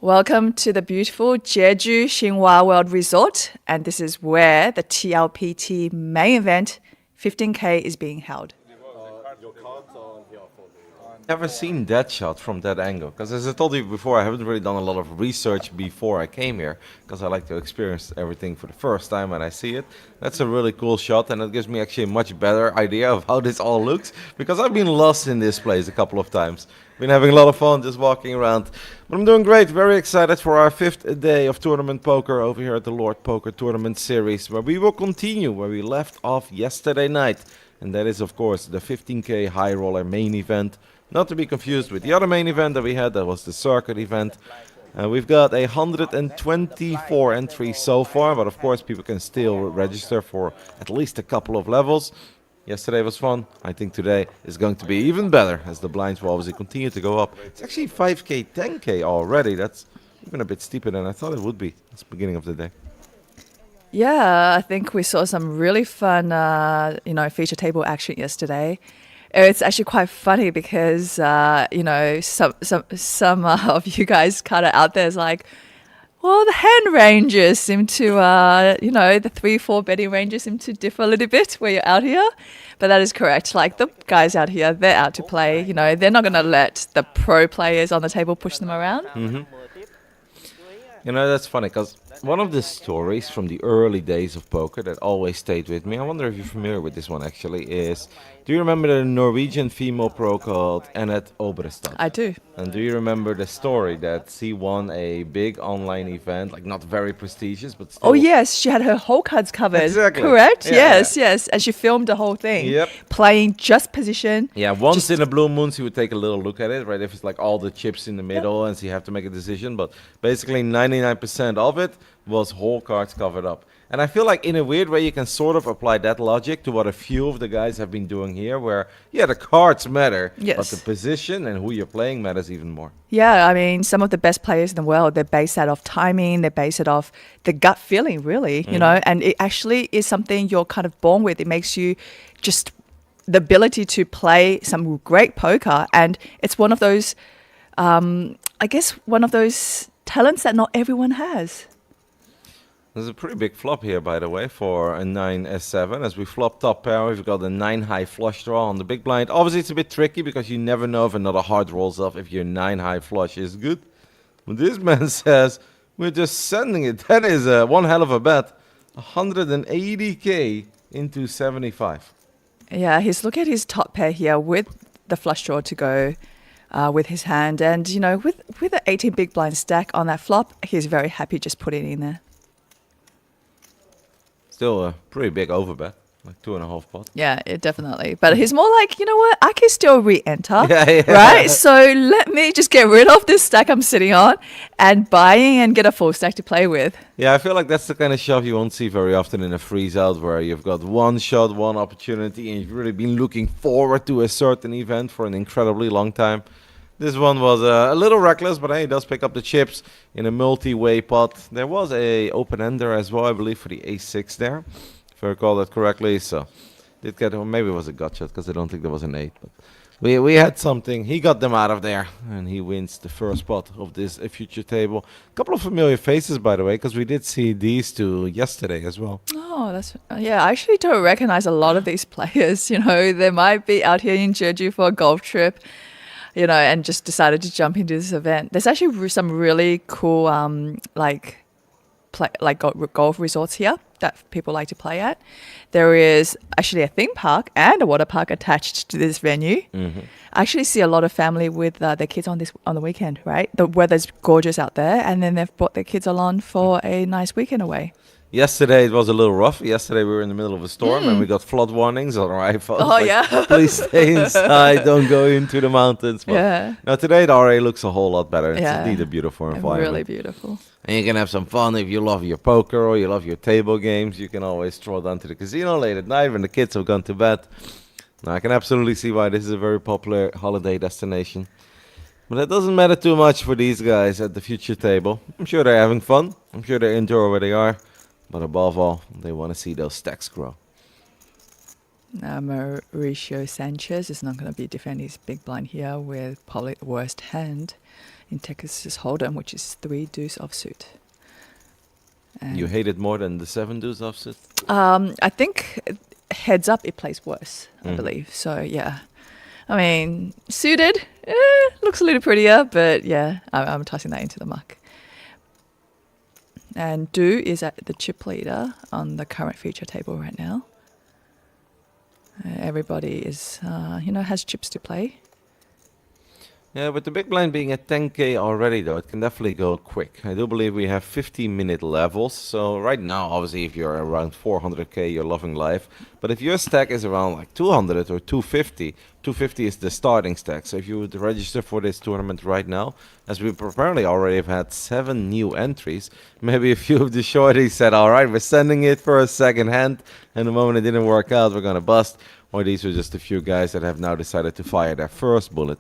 Welcome to the beautiful Jeju Xinhua World Resort, and this is where the TLPT main event 15K is being held. Never seen that shot from that angle, because as I told you before, I haven't really done a lot of research before I came here, because I like to experience everything for the first time when I see it. That's a really cool shot, and it gives me actually a much better idea of how this all looks, because I've been lost in this place a couple of times. Been having a lot of fun just walking around. But I'm doing great, very excited for our 5th day of tournament poker over here at the Lord Poker Tournament Series, where we will continue where we left off yesterday night. And that is, of course, the 15K High Roller main event. Not to be confused with the other main event that we had, that was the circuit event. We've got 124 entries so far, but of course people can still register for at least a couple of levels. Yesterday was fun. I think today is going to be even better as the blinds will obviously continue to go up. It's actually 5K, 10K already. That's even a bit steeper than I thought it would be. It's the beginning of the day. Yeah, I think we saw some really fun, feature table action yesterday. It's actually quite funny because, some of you guys kind of out there is like, well, the hand ranges seem to, the 3-4 betting ranges seem to differ a little bit where you're out here. But that is correct. Like the guys out here, they're out to play. You know, they're not going to let the pro players on the table push them around. Mm-hmm. You know, that's funny because one of the stories from the early days of poker that always stayed with me, I wonder if you're familiar with this one actually, is, do you remember the Norwegian female pro called Annette Obrestad? I do. And do you remember the story that she won a big online event, like not very prestigious, but still... Oh, yes, she had her whole cards covered. Exactly. Correct? Yeah, yes. And she filmed the whole thing. Yep. Playing just position. Yeah, once in a blue moon, she would take a little look at it, right? If it's like all the chips in the middle and so you have to make a decision. But basically 99% of it was whole cards covered up. And I feel like in a weird way you can sort of apply that logic to what a few of the guys have been doing here, where, yeah, the cards matter, yes, but the position and who you're playing matters even more. Yeah, I mean, some of the best players in the world, they base that off timing, they base it off the gut feeling, really, you know, and it actually is something you're kind of born with. It makes you just the ability to play some great poker, and it's one of those, one of those talents that not everyone has. There's a pretty big flop here, by the way, for a 9S7. As we flop top pair, we've got a 9 high flush draw on the big blind. Obviously, it's a bit tricky because you never know if another heart rolls off if your 9 high flush is good. But this man says, we're just sending it. That is one hell of a bet. 180K into 75. Yeah, he's looking at his top pair here with the flush draw to go with his hand. And, you know, with the 18 big blind stack on that flop, he's very happy just putting it in there. Still a pretty big overbet, like 2.5 pot. Yeah, definitely. But he's more like, you know what, I can still re-enter, yeah. right? So let me just get rid of this stack I'm sitting on and buying and get a full stack to play with. Yeah, I feel like that's the kind of shove you won't see very often in a freeze out, where you've got one shot, one opportunity, and you've really been looking forward to a certain event for an incredibly long time. This one was a little reckless, but hey, it does pick up the chips in a multi-way pot. There was a open-ender as well, I believe, for the ace-6 there, if I recall that correctly. So, did get, or maybe it was a gut shot, because I don't think there was an 8. But we had something. He got them out of there, and he wins the first pot of this future table. A couple of familiar faces, by the way, because we did see these two yesterday as well. Oh, that's yeah. I actually don't recognize a lot of these players. You know, they might be out here in Jeju for a golf trip, you know, and just decided to jump into this event. There's actually some really cool, golf resorts here that people like to play at. There is actually a theme park and a water park attached to this venue. Mm-hmm. I actually see a lot of family with their kids on the weekend, right? The weather's gorgeous out there, and then they've brought their kids along for a nice weekend away. Yesterday it was a little rough. Yesterday we were in the middle of a storm and we got flood warnings on our iPhones. Oh, yeah. Please stay inside, don't go into the mountains. But yeah. Now today the RA looks a whole lot better. It's Yeah. indeed a beautiful environment. Really beautiful. And you can have some fun if you love your poker or you love your table games. You can always stroll down to the casino late at night when the kids have gone to bed. Now I can absolutely see why this is a very popular holiday destination. But it doesn't matter too much for these guys at the future table. I'm sure they're having fun. I'm sure they enjoy where they are. But above all, they want to see those stacks grow. Mauricio Sanchez is not going to be defending his big blind here with probably the worst hand in Texas Hold'em, which is 3 deuce offsuit. And You hate it more than the 7 deuce offsuit? I think heads up it plays worse, I Mm. believe. So yeah, I mean suited looks a little prettier, but yeah, I'm tossing that into the muck. And Du is at the chip leader on the current feature table right now. Everybody is, has chips to play. Yeah, with the big blind being at 10k already, though, it can definitely go quick. I do believe we have 15-minute levels. So right now, obviously, if you're around 400k, you're loving life. But if your stack is around like 200 or 250, 250 is the starting stack. So if you would register for this tournament right now, as we apparently already have had 7 new entries, maybe a few of the shorties said, all right, we're sending it for a second hand. And the moment it didn't work out, we're going to bust. Or these were just a few guys that have now decided to fire their first bullet.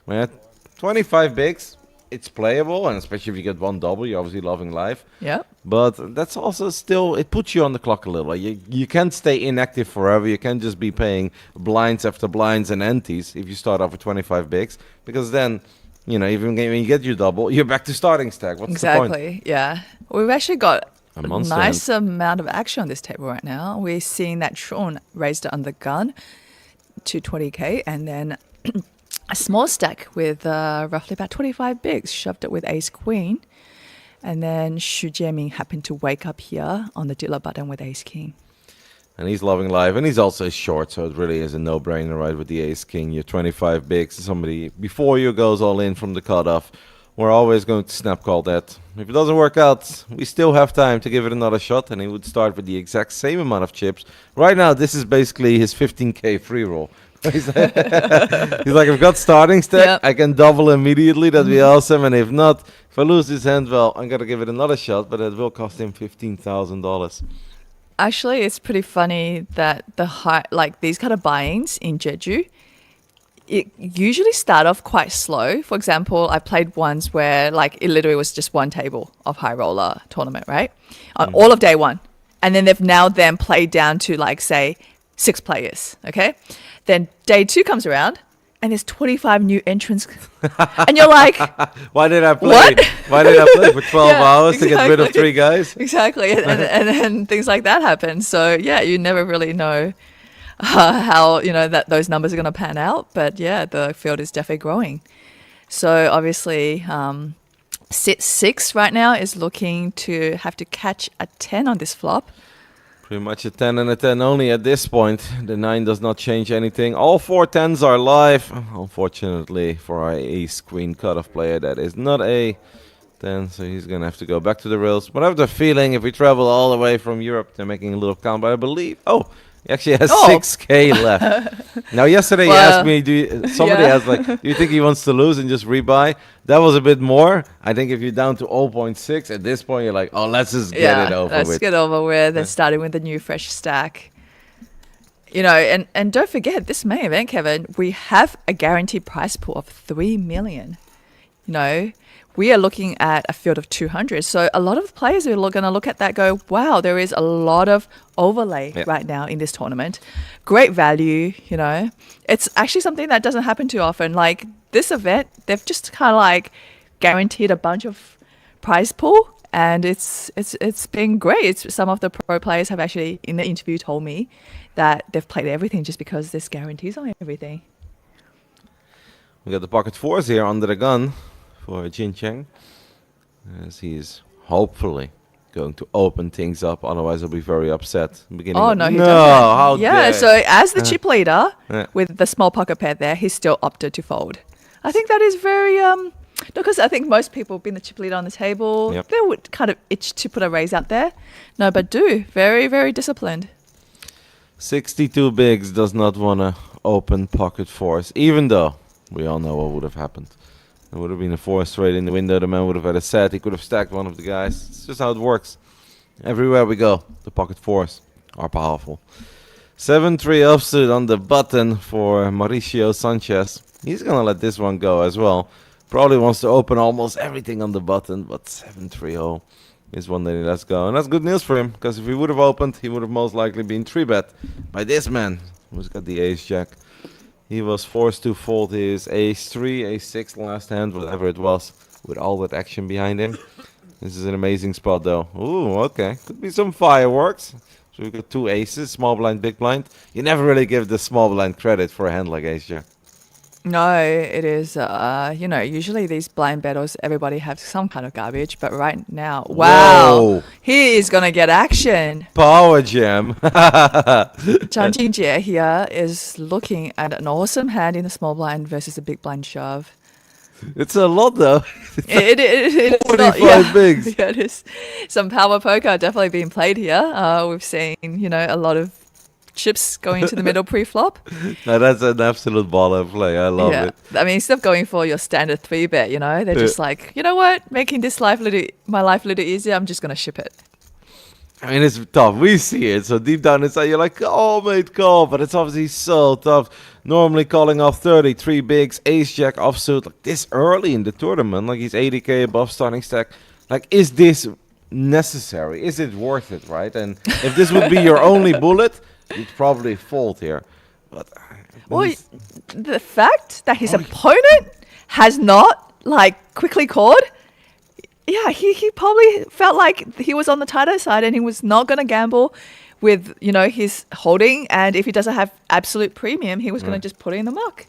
We're at 25 bigs. It's playable, and especially if you get one double, you're obviously loving life. Yeah. But that's also still, it puts you on the clock a little. Like you can't stay inactive forever. You can't just be paying blinds after blinds and antes if you start off with 25 bigs. Because then, even when you get your double, you're back to starting stack. What's the point? Exactly. Yeah. We've actually got A a monster nice amount of action on this table right now. We're seeing that Sean raised it on the gun to 20k, and then a small stack with roughly about 25 bigs, shoved it with ace queen. And then Xu Jieming happened to wake up here on the dealer button with ace king. And he's loving life, and he's also short, so it really is a no-brainer, right? With the ace king, you're 25 bigs. Somebody before you goes all in from the cutoff. We're always going to snap call that. If it doesn't work out, we still have time to give it another shot, and he would start with the exact same amount of chips. Right now, this is basically his 15k free roll. He's like, I've got starting stack, Yep. I can double immediately, that'd be awesome. And if not, if I lose this hand, well, I'm gonna give it another shot, but it will cost him $15,000. Actually, it's pretty funny that these kind of buy-ins in Jeju, it usually start off quite slow. For example, I played ones where it literally was just one table of high roller tournament, right? On all of day one. And then they've now then played down to say 6 players, okay? Then day 2 comes around and there's 25 new entrants. And you're like, Why did I play? What? Why did I play for 12 Yeah, hours to get rid of exactly. 3 guys? exactly. And things like that happen. So yeah, you never really know how that those numbers are going to pan out, but yeah, the field is definitely growing. So obviously sit 6 right now is looking to have to catch a 10 on this flop. Pretty much a 10 and a 10 only at this point. The 9 does not change anything. All 4 10s are live. Unfortunately for our ace queen cutoff player, that is not a 10, so he's gonna have to go back to the rails. But I have the feeling if we travel all the way from Europe, they're making a little count, but I believe he actually has Oh. 6k left. Now yesterday he Well, asked me, somebody yeah. asked do you think he wants to lose and just rebuy? That was a bit more. I think if you're down to 0.6 at this point, you're like, let's just get it over let's with. get over with and starting with the new fresh stack. And don't forget this main event, Kevin, we have a guaranteed prize pool of 3 million. We are looking at a field of 200. So a lot of players are going to look at that, go, wow, there is a lot of overlay right now in this tournament. Great value, It's actually something that doesn't happen too often. Like this event, they've just kind of guaranteed a bunch of prize pool, and it's been great. Some of the pro players have actually, in the interview, told me that they've played everything just because there's guarantees on everything. We got the pocket 4s here under the gun for Jin Cheng, as he's hopefully going to open things up. Otherwise, he'll be very upset. Beginning Oh, of- no, he no, doesn't. how Yeah, dare. so as the chip leader Yeah. with the small pocket pair there, he still opted to fold. I think that is very, because I think most people being the chip leader on the table, Yep. they would kind of itch to put a raise out there. No, but Du, very, very disciplined. 62 bigs does not want to open pocket 4s, even though we all know what would have happened. There would have been a 4 straight in the window. The man would have had a set. He could have stacked one of the guys. It's just how it works. Everywhere we go, the pocket 4s are powerful. 7-3 offsuit on the button for Mauricio Sanchez. He's going to let this one go as well. Probably wants to open almost everything on the button, but 7-3-0 is one that he lets go. And that's good news for him, because if he would have opened, he would have most likely been 3-bet by this man. who's got the ace jack. He was forced to fold his ace 3, ace 6 last hand, whatever it was, with all that action behind him. This is an amazing spot, though. Ooh, okay. Could be some fireworks. So we got 2 aces, small blind, big blind. You never really give the small blind credit for a hand like ace jack. No, it is, usually these blind battles, everybody has some kind of garbage, but right now, wow, Whoa. he is going to get action. Power jam. Zhang Jingjie here is looking at an awesome hand in the small blind versus a big blind shove. It's a lot, though. It's 45 bigs. Yeah, it is. Some power poker definitely being played here. We've seen, a lot of chips going to the middle pre-flop. Now, that's an absolute baller play. I love it. I mean, instead of going for your standard 3-bet, they're just like, you know what, making this my life a little easier, I'm just going to ship it. I mean, it's tough. We see it. So deep down inside, you're like, oh, mate, call. But it's obviously so tough. Normally calling off 33 bigs, ace jack offsuit, like this early in the tournament. Like he's 80k above starting stack. Like, is this necessary? Is it worth it, right? And if this would be your only bullet, you'd probably fold here. But Well, the fact that his opponent has not, quickly called, yeah, he probably felt like he was on the tighter side and he was not going to gamble with, his holding. And if he doesn't have absolute premium, he was going to just put it in the muck.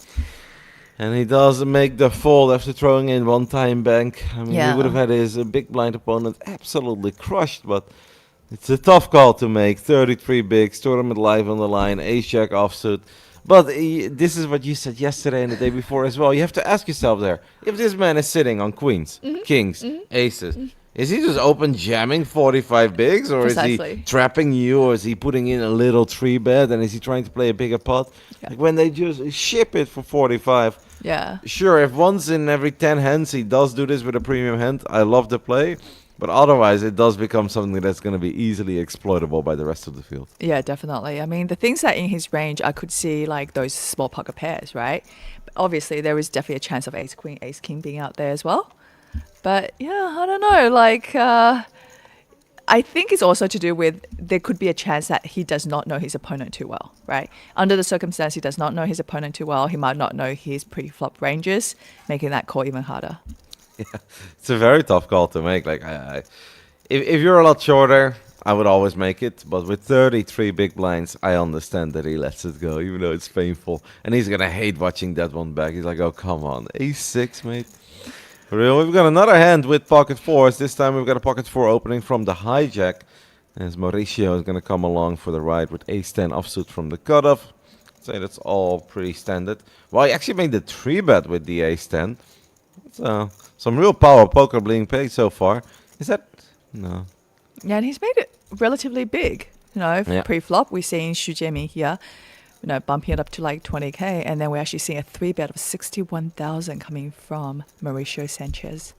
And he does make the fold after throwing in one time bank. I mean, Yeah. he would have had his big blind opponent absolutely crushed, but it's a tough call to make. 33 bigs, tournament live on the line, ace jack offsuit. But this is what you said yesterday and the day before as well. You have to ask yourself there, if this man is sitting on queens, kings, aces, is he just open jamming 45 bigs, or is Precisely. he trapping you, or is he putting in a little 3-bet, and is he trying to play a bigger pot? Yeah. Like when they just ship it for 45. Yeah. Sure, if once in every 10 hands he does do this with a premium hand, I love the play. But otherwise, it does become something that's going to be easily exploitable by the rest of the field. Yeah, definitely. I mean, the things that in his range, I could see like those small pocket pairs, right? But obviously, there is definitely a chance of ace queen, ace king being out there as well. But yeah, I don't know. I think it's also to do with there could be a chance that he does not know his opponent too well, right? Under the circumstance, he does not know his opponent too well. He might not know his pre-flop ranges, making that call even harder. It's a very tough call to make. Like, if you're a lot shorter, I would always make it. But with 33 big blinds, I understand that he lets it go, even though it's painful. And he's going to hate watching that one back. He's like, oh, come on. Ace-6, mate. For real. We've got another hand with pocket fours. This time we've got a pocket four opening from the hijack. As Mauricio is going to come along for the ride with ace-10 offsuit from the cutoff. I'd say that's all pretty standard. Well, he actually made the 3-bet with the ace-10. Some real power poker being played so far. Is that... No. Yeah, and he's made it relatively big. Yeah. Pre-flop, we're seeing Xu Jiemi here, bumping it up to like 20k, and then we're actually seeing a 3-bet of 61,000 coming from Mauricio Sanchez.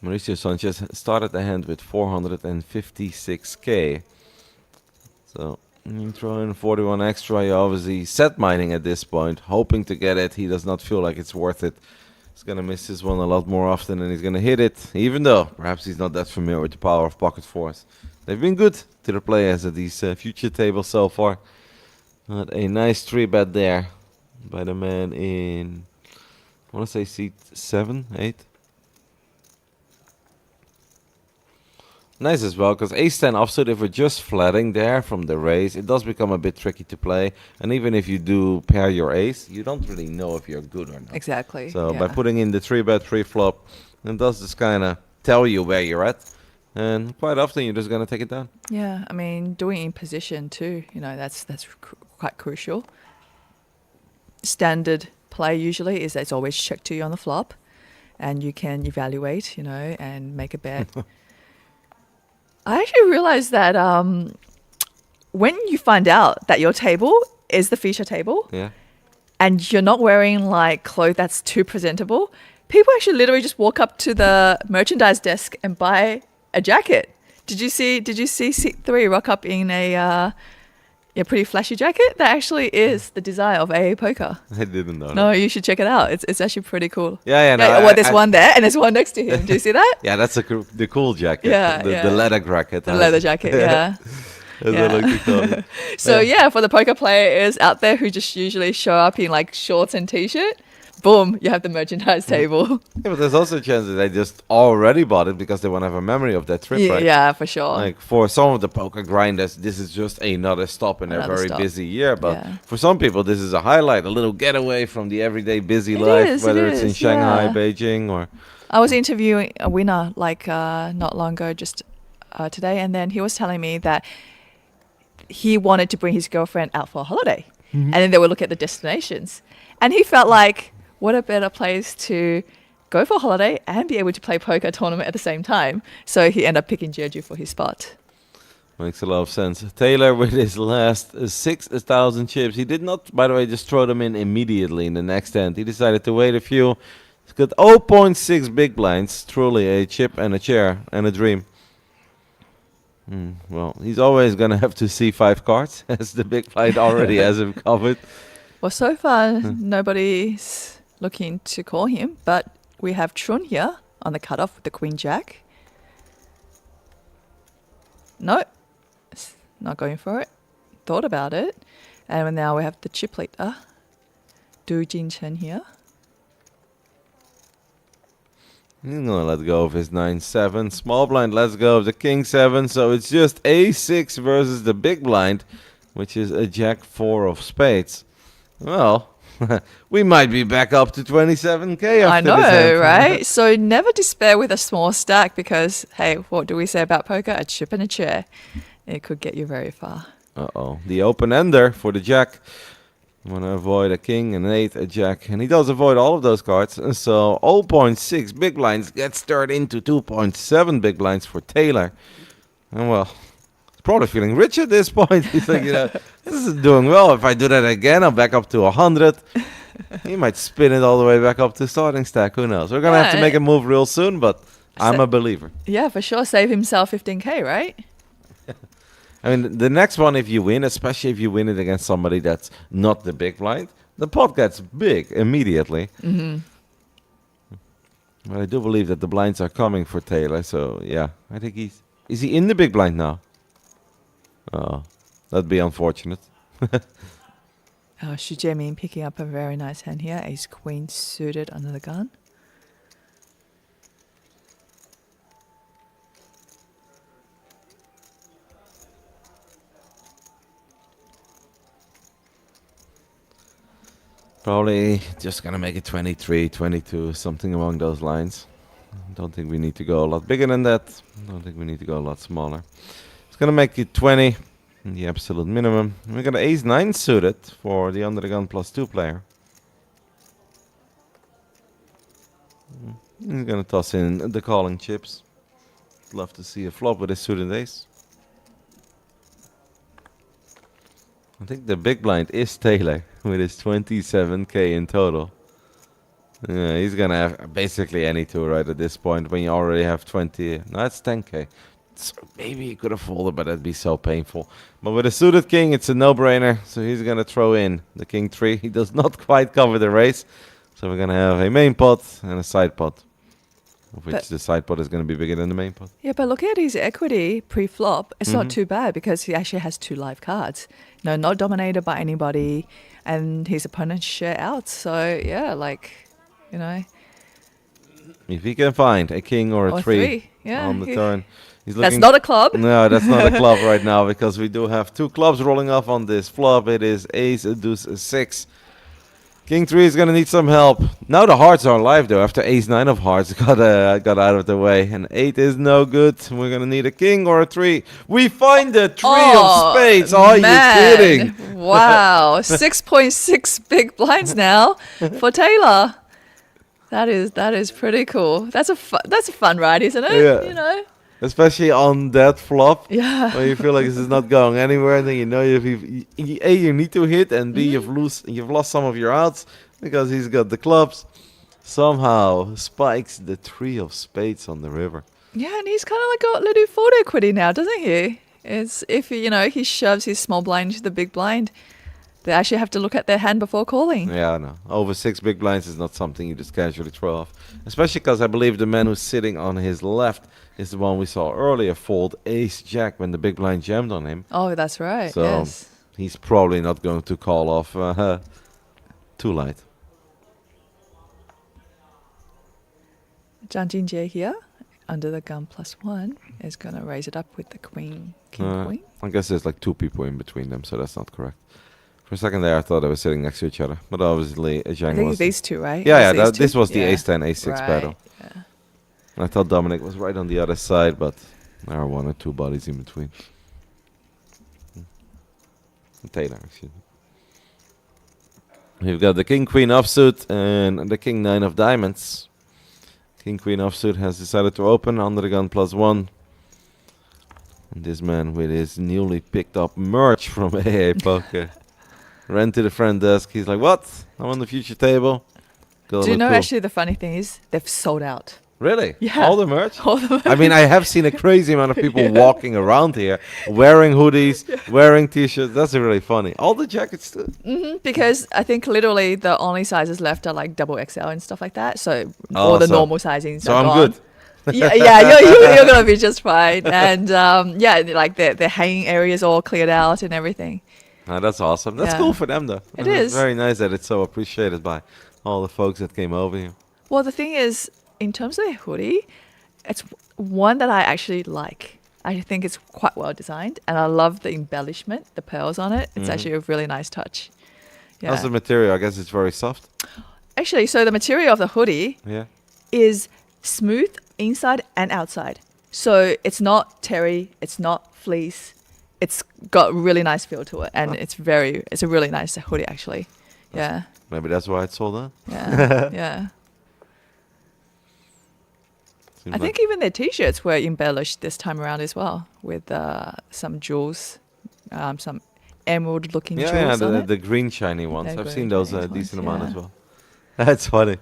Mauricio Sanchez started the hand with 456k. So, you throw in 41 extra. You're obviously set mining at this point, hoping to get it. He does not feel like it's worth it. He's going to miss this one a lot more often than he's going to hit it, even though perhaps he's not that familiar with the power of pocket fours. They've been good to the players at these future tables so far. But a nice 3-bet there by the man in, I want to say seat 7, 8. Nice as well, because ace-10 offsuit, if we're just flatting there from the raise, it does become a bit tricky to play. And even if you do pair your ace, you don't really know if you're good or not. Exactly. So yeah. by putting in the 3-bet pre-flop, it does just kind of tell you where you're at. And quite often you're just going to take it down. Yeah, I mean, doing in position too, that's quite crucial. Standard play usually is that it's always check to you on the flop, and you can evaluate, and make a bet. I actually realized that when you find out that your table is the feature table, Yeah. and you're not wearing like clothes that's too presentable, people actually literally just walk up to the merchandise desk and buy a jacket. Did you see Seat 3 rock up in a pretty flashy jacket? That actually is the design of AA Poker. I didn't know No, that. you should check it out. It's actually pretty cool. Yeah, no. Well, there's one there and there's one next to him. Do you see that? Yeah, that's the cool jacket. Yeah, the yeah. leather jacket. The leather jacket, yeah. as I like to call it. So yeah, for the poker players out there who just usually show up in like shorts and t-shirt, boom, you have the merchandise table. Yeah, but there's also a chance that they just already bought it because they want to have a memory of that trip, right? Yeah, for sure. Like for some of the poker grinders, this is just another stop in their Another very stop. busy year. But Yeah. for some people, this is a highlight, a little getaway from the everyday busy It life, is, it whether it's in is, Shanghai, yeah. Beijing, or I was interviewing a winner like not long ago, just today, and then he was telling me that he wanted to bring his girlfriend out for a holiday, and then they would look at the destinations, and he felt like what a better place to go for a holiday and be able to play poker tournament at the same time. So he ended up picking Jeju for his spot. makes a lot of sense. Taylor with his last 6,000 chips. He did not, by the way, just throw them in immediately in the next end. He decided to wait a few. He's got 0.6 big blinds. Truly a chip and a chair and a dream. Well, he's always going to have to see 5 cards, as the big blind already has him covered. Well, so far nobody's looking to call him, but we have Chun here on the cutoff with the Queen Jack. No, not going for it. Thought about it. And now we have the chip leader, Du Jin Chen here. He's going to let go of his 9-7. Small blind lets go of the King 7. So it's just A6 versus the big blind, which is a Jack 4 of spades. Well, we might be back up to 27K after I know, this hand. right? So never despair with a small stack because, hey, what do we say about poker? A chip and a chair. It could get you very far. Uh-oh. The open ender for the Jack. Want to avoid a king, an 8, a Jack. And he does avoid all of those cards. And so 0.6 big blinds gets turned into 2.7 big blinds for Taylor. And well, he's probably feeling rich at this point. He's like, this is doing well. If I do that again, I'm back up to 100. He might spin it all the way back up to starting stack. Who knows? We're going to have to Yeah. make a move real soon, but I'm a believer. Yeah, for sure. Save himself 15K, right? I mean, the next one, if you win, especially if you win it against somebody that's not the big blind, the pot gets big immediately. But I do believe that the blinds are coming for Taylor, so yeah, I think is he in the big blind now? Oh, that'd be unfortunate. Xu Jiemin picking up a very nice hand here. Ace Queen suited under the gun. Probably just gonna make it 23, 22, something along those lines. Don't think we need to go a lot bigger than that. Don't think we need to go a lot smaller. It's gonna make it 20, the absolute minimum. We're gonna ace 9 suited for the under the gun +2 player. He's gonna toss in the calling chips. Love to see a flop with a suited ace. I think the big blind is Taylor with his 27K in total. Yeah, he's gonna have basically any two right at this point when you already have 20. No, that's 10K. So maybe he could have folded, but that'd be so painful. But with a suited king, it's a no-brainer. So he's gonna throw in the king 3. He does not quite cover the raise. So we're gonna have a main pot and a side pot, of which But- the side pot is gonna be bigger than the main pot. Yeah, but looking at his equity pre-flop, it's not too bad because he actually has 2 live cards. No, not dominated by anybody, and his opponents share out. So yeah, like, you know, If he can find a king or a Or 3 three, yeah. on the turn, he's that's looking. not a club. No, that's not a club right now because we do have 2 clubs rolling off on this flop. It is ace, a deuce, a 6. King 3 is going to need some help. Now the hearts are alive though after ace 9 of hearts got out of the way. And 8 is no good. We're going to need a king or a 3. We find the 3 of spades. Are man. you kidding? Wow, 6.6 big blinds now for Taylor. That is pretty cool. That's a fun ride, isn't it? Yeah. You know. Especially on that flop. Yeah. When you feel like this is not going anywhere, then you know A, you need to hit, and B, you've lost some of your outs because he's got the clubs. Somehow spikes the 3 of spades on the river. Yeah, and he's kind of like got little forward equity now, doesn't he? It's if he shoves his small blind into the big blind, They actually have to look at their hand before calling. Yeah, I know. Over 6 big blinds is not something you just casually throw off. Especially because I believe the man who's sitting on his left is the one we saw earlier fold ace-jack when the big blind jammed on him. Oh, that's right. So yes. he's probably not going to call off too light. Zhang Jingjie here, under the gun +1, is going to raise it up with the queen, king, queen. I guess there's like 2 people in between them, so that's not correct. For a second there, I thought they were sitting next to each other, but obviously Zhang I think was. it's these two, right? Yeah, It's yeah. these two? This was the Yeah. ace-10, ace-6 Right, battle. Yeah. I thought Dominic was right on the other side, but there are 1 or 2 bodies in between. Taylor, excuse me. We've got the king queen offsuit and the king 9 of diamonds. King queen offsuit has decided to open under the gun +1. And this man with his newly picked up merch from AA Poker ran to the front desk. He's like, "What? I'm on the future table." Gotta Do you look know cool. actually the funny thing is they've sold out. Really? Yeah. All the merch? All the I mean, I have seen a crazy amount of people walking around here wearing hoodies, wearing t-shirts. That's really funny. All the jackets too. Because I think literally the only sizes left are like double XL and stuff like that. So Oh, all the so- normal sizings So are I'm gone. good. Yeah, you're gonna be just fine. And yeah, like the hanging areas all cleared out and everything. Oh, that's awesome. That's Yeah. cool for them though. It And it's is. very nice that it's so appreciated by all the folks that came over here. Well, the thing is, in terms of the hoodie, it's one that I actually like. I think it's quite well designed, and I love the embellishment, the pearls on it. It's actually a really nice touch. Yeah. How's the material? I guess it's very soft. Actually, so the material of the hoodie Yeah. is smooth inside and outside. So it's not terry, it's not fleece. It's got really nice feel to it, and it's a really nice hoodie actually. Yeah, Maybe that's why it's sold out. yeah, yeah. Seems I like- think even their t-shirts were embellished this time around as well with some jewels, some emerald-looking yeah, jewels on the, it. the green shiny ones. Yeah, I've green seen those shiny a ones, decent amount yeah. as well. That's funny.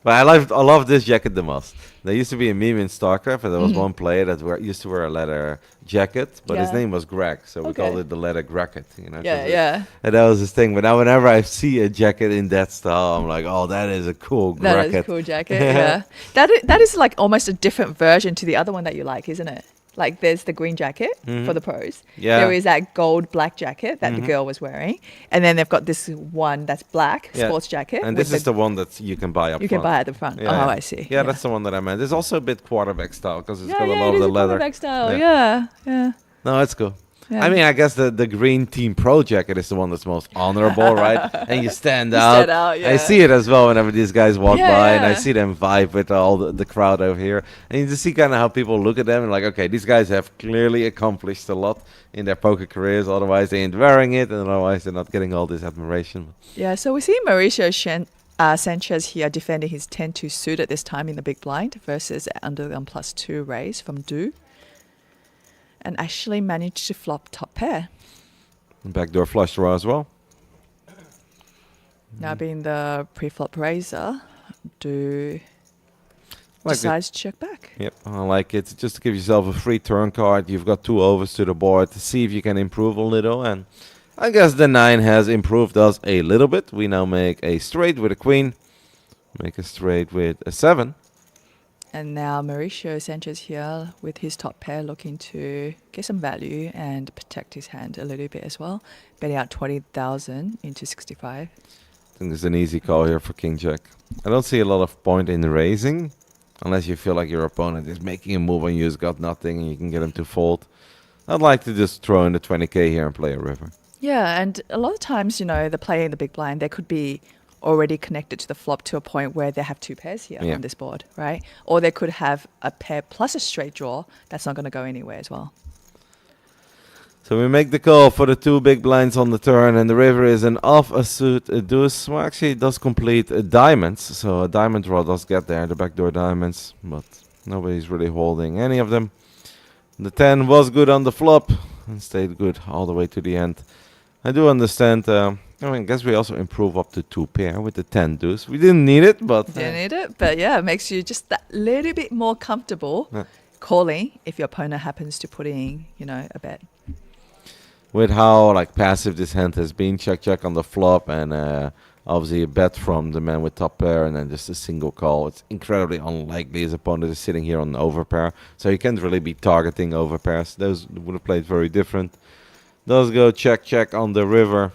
But I love this jacket the most. There used to be a meme in StarCraft, and there was one player that used to wear a leather jacket, but his Mm-hmm. Yeah. name was Greg, so we Okay. called it the leather Gracket. You know, 'cause Yeah, it- yeah. And that was his thing. But now, whenever I see a jacket in that style, I'm like, oh, that is a cool That Gracket. is a cool jacket. Yeah, that is like almost a different version to the other one that you like, isn't it? Like there's the green jacket for the pros. Yeah. There is that gold black jacket that the girl was wearing, and then they've got this one that's black Yeah. sports jacket. And with this is the one that you can buy up you front. can buy at the front. Yeah, Oh, yeah. I see. Yeah, that's the one that I meant. It's also a bit quarterback style because it's yeah, got a yeah, lot it of is the a leather. quarterback style. Yeah. Yeah, yeah. No, it's cool. Yeah. I mean, I guess the green team pro jacket is the one that's most honorable, right? And you stand You out. stand out, I yeah. see it as well whenever these guys walk Yeah, by, and I yeah. see them vibe with all the crowd over here. And you just see kind of how people look at them and like, okay, these guys have clearly accomplished a lot in their poker careers. Otherwise, they ain't wearing it, and otherwise, they're not getting all this admiration. Yeah, so we see Mauricio Sanchez here defending his 10-2 suit at this time in the big blind versus under the +2 raise from Du. And actually managed to flop top pair. Backdoor flush draw as well. Now being the pre-flop raiser, Du Like decides to check back. Yep, I like it. Just to give yourself a free turn card. You've got 2 overs to the board to see if you can improve a little. And I guess the 9 has improved us a little bit. We now make a straight with a queen. Make a straight with a 7. And now Mauricio Sanchez here with his top pair looking to get some value and protect his hand a little bit as well. Betting out 20,000 into 65. I think it's an easy call here for King Jack. I don't see a lot of point in raising. Unless you feel like your opponent is making a move on you, has got nothing, and you can get him to fold. I'd like to just throw in the 20k here and play a river. Yeah, and a lot of times, you know, the player in the big blind, they could be already connected to the flop to a point where they have 2 pairs here Yeah. on this board, right? Or they could have a pair plus a straight draw that's not going to go anywhere as well. So we make the call for the 2 big blinds on the turn, and the river is an off a suit, a deuce. Well, actually, it does complete diamonds, so a diamond draw does get there, the backdoor diamonds, but nobody's really holding any of them. The 10 was good on the flop and stayed good all the way to the end. I do understand. I guess we also improve up to 2 pair with the 10 deuce. We didn't need it, but Didn't need it, but yeah, it makes you just that little bit more comfortable Yeah. calling if your opponent happens to put in, you know, a bet. with how like passive this hand has been. Check on the flop, and obviously a bet from the man with top pair, and then just a single call. It's incredibly unlikely his opponent is sitting here on overpair, so he can't really be targeting overpairs. Those would have played very different. Does go check on the river.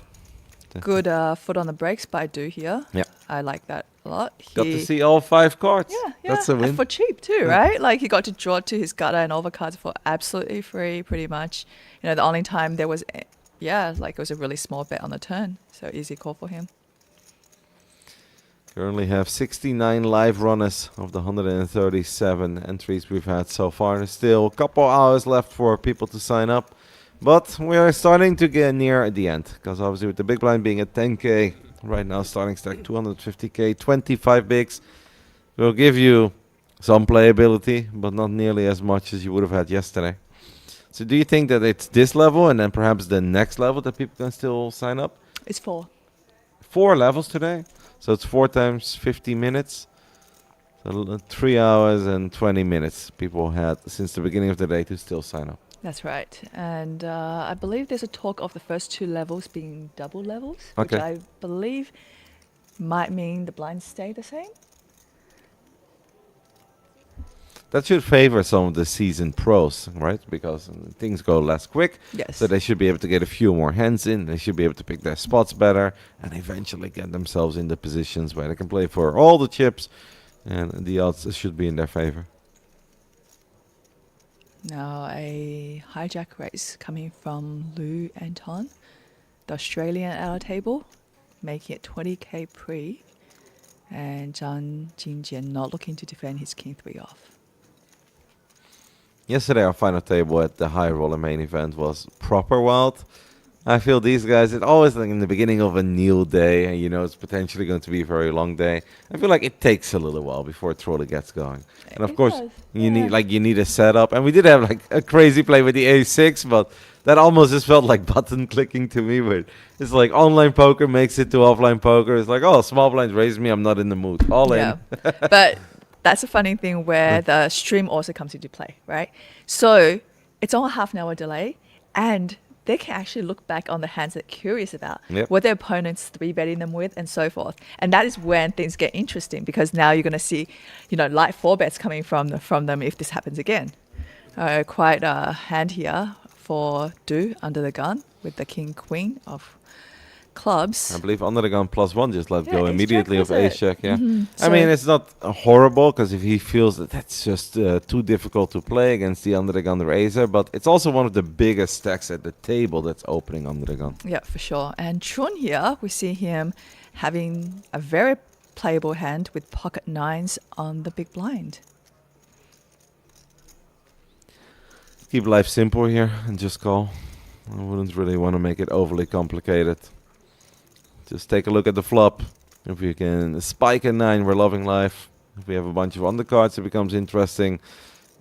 Good foot on the brakes by Do here. Yeah. I like that a lot. Got to see all 5 cards. Yeah, yeah. That's a And win. for cheap too, right? Like he got to draw to his gutter and overcards for absolutely free, pretty much. You know, the only time there was, like it was a really small bet on the turn, so easy call for him. Currently have 69 live runners of the 137 entries we've had so far. There's still a couple hours left for people to sign up. But we are starting to get near the end, because obviously with the big blind being at 10k, right now starting stack 250k, 25 bigs will give you some playability, but not nearly as much as you would have had yesterday. So do you think that it's this level and then perhaps the next level that people can still sign up? It's 4. 4 levels today, so it's 4 times 50 minutes. So 3 hours and 20 minutes people had since the beginning of the day to still sign up. That's right. And I believe there's a talk of the first 2 levels being double levels, which Okay. I believe might mean the blinds stay the same. That should favor some of the seasoned pros, right? Because things go less quick. Yes. So they should be able to get a few more hands in. They should be able to pick their spots better and eventually get themselves in the positions where they can play for all the chips. And the odds should be in their favor. Now a hijack race coming from Lou Anton, the Australian at our table, making it 20k pre, and Zhang Jingjian not looking to defend his king 3 off. Yesterday our final table at the high roller main event was proper wild. I feel these guys, it's always like in the beginning of a new day, and you know it's potentially going to be a very long day. I feel like it takes a little while before it truly gets going. And of It course, does, you yeah. need a setup. And we did have like a crazy play with the a6, but that almost just felt like button clicking to me. But it's like online poker makes it to offline poker. It's like, oh, small blinds raise me, I'm not in the mood. All in. But that's a funny thing where the stream also comes into play, right? So it's on a half an hour delay, and they can actually look back on the hands they're curious about, Yep. what their opponents 3-betting them with, and so forth. And that is when things get interesting, because now you're going to see, light 4-bets coming from them if this happens again. Quite a hand here for Do under the gun with the king queen of clubs. I believe under the gun +1 just let Yeah, go ace-jack, immediately of was it? ace check. Yeah, I So- mean it's not horrible because if he feels that that's just too difficult to play against the under the gun raiser, but it's also one of the biggest stacks at the table that's opening under the gun. Yeah, for sure. And Chun here, we see him having a very playable hand with pocket 9s on the big blind. Keep life simple here and just call. I wouldn't really want to make it overly complicated. Just take a look at the flop. If we can spike a 9, we're loving life. If we have a bunch of undercards, it becomes interesting.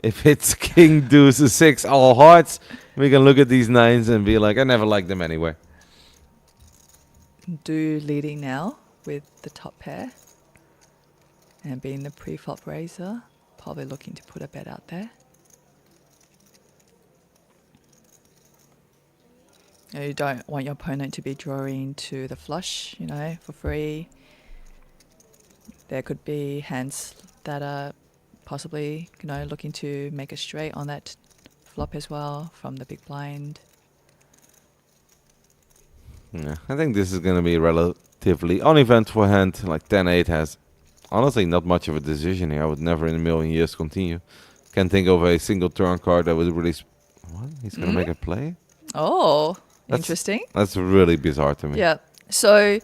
If it's king, deuce, a 6, all hearts, we can look at these 9s and be like, I never liked them anyway. Do leading now with the top pair. And being the pre-flop raiser, probably looking to put a bet out there. You don't want your opponent to be drawing to the flush, for free. There could be hands that are possibly, looking to make a straight on that flop as well from the big blind. Yeah, I think this is going to be a relatively uneventful hand. Like 10-8 has honestly not much of a decision here. I would never in a million years continue. Can't think of a single turn card that would really... What? He's going to make a play? Oh, That's- interesting. That's really bizarre to me. Yeah. So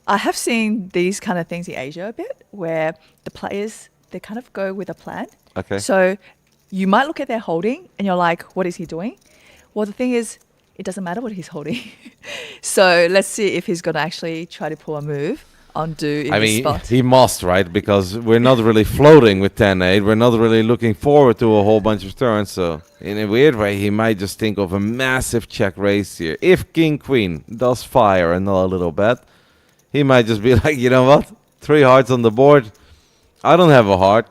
I have seen these kind of things in Asia a bit, where the players, they kind of go with a plan. Okay. So you might look at their holding and you're like, what is he doing? Well, the thing is, it doesn't matter what he's holding. So let's see if he's going to actually try to pull a move on Do in I this mean, spot. he must, right? Because we're not really floating with 10-8. We're not really looking forward to a whole bunch of turns. So in a weird way, he might just think of a massive check raise here. If king-queen does fire another little bet, he might just be like, you know what? 3 hearts on the board. I don't have a heart.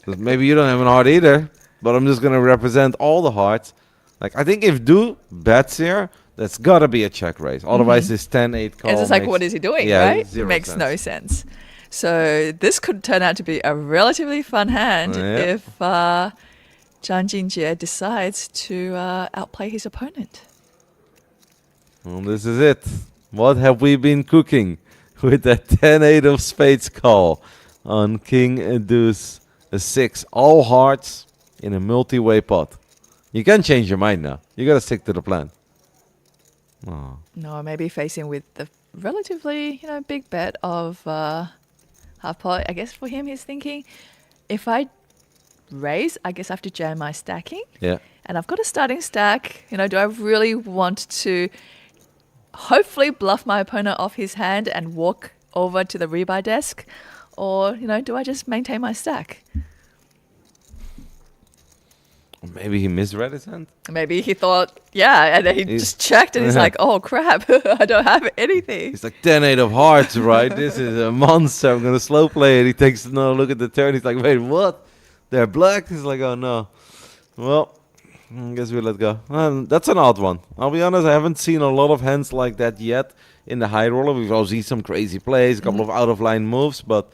Maybe you don't have a heart either. But I'm just going to represent all the hearts. Like, I think if Do bets here, That's got to be a check raise. Otherwise, this 10-8 call It's just like, makes- what is he doing, yeah, right? zero Makes sense. no sense. So this could turn out to be a relatively fun hand Yeah. if Zhang Jingjie decides to outplay his opponent. Well, this is it. What have we been cooking with that 10-8 of spades call on King Deuce 6? All hearts in a multi-way pot. You can change your mind now. You got to stick to the plan. Oh. No, maybe facing with the relatively, big bet of half pot. I guess for him, he's thinking, if I raise, I guess I have to jam my stacking. Yeah. And I've got a starting stack. Do I really want to hopefully bluff my opponent off his hand and walk over to the rebuy desk? Or, do I just maintain my stack? Maybe he misread his hand. Maybe he thought, yeah, and then he just checked and he's like, oh crap, I don't have anything. He's like 10-8 of hearts, right? This is a monster. I'm gonna slow play it. He takes another look at the turn. He's like, wait, what? They're black. He's like, oh no. Well, I guess we let go. That's an odd one. I'll be honest. I haven't seen a lot of hands like that yet in the high roller. We've all seen some crazy plays, a couple of out of line moves, but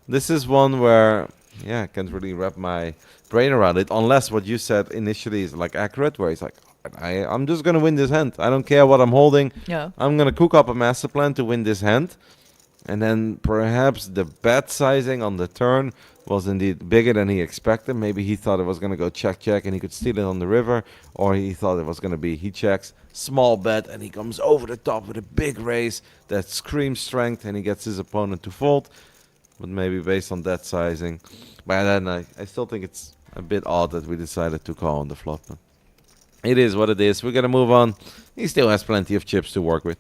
this is one where, I can't really wrap my brain around it, unless what you said initially is like accurate, where he's like, I'm just gonna win this hand. I don't care what I'm holding. Yeah. I'm gonna cook up a master plan to win this hand, and then perhaps the bet sizing on the turn was indeed bigger than he expected. Maybe he thought it was gonna go check and he could steal it on the river, or he thought it was gonna be he checks small bet and he comes over the top with a big raise that screams strength and he gets his opponent to fold. But maybe based on that sizing, but then I still think it's a bit odd that we decided to call on the flop. But it is what it is. We're gonna move on. He still has plenty of chips to work with.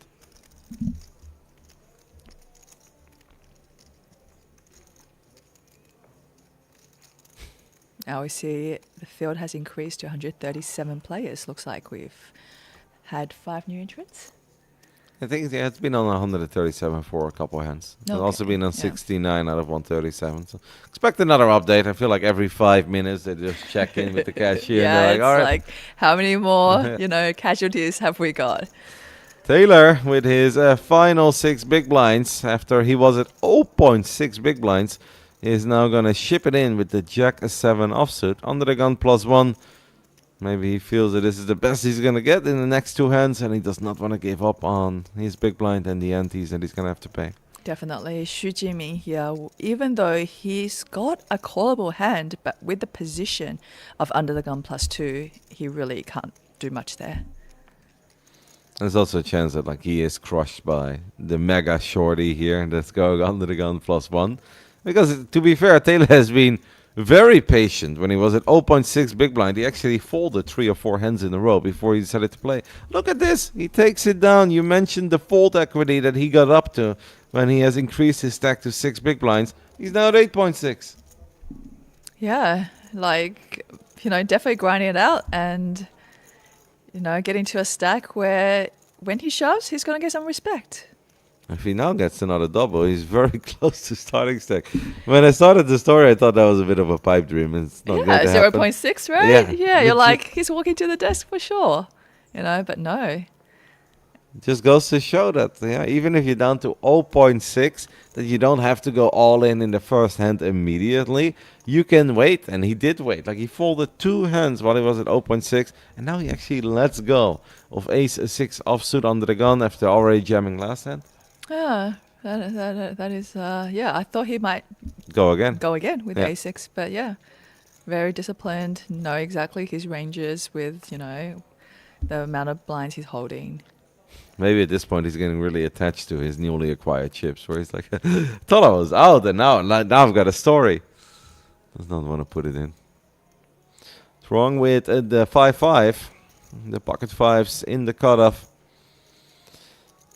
Now we see the field has increased to 137 players. Looks like we've had 5 new entrants. I think it's been on 137 for a couple of hands. It's also Okay, been on yeah. 69 out of 137. So expect another update. I feel like every 5 minutes they just check in with the cashier. Yeah, and they're it's all right. like, how many more, casualties have we got? Taylor with his final 6 big blinds after he was at 0.6 big blinds is now going to ship it in with the Jack-7 offsuit under the gun +1. Maybe he feels that this is the best he's going to get in the next 2 hands and he does not want to give up on his big blind and the antes that he's going to have to pay. Definitely Xu Jiming here, even though he's got a callable hand, but with the position of under the gun +2, he really can't do much there. There's also a chance that he is crushed by the mega shorty here that's going under the gun +1. Because to be fair, Taylor has been very patient. When he was at 0.6 big blind, he actually folded 3 or 4 hands in a row before he decided to play. Look at this. He takes it down. You mentioned the fold equity that he got up to when he has increased his stack to 6 big blinds. He's now at 8.6. Yeah, definitely grinding it out and, getting to a stack where when he shoves, he's going to get some respect. If he now gets another double, he's very close to starting stack. When I started the story, I thought that was a bit of a pipe dream. It's not going to happen. 0.6, right? Yeah. You're like, he's walking to the desk for sure. But no. It just goes to show that, even if you're down to 0.6, that you don't have to go all in the first hand immediately. You can wait, and he did wait. He folded 2 hands while he was at 0.6, and now he actually lets go of ace-6 offsuit under the gun after already jamming last hand. Yeah, that is, I thought he might Go again. go again with Yeah. A6, but very disciplined, know exactly his ranges with, the amount of blinds he's holding. Maybe at this point he's getting really attached to his newly acquired chips, where he's like, thought I was out, and now I've got a story. Does not want to put it in. What's wrong with the 5-5? The pocket 5s in the cutoff.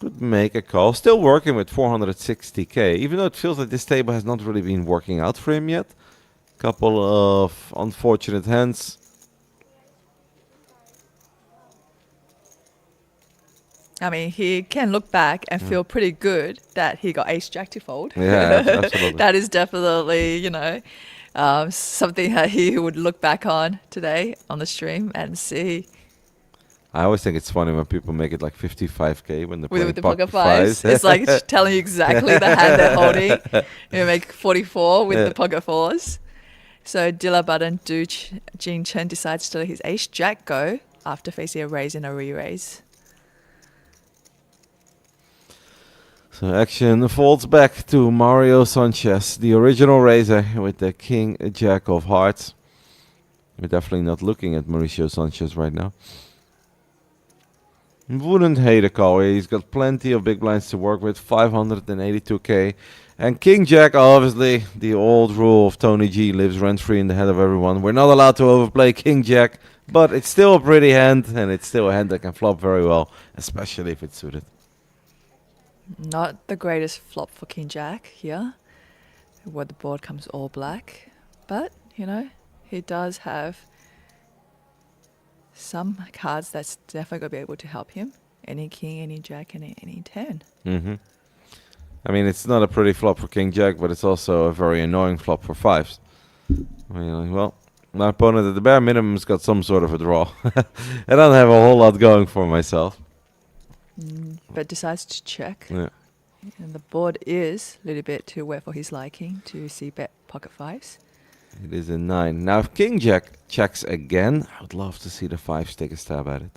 Could make a call. Still working with 460k, even though it feels like this table has not really been working out for him yet. Couple of unfortunate hands. I mean, he can look back and feel pretty good that he got ace-jack to fold. Yeah, absolutely. That is definitely, something that he would look back on today on the stream and see. I always think it's funny when people make it like 55k when they're playing With the pocket fives. It's like telling you exactly the hand they're holding. You make 44 with the pocket fours. So Dilla Button Du Jing Chen decides to let his ace jack go after facing a raise and a re-raise. So action folds back to Mario Sanchez, the original raiser with the king jack of hearts. We're definitely not looking at Mauricio Sanchez right now. Wouldn't hate a call. He's got plenty of big blinds to work with, 582k. And King Jack, obviously, the old rule of Tony G lives rent-free in the head of everyone. We're not allowed to overplay King Jack, but it's still a pretty hand, and it's still a hand that can flop very well, especially if it's suited. Not the greatest flop for King Jack here, where the board comes all black. But, you know, he does have some cards that's definitely going to be able to help him. Any king, any jack, and any 10. Mm-hmm. I mean, it's not a pretty flop for King Jack, but it's also a very annoying flop for fives. I mean, well, my opponent at the bare minimum's got some sort of a draw. I don't have a whole lot going for myself. But decides to check. Yeah. And the board is a little bit too wet for his liking to see bet pocket fives. It is a 9. Now, if King Jack checks again, I would love to see the fives take a stab at it.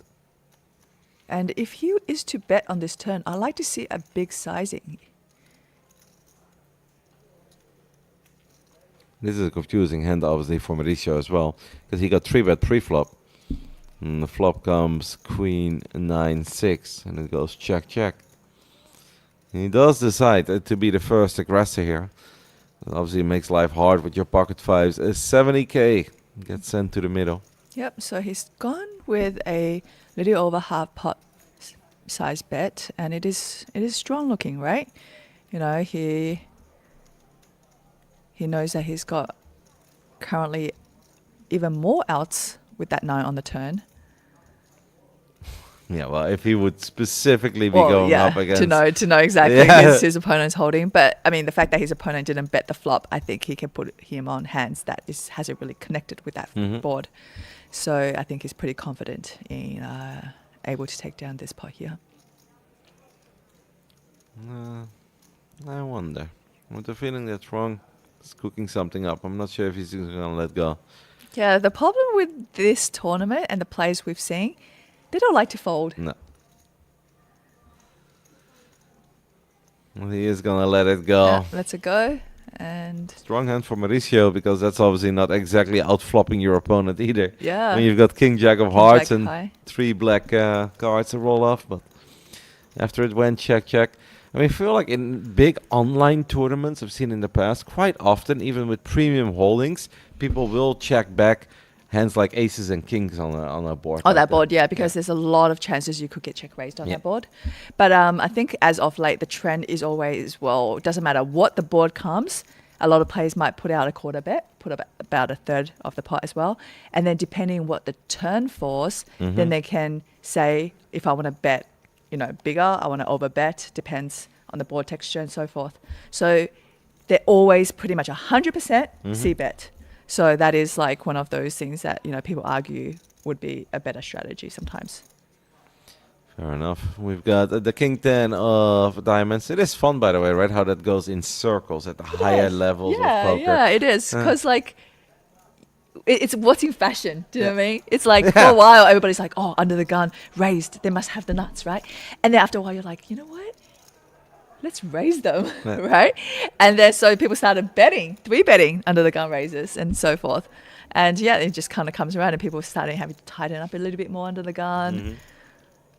And if he is to bet on this turn, I like to see a big sizing. This is a confusing hand, obviously, for Mauricio as well, because he got 3-bet pre-flop. And the flop comes Queen 9-6, and it goes check, check. And he does decide to be the first aggressor here. That obviously makes life hard with your pocket fives. 70k gets sent to the middle. Yep, so he's gone with a little over half pot size bet, and it is strong looking, right? You know, he knows that he's got currently even more outs with that 9 on the turn. Yeah, well, if he would specifically be going up against... to know exactly his opponent's holding. But, I mean, the fact that his opponent didn't bet the flop, I think he can put him on hands that hasn't really connected with that board. So I think he's pretty confident in able to take down this pot here. I wonder. With the feeling that's wrong, he's cooking something up. I'm not sure if he's going to let go. Yeah, the problem with this tournament and the players we've seen, they don't like to fold. No. Well, he is going to let it go. Yeah, lets it go. And strong hand for Mauricio, because that's obviously not exactly outflopping your opponent either. yeah, When you've got King Jack of hearts and high. 3 black cards to roll off. But after it went check, check. I mean, I feel like in big online tournaments I've seen in the past, quite often, even with premium holdings, people will check back hands like aces and kings on a board. Oh, that board, yeah, because there's a lot of chances you could get check raised on that board. But I think as of late, the trend is always, well, it doesn't matter what the board comes. A lot of players might put out a quarter bet, put up about a third of the pot as well. And then depending what the turn falls, then they can say, if I want to bet, you know, bigger, I want to over bet, depends on the board texture and so forth. So they're always pretty much 100% C-bet. So that is like one of those things that, you know, people argue would be a better strategy sometimes. Fair enough. We've got the King 10 of diamonds. It is fun, by the way, right? How that goes in circles at the higher levels of poker. Yeah, it is. Because, like, it's what's in fashion. Do you know what I mean? It's like, for a while, everybody's like, oh, under the gun, raised. They must have the nuts, right? And then after a while, you're like, you know what? Let's raise them, right? And then so people started betting, 3-betting under the gun raises and so forth. And yeah, it just kind of comes around and people started having to tighten up a little bit more under the gun.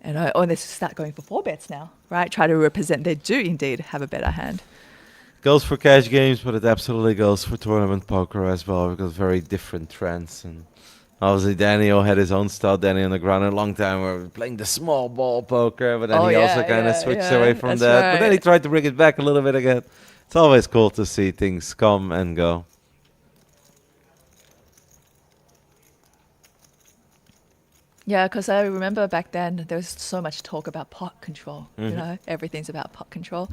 And they start going for 4-bets now, right? Try to represent they do indeed have a better hand. Goes for cash games, but it absolutely goes for tournament poker as well. We've got very different trends. And obviously, Daniel had his own style. Daniel on the ground a long time. We were playing the small ball poker, but then he also kind of switched away from that. Right. But then he tried to bring it back a little bit again. It's always cool to see things come and go. Yeah, because I remember back then there was so much talk about pot control. You know, everything's about pot control.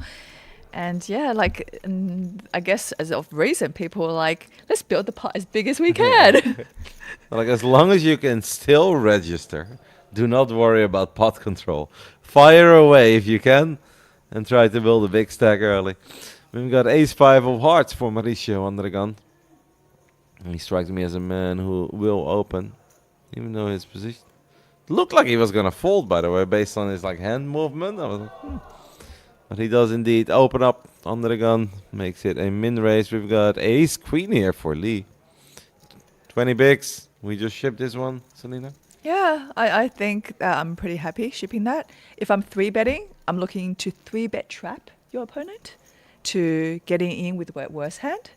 And yeah, like, I guess as of recent, people were like, let's build the pot as big as we can. Like, as long as you can still register Do not worry about pot control. Fire away if you can, and try to build a big stack early. We've got ace-5 of hearts for Mauricio under the gun. He strikes me as a man who will open, even though his position looked like he was gonna fold, by the way, based on his like hand movement. I was like, But he does indeed open up under the gun, makes it a min raise. We've got ace queen here for Lee. 20 bigs. We just shipped this one, Selena. Yeah, I think that I'm pretty happy shipping that. If I'm 3-betting, I'm looking to 3-bet trap your opponent to getting in with a worse hand.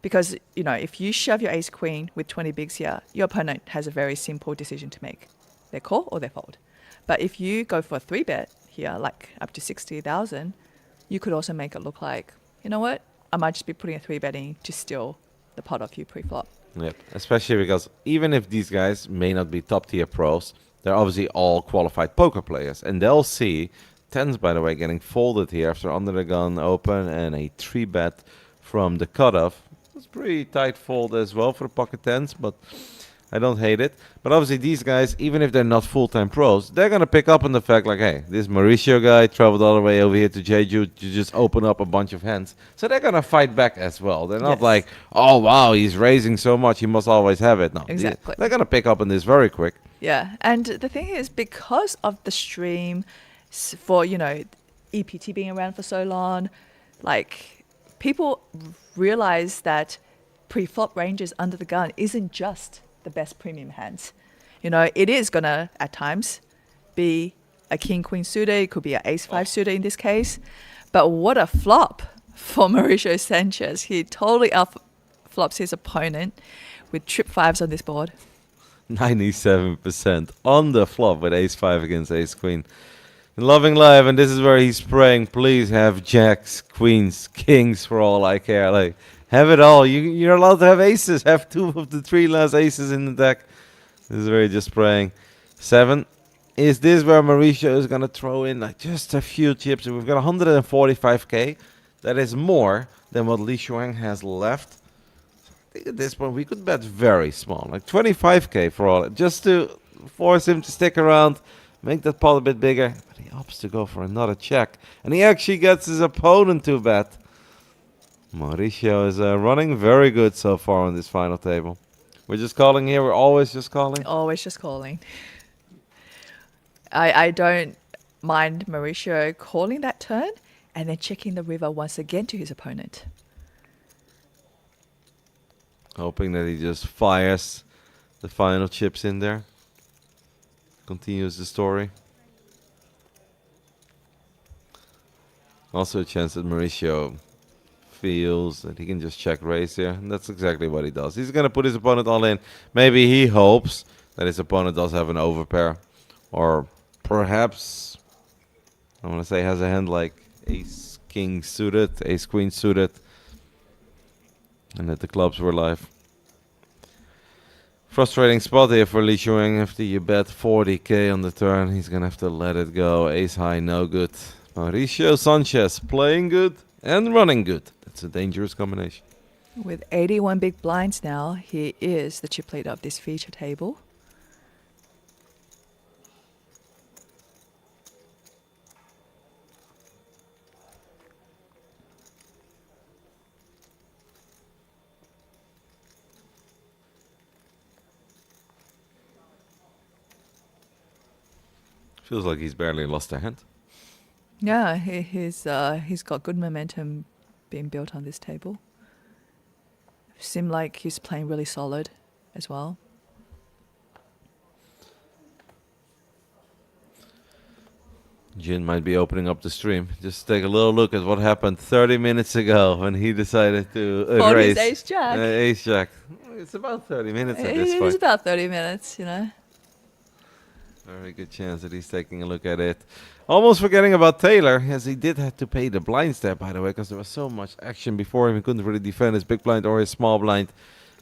Because, you know, if you shove your ace queen with 20 bigs here, your opponent has a very simple decision to make. They call or they fold. But if you go for a 3-bet here, like up to 60,000, you could also make it look like, you know what, I might just be putting a 3-betting to steal the pot off you pre-flop. Yep, especially because even if these guys may not be top tier pros, they're obviously all qualified poker players. And they'll see tens, by the way, getting folded here after under the gun open and a 3-bet from the cutoff. It's pretty tight fold as well for the pocket tens, but I don't hate it. But obviously these guys, even if they're not full-time pros, they're going to pick up on the fact like, hey, this Mauricio guy traveled all the way over here to Jeju to just open up a bunch of hands. So they're going to fight back as well. They're not like, oh, wow, he's raising so much, he must always have it. No, exactly. They're going to pick up on this very quick. Yeah, and the thing is, because of the stream for, you know, EPT being around for so long, like, people realize that pre-flop ranges under the gun isn't just the best premium hands. You know, it is going to, at times, be a king-queen suited. It could be an ace-5 suited in this case. But what a flop for Mauricio Sanchez. He totally flops his opponent with trip 5s on this board. 97% on the flop with ace-5 against ace-queen. Loving live, and this is where he's praying, please have jacks, queens, kings for all I care. Like, have it all. You're allowed to have aces. Have 2 of the 3 last aces in the deck. This is where he's just praying. 7. Is this where Mauricio is going to throw in like just a few chips? We've got 145k. That is more than what Li Shuang has left. So I think at this point we could bet very small. Like 25k for all. Just to force him to stick around. Make that pot a bit bigger. But he opts to go for another check. And he actually gets his opponent to bet. Mauricio is running very good so far on this final table. We're just calling here. We're always just calling. Always just calling. I don't mind Mauricio calling that turn and then checking the river once again to his opponent. Hoping that he just fires the final chips in there. Continues the story. Also a chance that Mauricio feels that he can just check raise here. And that's exactly what he does. He's going to put his opponent all in. Maybe he hopes that his opponent does have an overpair. Or perhaps, I want to say, has a hand like ace-king suited, ace-queen suited. And that the clubs were live. Frustrating spot here for Li Shuang. After you bet 40k on the turn, he's going to have to let it go. Ace high, no good. Mauricio Sanchez playing good and running good. That's a dangerous combination. With 81 big blinds now, he is the chip leader of this feature table. Feels like he's barely lost a hand. Yeah, he's got good momentum being built on this table. Seems like he's playing really solid as well. Jin might be opening up the stream. Just take a little look at what happened 30 minutes ago when he decided to Fold raise his ace jack. ace jack. It's about 30 minutes at this It point. is about 30 minutes, you know. Very good chance that he's taking a look at it. Almost forgetting about Taylor, as he did have to pay the blind step, by the way, because there was so much action before him. He couldn't really defend his big blind or his small blind.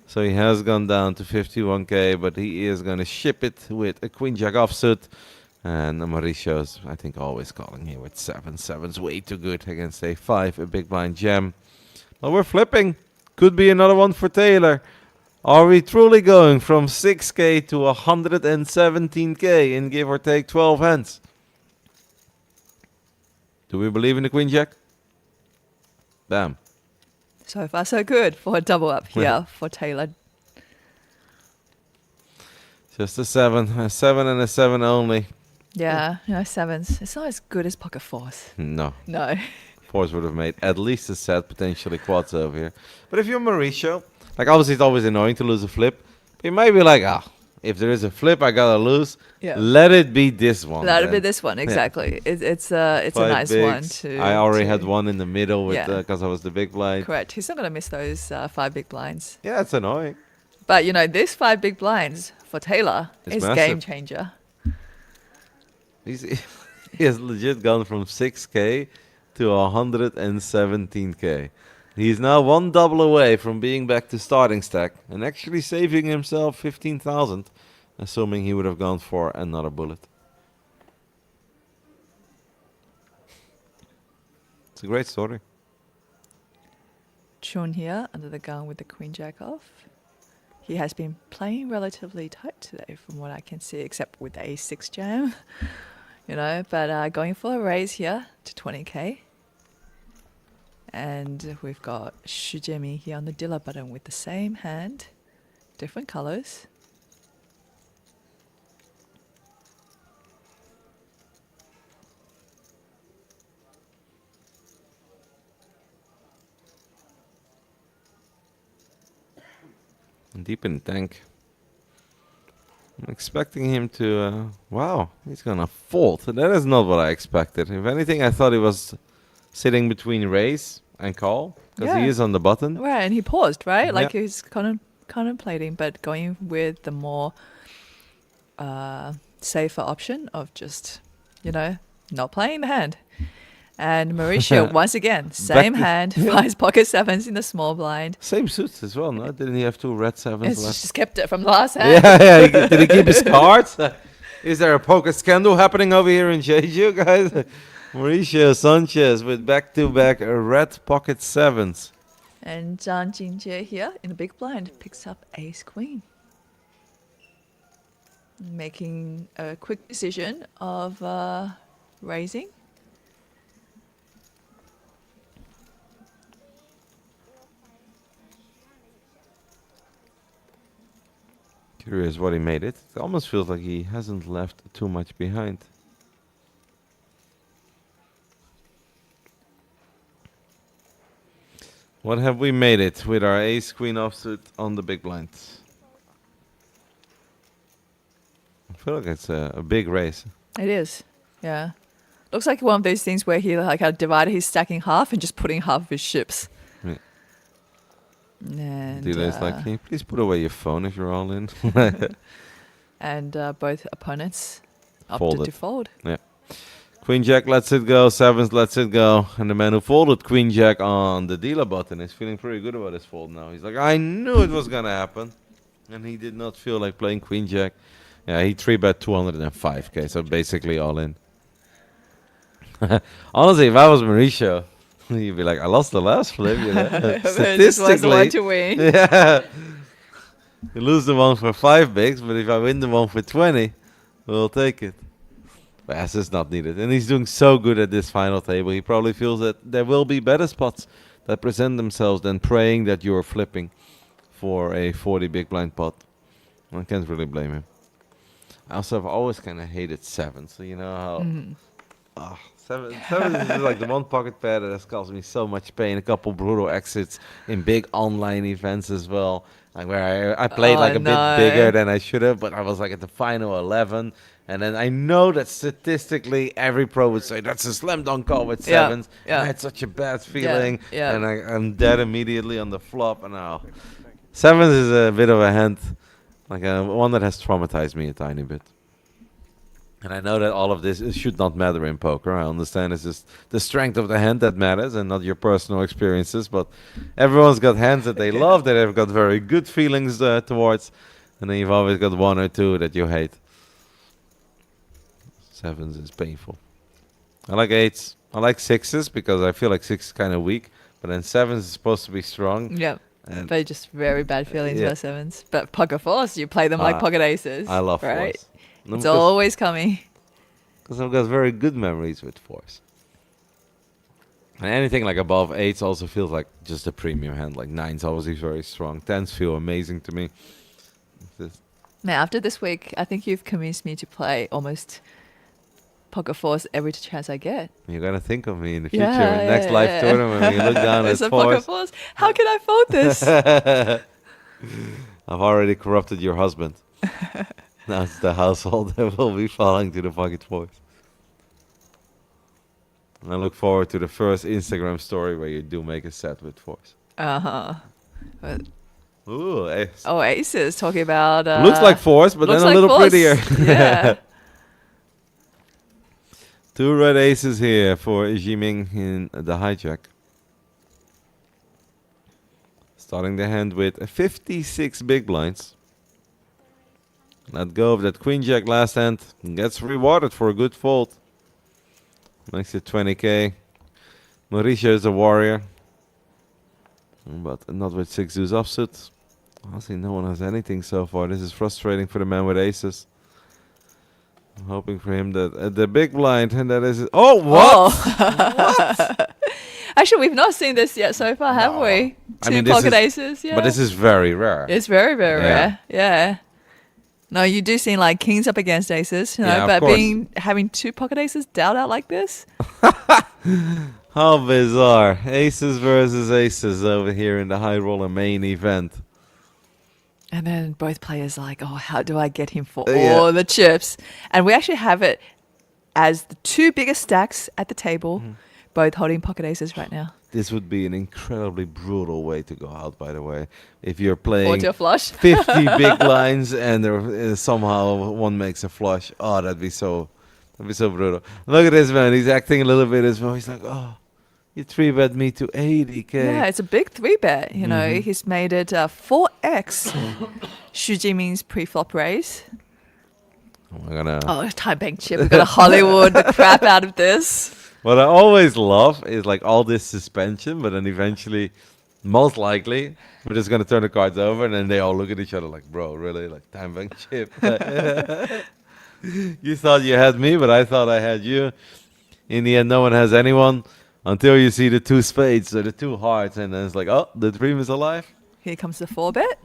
So he has gone down to 51k, but he is going to ship it with a queen jack offsuit. And Mauricio's, I think, always calling here with 7. 7's way too good against a 5, a big blind jam. Well, we're flipping. Could be another one for Taylor. Are we truly going from 6k to 117k in give or take 12 hands? Do we believe in the queen jack? Bam. So far, so good for a double up here for Taylor. Just a 7 and a 7 only. Yeah, no sevens. It's not as good as pocket fours. No. No. Fours would have made at least a set, potentially quads over here. But if you're Mauricio, like obviously it's always annoying to lose a flip. But you might be like, if there is a flip I gotta lose, Yeah. let it be this one. That'll be then. this one, exactly. It's a Five nice one bigs. to. I already to- had one in the middle with Yeah. because I was the big blind. Correct. He's not going to miss those 5 big blinds. Yeah, it's annoying. But you know, this 5 big blinds for Taylor It's is massive. game changer. He has legit gone from 6k to 117k. He's now one double away from being back to starting stack and actually saving himself 15,000, assuming he would have gone for another bullet. It's a great story. Chun here under the gun with the queen jack off. He has been playing relatively tight today from what I can see, except with the a6 jam. You know, but going for a raise here to 20k. And we've got Shujemi here on the dealer button with the same hand, different colors. Deep in the tank. I'm expecting him to... wow, he's gonna fold. That is not what I expected. If anything, I thought he was sitting between raise and call, because Yeah. he is on the button. Right, and he paused, right? Like Yeah. he's contemplating, but going with the more safer option of just, you know, not playing the hand. And Mauricio, once again, same to- hand, finds pocket sevens in the small blind. Same suits as well, no? Didn't he have 2 red 7s It's left? just kept it from the last hand. Yeah, yeah. Did he keep his cards? Is there a poker scandal happening over here in Jeju, guys? Mauricio Sanchez with back-to-back red pocket 7s. And Zhang Jingjie here in the big blind picks up ace queen. Making a quick decision of raising. Curious what he made it. It almost feels like he hasn't left too much behind. What have we made it with our ace queen offsuit on the big blind? I feel like it's a big race. It is, yeah. Looks like one of those things where he like had divided his stack in half and just putting half of his ships. Yeah. And Dealer's like, can you please put away your phone if you're all in? and both opponents opted Folded. to fold. Queen Jack lets it go, 7s lets it go, and the man who folded Queen Jack on the dealer button is feeling pretty good about his fold now. He's like, I knew it was gonna happen, and he did not feel like playing Queen Jack. Yeah, he 3-bet 205k, so basically all in. Honestly, if I was Mauricio, you'd be like, I lost the last flip, you know. This was the one Statistically, to win. yeah. You lose the one for 5 bigs, but if I win the one for 20, we'll take it. But that's just not needed. And he's doing so good at this final table. He probably feels that there will be better spots that present themselves than praying that you're flipping for a 40 big blind pot. I can't really blame him. I also have always kind of hated 7s. So you know how... Seven is like the one pocket pair that has caused me so much pain. A couple brutal exits in big online events as well. Like where I played Oh, like a no. bit bigger than I should have, but I was like at the final 11. And then I know that statistically every pro would say that's a slam dunk call with Yeah, 7s. yeah. I had such a bad feeling. yeah. And I'm dead immediately on the flop. And now 7s is a bit of a hand, like one that has traumatized me a tiny bit. And I know that all of this should not matter in poker. I understand it's just the strength of the hand that matters and not your personal experiences. But everyone's got hands that they love, that they've got very good feelings towards. And then you've always got 1 or 2 that you hate. 7s is painful. I like 8s. I like 6s because I feel like 6 is kind of weak. But then 7s is supposed to be strong. Yeah. And But just very bad feelings Yeah. about sevens. But pocket fours, you play them like pocket aces. I love right? fours. No, It's because always coming. I've got very good memories with fours. And anything like above eights also feels like just a premium hand. Like nines obviously very strong. Tens feel amazing to me. Just- Now, after this week, I think you've convinced me to play almost pocket fours every chance I get. You're gonna think of me in the future. Yeah, in next live tournament, when you look down at There's a pocket fours. fours. How can I fold this? I've already corrupted your husband. Now it's the household that will be falling to the pocket fours. And I look forward to the first Instagram story where you do make a set with fours. Uh-huh. But, Ooh, ace. oh, aces. Talking about... Looks like fours, but then looks a like little fours. prettier. Yeah. 2 red aces here for Jiming in the hijack. Starting the hand with 56 big blinds. Let go of that queen jack last hand. Gets rewarded for a good fold. Makes it 20k. Mauricio is a warrior. But not with 6 deuce offsuit. Honestly, no one has anything so far. This is frustrating for the man with aces. I'm hoping for him that the big blind, and that is... Oh, what? Oh. Actually, we've not seen this yet so far, have No. we? I Two mean, this pocket is- aces, yeah. But this is very rare. It's very, very Yeah. rare. Yeah. No, you do see like kings up against aces, you know, Yeah, of but course. having 2 pocket aces dealt out like this. How bizarre. Aces versus aces over here in the high roller main event. And then both players like, oh, how do I get him for Yeah. all the chips? And we actually have it as the 2 biggest stacks at the table, Mm-hmm. both holding pocket aces right now. This would be an incredibly brutal way to go out, by the way. If you're playing 40 or flush. 50 big lines and there, somehow one makes a flush. Oh, that'd be so brutal. Look at this man. He's acting a little bit as well. He's like, oh, you 3-bet me to 80k. Yeah, it's a big 3-bet. You know, Mhm. he's made it 4x Xu Jiming's pre-flop raise. We're gonna. Oh, Thai bank chip. We're going to Hollywood the crap out of this. What I always love is like all this suspension, but then eventually, most likely, we're just gonna turn the cards over, and then they all look at each other like, "Bro, really? Like time bank chip? You thought you had me, but I thought I had you." In the end, no one has anyone until you see the 2 spades or the 2 hearts, and then it's like, "Oh, the dream is alive." Here comes the 4-bet.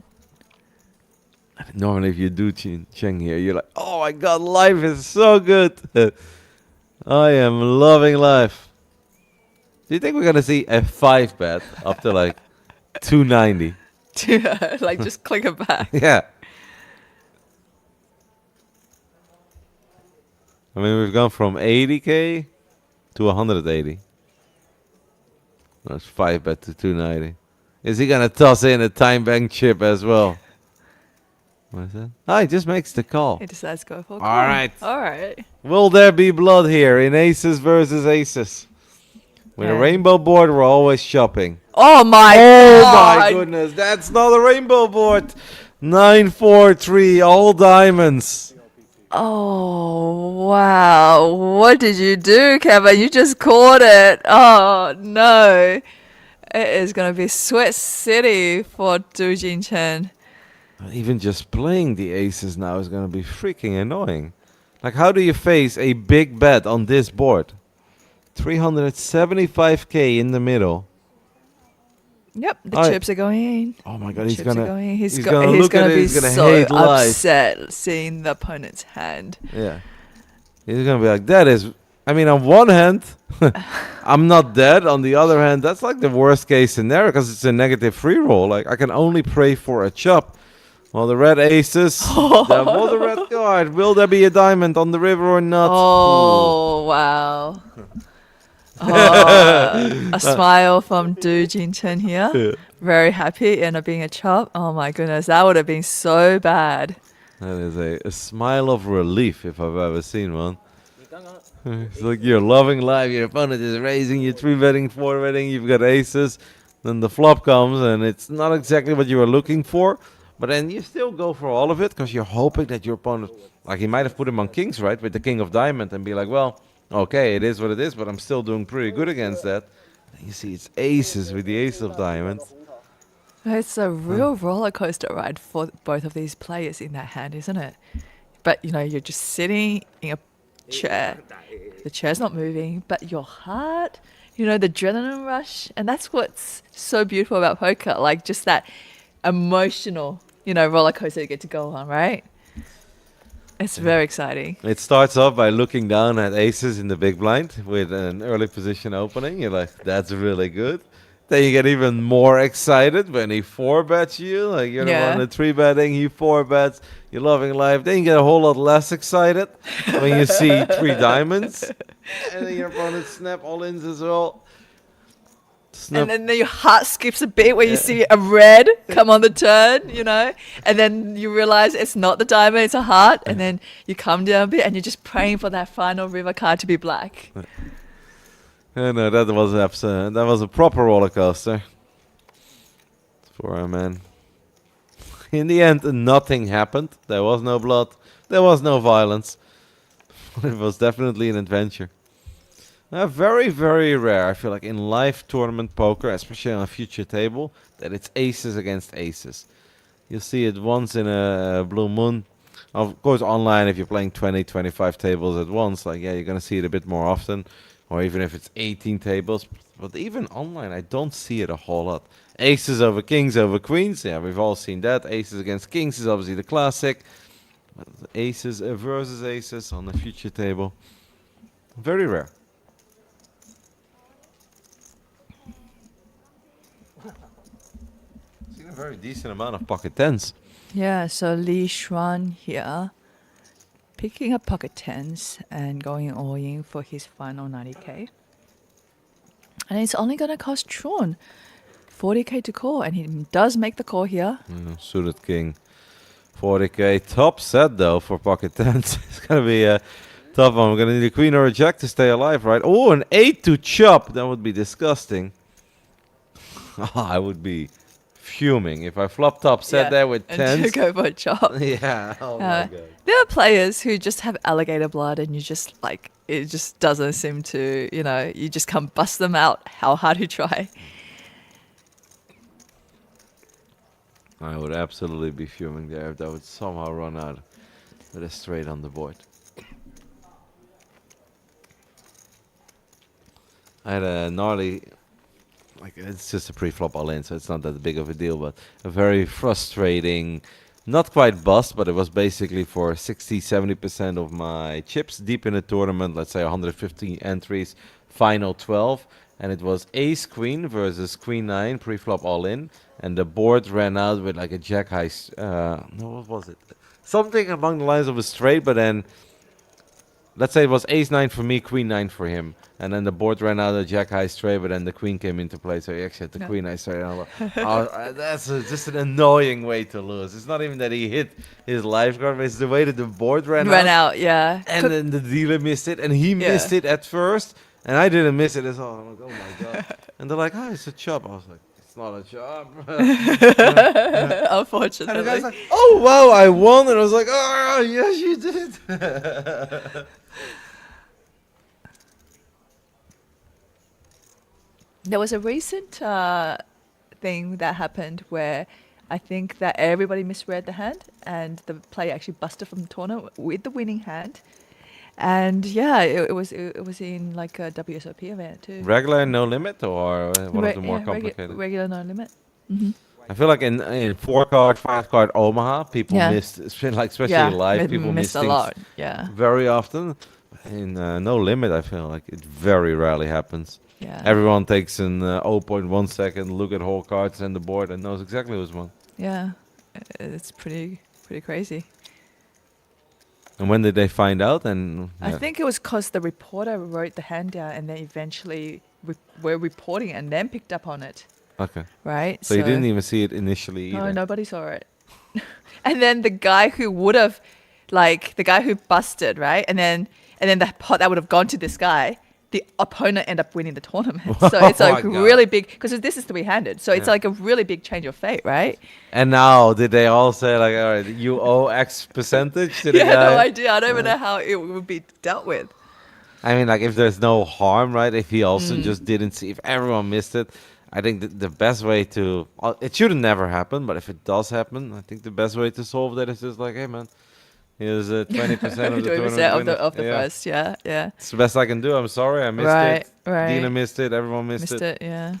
Normally, if you do Cheng here, you're like, "Oh my God, life is so good." I am loving life. Do you think we're gonna see a 5-bet up to like 290? Like, just click it back. Yeah. I mean, we've gone from 80k to 180. That's 5-bet to 290. Is he gonna toss in a time bank chip as well? What is that? Ah, he just makes the call. He decides to go for a All call. right. All right. Will there be blood here in aces versus aces? With a Yeah. rainbow board, we're always shopping. Oh my Oh God. my goodness, that's not a rainbow board. 943, all diamonds. Oh, wow. What did you do, Kevin? You just caught it. Oh, no. It is going to be Sweat City for Du Jin Chen. Even just playing the aces now is going to be freaking annoying. Like, how do you face a big bet on this board? 375k in the middle. Yep, the All right. chips are going in. Oh my God, he's Chips are gonna. going in. he's He's gonna going look at to it, be he's gonna so hate life. upset seeing the opponent's hand. Yeah. He's gonna be like, that is. I mean, on one hand, I'm not dead. On the other hand, that's like the worst case scenario because it's a negative free roll. Like, I can only pray for a chop. Well, the red aces. There was a red card. Will there be a diamond on the river or not? Oh, wow. Oh, a smile from Du Jin Chen here. Yeah. Very happy. End up being a chop. Oh my goodness, that would have been so bad. That is a smile of relief if I've ever seen one. It's like you're loving life. Your opponent is raising, you're 3-betting, 4-betting, you've got aces. Then the flop comes and it's not exactly what you were looking for. But then you still go for all of it because you're hoping that your opponent, like he might have put him on kings, right? With the king of diamond and be like, well, okay, it is what it is, but I'm still doing pretty good against that. And you see it's aces with the ace of diamond. It's a real roller coaster ride for both of these players in that hand, isn't it? But you're just sitting in a chair. The chair's not moving, but your heart, the adrenaline rush, and that's what's so beautiful about poker, like just that emotional, roller coaster you get to go on, right? It's very exciting. It starts off by looking down at aces in the big blind with an early position opening. You're like, that's really good. Then you get even more excited when he four bets you. Like you're the one in three betting, he four bets. You're loving life. Then you get a whole lot less excited when you see three diamonds, and then your opponent snap all ins as well. And then your heart skips a bit when you see a red come on the turn, and then you realize it's not the diamond, it's a heart, and then you come down a bit and you're just praying for that final river card to be black. No, that was a proper roller coaster for our man. In the end, nothing happened. There was no blood. There was no violence. It was definitely an adventure. Very, very rare, I feel like, in live tournament poker, especially on a future table, that it's aces against aces. You'll see it once in a blue moon. Of course, online, if you're playing 20, 25 tables at once, you're going to see it a bit more often. Or even if it's 18 tables. But even online, I don't see it a whole lot. Aces over kings over queens. Yeah, we've all seen that. Aces against kings is obviously the classic. But aces versus aces on the future table. Very rare. Seen a very decent amount of pocket tens. Yeah, so Li Xuan here, picking up pocket tens and going all in for his final 90k. And it's only going to cost Sean 40k to call, and he does make the call here. Suited king, 40k. Top set though for pocket tens. It's going to be a tough one. We're going to need a queen or a jack to stay alive, right? Oh, an 8 to chop. That would be disgusting. I would be fuming if I flop top set there with tens. And to go for a chop. Yeah. Oh my god. There are players who just have alligator blood, and you just it just doesn't seem to, you just can't bust them out how hard you try. I would absolutely be fuming there if that would somehow run out with a straight on the board. I had a gnarly, it's just a pre-flop all-in, so it's not that big of a deal, but a very frustrating, not quite bust, but it was basically for 60-70% of my chips deep in the tournament, let's say 150 entries, final 12, and it was ace queen versus queen 9 pre-flop all-in, and the board ran out with a jack high, no, what was it? Something along the lines of a straight, but then let's say it was ace 9 for me, queen 9 for him. And then the board ran out of jack high straight, but then the queen came into play. So he actually had the queen high straight. And I'm like, that's just an annoying way to lose. It's not even that he hit his life card, but it's the way that the board ran out. Yeah. And then the dealer missed it, and he missed it at first. And I didn't miss it as well. I'm like, oh my God. And they're like, it's a chop. I was like, it's not a chop. Unfortunately. And the guy's like, oh, wow, I won. And I was like, oh, yes, you did. There was a recent thing that happened where I think that everybody misread the hand, and the player actually busted from the tournament with the winning hand. And it was in a WSOP event too. Regular no limit, or one of the more complicated? Regular no limit. Mm-hmm. I feel like in 4-card, 5-card Omaha, people missed, especially live, people missed a lot. Yeah. Very often. In no limit, I feel like it very rarely happens. Yeah. Everyone takes an 0.1 second look at whole cards and the board and knows exactly who's won. Yeah, it's pretty crazy. And when did they find out? And I think it was because the reporter wrote the hand down, and then eventually were reporting it and then picked up on it. Okay. Right. So you didn't even see it initially either. No, nobody saw it. And then the guy who would have, the guy who busted, right, and then the pot that would have gone to this guy, the opponent ended up winning the tournament. So it's really big, because this is three-handed. So it's a really big change of fate, right? And now, did they all say, all right, you owe X percentage to the guy? No idea. I don't even know how it would be dealt with. I mean, if there's no harm, right? If he also just didn't see, if everyone missed it, I think the best way to it shouldn't never happen, but if it does happen, I think the best way to solve that is just like, hey man, here's 20% of the 20% tournament of the winners. of the Yeah, price. Yeah, yeah. it's the best I can do. I'm sorry, I missed Right, it. right. Dina missed it. Everyone missed Missed it. it. Yeah.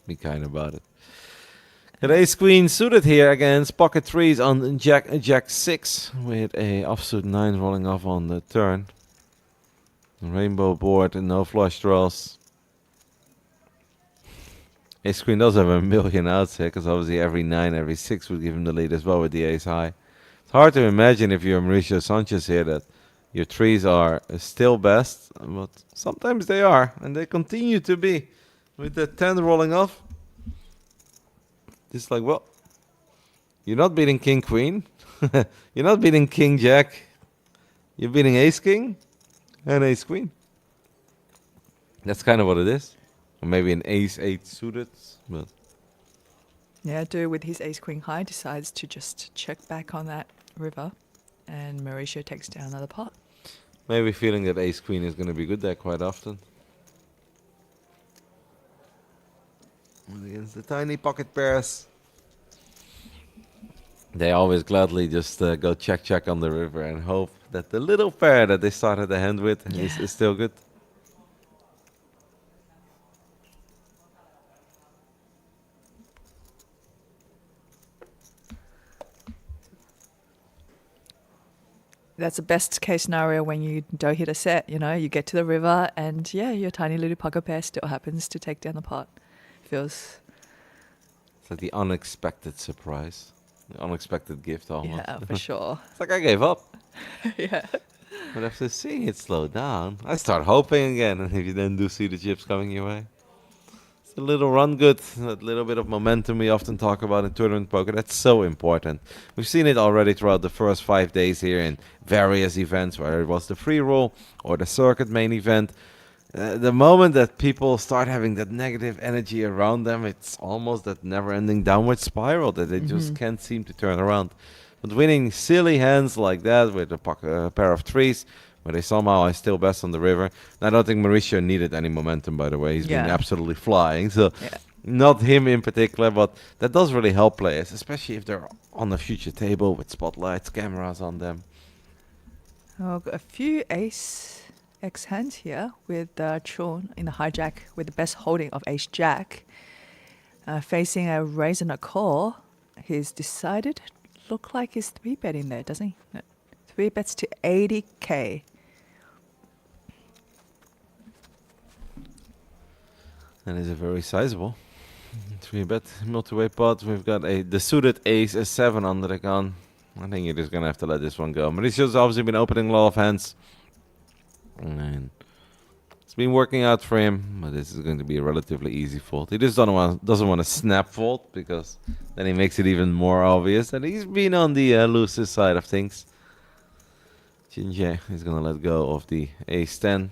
Be kind about it. Got ace queen suited here against pocket threes on jack 6 with a offsuit 9 rolling off on the turn. Rainbow board and no flush draws. Ace queen does have a million outs here because obviously every 9, every 6 would give him the lead as well with the ace high. It's hard to imagine if you're Mauricio Sanchez here that your threes are still best, but sometimes they are, and they continue to be. With the 10 rolling off, it's like, well, you're not beating king queen, you're not beating king jack, you're beating ace king and ace queen. That's kind of what it is. Or maybe an ace 8 suited, but Yeah, dude with his ace queen high decides to just check back on that river, and Mauricio takes down another pot. maybe feeling that ace queen is going to be good there quite often. And against the tiny pocket pairs, they always gladly just go check on the river and hope that the little pair that they started the hand with is still good. That's the best case scenario when you don't hit a set. You know, you get to the river, and yeah, your tiny little pocket pair still happens to take down the pot. Feels It's like the unexpected surprise, the unexpected gift almost. yeah, for sure. It's like I gave up. Yeah. But after seeing it slow down, I start hoping again. And if you then do see the chips coming your way, it's a little run good, that little bit of momentum we often talk about in tournament poker. That's so important. We've seen it already throughout the first 5 days here in various events, whether it was the free roll or the circuit main event. The moment that people start having that negative energy around them, it's almost that never-ending downward spiral that they just can't seem to turn around. But winning silly hands like that with a pair of threes, where they somehow are still best on the river. And I don't think Mauricio needed any momentum, by the way. He's been Yeah. absolutely flying. So Yeah. not him in particular, but that does really help players, especially if they're on a future table with spotlights, cameras on them. Oh, got a few ace X hands here with Chun in the hijack with the best holding of ace jack. Facing a raise and a call, he's decided look like he's 3-betting there, doesn't he? No. 3 bets to 80k. That is a very sizable 3-bet multi-way pot. We've got the suited ace, a 7 under the gun. I think you're just going to have to let this one go. Mauricio's obviously been opening a lot of hands. And it's been working out for him, but this is going to be a relatively easy fold. He just doesn't want to snap fold, because then he makes it even more obvious that he's been on the loosest side of things. Jinjae is going to let go of the ace-10.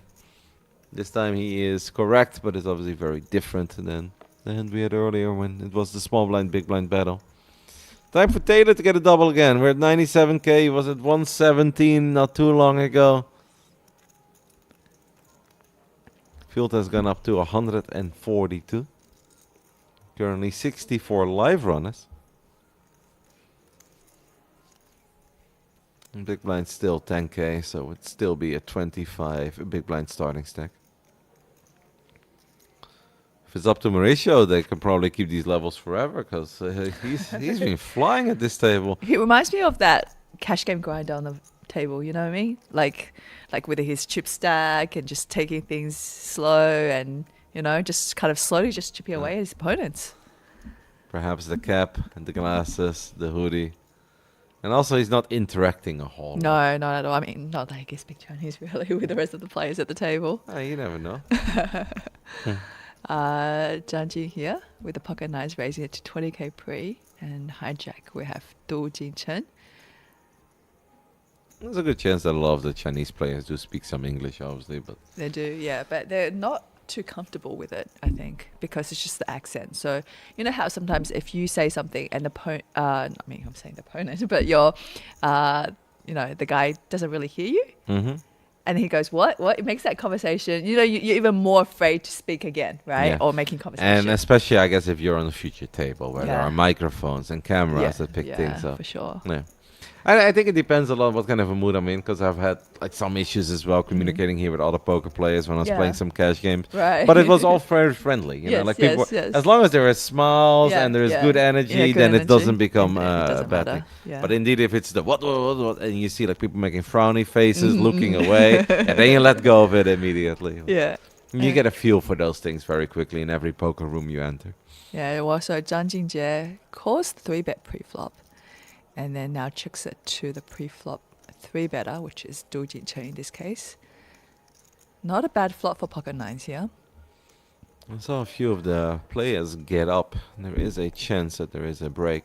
This time he is correct, but it's obviously very different than the hand we had earlier when it was the small blind, big blind battle. Time for Taylor to get a double again. We're at 97k. He was at 117 not too long ago. Field has gone up to 142. Currently 64 live runners. And big blind still 10k, so it'd still be a 25 big blind starting stack. If it's up to Mauricio, they can probably keep these levels forever, because he's been flying at this table. He reminds me of that cash game grinder on the table, you know what I mean? Like with his chip stack and just taking things slow and, you know, just kind of slowly just chipping away at his opponents. Perhaps the cap and the glasses, the hoodie. And also he's not interacting a whole lot. No, not at all. I mean, not like he's big Chinese really with the rest of the players at the table. You never know. Zhang here with the pocket nines raising it to 20k pre, and hijack we have Du Jinchen. There's a good chance that a lot of the Chinese players do speak some English, obviously, but They do, yeah, but they're not too comfortable with it, I think, because it's just the accent. So you know how sometimes if you say something and I'm saying the opponent, but your, you know, the guy doesn't really hear you. mm-hmm. And he goes, what? What? It makes that conversation, you know, you're even more afraid to speak again, right? Yeah. Or making conversation. And especially, I guess, if you're on a future table where there Yeah. are microphones and cameras yeah, that pick yeah, things up. for sure. Yeah. I think it depends a lot what kind of a mood I'm in, because I've had like some issues as well communicating here with other poker players when I was Yeah. playing some cash games. Right. But it was all very friendly, you know. Yes, Like people, yes. as long as there are smiles Yeah, and there is yeah. good energy, Yeah, good then it energy. doesn't become It doesn't a bad matter. thing. Yeah. But indeed, if it's the what, and you see like people making frowny faces, looking away, and then you let go of it immediately. yeah. You get a feel for those things very quickly in every poker room you enter. Yeah, well, so Zhang Jingjie calls 3-bet pre-flop and then now checks it to the pre-flop 3-better, which is Du Jinchen in this case. Not a bad flop for pocket nines here. I saw a few of the players get up. There is a chance that there is a break.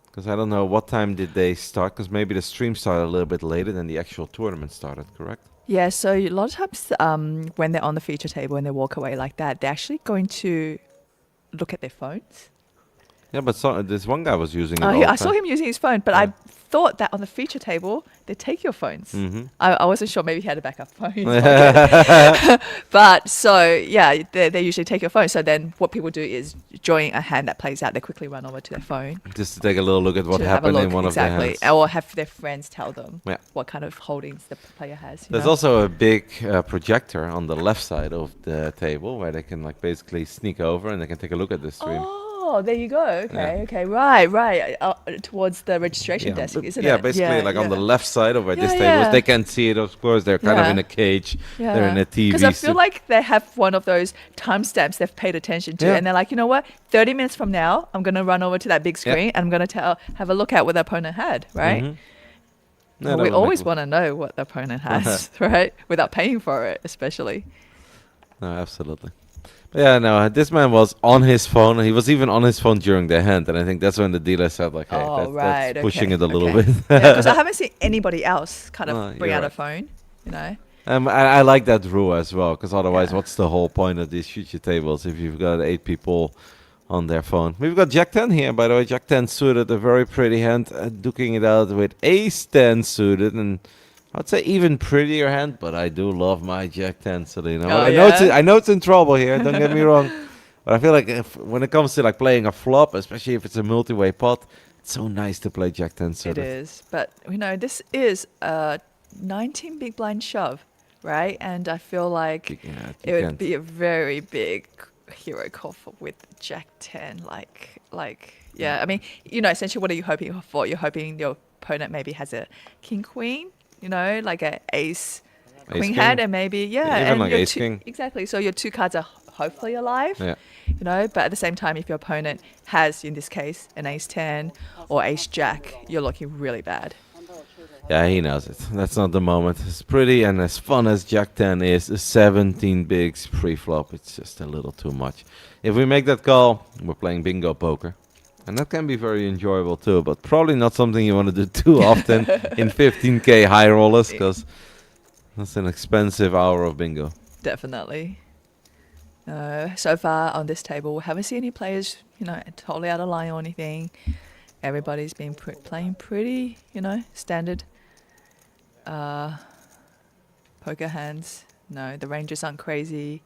Because I don't know what time did they start, because maybe the stream started a little bit later than the actual tournament started, correct? Yeah, so a lot of times when they're on the feature table and they walk away like that, they're actually going to look at their phones. Yeah, but this one guy was using it Oh, all the I saw time. him using his phone, but Yeah. I thought that on the feature table, they take your phones. Mm-hmm. I wasn't sure. Maybe he had a backup phone. in his pocket. But so, yeah, they usually take your phone. So then what people do is during a hand that plays out, they quickly run over to their phone. Just to take a little look at what to have a happened in look, one exactly. of the hands. Or have their friends tell them Yeah. what kind of holdings the player has. There's also a big projector on the left side of the table where they can like basically sneak over and they can take a look at the stream. Oh, there you go. Okay. Right. Towards the registration desk, but- isn't yeah, it? basically like on the left side of where this Yeah, table is. yeah. They can see it, of course. They're kind of Yeah. in a cage. They're in a TV. Because I feel suit. like they have one of those timestamps they've paid attention to, Yeah. and they're like, you know what? 30 minutes from now, I'm gonna run over to that big Yeah. screen and I'm gonna have a look at what the opponent had, right? Mhm. No, Well, that we would always make- want to know what the opponent has, right? Without paying for it, especially. No, absolutely. But yeah, no, this man was on his phone. He was even on his phone during the hand, and I think that's when the dealer said, like, hey, that's pushing it a little bit. Because I haven't seen anybody else kind of Oh, bring you're out a right. phone, you know? I like that rule as well, because otherwise, Yeah. what's the whole point of these future tables if you've got 8 people on their phone? We've got Jack 10 here, by the way. Jack 10 suited, a very pretty hand, duking it out with Ace 10 suited, and I'd say even prettier hand, but I do love my Jack 10, so you know. Oh, I know it's in trouble here, don't get me wrong, but I feel like when it comes to like playing a flop, especially if it's a multi-way pot, it's so nice to play Jack 10 It suited. is. But, you know, this is a 19 big blind shove, right? And I feel like Yeah, it you would can't. be a very big hero call with Jack 10. Yeah, I mean, you know, essentially what are you hoping for? You're hoping your opponent maybe has a king queen, you know, like a ace queen king. hand, and maybe, Even and like your ace king. Exactly. So your 2 cards are hopefully alive, Yeah. you know, but at the same time, if your opponent has, in this case, an ace 10 or ace jack, you're looking really bad. Yeah, he knows it. That's not the moment. As pretty and as fun as Jack 10 is, 17 bigs pre-flop, it's just a little too much. If we make that call, we're playing bingo poker. And that can be very enjoyable too, but probably not something you want to do too often in 15k high rollers, because that's an expensive hour of bingo. Definitely. So far on this table, we haven't seen any players, you know, totally out of line or anything. Everybody's been playing pretty, you know, standard poker hands. No, the ranges aren't crazy.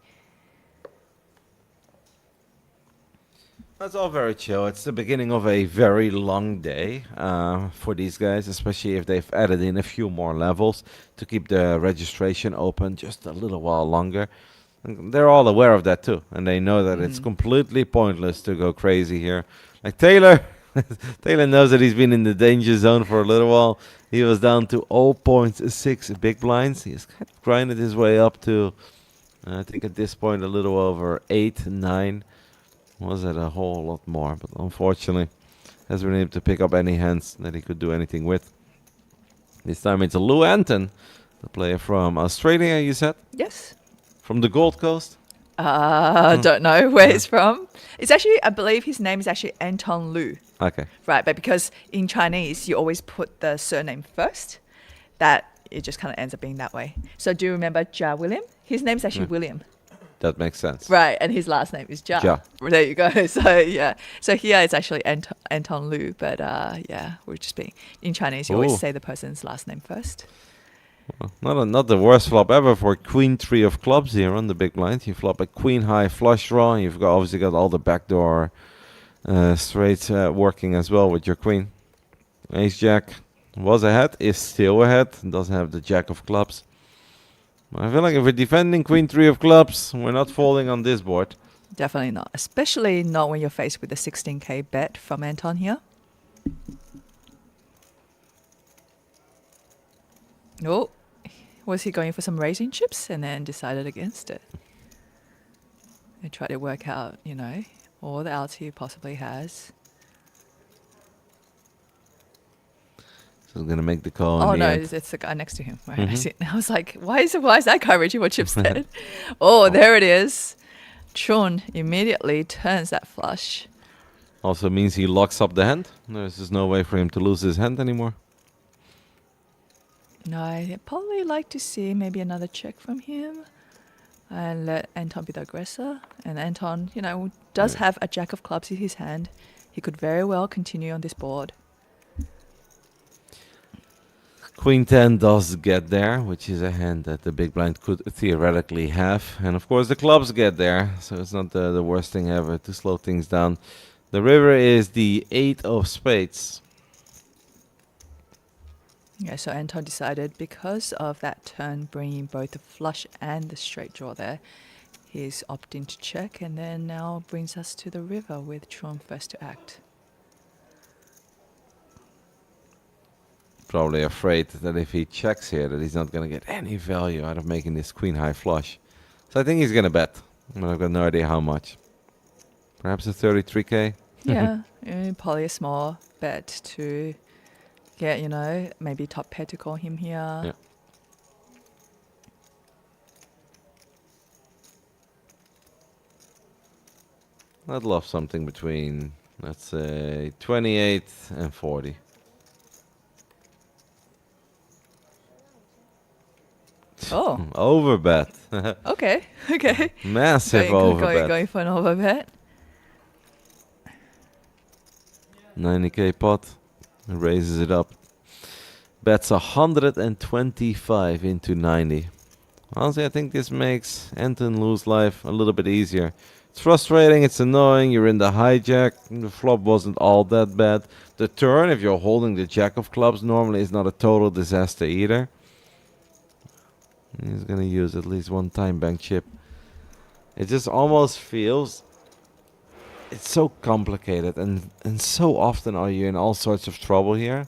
That's all very chill. It's the beginning of a very long day for these guys, especially if they've added in a few more levels to keep the registration open just a little while longer. And they're all aware of that too, and they know that it's completely pointless to go crazy here. Like Taylor, Taylor knows that he's been in the danger zone for a little while. He was down to 0.6 big blinds. He's kind of grinded his way up to, I think at this point, a little over 8, 9. Was it a whole lot more, but unfortunately hasn't been able to pick up any hands that he could do anything with. This time it's Lou Anton, the player from Australia, you said? Yes. From the Gold Coast? Don't know where he's from. It's actually, I believe his name is actually Anton Lu. Okay. Right, but because in Chinese, you always put the surname first, that it just kind of ends up being that way. So do you remember Jia William? His name's actually William. That makes sense. Right, and his last name is Jia. Jia. There you go. So, yeah. So here it's actually Anton Lu, but yeah, we're just being, in Chinese, you Ooh. always say the person's last name first. Not the worst flop ever for queen three of clubs here on the big blind. You flop a queen high flush draw. And you've got obviously got all the backdoor straights working as well with your queen. Ace jack was ahead, is still ahead. Doesn't have the jack of clubs. I feel like if we're defending queen three of clubs, we're not folding on this board. Definitely not, especially not when you're faced with a 16k bet from Anton here. Oh, was he going for some raising chips and then decided against it? They try to work out, you know, all the outs he possibly has. So he's gonna make the call. Oh in the no, end. it's the guy next to him. Right? I was like, why is that guy reaching for chips then? Oh, there it is. Chun immediately turns that flush. Also means he locks up the hand. There's just no way for him to lose his hand anymore. No, I'd probably like to see maybe another check from him and let Anton be the aggressor. And Anton, you know, does have a jack of clubs in his hand. He could very well continue on this board. Queen 10 does get there, which is a hand that the big blind could theoretically have. And of course the clubs get there, so it's not the worst thing ever to slow things down. The river is the 8 of spades. Yeah, so Anton decided because of that turn bringing both the flush and the straight draw there, he's opting to check, and then now brings us to the river with Chun first to act. Probably afraid that if he checks here that he's not going to get any value out of making this queen high flush. So I think he's going to bet, but I've got no idea how much. Perhaps a 33k? Yeah, probably a small bet to get, you know, maybe top pair to call him here. Yeah. I'd love something between, let's say, 28 and 40. Oh, Overbet. okay, okay. Massive overbet. Going for an overbet. 90k pot. Raises it up. Bets 125 into 90. Honestly, I think this makes Anton lose life a little bit easier. It's frustrating, it's annoying, you're in the hijack. The flop wasn't all that bad. The turn, if you're holding the jack of clubs, normally is not a total disaster either. He's gonna use at least one time bank chip. It just almost feels it's so complicated and so often are you in all sorts of trouble here.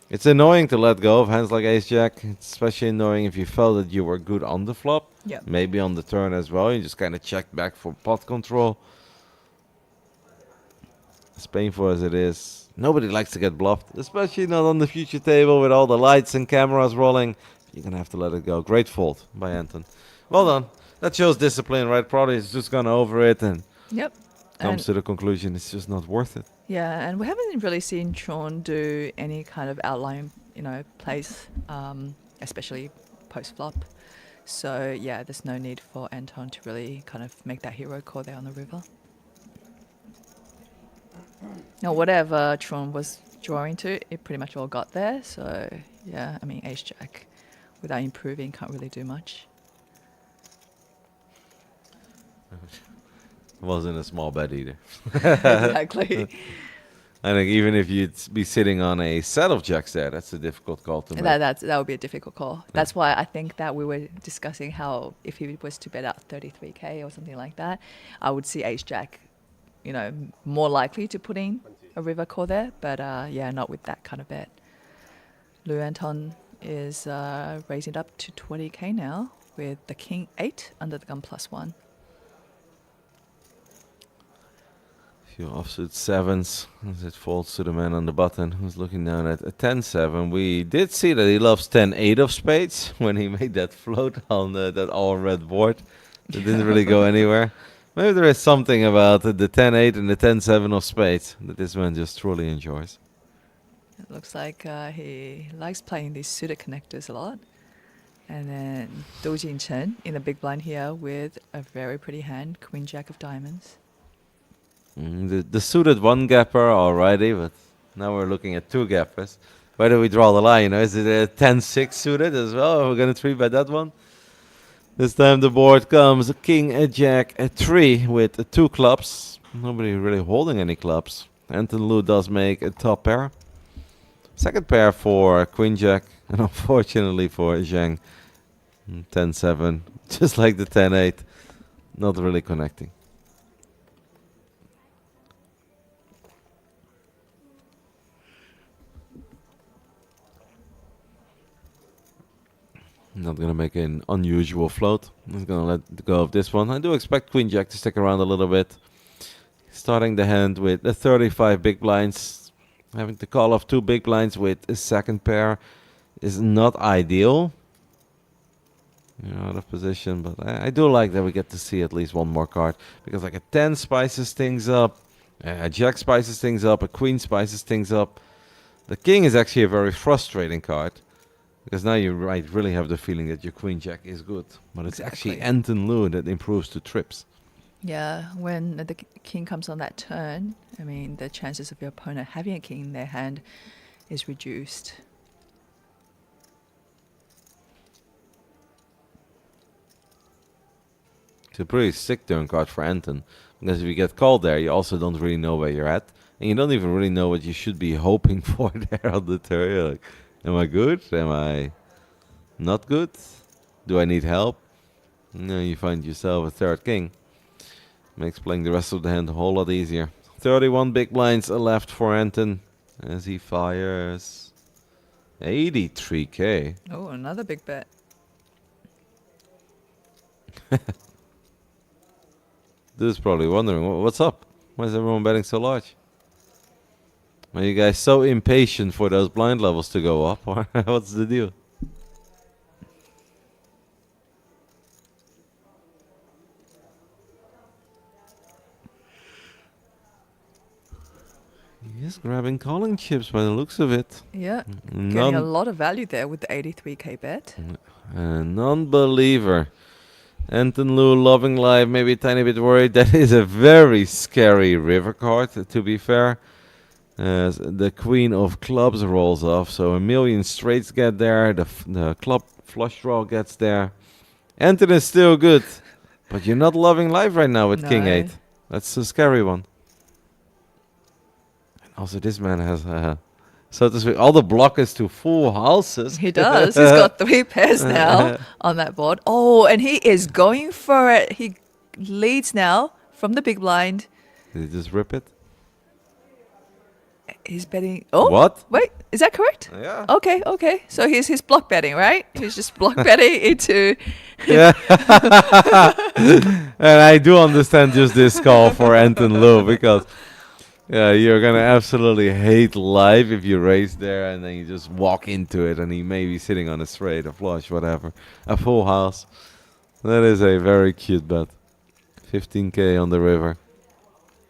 It's annoying to let go of hands like ace jack. It's especially annoying if you felt that you were good on the flop. Yeah. Maybe on the turn as well. You just kind of checked back for pot control. As painful as it is, nobody likes to get bluffed, especially not on the future table with all the lights and cameras rolling. You're gonna have to let it go. Great fault by Anton. Well done. That shows discipline, right? Probably he's just gone over it and Yep. comes to the conclusion it's just not worth it. Yeah, and we haven't really seen Chun do any kind of outline, you know, plays, especially post-flop. So, yeah, there's no need for Anton to really kind of make that hero call there on the river. Now, whatever Chun was drawing to, it pretty much all got there. So, yeah, I mean, ace-jack, without improving, can't really do much. Wasn't a small bet either. Exactly. I think even if you'd be sitting on a set of jacks there, that's a difficult call to make. That would be a difficult call. That's why I think that we were discussing how if he was to bet out 33k or something like that, I would see ace jack, you know, more likely to put in a river call there. But yeah, not with that kind of bet. Lou Anton is raising it up to 20k now with the king 8 under the gun +1. Few offsuit sevens as it falls to the man on the button who's looking down at a 10-7. We did see that he loves 10-8 of spades when he made that float on that all red board. It didn't really go anywhere. Maybe there is something about the 10-8 and the 10-7 of spades that this man just truly enjoys. It looks like he likes playing these suited connectors a lot. And then Do Jin Chen in the big blind here with a very pretty hand, Queen Jack of Diamonds. The suited one gapper already, but now we're looking at two gappers. Where do we draw the line? Is it a 10-6 suited as well? Are we going to 3-bet that one? This time the board comes a king, a jack, a 3 with 2 clubs. Nobody really holding any clubs. Anton Lou does make a top pair. Second pair for queen jack, and unfortunately for Zhang, 10-7, just like the 10-8, not really connecting. Not gonna make an unusual float. I'm gonna let go of this one. I do expect queen jack to stick around a little bit. Starting the hand with 35 big blinds. Having to call off 2 big blinds with a second pair is not ideal. You're out of position, but I do like that we get to see at least one more card. Because like a 10 spices things up, a jack spices things up, a queen spices things up. The king is actually a very frustrating card. Because now you might really have the feeling that your queen jack is good. But it's actually Anton Lou that improves to trips. Yeah, when the king comes on that turn, I mean, the chances of your opponent having a king in their hand is reduced. It's a pretty sick turn card for Anton. Because if you get called there, you also don't really know where you're at. And you don't even really know what you should be hoping for there on the turn. You're like, am I good? Am I not good? Do I need help? No, you find yourself a third king. Makes playing the rest of the hand a whole lot easier. 31 big blinds left for Anton as he fires 83k. Oh, another big bet. This is probably wondering, what's up? Why is everyone betting so large? Are you guys so impatient for those blind levels to go up, or what's the deal? He's grabbing calling chips by the looks of it. Yeah, getting a lot of value there with the 83k bet. A non-believer. Anton Lou, loving life, maybe a tiny bit worried. That is a very scary river card, to be fair. As the queen of clubs rolls off, so a million straights get there, the club flush draw gets there. Anton is still good, but you're not loving life right now with king 8. That's a scary one. And also this man has, so to speak, all the blockers to full houses. He does. He's got 3 pairs now on that board. Oh, and he is going for it. He leads now from the big blind. Did he just rip it? He's betting. Oh, what? Wait, is that correct? Yeah. Okay. So he's block betting, right? He's just block betting into. Yeah. And I do understand just this call for Anton Lou because you're gonna absolutely hate life if you raise there and then you just walk into it and he may be sitting on a straight, a flush, whatever, a full house. That is a very cute bet. 15k on the river.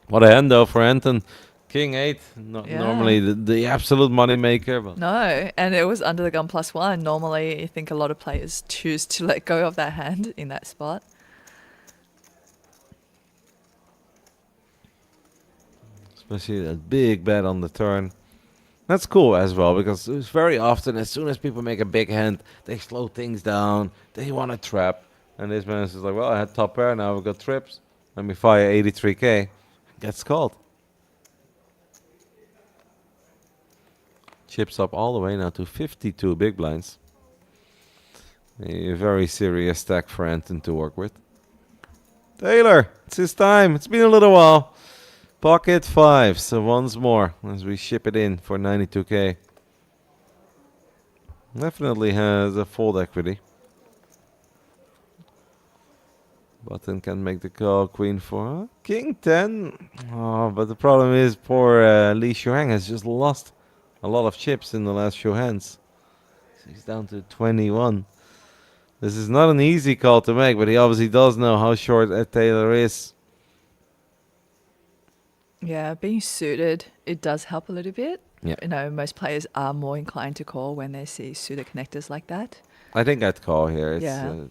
What a hand though for Anton. King 8, not normally the absolute money maker. But no, and it was under the gun +1. Normally, I think a lot of players choose to let go of that hand in that spot. Especially that big bet on the turn. That's cool as well, because it's very often, as soon as people make a big hand, they slow things down, they want to trap. And this man is just like, well, I had top pair, now we've got trips. Let me fire 83k. Gets called. Chips up all the way now to 52 big blinds. A very serious stack for Anton to work with. Taylor, it's his time. It's been a little while. Pocket 5, so once more as we ship it in for 92k. Definitely has a fold equity. Button can make the call. Queen 4. King 10. Oh, but the problem is poor Li Shuang has just lost a lot of chips in the last few hands. So he's down to 21. This is not an easy call to make, but he obviously does know how short Taylor is. Yeah, being suited, it does help a little bit. Yeah. You know, most players are more inclined to call when they see suited connectors like that. I think I'd call here. It's, Yeah.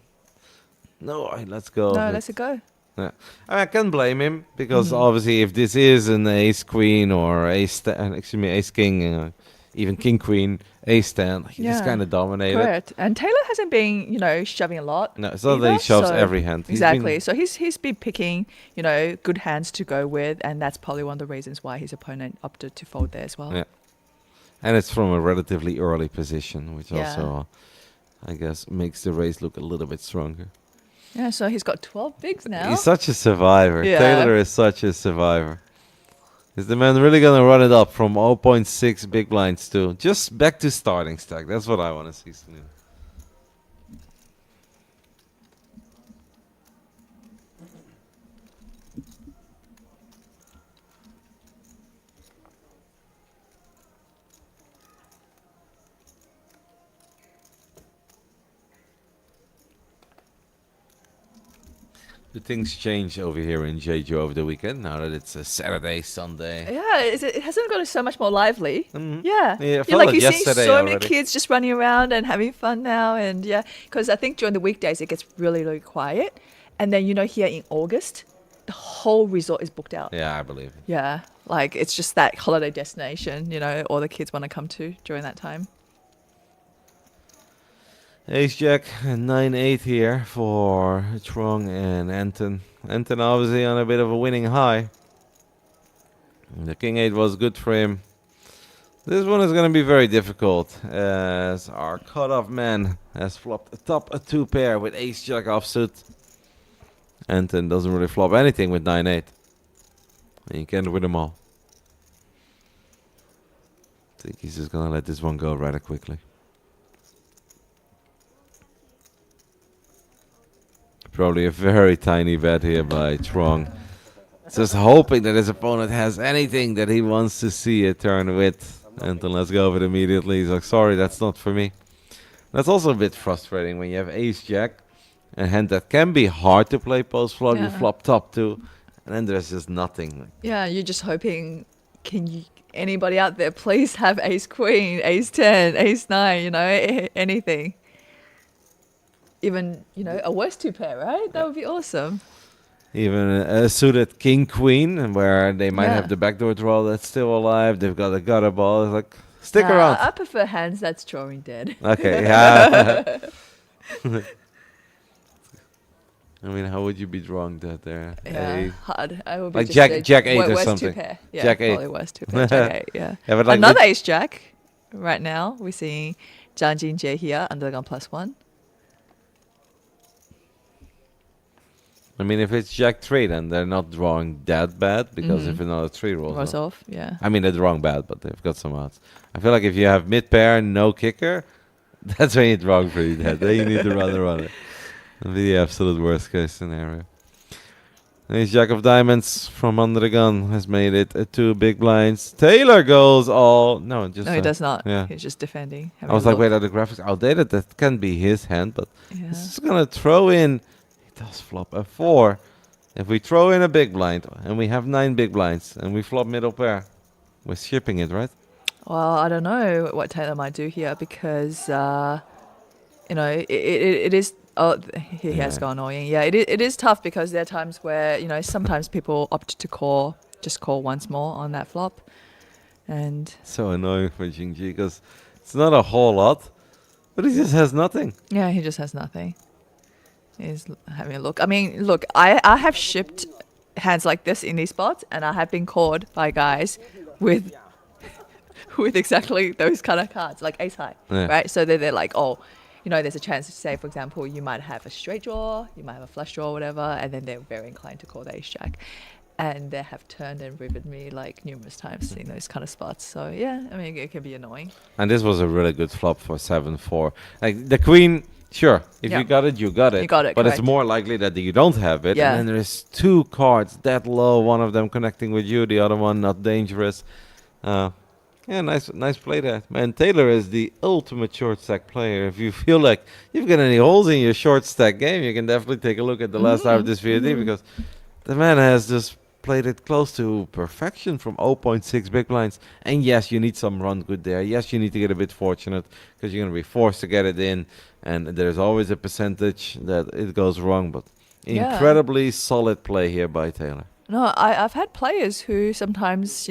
let's go. No, let's go. Yeah. I can blame him because obviously if this is an ace queen or ace king, even king queen, ace ten. He just Yeah. kind of dominated. Correct. And Taylor hasn't been, shoving a lot. No, it's not that he either, shoves so- every hand. He's Exactly. been- So he's been picking, good hands to go with, and that's probably one of the reasons why his opponent opted to fold there as well. Yeah. And it's from a relatively early position, which Yeah. also, I guess, makes the race look a little bit stronger. Yeah, so he's got 12 bigs now. He's such a survivor. Yeah. Taylor is such a survivor. Is the man really gonna run it up from 0.6 big blinds to just back to starting stack? That's what I want to see, Sunil. Do things change over here in Jeju over the weekend now that it's a Saturday, Sunday? Yeah, it hasn't got so much more lively. Mhm. Yeah. Yeah, I You're felt like it you see yesterday so many already. kids just running around and having fun now. And yeah, because I think during the weekdays it gets really, really quiet. And then, here in August, the whole resort is booked out. Yeah, I believe it. Yeah. Like it's just that holiday destination, all the kids want to come to during that time. Ace Jack 9-8 here for Trong and Anton. Anton obviously on a bit of a winning high. The King 8 was good for him. This one is going to be very difficult as our cutoff man has flopped atop a 2 pair with Ace Jack offsuit. Anton doesn't really flop anything with 9-8. And you can't win them all. I think he's just going to let this one go rather quickly. Probably a very tiny bet here by Trong. Just hoping that his opponent has anything that he wants to see a turn with. Anton let's go of it immediately. He's like, sorry, that's not for me. That's also a bit frustrating when you have Ace Jack, a hand that can be hard to play post flop. You Yeah. flop top 2, and then there's just nothing. Yeah, you're just hoping, anybody out there please have ace queen, ace 10, ace 9, anything. Even, a worse 2 pair, right? That would be awesome. Even a suited king queen, and where they might Yeah. have the backdoor draw that's still alive. They've got a gutter ball. It's like, stick Nah, around. I prefer hands that's drawing dead. Okay, yeah. I mean, how would you be drawing that there? Yeah, hard. I would be Like just Jack- a Jack 8 or worst something. 2 pair. Yeah, Jack 8. probably worst 2 pair. Jack 8, yeah. Yeah, but like Another with- ace jack. Right now, we're seeing Zhang Jinjie here under the gun +1. I mean, if it's Jack 3, then they're not drawing that bad, because if another 3 rolls Rolls off. off, yeah. I mean, they're drawing bad, but they've got some odds. I feel like if you have mid pair, no kicker, that's when you're drawing pretty dead. Then you need to run it. That'd be the absolute worst case scenario. Ace Jack of Diamonds from under the gun has made it 2 big blinds. Taylor goes all... No, just... No, he does not. Yeah. He's just defending. I was like, wait, are the graphics outdated? That can be his hand, but Yeah. this is going to throw in... He does flop a 4. If we throw in a big blind, and we have 9 big blinds, and we flop middle pair, we're shipping it, right? Well, I don't know what Taylor might do here because, it is. Oh, he has Yeah. gone annoying. Yeah, it is tough because there are times where sometimes people opt to just call once more on that flop, and So annoying for Jingji, because it's not a whole lot, but he just has nothing. yeah, he just has nothing. He's having a look. I mean, look, I have shipped hands like this in these spots, and I have been called by guys with with exactly those kind of cards, like ace high, Yeah. right? So they're like, oh, there's a chance to say, for example, you might have a straight draw, you might have a flush draw, whatever, and then they're very inclined to call the ace jack. And they have turned and riveted me like numerous times in those kind of spots. So yeah, I mean, it can be annoying. And this was a really good flop for 7-4. Like, the queen, sure, if Yeah. you got it, you got it. You got it, But it's correct. more likely that you don't have it. Yeah. And then there's 2 cards that low, one of them connecting with you, the other one not dangerous. Yeah, nice play there. Man, Taylor is the ultimate short stack player. If you feel like you've got any holes in your short stack game, you can definitely take a look at the last half of this VOD, because the man has just played it close to perfection from 0.6 big blinds. And yes, you need some run good there. Yes, you need to get a bit fortunate because you're going to be forced to get it in. And there's always a percentage that it goes wrong. But Yeah. incredibly solid play here by Taylor. No, I've had players who sometimes,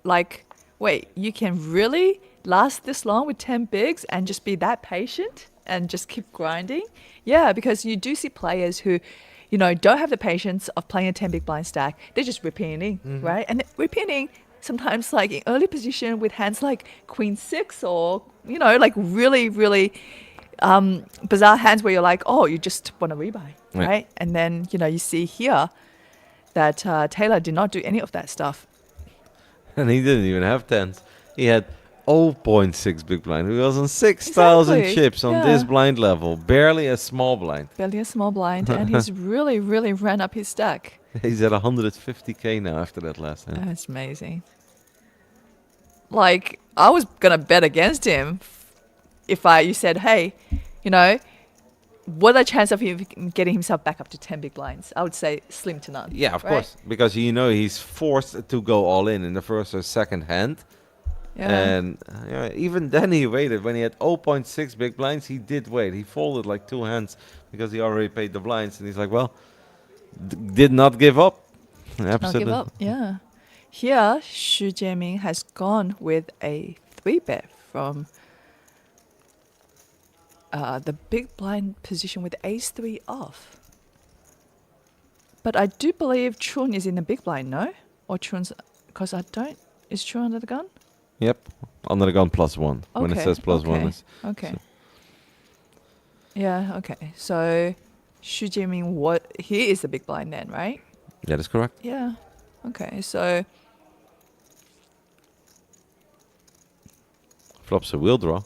like wait, you can really last this long with 10 bigs and just be that patient and just keep grinding? Yeah, because you do see players who, don't have the patience of playing a 10 big blind stack. They're just repeating, right? And repeating sometimes like in early position with hands like queen six or, like really, really bizarre hands where you're like, oh, you just want to rebuy, Right. right? And then, you see here that Taylor did not do any of that stuff. And he didn't even have tens. He had 0.6 big blind. He was on 6,000 Exactly, chips on this yeah. blind level. Barely a small blind. Barely a small blind, and he's really, really ran up his stack. He's at 150k now after that last hand. That's amazing. Like, I was gonna bet against him if you said, hey, what are the chance of him getting himself back up to 10 big blinds? I would say slim to none. Yeah, of right? course. Because he's forced to go all in the first or second hand. Yeah. And even then he waited. When he had 0.6 big blinds, he did wait. He folded like 2 hands because he already paid the blinds. And he's like, well, did not give up. Not Absolutely. give up. Yeah. Here, Xu Jieming has gone with a 3-bet from the big blind position with ace-3 off. But I do believe Chun is in the big blind, no? Or Chun's... Because I don't... Is Chun under the gun? Yep. Under the gun +1. When it says +1. Okay. It's Okay. so- Yeah, okay. So, Xu Jieming, he is the big blind then, right? that is correct. Yeah. Okay, so... Flops a wheel draw.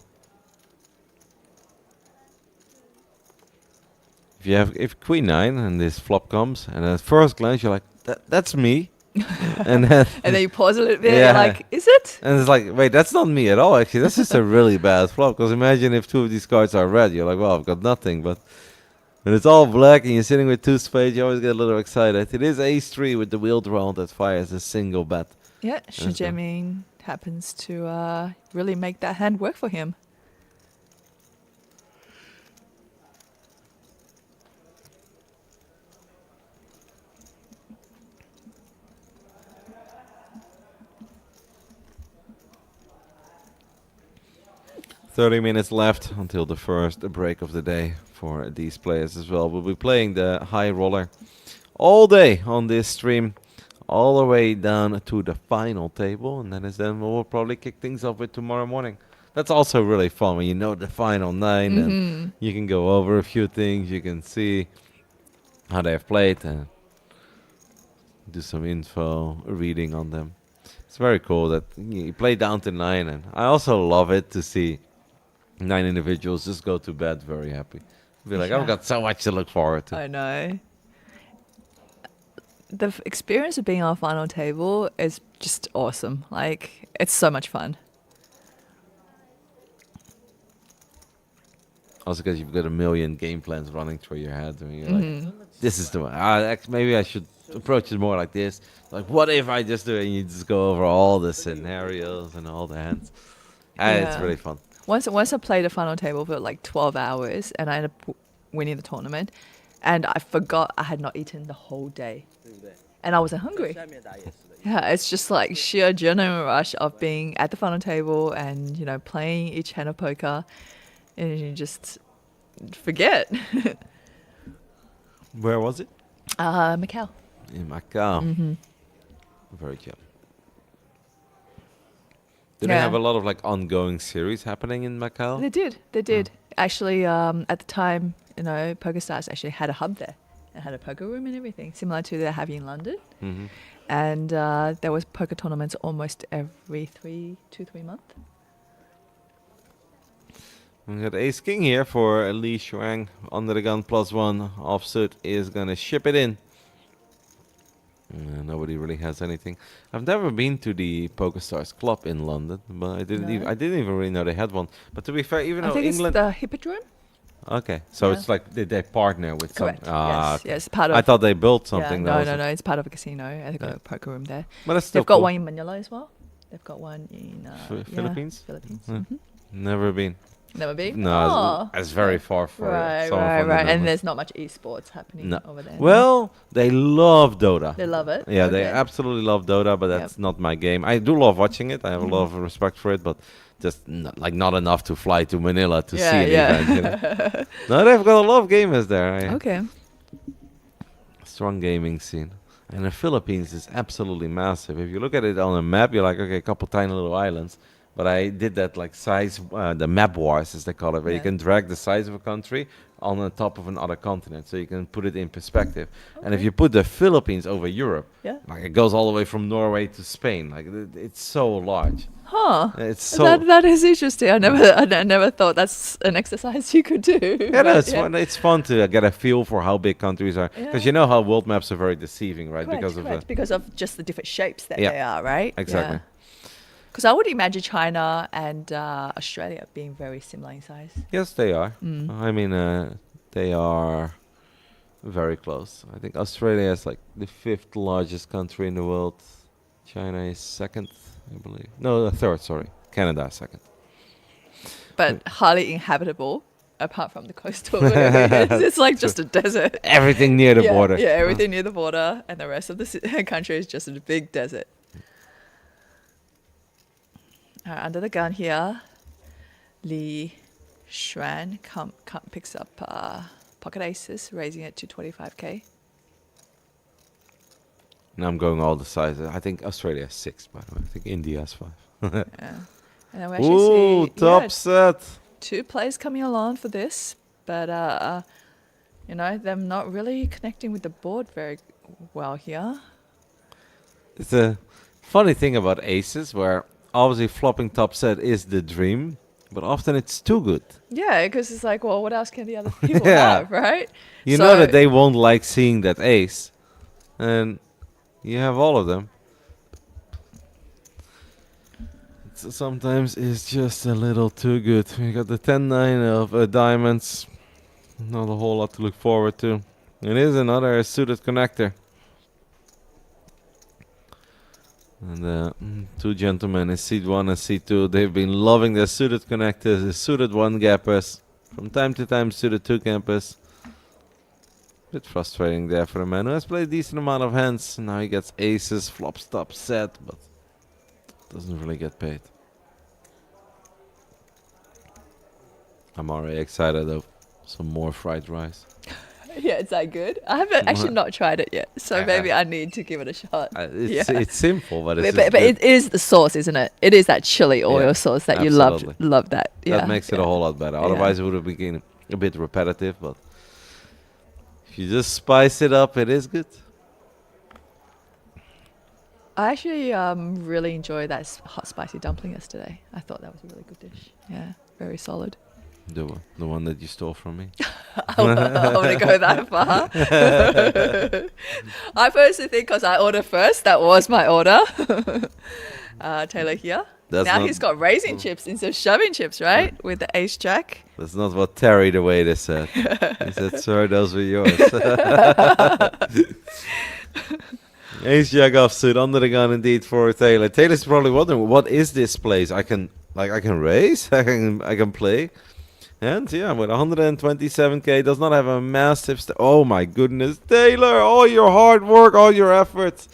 If queen 9 and this flop comes, and at first glance you're like, that's me. and then And then you pause a little bit, Yeah. you're like, is it? and it's like, wait, that's not me at all. Actually, that's just a really bad flop. Because imagine if 2 of these cards are red, you're like, well, I've got nothing. But when it's all black and you're sitting with 2 spades, you always get a little excited. It is ace-3 with the wheel draw that fires a single bet. Yeah, Xu That's good. Jieming happens to really make that hand work for him. "30 minutes left until the first break of the day for these players as well. We'll be playing the high roller all day on this stream, all the way down to the final table, and then we'll probably kick things off with tomorrow morning. That's also really fun when you know the final 9, and you can go over a few things, you can see how they have played, and do some info reading on them. It's very cool that you play down to 9, and I also love it to see 9 individuals just go to bed very happy. Be like, Yeah. I've got so much to look forward to. I know. The experience of being on a final table is just awesome. Like, it's so much fun. Also, because you've got a million game plans running through your head, and you're like, "This is the one. Maybe I should approach it more like this. Like, what if I just do it?" And you just go over all the scenarios and all the hands. It's Yeah. really fun. Once I played a final table for like 12 hours and I ended up winning the tournament, and I forgot I had not eaten the whole day. And I wasn't hungry. Yeah, it's just like sheer adrenaline rush of being at the final table and, playing each hand of poker, and you just forget. Where was it? Macau. In Macau. Mm-hmm. Very chill. Did they Yeah. have a lot of like ongoing series happening in Macau? They did. They did. Actually, at the time, PokerStars actually had a hub there and had a poker room and everything, similar to they have in London. Mm-hmm. And there was poker tournaments almost every 3 months. We got Ace King here for Li Shuang. Under the gun +1. Offsuit is gonna ship it in. Nobody really has anything. I've never been to the PokerStars Club in London, but I didn't even really know they had one. But to be fair, even I though think England, it's the Hippodrome. okay, so Yeah. it's like they partner with Correct. some. Ah, Yes. okay. Yes. Part of. I thought they built something. Yeah, that no. was It's part of a casino. They've got a poker room there. But that's still They've got cool. one in Manila as well. They've got one in Philippines? Philippines. Yeah. Mhm. Never been. Never been? No, Oh. it's very far for Right, someone right, from the right. And Netherlands. there's not much esports happening No. over there. Well, they love Dota. They love it. Yeah, they Okay. absolutely love Dota, but Yep. that's not my game. I do love watching it. I have a lot of respect for it, but just not enough to fly to Manila to see an event. You know? No, they've got a lot of gamers there. Okay. Strong gaming scene. And the Philippines is absolutely massive. If you look at it on a map, you're like, okay, a couple tiny little islands. But I did that like size, the map wars, as they call it, where you Yeah. can drag the size of a country on the top of another continent, so you can put it in perspective. And if Okay. you put the Philippines over Europe, Yeah. like it goes all the way from Norway to Spain, like it's so large. Huh. It's so That is interesting. I never thought that's an exercise you could do. yeah, no, But it's fun. It's fun to get a feel for how big countries are, Yeah. because you know how world maps are very deceiving, right? Correct, Because of correct. Because of just the different shapes that Yeah. they are, right? Exactly. Because I would imagine China and Australia being very similar in size. yes, they are. Mm. I mean, they are very close. I think Australia is like the 5th largest country in the world. China is 2nd, I believe. No, the 3rd. Sorry, Canada is 2nd. But highly inhabitable, apart from the coastal areas. It's like just a desert. Everything near the yeah, border. Yeah, everything near the border, and the rest of the country is just a big desert. Under the gun here, Li Xuan picks up pocket aces, raising it to 25k. Now I'm going all the sizes. I think Australia is 6, by the way. I think India is 5. Yeah. And then we actually Ooh, see top set. 2 players coming along for this, but you know, them not really connecting with the board very well here. It's a funny thing about aces, where obviously flopping top set is the dream, but often it's too good. Yeah, because it's like, well, what else can the other people Yeah. have, right? You So- know that they won't like seeing that ace, and you have all of them. Sometimes it's just a little too good. We got the 10-9 of diamonds. Not a whole lot to look forward to. It is another suited connector. And 2 gentlemen in seat 1 and seat 2, they've been loving their suited connectors, the suited 1 gappers. From time to time, suited 2 campers. Bit frustrating there for a man who has played a decent amount of hands. Now he gets aces, flops, top set, but doesn't really get paid. I'm already excited of some more fried rice. Yeah, is that good? I haven't actually not tried it yet, so maybe I need to give it a shot. It's simple, but it's But, just but good. it is the sauce, isn't it? It is that chili oil Yeah, sauce that you absolutely. love that. Yeah, That makes it a whole lot better. Yeah. Otherwise, it would have been a bit repetitive, but if you just spice it up, it is good. I actually really enjoyed that hot spicy dumpling yesterday. I thought that was a really good dish. Yeah, very solid. The one that you stole from me. I wouldn't go that far. I personally think because I ordered first, that was my order. Taylor here. That's now not- he's got raisin chips instead of shoving chips, right? With the ace jack. That's not what Terry the waiter said. He said, "Sir, those were yours." Ace Jack offsuit under the gun indeed for Taylor. Taylor's probably wondering, what is this place? I can raise, I can play. And yeah, with 127k, does not have a massive oh my goodness, Taylor, all your hard work, all your efforts.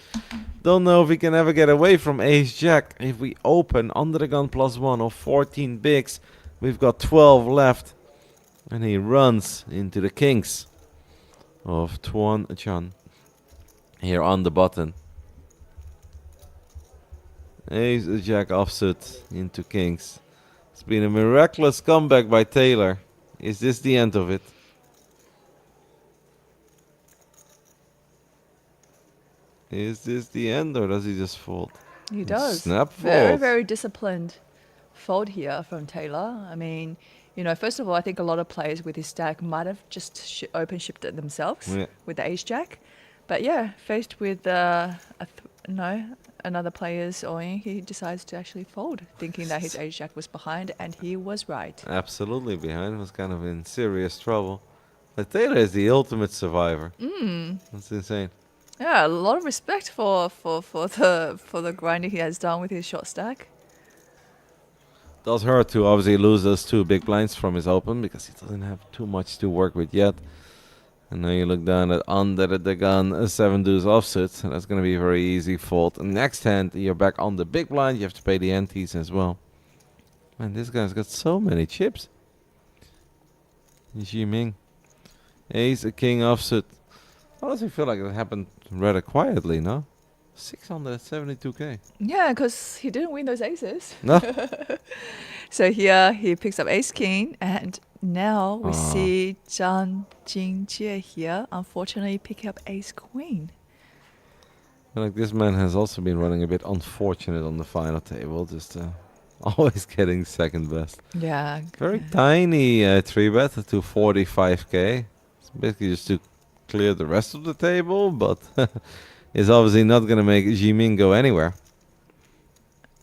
Don't know if we can ever get away from Ace Jack. If we open under the gun +1 of 14 bigs, we've got 12 left. And he runs into the kings of Tuan Chan. Here on the button. Ace Jack offsuit into kings. It's been a miraculous comeback by Taylor. Is this the end of it? Is this the end, or does he just fold? He does. Snap Very, fold. very disciplined fold here from Taylor. I mean, you know, first of all, I think a lot of players with his stack might have just open shipped it themselves Yeah. with the ace jack. But yeah, faced with another player's owing, he decides to actually fold, thinking that his ace jack was behind, and he was right. Absolutely behind. Was kind of in serious trouble. But Taylor is the ultimate survivor. That's insane. Yeah, a lot of respect for the grinding he has done with his short stack. Does hurt to obviously lose those 2 big blinds from his open because he doesn't have too much to work with yet. And now you look down at under the gun, a 7 deuce offsuit. And that's going to be a very easy fold. And next hand, you're back on the big blind. You have to pay the antes as well. Man, this guy's got so many chips. Jiming. Ace, a king offsuit. Honestly, I feel like it happened rather quietly, no? 672k. Yeah, because he didn't win those aces. No. So here he picks up ace king, and now we see Zhang Jingjie here, unfortunately picking up ace queen. Like this man has also been running a bit unfortunate on the final table, just always getting second best. Yeah. Very tiny 3-bet to 45k. It's basically just to clear the rest of the table, but it's obviously not going to make Jiming go anywhere.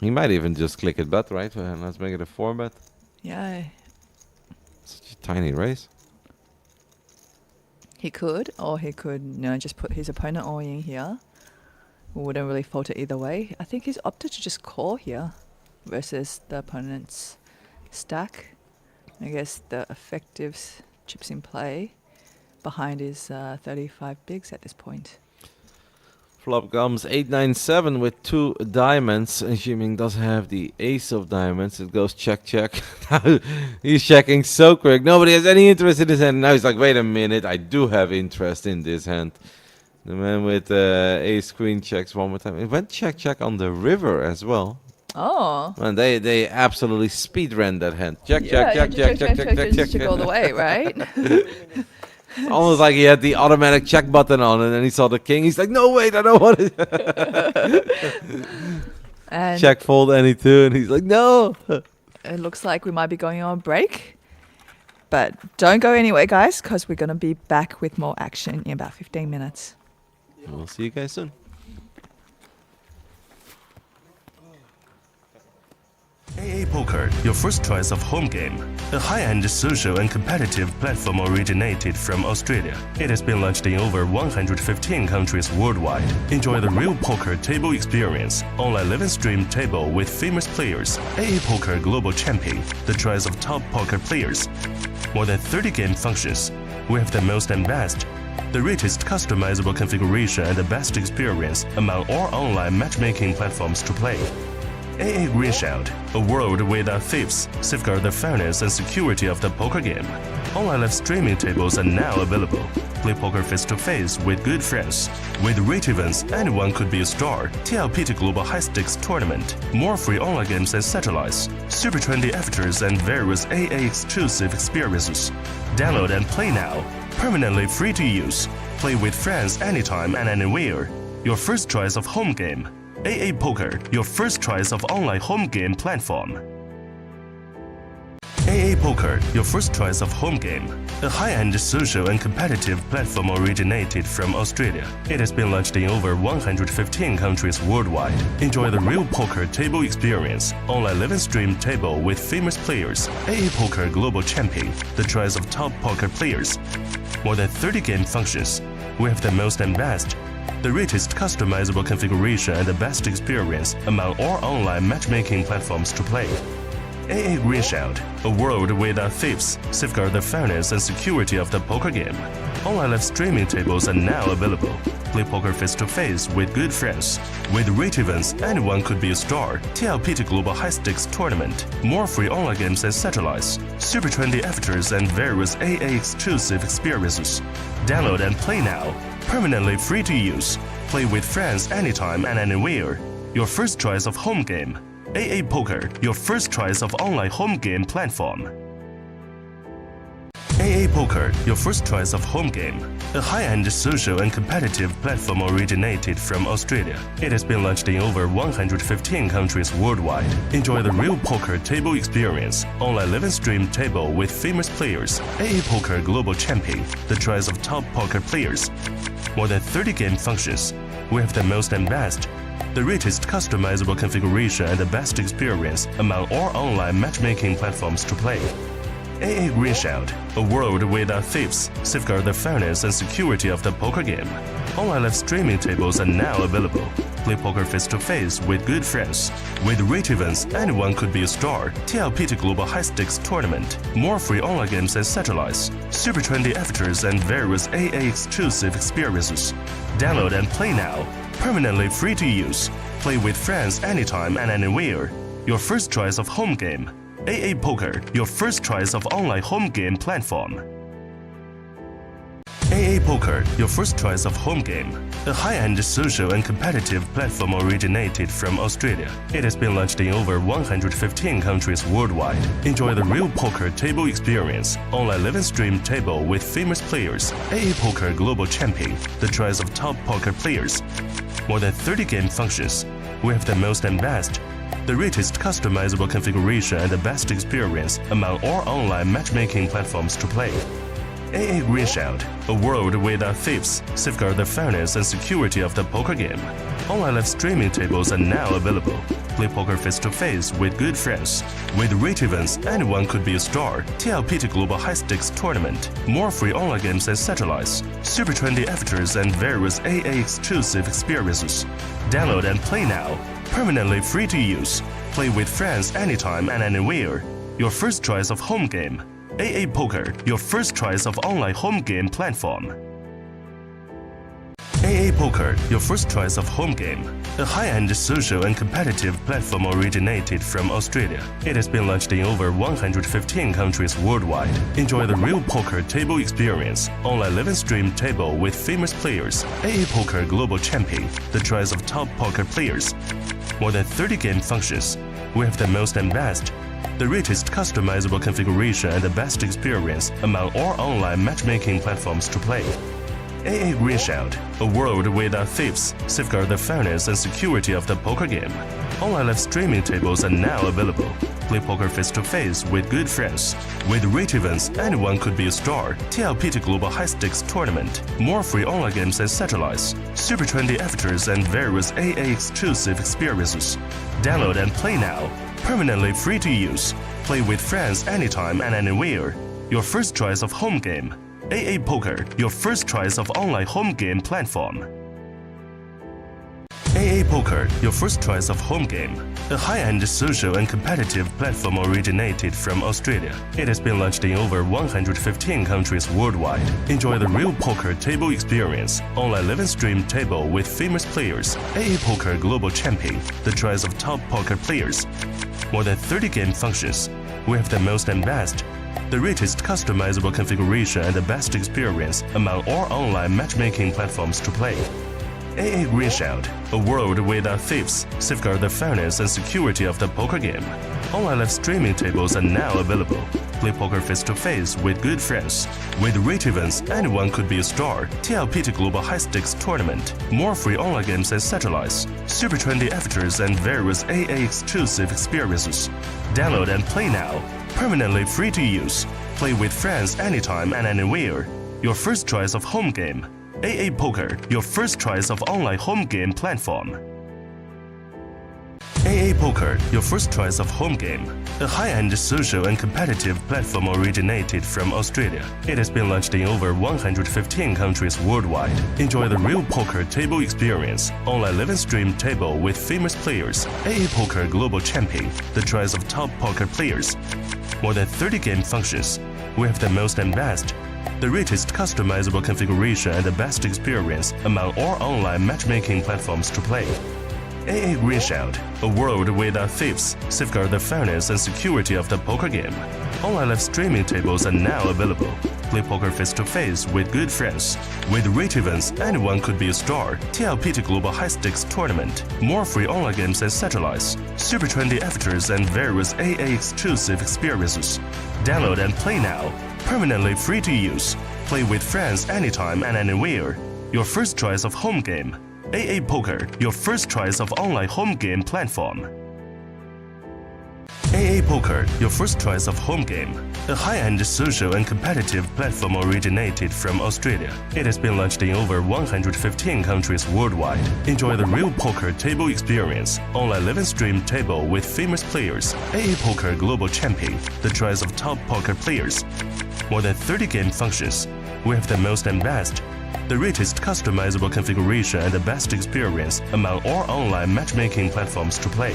He might even just click it bet, right? Let's make it a 4-bet. Yeah. Such a tiny raise. He could, or he could, just put his opponent all in here. Wouldn't really falter either way. I think he's opted to just call here versus the opponent's stack. I guess the effective chips in play behind is 35 bigs at this point. Flop comes 8-9-7 with 2 diamonds. And Jiming does have the ace of diamonds. It goes check, check. He's checking so quick. Nobody has any interest in his hand. Now he's like, wait a minute. I do have interest in this hand. The man with ace queen checks one more time. It went check, check on the river as well. Oh. And they absolutely speed ran that hand. Check, check, check, check, check, check, check, check, check all the way, right? Almost like he had the automatic check button on, and then he saw the king. He's like, no, wait, I don't want it. And Check, fold, any 2, and he's like, no. it looks like we might be going on break. But don't go anywhere, guys, because we're going to be back with more action in about 15 minutes. We'll see you guys soon. AA Poker, your first choice of home game. A high-end social and competitive platform originated from Australia. It has been launched in over 115 countries worldwide. Enjoy the real poker table experience. Online live and stream table with famous players. AA Poker Global Champion, the choice of top poker players. More than 30 game functions. We have the most and best. The richest customizable configuration and the best experience among all online matchmaking platforms to play. AA Greenshout, a world without thieves, safeguard the fairness and security of the poker game. Online live streaming tables are now available. Play poker face-to-face with good friends. With rich events, anyone could be a star. TLPT Global High Stakes Tournament. More free online games and satellites. Super trendy avatars and various AA exclusive experiences. Download and play now. Permanently free to use. Play with friends anytime and anywhere. Your first choice of home game. AA Poker, your first choice of online home game platform. AA Poker, your first choice of home game. A high-end social and competitive platform originated from Australia. It has been launched in over 115 countries worldwide. Enjoy the real poker table experience. Online live and stream table with famous players. AA Poker Global Champion, the choice of top poker players. More than 30 game functions. We have the most and best. The richest customizable configuration and the best experience among all online matchmaking platforms to play. AA Greenshout, a world without thieves, safeguard the fairness and security of the poker game. Online live streaming tables are now available. Play poker face-to-face with good friends. With rich events, anyone could be a star. TLPT Global High Stakes Tournament. More free online games and satellites. Super trendy avatars and various AA exclusive experiences. Download and play now. Permanently free to use. Play with friends anytime and anywhere. Your first choice of home game. AA Poker, your first choice of online home game platform. AA Poker, your first choice of home game. A high-end social and competitive platform originated from Australia. It has been launched in over 115 countries worldwide. Enjoy the real poker table experience. Online live and stream table with famous players. AA Poker Global Champion, the choice of top poker players. More than 30 game functions. We have the most and best. The richest customizable configuration and the best experience among all online matchmaking platforms to play. AA Greenshout, a world without thieves, safeguard the fairness and security of the poker game. Online live streaming tables are now available. Play poker face-to-face with good friends. With rate events, anyone could be a star. TLPT Global High Stakes Tournament. More free online games and satellites. Super trendy avatars and various AA exclusive experiences. Download and play now. Permanently free to use. Play with friends anytime and anywhere. Your first choice of home game. AA Poker, your first choice of online home game platform. AA Poker, your first choice of home game. A high-end social and competitive platform originated from Australia. It has been launched in over 115 countries worldwide. Enjoy the real poker table experience. Online live and stream table with famous players. AA Poker Global Champion, the choice of top poker players. More than 30 game functions. We have the most and best. The richest customizable configuration and the best experience among all online matchmaking platforms to play. AA Greenshield, a world without thieves, safeguard the fairness and security of the poker game. Online live streaming tables are now available. Play poker face-to-face with good friends. With rate events, anyone could be a star. TLPT Global High Stakes Tournament. More free online games and satellites. Super trendy avatars and various AA exclusive experiences. Download and play now. Permanently free to use. Play with friends anytime and anywhere. Your first choice of home game. AA Poker, your first choice of online home game platform. AA Poker, your first choice of home game. A high-end social and competitive platform originated from Australia. It has been launched in over 115 countries worldwide. Enjoy the real poker table experience. Online live and stream table with famous players. AA Poker Global Champion, the choice of top poker players. More than 30 game functions. We have the most and best. The richest customizable configuration and the best experience among all online matchmaking platforms to play. AA Greenshield, a world without thieves, safeguard the fairness and security of the poker game. Online live streaming tables are now available. Play poker face-to-face with good friends. With rate events, anyone could be a star. TLPT Global High Stakes Tournament. More free online games and satellites. Super trendy avatars and various AA exclusive experiences. Download and play now. Permanently free to use. Play with friends anytime and anywhere. Your first choice of home game. AA Poker, your first choice of online home game platform. AA Poker, your first choice of home game. A high-end social and competitive platform originated from Australia. It has been launched in over 115 countries worldwide. Enjoy the real poker table experience. Online live and stream table with famous players. AA Poker Global Champion, the choice of top poker players. More than 30 game functions. We have the most and best. The richest customizable configuration and the best experience among all online matchmaking platforms to play. AA Greenshield, a world without thieves, safeguard the fairness and security of the poker game. Online live streaming tables are now available. Play poker face-to-face with good friends. With rate events, anyone could be a star. TLPT Global High Stakes Tournament. More free online games and satellites. Super trendy avatars and various AA exclusive experiences. Download and play now. Permanently free to use. Play with friends anytime and anywhere. Your first choice of home game. AA Poker, your first choice of online home game platform. AA Poker, your first choice of home game. A high-end social and competitive platform originated from Australia. It has been launched in over 115 countries worldwide. Enjoy the real poker table experience. Online live and stream table with famous players. AA Poker Global Champion, the choice of top poker players. More than 30 game functions. We have the most and best. The richest customizable configuration and the best experience among all online matchmaking platforms to play. AA Greenshield, a world without thieves, safeguard the fairness and security of the poker game. Online live streaming tables are now available. Play poker face-to-face with good friends. With rate events, anyone could be a star. TLPT Global High Stakes Tournament. More free online games and satellites. Super trendy avatars and various AA exclusive experiences. Download and play now. Permanently free to use. Play with friends anytime and anywhere. Your first choice of home game. AA Poker, your first choice of online home game platform. AA Poker, your first choice of home game. A high-end social and competitive platform originated from Australia. It has been launched in over 115 countries worldwide. Enjoy the real poker table experience. Online live and stream table with famous players. AA Poker Global Champion, the choice of top poker players. More than 30 game functions. We have the most and best. the richest customizable configuration and the best experience among all online matchmaking platforms to play.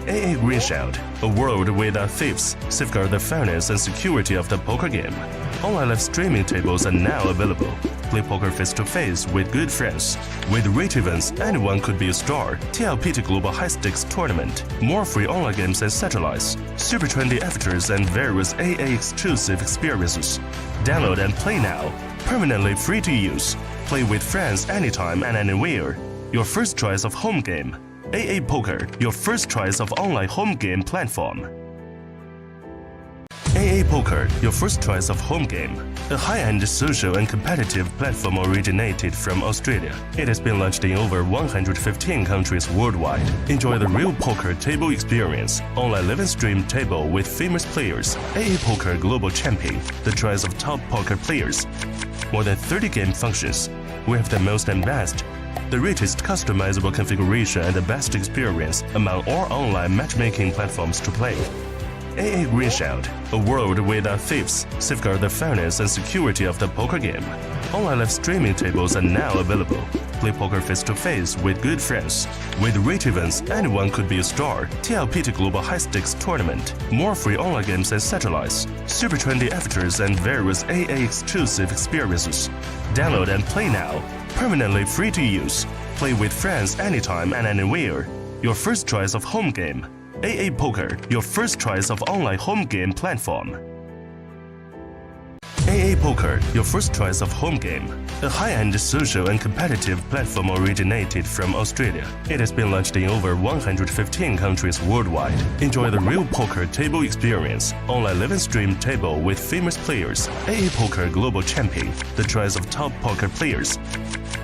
AA Green Shout, a world without thieves, safeguard the fairness and security of the poker game. Online live streaming tables are now available. Play poker face-to-face with good friends. With rate events, anyone could be a star. TLPT Global High Stakes Tournament. More free online games and satellites. Super trendy avatars and various AA exclusive experiences. Download and play now. Permanently free to use. Play with friends anytime and anywhere. Your first choice of home game. AA Poker, your first choice of online home game platform. AA Poker, your first choice of home game. A high-end social and competitive platform originated from Australia. It has been launched in over 115 countries worldwide. Enjoy the real poker table experience. Online live and stream table with famous players. AA Poker Global Champion, the choice of top poker players. More than 30 game functions. We have the most and best. The richest customizable configuration and the best experience among all online matchmaking platforms to play. AA Green Shout, a world without thieves, safeguard the fairness and security of the poker game. Online live streaming tables are now available. Play poker face-to-face with good friends. With rate events, anyone could be a star. TLPT Global High Stakes Tournament. More free online games and satellites. Super trendy avatars and various AA exclusive experiences. Download and play now. Permanently free to use. Play with friends anytime and anywhere. Your first choice of home game. AA Poker, your first choice of online home game platform. AA Poker, your first choice of home game. A high-end social and competitive platform originated from Australia. It has been launched in over 115 countries worldwide. Enjoy the real poker table experience. Online live and stream table with famous players. AA Poker Global Champion, the choice of top poker players.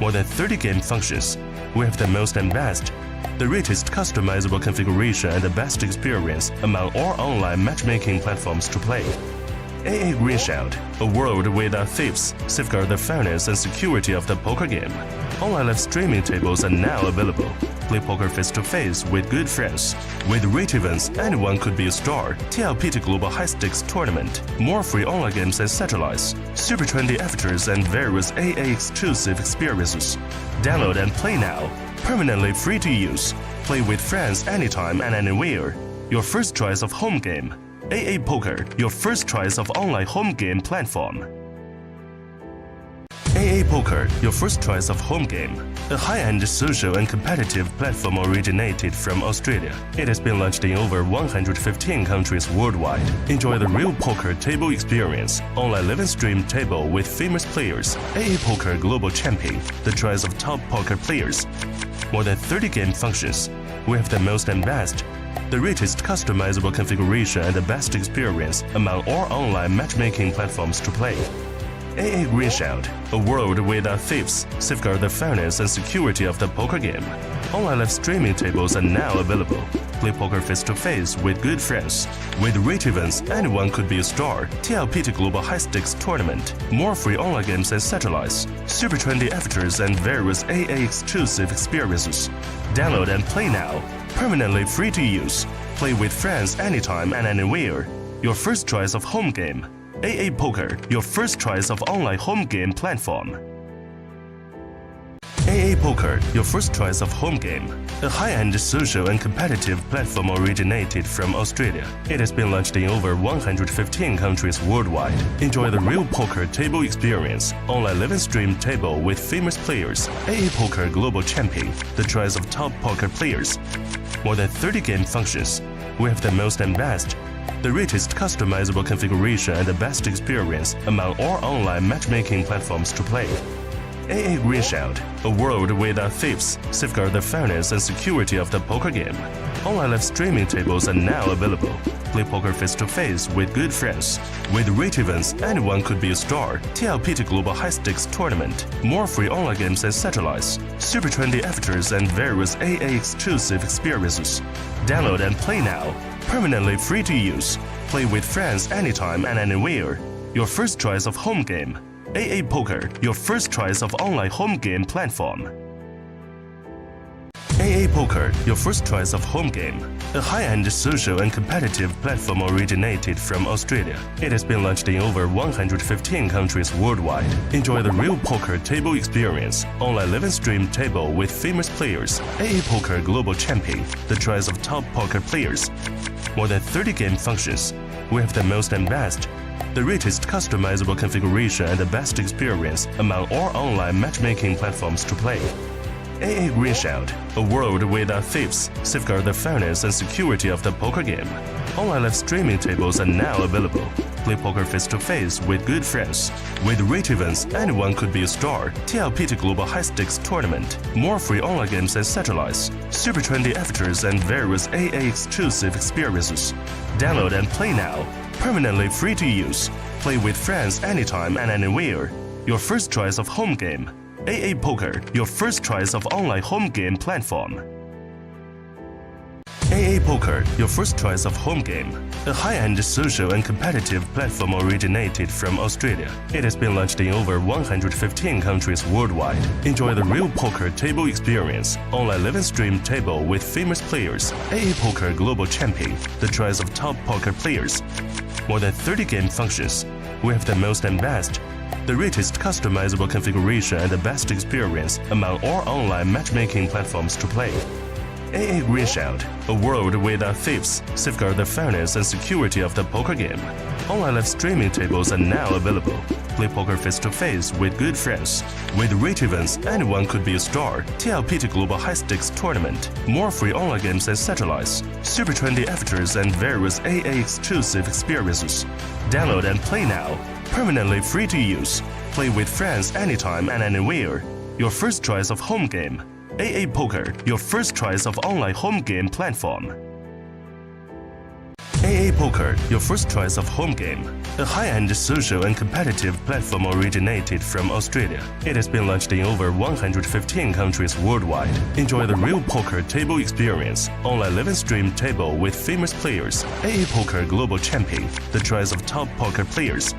More than 30 game functions. We have the most and best. The richest customizable configuration and the best experience among all online matchmaking platforms to play. AA Green Shout, a world without thieves, safeguard the fairness and security of the poker game. Online live streaming tables are now available. Play poker face-to-face with good friends. With rate events, anyone could be a star. TLPT Global High Stakes Tournament. More free online games and satellites. Super trendy avatars and various AA exclusive experiences. Download and play now. Permanently free to use. Play with friends anytime and anywhere. Your first choice of home game. AA Poker, your first choice of online home game platform. AA Poker, your first choice of home game. A high-end social and competitive platform originated from Australia. It has been launched in over 115 countries worldwide. Enjoy the real poker table experience. Online live and stream table with famous players. AA Poker Global Champion, the choice of top poker players. More than 30 game functions. We have the most and best. The richest customizable configuration and the best experience among all online matchmaking platforms to play. AA Green Shout, a world without thieves, safeguard the fairness and security of the poker game. Online live streaming tables are now available. Play poker face-to-face with good friends. With rate events, anyone could be a star. TLPT Global High Stakes Tournament. More free online games and satellites. Super trendy avatars and various AA exclusive experiences. Download and play now. Permanently free to use. Play with friends anytime and anywhere. Your first choice of home game. AA Poker, your first choice of online home game platform. AA Poker, your first choice of home game. A high-end social and competitive platform originated from Australia. It has been launched in over 115 countries worldwide. Enjoy the real poker table experience. Online live and stream table with famous players. AA Poker Global Champion, the choice of top poker players. More than 30 game functions. We have the most and best. The richest customizable configuration and the best experience among all online matchmaking platforms to play. AA Green Shout, a world without thieves, safeguard the fairness and security of the poker game. Online live streaming tables are now available. Play poker face-to-face with good friends. With rate events, anyone could be a star. TLPT Global High Stakes Tournament. More free online games and satellites. Super trendy avatars and various AA exclusive experiences. Download and play now. Permanently free to use. Play with friends anytime and anywhere. Your first choice of home game. AA Poker, your first choice of online home game platform. AA Poker, your first choice of home game. A high-end social and competitive platform originated from Australia. It has been launched in over 115 countries worldwide. Enjoy the real poker table experience, online live and stream table with famous players, AA Poker Global Champion, the choice of top poker players. More than 30 game functions. We have the most and best. The richest customizable configuration and the best experience among all online matchmaking platforms to play. AA Green Shield, a world without thieves, safeguard the fairness and security of the poker game. Online live streaming tables are now available. Play poker face-to-face with good friends. With rich events, anyone could be a star. TLPT Global High Stakes Tournament. More free online games and satellites. Super trendy avatars and various AA exclusive experiences. Download and play now. Permanently free to use. Play with friends anytime and anywhere. Your first choice of home game. AA Poker, your first choice of online home game platform. AA Poker, your first choice of home game. A high-end social and competitive platform originated from Australia. It has been launched in over 115 countries worldwide. Enjoy the real poker table experience, online live and stream table with famous players, AA Poker Global Champion, the choice of top poker players. More than 30 game functions. We have the most and best. The richest customizable configuration and the best experience among all online matchmaking platforms to play. AA Green Shield, a world without thieves, safeguard the fairness and security of the poker game. Online live streaming tables are now available. Play poker face-to-face with good friends. With rich events, anyone could be a star. TLPT Global High Stakes Tournament. More free online games and satellites. Super trendy avatars and various AA exclusive experiences. Download and play now. Permanently free to use. Play with friends anytime and anywhere. Your first choice of home game. AA Poker, your first choice of online home game platform. AA Poker, your first choice of home game. A high-end social and competitive platform originated from Australia. It has been launched in over 115 countries worldwide. Enjoy the real poker table experience, online live and stream table with famous players, AA Poker Global Champion, the choice of top poker players.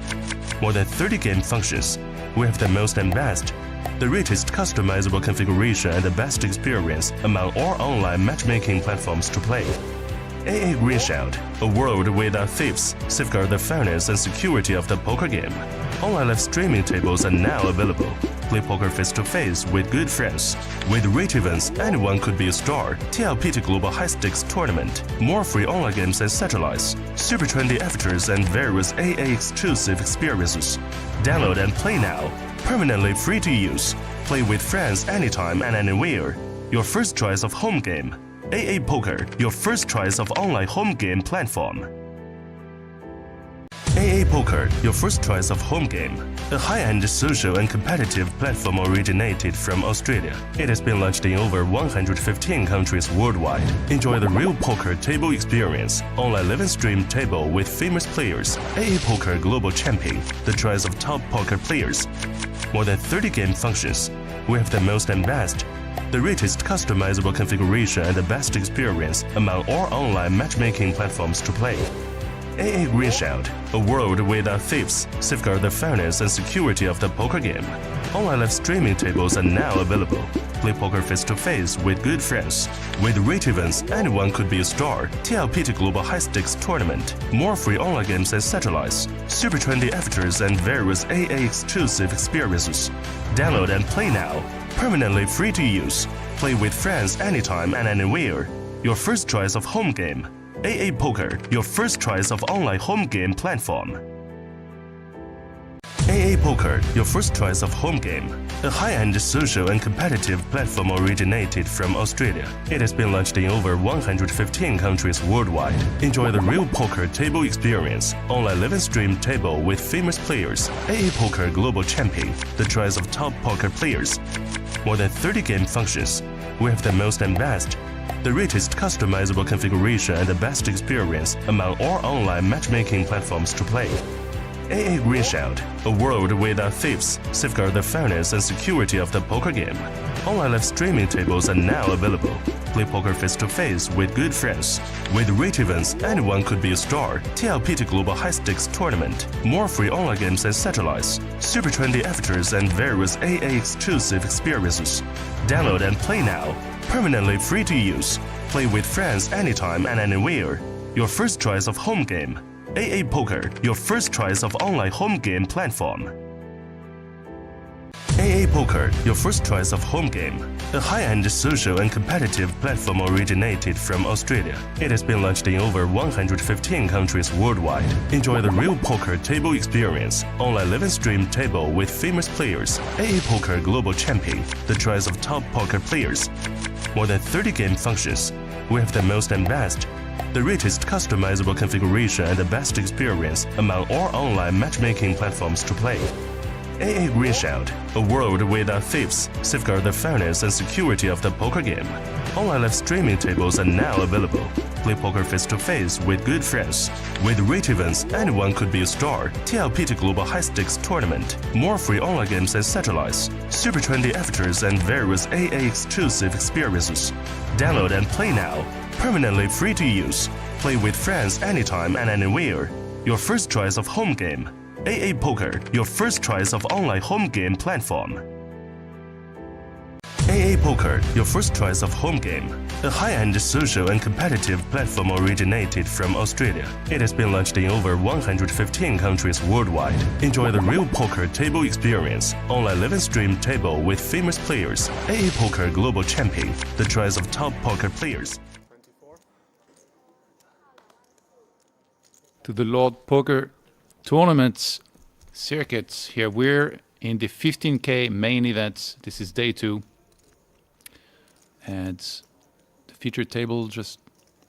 More than 30 game functions. We have the most and best. The richest customizable configuration and the best experience among all online matchmaking platforms to play. AA Green Shield, a world without thieves, safeguard the fairness and security of the poker game. Online live streaming tables are now available. Play poker face-to-face with good friends. With rich events, anyone could be a star. TLPT Global High Stakes Tournament. More free online games and satellites. Super trendy avatars and various AA exclusive experiences. Download and play now. Permanently free to use. Play with friends anytime and anywhere. Your first choice of home game. AA Poker, your first choice of online home game platform. AA Poker, your first choice of home game. A high-end social and competitive platform originated from Australia. It has been launched in over 115 countries worldwide. Enjoy the real poker table experience, online live and stream table with famous players, AA Poker Global Champion, the choice of top poker players. More than 30 game functions. We have the most and best. The richest customizable configuration and the best experience among all online matchmaking platforms to play. AA Green Shield, a world without thieves, safeguard the fairness and security of the poker game. Online live streaming tables are now available. Play poker face-to-face with good friends. With rich events, anyone could be a star. TLPT Global High Stakes Tournament. More free online games and satellites. Super trendy avatars and various AA exclusive experiences. Download and play now. Permanently free to use. Play with friends anytime and anywhere. Your first choice of home game. AA Poker, your first choice of online home game platform. AA Poker, your first choice of home game. A high-end social and competitive platform originated from Australia. It has been launched in over 115 countries worldwide. Enjoy the real poker table experience, online live and stream table with famous players, AA Poker Global Champion, the choice of top poker players. More than 30 game functions. We have the most and best. The richest customizable configuration and the best experience among all online matchmaking platforms to play. AA Green Shield, a world without thieves, safeguard the fairness and security of the poker game. Online live streaming tables are now available. Play poker face-to-face with good friends. With rich events, anyone could be a star. TLPT Global High Stakes Tournament. More free online games and satellites. Super trendy avatars and various AA exclusive experiences. Download and play now. Permanently free to use. Play with friends anytime and anywhere. Your first choice of home game. AA Poker, your first choice of online home game platform. AA Poker, your first choice of home game. A high-end social and competitive platform originated from Australia. It has been launched in over 115 countries worldwide. Enjoy the real poker table experience. Online live and stream table with famous players. AA Poker Global Champion, the choice of top poker players. More than 30 game functions. We have the most and best. The richest customizable configuration and the best experience among all online matchmaking platforms to play. AA Greenshield, a world without thieves, safeguard the fairness and security of the poker game. Online live streaming tables are now available. Play poker face-to-face with good friends. With rate events, anyone could be a star. TLPT Global High Stakes Tournament. More free online games and satellites. Super trendy avatars and various AA exclusive experiences. Download and play now. Permanently free to use. Play with friends anytime and anywhere. Your first choice of home game. AA Poker, your first choice of online home game platform. AA Poker, your first choice of home game. A high-end social and competitive platform originated from Australia. It has been launched in over 115 countries worldwide. Enjoy the real poker table experience. Online live and stream table with famous players. AA Poker Global Champion, the choice of top poker players. To the Lord Poker Tournaments circuits here. We're in the 15K main event. This is day 2. And the featured table just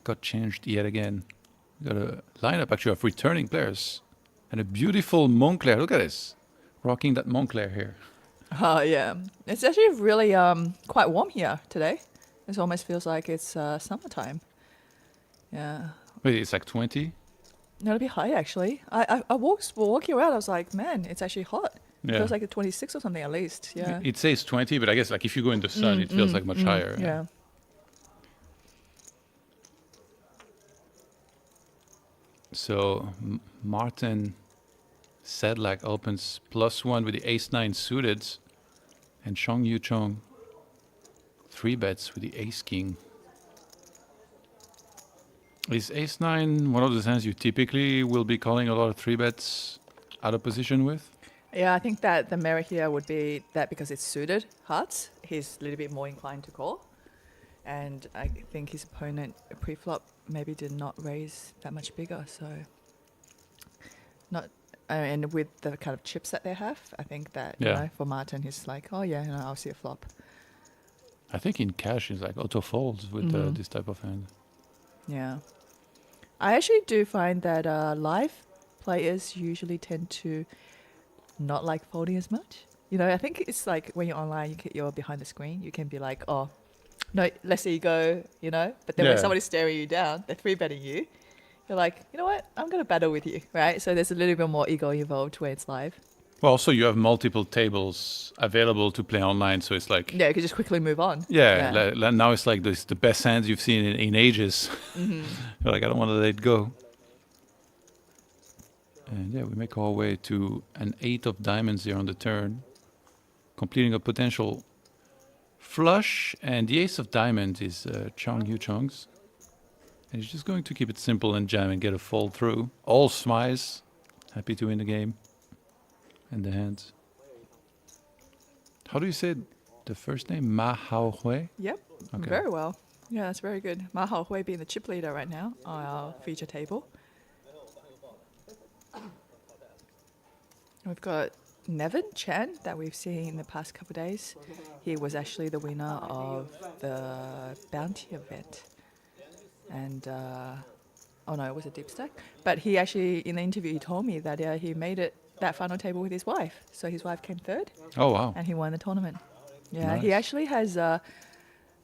got changed yet again. We got a lineup actually of returning players. And a beautiful Moncler. Look at this. Rocking that Moncler here. Oh, yeah. It's actually really quite warm here today. It almost feels like it's summertime. Yeah. Wait, it's like 20? No, it'll be high actually. I walking around. I was like, man, it's actually hot. It Yeah. feels like a 26 or something at least. Yeah. It says 20, but I guess like if you go in the sun, it feels like much higher. Yeah. So Martin Sedlak opens +1 with the ace-9 suited, and Chong Yu Chong 3 bets with the ace-king. Is ace-9 one of the hands you typically will be calling a lot of 3 bets out of position with? Yeah, I think that the merit here would be that because it's suited hearts, he's a little bit more inclined to call. And I think his opponent pre-flop maybe did not raise that much bigger, so not. And with the kind of chips that they have, I think that you know, for Martin, he's like, oh yeah, you know, I'll see a flop. I think in cash he's like auto folds with this type of hand. Yeah, I actually do find that live players usually tend to not like folding as much. You know, I think it's like when you're online, you're behind the screen, you can be like, oh, no, let's say you go, you know, but then when somebody's staring you down, they're 3-betting you, you're like, you know what, I'm going to battle with you, right? So there's a little bit more ego involved when it's live. Well, also you have multiple tables available to play online, so it's like... Yeah, you could just quickly move on. Yeah. Now it's like the best hands you've seen in ages. You're like, I don't want to let it go. And yeah, we make our way to an 8 of diamonds here on the turn, completing a potential flush, and the ace of diamonds is Chong Yu Chong's. And he's just going to keep it simple and jam and get a fold through. All smiles, happy to win the game. And the hands. How do you say the first name? Ma Hao Hui? Yep, Okay. very well. Yeah, that's very good. Ma Hao Hui being the chip leader right now on our feature table. We've got Nevin Chen that we've seen in the past couple of days. He was actually the winner of the bounty event. And, oh no, it was a deep stack. But he actually, in the interview, he told me that he made it that final table with his wife. So his wife came third Oh, wow. and he won the tournament. Yeah, he Nice. actually has a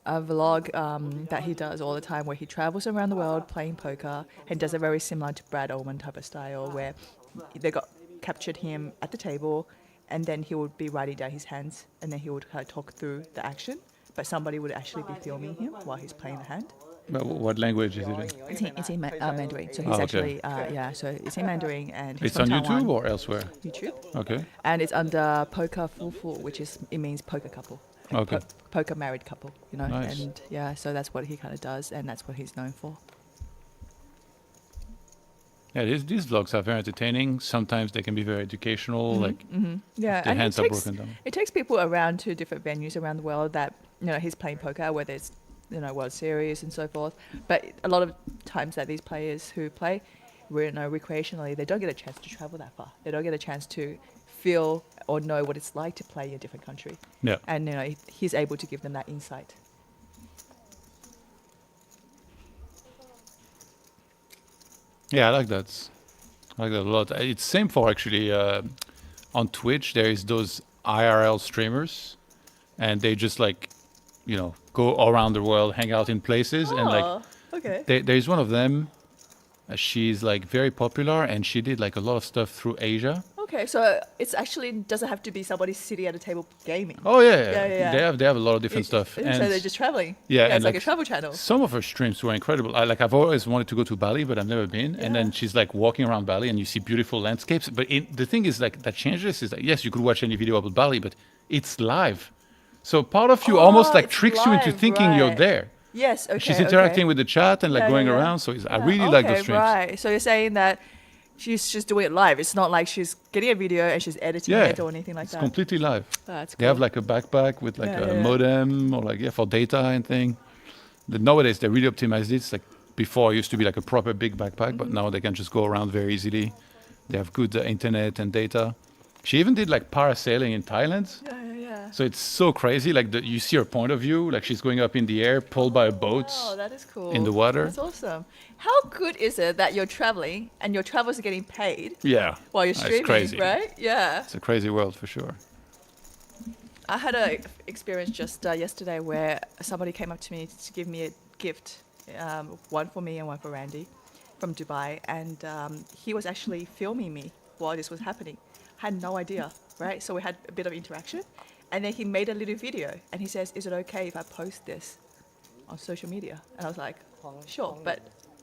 vlog that he does all the time where he travels around the world playing poker and does a very similar to Brad Ullman type of style where they got captured him at the table and then he would be writing down his hands and then he would kind of talk through the action, but somebody would actually be filming him while he's playing the hand. But what language is it in? It's in Mandarin, so he's Oh, okay. actually so it's in Mandarin and he's It's from on Taiwan. YouTube or elsewhere? YouTube, Okay. and it's under Poker Full, which is it means poker couple. Okay. Poker married couple, you know. Nice. And yeah, so that's what he kind of does, and that's what he's known for. Yeah, these vlogs are very entertaining. Sometimes they can be very educational. Like Yeah, the and hands are broken down. it takes people around to different venues around the world that, you know, he's playing poker, whether it's, you know, World Series and so forth. But a lot of times that these players who play, you know, recreationally, they don't get a chance to travel that far. They don't get a chance to feel or know what it's like to play in a different country. Yeah. And, you know, he's able to give them that insight. Yeah, I like that. I like that a lot. It's same for actually on Twitch. There is those IRL streamers, and they just like, you know, go around the world, hang out in places, and like okay. there's one of them. She's like very popular, and she did like a lot of stuff through Asia. Okay, so it's actually doesn't have to be somebody sitting at a table gaming. Oh yeah, Yeah. They have a lot of different stuff. So they're just traveling. Yeah, it's and like a like travel channel. some of her streams were incredible. I've always wanted to go to Bali, but I've never been. And then she's like walking around Bali, and you see beautiful landscapes. But the thing is, like, that changes is that yes, you could watch any video about Bali, but it's live. So part of you almost like it's tricks you into live, thinking you're right. there. Yes, okay. She's interacting with the chat and like Yeah, going yeah, yeah. around. So I really like those streams. Right. So you're saying that she's just doing it live. It's not like she's getting a video and she's editing Yeah, it or anything like it's that. completely live. Oh, that's cool. They have like a backpack with like Yeah, a yeah, yeah. modem or like for data and thing. Nowadays they really optimized it. It's like before it used to be like a proper big backpack, but now they can just go around very easily. They have good internet and data. She even did like parasailing in Thailand. Yeah. So it's so crazy. Like you see her point of view, like she's going up in the air, pulled by a boat. Oh, that is cool. in the water. That's awesome. How good is it that you're traveling and your travels are getting paid Yeah, while you're That's streaming, crazy. right? Yeah. It's a crazy world for sure. I had a experience just yesterday where somebody came up to me to give me a gift, one for me and one for Randy, from Dubai, and he was actually filming me while this was happening. I had no idea, right? So we had a bit of interaction, and then he made a little video, and he says, "Is it okay if I post this on social media?" And I was like, "Sure," but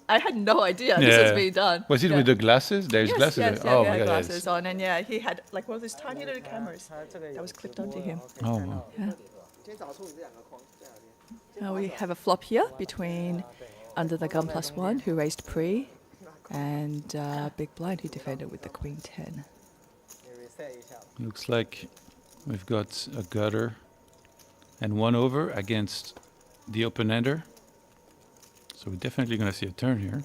I had no idea this was being done. Was it Yeah. with the glasses? There's Yes, glasses. yes, there. yeah, Oh he my had god. glasses on, and yeah, he had like one of those tiny little cameras that was clipped onto him. Oh wow. Now we have a flop here between Under the Gun +1, who raised pre, and Big Blind, who defended with the Queen 10. Looks like we've got a gutter and one over against the open ender. So we're definitely going to see a turn here.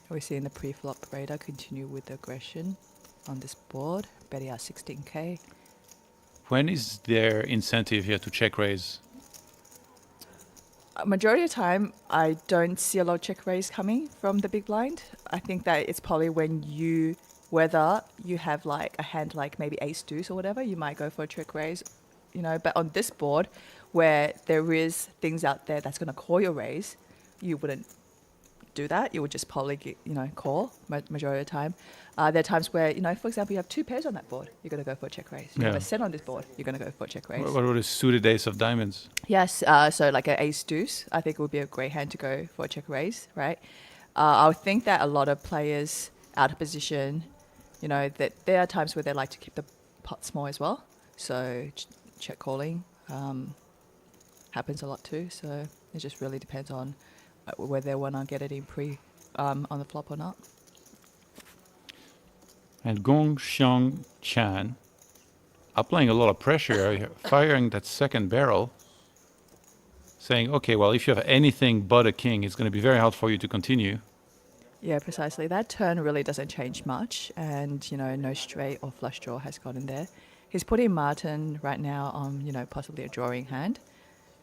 We're seeing the pre-flop radar continue with aggression on this board, betting out 16k. When is there incentive here to check raise? Majority of the time, I don't see a lot of check raise coming from the big blind. I think that it's probably when whether you have like a hand like maybe ace deuce or whatever, you might go for a check raise, you know. But on this board, where there is things out there that's going to call your raise, you wouldn't do that. You would just probably call majority of the time. There are times where, for example, you have two pairs on that board, you're going to go for a check raise. You have Yeah. a set on this board, you're going to go for a check raise. What about a suited ace of diamonds? Yes, so like an ace deuce, I think would be a great hand to go for a check raise, right? I would think that a lot of players out of position, that there are times where they like to keep the pot small as well. So check calling happens a lot too. So it just really depends on whether they want to get it in pre on the flop or not. And Gong Xiang Chan applying a lot of pressure here, firing that second barrel, saying, okay, well, if you have anything but a king, it's going to be very hard for you to continue. Yeah, precisely. That turn really doesn't change much, and no straight or flush draw has got in there. He's putting Martin right now on possibly a drawing hand,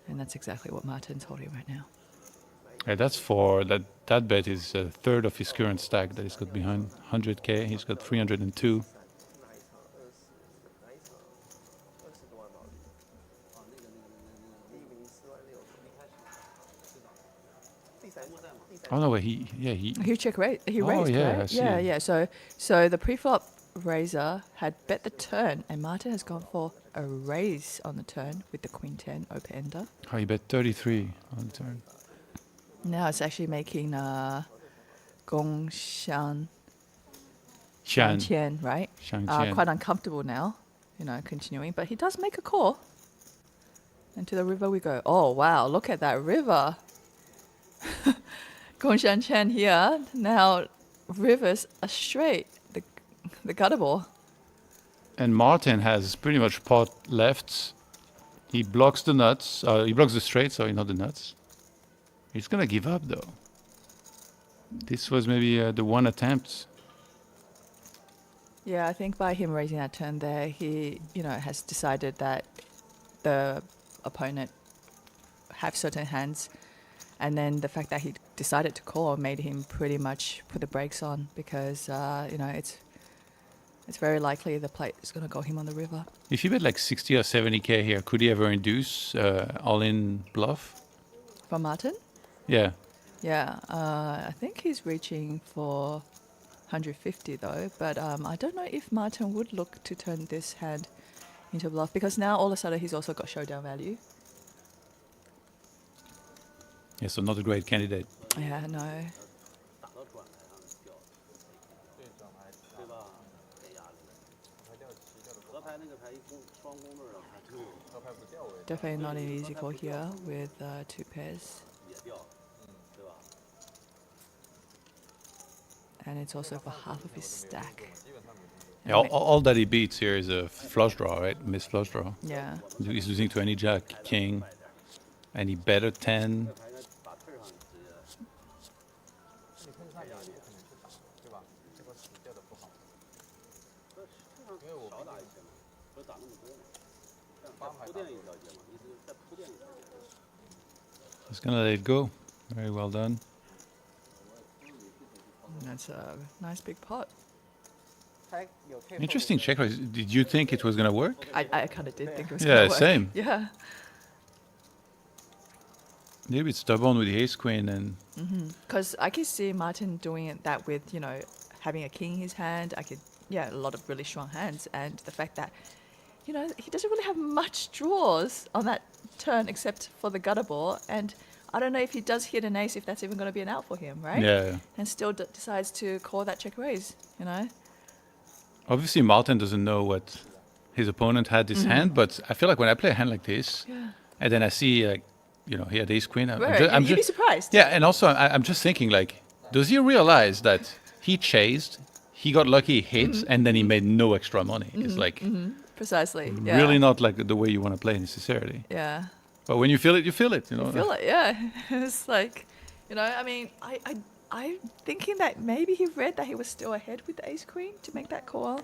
and that's exactly what Martin's holding right now. Yeah, that's for that bet is a third of his current stack that he's got behind 100k. He's got 302. Oh no, he He raised, yeah, I right? see. Yeah. So the pre-flop raiser had bet the turn, and Martin has gone for a raise on the turn with the Queen 10 open ender. Oh, he bet 33 on the turn. Now it's actually making Gong Xiang Chan. Qian, right? Shang Qian. Quite uncomfortable now. continuing. But he does make a call. And to the river we go. Oh, wow, look at that river. Gongshan Chen here. Now, rivers are straight. The gutter ball. And Martin has pretty much pot left. He blocks the nuts. He blocks the straight, sorry, not the nuts. He's gonna give up though. This was maybe the one attempt. Yeah, I think by him raising that turn there, he, has decided that the opponent have certain hands, and then the fact that he decided to call made him pretty much put the brakes on because, it's very likely the plate is going to go him on the river. If you bet like 60 or 70k here, could he ever induce all-in bluff? For Martin? Yeah. Yeah, I think he's reaching for 150 though, but I don't know if Martin would look to turn this hand into a bluff because now all of a sudden he's also got showdown value. Yeah, so not a great candidate. Yeah, no. Definitely not an easy call here with 2 pairs. And it's also for half of his stack. Yeah, all that he beats here is a flush draw, right? Missed flush draw. Yeah. He's losing to any jack, king, any better 10. He's gonna let it go. Very well done. That's a nice big pot. Interesting check raise. Did you think it was gonna work? I kind of did think it was Yeah, gonna work. same. Yeah. Maybe it's stubborn with the ace queen and Because I could see Martin doing it that with, having a king in his hand. A lot of really strong hands. And the fact that, he doesn't really have much draws on that turn except for the gutter ball. And I don't know if he does hit an ace, if that's even going to be an out for him, right? yeah. And still decides to call that check raise, Obviously Martin doesn't know what his opponent had this hand, but I feel like when I play a hand like this, Yeah. and then I see he had ace queen. Right. You'd be surprised. Yeah, and also I'm just thinking like, does he realize that he chased, he got lucky, hit, and then he made no extra money? It's like Precisely. Yeah. really not like the way you want to play necessarily. Yeah. But when you feel it, you feel it. I feel it, yeah. It's like, I'm thinking that maybe he read that he was still ahead with the ace queen to make that call.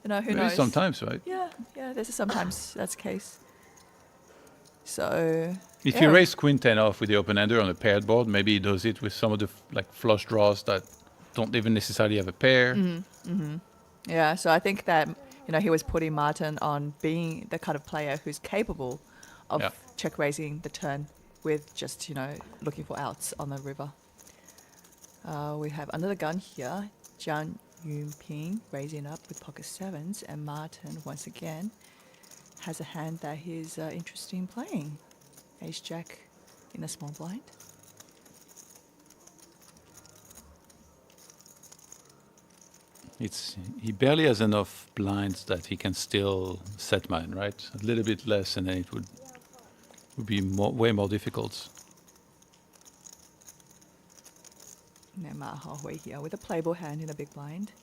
Who Maybe knows? sometimes, right? Yeah, there's sometimes that's the case. So If yeah. you raise queen 10 off with the open ender on a paired board, maybe he does it with some of the flush draws that don't even necessarily have a pair. Yeah, so I think that he was putting Martin on being the kind of player who's capable of Yeah. check raising the turn with just looking for outs on the river. We have under the gun here, Jiang Yunping raising up with pocket sevens, and Martin once again has a hand that he's interested in playing. Ace Jack in a small blind. He barely has enough blinds that he can still set mine, right? A little bit less, and then it would be way more difficult. Now Ma Hahui here with a playable hand in a big blind.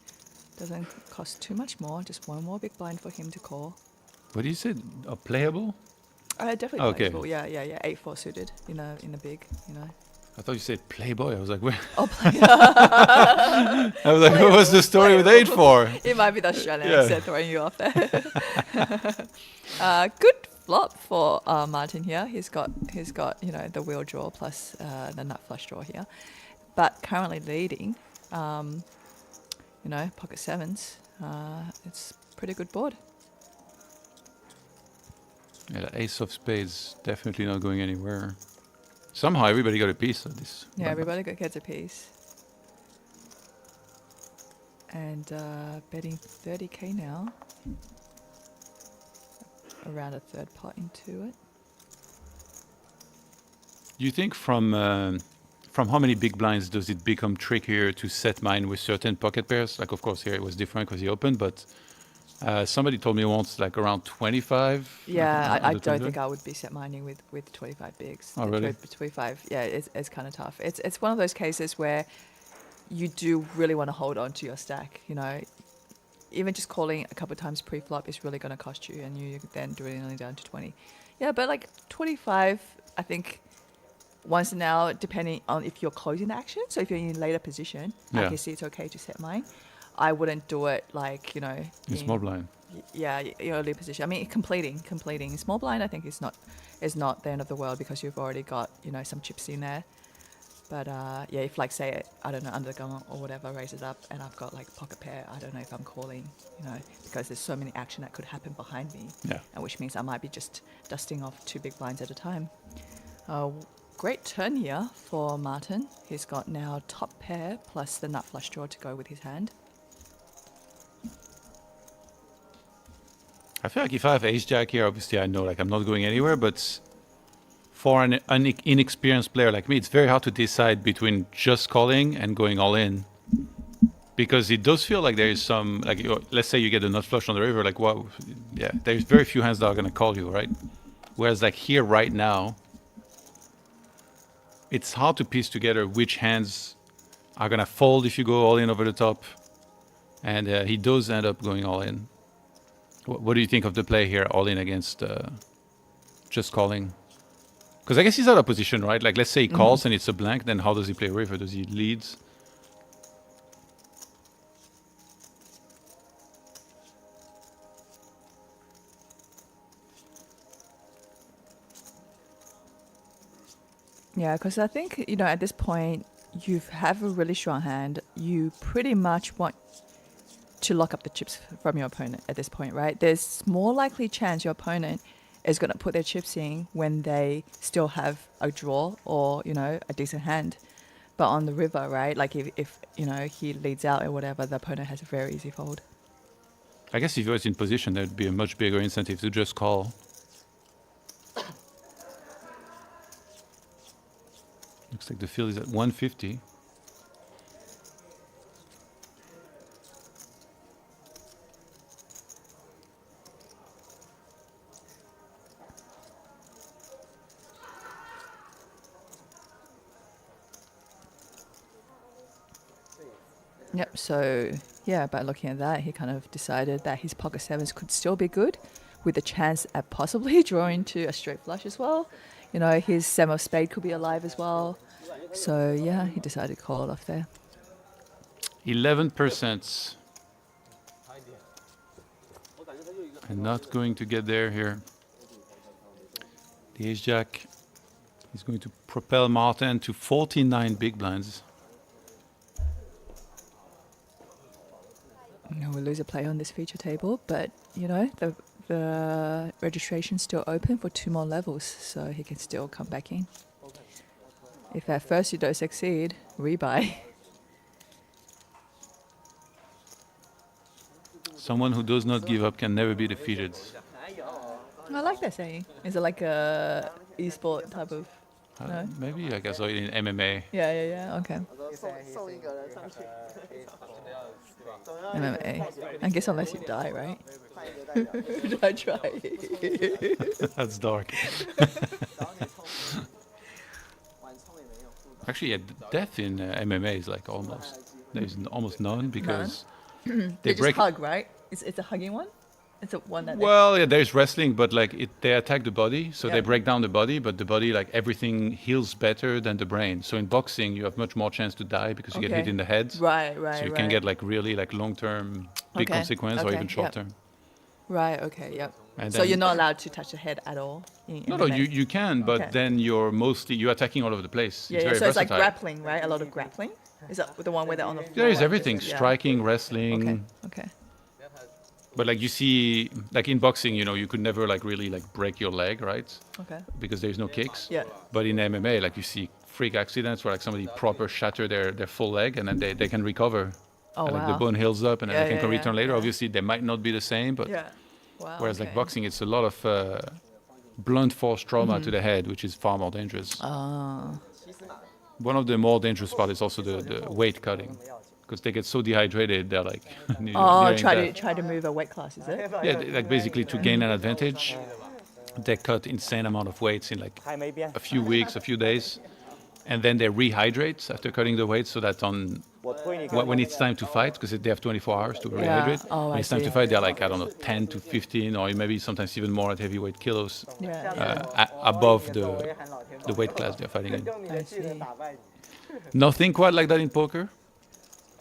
Doesn't cost too much more, just one more big blind for him to call. What do you say? Playable? Definitely Okay. playable. Yeah. 8-4 suited in a big. I thought you said Playboy. I was like, where? Oh, I was like, what was the story with 8-4? it might be the Australian Yeah. accent throwing you off there. Good flop for Martin here. He's got the wheel draw plus the nut flush draw here, but currently leading. Pocket sevens. It's pretty good board. Yeah, the ace of spades definitely not going anywhere. Somehow everybody got a piece of this. Yeah, everybody gets a piece. And betting 30k now. Around a third pot into it. Do you think from how many big blinds does it become trickier to set mine with certain pocket pairs? Like, of course, here it was different because he opened, but Somebody told me once like around 25. Yeah, I on the don't 25. think I would be set mining with 25 bigs. Oh, The really? 25, yeah, it's kind of tough. It's one of those cases where you do really want to hold on to your stack. You know, even just calling a couple of times pre-flop is really going to cost you, and you then dwindling down to 20. Yeah, but like 25, I think once now, depending on if you're closing the action, so if you're in a later position, I Yeah. can see it's okay to set mine. I wouldn't do it like, you know, In small blind. yeah, early position. I mean, completing small blind. I think is not the end of the world because you've already got, you know, some chips in there. But yeah, if like say I don't know, under the gun or whatever raises up and I've got like pocket pair, I don't know if I'm calling, you know, because there's so many action that could happen behind me. Yeah. And which means I might be just dusting off 2 big blinds at a time. Great turn here for Martin. He's got now top pair plus the nut flush draw to go with his hand. I feel like if I have ace jack here, obviously I know like I'm not going anywhere, but for an inexperienced player like me, it's very hard to decide between just calling and going all in. Because it does feel like there is some, like, let's say you get a nut flush on the river, like, what? Yeah, there's very few hands that are going to call you, right? Whereas, like, here right now, it's hard to piece together which hands are going to fold if you go all in over the top. And he does end up going all in. What do you think of the play here, all in against just calling? Because I guess he's out of position, right? Like, let's say he calls and it's a blank, then how does he play river? Does he leads? Yeah, because I think, you know, at this point, you have a really strong hand. You pretty much want to lock up the chips from your opponent at this point, right? There's more likely chance your opponent is going to put their chips in when they still have a draw or, you know, a decent hand. But on the river, right, like if you know, he leads out or whatever, the opponent has a very easy fold. I guess if he was in position, there'd be a much bigger incentive to just call. Looks like the field is at 150. Yep, so yeah, by looking at that, he kind of decided that his pocket sevens could still be good with a chance at possibly drawing to a straight flush as well. You know, his seven of spade could be alive as well. So yeah, he decided to call it off there. 11%. And not going to get there here. The ace jack is going to propel Martin to 49 big blinds. No, we lose a play on this feature table, but you know, the registration's still open for 2 more levels, so he can still come back in. If at first you don't succeed, rebuy. Someone who does not give up can never be defeated. I like that saying. Is it like a e-sport type of? No? Maybe I guess in MMA. Yeah. Okay. MMA. I guess unless you die, right? I try. That's dark. Actually, yeah, death in MMA is like there's almost none because They just hug, right? It's a hugging one. It's a one that. Well, yeah, there's wrestling, but like they attack the body, so they break down the body, but the body, like everything heals better than the brain. So in boxing, you have much more chance to die because you get hit in the head. Right. So you can get like really like long-term big consequence or even short-term. Right. Okay. Yep. And So then- you're not allowed to touch the head at all. No, you can, but then you're attacking all over the place. Yeah. It's very So it's like versatile. grappling, right? A lot of grappling. Is that the one where they're on the floor? There is like everything: this? Yeah. striking, wrestling. Okay. But like you see, like in boxing, you know, you could never like really like break your leg, right? Okay. Because there's no kicks. Yeah. But in MMA, like you see freak accidents where like somebody proper shatter their full leg and then they can recover. Oh And, like, wow. the bone heals up and then they can return later. yeah. Obviously, they might not be the same, but Yeah. Wow. whereas like okay. boxing, it's a lot of blunt force trauma Mm-hmm. to the head, which is far more dangerous. Ah. One of the more dangerous part is also the weight cutting. because they get so dehydrated, they're like Oh, nearing try death. to move a weight class, is it? Yeah, like basically to gain an advantage, they cut insane amount of weights in like a few weeks, a few days, and then they rehydrate after cutting the weight so that when it's time to fight, because they have 24 hours to rehydrate, Oh, when I it's time see. to fight, they're like, I don't know, 10 to 15, or maybe sometimes even more at heavyweight kilos Yeah. above the weight class they're fighting in. I see. Nothing quite like that in poker.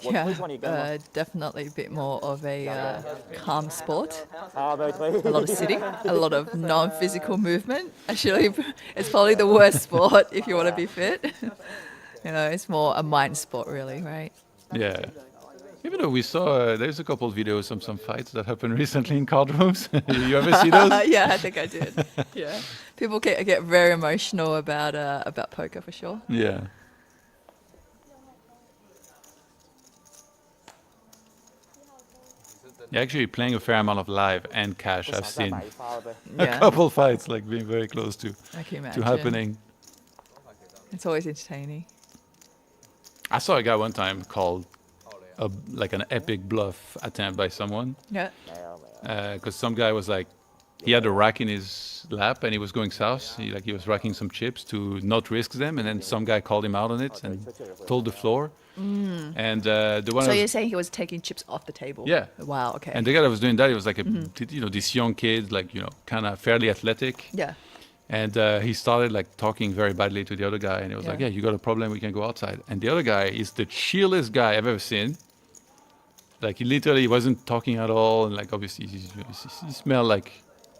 Yeah, definitely a bit more of a calm sport. A lot of sitting, a lot of non-physical movement. Actually, it's probably the worst sport if you want to be fit. You know, it's more a mind sport, really, right? Yeah. Even though we saw, there's a couple of videos of some fights that happened recently in card rooms. You ever see those? Yeah, I think I did. Yeah, people get very emotional about poker for sure. Yeah. You're actually playing a fair amount of live and cash. I've seen a Yeah, couple fights like being very close I can imagine. to happening. It's always entertaining. I saw a guy one time called like an epic bluff attempt by someone, Yeah. because some guy was like, he had a rack in his lap and he was going south. He was racking some chips to not risk them, and then some guy called him out on it and told the floor. And the one So was- you're saying he was taking chips off the table? Yeah. Wow. Okay. and the guy that was doing that, he was like this young kid, like kind of fairly athletic. Yeah. And he started like talking very badly to the other guy, and he was like, Yeah. "Yeah, you got a problem? We can go outside." And the other guy is the chillest guy I've ever seen. Like he literally wasn't talking at all, and like obviously he smelled like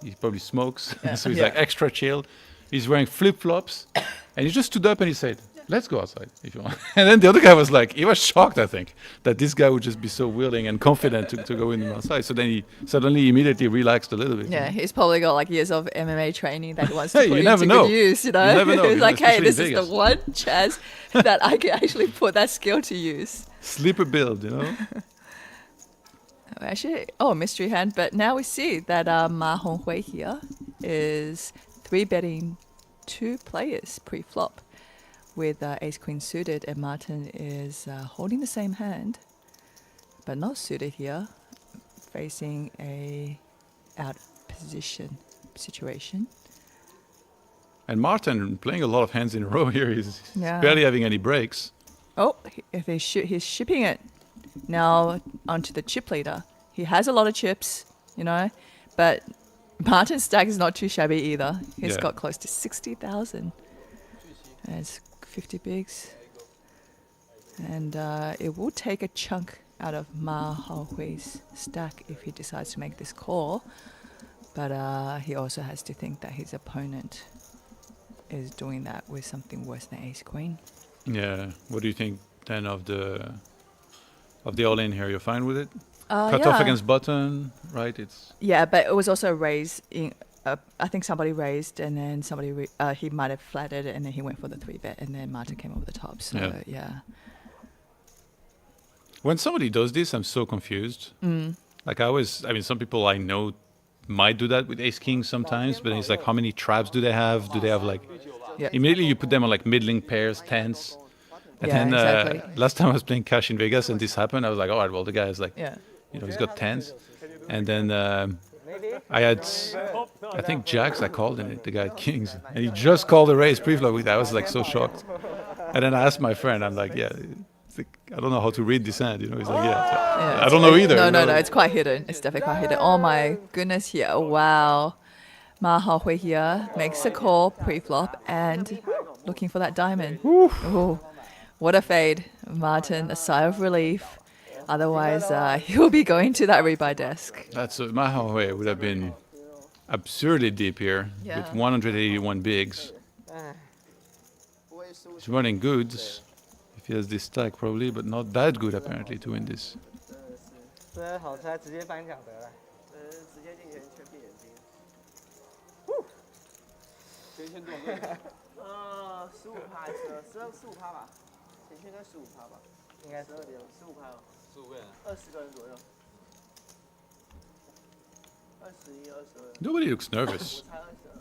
he probably smokes, so he's Yeah. like extra chill. He's wearing flip flops, and he just stood up and he said, "Let's go outside if you want." And then the other guy was like, he was shocked, I think, that this guy would just be so willing and confident to go in outside. So then he suddenly immediately relaxed a little bit. Yeah, he's probably got like years of MMA training that he wants to Hey, put you never into know. good use, you know? You never know, He's like, hey, especially this in is Vegas. the one chance that I can actually put that skill to use. Sleeper build, you know. Actually, mystery hand. But now we see that Ma Honghui here is 3-betting 2 players pre-flop with ace queen suited, and Martin is holding the same hand, but not suited here, facing a out position situation. And Martin playing a lot of hands in a row here. He's Yeah. barely having any breaks. Oh, he's shipping it now onto the chip leader. He has a lot of chips, you know, but Martin's stack is not too shabby either. He's Yeah. got close to 60,000. That's 50 bigs. And it will take a chunk out of Ma Haohui's stack if he decides to make this call. But he also has to think that his opponent is doing that with something worse than ace queen. Yeah. What do you think then of the all-in here? You're fine with it? Uh, Cut off against button, right? It's Yeah, but it was also raised in. I think somebody raised, and then he might have flatted, and then he went for the 3-bet, and then Martin came over the top. So yeah. when somebody does this, I'm so confused. Like some people I know might do that with ace king sometimes, but it's like, how many traps do they have? Do they have like Yeah. immediately you put them on like middling pairs, tens. And Yeah, then exactly. last time I was playing cash in Vegas and this happened, I was like, all right, well, the guy is like, Yeah. he's got tens. And then I had, I think jacks, I called in it, the guy had kings. And he just called a raise pre-flop with that. I was like so shocked. And then I asked my friend, I'm like, it's like, I don't know how to read this hand. He's like, I don't know either. No, it's quite hidden. It's definitely quite hidden. Oh my goodness, here. Wow. Ma Haohui here makes a call pre-flop and looking for that diamond. Ooh. What a fade. Martin, a sigh of relief. Otherwise, he'll be going to that rebuy desk. That's my Haohui would have been absurdly deep here Yeah. with 181 bigs. He's running goods if he has this stack probably, but not that good apparently to win this. 这好猜，直接翻墙得了。直接进前圈闭眼睛。前圈多少个？15%还是15%吧？前圈应该15%吧？应该12.15%哦。15个人？20个人左右。21、22。 Nobody looks nervous. 猜22。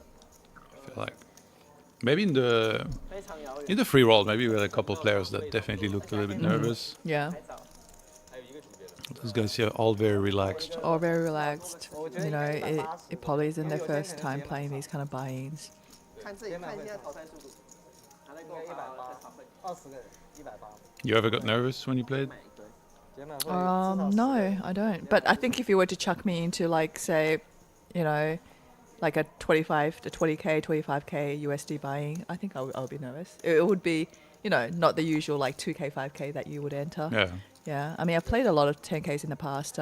I feel like maybe in the free roll, maybe we had a couple players that definitely looked a little bit nervous. Yeah. Those guys here are all very relaxed. All very relaxed. You know, it probably isn't their first time playing these kind of buy-ins. 看自己看现在淘汰速度，还在跟我180再少分，20个人180。 You ever got nervous when you played? No, I don't. But I think if you were to chuck me into like, say, you know, like a 25 to 20k, 25k USD buying, I think I'll be nervous. It would be, you know, not the usual like 2k, 5k that you would enter. Yeah. Yeah. I mean, I've played a lot of 10ks in the past.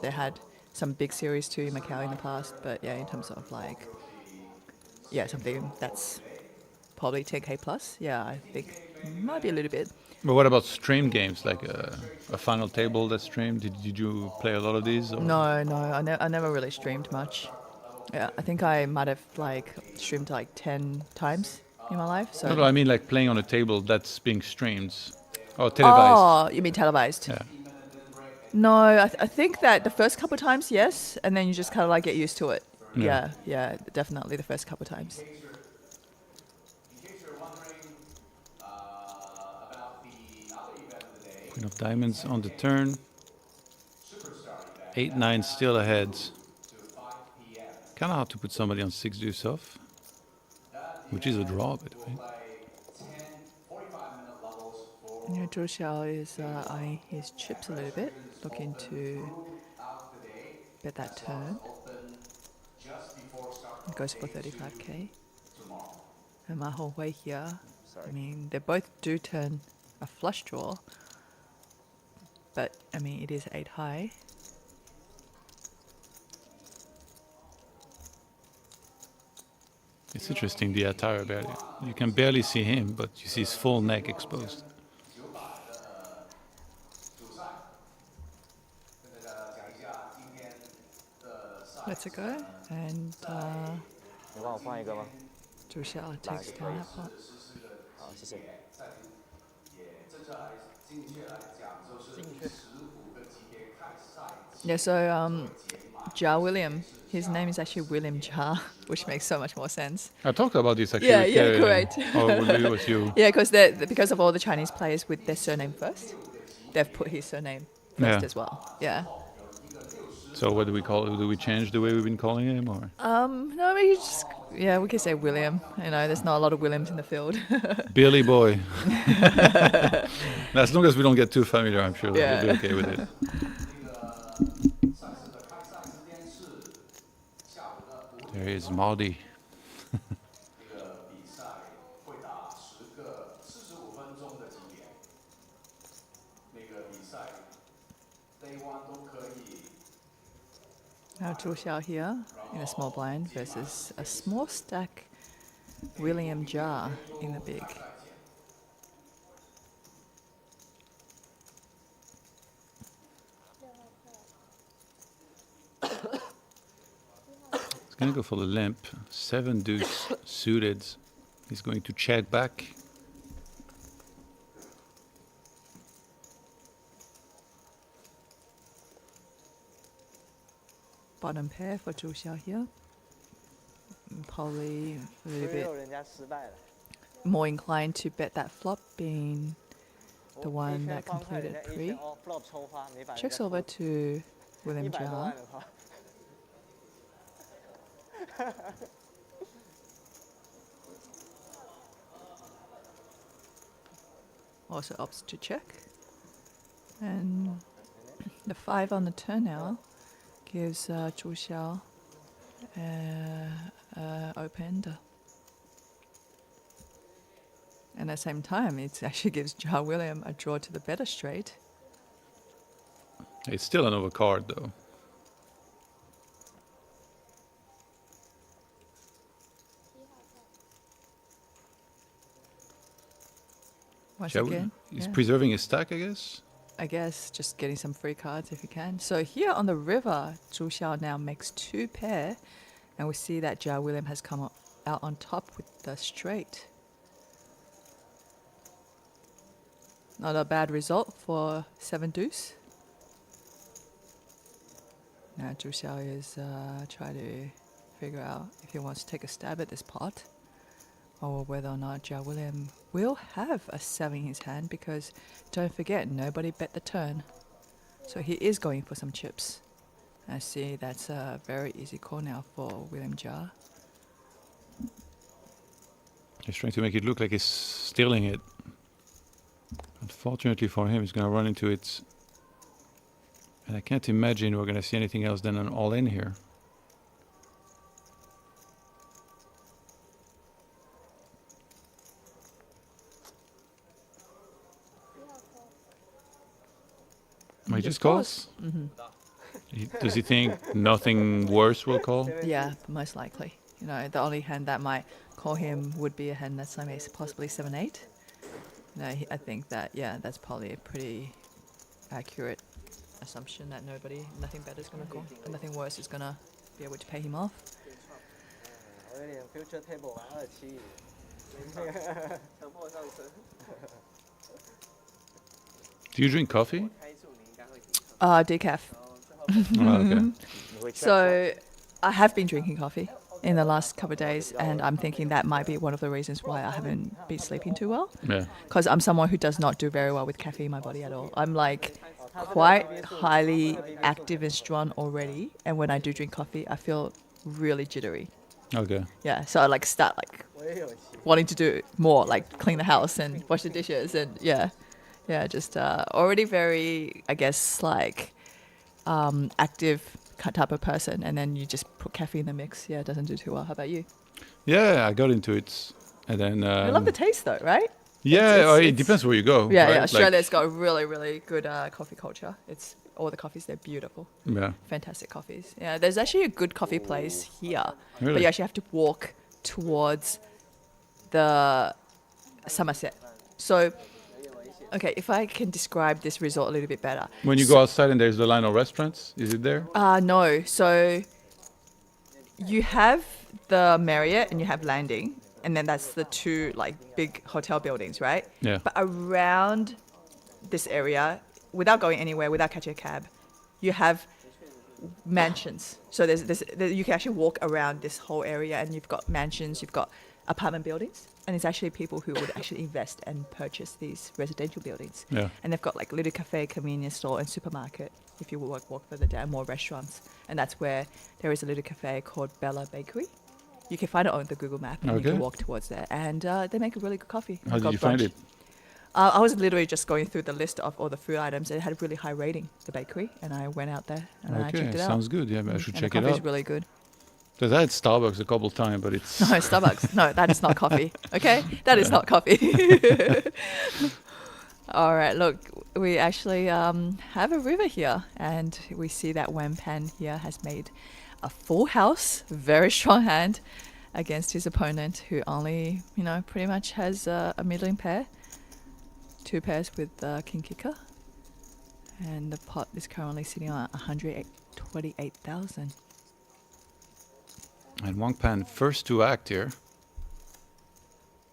They had some big series too in Macau in the past. But yeah, in terms of like, yeah, something that's probably 10k plus. Yeah, I think might be a little bit. But what about stream games, like a final table that's streamed? Did you play a lot of these? Or? No, I never really streamed much. Yeah, I think I might have like streamed like 10 times in my life. So. No, I mean like playing on a table that's being streamed. Oh, televised. Oh, you mean televised? Yeah. No, I think that the first couple of times, yes, and then you just kind of like get used to it. Yeah. Yeah, definitely the first couple of times. Queen of Diamonds on the turn. 8-9 still ahead. Kind of hard to put somebody on 6 deuce off, which is a draw, by the way. You know, Zhou Xiao is eyeing his chips a little bit, looking to bet that turn. It goes for 35k. And Ma Hongwei here, I mean, they both do turn a flush draw, but I mean, it is 8 high. It's interesting, the attire barely. You can barely see him, but you see his full neck exposed. Let's it go, and 你帮我放一个吗？ Zhou Xiao takes down that pot. 好，谢谢。Yeah, so Jia William, his name is actually William Jia, which makes so much more sense. I talked about this actually. Yeah, with yeah, Kerry. correct. Or with you, with you. Yeah, because of all the Chinese players with their surname first, they've put his surname first Yeah. as well. Yeah. So what do we call it? Do we change the way we've been calling him, or No, we just we could say William. You know, there's not a lot of Williams in the field. Billy Boy? As long as we don't get too familiar, I'm sure that we'll be okay with it. There is Maudie. Now Zhou Xiao here in a small blind versus a small stack William Jia in the big. He's going to go for the limp. 7 deuce suited. He's going to check back. Bottom pair for Zhou Xiao here. Probably a little 所以 bit 有人家失败了。 more inclined to bet that flop, being the 我 one 一 that 圈方块，人 completed 家一 pre. 圈哦 flop 抽发，没把人 Checks 家 over to William 100多 Jia. 万的话， Also opts to check. And the 5 on the turn now gives Zhou Xiao open ender. And at the same time, it actually gives Jia William a draw to the better straight. It's still an overcard, though. Once Shall we- again, He's yeah. preserving his stack, I guess. I guess just getting some free cards if you can. So here on the river, Zhou Xiao now makes 2 pair, and we see that Jia William has come out on top with the straight. Not a bad result for 7 deuce. Now Zhou Xiao is trying to figure out if he wants to take a stab at this pot, or whether or not Jia William will have a 7 in his hand, because don't forget, nobody bet the turn. So he is going for some chips. I see that's a very easy call now for William Jia. He's trying to make it look like he's stealing it. Unfortunately for him, he's going to run into it. And I can't imagine we're going to see anything else than an all-in here. He just calls? Does he think nothing worse will call? Yeah, most likely. You know, the only hand that might call him would be a hand that's like possibly 7-8. No, I think that, yeah, that's probably a pretty accurate assumption that nothing better is going to call, and nothing worse is going to be able to pay him off. 我有点 future table 玩27，强迫上升。 Do you drink coffee? 开数你应该会挺。 Decaf. Oh, okay. So I have been drinking coffee in the last couple of days, and I'm thinking that might be one of the reasons why I haven't been sleeping too well. Yeah. Because I'm someone who does not do very well with caffeine in my body at all. I'm like quite highly active and strong already, and when I do drink coffee, I feel really jittery. Okay. Yeah, so I like start like 我也有骑。 wanting to do more, like clean the house and wash the dishes, and yeah, just already very, I guess, like active type of person, and then you just put caffeine in the mix. Yeah, it doesn't do too well. How about you? Yeah, I got into it. And then... I love the taste though, right? Yeah, it it's- depends where you go. Yeah, right? yeah. Like- Australia's got a really, really good coffee culture. It's all the coffees, they're beautiful. Yeah. Fantastic coffees. Yeah, there's actually a good coffee place here, but Really? you actually have to walk towards the Somerset. So, okay, if I can describe this resort a little bit better. When you go outside and there's the line of restaurants, is it there? No. So you have the Marriott and you have Landing, and then that's the two like big hotel buildings, right? Yeah. But around this area, without going anywhere, without catching a cab, you have mansions. So you can actually walk around this whole area, and you've got mansions, you've got apartment buildings, and it's actually people who would actually invest and purchase these residential buildings. Yeah. And they've got like little cafe, convenience store, and supermarket. If you walk further down, more restaurants, and that's where there is a little cafe called Bella Bakery. You can find it on the Google map, and you Okay. can walk towards there. And they make a really good coffee. How They've did got you find brunch. it? I was literally just going through the list of all the food items. It had a really high rating, the bakery, and I went out there and I Okay, checked it out. sounds good. Yeah, I should And check the it coffee's out. really good. Because I had Starbucks a couple times, but it's... No, Starbucks. No, that is not coffee. Okay, that is not coffee. All right, look, we actually have a river here, and we see that Wen Pan here has made a full house, very strong hand against his opponent, who only, pretty much has a middling pair, 2 pairs with King Kicker, and the pot is currently sitting on 128,000. And Wang Pan, first to act here.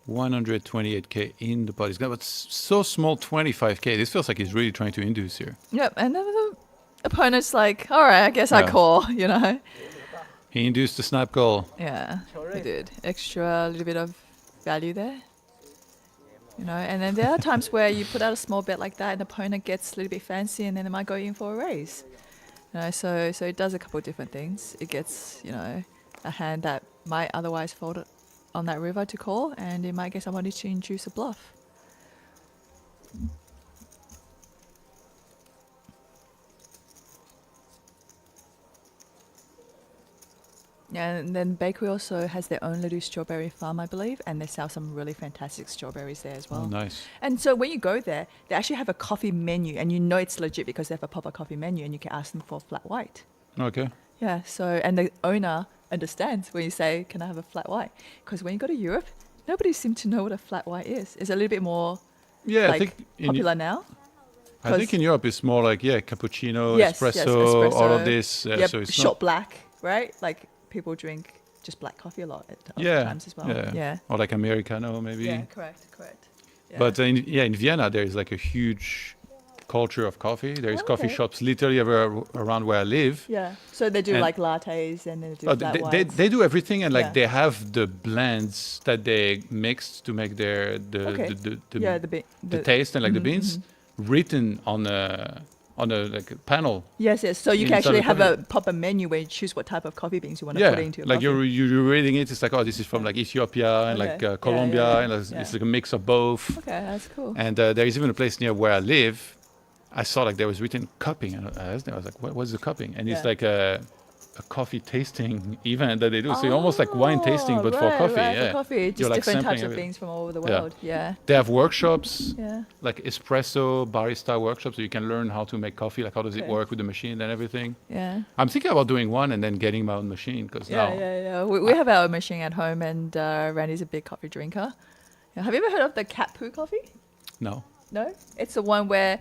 128k in the pot. He's got but so small, 25k. This feels like he's really trying to induce here. Yep, and then the opponent's like, all right, I guess I Yeah. call, He induced the snap call. Yeah, he did. Extra little bit of value there. And then there are times where you put out a small bet like that and the opponent gets a little bit fancy and then they might go in for a raise. So it does a couple of different things. It gets, a hand that might otherwise fold it on that river to call, and it might get somebody to induce a bluff. Yeah, and then Bakery also has their own little strawberry farm, I believe, and they sell some really fantastic strawberries there as well. Oh, nice. And so when you go there, they actually have a coffee menu, and you know it's legit because they have a proper coffee menu, and you can ask them for flat white. Okay. Yeah, so, and the owner understands when you say, can I have a flat white? Because when you go to Europe, nobody seems to know what a flat white is. It's a little bit more Yeah, I like think popular now. I think in Europe it's more like cappuccino, Yes, espresso, all of espresso. this. Yep, So it's shot not. black, right? Like people drink just black coffee a lot at Yeah, times as well. yeah. Yeah. Or like americano maybe. Yeah, correct. Yeah. But in Vienna there is like a huge culture of coffee. There is coffee Okay. shops literally everywhere around where I live. Yeah. So they do And- like lattes and then they do Oh, flat they whites. do everything, and like Yeah. they have the blends that they mix to make their Okay. the yeah, the taste and like the beans written on on a like a panel. Yes, yes. So you can Inside actually the have a coffee. proper menu where you choose what type of coffee beans you want to Yeah, put into your like coffee. you're reading it. It's like, oh, this is from like Ethiopia and Okay. like Yeah, Colombia, yeah, and yeah. it's like a mix of both. Okay, that's cool. And there is even a place near where I live. I saw like there was written cupping, and I asked them, I was like, what's the cupping? And it's Yeah. like a coffee tasting event that they do. So almost like wine tasting, but for right, coffee. Right, yeah, for coffee. Just You're, like, different sampling types of everything. beans from all over the Yeah. world. Yeah. They have workshops, Yeah. like espresso barista workshops, so you can learn how to make coffee, like how does it Okay. work with the machine and everything. Yeah. I'm thinking about doing one and then getting my own machine because Yeah, now yeah. We have our machine at home, and Randy's a big coffee drinker. Yeah. Have you ever heard of the cat poo coffee? no. No? It's the one where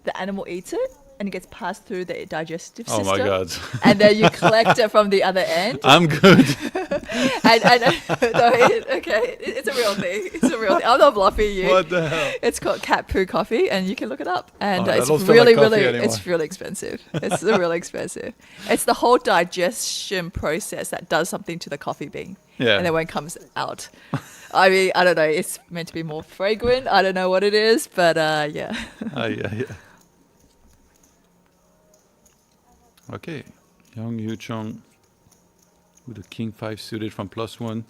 the animal eats it and it gets passed through the digestive Oh system. my god, And then you collect it from the other end. I'm good. It's a real thing. It's a real thing. I'm not bluffing you. What the hell? It's called cat poo coffee, and you can look it up. And Oh, I it's don't feel really, like coffee really, anymore. it's really expensive. It's really expensive. It's the whole digestion process that does something to the coffee bean. Yeah. And then when it comes out, I mean, I don't know. It's meant to be more fragrant. I don't know what it is, but yeah. Yeah. Okay, Young Yu Chong with a king 5 suited from +1.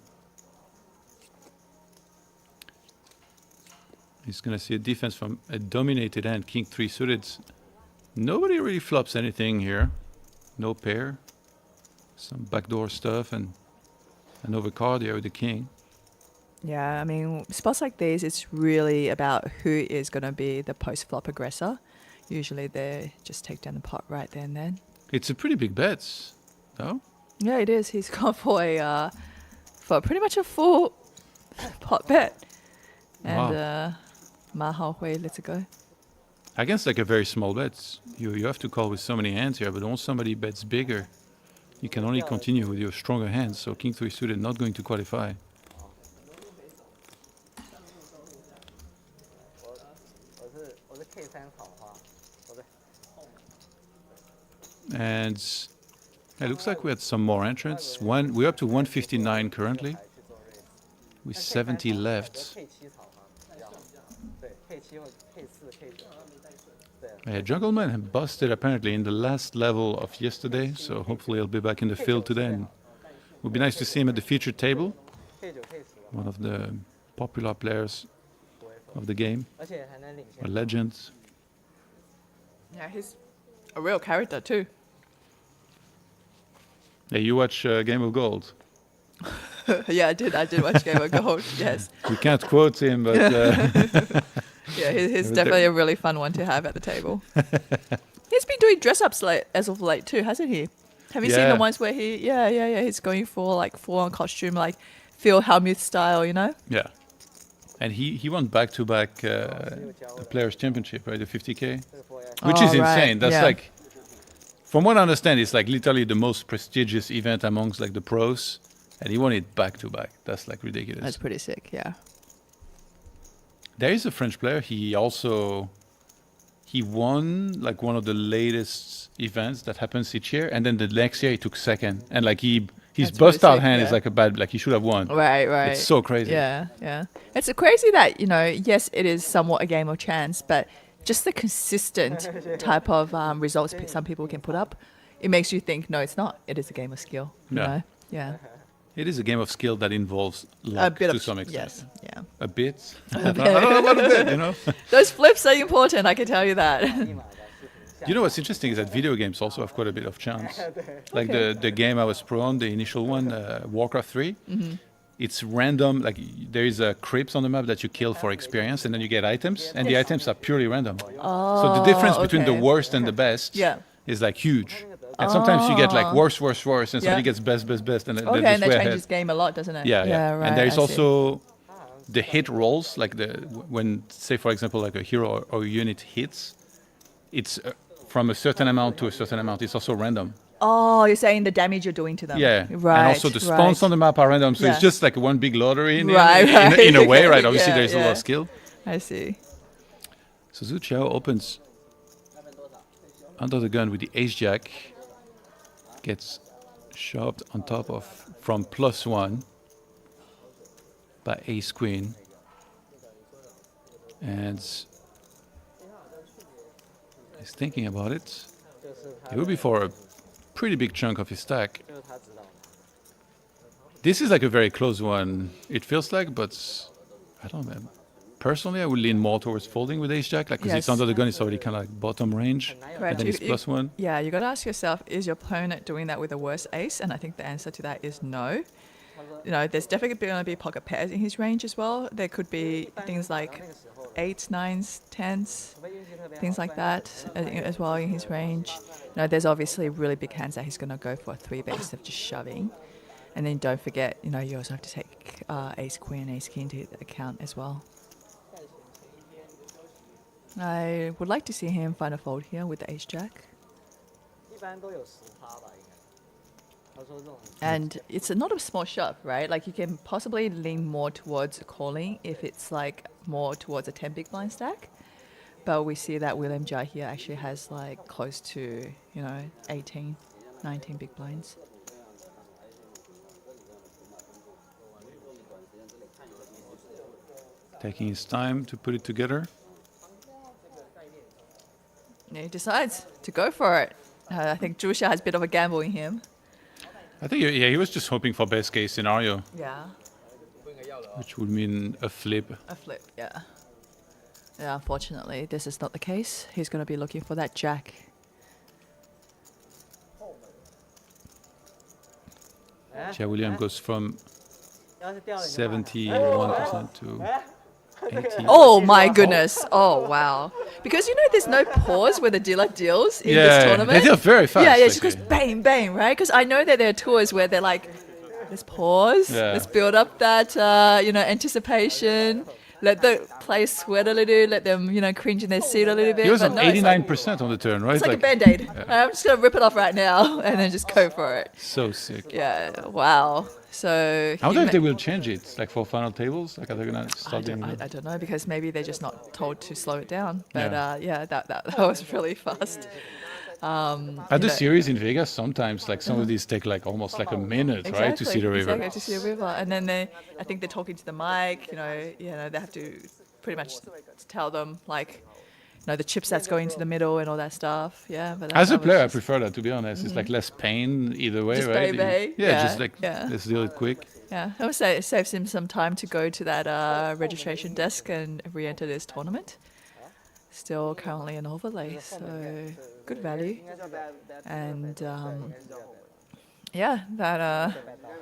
He's gonna see a defense from a dominated hand, king 3 suited. Nobody really flops anything here. No pair. Some backdoor stuff and an overcard here with the king. Yeah, I mean, spots like these, it's really about who is going to be the post-flop aggressor. Usually they just take down the pot right there and then. It's a pretty big bet, no? Yeah, it is. He's gone for pretty much a full pot bet. And Ma Hao Hui lets it go. Against like a very small bet, you have to call with so many hands here, but once somebody bets bigger, you can only continue with your stronger hands. So king 3 suited not going to qualify. And it looks like we had some more entrants. We're up to 159 currently, with 70 left. Jungleman had busted apparently in the last level of yesterday, so hopefully he'll be back in the field today. And it would be nice to see him at the featured table, one of the popular players of the game, a legend. Yeah, he's a real character too. Yeah, you watch Game of Gold. Yeah, I did watch Game of Gold. Yes. We can't quote him, but Yeah, he's There- definitely a really fun one to have at the table. He's been doing dress-ups as of late too, hasn't he? Have you seen Yeah. the ones where he's going for like full-on costume, like Phil Hellmuth style, you know? yeah. And he won back-to-back the Players' Championship, right? The 50K, which is Oh, right, insane. That's yeah. like, from what I understand, it's like literally the most prestigious event amongst like the pros, and he won it back-to-back. That's like ridiculous. That's pretty sick, yeah. There is a French player. He won like one of the latest events that happens each year, and then the next year he took second. And like his That's bust pretty out sick, hand yeah. is like a bad, like he should have won. Right. It's so crazy. Yeah. It's crazy that, yes, it is somewhat a game of chance, but just the consistent type of results some people can put up, it makes you think, no, it's not. It is a game of skill. You Yeah. know? Yeah. It is a game of skill that involves luck A bit to of some extent. yes, yeah. A bit. I don't know about a bit, Those flips are important, I can tell you that. You know what's interesting is that video games also have quite a bit of chance. Like the game I was pro on, the initial one, Warcraft 3, it's random. Like there is a crypt on the map that you kill for experience, and then you get items, and the items are purely random. So the difference between the okay. worst and the best Yeah. is like huge. And sometimes you get like worse, and Yeah. somebody gets best, and then Okay, they're and just that way changes ahead. game a lot, doesn't it? Yeah. right. And there is I see. also the hit rolls, like when, say, for example, like a hero or a unit hits, it's from a certain amount to a certain amount. It's also random. Oh, you're saying the damage you're doing to them. Yeah. Right. And also the spawns on the map are random, so Yeah. it's just like one big lottery in, Right, in a way, right. right? Obviously, Yeah, there's a lot yeah. of skill. I see. So Zhu Qiao opens under the gun with the ace jack, gets shoved on top of from +1 by ace queen, and He's thinking about it. 就是他 It would be for a pretty big chunk of his stack. 就是他知道的。 This is like a very close one, it feels like, but I don't know. Personally, I would lean more towards folding with ace jack, like because it's Yes. under the gun, it's already kind of like bottom range, Correct. and then it's plus one. Yeah, you got to ask yourself, is your opponent doing that with a worse ace? And I think the answer to that is no. You know, there's definitely going to be pocket pairs in his range as well. There could be things like 8s, 9s, 10s, things like that as well in his range. You know, there's obviously really big hands that he's going to go for a 3-base of just shoving. And then don't forget, you know, you also have to take ace queen, ace king into account as well. I would like to see him find a fold here with the ace jack. 一般都有10%吧，应该。他说这种 And it's not a small shove, right? Like you can possibly lean more towards calling if it's like more towards a 10 big blind stack. But we see that William Jia here actually has like close to, you know, 18, 19 big blinds. Taking his time to put it together. And he decides to go for it. I think Zhu Xia has a bit of a gamble in him. I think, yeah, he was just hoping for best case scenario, Yeah, which would mean a flip. a flip, yeah. Yeah, unfortunately, this is not the case. He's going to be looking for that jack. Jia William goes from 要是掉了你就 71% to 80. Oh my goodness. Oh wow. Because you know there's no pause where the dealer deals in this Yeah, tournament. they deal very fast. Yeah, it just like, goes bang, bang, right? Because I know that there are tours where they're like, let's pause, Yeah. let's build up that, you know, anticipation, let the players sweat a little, let them, you know, cringe in their seat a little bit. He was but on no, it's like- 89% on the turn, right? It's like a band-aid. I'm just going to rip it off right now and then just go for it. So sick. Yeah, wow. So... I wonder he if they ma- will change it, like for final tables. Like, are they gonna I start doing don't, that? I don't know because maybe they're just not told to slow it down. But Yeah. yeah, that was really fast. At you the know- series in Vegas, sometimes like some of these take like almost like a minute, right, to see the river. Exactly, to see the river. And then I think they're talking to the mic. You know, they have to pretty much tell them like, you know, the chips that's going to the middle and all that stuff. Yeah, but As a that was player, I just- prefer that, to be honest. It's like less pain either way, Just right? bay-bay. Yeah, Yeah, just like yeah. let's deal it quick. Yeah, I would say it saves him some time to go to that registration desk and re-enter this tournament. Still currently an overlay, so good value. 应该叫 bad And 应该是叫 yeah, that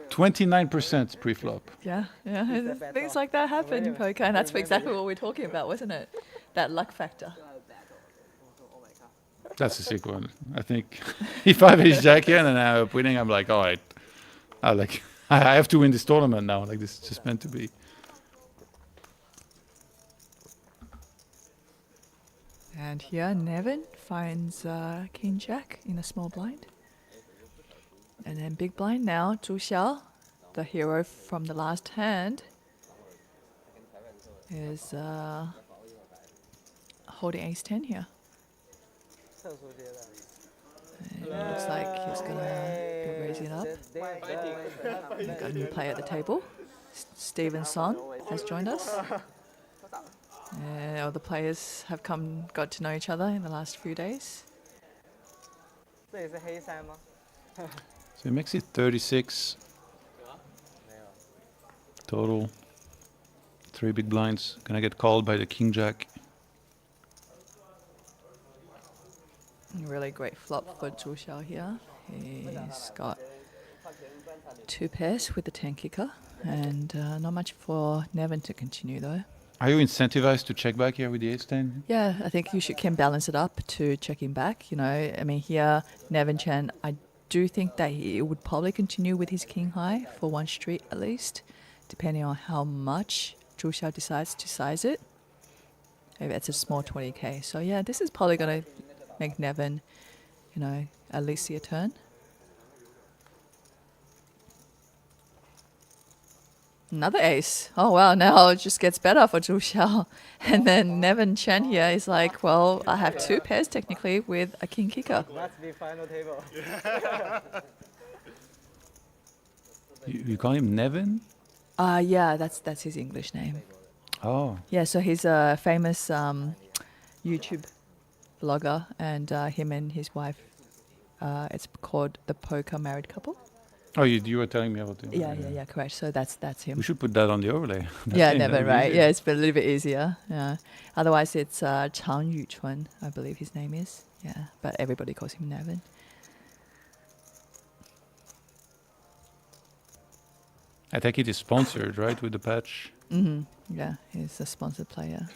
29% pre-flop. yeah, things like that happen in poker, and that's exactly what we're talking about, wasn't it? That luck factor. Oh my god. That's a sick one. I think if I have ace jack here and then I have winning, I'm like, all right, I have to win this tournament now. Like this is just meant to be. And here Nevin finds King Jack in a small blind. And then big blind now, Zhu Xiao, the hero from the last hand, is holding ace 10 here. 特殊阶段。 And it looks like he's gonna be raising up. We've got a new player at the table. Steven Son has joined us. And all the players have got to know each other in the last few days. 这也是黑三吗？ So it makes it 36 total. 3 big blinds. Gonna get called by the king jack. Really great flop for Zhu Xiao here. He's got 2 pairs with the 10 kicker. And not much for Nevin to continue though. Are you incentivized to check back here with the ace 10? Yeah, I think you can balance it up to checking back. You know, I mean, here, Nevin Chen, I do think that he would probably continue with his king high for one street at least, depending on how much Zhu Xiao decides to size it. Maybe it's a small 20k. So yeah, this is probably going to make Nevin, you know, at least see a turn. Another ace. Oh wow, now it just gets better for Zhu Xiao. And then Nevin Chen here is like, well, I have 2 pairs technically with a king kicker. Must be final table. You call him Nevin? Yeah, that's his English name. Oh. Yeah, so he's a famous YouTube blogger, and him and his wife. It's called The Poker Married Couple. Oh, you were telling me about it. Yeah, correct. So that's him. We should put that on the overlay. Yeah, That never, would be right? easier. Yeah, it's a little bit easier. Yeah. Otherwise, it's Chang Yuchun, I believe his name is. Yeah, but everybody calls him Nevin. I think it is sponsored, right, with the patch. Yeah, he's a sponsored player.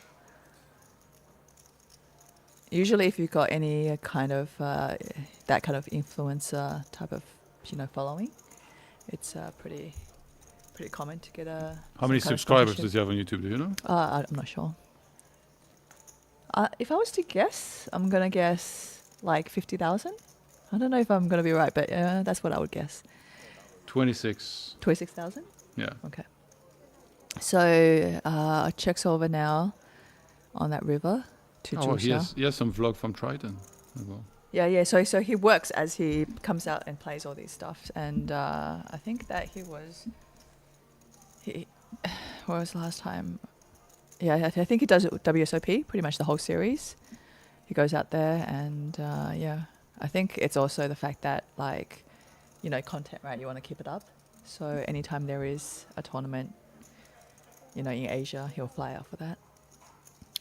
Usually, if you've got any kind of that kind of influencer type of following, it's pretty common to get a. How many some kind of subscribers sponsorship. does he have on YouTube? Do you know? I'm not sure. If I was to guess, I'm gonna guess like 50,000. I don't know if I'm gonna be right, but that's what I would guess. 26. 26,000. Yeah. Okay. So check's over now on that river to Oh, Zhuxiao. he has some vlog from Triton as well. Yeah. So he works as he comes out and plays all these stuff, and I think that he what was the last time? Yeah, I think he does it with WSOP pretty much the whole series. He goes out there, and I think it's also the fact that content, right? You want to keep it up. So anytime there is a tournament, in Asia, he'll fly out for that.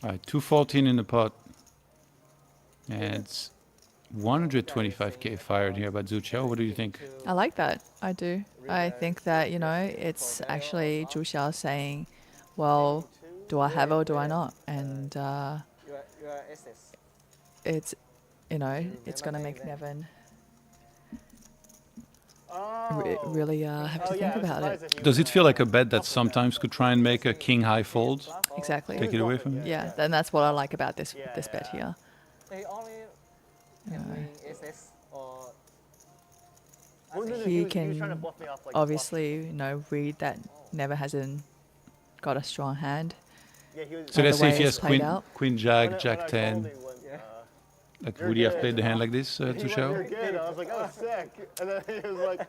All right, 214 in the pot. And it's 125k fired here by Zhu Xiao. What do you think? I like that. I do. I think that, it's actually Zhu Xiao saying, well, do I have it or do I not? And You are SS. it's, it's going to make Nevin really have to think about it. Does it feel like a bet that sometimes could try and make a king high fold? Exactly. Take it away from you? Yeah, and that's what I like about this bet here. They only can win SS or. He can obviously, read that Never hasn't got a strong hand. So By let's the say way if he it's has played queen, out. queen jack, jack 10. Like, would he have played the hand like this, Zhu Xiao? Good. I was like, oh, sick. And then he was like,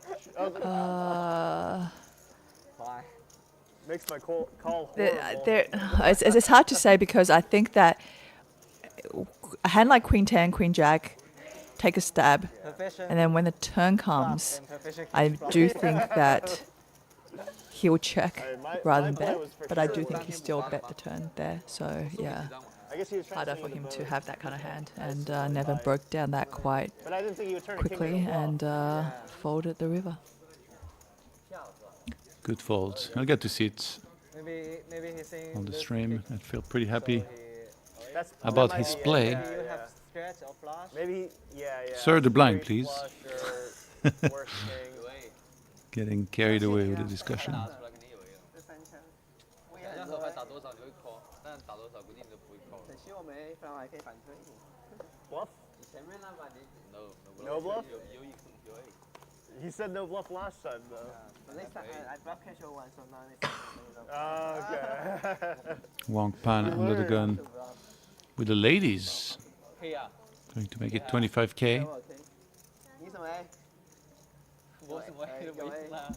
bye. Makes my call horrible. It's hard to say because I think that a hand like Queen 10, Queen Jack, take a stab, and then when the turn comes, I do think that he will check rather than bet, but I do think he still bet the turn there. So yeah, I guess he was trying harder to for swing him the to boat. have that kind of hand, and never broke down that quite But I didn't think he would turn the king quickly as well. and folded the river. Good fold. I'll get to see it Maybe he's saying on the this stream. I feel pretty happy That's about that his might be play. it. Maybe you have stretch or flush. Maybe yeah. Sir, the blind, Straight please. flush or worse thing. Getting carried away with the discussion. 这三枪，我也很多。可惜我没，不然我还可以反推你。Bluff? No bluff? He said no bluff last time though. Next time I bluff catch your one, so now next time. Okay. Wang Pan under the gun with the ladies. Going to make it 25k. 你什么 A？ 我什么 A 都没啦。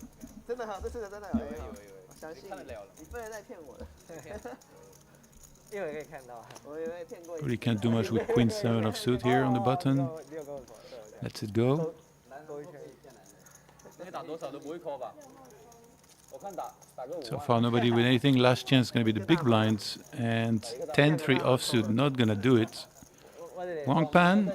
真的好，这次的真的有，我相信你，你不能再骗我了。因为可以看到，我以为骗过一 Really can't do much with Queen 7 of suit here on the button. 六跟我说，对 Lets it go. 多一圈。你打多少都不会 call 吧？我看打个5 So far, nobody with anything. Last chance is going to be the big blinds. And 10-3 offsuit, not going to do it. Wang Pan,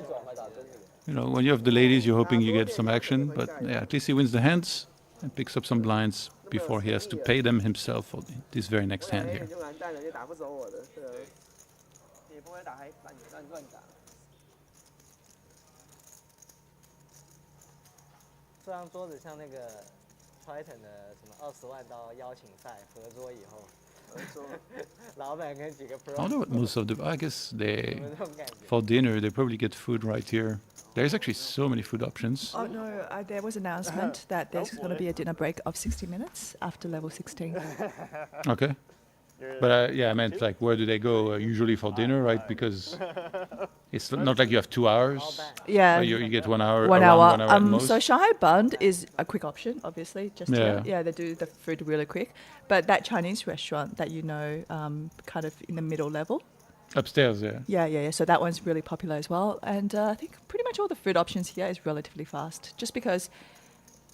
when you have the ladies, you're hoping you get some action. But yeah, at least he wins the hands and picks up some blinds before he has to pay them himself for this very next hand here. 就完蛋了，就打不走我的，对。也不会打，还乱打。这张桌子像那个 Triton 的什么20万刀邀请赛合桌以后，老板跟几个 Pro， I don't know what most of the. I guess 有 they 没有这种感觉？ for dinner they probably get food right here. There's actually so many food options. Oh no, there was an announcement that there's going to be a dinner break of 60 minutes after level 16. Okay. But yeah, I meant like where do they go usually for dinner, right? Because it's not like you have 2 hours. Yeah. You get 1 hour. 1 around hour. 1 hour at most. So Shanghai Bund is a quick option, obviously. Just Yeah. yeah, they do the food really quick. But that Chinese restaurant that kind of in the middle level, Upstairs, yeah. Yeah. So that one's really popular as well. And I think pretty much all the food options here is relatively fast, just because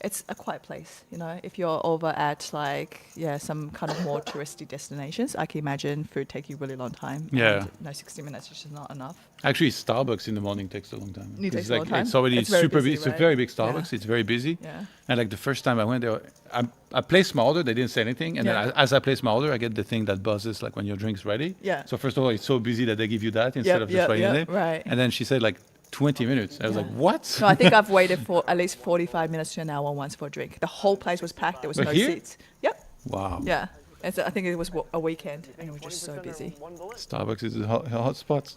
it's a quiet place. You know, if you're over at like some kind of more touristy destinations, I can imagine food take you really long time. Yeah. And, 60 minutes is just not enough. Actually, Starbucks in the morning takes a long time. It takes It's a long time? It's already It's very super busy, It's a right? very big Starbucks. Yeah. It's very busy. Yeah. And like the first time I went there, I placed my order. They didn't say anything. And Yeah. then as I place my order, I get the thing that buzzes like when your drink's ready. Yeah. So first of all, it's so busy that they give you that instead of just writing your name. Right. And then she said like 20 minutes. I was like, what? No, I think I've waited for at least 45 minutes to an hour once for a drink. The whole place was packed. There was But no here? seats. Yep. Wow. Yeah. And so I think it was a weekend and it was just so busy. Starbucks is a hot spot.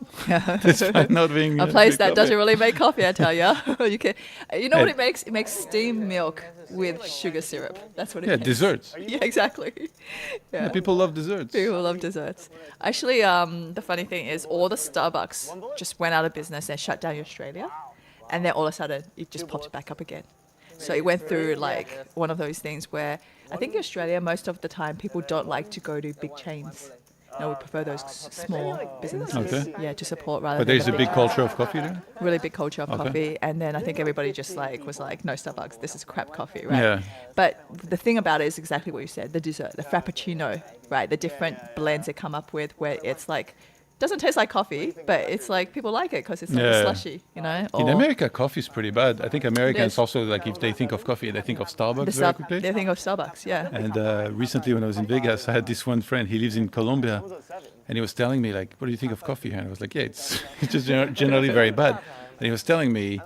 Despite not being A place that coffee. doesn't really make coffee, I tell you. You know what Hey. it makes? It makes steamed milk with sugar syrup. That's what it Yeah, makes. desserts. Yeah, exactly. Yeah, Yeah. people love desserts. People love desserts. Actually, the funny thing is all the Starbucks just went out of business and shut down in Australia. And then all of a sudden, it just popped back up again. So it went through like one of those things where I think in Australia, most of the time, people don't like to go to big chains. We prefer those small businesses, Okay. yeah, to support rather But than there's a the big culture of coffee there. really big culture of Okay. coffee. And then I think everybody just like was like, no Starbucks, this is crap coffee, right? Yeah. But the thing about it is exactly what you said, the dessert, the frappuccino, right? The different blends they come up with where it's like, doesn't taste like coffee, but it's like people like it because it's like a Yeah. slushy, you know? In Or America, coffee is pretty bad. I think Americans is. also, like, if they think of coffee, they think of Starbucks very quickly. they think of Starbucks, yeah. And recently, when I was in Vegas, I had this one friend. He lives in Colombia, and he was telling me, like, "What do you think of coffee here?" And I was like, "Yeah, it's just generally very bad." And he was telling me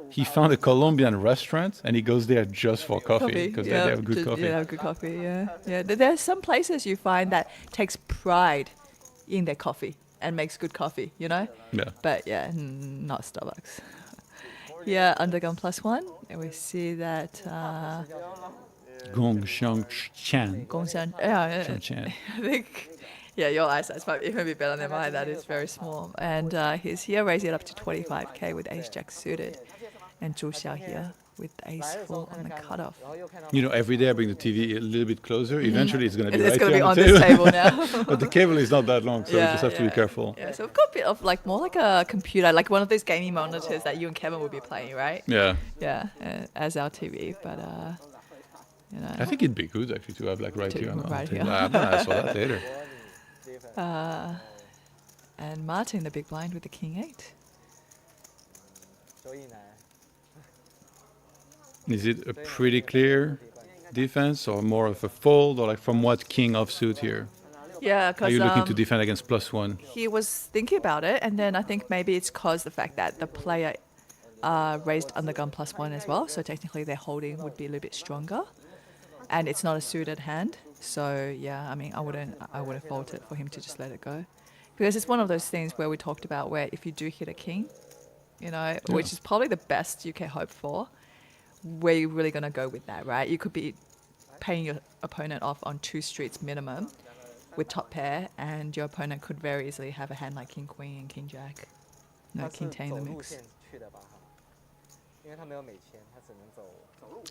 he found a Colombian restaurant, and he goes there just for coffee because they have good coffee. Yeah, they have good coffee, yeah. There's some places you find that takes pride in their coffee and makes good coffee, you know? Yeah. But yeah, not Starbucks. Yeah, Undergone +1. And we see that Gong Xiang Chan. Gongxian. Yeah, Xiang Chan. I think. Yeah, your eyesight's might even be better than mine. That is very small. And he's here raising it up to 25k with ace jack suited, and Zhu Xiao here with ace full on the cutoff. You know, every day I bring the TV a little bit closer. Eventually, it's going to be It's right going to here be on the this table now. But the cable is not that long, so you just have to be careful. Yeah, so we've got a bit of like more like a computer, like one of those gaming monitors that you and Kevin would be playing, right? Yeah. Yeah, as our TV, but you know. I think it'd be good actually to have like right To- here. right here. I saw that later. And Martin, the big blind with the king 8. Is it a pretty clear defense or more of a fold, or like from what king offsuit here? Yeah, Are because you looking to defend against +1? he was thinking about it, and then I think maybe it's caused the fact that the player raised Undergun +1 as well, so technically their holding would be a little bit stronger, and it's not a suited hand. So yeah, I mean, I wouldn't fault it for him to just let it go, because it's one of those things where we talked about where if you do hit a king, you know, which is probably the best you can hope for, where you're really gonna go with that, right? You could be paying your opponent off on 2 streets minimum with top pair, and your opponent could very easily have a hand like king queen and king jack, no king 10 in the mix.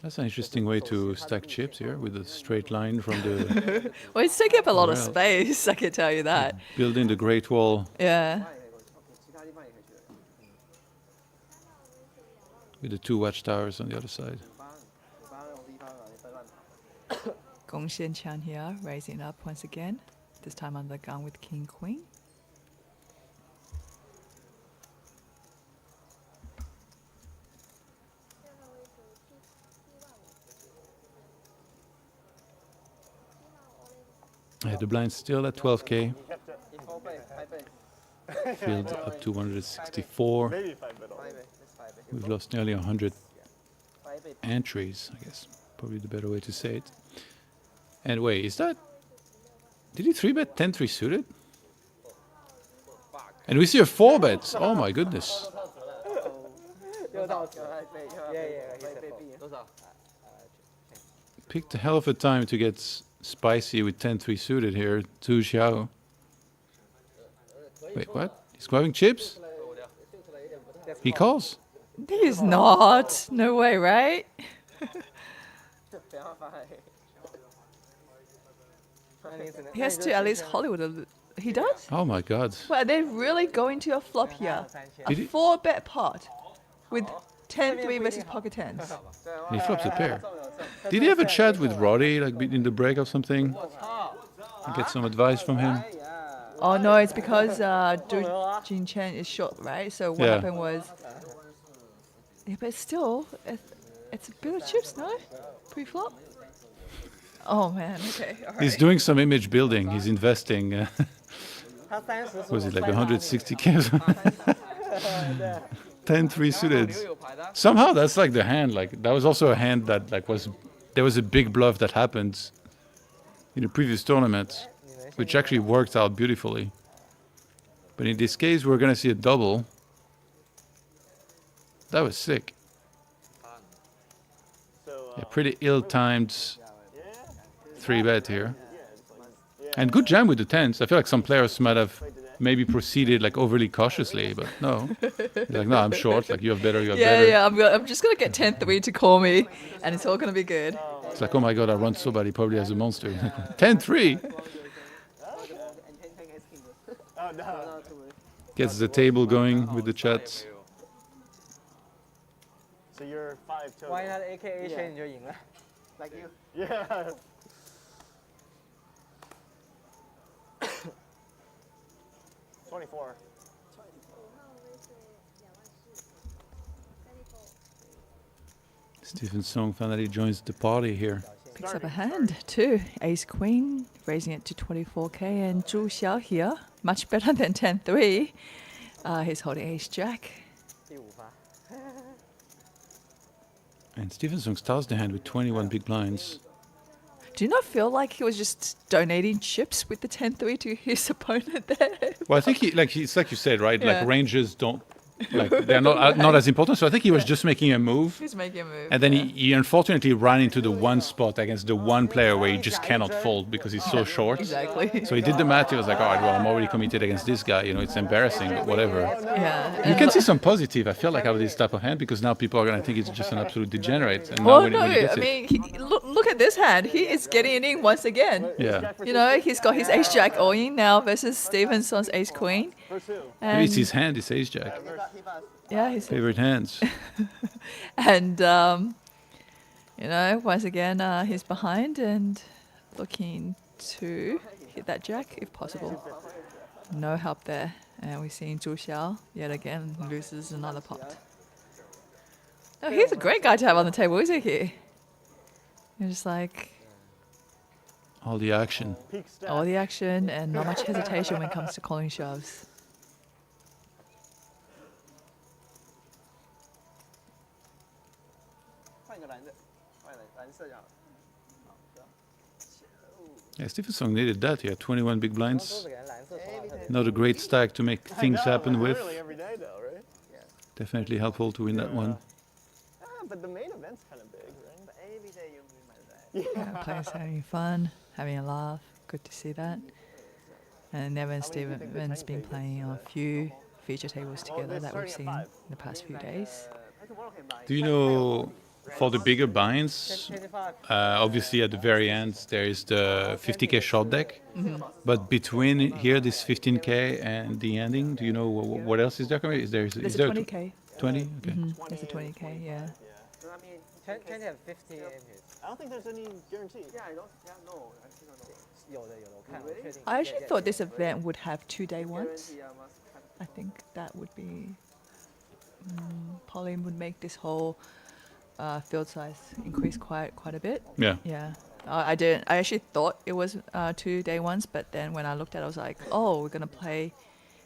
That's an interesting way to stack chips here with a straight line from the Well, it's taking up a lot of Well. space, I can tell you that. building the Great Wall Yeah. with the 2 watchtowers on the other side. Gong Xian here, raising up once again, this time on the gun with king queen. The blind's still at 12k. Filled up to 164. We've lost nearly 100 entries, I guess. Probably the better way to say it. And wait, is that... Did he 3-bet 10-3 suited? And we see a 4-bet. Oh my goodness. Picked a hell of a time to get spicy with 10-3 suited here. Zhu Xiao. Wait, what? He's grabbing chips? He calls. He's not. No way, right? He has to at least Hollywood. He does? Oh my God. Well, they're really going to a flop here. A Did he- 4-bet pot with 10-3 versus pocket tens. And he flops a pair. Did he have a chat with Roddy, like in the break or something? And get some advice from him? Oh no, it's because Du Jin Chen is short, right? So what Yeah. happened was, yeah, but still, it's a bit of chips, no? Pre-flop. Oh man, okay, all right. He's doing some image building. He's investing. 他30 Was it like 160k? 10-3 suited. Somehow that's like the hand. Like that was also a hand that like there was a big bluff that happened in the previous tournament, which actually worked out beautifully. But in this case, we're gonna see a double. That was sick. Yeah, pretty ill-timed 3-bet here. And good jam with the tens. I feel like some players might have maybe proceeded like overly cautiously, but no. He's like, no, I'm short. Like, you have better, you have Yeah, better. yeah, I'm just gonna get 10-3 to call me, and it's all gonna be good. It's like, oh my God, I run so bad. He probably has a monster. 10-3. Gets the table going with the chat. So you're 5 total. 万一他的 AKA 圈你就赢了。 Like you. Yeah. $24. Stephen Song finally joins the party here. Picks up a hand too. Ace Queen, raising it to 24k, and Zhu Xiao here, much better than 10-3. He's holding Ace Jack. 第5发。 And Stephen Song starts the hand with 21 big blinds. Do you not feel like he was just donating chips with the 10-3 to his opponent there? Well, I think it's like you said, right? Yeah. Like ranges don't, like they're not as important. So I think he was just making a move. He's making a move. And then he unfortunately ran into the one spot against the one player where he just cannot fold because he's so short. Exactly. So he did the math. He was like, all right, well, I'm already committed against this guy. You know, it's embarrassing, but whatever. Yeah. You can see some positive, I feel like, out of this type of hand because now people are going to think it's just an absolute degenerate. And now Well, when no, he gets I mean, look at this hand. He is getting it in once again. yeah. You know, he's got his Ace Jack all in now versus Stevenson's Ace Queen. Maybe And it's his hand, it's Ace Jack. yeah, his Favorite hands. and you know, once again, he's behind and looking to hit that jack if possible. No help there, and we're seeing Zhu Xiao yet again loses another pot. Oh, he's a great guy to have on the table, isn't he? You're just like All the action. Peak stack. all the action and not much hesitation when it comes to calling shoves. Yeah, Stephen Song needed that. He had 21 big 都 blinds. 是给人蓝色手套特别。 Not a great stack to make things happen with. Literally every day though, right? Definitely helpful to win that one. Ah, but the main event's kind of big, right? But every day you win my day. Yeah, players having fun, having a laugh. Good to see that. And Nev and Steven's been playing on a few feature tables together that we've seen in the past few days. Do you know, for the bigger binds, 25. obviously at the very end there is the 50k short deck, but between here this 15k and the ending, do you know what else is there coming? Is there There's there a 20k. 20? Okay. There's a 20k, yeah. I mean, 20 have 50 entries. I don't think there's any guarantee. Yeah, I don't. Yeah, no, actually no. 有的有的，我看我确定。 I actually thought this event would have 2-day ones. Guarantee, must have. I think that would be. Pauline would make this whole field size increase quite a bit. Yeah. Yeah. I didn't. I actually thought it was 2-day ones, but then when I looked at it, I was like, oh, we're gonna play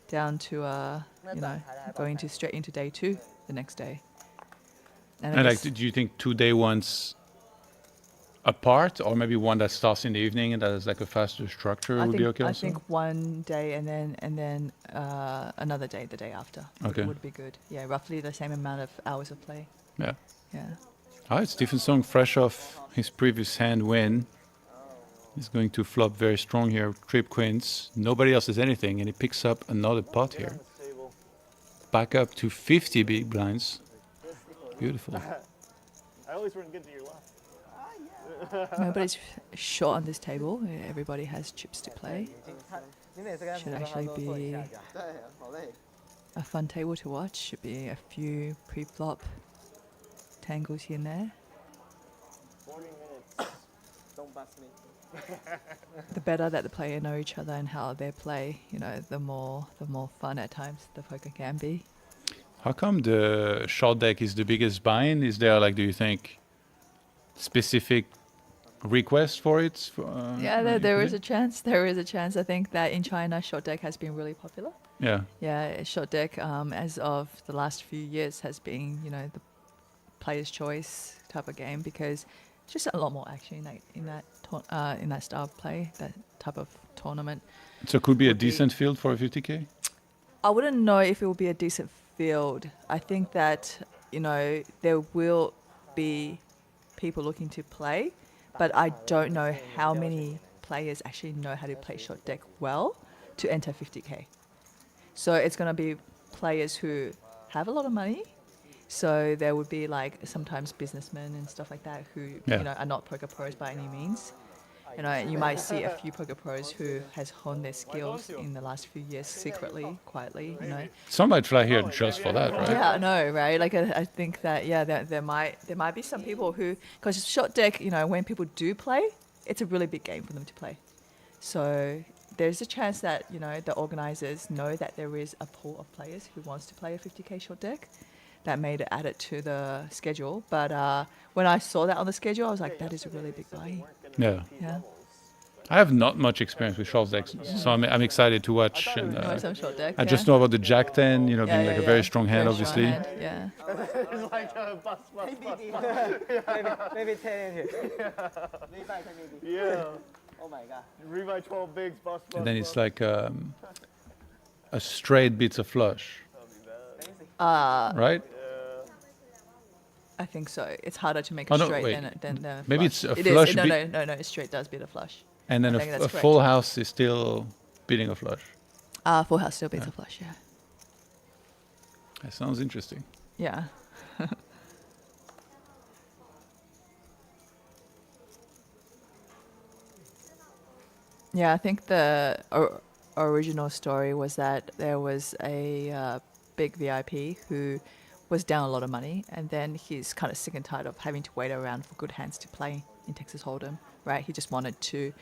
down to you know, going to straight into day 2 the next day. I And like, guess- do you think 2-day ones apart, or maybe one that starts in the evening and that is like a faster structure would be okay I also? think one day and then another day the day after Okay. would be good. Yeah, roughly the same amount of hours of play. Yeah. Yeah. All right, Stephen Song, fresh off his previous hand win. He's going to flop very strong here, trip queens. Nobody else has anything, and he picks up another pot here. This table. Back up to 50 big blinds. Beautiful. I always run good to your left. Nobody's short on this table. Everybody has chips to play. 你每次跟 Should 普通话 actually 都做一下 be 架。对，好累。 a fun table to watch. Should be a few pre-flop tangles here and there. 40 minutes. Don't bust me. The better that the player know each other and how they play, you know, the more fun at times the poker can be. How come the short deck is the biggest buy-in? Is there, like, do you think, specific request for it? Yeah, there is a chance. There is a chance. I think that in China, short deck has been really popular. Yeah. Yeah, short deck, as of the last few years, has been, you know, the player's choice type of game because it's just a lot more action in that style of play, that type of tournament. So it could be a Would be- decent field for a 50K? I wouldn't know if it will be a decent field. I think that, you know, there will be people looking to play, but I don't know how many players actually know how to play short deck well to enter 50K. So it's going to be players who have a lot of money. So there would be like sometimes businessmen and stuff like that who, Yeah. you know, are not poker pros by any means. You know, you might see a few poker pros who has honed their skills in the last few years secretly, quietly, you know. Some might fly here just for that, right? Yeah, I know, right? Like I think that there might be some people who, because short deck, you know, when people do play, it's a really big game for them to play. So there's a chance that, you know, the organizers know that there is a pool of players who wants to play a 50K short deck that made it add it to the schedule. But when I saw that on the schedule, I was like, that is a really big buy. Yeah. Yeah. I have not much experience with short decks, so I'm excited to watch. And, You know, some short deck. I yeah. just know about the Jack 10, you know, Yeah, being yeah, like a yeah. very strong hand, Very strong obviously. hand, yeah. It's like a bus. maybe 10 into. Rebuy 10 maybe. Yeah. Oh my god. Rebuy 12 bigs, bus. And then it's like a straight bits of flush, right? I think so. It's harder to make Oh, a no, straight wait. than the Maybe flush. it's a It is. flush No, beat- no, straight does beat a flush. And then I a, think that's a correct. full house is still beating a flush. Full house still beats a flush, yeah. That sounds interesting. Yeah. Yeah, I think the original story was that there was a big VIP who was down a lot of money, and then he's kind of sick and tired of having to wait around for good hands to play in Texas Hold'em, right? He just wanted to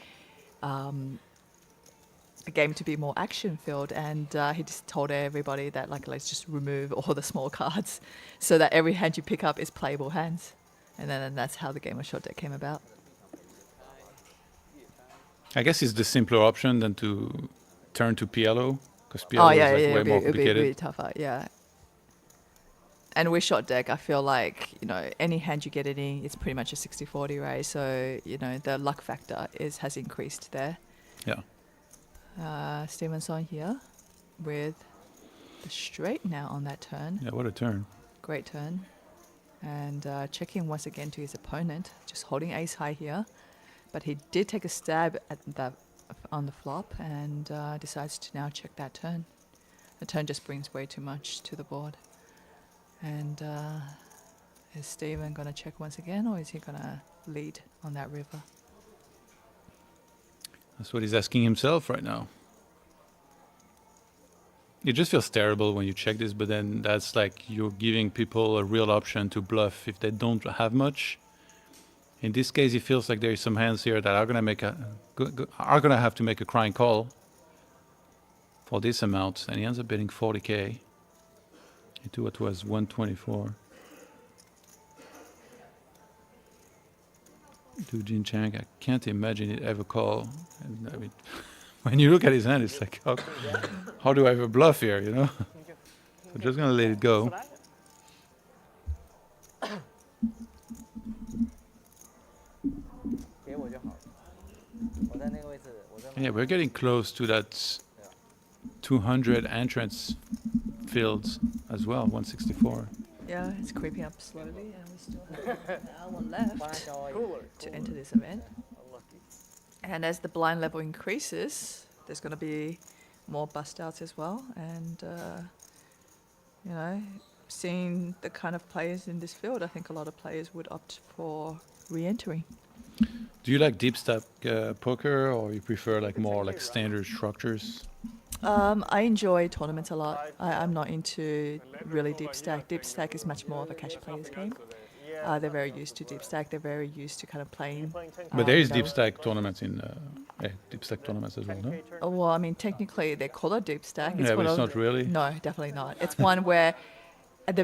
the game to be more action filled, and he just told everybody that like let's just remove all the small cards so that every hand you pick up is playable hands, and then that's how the game of short deck came about. I guess it's the simpler option than to turn to PLO, because PLO is like way it'd more be complicated. really tougher, yeah. And with short deck, I feel like, you know, any hand you get it in, it's pretty much a 60-40, right? So, you know, the luck factor has increased there. Yeah. Stevenson here with the straight now on that turn. Yeah, what a turn. Great turn. And checking once again to his opponent, just holding ace high here. But he did take a stab at on the flop and decides to now check that turn. The turn just brings way too much to the board. And is Steven going to check once again, or is he going to lead on that river? That's what he's asking himself right now. It just feels terrible when you check this, but then that's like you're giving people a real option to bluff if they don't have much. In this case, it feels like there is some hands here that are gonna have to make a crying call for this amount, and he ends up betting 40K into what was 124. To Jin Chang, I can't imagine it ever call. And I mean, when you look at his hand, it's like, how do I ever bluff here, you know? So just gonna let it go. Yeah, we're getting close to that 200 entrance fields as well, 164. Yeah, it's creeping up slowly, and we still have an hour left Cooler. to enter this event. And as the blind level increases, there's going to be more bust outs as well. And, you know, seeing the kind of players in this field, I think a lot of players would opt for re-entering. Do you like deep stack poker, or you prefer like more like standard structures? I enjoy tournaments a lot. I'm not into really deep stack. Deep stack is much more of a cash players game. They're very used to deep stack. They're very used to kind of playing. But there is you know, deep stack tournaments in deep stack tournaments as well, no? Well, I mean, technically they call it deep stack. Yeah, but one it's of- not really. No, definitely not. It's one where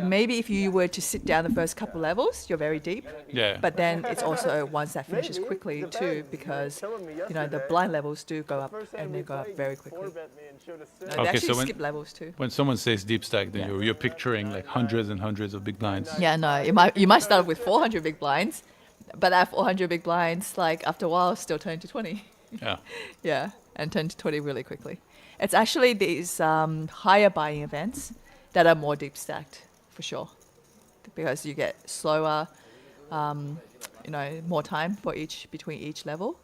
maybe if you were to sit down the first couple levels, you're very deep. Yeah. But then it's also ones that finishes quickly too, because the blind levels do go up and they go up very quickly. They Okay, actually so when- skip levels too. When someone says deep stack, then Yeah. you're picturing like hundreds and hundreds of big blinds. Yeah, no, you might start with 400 big blinds, but that 400 big blinds, like after a while, still turn to 20. Yeah. Yeah, and turn to 20 really quickly. It's actually these higher buying events that are more deep stacked, for sure, because you get slower, more time for between each level,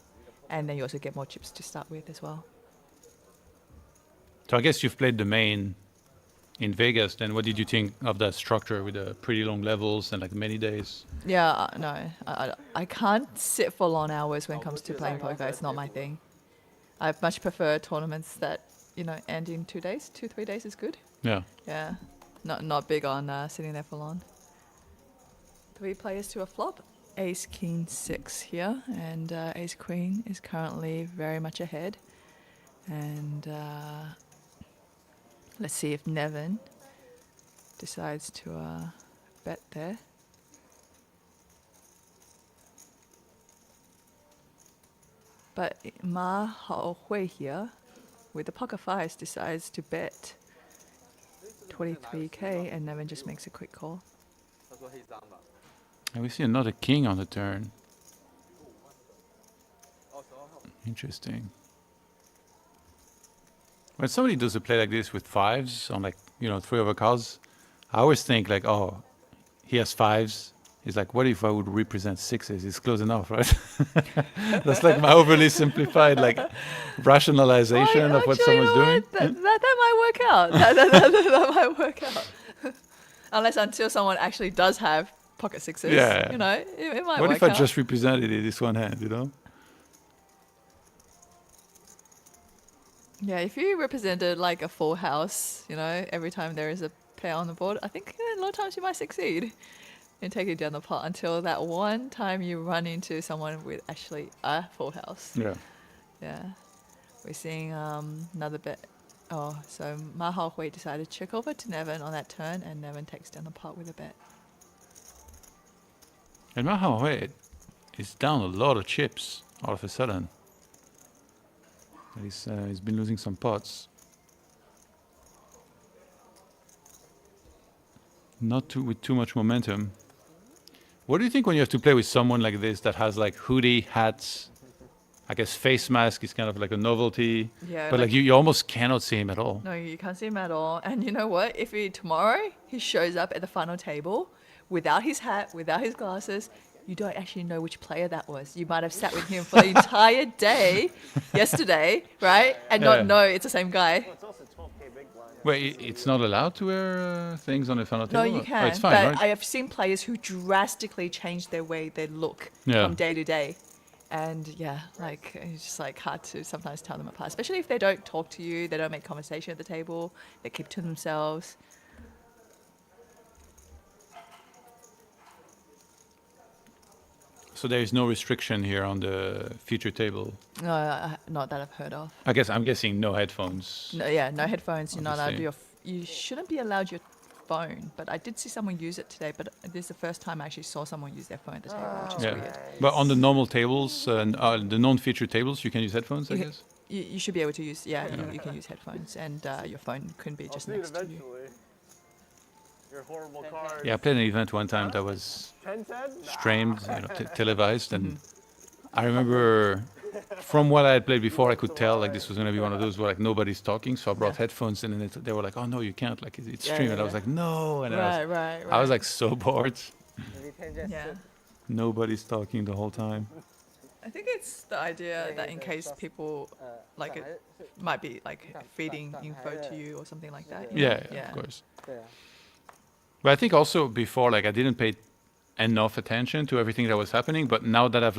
and then you also get more chips to start with as well. So I guess you've played the main in Vegas. Then what did you think of that structure with the pretty long levels and like many days? Yeah, no, I can't sit for long hours when it comes to playing poker. It's not my thing. I much prefer tournaments that end in 2 days. 2-3 days is good. Yeah. Yeah, not big on sitting there for long. 3 players to a flop. Ace King 6 here, and Ace Queen is currently very much ahead. And let's see if Nevin decides to bet there. But Ma Hao Hui here, with the pocket fives, decides to bet 23k, and Nevin just makes a quick call. And we see another king on the turn. Interesting. When somebody does a play like this with fives on 3 over cards, I always think like, oh, he has fives. He's like, what if I would represent sixes? It's close enough, right? That's like my overly simplified rationalization of what someone's doing. That might work out. that might work out. Until someone actually does have pocket sixes. Yeah. It might What work if I out. just represented it this one hand, Yeah, if you represented like a full house, every time there is a pair on the board, I think a lot of times you might succeed in taking down the pot until that one time you run into someone with actually a full house. Yeah. Yeah. We're seeing another bet. Oh, so Ma Hao Hui decided to check over to Nevin on that turn, and Nevin takes down the pot with a bet. And Ma Hao Hui is down a lot of chips all of a sudden. He's been losing some pots. With too much momentum. What do you think when you have to play with someone like this that has like hoodie, hats? I guess face mask is kind of like a novelty. Yeah, But you almost cannot see him at all. No, you can't see him at all. And you know what? If tomorrow he shows up at the final table without his hat, without his glasses, you don't actually know which player that was. You might have sat with him for the entire day yesterday, right? And Yeah. not know it's the same guy. It's also 12k big blind. Wait, it's not allowed to wear things on the final No, table? you Oh, can. it's fine, but right? I have seen players who drastically change their way they look Yeah. from day to day. And yeah, it's just hard to sometimes tell them apart, especially if they don't talk to you, they don't make conversation at the table, they keep to themselves. So there is no restriction here on the feature table. No, not that I've heard of. I'm guessing no headphones. No, yeah, no headphones. You're not allowed Obviously. you shouldn't be allowed your phone. But I did see someone use it today. But this is the first time I actually saw someone use their phone at the table, which is Yeah. weird. But on the normal tables and the non-feature tables, you can use headphones, I You- guess? You should be able to use, you can use headphones, and your phone couldn't be I'll just see it next to you. eventually. Your horrible card. Yeah, I played an event one time that was 10-10? streamed, televised, and I remember from what I had played before, I could tell this was going to be one of those where nobody's talking, so I brought headphones in, and they were like, "Oh no, you can't! It's Yeah, streamed." yeah, And I was yeah. like, "No!" And Right. I was so bored. Maybe 10 Yeah. Nobody's talking the whole time. I think it's the idea that in case people it might be feeding info to you or something like that. you know? Yeah, of course. Yeah. But I think also before, I didn't pay enough attention to everything that was happening. But now that I've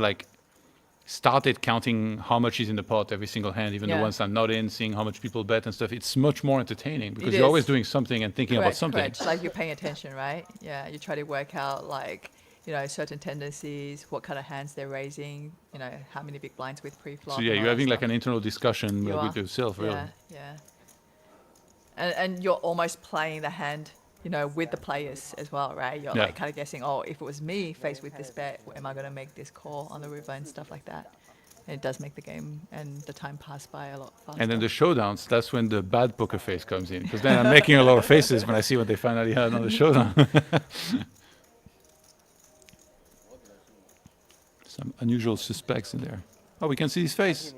started counting how much is in the pot every single hand, even the Yeah. ones I'm not in, seeing how much people bet and stuff. It's much more entertaining because It you're always is. doing something and thinking about something. Correct. Like you're paying attention, right? Yeah, you try to work out like, you know, certain tendencies, what kind of hands they're raising, you know, how many big blinds with pre-flop. So yeah, and all you're that having like stuff. an internal discussion You with are. yourself, really. Yeah, yeah. And you're almost playing the hand, you know, with the players as well, right? You're Yeah. like kind of guessing, oh, if it was me faced with this bet, am I going to make this call on the river and stuff like that? And it does make the game and the time pass by a lot faster. And then the showdowns, that's when the bad poker face comes in. Because then I'm making a lot of faces when I see what they finally had on the showdown. Some unusual suspects in there. Oh, we can see his face.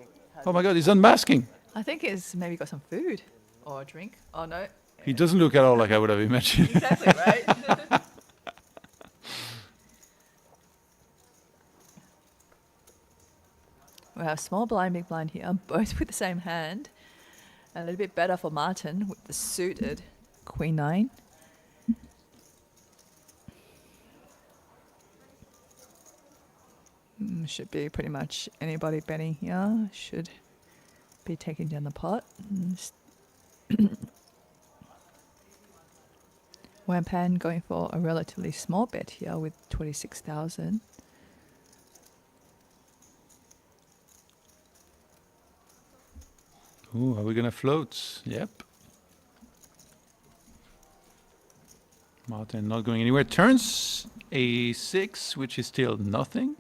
Oh my God, he's unmasking. I think it's maybe got some food or a drink. Oh, no. He doesn't look at all like I would have imagined. Exactly, right? We have small blind, big blind here, both with the same hand. A little bit better for Martin with the suited Queen 9. Should be pretty much anybody betting here. Should be taking down the pot. Wampan going for a relatively small bet here with 26,000. Ooh, are we gonna float? Yep. Martin not going anywhere. Turns a6, which is still nothing.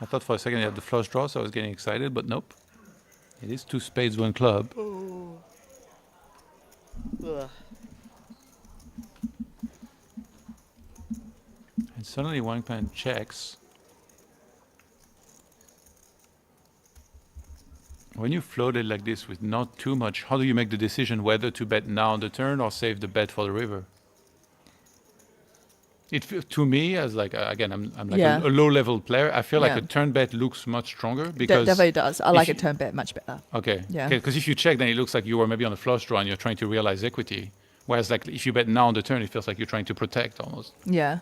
I thought for a second he had the flush draw, so I was getting excited, but nope. It is 2 spades, 1 club. Ugh. And suddenly Wang Pan checks. When you float it like this with not too much, how do you make the decision whether to bet now on the turn or save the bet for the river? To me, as like again, I'm like Yeah. a low-level player. I feel like Yeah. a turn bet looks much stronger That because definitely does. I if like a you- turn bet much better. okay, Yeah. because if you check, then it looks like you were maybe on a flush draw and you're trying to realize equity. Whereas like if you bet now on the turn, it feels like you're trying to protect almost. Yeah,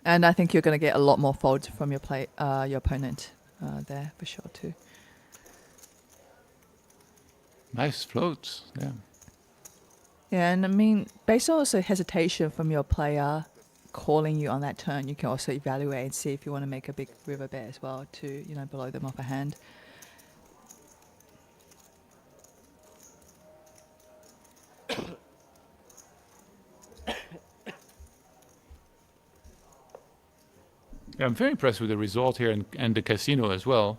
and I think you're going to get a lot more folds from your your opponent there for sure too. Nice floats, yeah. Yeah, and I mean, based on also hesitation from your player calling you on that turn, you can also evaluate and see if you want to make a big river bet as well to, you know, blow them off a hand. Yeah, I'm very impressed with the result here and the casino as well.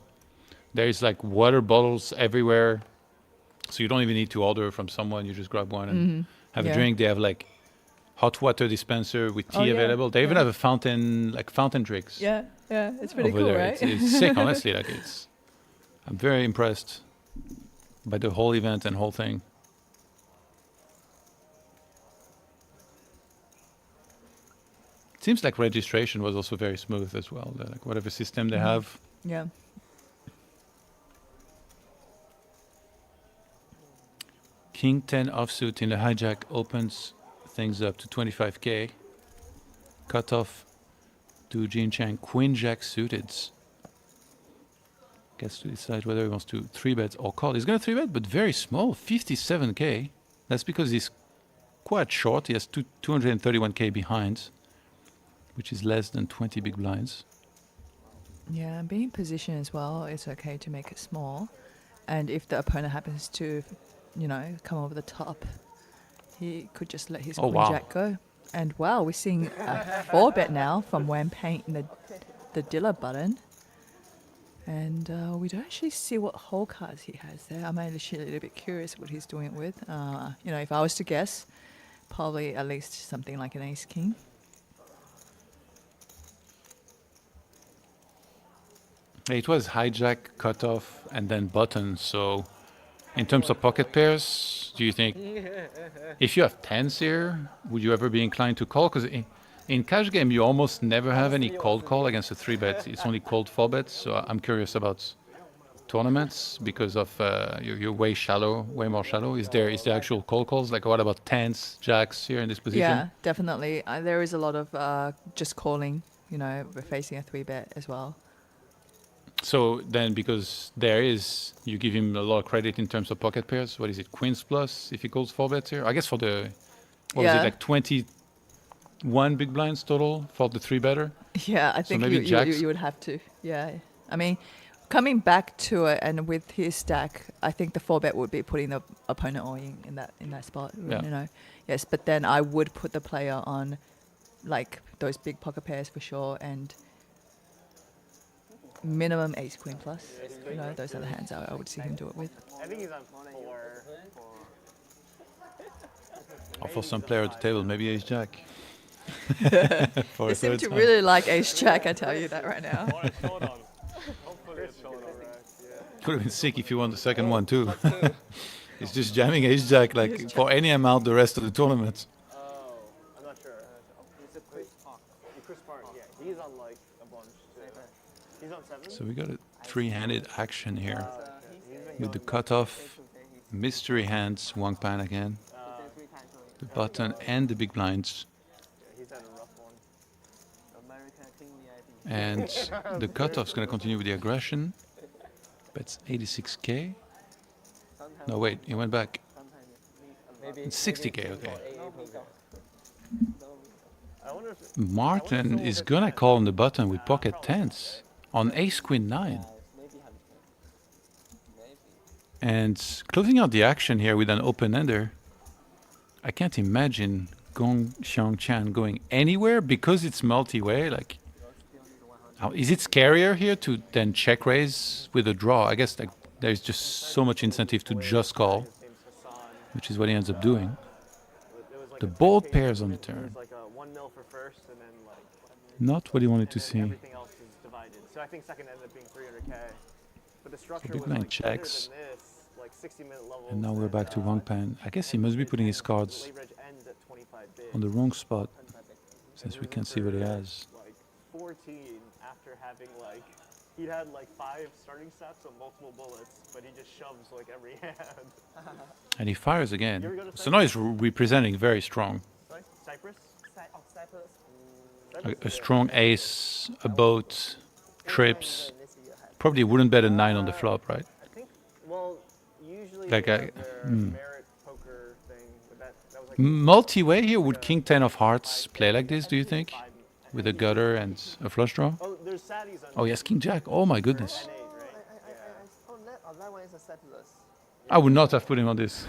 There's like water bottles everywhere, so you don't even need to order from someone. You just grab one and have Yeah. a drink. They have like hot water dispenser with tea Oh, yeah, available. They even yeah. have a fountain, like fountain drinks. Yeah, it's pretty over cool, there. right? It's sick, honestly. Like I'm very impressed by the whole event and whole thing. It seems like registration was also very smooth as well. Like whatever system they have. Yeah. King 10 offsuit in the hijack opens things up to 25k. Cut off to Jin Chang. Queen Jack suited. Gets to decide whether he wants to 3-bet or call. He's going to 3-bet, but very small, 57k. That's because he's quite short. He has 231k behind, which is less than 20 big blinds. Yeah, and being in position as well, it's okay to make it small. And if the opponent happens to, you know, come over the top, he could just let his Oh, queen wow. jack go. And wow, we're seeing a 4-bet now from Wampan in the dealer button. And we don't actually see what hole cards he has there. I'm actually a little bit curious what he's doing it with. You know, if I was to guess, probably at least something like an ace king. It was hijack, cutoff, and then button. So, in terms of pocket pairs, do you think if you have tens here, would you ever be inclined to call? Because in cash game, you almost never have any cold call against a 3-bet. It's only cold 4-bets. So I'm curious about tournaments because of you're way shallow, way more shallow. Is there actual cold calls? Like what about tens, jacks here in this position? Yeah, definitely. There is a lot of just calling, you know, we're facing a 3-bet as well. So then, because you give him a lot of credit in terms of pocket pairs. What is it, queens plus if he calls 4-bets here? I guess for the, what was it, Yeah. like 21 big blinds total for the 3-better? Yeah, I think maybe you jacks- would have to. Yeah. I mean, coming back to it and with his stack, I think the 4-bet would be putting the opponent all in that spot. Yeah. You know. Yes, but then I would put the player on like those big pocket pairs for sure and minimum ace queen plus. You know, those are the hands I would see him do it with. I think he's on 4. Or for some player at the table, maybe ace jack. For They a seem third to time. really like ace jack, I tell you that right now. Or a showdown. Hopefully it's showdown, right? Could have been sick if you won the second one too. He's just jamming ace jack like for any amount the rest of the tournament. Oh, I'm not sure. It's a quick talk. Chris Park, yeah, he's on like a bunch too. He's on 7. So we got a 3-handed action here He's been with the going cutoff, mystery hands, Wang Pan again, the button and the big blinds, he's had a rough one. American King VIP. and the cutoff's gonna continue with the aggression. Bets 86k. No wait, he went back. Maybe It's 60k, okay. I wonder if Martin is gonna call on the button with pocket tens on ace queen 9. And closing out the action here with an open ender, I can't imagine Gong Xiangqian going anywhere because it's multi-way. Like, is it scarier here to then check raise with a draw? I guess like there's just so much incentive to just call, his name's Hassan. which is what he ends up doing. It was like The a bold 10K pairs on the tournament. turn. It was like a 1 mil for first, and then like Not what he wanted to and then see. everything else is divided. So I think second ended up being 300k. But the structure big was blind like better checks. than this, like 60-minute levels. And now we're back to Wang Pan. I guess he must be putting his cards Late reg ends at 25 bigs. on the wrong spot, And since we this can is see what he for, has. Like 14 after having like he'd had like 5 starting sets of multiple bullets, but he just shoves like every hand. And he fires again. You ever go to So now he's representing very strong. Right? Cyprus? Cyprus. A strong ace, a boat, trips. Probably wouldn't bet a 9 on the flop, right? I think. Well, usually Like they I- have their hmm. merit poker thing. But that was like Multi-way here, would king 10 of hearts play like this, do you think? With a gutter and a flush draw? Oh, there's Saddies on Oh yes, king jack. Oh my goodness. N8, right? Oh, that one is a Cyprus. I would not have put him on this.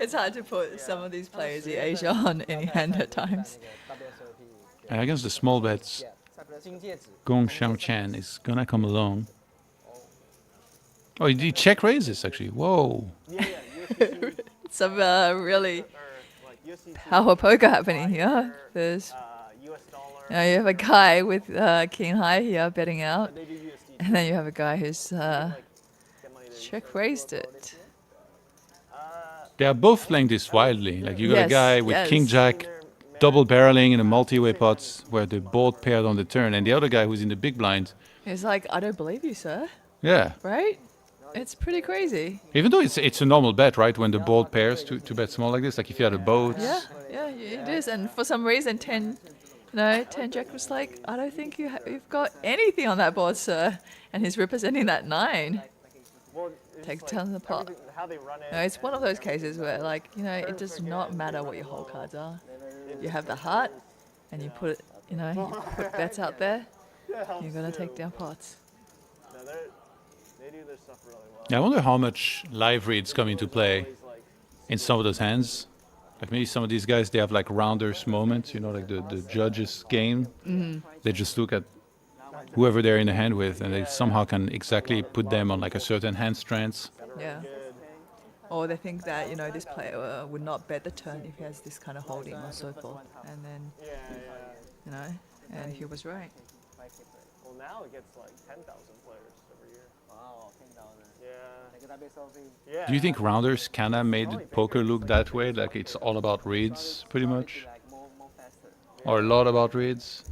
It's hard to put some of these players in Asia on any hand at times. And against the small bets, Gong Xiangqian is gonna come along. Oh, he check raises actually. Whoa. Yeah, UFC, Some really or like UFC power poker happening here. There's US dollar. you have a guy with king high here betting out, They do USD. and then you have a guy who's Get money to check raised it. They are both playing this wildly. Like you got a Yes, guy with king yes. jack, double barreling in a multi-way pots where they both paired on the turn, and the other guy who's in the big blind. He's like, I don't believe you, sir. Yeah. Right? It's pretty crazy. Even though it's a normal bet, right? When the board pairs to bet small like this, like if you had a boat. Yeah, yeah, it is. And for some reason, 10 Jack was like, I don't think you've got anything on that board, sir. And he's representing that 9. Well, it's Take like turn the pot. everything- How they run it. No, it's one of those cases where, like, it does not matter what your whole cards are. You have the heart, and you put, you put bets out there. You're gonna take down pots. No, they do their stuff really well. Yeah, I wonder how much live reads come into play Always, like, in some of those hands. Like maybe some of these guys, they have like rounders moments, like the judges game. They just look at whoever they're in the hand with, and they somehow can exactly put them on like a certain hand strength. Yeah. Or they think that, this player would not bet the turn if he has this kind of holding or so forth. And then, yeah. and he was right. Well, now it gets like 10,000 players every year. Wow, 10,000. Yeah. Yeah. Do you think rounders kinda made poker look that way? Like it's all about reads, pretty much, More faster. or a lot about reads?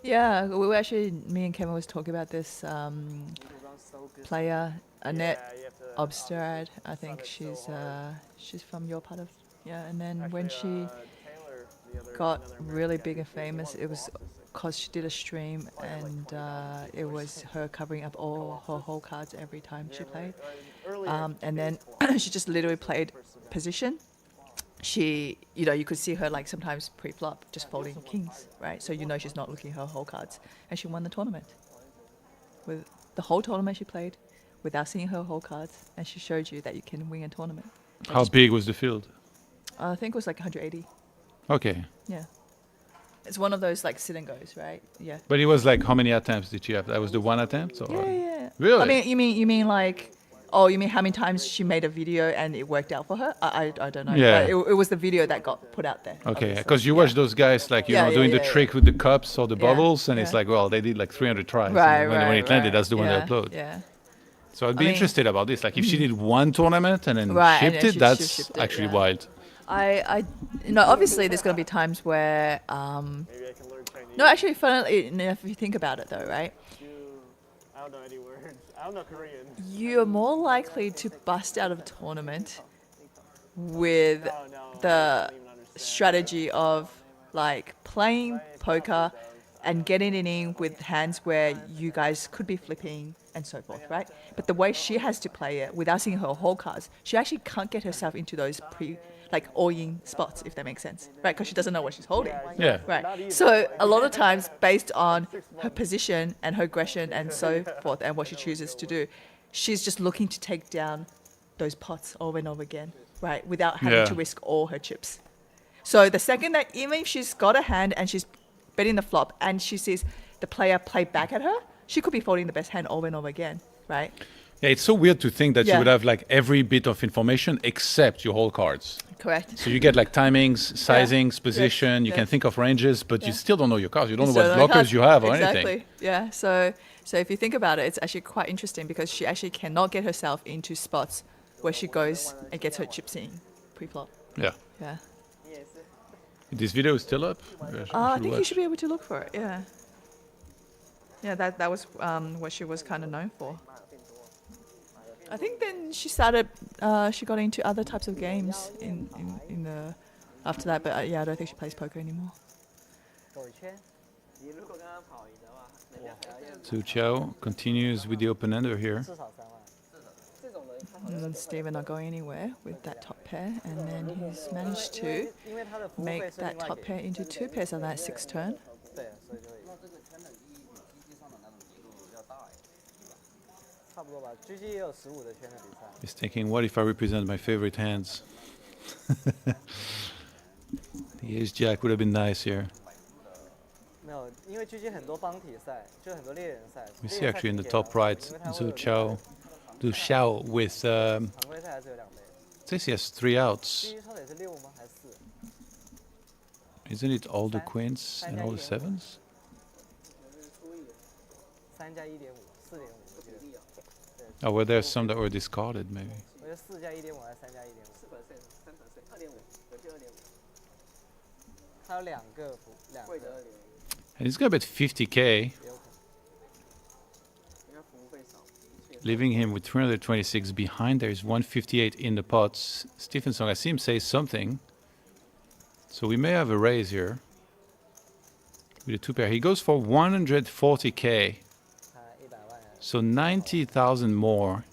Yeah, we were actually, me and Kevin was talking about this player, Annette Yeah, you have to. Obsterad. I think she's from your part of, and then when she Taylor, the other, got another really American, big and famous, it was because she did a stream and it was her covering up all her hole cards every time she played. And then she just literally played position. She, you could see her like sometimes pre-flop just folding kings, right? So she's not looking at her whole cards, and she won the tournament. With the whole tournament she played, without seeing her whole cards, and she showed you that you can win a tournament. How big was the field? I think it was like 180. Okay. Yeah. It's one of those like sit and goes, right? Yeah. But it was like, how many attempts did she have? That was the one attempt? Or? Yeah. Really? I mean, you mean like, oh, you mean how many times she made a video and it worked out for her? I don't know. Yeah. But it was the video that got put out there. Okay, obviously. because you watch those guys like, doing the trick with the cups or the Yeah, bubbles, and it's yeah. like, well, they did like 300 tries. Right, and when it landed, that's the one they upload. Yeah. So I'd be I mean- interested about this. Like if she did one tournament and then Right, and shipped then it, she that's shipped it, actually yeah. wild. Obviously there's going to be times where, Maybe I can learn Chinese. no, actually, funnily enough, if you think about it though, right? I don't know any words. I don't know Korean. You're more likely to bust out of a tournament with No, I the don't even understand. strategy of like playing poker and getting it in with hands where you guys could be flipping and so forth, right? But the way she has to play it without seeing her whole cards, she actually can't get herself into those all-in spots, if that makes sense, right? Because she doesn't know what she's holding. Yeah. Right. So a lot of times, based on her position and her aggression and so forth, and what she chooses to do, she's just looking to take down those pots over and over again, right? Without having Yeah. to risk all her chips. So the second that even if she's got a hand and she's betting the flop and she sees the player play back at her, she could be folding the best hand over and over again, right? Yeah, it's so weird to think that you Yeah. would have like every bit of information except your whole cards. Correct. So you get like timings, sizings, position, you can yes. think of ranges, but you Yeah. still don't know your cards. You don't know So what like blockers that- you have or exactly. anything. Yeah. So if you think about it, it's actually quite interesting because she actually cannot get herself into spots where she goes and gets her chips in pre-flop. Yeah. Yeah. This video is still up? I think you should be able to look for it. Yeah. Yeah, that was what she was kind of known for. I think then she started. She got into other types of games in the after that, but I don't think she plays poker anymore. 走一圈，你如果跟他跑赢的话，人家还要 Su Chao continues with the open ender here. 至少3万。这种人他好 And 像 then Steven not going anywhere with that top pair, and then he's managed to 因为他的服务费 make 是另 that 外 top 给 pair into two pairs on that sixth turn. 对，所以就会差不多吧。狙击也有15的圈的比赛， He's thinking, what if I represent my favorite hands? The ace jack would have been nice here. 没有，因为狙击很多帮体赛，就很多猎人赛。 We 猎 see 人赛 actually in the 挺 top 简单 right, 因为它会 Zhu 有Chao, Zhu Xiao with, 常规赛还是有2倍。 says he has 3 outs. 狙击超的也是6吗？还是4？ Isn't it all the queens and all the sevens? 3加1.5，4.5，我记得。 Oh, well, there's some that were discarded, maybe. 我觉得4加1.5还是3加1.5？4%，3%，2.5，有些2.5。它有2个贵的2.5， And he's got about 50k, 也有可能。因为服务费少。 leaving him with 326 behind. There's 158 in the pots. Stephenson, I see him say something. So we may have a raise here with a 2 pair. He goes for 140k, 它100万。 so 90,000 more,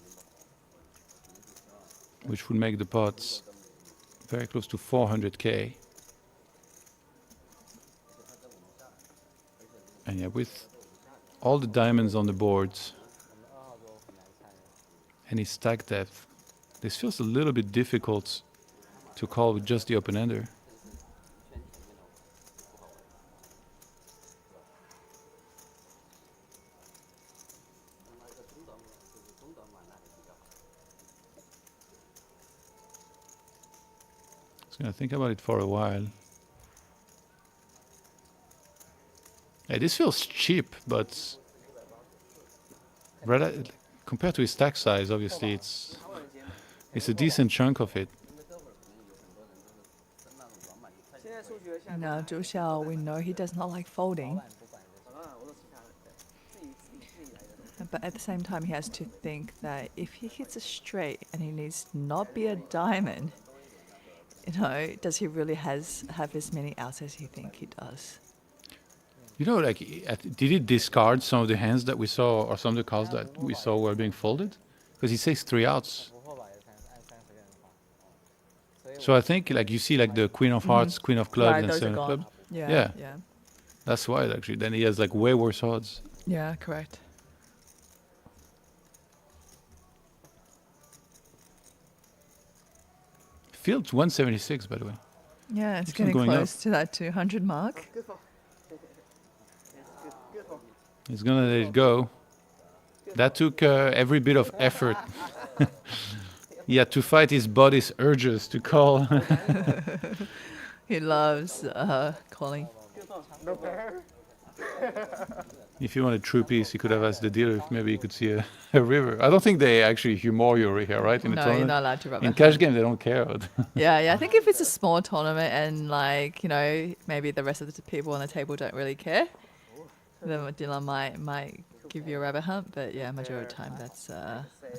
which would make the pots very close to 400k. And yeah, with all the diamonds on the boards 我们2号桌很难猜。 and his stack depth, this feels a little bit difficult to call with just the open ender. Just gonna think about it for a while. Yeah, this feels cheap, but compared to his stack size, obviously it's a decent chunk of it. 现在数学下 Now, Zhu Xiao, we know he does not like folding, 我都其他人自己来的。 but at the same time, he has to think that if he hits a straight and he needs to not be a diamond, does he really have as many outs as he think he does? You know, like, did he discard some of the hands that we saw, or some of the cards that we saw were being folded? Because he says 3 outs. 不会把这按三随便放。所以 So I think, like, you see, like, the Queen of Hearts, Queen of Clubs, Right, and those are Seven of gone. Clubs. Yeah. Yeah. Yeah. That's why, actually. Then he has, like, way worse odds. Yeah, correct. Field's 176, by the way. Yeah, it's Keeps on getting going up. close to that 200 mark. good for. Yes, good for. He's gonna let it go. That took every bit of effort. He had to fight his body's urges to call. He loves calling. No pair. If you wanted true peace, he could have asked the dealer if maybe he could see a river. I don't think they actually humor you over here, right? In a No, you're tournament. not allowed to rub In it. cash game, they don't care. Yeah, I think if it's a small tournament and like, you know, maybe the rest of the people on the table don't really care, then Dylan might give you a rabbit hunt. But yeah, majority of the time that's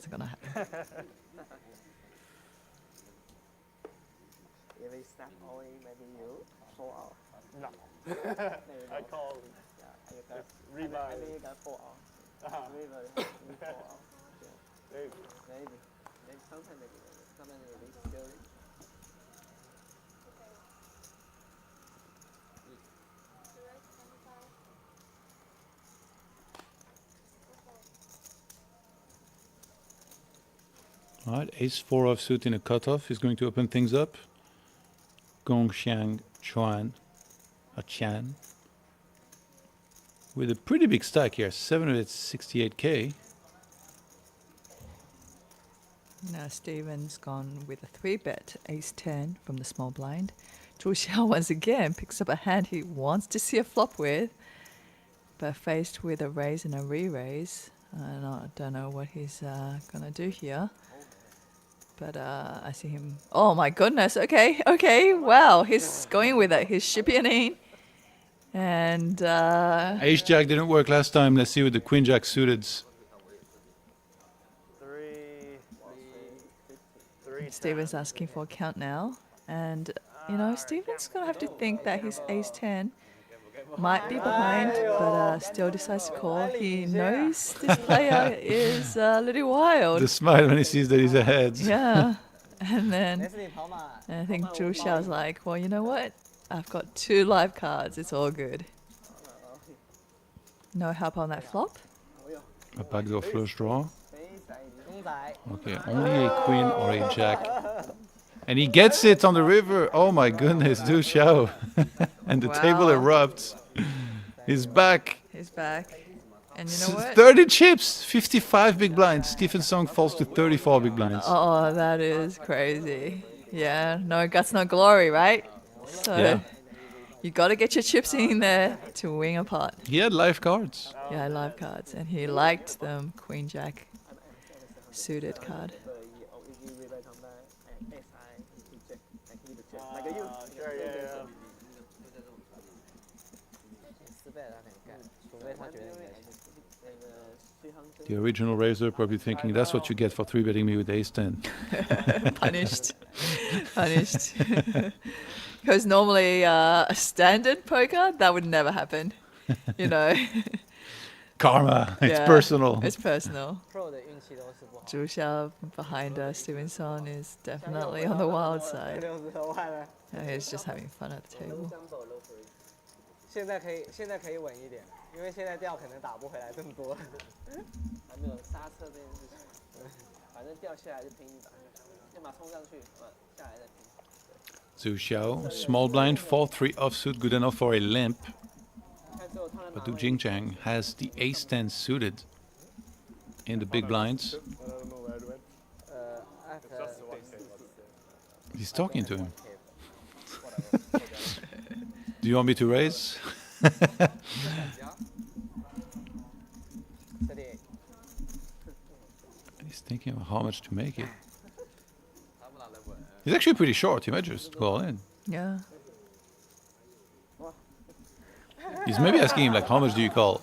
gonna happen. If he snap only, maybe you fall out. No. There you I go. call. Yeah, you got. I Rebuy. think you got fall out. Uh-huh. River, you fall out. Maybe. Maybe. Maybe sometimes maybe. Sometimes maybe still. All right, ace 4 offsuit in a cutoff is going to open things up. Gong Xiang Chuan, a Chan, with a pretty big stack here, 768k. Now Steven's gone with a 3-bet, ace-10 from the small blind. Zhu Xiao once again picks up a hand he wants to see a flop with, but faced with a raise and a re-raise, I don't know what he's gonna do here. But I see him. Oh my goodness! Okay, wow, he's going with it. He's shipping in, and Ace Jack didn't work last time. Let's see with the Queen Jack suited. 3. Steven's asking for a count now, and you know Steven's gonna have to think that his ace-10 might be behind, but still decides to call. He knows this player is a little wild. The smile when he sees that he's ahead. Yeah, and then 没事，你跑马。 and I think Zhu Xiao's like, well, you know what? I've got 2 live cards. It's all good. No help on that flop. A backdoor flush draw. 公仔。 Okay, only a queen or a jack. And he gets it on the river. Oh my goodness, Du Xiao. And the table Wow. erupts. He's back. He's back, and you know what? 30 chips, 55 big blinds. Stephen Song falls to 34 big blinds. Oh, that is crazy. Yeah, no guts, no glory, right? So Yeah. you got to get your chips in there to win a pot. He had live cards. Yeah, live cards, and he liked them Queen Jack suited card. If you rebuy come back, ace high, he check, like he check, like you. Sure, yeah. 4 bet 他很干，除非他觉得应该是。那个 The original raiser probably thinking that's what you get for 3-betting me with ace 10. Punished. Because normally a standard poker, that would never happen. You know, Karma. It's Yeah. personal. it's personal. pro 的运气都是不好。 Zhu Xiao behind Stevenson is definitely on the wild side. 60头万了。 And he's just having fun at the table. 现在可以稳一点，因为现在掉可能打不回来这么多。还没有刹车这件事情，反正掉下来就拼一把，要么冲上去，下来再拼。 Zhu Xiao, small blind, 4-3 offsuit, good enough for a limp. 看最后他的 But Du Jingjiang has the ace 10 suited in the big blinds. I don't know where it went. after He's talking to him. Do you want me to raise? 38. He's thinking of how much to make it. He's actually pretty short. He might just go all in. Yeah. He's maybe asking him like, how much do you call?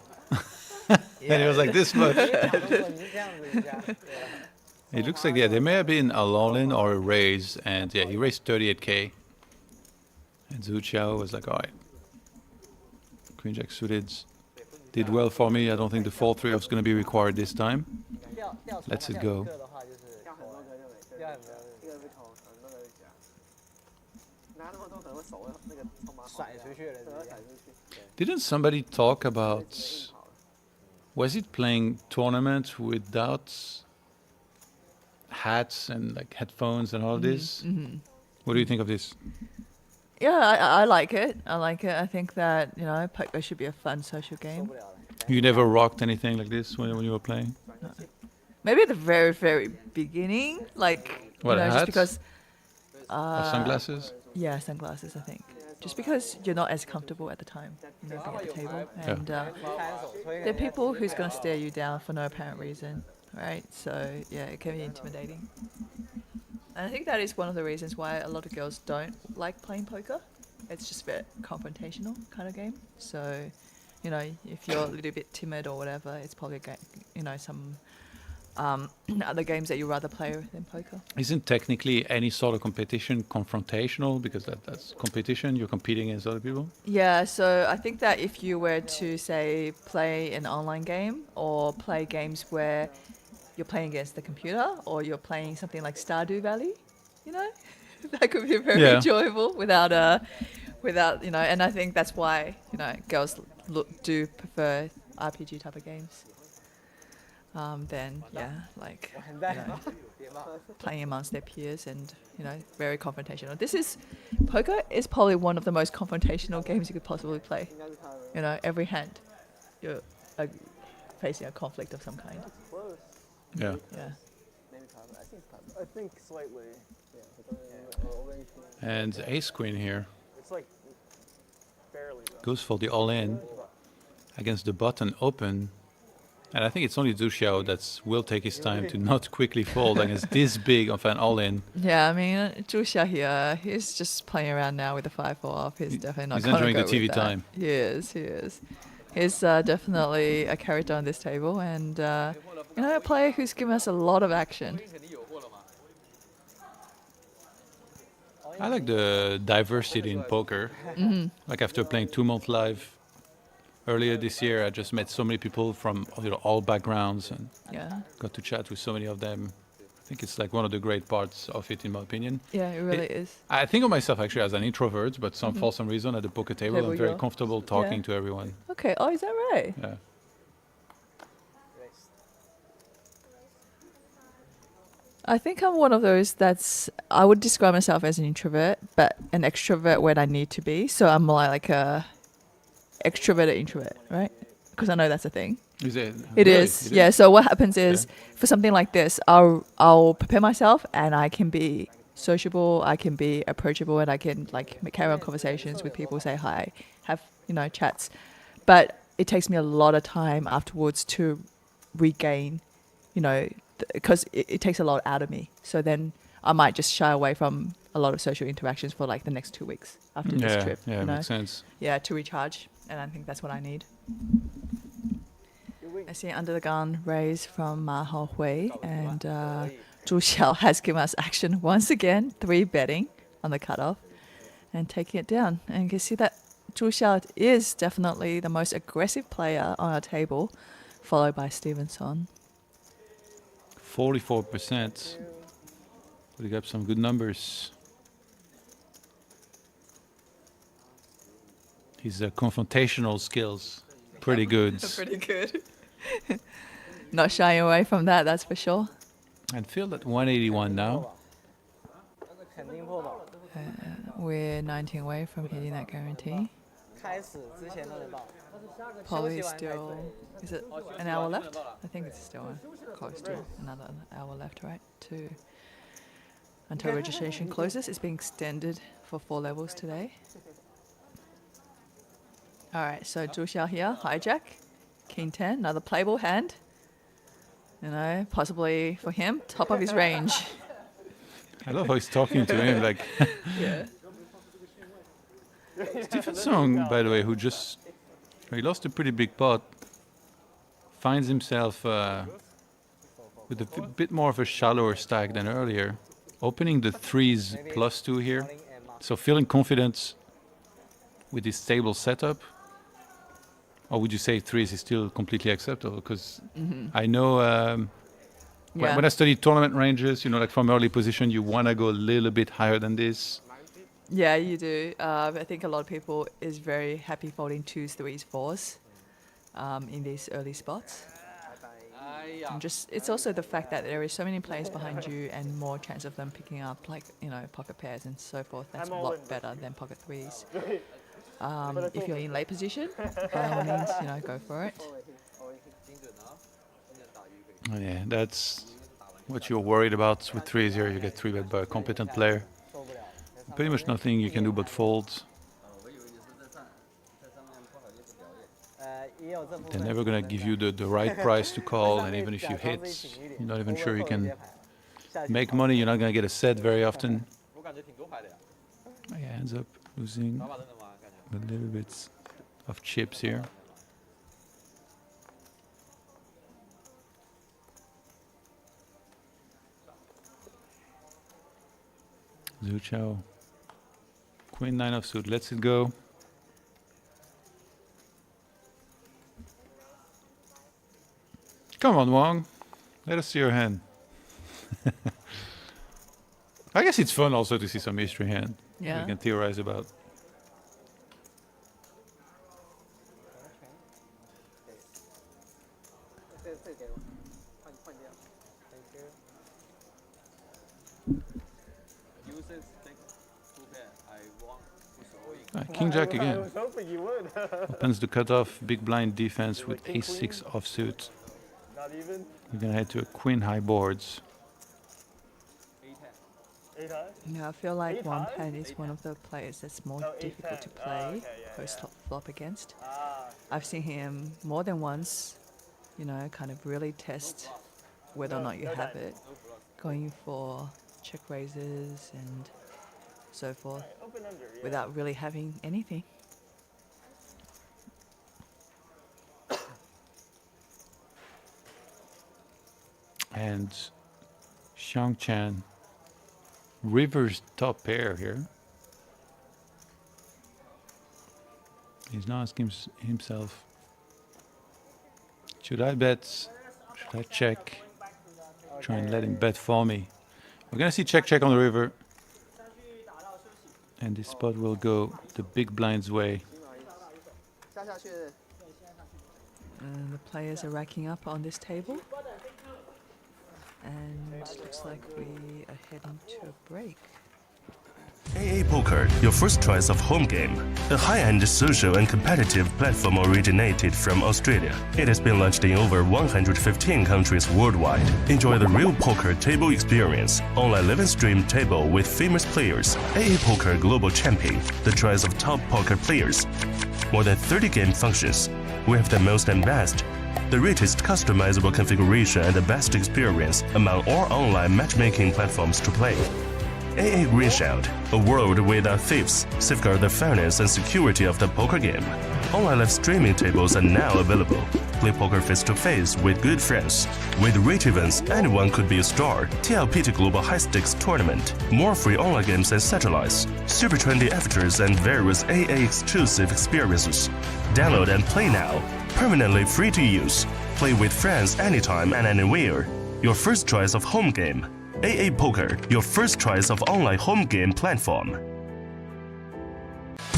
And he was like, this much. 你这样子一下，对啊 It looks like, yeah, there may have been a all-in or a raise, and yeah, he raised 38k. And Zhu Xiao was like, all right, Queen Jack suited did well for me. I don't think the 4-3 was going to be required this time. Let's it go. 掉很多个就没，掉很多个就没，掉很多个，一个被投，很多个就夹，拿那么多可能会手那个筹码甩出去了，对，甩出去。 Didn't somebody talk about, was it playing tournament without hats and like headphones and all this? What do you think of this? Yeah, I like it. I like it. I think that, you know, poker should be a fun social game. 不了了。 You never rocked anything like this when you were playing? Maybe at the very, very beginning, like, What, you know, hats? just because. Sunglasses? Yeah, sunglasses, I think. Just because you're not as comfortable at the time, you know, being at the table. And 摊手推 there are people who's going to stare you down for no apparent reason, right? So, yeah, it can be intimidating. And I think that is one of the reasons why a lot of girls don't like playing poker. It's just a bit confrontational kind of game. So, you know, if you're a little bit timid or whatever, it's probably, you know, some other games that you rather play than poker. Isn't technically any sort of competition confrontational because that's competition? You're competing against other people? Yeah, so I think that if you were to, say, play an online game or play games where you're playing against the computer or you're playing something like Stardew Valley, you know, that could be very Yeah. enjoyable without, you know, and I think that's why, you know, girls do prefer RPG type of games. Then, yeah, like, 完 you 蛋 know, 了，别骂。 playing amongst their peers and, you know, very confrontational. Poker is probably one of the most confrontational games you could possibly play. 应该是他的。 You know, every hand, you're facing a conflict of some kind. Close. Yeah. Yeah. Maybe cover. I think it's cover. I think slightly. Yeah, over 18. And ace queen here It's like barely though. goes for the all-in against the button open. And I think it's only Zhu Xiao that will take his time to not quickly fold against this big of an all-in. Yeah, I mean, Zhu Xia here, he's just playing around now with the 5-4 off. He's definitely not He's gonna enjoying go the TV with that. time. He is. He's definitely a character on this table and, you know, a player who's given us a lot of action. I like the diversity in poker. Like after playing 2 months live earlier this year, I just met so many people from all backgrounds and Yeah. got to chat with so many of them. I think it's like one of the great parts of it, in my opinion. Yeah, it really is. I think of myself actually as an introvert, but for some reason at the poker table, Table I'm very you're- comfortable talking yeah. to everyone. Okay. Oh, is that right? Yeah. I think I'm one of those I would describe myself as an introvert, but an extrovert when I need to be. So I'm more like a extroverted introvert, right? Because I know that's a thing. Is it? It Really? is. Yeah. So what happens is for something like this, I'll prepare myself and I can be sociable, I can be approachable, and I can like carry on conversations with people, say hi, have, you know, chats. But it takes me a lot of time afterwards to regain, you know, because it takes a lot out of me. So then I might just shy away from a lot of social interactions for like the next 2 weeks after this trip. Yeah, you know? makes sense. Yeah, to recharge. And I think that's what I need. I see under the gun raise from Ma Hao Hui, and Zhu Xiao has given us action once again, 3 betting on the cutoff and taking it down. And you can see that Zhu Xiao is definitely the most aggressive player on our table, followed by Stevenson. 44%. Putting up some good numbers. His confrontational skills, pretty good. Pretty good. Not shying away from that, that's for sure. And Phil at 181 now. 肯定破保。 We're 19 away from hitting that guarantee. 开始之前都能爆。 Probably still. Is it an hour left? I think it's still close to another hour left, right? Until registration closes. It's being extended for 4 levels today. All right, so Zhu Xiao here, hijack, King 10, another playable hand. You know, possibly for him, top of his range. I love how he's talking to him like. Yeah. Stephen Song, by the way, who he lost a pretty big pot, finds himself with a bit more of a shallower stack than earlier, opening the 3s +2 here, so feeling confident with his stable setup. or would you say threes is still completely acceptable? Because I know Yeah. when I study tournament ranges, like from early position, you want to go a little bit higher than this. Yeah, you do. I think a lot of people is very happy folding 2s, 3s, 4s in these early spots. And it's also the fact that there is so many players behind you and more chance of them picking up pocket pairs and so forth. That's a lot better than pocket 3s. If you're in late position, by all means, go for it. Oh, yeah, that's what you're worried about with threes here. You get 3-bet by a competent player. Pretty much nothing you can do but fold. They're never going to give you the right price to call, and even if you hit, you're not even sure you can make money. You're not going to get a set very often. Yeah, ends up losing a little bit of chips here. Zhu Chao. Queen 9 of suit, lets it go. Come on, Wang. Let us see your hand. I guess it's fun also to see some history hand. Yeah. We can theorize about. King Jack again. I was hoping you would. Opens the cutoff, big blind defense with ace-6 offsuit. Not even? You're gonna head to a queen high boards. 8 high? Yeah, I feel like Eight Wang high? Pan is one of the players that's more Oh, difficult to 8-10. play Okay, yeah, post flop against. Ah, I've seen him more than once, kind of really test whether or not you have it, going for check raises and so forth open under, yeah. without really having anything. And Xiang Chan rivers top pair here. He's now asking himself, should I bet? Should I check? Try and let him bet for me. We're gonna see check on the river. And this spot will go the big blind's way. And the players are racking up on this table. And it looks like we are heading to a break. AA Poker, your first choice of home game. A high-end social and competitive platform originated from Australia. It has been launched in over 115 countries worldwide. Enjoy the real poker table experience. Online live stream table with famous players. AA Poker Global Champion, the choice of top poker players. More than 30 game functions. We have the most and best. The richest customizable configuration and the best experience among all online matchmaking platforms to play. AA Green Shout, a world without thieves, safeguard the fairness and security of the poker game. Online live streaming tables are now available. Play poker face-to-face with good friends. With rich events, anyone could be a star. TLPT Global High Stakes Tournament. More free online games and satellites. Super trendy avatars and various AA exclusive experiences. Download and play now. Permanently free to use. Play with friends anytime and anywhere. Your first choice of home game. AA Poker, your first choice of online home game platform.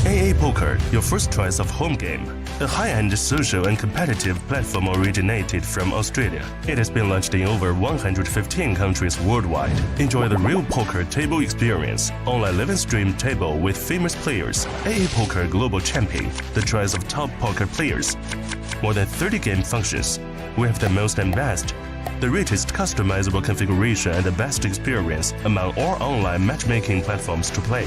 AA Poker, your first choice of home game. A high-end social and competitive platform originated from Australia. It has been launched in over 115 countries worldwide. Enjoy the real poker table experience. Online live stream table with famous players. AA Poker Global Champion, the choice of top poker players. More than 30 game functions. We have the most and best. The richest customizable configuration and the best experience among all online matchmaking platforms to play.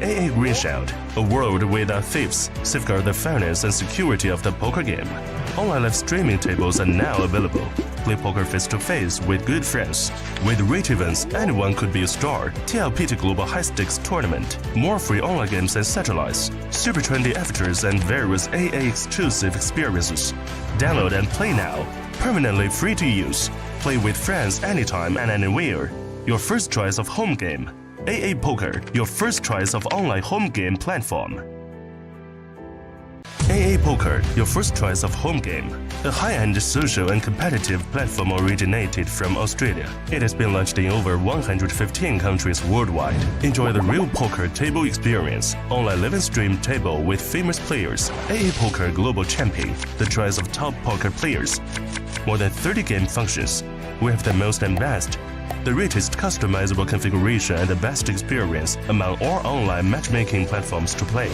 AA Green Shout, a world without thieves, safeguard the fairness and security of the poker game. Online live streaming tables are now available. Play poker face-to-face with good friends. With rich events, anyone could be a star. TLPT Global High Stakes Tournament. More free online games and satellites. Super trendy avatars and various AA exclusive experiences. Download and play now. Permanently free to use. Play with friends anytime and anywhere. Your first choice of home game. AA Poker, your first choice of online home game platform. AA Poker, your first choice of home game. A high-end social and competitive platform originated from Australia. It has been launched in over 115 countries worldwide. Enjoy the real poker table experience, online live and stream table with famous players, AA Poker Global Champion, the choice of top poker players. More than 30 game functions. We have the most and best. The richest customizable configuration and the best experience among all online matchmaking platforms to play.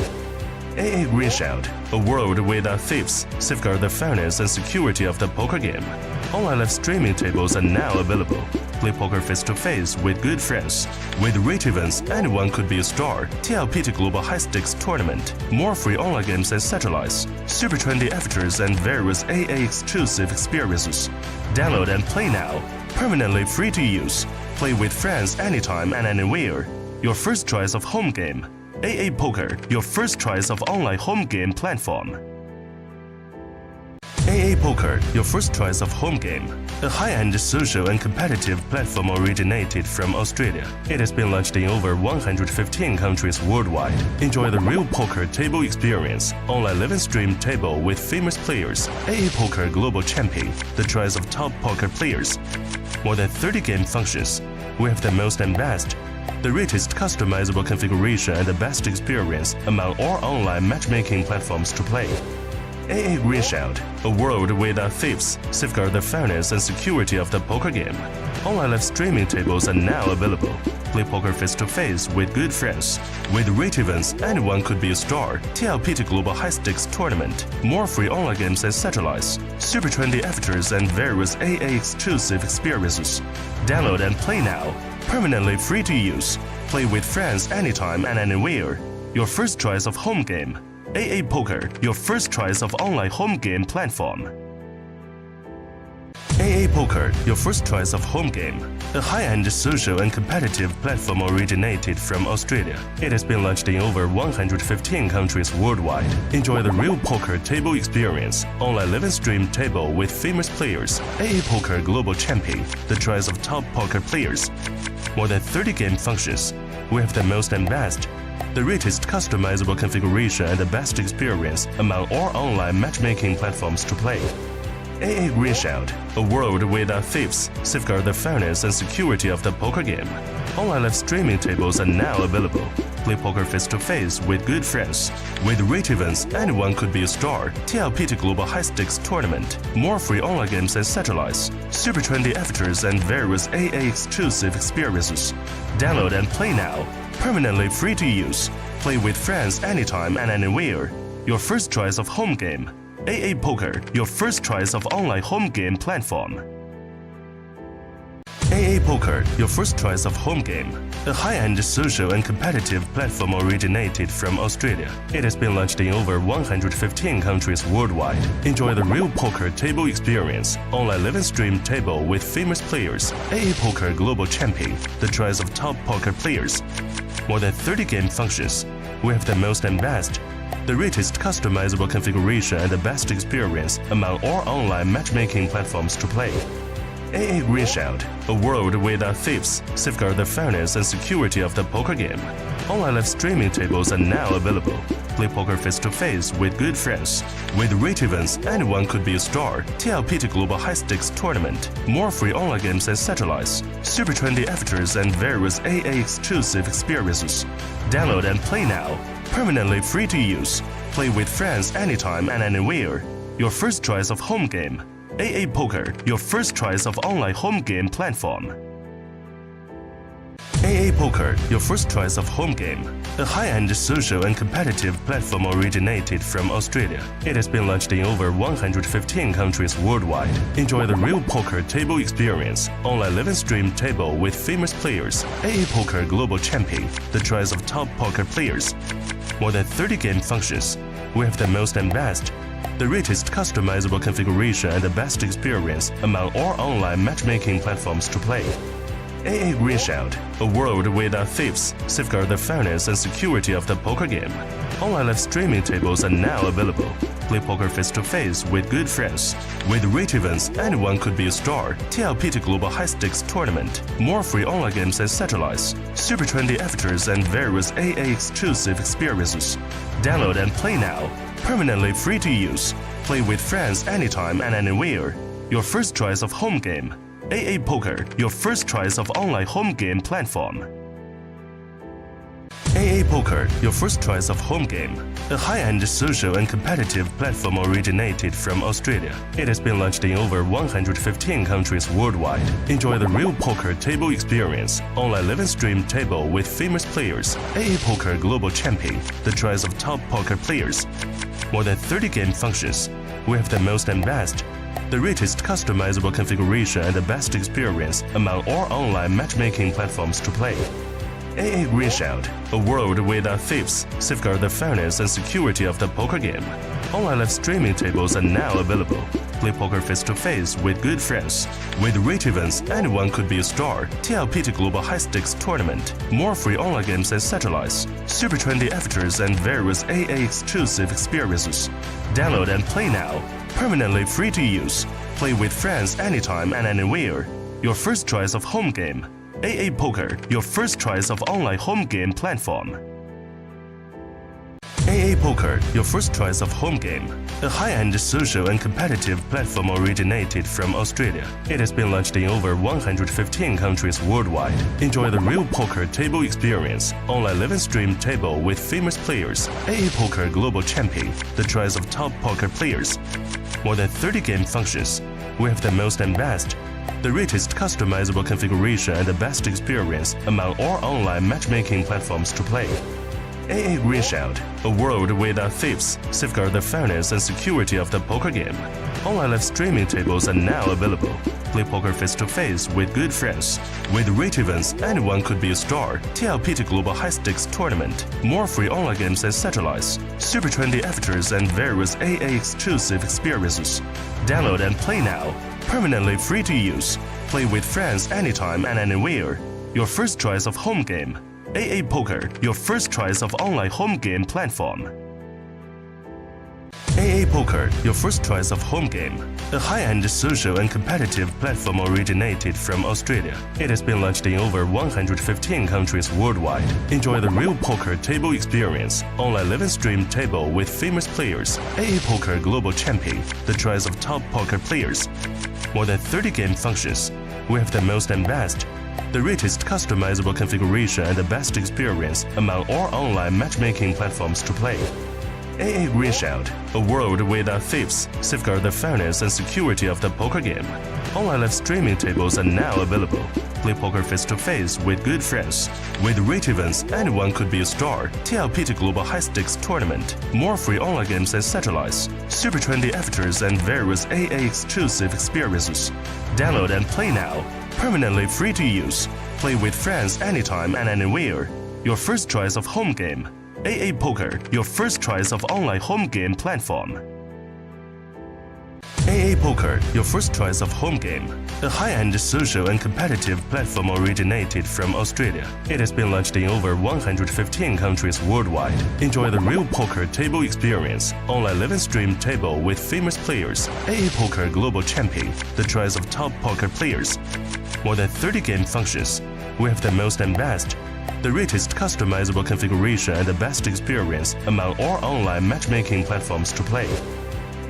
AA Green Shield, a world without thieves, safeguard the fairness and security of the poker game. Online live streaming tables are now available. Play poker face-to-face with good friends. With rich events, anyone could be a star. TLPT Global High Stakes Tournament. More free online games and satellites. Super trendy avatars and various AA exclusive experiences. Download and play now. Permanently free to use. Play with friends anytime and anywhere. Your first choice of home game. AA Poker, your first choice of online home game platform. AA Poker, your first choice of home game. A high-end social and competitive platform originated from Australia. It has been launched in over 115 countries worldwide. Enjoy the real poker table experience, online live and stream table with famous players, AA Poker Global Champion, the choice of top poker players. More than 30 game functions. We have the most and best. The richest customizable configuration and the best experience among all online matchmaking platforms to play. AA Green Shield, a world without thieves, safeguard the fairness and security of the poker game. Online live streaming tables are now available. Play poker face-to-face with good friends. With rich events, anyone could be a star. TLPT Global High Stakes Tournament. More free online games and satellites. Super trendy avatars and various AA exclusive experiences. Download and play now. Permanently free to use. Play with friends anytime and anywhere. Your first choice of home game. AA Poker, your first choice of online home game platform. AA Poker, your first choice of home game. A high-end social and competitive platform originated from Australia. It has been launched in over 115 countries worldwide. Enjoy the real poker table experience, online live and stream table with famous players, AA Poker Global Champion, the choice of top poker players. More than 30 game functions. We have the most and best. The richest customizable configuration and the best experience among all online matchmaking platforms to play. AA Green Shield, a world without thieves, safeguard the fairness and security of the poker game. Online live streaming tables are now available. Play poker face-to-face with good friends. With rich events, anyone could be a star. TLPT Global High Stakes Tournament. More free online games and satellites. Super trendy avatars and various AA exclusive experiences. Download and play now. Permanently free to use. Play with friends anytime and anywhere. Your first choice of home game. AA Poker, your first choice of online home game platform. AA Poker, your first choice of home game. A high-end social and competitive platform originated from Australia. It has been launched in over 115 countries worldwide. Enjoy the real poker table experience, online live and stream table with famous players, AA Poker Global Champion, the choice of top poker players. More than 30 game functions. We have the most and best. The richest customizable configuration and the best experience among all online matchmaking platforms to play. AA Green Shield, a world without thieves, safeguard the fairness and security of the poker game. Online live streaming tables are now available. Play poker face-to-face with good friends. With rich events, anyone could be a star. TLPT Global High Stakes Tournament. More free online games and satellites. Super trendy avatars and various AA exclusive experiences. Download and play now. Permanently free to use. Play with friends anytime and anywhere. Your first choice of home game. AA Poker, your first choice of online home game platform. AA Poker, your first choice of home game. A high-end social and competitive platform originated from Australia. It has been launched in over 115 countries worldwide. Enjoy the real poker table experience, online live and stream table with famous players, AA Poker Global Champion, the choice of top poker players. More than 30 game functions. We have the most and best. The richest customizable configuration and the best experience among all online matchmaking platforms to play. AA Green Shield, a world without thieves, safeguard the fairness and security of the poker game. Online live streaming tables are now available. Play poker face-to-face with good friends. With rich events, anyone could be a star. TLPT Global High Stakes Tournament. More free online games and satellites. Super trendy avatars and various AA exclusive experiences. Download and play now. permanently free to use. Play with friends anytime and anywhere. Your first choice of home game. AA Poker, your first choice of online home game platform. AA Poker, your first choice of home game. A high-end social and competitive platform originated from Australia. It has been launched in over 115 countries worldwide. Enjoy the real poker table experience. Online live and stream table with famous players. AA Poker Global Champion, the choice of top poker players. More than 30 game functions. We have the most and best. The richest customizable configuration and the best experience among all online matchmaking platforms to play. AA Green Shield, a world without thieves, safeguard the fairness and security of the poker game. Online live streaming tables are now available. Play poker face-to-face with good friends. With rate events, anyone could be a star. TLPT Global High Stakes Tournament. More free online games and satellites. Super trendy avatars and various AA exclusive experiences. Download and play now. Permanently free to use. Play with friends anytime and anywhere. Your first choice of home game. AA Poker, your first choice of online home game platform. AA Poker, your first choice of home game. A high-end social and competitive platform originated from Australia. It has been launched in over 115 countries worldwide. Enjoy the real poker table experience. Online live and stream table with famous players. AA Poker Global Champion, the choice of top poker players. More than 30 game functions. We have the most and best. The richest customizable configuration and the best experience among all online matchmaking platforms to play. AA Green Shield, a world without thieves, safeguard the fairness and security of the poker game. Online live streaming tables are now available. Play poker face-to-face with good friends. With rate events, anyone could be a star. TLPT Global High Stakes Tournament. More free online games and satellites. Super trendy avatars and various AA exclusive experiences. Download and play now. Permanently free to use. Play with friends anytime and anywhere. Your first choice of home game. AA Poker, your first choice of online home game platform. AA Poker, your first choice of home game. A high-end social and competitive platform originated from Australia. It has been launched in over 115 countries worldwide. Enjoy the real poker table experience. Online live and stream table with famous players. AA Poker Global Champion, the choice of top poker players. More than 30 game functions. We have the most and best. The richest customizable configuration and the best experience among all online matchmaking platforms to play. AA Green Shield, a world without thieves, safeguard the fairness and security of the poker game. Online live streaming tables are now available. Play poker face-to-face with good friends. With rate events, anyone could be a star. TLPT Global High Stakes Tournament. More free online games and satellites. Super trendy avatars and various AA exclusive experiences. Download and play now. Permanently free to use. Play with friends anytime and anywhere. Your first choice of home game. AA Poker, your first choice of online home game platform. AA Poker, your first choice of home game. A high-end social and competitive platform originated from Australia. It has been launched in over 115 countries worldwide. Enjoy the real poker table experience. Online live and stream table with famous players. AA Poker Global Champion, the choice of top poker players. More than 30 game functions. We have the most and best. The richest customizable configuration and the best experience among all online matchmaking platforms to play.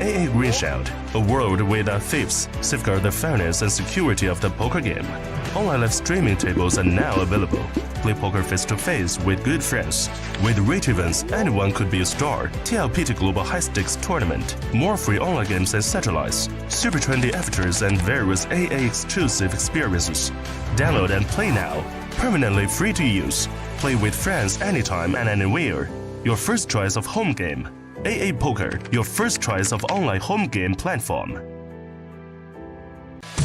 AA Green Shield, a world without thieves, safeguard the fairness and security of the poker game. Online live streaming tables are now available. Play poker face-to-face with good friends. With rate events, anyone could be a star. TLPT Global High Stakes Tournament. More free online games and satellites. Super trendy avatars and various AA exclusive experiences. Download and play now. Permanently free to use. Play with friends anytime and anywhere. Your first choice of home game. AA Poker, your first choice of online home game platform.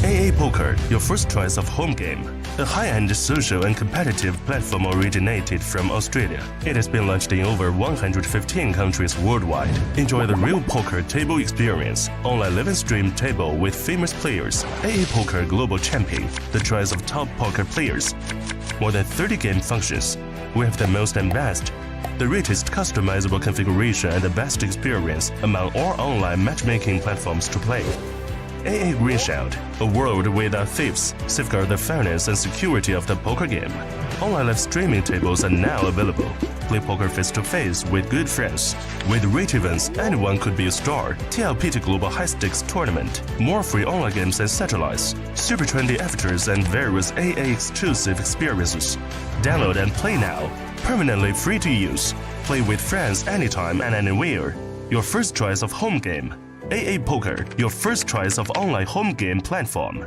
AA Poker, your first choice of home game. A high-end social and competitive platform originated from Australia. It has been launched in over 115 countries worldwide. Enjoy the real poker table experience. Online live and stream table with famous players. AA Poker Global Champion, the choice of top poker players. More than 30 game functions. We have the most and best. The richest customizable configuration and the best experience among all online matchmaking platforms to play. AA Green Shield, a world without thieves, safeguard the fairness and security of the poker game. Online live streaming tables are now available. Play poker face-to-face with good friends. With rich events, anyone could be a star. TLPT Global High Stakes Tournament. More free online games and satellites. Super trendy avatars and various AA exclusive experiences. Download and play now. Permanently free to use. Play with friends anytime and anywhere. Your first choice of home game. AA Poker, your first choice of online home game platform.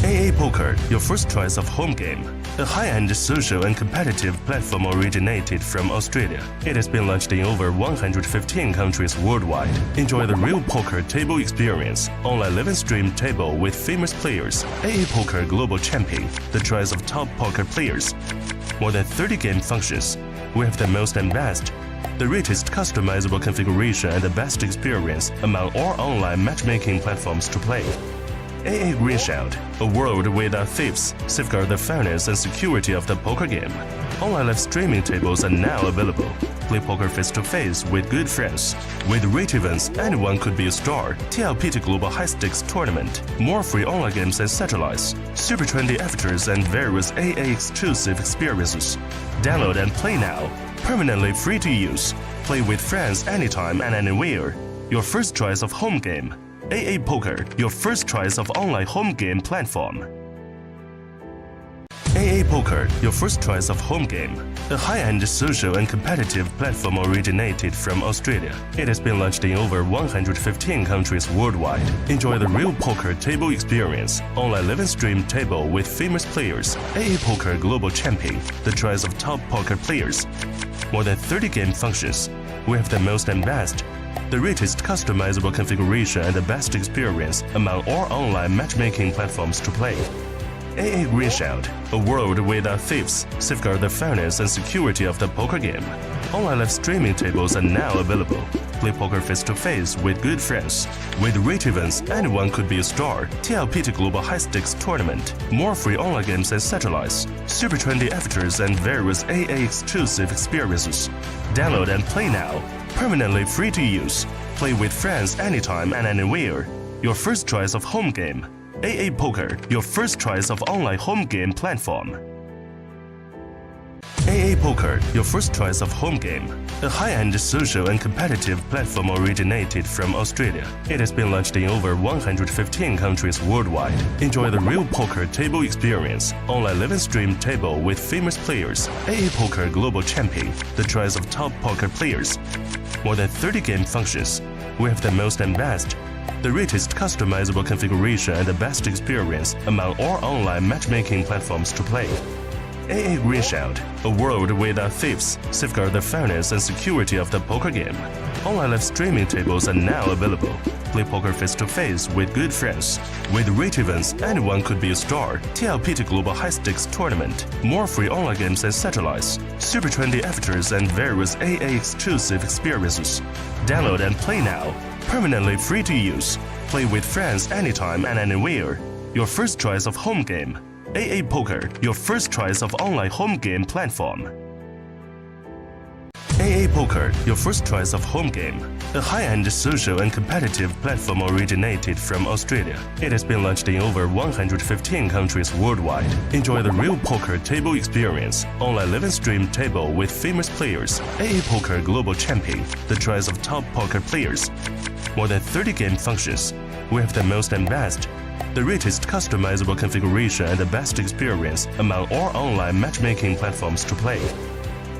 AA Poker, your first choice of home game. A high-end social and competitive platform originated from Australia. It has been launched in over 115 countries worldwide. Enjoy the real poker table experience. Online live and stream table with famous players. AA Poker Global Champion, the choice of top poker players. More than 30 game functions. We have the most and best. The richest customizable configuration and the best experience among all online matchmaking platforms to play. AA Green Shield, a world without thieves, safeguard the fairness and security of the poker game. Online live streaming tables are now available. Play poker face-to-face with good friends. With rich events, anyone could be a star. TLPT Global High Stakes Tournament. More free online games and satellites. Super trendy avatars and various AA exclusive experiences. Download and play now. Permanently free to use. Play with friends anytime and anywhere. Your first choice of home game. AA Poker, your first choice of online home game platform. AA Poker, your first choice of home game. A high-end social and competitive platform originated from Australia. It has been launched in over 115 countries worldwide. Enjoy the real poker table experience. Online live and stream table with famous players. AA Poker Global Champion, the choice of top poker players. More than 30 game functions. We have the most and best. The richest customizable configuration and the best experience among all online matchmaking platforms to play. AA Green Shield, a world without thieves, safeguard the fairness and security of the poker game. Online live streaming tables are now available. Play poker face-to-face with good friends. With rich events, anyone could be a star. TLPT Global High Stakes Tournament. More free online games and satellites. Super trendy avatars and various AA exclusive experiences. Download and play now. Permanently free to use. Play with friends anytime and anywhere. Your first choice of home game. AA Poker, your first choice of online home game platform. AA Poker, your first choice of home game. A high-end social and competitive platform originated from Australia. It has been launched in over 115 countries worldwide. Enjoy the real poker table experience. Online live and stream table with famous players. AA Poker Global Champion, the choice of top poker players. More than 30 game functions. We have the most and best. The richest customizable configuration and the best experience among all online matchmaking platforms to play. AA Green Shield, a world without thieves, safeguard the fairness and security of the poker game. Online live streaming tables are now available. Play poker face-to-face with good friends. With rich events, anyone could be a star. TLPT Global High Stakes Tournament. More free online games and satellites. Super trendy avatars and various AA exclusive experiences. Download and play now. Permanently free to use. Play with friends anytime and anywhere. Your first choice of home game. AA Poker, your first choice of online home game platform. AA Poker, your first choice of home game. A high-end social and competitive platform originated from Australia. It has been launched in over 115 countries worldwide. Enjoy the real poker table experience. Online live and stream table with famous players. AA Poker Global Champion, the choice of top poker players. More than 30 game functions. We have the most and best. The richest customizable configuration and the best experience among all online matchmaking platforms to play.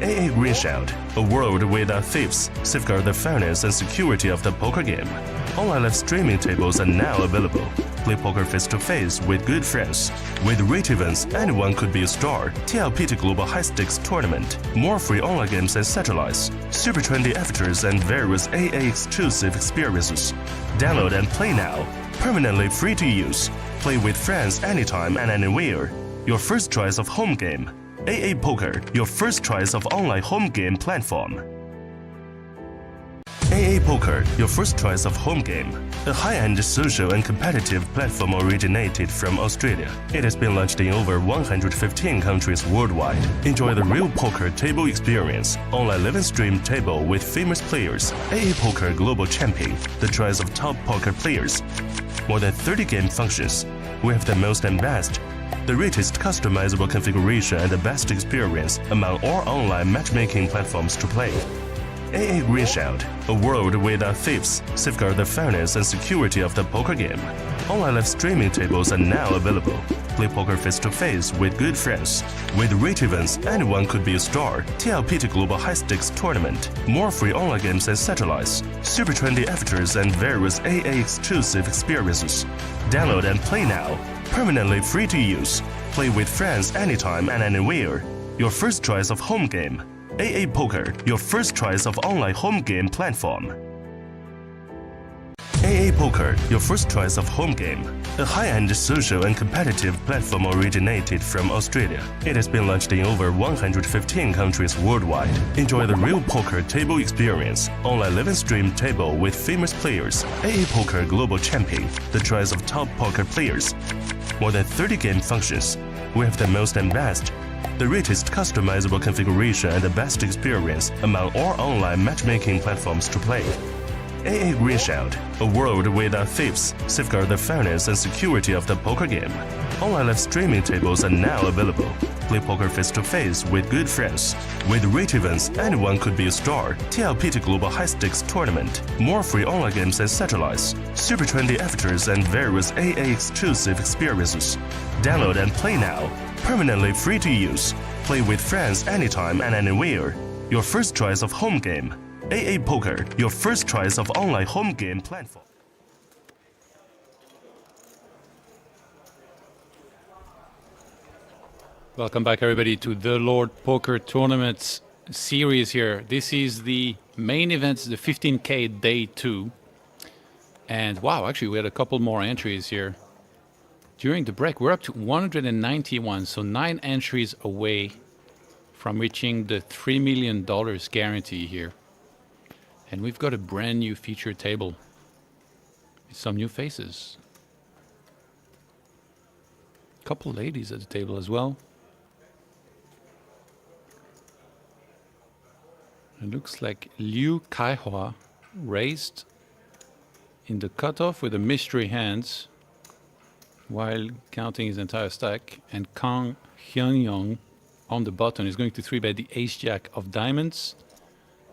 AA Green Shield, a world without thieves, safeguard the fairness and security of the poker game. Online live streaming tables are now available. Play poker face-to-face with good friends. With rich events, anyone could be a star. TLPT Global High Stakes Tournament. More free online games and satellites. Super trendy avatars and various AA exclusive experiences. Download and play now. Permanently free to use. Play with friends anytime and anywhere. Your first choice of home game. AA Poker, your first choice of online home game platform. AA Poker, your first choice of home game. A high-end social and competitive platform originated from Australia. It has been launched in over 115 countries worldwide. Enjoy the real poker table experience. Online live and stream table with famous players. AA Poker Global Champion, the choice of top poker players. More than 30 game functions. We have the most and best. the richest customizable configuration and the best experience among all online matchmaking platforms to play. AA Green Shout, a world without thieves, safeguard the fairness and security of the poker game. Online live streaming tables are now available. Play poker face-to-face with good friends. With rich events, anyone could be a star. TLPT Global High Stakes Tournament. More free online games and satellites. Super trendy avatars and various AA exclusive experiences. Download and play now. Permanently free to use. Play with friends anytime and anywhere. Your first choice of home game. AA Poker, your first choice of online home game platform. AA Poker, your first choice of home game. A high-end social and competitive platform originated from Australia. It has been launched in over 115 countries worldwide. Enjoy the real poker table experience. Online live stream table with famous players. AA Poker Global Champion, the choice of top poker players. More than 30 game functions. We have the most and best, the richest customizable configuration and the best experience among all online matchmaking platforms to play. AA Green Shout, a world without thieves, safeguard the fairness and security of the poker game. Online live streaming tables are now available. Play poker face-to-face with good friends. With rich events, anyone could be a star. TLPT Global High Stakes Tournament. More free online games and satellites. Super trendy avatars and various AA exclusive experiences. Download and play now. Permanently free to use. Play with friends anytime and anywhere. Your first choice of home game. AA Poker, your first choice of online home game platform. Welcome back, everybody, to the Lord Poker Tournament series here. This is the main event, the 15K Day 2. And wow, actually, we had a couple more entries here. During the break, we're up to 191, so 9 entries away from reaching the $3 million guarantee here. And we've got a brand new feature table with some new faces. A couple ladies at the table as well. It looks like Liu Kaihua raised in the cutoff with a mystery hands while counting his entire stack, and Kang Hyun-young on the button is going to 3-bet the ace-jack of diamonds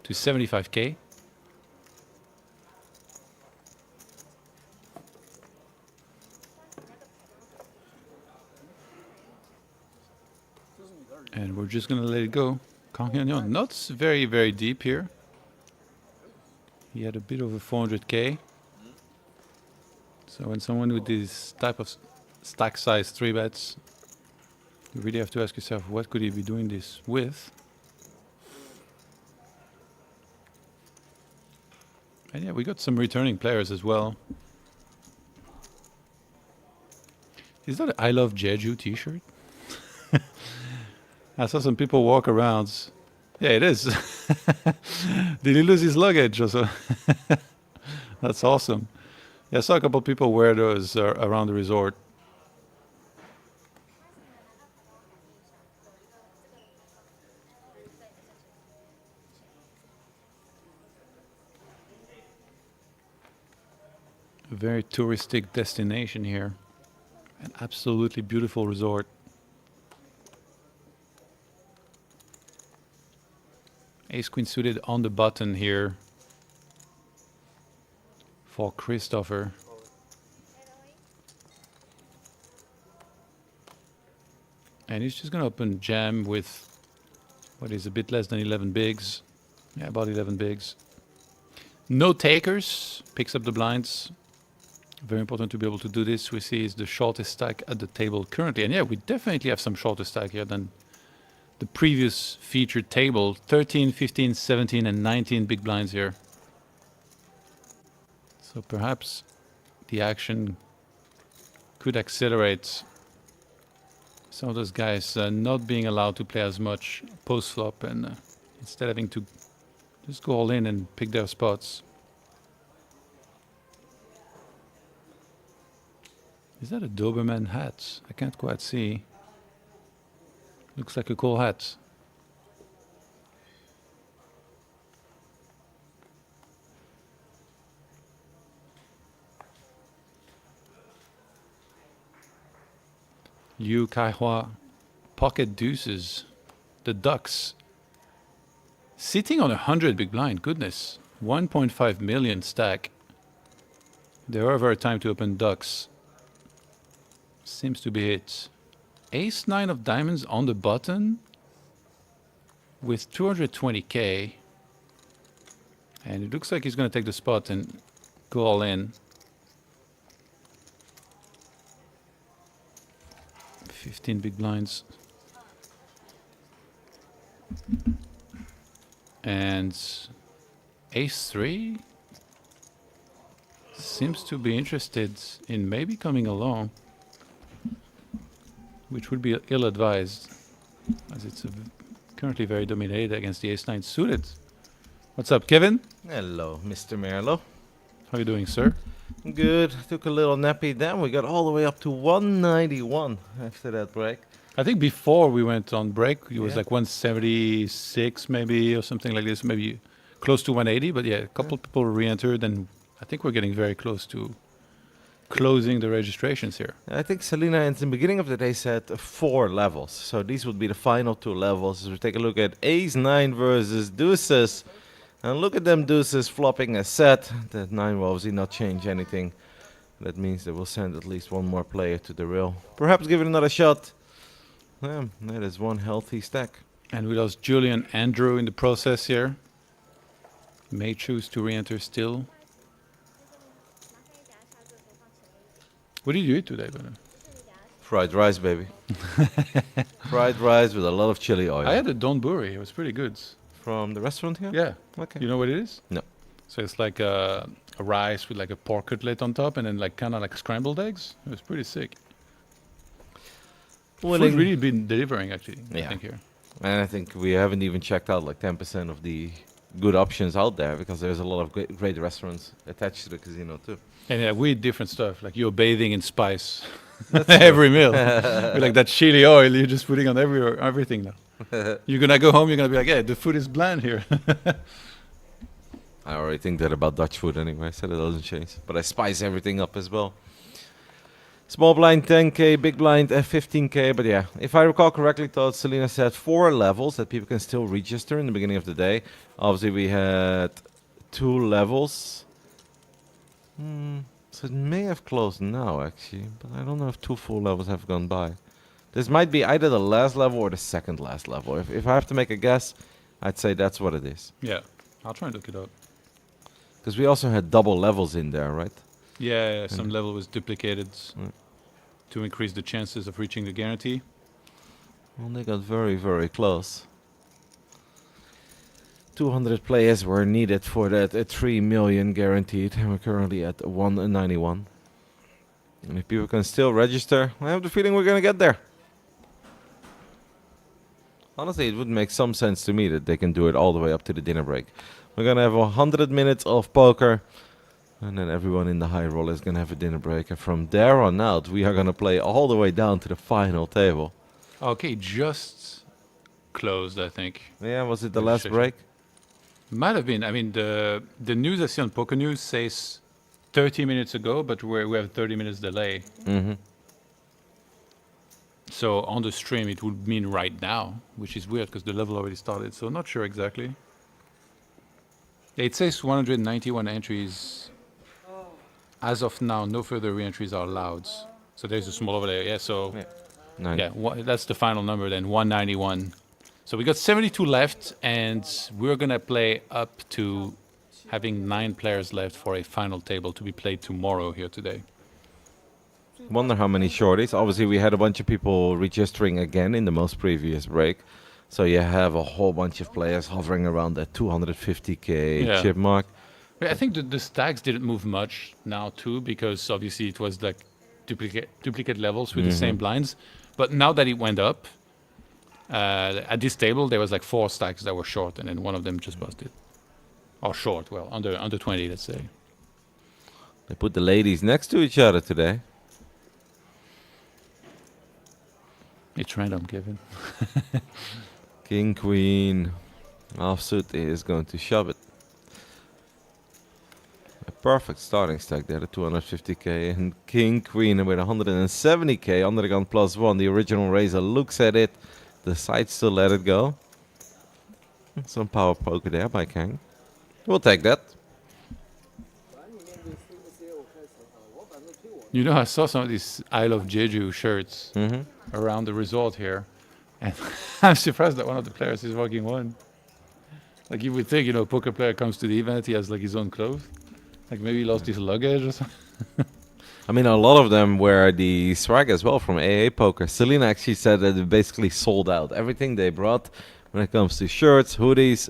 to 75K. And we're just going to let it go. Kang Hyun-young, not very, very deep here. He had a bit over 400K. So when someone with this type of stack size 3-bets, you really have to ask yourself, what could he be doing this with? And yeah, we got some returning players as well. Is that an I Love Jeju t-shirt? I saw some people walk around. Yeah, it is. Did he lose his luggage or so? That's awesome. Yeah, I saw a couple people wear those around the resort. A very touristic destination here. An absolutely beautiful resort. Ace Queen suited on the button here for Christopher. And he's just going to open jam with what is a bit less than 11 bigs. Yeah, about 11 bigs. No takers. Picks up the blinds. Very important to be able to do this. We see is the shortest stack at the table currently. And yeah, we definitely have some shorter stack here than the previous featured table. 13, 15, 17, and 19 big blinds here. So perhaps the action could accelerate some of those guys not being allowed to play as much post-flop and instead having to just go all in and pick their spots. Is that a Doberman hat? I can't quite see. Looks like a cool hat. Yu Kaihua, pocket deuces, the Ducks. Sitting on 100 big blind, goodness. 1.5 million stack. There are very time to open Ducks. Seems to be it. Ace 9 of diamonds on the button with 220k. And it looks like he's going to take the spot and go all in. 15 big blinds. And Ace 3 seems to be interested in maybe coming along, which would be ill-advised, as it's currently very dominated against the Ace 9 suited. What's up, Kevin? Hello, Mr. Merlo. How are you doing, sir? Good. Took a little nappy. Then we got all the way up to 191 after that break. I think before we went on break, it was Yeah. like 176 maybe, or something like this, maybe close to 180. But yeah, a couple people re-entered, and I think we're getting very close to closing the registrations here. I think Selena in the beginning of the day said 4 levels. So these would be the final 2 levels. As we take a look at Ace 9 versus Deuces. And look at them Deuces flopping a set. That 9 will obviously not change anything. That means they will send at least one more player to the rail. Perhaps give it another shot. Yeah, that is one healthy stack. And we lost Julian Andrew in the process here. May choose to re-enter still. What did you eat today, Bernard? Fried rice, baby. Fried rice with a lot of chili oil. I had a donburi. It was pretty good. From the restaurant here? Yeah. Okay. You know what it is? No. So it's like a rice with like a pork cutlet on top, and then like kind of like scrambled eggs. It was pretty sick. Food really been delivering, actually. I Yeah. think here. And I think we haven't even checked out like 10% of the good options out there, because there's a lot of great restaurants attached to the casino too. And yeah, we eat different stuff. Like you're bathing in spice every meal. With like that chili oil, you're just putting on everything now. You're gonna go home. You're gonna be like, "Yeah, the food is bland here." I already think that about Dutch food anyway, so that doesn't change. But I spice everything up as well. Small blind 10k, big blind 15k. But yeah, if I recall correctly, though, Selena said 4 levels that people can still register in the beginning of the day. Obviously, we had 2 levels. So it may have closed now, actually. But I don't know if 2 full levels have gone by. This might be either the last level or the second last level. If I have to make a guess, I'd say that's what it is. Yeah, I'll try and look it up. Because we also had double levels in there, right? Yeah, some level was duplicated to increase the chances of reaching the guarantee. Well, they got very, very close. 200 players were needed for that 3 million guaranteed, and we're currently at 191. And if people can still register, I have the feeling we're going to get there. Honestly, it would make some sense to me that they can do it all the way up to the dinner break. We're going to have 100 minutes of poker, and then everyone in the high roll is going to have a dinner break. And from there on out, we are going to play all the way down to the final table. Okay, just closed, I think. Yeah, was it the last Registration. break? Might have been. I mean, the news I see on Poker News says 30 minutes ago, but we have 30 minutes delay. Mm-hmm. So on the stream, it would mean right now, which is weird because the level already started. So not sure exactly. It says 191 entries. As of now, no further re-entries are allowed. So there's a small overlay. Yeah, so Yeah. that's the final number then, 191. So we got 72 left, and we're going to play up to having 9 players left for a final table to be played tomorrow here today. Wonder how many shorties. Obviously, we had a bunch of people registering again in the most previous break. So you have a whole bunch of players hovering around that 250k Yeah. chip mark. I think the stacks didn't move much now too, because obviously it was like duplicate levels with the same blinds. But now that it went up, at this table there was like 4 stacks that were short, and then one of them just busted. Or short, well, under 20, let's say. They put the ladies next to each other today. It's random, Kevin. King, queen, offsuit is going to shove it. perfect starting stack there, the 250k, and king, queen with 170k, under the gun +1. The original raiser looks at it, decides to let it go. Some power poker there by Kang. We'll take that. You know, I saw some of these I Love Jeju shirts Mm-hmm. around the resort here, and I'm surprised that one of the players is walking one. Like you would think, you know, a poker player comes to the event, he has like his own clothes. Like maybe he lost his luggage or something. I mean, a lot of them wear the swag as well from AA Poker. Selena actually said that it basically sold out. Everything they brought when it comes to shirts, hoodies,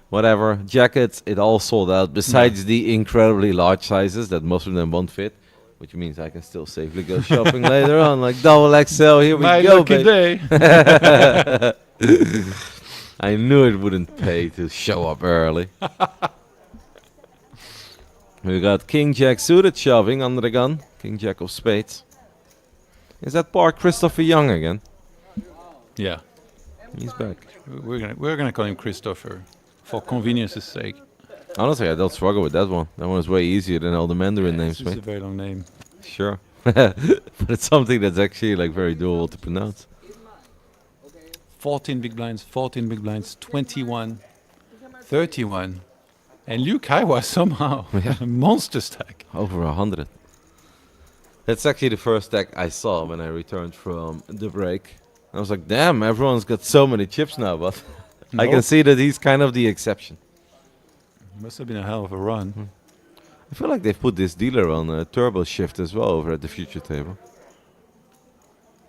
whatever, jackets, it all sold out. Besides the incredibly large sizes that most of them won't fit, which means I can still safely go shopping later on. Like double XL, here we My go, lucky babe. day. I knew it wouldn't pay to show up early. We got King Jack suited shoving under the gun. King Jack of spades. Is that par Christopher Young again? Yeah, He's back. we're gonna call him Christopher for convenience's sake. Honestly, I don't struggle with that one. That one is way easier than all the Mandarin names, It's a mate. very long name. Sure. But it's something that's actually like very doable to pronounce. 14 big blinds, 21, 31. And Liu Kai was somehow a monster stack. Over 100. That's actually the first stack I saw when I returned from the break. I was like, damn, everyone's got so many chips now, but I can Nope. see that he's kind of the exception. Must have been a hell of a run. I feel like they've put this dealer on a turbo shift as well over at the future table.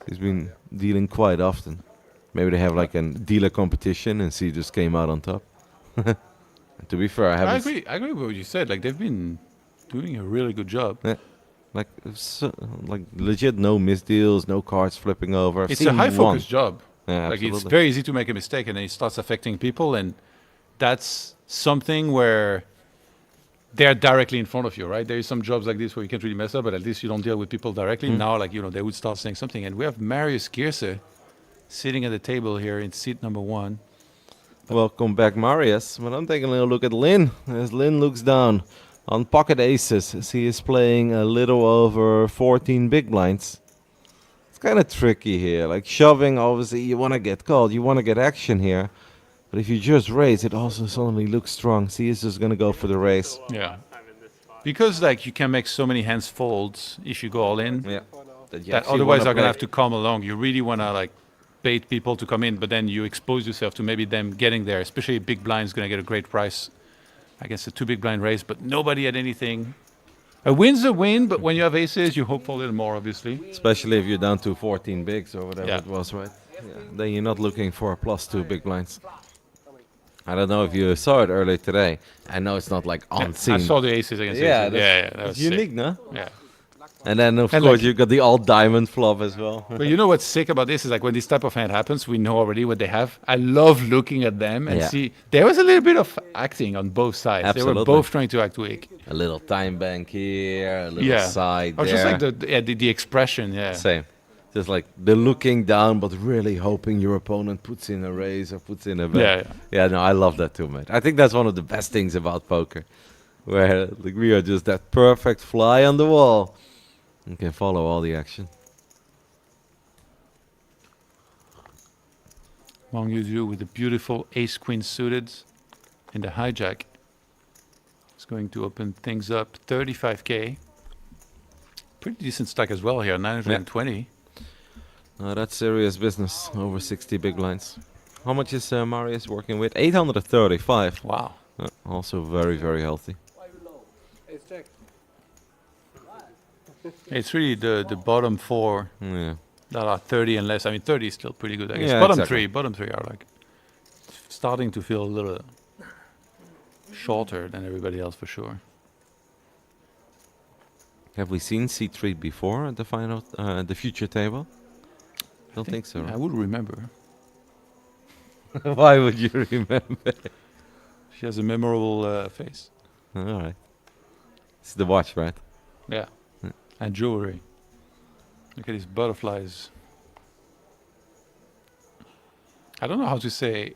He's been dealing quite often. Maybe they have like a dealer competition and C just came out on top. To be fair, I I haven't agree with what you said. Like they've been doing a really good job. like legit no misdeals, no cards flipping over. I've It's a seen high one. focus job. Yeah, Like it's absolutely. very easy to make a mistake and then it starts affecting people, and that's something where they're directly in front of you, right? There is some jobs like this where you can't really mess up, but at least you don't deal with people directly. Now, like, you know, they would start saying something. And we have Marius Gierse sitting at the table here in seat number 1. Welcome back, Marius. But I'm taking a little look at Lin. As Lin looks down on pocket aces, as he is playing a little over 14 big blinds. It's kind of tricky here. Like shoving, obviously, you want to get called. You want to get action here. But if you just raise, it also suddenly looks strong. See, he's just going to go for the raise. Yeah. Because, like, you can make so many hands folds if you go all in. Yeah. That otherwise are going to have to come along. You really want to, like, bait people to come in, but then you expose yourself to maybe them getting there, especially big blind is going to get a great price against a 2 big blind raise, but nobody had anything. A win's a win, but when you have aces, you hope for a little more, obviously. Especially if you're down to 14 bigs or whatever Yeah. it was, right? Yeah. Then you're not looking for a +2 big blinds. I don't know if you saw it earlier today. I know it's not like on scene. I saw the aces against Yeah, aces. that's, Yeah, that that's was sick. unique, no? Yeah. And then of And course like- you got the all diamond flop as well. But you know what's sick about this is like when this type of hand happens, we know already what they have. I love looking at them and Yeah. see there was a little bit of acting on both sides. They Absolutely. were both trying to act weak. A little time bank here, a little Yeah. side Or there. just like the expression, yeah. Same. Just like the looking down, but really hoping your opponent puts in a raise or puts in a bet. Yeah, Yeah, no, I love that too, mate. I think that's one of the best things about poker, where like, we are just that perfect fly on the wall and can follow all the action. Wang Yuju with the beautiful ace-queen suited and the hijack. It's going to open things up 35k. Pretty decent stack as well here, 920. That's serious business. Over 60 big blinds. How much is Marius working with? 835. Wow. Also very, very healthy. It's really the bottom 4 Yeah. that are 30 and less. I mean, 30 is still pretty good, I guess. Yeah, bottom exactly. three are like starting to feel a little shorter than everybody else for sure. Have we seen C3 before at the final, the future table? Don't think so. I Right? would remember. Why would you remember? She has a memorable face. All right. It's the watch, right? Yeah. And jewelry. Look at these butterflies. I don't know how to say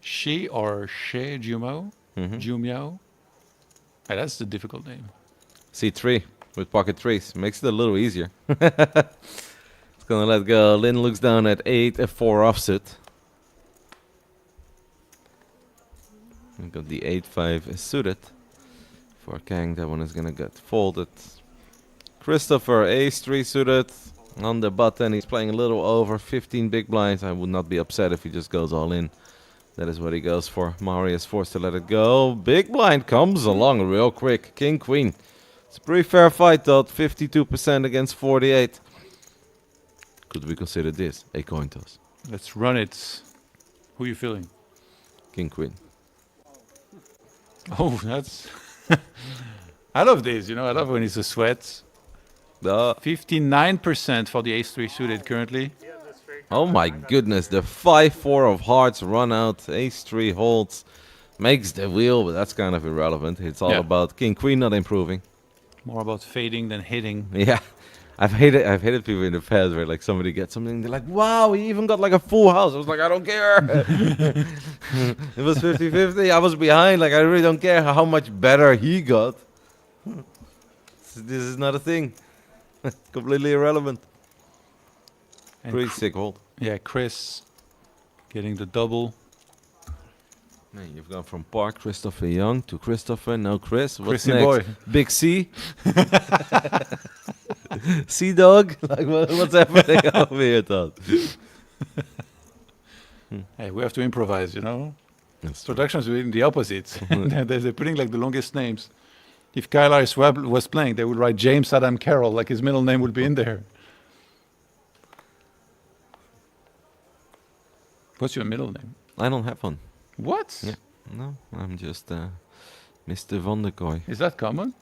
she or she Jumiao. Mm-hmm. Jumiao. Hey, that's the difficult name. C3 with pocket threes. Makes it a little easier. It's gonna let go. Lin looks down at 8, F4 offsuit. We've got the 8-5 suited. For Kang, that one is gonna get folded. Christopher, Ace-3 suited. On the button, he's playing a little over 15 big blinds. I would not be upset if he just goes all in. That is what he goes for. Mari is forced to let it go. Big blind comes along real quick. King, queen. It's a pretty fair fight though. 52% against 48. Could we consider this a coin toss? Let's run it. Who are you feeling? King, queen. Oh, that's... I love this, you know. I love when it's a sweat. 59% for the ace-3 suited currently. Oh my goodness, the 5-4 of hearts run out, ace-3 holds, makes the wheel, but that's kind of irrelevant. It's all Yeah. about king queen not improving. More about fading than hitting. Yeah, I've hated people in the past where like somebody gets something, they're like, wow, he even got like a full house. I was like, I don't care. It was 50-50, I was behind, like I really don't care how much better he got. This is not a thing. Completely irrelevant. And Pretty sick hold. Yeah, Chris getting the double. Man, you've gone from Park, Christopher Young to Christopher, now Chris. What's Chrissy next? boy. Big C? Sea dog? Like what's happening over here, Todd? Hey, we have to improvise, you know. That's true. Productions doing the opposite. They're putting like the longest names. If Kyle Harris was playing, they would write James Adam Carroll, like his middle name would be in there. What's your middle name? I don't have one. What? Yeah. No, I'm just Mr. Van der Kooi. Is that common?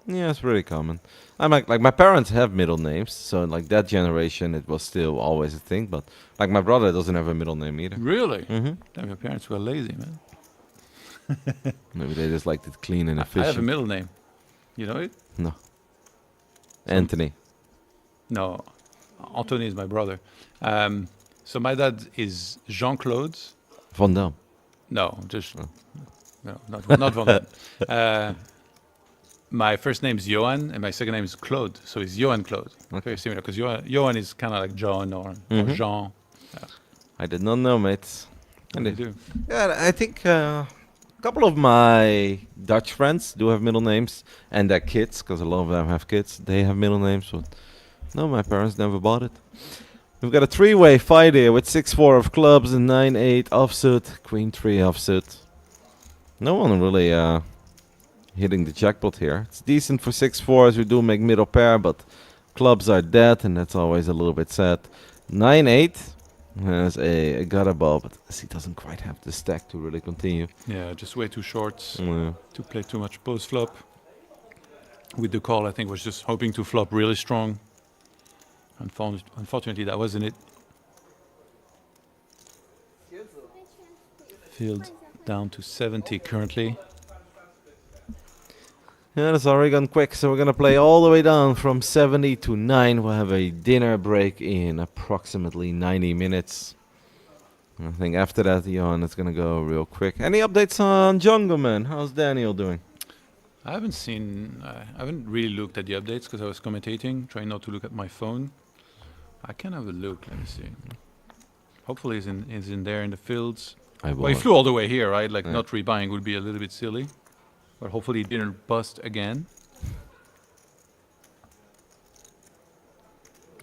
Yeah, it's pretty common. I'm like my parents have middle names, so like that generation it was still always a thing. But like my brother doesn't have a middle name either. Really? Mm-hmm. Damn, your parents were lazy, man. Maybe they just liked it clean and I have a efficient. middle name. You know it? No. Anthony. No. Anthony is my brother. So my dad is Jean-Claude. Van Dam. No, just no, not Van Damme. My first name is Johan, and my second name is Claude. So it's Johan Claude. Very similar, because Johan is kind of like John or Jean. I did not know, mates. And they do. Yeah, I think a couple of my Dutch friends do have middle names, and their kids, because a lot of them have kids, they have middle names. But no, my parents never bought it. We've got a three-way fight here with 6-4 of clubs and 9-8 offsuit, queen 3 offsuit. No one really hitting the jackpot here. It's decent for 6-4 as we do make middle pair, but clubs are dead, and that's always a little bit sad. 9-8 has a gutter ball, but he doesn't quite have the stack to really continue. Yeah, just way too short Yeah. to play too much post flop. With the call, I think was just hoping to flop really strong. Unfortunately, that wasn't it. Field down to 70 currently. Yeah, that's already gone quick, so we're gonna play all the way down from 70 to 9. We'll have a dinner break in approximately 90 minutes. I think after that, Johan, it's gonna go real quick. Any updates on Jungle Man? How's Daniel doing? I haven't really looked at the updates because I was commentating, trying not to look at my phone. I can have a look, let me see. Hopefully he's in there in the fields. Well, he flew all the way here, right? Like Yeah. not rebuying would be a little bit silly. But hopefully he didn't bust again.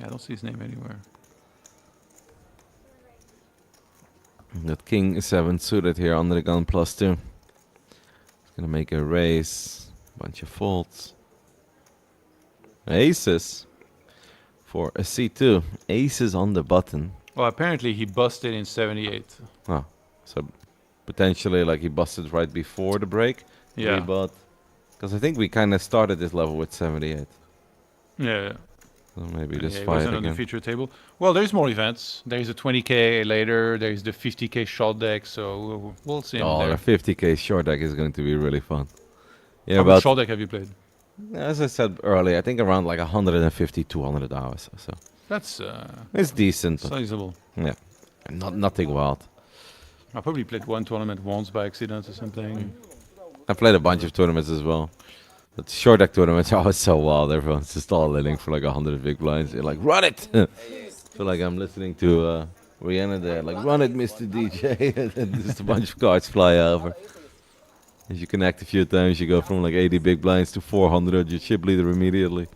I don't see his name anywhere. That King 7 suited here under the gun +2. It's gonna make a raise. Bunch of folds. Aces for a C2. Aces on the button. Well, apparently he busted in 78. Oh, so potentially like he busted right before the break. Yeah. Because I think we kind of started this level with 78. Yeah. So maybe Yeah, just he fight wasn't on the again. feature table. Well, there's more events. There's a 20k later. There's the 50k shot deck. So we'll see him Oh, there. the 50k short deck is going to be really fun. Yeah, How much but shot deck have you played? as I said earlier, I think around like 150, 200 hours. So That's it's decent, but sizable. nothing wild. I probably played one tournament once by accident or something. I played a bunch of tournaments as well. But short deck tournaments are always so wild. Everyone's just all living for like 100 big blinds. You're like, run it! Feel like I'm listening to Rihanna there. Like, run it, Mr. DJ. And then just a bunch of cards fly over. As you connect a few times, you go from like 80 big blinds to 400. You chip leader immediately.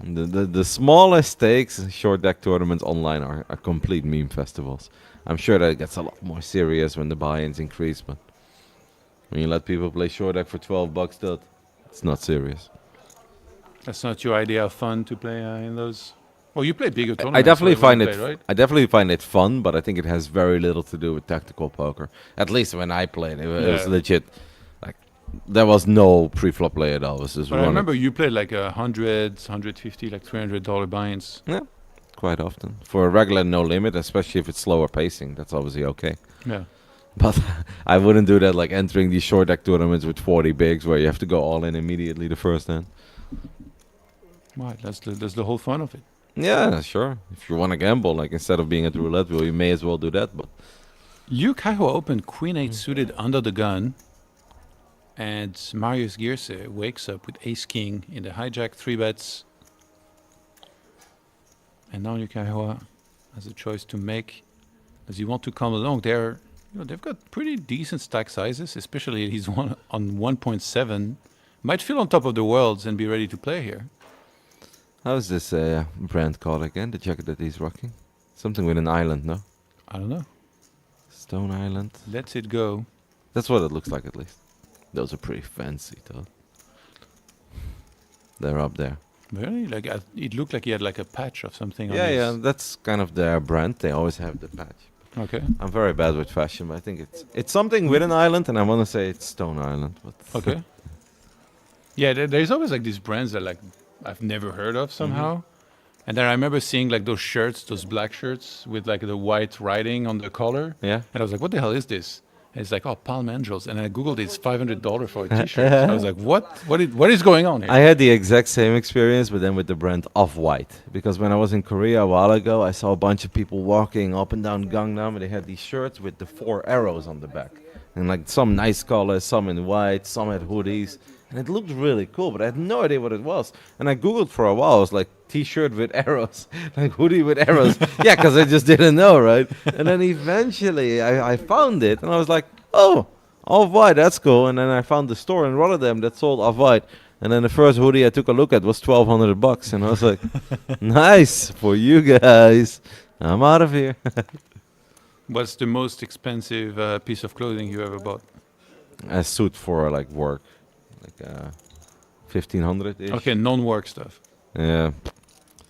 The smallest stakes short deck tournaments online are complete meme festivals. I'm sure that it gets a lot more serious when the buy-ins increase, but when you let people play short deck for $12, it's not serious. That's not your idea of fun to play in those. Well, you play bigger tournaments. I definitely when find you it. play, right? I definitely find it fun, but I think it has very little to do with tactical poker. At least when I played, it was Yeah. legit. Like there was no pre-flop play at all. It was just But I running. remember you played like 100, 150, like $300 buy-ins. Yeah, quite often for a regular no limit, especially if it's slower pacing. That's obviously okay. Yeah. But I wouldn't do that like entering these short deck tournaments with 40 bigs where you have to go all in immediately the first hand. Right. That's the whole fun of it. Yeah, sure. If you want to gamble, like instead of being at roulette wheel, you may as well do that. But Yu Kaiho opened Queen 8 suited under the gun, and Marius Gierse wakes up with Ace King in the hijack 3 bets. And now Yu Kaiho has a choice to make. Does he want to come along? They've got pretty decent stack sizes, especially he's on 1.7. Might feel on top of the worlds and be ready to play here. how's this brand called again? The jacket that he's rocking? Something with an island, no? I don't know. Stone Island. Let's it go. That's what it looks like at least. Those are pretty fancy though. They're up there. Really? Like it looked like he had like a patch of something on Yeah, his... yeah, that's kind of their brand. They always have the patch. Okay. I'm very bad with fashion, but I think it's something with an island, and I want to say it's Stone Island. But Okay. Yeah, there's always like these brands that like I've never heard of somehow. And then I remember seeing like those shirts, those black shirts with like the white writing on the collar. yeah, And I was like, what the hell is this? And it's like, oh, Palm Angels. And I Googled it, it's $500 for a t-shirt. I was like, what is going on here? I had the exact same experience, but then with the brand Off-White. Because when I was in Korea a while ago, I saw a bunch of people walking up and down Gangnam, and they had these shirts with the 4 arrows on the back. And like some nice colors, some in white, some had hoodies. And it looked really cool, but I had no idea what it was. And I Googled for a while. I was like, t-shirt with arrows, like hoodie with arrows. Yeah, because I just didn't know, right? And then eventually I found it, and I was like, oh, Off-White, that's cool. And then I found the store in Rotterdam that sold Off-White. And then the first hoodie I took a look at was $1,200. And I was like, nice for you guys. I'm out of here. What's the most expensive piece of clothing you ever bought? A suit for like work, like 1,500-ish. Okay, non-work stuff. Yeah,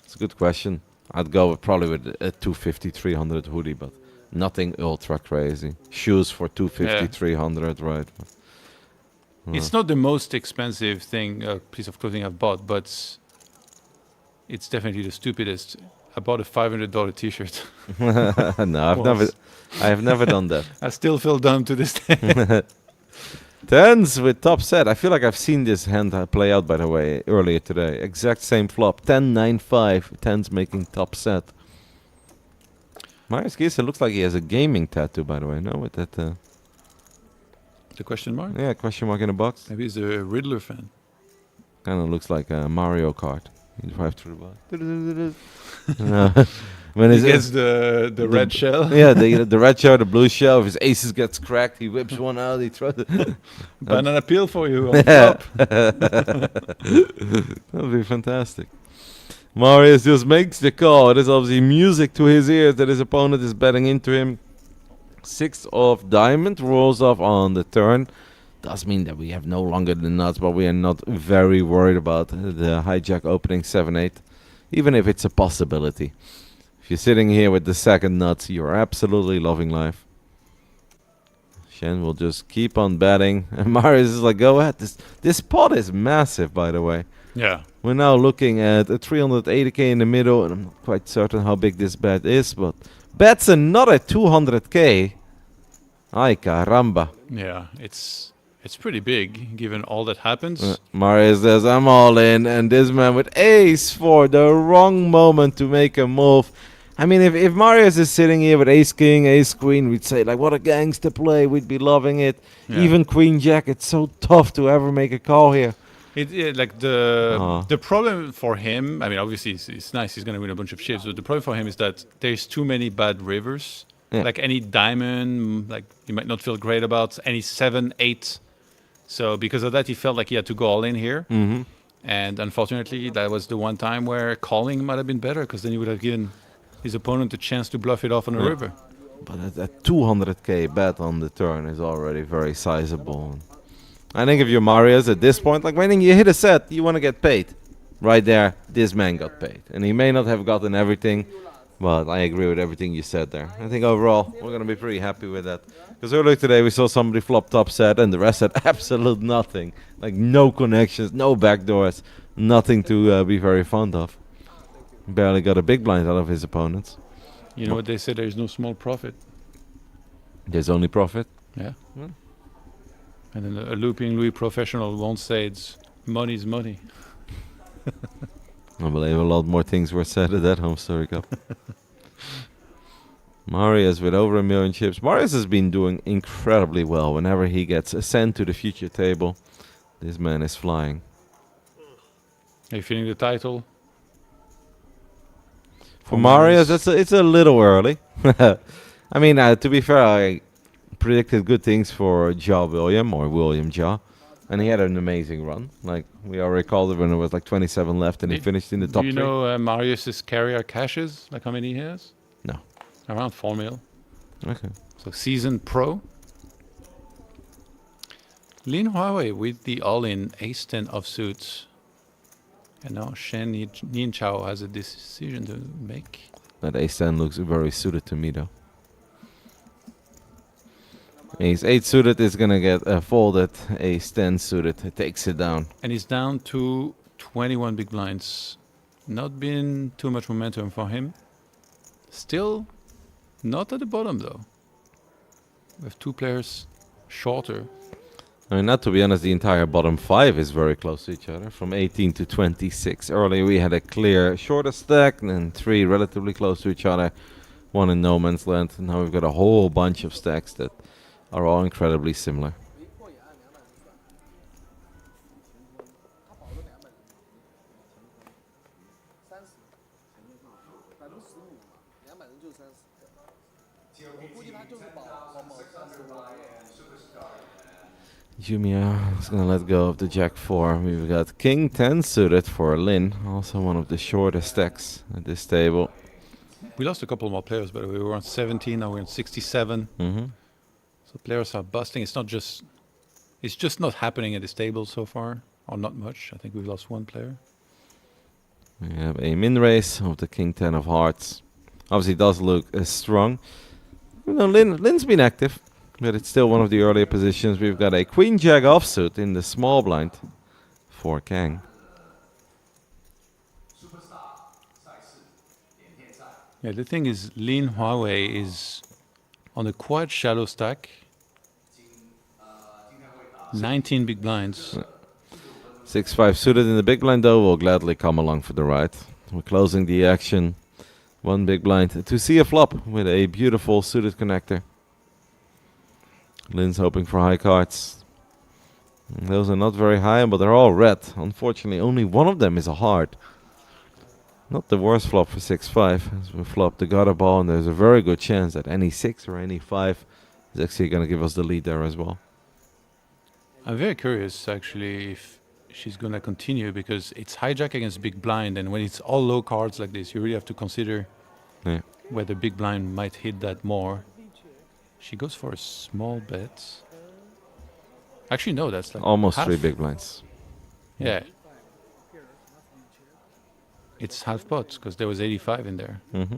it's a good question. I'd go with probably with a 250, 300 hoodie, but nothing ultra crazy. Shoes for 250, Yeah. 300, right? It's not the most expensive piece of clothing I've bought, but it's definitely the stupidest. I bought a $500 t-shirt. No, I have never done that. I still feel dumb to this day. Tens with top set. I feel like I've seen this hand play out, by the way, earlier today. Exact same flop. 10-9-5. Tens making top set. Marius Gierse looks like he has a gaming tattoo, by the way. No, with that. The question mark? Yeah, question mark in a box. Maybe he's a Riddler fan. Kind of looks like a Mario Kart. You drive through the box. When He his gets the red shell. yeah, the red shell, the blue shell. If his aces gets cracked, he whips one out. He throws it. Banana peel for you. On Yeah. top. That would be fantastic. Marius just makes the call. It is obviously music to his ears that his opponent is betting into him. 6 of diamond rolls off on the turn. Does mean that we have no longer the nuts, but we are not very worried about the hijack opening 7-8, even if it's a possibility. If you're sitting here with the second nuts, you're absolutely loving life. Shen will just keep on betting, and Marius is like, go ahead. This pot is massive, by the way. Yeah. We're now looking at a 380k in the middle, and I'm not quite certain how big this bet is, but bets another 200k. Ay caramba. Yeah. It's pretty big given all that happens. Marius says, I'm all in, and this man with ace for the wrong moment to make a move. I mean, if Marius is sitting here with ace king, ace queen, we'd say like, what a gangster play. We'd be loving it. Yeah. Even queen jack. It's so tough to ever make a call here. Like the problem for him, I mean, obviously it's nice, he's going to win a bunch of chips, but the problem for him is that there's too many bad rivers. Yeah. Like any diamond, like you might not feel great about, any 7, 8. So because of that, he felt like he had to go all in here. Mm-hmm. And unfortunately, that was the one time where calling might have been better, because then he would have given his opponent a chance to bluff it off on a Yeah. river. But that 200k bet on the turn is already very sizable. I think if you're Marius at this point, like when you hit a set, you want to get paid. Right there, this man got paid. And he may not have gotten everything, but I agree with everything you said there. I think overall, we're going to be pretty happy with that. Because earlier today, we saw somebody flop top set, and the rest had absolute nothing. Like no connections, no backdoors, nothing to be very fond of. Barely got a big blind out of his opponents. You know what they say, there's no small profit. There's only profit. Yeah. Hmm. And then a looping Louis professional won't say it's money's money. I believe a lot more things were said at that home story cup. Marius with over 1 million chips. Marius has been doing incredibly well whenever he gets sent to the future table. This man is flying. Are you feeling the title? For Marius, it's a little early. I mean, to be fair, I predicted good things for Ja William or William Ja. And he had an amazing run. Like, we already called it when there was like 27 left and he finished in the top Do you 3. know Marius's carrier cashes? Like how many he has? No. Around 4 mil. Okay. So seasoned pro. Lin Huawei with the all-in ace-10 offsuit. And now Shen Yin Chao has a decision to make. That ace-10 looks very suited to me, though. Ace-8 suited is going to get folded. Ace-10 suited it takes it down. And he's down to 21 big blinds. Not been too much momentum for him. Still not at the bottom, though. We have 2 players shorter. I mean, not to be honest, the entire bottom 5 is very close to each other, from 18 to 26. Earlier we had a clear shorter stack, and 3 relatively close to each other, 1 in no man's land. And now we've got a whole bunch of stacks that are all incredibly similar. Jumia is gonna let go of the Jack 4. We've got King 10 suited for Lin, also one of the shortest stacks at this table. We lost a couple more players, but we were on 17, now we're on 67. Mm-hmm. So players are busting. It's just not happening at this table so far, or not much. I think we've lost 1 player. We have a min race of the King 10 of hearts. Obviously, it does look strong. You know, Lin's been active, but it's still one of the earlier positions. We've got a Queen Jack offsuit in the small blind for Kang. Yeah, the thing is, Lin Huawei is on a quite shallow stack. 19 big blinds. 6-5 suited in the big blind, though, will gladly come along for the ride. We're closing the action. 1 big blind to see a flop with a beautiful suited connector. Lin's hoping for high cards. And those are not very high, but they're all red. Unfortunately, only one of them is a heart. Not the worst flop for 6-5. As we flop the gutter ball, and there's a very good chance that any 6 or any 5 is actually going to give us the lead there as well. I'm very curious, actually, if she's going to continue, because it's hijack against big blind, and when it's all low cards like this, you really have to consider whether big blind might hit that more. She goes for a small bet. Actually, no, that's like Almost half. 3 big blinds. Yeah. It's half pot, because there was 85 in there. Mm-hmm.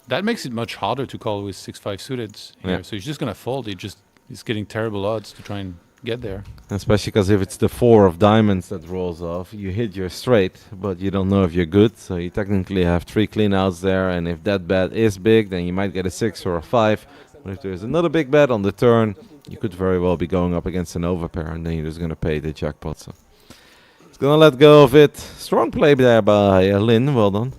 That makes it much harder to call with 6-5 suited here. Yeah. So he's just going to fold. He's getting terrible odds to try and get there. Especially because if it's the 4 of diamonds that rolls off, you hit your straight, but you don't know if you're good. So you technically have 3 clean outs there, and if that bet is big, then you might get a 6 or a 5. But if there's another big bet on the turn, you could very well be going up against an overpair, and then you're just going to pay the jackpot. So it's going to let go of it. Strong play there by Lin. Well done.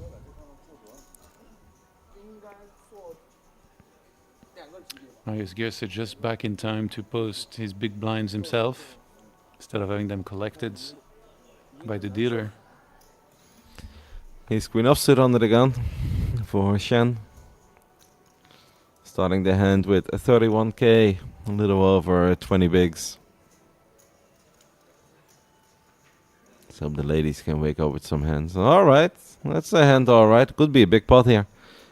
I guess Gears is just back in time to post his big blinds himself instead of having them collected by the dealer. He's queen offsuit under the gun for Shen. Starting the hand with a 31k, a little over 20 bigs. So the ladies can wake up with some hands. Alright, that's a hand alright. Could be a big pot here.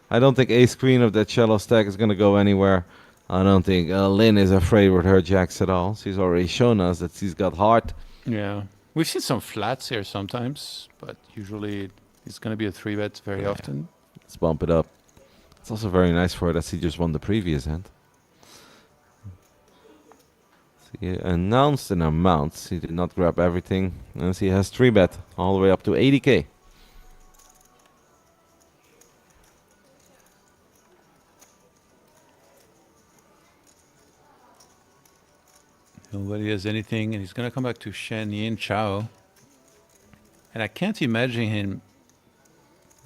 I don't think ace queen of that shallow stack is going to go anywhere. I don't think Lynn is afraid with her jacks at all. She's already shown us that she's got heart. Yeah. We've seen some flats here sometimes, but usually it's going to be a 3-bet very often. Let's bump it up. It's also very nice for her that she just won the previous hand. She announced an amount. She did not grab everything. And she has 3-bet all the way up to 80k. Nobody has anything, and he's going to come back to Shen Yin Chao. And I can't imagine him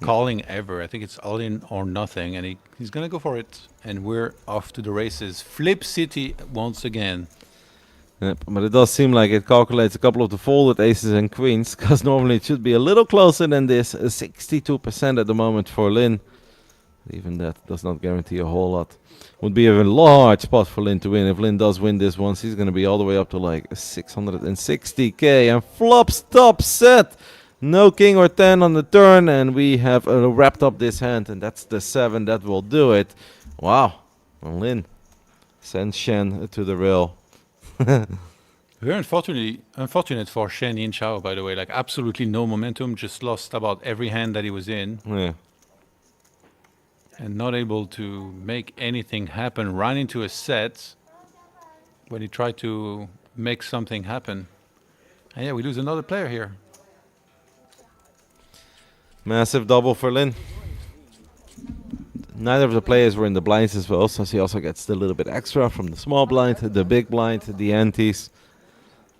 calling ever. I think it's all in or nothing, and he's going to go for it. And we're off to the races. Flip City once again. Yep, but it does seem like it calculates a couple of the folded aces and queens, because normally it should be a little closer than this. 62% at the moment for Lynn. Even that does not guarantee a whole lot. Would be a large spot for Lynn to win. If Lynn does win this one, she's going to be all the way up to like 660k. And flops top set. No king or 10 on the turn. And we have wrapped up this hand. And that's the 7 that will do it. Wow. Well, Lynn sends Shen to the rail. Very unfortunate for Shen Yin Chao, by the way. Like, absolutely no momentum. Just lost about every hand that he was in. Yeah. And not able to make anything happen. Ran into a set when he tried to make something happen. And yeah, we lose another player here. Massive double for Lynn. Neither of the players were in the blinds as well, so she also gets a little bit extra from the small blind, the big blind, the antes.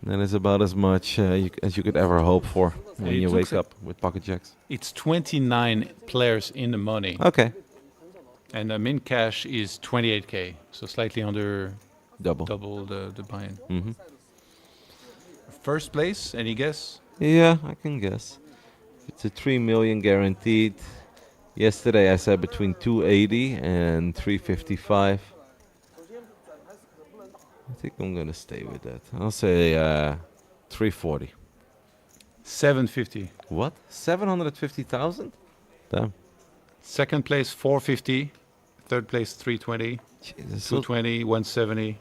That is about as much as you could ever hope for when you wake up with pocket jacks. It's 29 players in the money. Okay. And the min cash is 28k, so slightly under Double. the buy-in. Mm-hmm. First place, any guess? Yeah, I can guess. It's a 3 million guaranteed. Yesterday I said between 280 and 355. I think I'm gonna stay with that. I'll say 340. 750. What? 750,000? Damn. Second place 450. Third place 320. Jesus, 220, 170.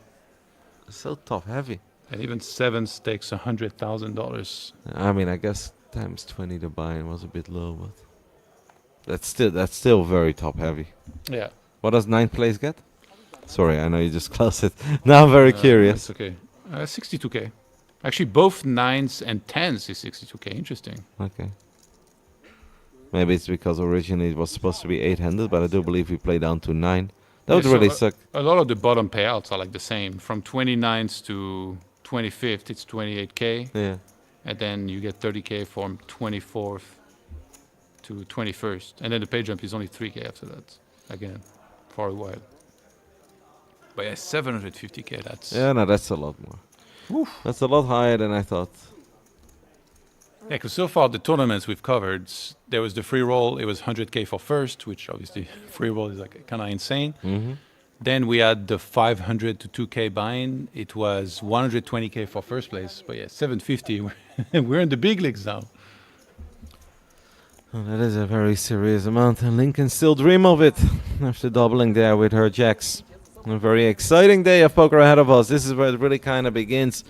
so top heavy. And even sevens takes $100,000. I mean, I guess times 20 the buy-in was a bit low, but that's still very top heavy. Yeah. What does ninth place get? Sorry, I know you just closed it. Now I'm very curious. That's okay. 62k. Actually, both 9s and 10s is 62k. Interesting. Okay. Maybe it's because originally it was supposed to be 800, but I do believe we play down to 9. That would Yeah, so really suck. A lot of the bottom payouts are like the same. From 29th to 25th, it's 28k. Yeah. And then you get 30k from 24th to 21st. And then the pay jump is only 3k after that. Again, for a while. But yeah, 750k, that's... Yeah, no, that's a lot more. That's a lot higher than I thought. Yeah, because so far the tournaments we've covered, there was the free roll, it was 100k for first, which obviously free roll is like kind of insane. Mm-hmm. Then we had the 500 to 2k buy-in, it was 120k for first place. But yeah, 750, we're in the big leagues now. Oh, that is a very serious amount, and Lynn can still dream of it after doubling there with her jacks. A very exciting day of poker ahead of us. This is where it really kind of begins.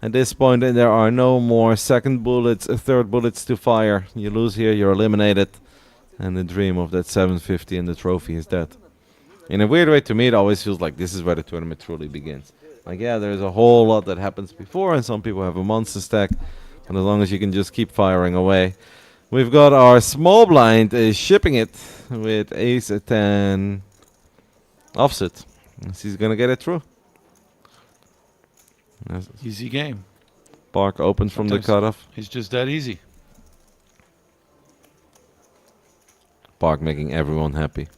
At this point, there are no more second bullets, third bullets to fire. You lose here, you're eliminated. And the dream of that 750 and the trophy is dead. In a weird way, to me, it always feels like this is where the tournament truly begins. Like, yeah, there's a whole lot that happens before, and some people have a monster stack. And as long as you can just keep firing away. We've got our small blind shipping it with ace 10 offset. She's going to get it through. Easy game. Park opens from the Sometimes cutoff. It's just that easy. Park making everyone happy.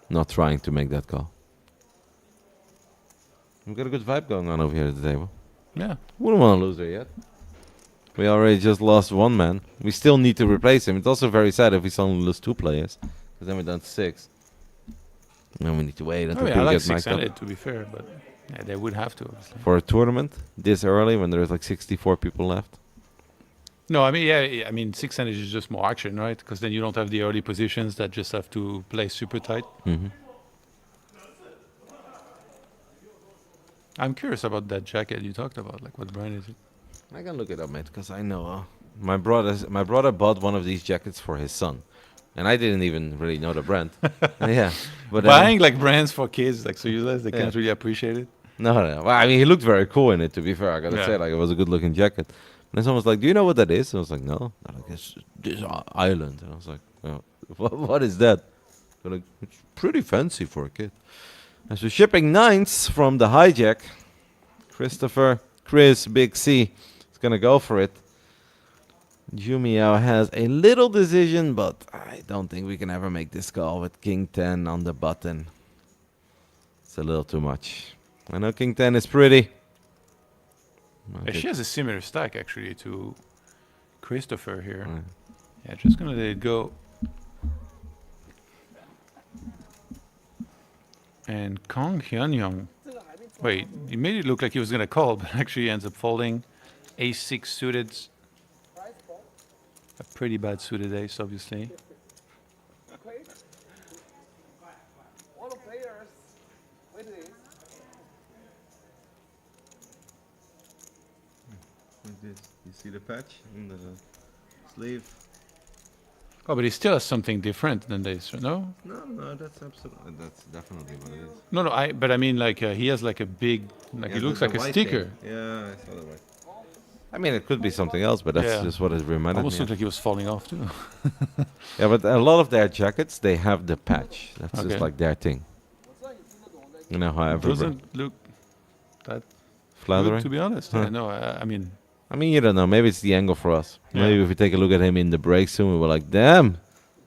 Not trying to make that call. We've got a good vibe going on over here at the table. Yeah. Wouldn't want to lose her yet. We already just lost one man. We still need to replace him. It's also very sad if we suddenly lose 2 players, because then we're down to 6. And then we need to wait until I people like get mic'd up. 600 to be fair, but yeah, they would have to. Obviously. For a tournament this early when there's like 64 people left. No, I mean, yeah, I mean, 600 is just more action, right? Because then you don't have the early positions that just have to play super tight. Mm-hmm. I'm curious about that jacket you talked about. Like, what brand is it? I can look it up, mate, because I know. My brother bought one of these jackets for his son, and I didn't even really know the brand. Yeah, but Buying like brands for kids, like so useless, they Yeah. can't really appreciate it. no. Well, I mean, he looked very cool in it. To be fair, I gotta Yeah. say, like, it was a good-looking jacket. And then someone was like, "Do you know what that is?" And I was like, "No." They're like, "It's this island," and I was like, oh, what is that?" They're like, "It's pretty fancy for a kid." And so shipping 9s from the hijack, Chris, Big C, is gonna go for it. Jumiao has a little decision, but I don't think we can ever make this call with King 10 on the button. It's a little too much. I know King 10 is pretty. Yeah, she has a similar stack actually to Christopher here. Right. Yeah, just gonna let it go. And Kong Hyun-young. Wait, he made it look like he was gonna call, but actually ends up folding. Ace-6 suited. A pretty bad suited ace, obviously. All the players, wait this. Like this. You see the patch in the sleeve? Oh, but he still has something different than this, no? No, that's absolutely, that's definitely what it is. No, but I mean, like, he has like a big, like, it looks like a sticker. Yeah, I saw the white. I mean, it could be something else, but that's Yeah. just what it reminded Almost me looked of. like he was falling off, too. Yeah, but a lot of their jackets, they have the patch. That's Okay. just like their thing. You know how every Doesn't look that flattering? good, to be honest. Huh. Yeah, no, I mean, I mean, you don't know. Maybe it's the angle for us. Yeah. Maybe if we take a look at him in the break soon, we were like, damn,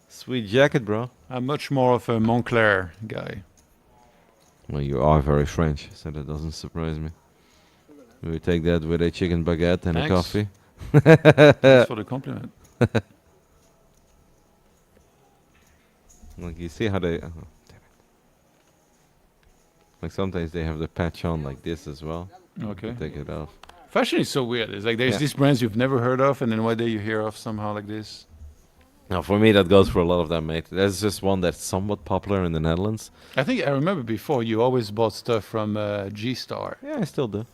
sweet jacket, bro. I'm much more of a Montclair guy. Well, you are very French, so that doesn't surprise me. We take that with a chicken baguette and Thanks. a coffee. Thanks for the compliment. Like, you see how they... damn it. Like, sometimes they have the patch on like this as well. Okay. Take it off. Fashion is so weird. It's like there's Yeah. these brands you've never heard of, and then one day you hear of somehow like this. Now, for me, that goes for a lot of them, mate. There's just one that's somewhat popular in the Netherlands. I think I remember before you always bought stuff from G-Star. Yeah, I still do.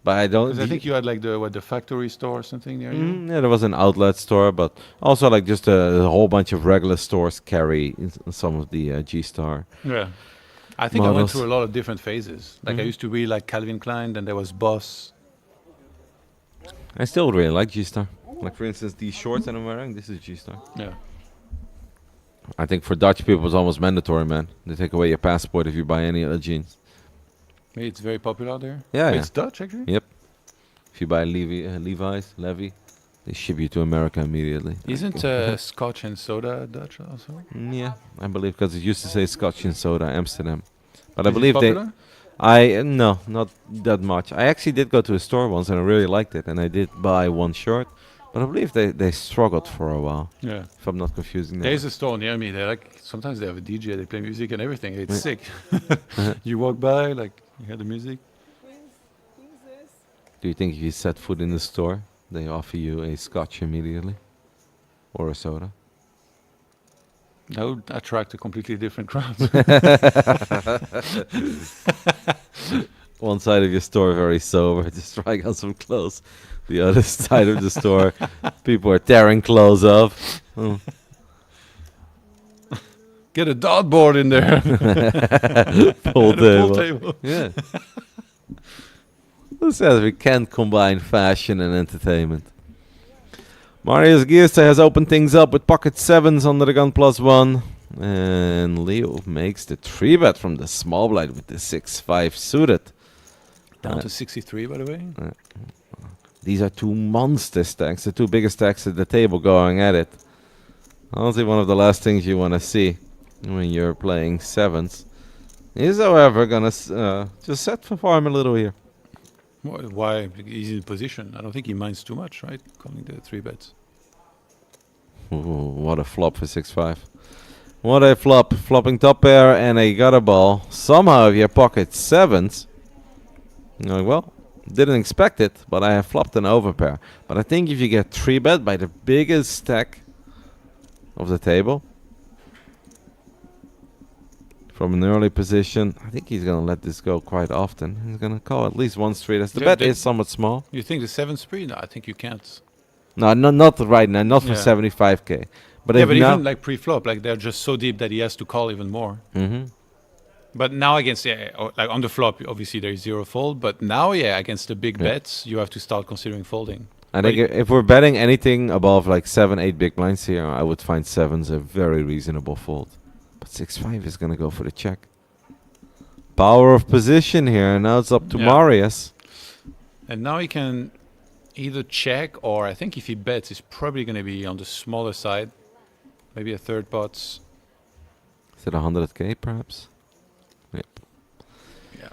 But I don't... Because I think you had like the factory store or something near you. Yeah, there was an outlet store, but also like just a whole bunch of regular stores carry some of the G-Star. Yeah. I think I went Models. through a lot of different phases. Like I Mhm. used to really like Calvin Klein, then there was Boss. I still really like G-Star. Like, for instance, these shorts that I'm wearing, this is G-Star. Yeah. I think for Dutch people, it's almost mandatory, man. They take away your passport if you buy any other jeans. Maybe it's very popular there. Yeah, Wait, yeah. It's Dutch actually? Yep. If you buy Levi's, they ship you to America immediately. Isn't Scotch and soda Dutch also? Yeah, I believe, because it used to say Scotch and Soda, Amsterdam. But I Is it believe popular? no, not that much. I actually did go to a store once and I really liked it, and I did buy one shirt. But I believe they struggled for a while, Yeah. if I'm not confusing them. There's a store near me. They like sometimes they have a DJ. They play music and everything. It's Yeah. sick. You walk by, like you hear the music. Do you think if you set foot in the store, they offer you a Scotch immediately? Or a soda? That would attract a completely different crowd. One side of your store very sober, just trying on some clothes. The other side of the store, people are tearing clothes off. Oh. Get a dartboard in there. Pool And a pool table. table. Yeah. Who says we can't combine fashion and entertainment? Marius Gierste has opened things up with pocket sevens under the gun +1. And Leo makes the 3-bet from the small blind with the 6-5 suited. Down to 63, by the way. These are two monster stacks, the two biggest stacks at the table going at it. Honestly, one of the last things you want to see when you're playing sevens. He's, however, gonna just set for farm a little here. Why? He's in position. I don't think he minds too much, right? Calling the 3 bets. Ooh, what a flop for 6-5. What a flop. Flopping top pair and a gutter ball. Somehow, if you pocket 7s, you're like, well, didn't expect it, but I have flopped an overpair. But I think if you get 3 bet by the biggest stack of the table, from an early position, I think he's going to let this go quite often. He's going to call at least one straight as the Yeah, bet they- is somewhat small. You think the 7 spree? No, I think you can't. No, not right now, not for Yeah. 75k. But Yeah, if but now, even like pre-flop, like they're just so deep that he has to call even more. Mhm. But now against, like on the flop, obviously there is 0 fold. But now, against the big Yeah. bets, you have to start considering folding. I think if we're betting anything above like 7-8 big blinds here, I would find 7s a very reasonable fold. But 6-5 is going to go for the check. Power of position here, and now it's up to Yeah. Marius. And now he can either check, or I think if he bets, he's probably going to be on the smaller side. Maybe a third pot. Is it 100k perhaps? Yep. Yeah.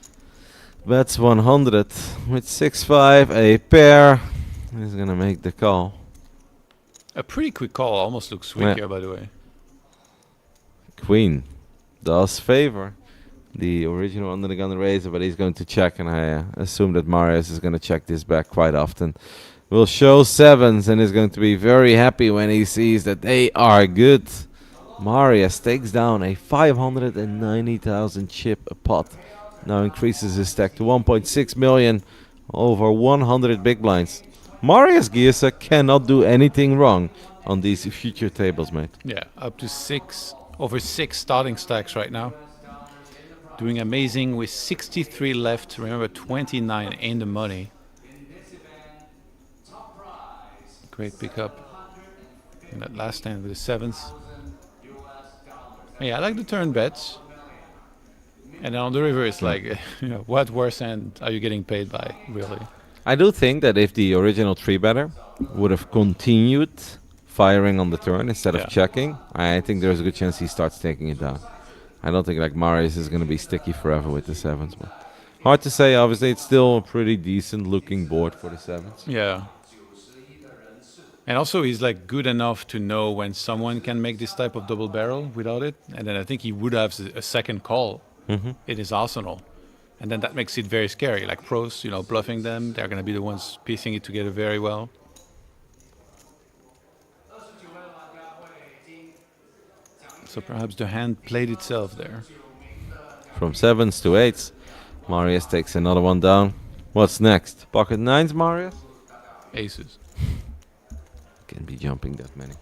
Bets 100 with 6-5, a pair. He's going to make the call. A pretty quick call. Almost looks weak Yeah. here, by the way. Queen does favor the original under the gun raiser, but he's going to check, and I assume that Marius is going to check this back quite often. Will show 7s and is going to be very happy when he sees that they are good. Marius takes down a 590,000 chip a pot. Now increases his stack to 1.6 million over 100 big blinds. Marius Gierse cannot do anything wrong on these future tables, mate. Yeah, up to over 6 starting stacks right now. Doing amazing with 63 left. Remember, 29 in the money. Great pickup in that last hand with the 7s. Yeah, I like the turn bets. And then on the river, it's like, what worse hand are you getting paid by, really? I do think that if the original 3-better would have continued firing on the turn instead Yeah. of checking, I think there's a good chance he starts taking it down. I don't think like Marius is going to be sticky forever with the 7s, but hard to say. Obviously, it's still a pretty decent looking board for the 7s. Yeah. And also, he's like good enough to know when someone can make this type of double barrel without it. And then I think he would have a second call in his arsenal. And then that makes it very scary. Like pros, bluffing them, they're going to be the ones piecing it together very well. So perhaps the hand played itself there. From 7s to 8s, Marius takes another one down. What's next? Pocket 9s, Marius? Aces. Can be jumping that many.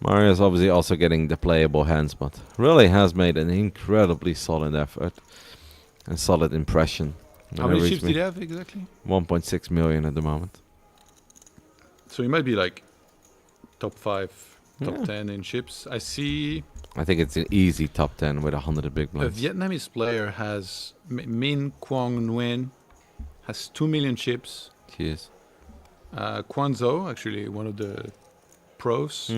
Marius obviously also getting the playable hands, but really has made an incredibly solid effort and solid impression. How many chips did he have exactly? 1.6 million at the moment. So he might be like top 5, top Yeah. 10 in chips. I see I think it's an easy top 10 with 100 big a blinds. Vietnamese player has Min Quang Nguyen has 2 million chips. Cheers. Quan Zhou, actually one of the pros,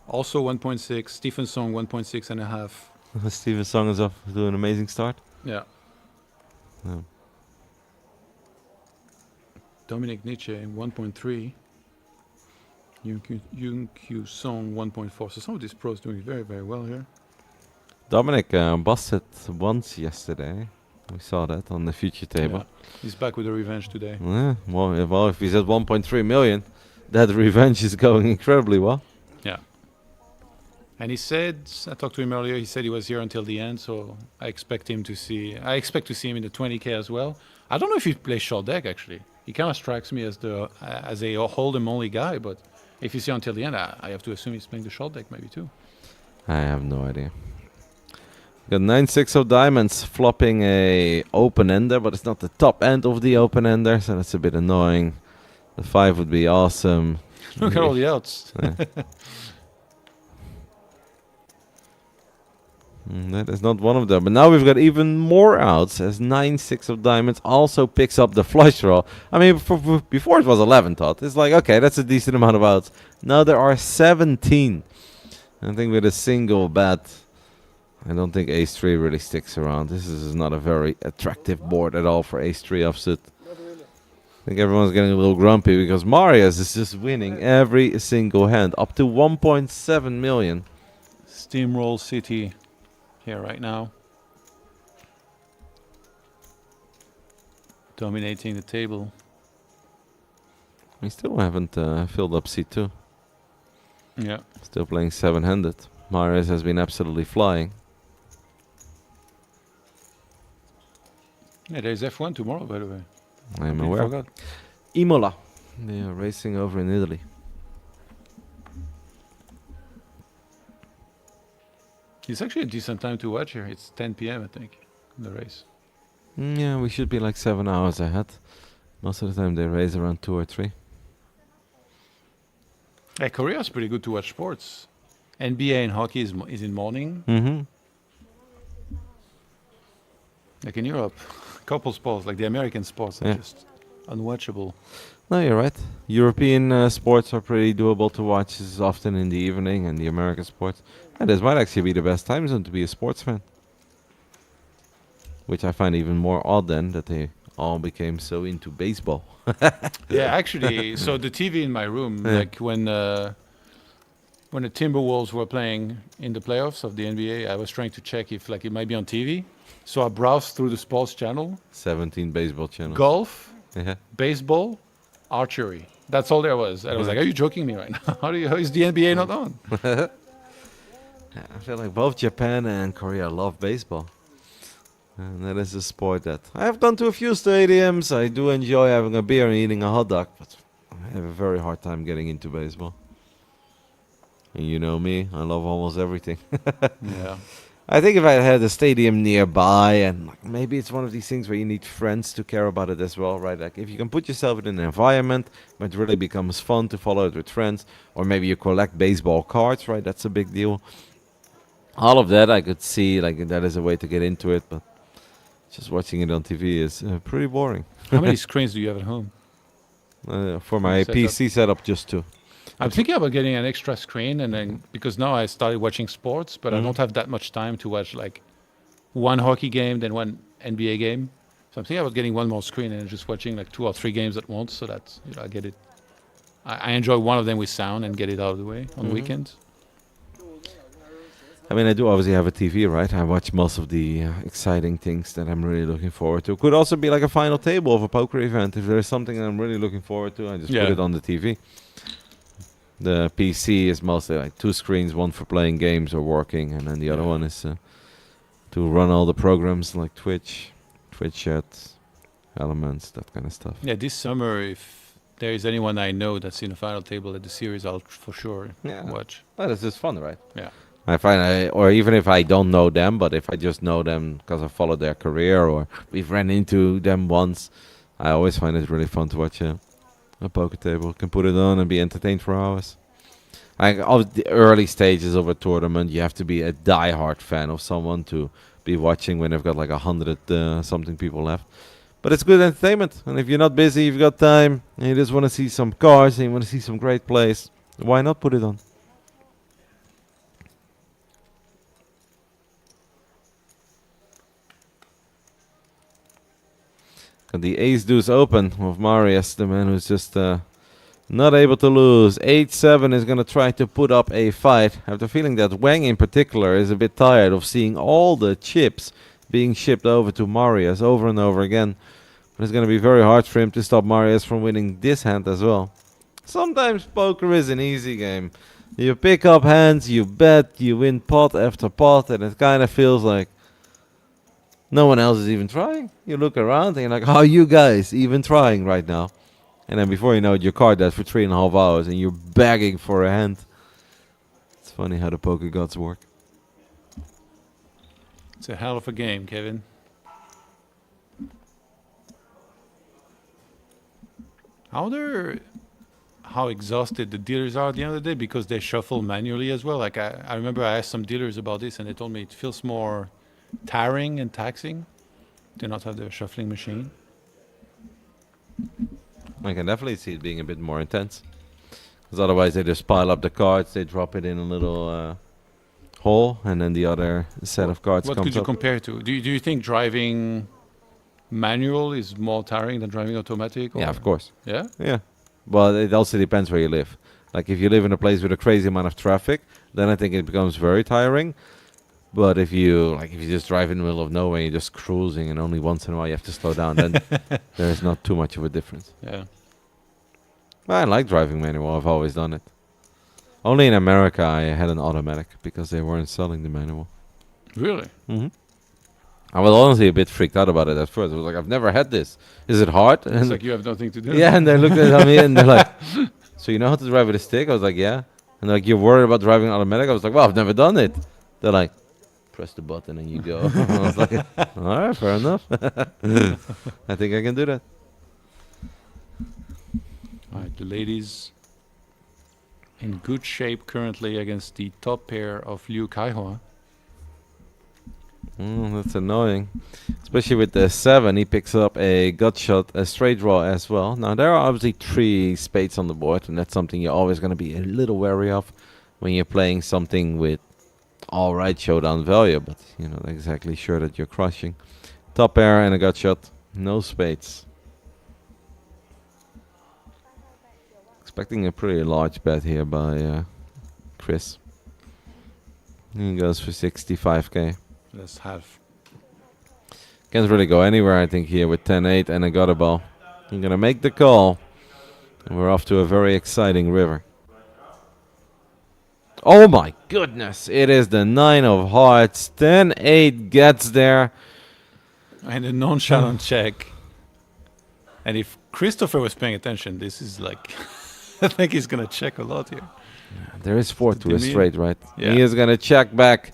also 1.6. Stephen Song 1.6 and a half. Steven Song is off to an amazing start. Yeah. Yeah. Dominic Nietzsche 1.3. Yun Q Song 1.4. So some of these pros doing very, very well here. Dominic busted once yesterday. We saw that on the future table. Yeah. He's back with a revenge today. Yeah, well, if he's at 1.3 million, that revenge is going incredibly well. Yeah. And he said, I talked to him earlier, he said he was here until the end, so I expect to see him in the 20k as well. I don't know if he plays short deck actually. He kind of strikes me as a hold'em only guy, but if you see until the end, I have to assume he's playing the short deck maybe too. I have no idea. Got 9-6 of diamonds, flopping a open ender, but it's not the top end of the open ender, so that's a bit annoying. The 5 would be awesome. Look at all the outs. That is not one of them. But now we've got even more outs, as 9-6 of diamonds also picks up the flush draw. I mean, before it was 11 tot. It's like, okay, that's a decent amount of outs. Now there are 17. I think with a single bet, I don't think ace-3 really sticks around. This is not a very attractive board at all for ace-3 offsuit. I think everyone's getting a little grumpy because Marius is just winning every single hand, up to 1.7 million. Steamroll City here right now. Dominating the table. We still haven't filled up C2. Yeah. Still playing 7-handed. Marius has been absolutely flying. Yeah, there's F1 tomorrow, by the way. I am You aware. forgot. Imola. They are racing over in Italy. It's actually a decent time to watch here. It's 10 p.m. I think, the race. Yeah, we should be like 7 hours ahead. Most of the time they race around 2 or 3. Yeah, Korea is pretty good to watch sports. NBA and hockey is in morning. Mm-hmm. Like in Europe, couple sports, like the American sports, are Yeah. just unwatchable. No, you're right. European sports are pretty doable to watch. This is often in the evening, and the American sports. And this might actually be the best time zone to be a sports fan. Which I find even more odd then that they all became so into baseball. Yeah, actually, so the TV in my room, Yeah. like when the Timberwolves were playing in the playoffs of the NBA, I was trying to check if like it might be on TV. So I browsed through the sports channel, 17 baseball channels. golf, Yeah. baseball, archery. That's all there was. And I was like, "Are you joking me right now? How is the NBA not on?" I feel like both Japan and Korea love baseball. And that is a sport that I have gone to a few stadiums. I do enjoy having a beer and eating a hot dog, but I have a very hard time getting into baseball. And you know me, I love almost everything. Yeah. I think if I had a stadium nearby, and like, maybe it's one of these things where you need friends to care about it as well, right? Like if you can put yourself in an environment where it really becomes fun to follow it with friends, or maybe you collect baseball cards, right? That's a big deal. All of that I could see, like that is a way to get into it, but just watching it on TV is pretty boring. How many screens do you have at home? For my Setup. PC setup, just 2. I'm thinking about getting an extra screen, and then because now I started watching sports, but I don't have that much time to watch like one hockey game, then one NBA game. So I'm thinking about getting one more screen and just watching like 2 or 3 games at once, so that I get it. I enjoy one of them with sound and get it out of the way on weekends. I mean, I do obviously have a TV, right? I watch most of the exciting things that I'm really looking forward to. Could also be like a final table of a poker event. If there's something that I'm really looking forward to, I just Yeah. put it on the TV. The PC is mostly like 2 screens, one for playing games or working, and then the other one is to run all the programs like Twitch, Twitch chat, Elements, that kind of stuff. Yeah, this summer, if there is anyone I know that's in the final table at the series, I'll for sure Yeah. watch. That is just fun, right? Yeah. I find or even if I don't know them, but if I just know them because I followed their career or we've ran into them once, I always find it really fun to watch a poker table. Can put it on and be entertained for hours. Like of the early stages of a tournament, you have to be a die-hard fan of someone to be watching when they've got like 100 something people left. But it's good entertainment, and if you're not busy, you've got time, and you just want to see some cards and you want to see some great plays, why not put it on? Got the ace deuce open of Marius, the man who's just not able to lose. 8-7 is going to try to put up a fight. I have the feeling that Wang in particular is a bit tired of seeing all the chips being shipped over to Marius over and over again. But it's going to be very hard for him to stop Marius from winning this hand as well. Sometimes poker is an easy game. You pick up hands, you bet, you win pot after pot, and it kind of feels like no one else is even trying. You look around and you're like, how are you guys even trying right now? And then before you know it, you're card dead for 3.5 hours and you're begging for a hand. It's funny how the poker gods work. It's a hell of a game, Kevin. I wonder how exhausted the dealers are at the end of the day because they shuffle manually as well. Like I remember I asked some dealers about this and they told me it feels more tiring and taxing to not have the shuffling machine. I can definitely see it being a bit more intense. Because otherwise they just pile up the cards, they drop it in a little hole, and then the other set of cards What comes could you up. compare to? Do you think driving manual is more tiring than driving automatic? Yeah, or- of course. Yeah? Yeah, but it also depends where you live. Like if you live in a place with a crazy amount of traffic, then I think it becomes very tiring. But if you just drive in the middle of nowhere, and you're just cruising, and only once in a while you have to slow down, then there's not too much of a difference. Yeah. I like driving manual. I've always done it. Only in America I had an automatic because they weren't selling the manual. Really? I was honestly a bit freaked out about it at first. I was like, I've never had this. Is it hard? It's And like you have nothing to do. yeah, and they looked at me and they're like, so you know how to drive with a stick? I was like, yeah. And they're like, you're worried about driving automatic? I was like, well, I've never done it. They're like, press the button and you go. I was like, all right, fair enough. I think I can do that. All right, the ladies in good shape currently against the top pair of Liu Kaihua. That's annoying. Especially with the 7, he picks up a gut shot, a straight draw as well. Now, there are obviously 3 spades on the board, and that's something you're always going to be a little wary of when you're playing something with alright showdown value, but you're not exactly sure that you're crushing. Top pair and a gut shot, no spades. Expecting a pretty large bet here by Chris. He goes for 65k. That's half. Can't really go anywhere, I think, here with 10-8 and a gutter ball. I'm gonna make the call, and we're off to a very exciting river. Oh my goodness! It is the 9 of hearts. 10-8 gets there. And a nonchalant check. And if Christopher was paying attention, this is like... I think he's going to check a lot here. There is 4 to a Demean. straight, right? Yeah. He is gonna check back.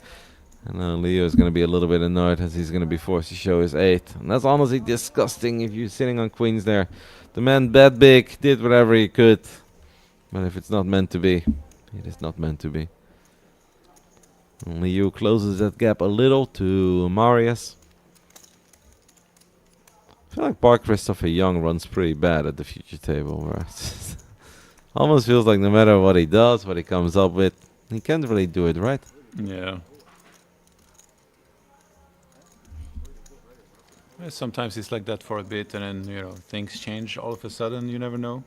And Leo is gonna be a little bit annoyed as he's gonna be forced to show his 8. And that's honestly disgusting if you're sitting on queens there. The man bet big, did whatever he could. But if it's not meant to be, it is not meant to be. Leo closes that gap a little to Marius. I feel like Bar Christopher Young runs pretty bad at the future table, where it's almost feels like no matter what he does, what he comes up with, he can't really do it right. Yeah. Well, sometimes it's like that for a bit, and then, you know, things change all of a sudden. You never know.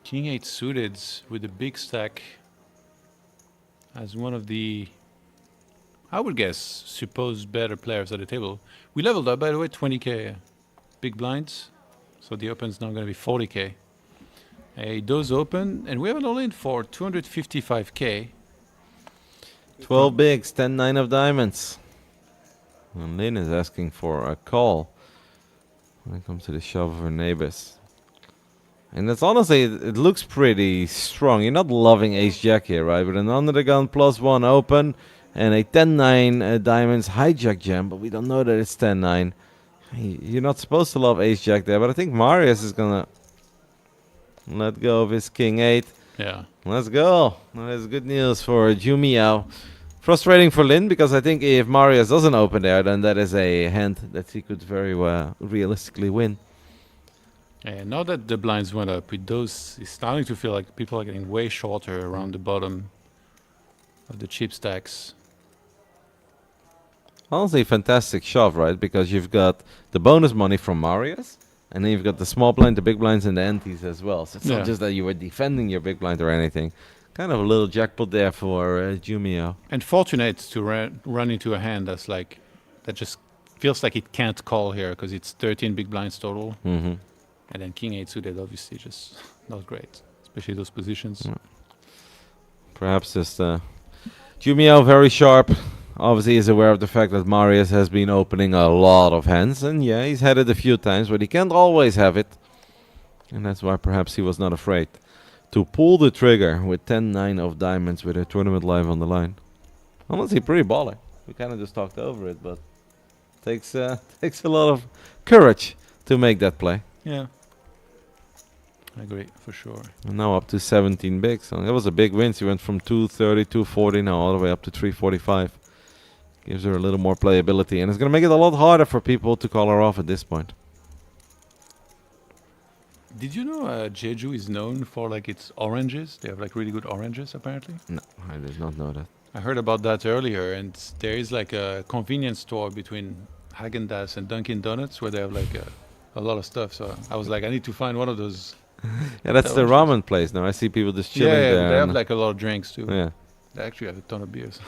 King 8 suited with a big stack as one of the, I would guess, supposed better players at the table. We leveled up, by the way, 20k big blinds. So the open's now going to be 40k. He does open, and we have an all-in for 255k. 12 bigs, 10-9 of diamonds. And Lynn is asking for a call when it comes to the shove of her neighbors. And it's honestly, it looks pretty strong. You're not loving ace-jack here, right? With an under the gun +1 open and a 10-9 diamonds hijack jam, but we don't know that it's 10-9. You're not supposed to love ace-jack there, but I think Marius is gonna let go of his king 8. Yeah. Let's go. That is good news for Jumiao. Frustrating for Lin, because I think if Marius doesn't open there, then that is a hand that he could very well realistically win. And now that the blinds went up, with those, it's starting to feel like people are getting way shorter around the bottom of the chip stacks. Honestly, fantastic shove, right? Because you've got the bonus money from Marius, and then you've got the small blind, the big blinds, and the antes as well. So it's Yeah. not just that you were defending your big blind or anything. Kind of a little jackpot there for Jumio. And fortunate to run into a hand that's like, that just feels like it can't call here because it's 13 big blinds total. Mm-hmm. And then king 8 suited, obviously, just not great, especially those positions. Yeah. Perhaps just Jumio very sharp. Obviously, is aware of the fact that Marius has been opening a lot of hands, and yeah, he's had it a few times, but he can't always have it, and that's why perhaps he was not afraid to pull the trigger with 10-9 of diamonds with a tournament live on the line. Honestly, pretty baller. We kind of just talked over it, but takes a lot of courage to make that play. Yeah. I agree, for sure. And now up to 17 bigs. So that was a big win. She went from 230, 240 now all the way up to 345. Gives her a little more playability, and it's going to make it a lot harder for people to call her off at this point. Did you know Jeju is known for like its oranges? They have like really good oranges apparently. No, I did not know that. I heard about that earlier, and there is like a convenience store between Häagen-Dazs and Dunkin' Donuts where they have like a lot of stuff. So I was like, I need to find one of those. Yeah, that's the ramen place now. I see people just chilling Yeah, there. they have and- like a lot of drinks too. yeah. They actually have a ton of beers.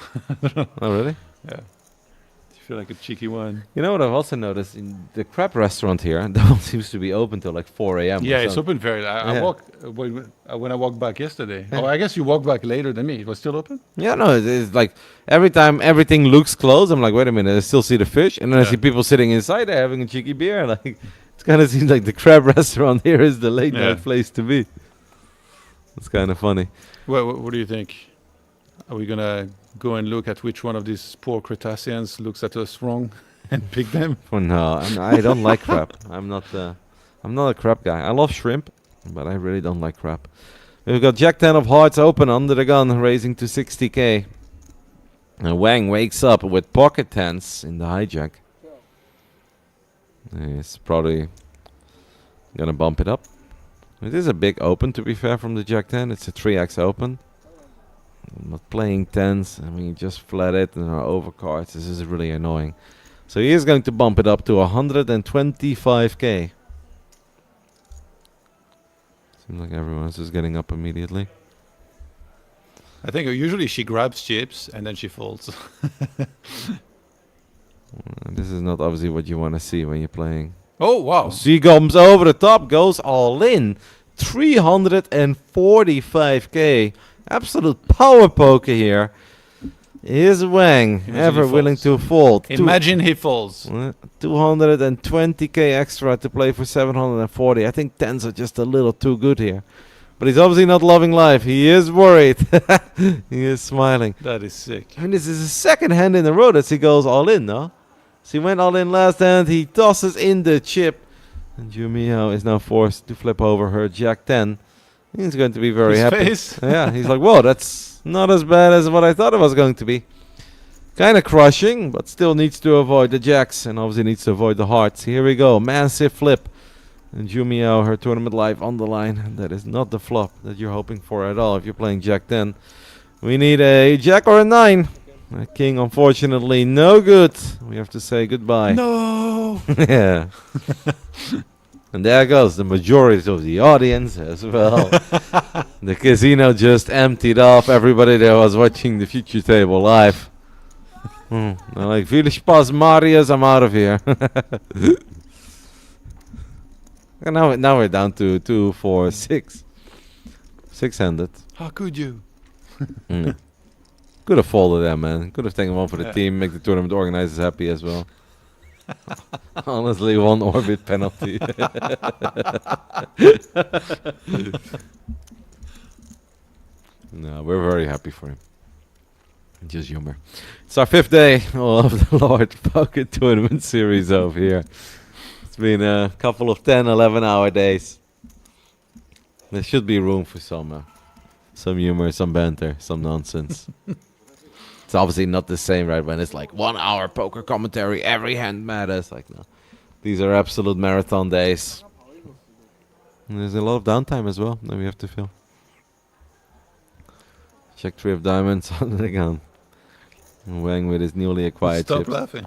Oh, really? Yeah. You feel like a cheeky one. You know what I've also noticed? In the crab restaurant here, that one seems to be open till like 4 a.m. or Yeah, it's something. open very. I Yeah. walk when I walked back yesterday. Oh, I guess you walked back later than me. It was still open. Yeah, no, it's like every time everything looks closed, I'm like, wait a minute, I still see the fish. And then I Yeah. see people sitting inside there having a cheeky beer. Like, it kind of seems like the crab restaurant here is the late Yeah. night place to be. It's kind of funny. What do you think? Are we gonna go and look at which one of these poor Cretaceans looks at us wrong and pick them? For now, I don't like crab. I'm not a crab guy. I love shrimp, but I really don't like crab. We've got Jack 10 of hearts open under the gun, raising to 60k. And Wang wakes up with pocket tens in the hijack. He's probably gonna bump it up. It is a big open, to be fair, from the Jack 10. It's a 3x open. I'm not playing tens. I mean, just flat it and our overcards. This is really annoying. So he is going to bump it up to 125k. Seems like everyone else is getting up immediately. I think usually she grabs chips and then she folds. This is not obviously what you want to see when you're playing. Oh wow! She comes over the top, goes all in. 345k. Absolute power poker here. Is Wang Imagine ever he willing folds. to fold? Imagine he falls. 220k extra to play for 740. I think tens are just a little too good here. But he's obviously not loving life. He is worried. He is smiling. That is sick. I mean, this is his second hand in a row that he goes all in, no? So he went all in last hand. He tosses in the chip. And Jumiao is now forced to flip over her Jack 10. He's going to be very His happy. face. Yeah, he's like, whoa, that's not as bad as what I thought it was going to be. Kind of crushing, but still needs to avoid the jacks. And obviously needs to avoid the hearts. Here we go. Massive flip. And Jumiao, her tournament life on the line. That is not the flop that you're hoping for at all if you're playing Jack 10. We need a Jack or a 9. A King, unfortunately, no good. We have to say goodbye. No. Yeah. And there goes the majority of the audience as well. The casino just emptied off. Everybody that was watching the Future Table live. They're like, viel Spaß, Marius, I'm out of here. And now we're down to 2, 4, 6. 6-handed. How could you? Could have folded that, man. Could have taken one for the Yeah. team, make the tournament organizers happy as well. Honestly, one orbit penalty. No, we're very happy for him. Just humor. It's our 5th day of the Lord Poker Tournament Series over here. It's been a couple of 10, 11-hour days. There should be room for some humor, some banter, some nonsense. It's obviously not the same, right? When it's like 1 hour poker commentary, every hand matters. Like, no. These are absolute marathon days. And there's a lot of downtime as well that we have to fill. Check 3 of diamonds under the gun. And Wang with his newly acquired Stop chips. laughing.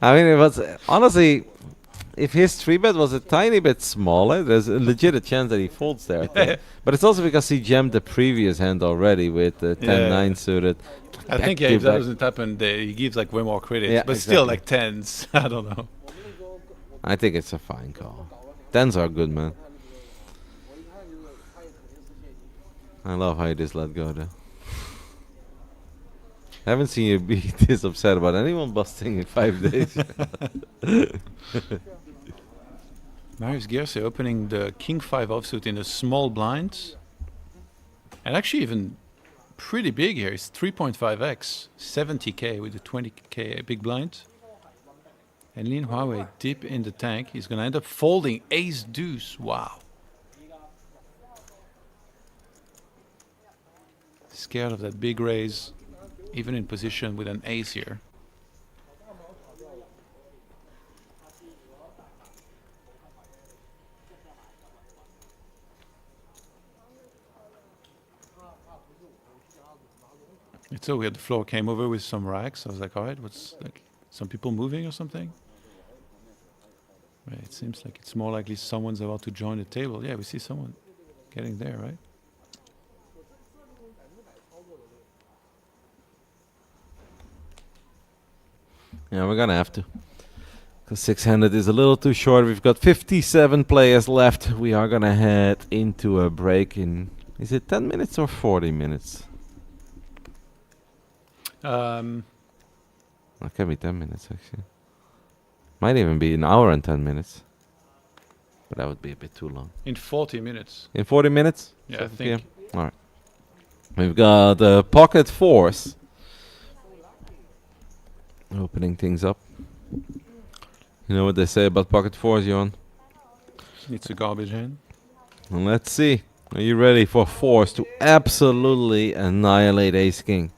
I mean, it was honestly, if his 3-bet was a tiny bit smaller, there's a legit chance that he folds there. I think. But it's also because he jammed the previous hand already with the 10-9 suited. I think Back if to that back. doesn't happen, he gives like way more credit. Yeah, but still, exactly. like tens. I don't know. I think it's a fine call. 10s are good, man. I love how you just let go there. I haven't seen you be this upset about anyone busting in 5 days. Marius Gerse opening the King 5 offsuit in a small blind. And actually even pretty big here. It's 3.5x. 70k with a 20k big blind. And Lin Huawei deep in the tank. He's going to end up folding ace deuce. Wow. Scared of that big raise, even in position with an ace here. It's so weird. The floor came over with some racks. I was like, all right, what's like some people moving or something? Right, it seems like it's more likely someone's about to join the table. Yeah, we see someone getting there, right? Yeah, we're gonna have to. Because 600 is a little too short. We've got 57 players left. We are gonna head into a break in, is it 10 minutes or 40 minutes? It can be 10 minutes actually. Might even be an hour and 10 minutes. But that would be a bit too long. In 40 minutes. In 40 minutes? Yeah, I 7 think. PM? Alright. We've got the pocket fours. Opening things up. You know what they say about pocket fours, Johan? Needs a garbage hand. And let's see. Are you ready for fours to absolutely annihilate ace king?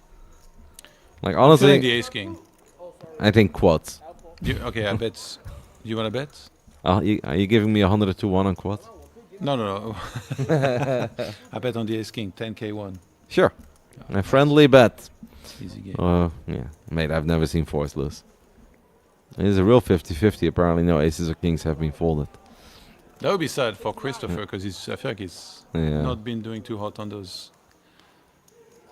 Like I'm feeling the honestly, ace king. I think quads. Okay, I bet. You want to bet? Are you giving me 100 to 1 on quads? No. I bet on the ace king, 10k one. Sure. A friendly bet. Easy game. Yeah. Mate, I've never seen fours lose. It is a real 50-50. Apparently no aces or kings have been folded. That would be sad for Christopher because I feel like he's Yeah. not been doing too hot on those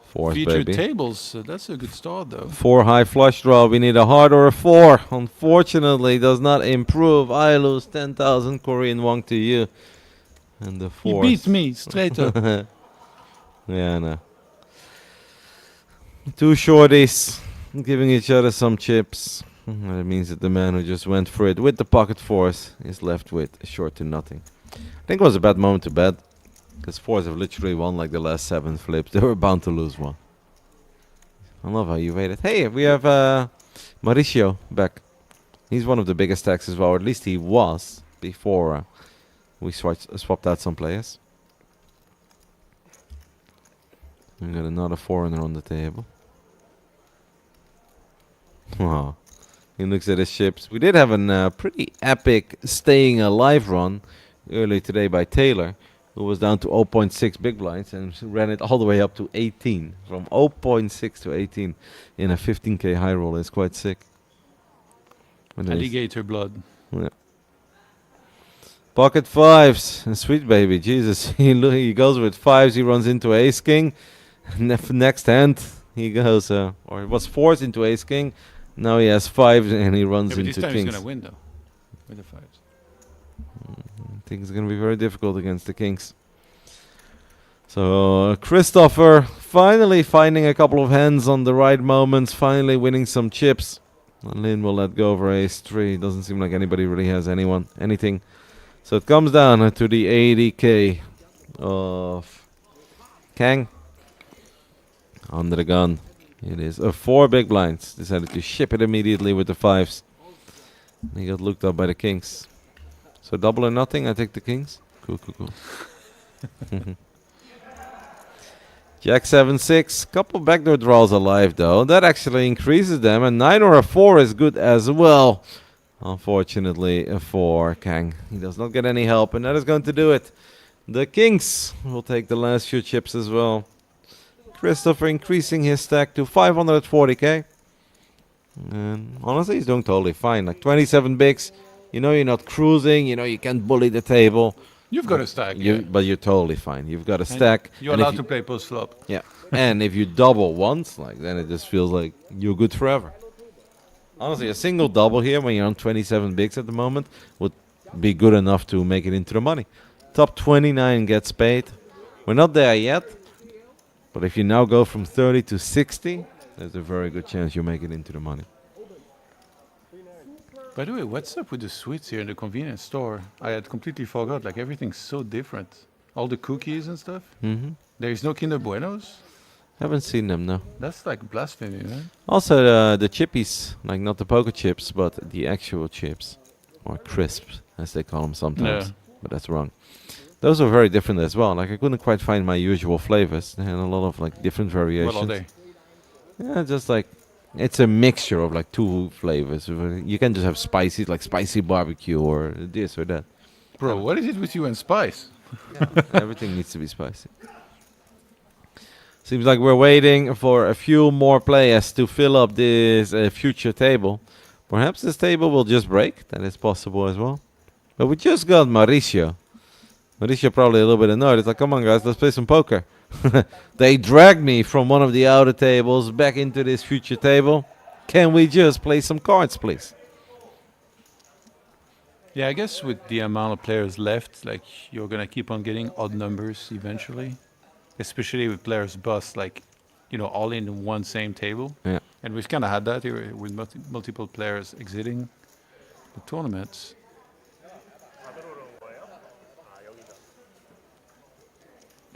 Fours, featured baby. tables. That's a good start though. 4 high flush draw. We need a heart or a 4. Unfortunately, does not improve. I lose 10,000 Korean won to you. And the He 4. beat me straight up. Yeah, I know. Two shorties giving each other some chips. That means that the man who just went for it with the pocket fours is left with short to nothing. I think it was a bad moment to bet. Because fours have literally won like the last 7 flips. They were bound to lose one. I love how you waited. Hey, we have Mauricio back. He's one of the biggest stacks as well. Or at least he was before we swapped out some players. We got another foreigner on the table. Wow. He looks at his chips. We did have a pretty epic staying alive run earlier today by Taylor, who was down to 0.6 big blinds and ran it all the way up to 18. From 0.6 to 18 in a 15k high roll is quite sick. Alligator blood. Yeah. Pocket fives. Sweet baby. Jesus. He goes with fives. He runs into ace king. Next hand, he goes, or it was fours into ace king. Now he has fives and he runs Yeah, but into this time kings. he's gonna win though, with the fives. I think it's going to be very difficult against the kings. So Christopher finally finding a couple of hands on the right moments, finally winning some chips. And Lin will let go over ace 3. Doesn't seem like anybody really has anything. So it comes down to the 80k of Kang. Under the gun. It is 4 big blinds. Decided to ship it immediately with the fives. He got looked up by the kings. So double or nothing, I take the kings. Cool. Jack 7-6. Couple backdoor draws alive though. That actually increases them. A 9 or a 4 is good as well. Unfortunately for Kang. He does not get any help and that is going to do it. The kings will take the last few chips as well. Christopher increasing his stack to 540k. And honestly, he's doing totally fine. Like 27 bigs. You know you're not cruising. You know you can't bully the table. You've got a stack. But you're totally fine. You've got a stack. You're and if allowed to play post flop. Yeah. And if you double once, like then it just feels like you're good forever. Honestly, a single double here when you're on 27 bigs at the moment would be good enough to make it into the money. Top 29 gets paid. We're not there yet. But if you now go from 30 to 60, there's a very good chance you make it into the money. By the way, what's up with the sweets here in the convenience store? I had completely forgot. Like everything's so different. All the cookies and stuff. Mm-hmm. There is no Kinder Buenos. Haven't seen them, no. That's like blasphemy, man. Also, the chippies, like not the poker chips, but the actual chips, or crisps, as they call them sometimes. Yeah. But that's wrong. Those are very different as well. Like I couldn't quite find my usual flavors. They had a lot of like different variations. What are they? Yeah, just like it's a mixture of like two flavors. You can just have spicy, like spicy barbecue, or this or that. Bro, what is it with you and spice? Everything needs to be spicy. Seems like we're waiting for a few more players to fill up this future table. Perhaps this table will just break. That is possible as well. But we just got Mauricio. Mauricio probably a little bit annoyed. It's like, come on guys, let's play some poker. They dragged me from one of the outer tables back into this future table. Can we just play some cards, please? Yeah, I guess with the amount of players left, like you're gonna keep on getting odd numbers eventually, especially with players bust, like, you know, all in one same table. Yeah. And we've kind of had that here with multiple players exiting the tournaments.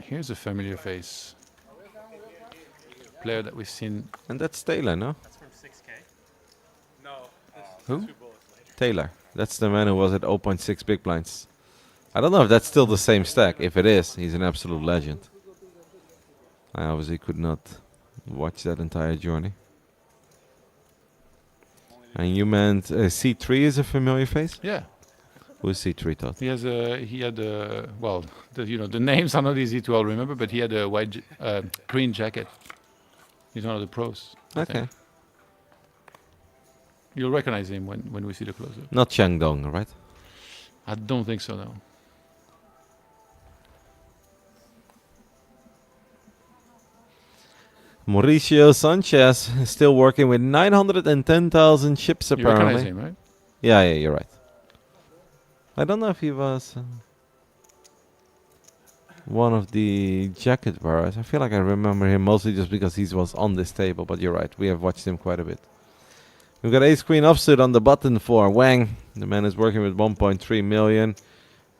Here's a familiar face. Player that we've seen. And that's Taylor, no? That's from 6K. No. Who? Taylor. That's the man who was at 0.6 big blinds. I don't know if that's still the same stack. If it is, he's an absolute legend. I obviously could not watch that entire journey. And you meant C3 is a familiar face? Yeah. Who's C3, Todd? He had a, well, the names are not easy to all remember, but he had a green jacket. He's one of the pros. I Okay. think. You'll recognize him when we see the close-up. Not Chang Dong, right? I don't think so, no. Mauricio Sanchez is still working with 910,000 chips You recognize apparently. him, right? Yeah, you're right. I don't know if he was one of the jacket wearers. I feel like I remember him mostly just because he was on this table, but you're right. We have watched him quite a bit. We've got ace queen offsuit on the button for Wang. The man is working with 1.3 million.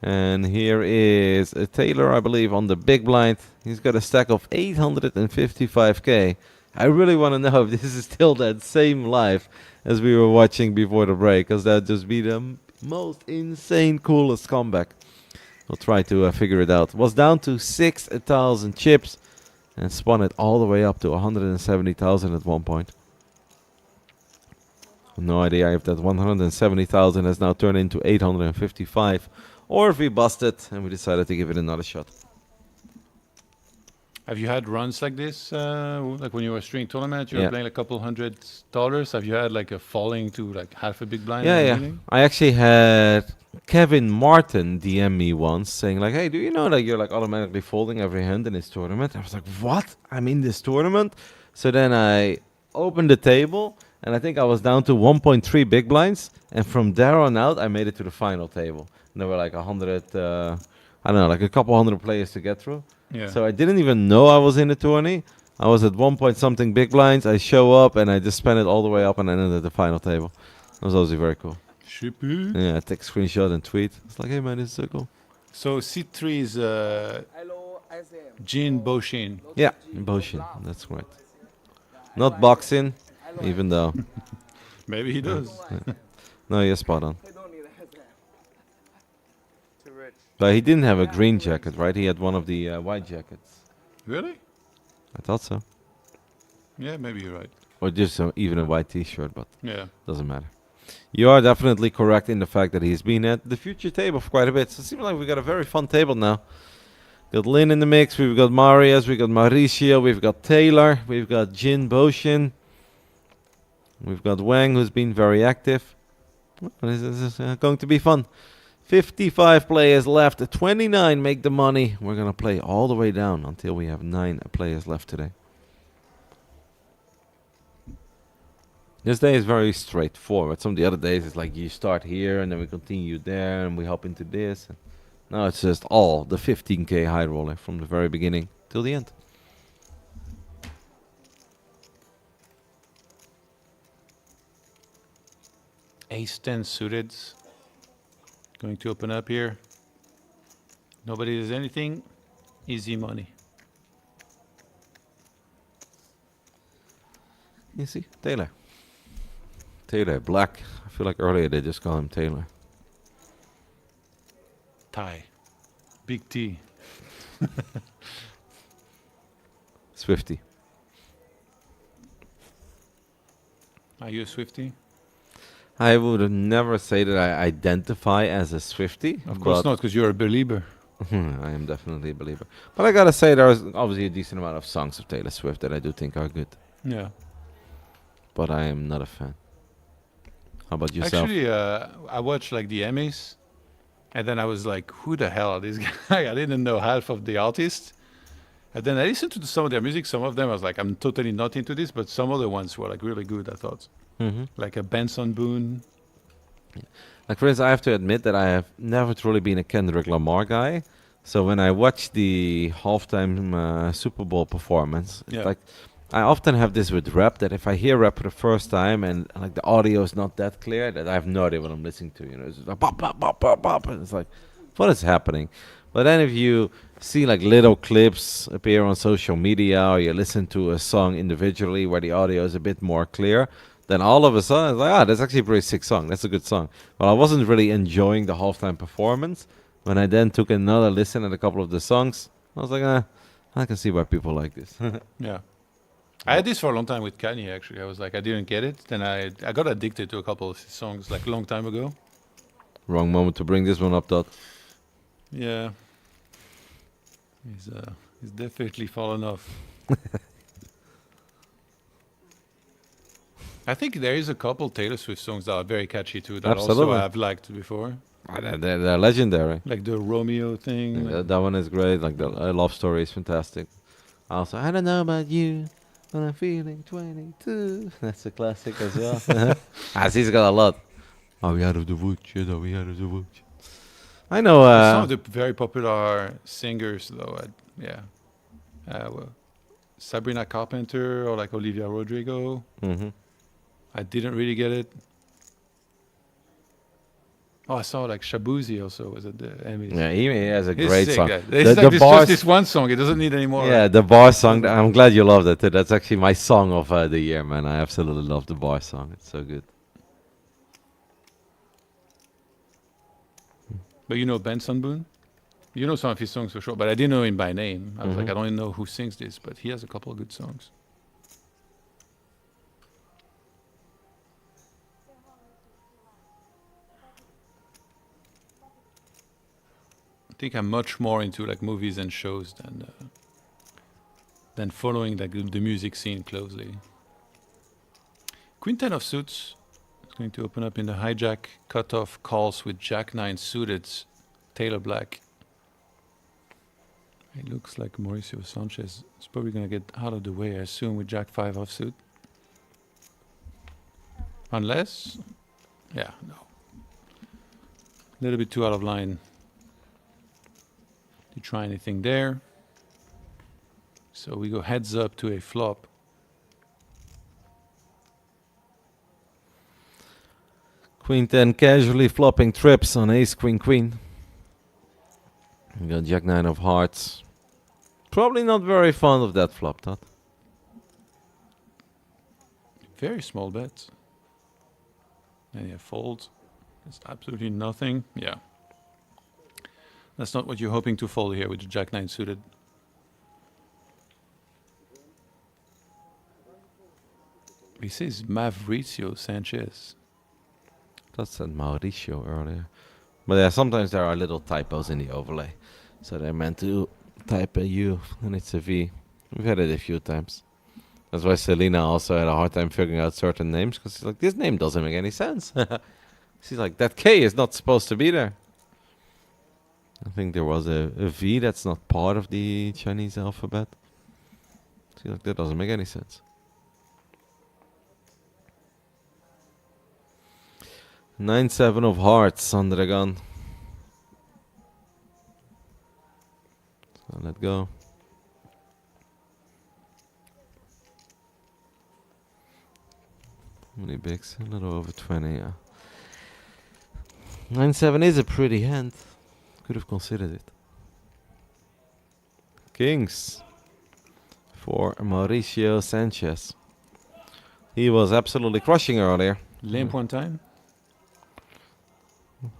And here is a Taylor, I believe, on the big blind. He's got a stack of 855k. I really want to know if this is still that same live as we were watching before the break, because that would just be the most insane, coolest comeback. We'll try to figure it out. Was down to 6,000 chips and spun it all the way up to 170,000 at one point. No idea if that 170,000 has now turned into 855, or if we busted and we decided to give it another shot. Have you had runs like this? Like when you were string tournament, you were Yeah. playing like a couple $100. Have you had like a falling to like half a big blind? Yeah, in the yeah. beginning? I actually had Kevin Martin DM me once saying like, hey, do you know that you're like automatically folding every hand in this tournament? I was like, what? I'm in this tournament? So then I opened the table and I think I was down to 1.3 big blinds. And from there on out, I made it to the final table. And there were like 100, I don't know, like a couple hundred players to get through. Yeah. So I didn't even know I was in the tourney. I was at 1 point something big blinds. I show up and I just spent it all the way up and I ended at the final table. That was obviously very cool. Shippy. Yeah, I take a screenshot and tweet. It's like, hey man, this is so cool. So C3 is Hello, SM. Jin Boshin. Yeah, Boshin, that's right. Not boxing, even though. Maybe he does. No, you're spot on. They don't need SM. Too rich. But he didn't have a green jacket, right? He had one of the white jackets. Really? I thought so. Yeah, maybe you're right. Or just even a white t-shirt, but Yeah. doesn't matter. You are definitely correct in the fact that he's been at the future table for quite a bit. So it seems like we got a very fun table now. Got Lin in the mix, we've got Marius, we've got Mauricio, we've got Taylor, we've got Jin Boshin. We've got Wang, who's been very active. Well, this is going to be fun. 55 players left, 29 make the money. We're going to play all the way down until we have 9 players left today. This day is very straightforward. Some of the other days it's like you start here and then we continue there and we hop into this. Now it's just all the 15k high roller from the very beginning till the end. Ace 10 suited. Going to open up here. Nobody does anything. Easy money. You see, Taylor. Taylor Black. I feel like earlier they just call him Taylor. Ty. Big T. Swifty. Are you a Swiftie? I would never say that I identify as a Swifty. Of course not, because you're a believer. I am definitely a believer. But I gotta say, there's obviously a decent amount of songs of Taylor Swift that I do think are good. Yeah. But I am not a fan. How about yourself? Actually, I watched like the Emmys, and then I was like, "Who the hell are these guys?" I didn't know half of the artists. And then I listened to some of their music. Some of them I was like, "I'm totally not into this," but some other ones were like really good. I thought, like a Benson Boone. Like, for instance, I have to admit that I have never truly been a Kendrick Lamar guy. So when I watch the halftime Super Bowl performance, Yeah. like I often have this with rap that if I hear rap for the first time and like the audio is not that clear, that I have no idea what I'm listening to. You know, it's just like pop, pop, pop, pop, pop, and it's like, what is happening? But then if you see like little clips appear on social media or you listen to a song individually where the audio is a bit more clear, then all of a sudden it's like, ah, that's actually a pretty sick song. That's a good song. Well, I wasn't really enjoying the halftime performance. When I then took another listen at a couple of the songs, I was like, I can see why people like this. Yeah. I had this for a long time with Kanye, actually. I was like, I didn't get it. Then I got addicted to a couple of his songs like a long time ago. Wrong moment to bring this one up, Todd. Yeah. He's definitely fallen off. I think there is a couple Taylor Swift songs that are very catchy too that Absolutely. also I've liked before. They're legendary. Like the Romeo thing. Yeah, like- that one is great. Like the love story is fantastic. Also, I don't know about you, but I'm feeling 22. That's a classic as well. He's got a lot. Are we out of the woods? Yet? Are we out of the woods? I know. Some of the very popular singers, though, well, Sabrina Carpenter or like Olivia Rodrigo. Mhm. I didn't really get it. Oh, I saw like Shabuzi also was at the Emmys. Yeah, he has a He's great sick, song. guy. The, It's the like this, bars, just this one song. It doesn't need any more. yeah, the bar song. I'm glad you loved it. That's actually my song of the year, man. I absolutely love the bar song. It's so good. But you know Benson Boone? You know some of his songs for sure, but I didn't know him by name. I was like, I don't even know who sings this, but he has a couple of good songs. I think I'm much more into like movies and shows than following like the music scene closely. Quintet of Suits is going to open up in the Hijack Cutoff Calls with Jack 9 suited Taylor Black. It looks like Mauricio Sanchez is probably going to get out of the way, I assume, with Jack 5 offsuit. Unless, yeah, no. A little bit too out of line to try anything there. So we go heads up to a flop. Queen 10 casually flopping trips on ace, queen, queen. We got Jack 9 of hearts. Probably not very fond of that flop, Todd. Very small bets. And yeah, fold. It's absolutely nothing. Yeah. That's not what you're hoping to fold here with the Jack 9 suited. He says Mauricio Sanchez. That said Mauricio earlier. But yeah, sometimes there are little typos in the overlay. So they're meant to type a U and it's a V. We've had it a few times. That's why Selena also had a hard time figuring out certain names. Because she's like, this name doesn't make any sense. She's like, that K is not supposed to be there. I think there was a V that's not part of the Chinese alphabet. She's like, that doesn't make any sense. 9-7 of hearts under the gun. So let go. How many bigs? A little over 20, yeah. 9-7 is a pretty hand. Could have considered it. Kings for Mauricio Sanchez. He was absolutely crushing earlier. Limp one time.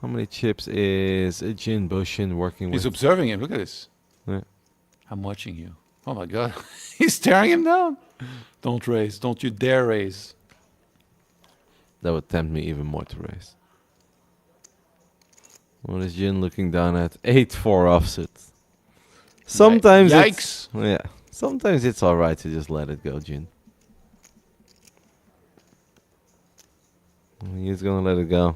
How many chips is Jin Boshin working He's with? observing him. Look at this. Yeah. I'm watching you. Oh my god. He's staring him down. Don't raise. Don't you dare raise. That would tempt me even more to raise. What is Jin looking down at? 8-4 offset. Sometimes Yikes. yeah. Sometimes it's alright to just let it go, Jin. He's gonna let it go.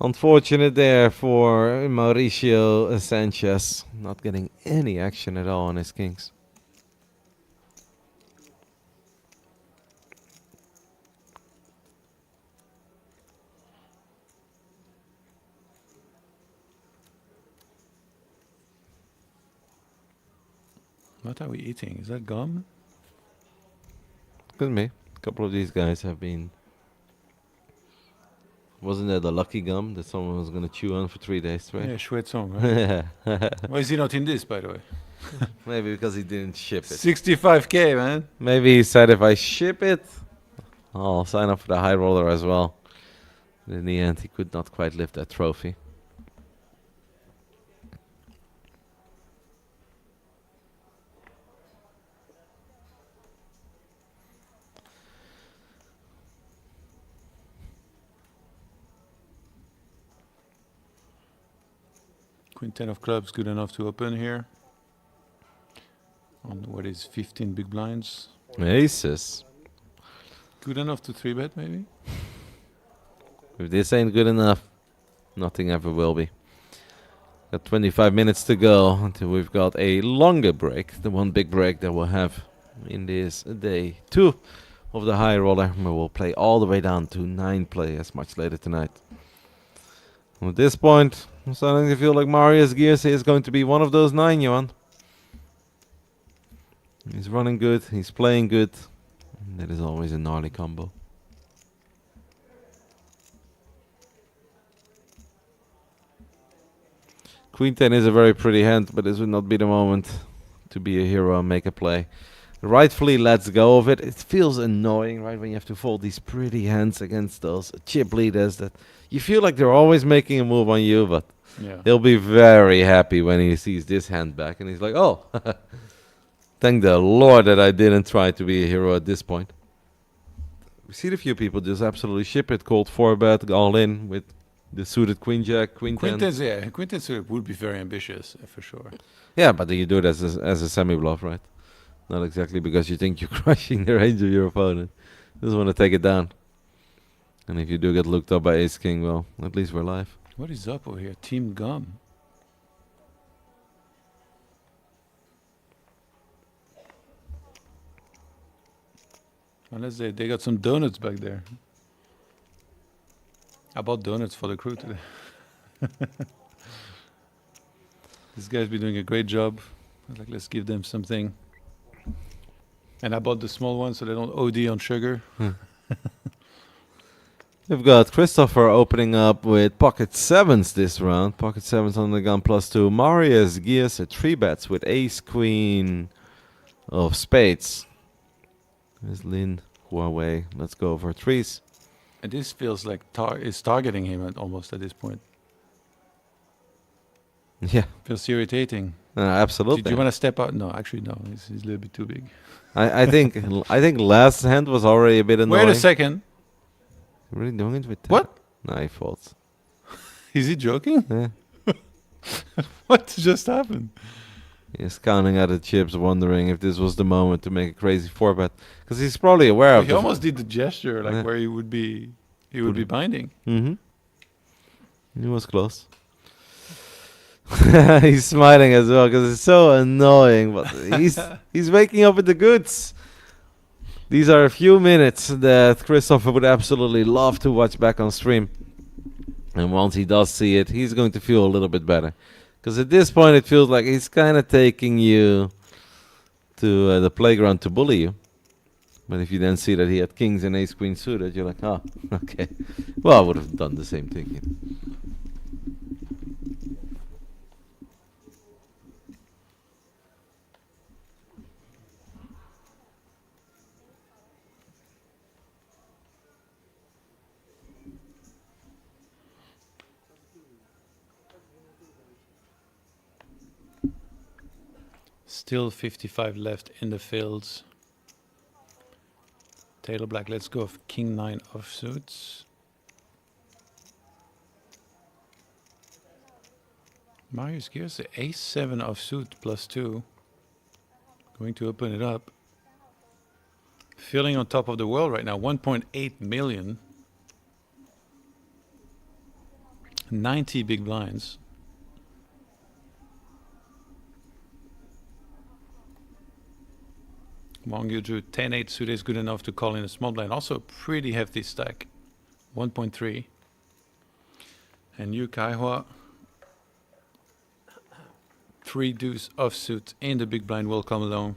Unfortunate there for Mauricio Sanchez. Not getting any action at all on his kings. What are we eating? Is that gum? Could be. A couple of these guys have been. Wasn't that the lucky gum that someone was gonna chew on for 3 days straight? Yeah, Schwed song, right? Yeah. Why is he not in this, by the way? Maybe because he didn't ship it. 65k, man. Maybe he said if I ship it, I'll sign up for the high roller as well. But in the end, he could not quite lift that trophy. Queen 10 of clubs, good enough to open here. On what is 15 big blinds. Aces. Good enough to 3-bet, maybe? If this ain't good enough, nothing ever will be. Got 25 minutes to go until we've got a longer break. The one big break that we'll have in this day 2 of the high roller. We will play all the way down to 9 players much later tonight. At this point, I'm starting to feel like Marius Gears is going to be one of those 9, Johan. He's running good, he's playing good. That is always a gnarly combo. Queen 10 is a very pretty hand, but this would not be the moment to be a hero and make a play. Rightfully lets go of it. It feels annoying, right, when you have to fold these pretty hands against those chip leaders that you feel like they're always making a move on you, but Yeah. he'll be very happy when he sees this hand back and he's like, oh, thank the Lord that I didn't try to be a hero at this point. We see a few people just absolutely ship it, cold 4-bet, all in with the suited Queen Jack, Queen 10. Queen 10 would be very ambitious, for sure. Yeah, but you do it as a semi-bluff, right? Not exactly because you think you're crushing the range of your opponent. You just want to take it down. And if you do get looked up by Ace King, well, at least we're live. What is up over here? Team Gum. Unless they got some donuts back there. I bought donuts for the crew today. This guy's been doing a great job. I was like, let's give them something. And I bought the small one so they don't OD on sugar. We've got Christopher opening up with pocket 7s this round. Pocket 7s on the gun +2. Marius Gears at 3-bets with Ace Queen of spades. There's Lin, Huawei. Let's go for 3s. And this feels like it's targeting him almost at this point. Yeah, Feels irritating. absolutely. Do you want to step out? No, actually, no. He's a little bit too big. I think last hand was already a bit annoying. Wait a second. Really doing it with 10? What? No, he folds. Is he joking? Yeah. What just happened? He's counting out the chips, wondering if this was the moment to make a crazy 4-bet. Because he's probably aware of He almost did the gesture, like Yeah. where he would be binding. Mm-hmm. He was close. He's smiling as well because it's so annoying, but he's waking up with the goods. These are a few minutes that Christopher would absolutely love to watch back on stream. And once he does see it, he's going to feel a little bit better. Because at this point, it feels like he's kind of taking you to the playground to bully you. But if you then see that he had kings and ace queen suited, you're like, oh, okay. Well, I would have done the same thing. You know. Still 55 left in the fields. Taylor Black lets go of King 9 offsuits. Marius Gears, the Ace 7 offsuit +2. Going to open it up. Feeling on top of the world right now, 1.8 million. 90 big blinds. Wang Yuzhu, 10-8 suited is good enough to call in a small blind. Also a pretty hefty stack, 1.3. And Yu Kaihua, 3 deuce offsuit in the big blind will come alone.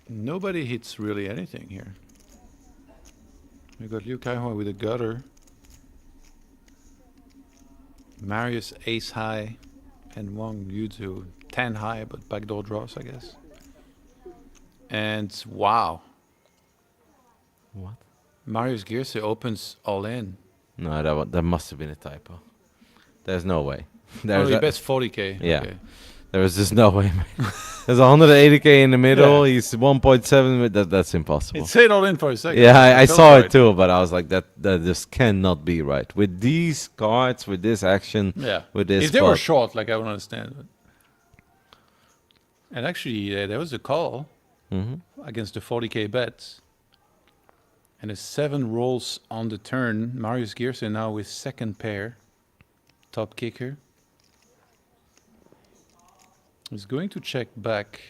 Nobody hits really anything here. We got Liu Kaihua with a gutter. Marius ace high. And Wang Yuzhu 10 high, but backdoor draws, I guess. And wow. What? Marius Gearse opens all in. No, that must have been a typo. There's no way. Oh, he bets 40k. Yeah. Okay. There is just no way, man. There's 180k in the middle. Yeah. He's 1.7. That's impossible. It said all in for a second. Yeah, I felt saw right. it too, but I was like, that just cannot be right. With these cards, with this action, Yeah. with this If they were spot. short, like I would understand. But and actually, there was a call Mhm. against the 40k bets. And a 7 rolls on the turn. Marius Gearse now with second pair. Top kicker. He's going to check back.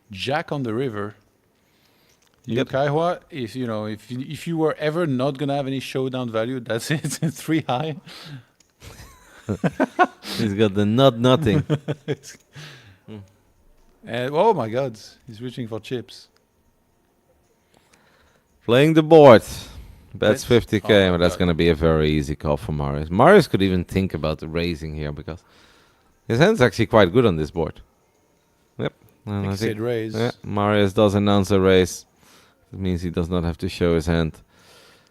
Jack on the river. Liu Yep. Kaihua, if you were ever not gonna have any showdown value, that's it. 3 high. He's got the nothing. And oh my God, he's reaching for chips. Playing the board. Bets Bets? 50k, Oh my but that's God. going to be a very easy call for Marius. Marius could even think about the raising here because his hand's actually quite good on this board. Yep. And I Exit raise. yeah, Marius does announce a raise. It means he does not have to show his hand.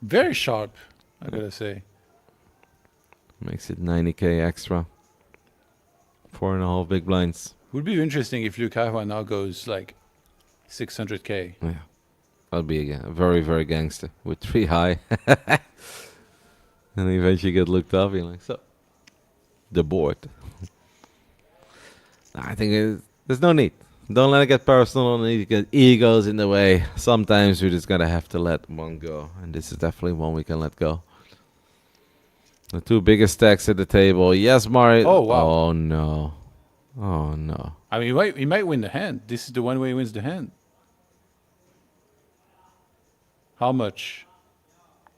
Very sharp, I gotta say. Makes it 90k extra. 4.5 big blinds. Would be interesting if Liu Kaihua now goes like 600k. Yeah. That'll be again a very, very gangster with 3 high. And eventually get looked up. You're like, so, the board. I think there's no need. Don't let it get personal. Don't need to get egos in the way. Sometimes we're just going to have to let one go. And this is definitely one we can let go. The 2 biggest stacks at the table. Yes, Mario. Oh, wow. Oh, no. Oh, no. I mean, he might win the hand. This is the one way he wins the hand. How much?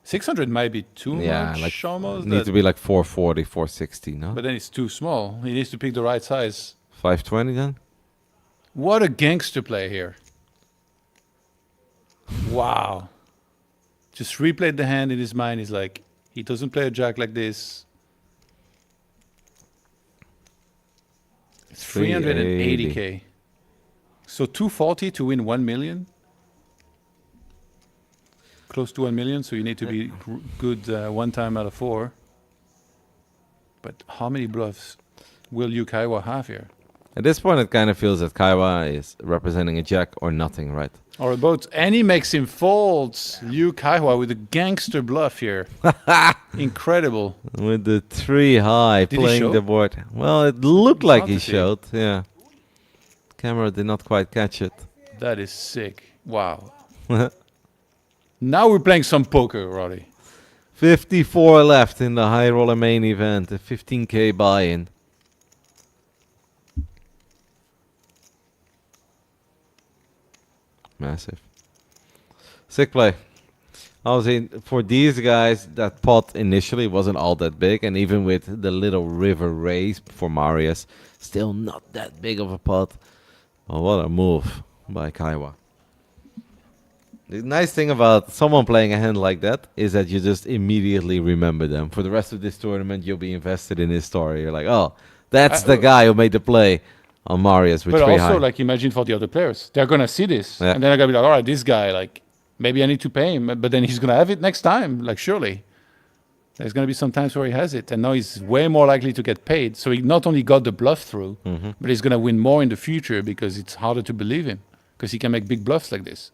600 might be too Yeah, much like almost. need to be like 440, 460, no? But then it's too small. He needs to pick the right size. 520 then? What a gangster play here. Wow. Just replayed the hand in his mind. He's like, he doesn't play a jack like this. It's 380k. So 240 to win 1 million. Close to 1 million, so you need to be good 1 time out of 4. But how many bluffs will Yu Kaihua have here? At this point, it kind of feels that Kaiwa is representing a jack or nothing, right? Or a boat. And he makes him fold. Yu Kaihua with a gangster bluff here. Incredible. With the 3 high, Did he playing show? the board. Well, it looked like Hard he to see. showed, yeah. Camera did not quite catch it. That is sick. Wow. Now we're playing some poker, Roddy. 54 left in the high roller main event, a 15k buy-in. Massive. Sick play. Obviously, for these guys, that pot initially wasn't all that big, and even with the little river raise for Marius, still not that big of a pot. Well, what a move by Kaiwa. The nice thing about someone playing a hand like that is that you just immediately remember them. For the rest of this tournament, you'll be invested in his story. You're like, oh, that's the guy who made the play on Marius with But 3 also, high. like, imagine for the other players. They're going to see this. Yeah. And then they're going to be like, all right, this guy, like, maybe I need to pay him. But then he's going to have it next time. Like, surely. There's going to be some times where he has it, and now he's way more likely to get paid. So he not only got the bluff through, but he's going to win more in the future because it's harder to believe him because he can make big bluffs like this.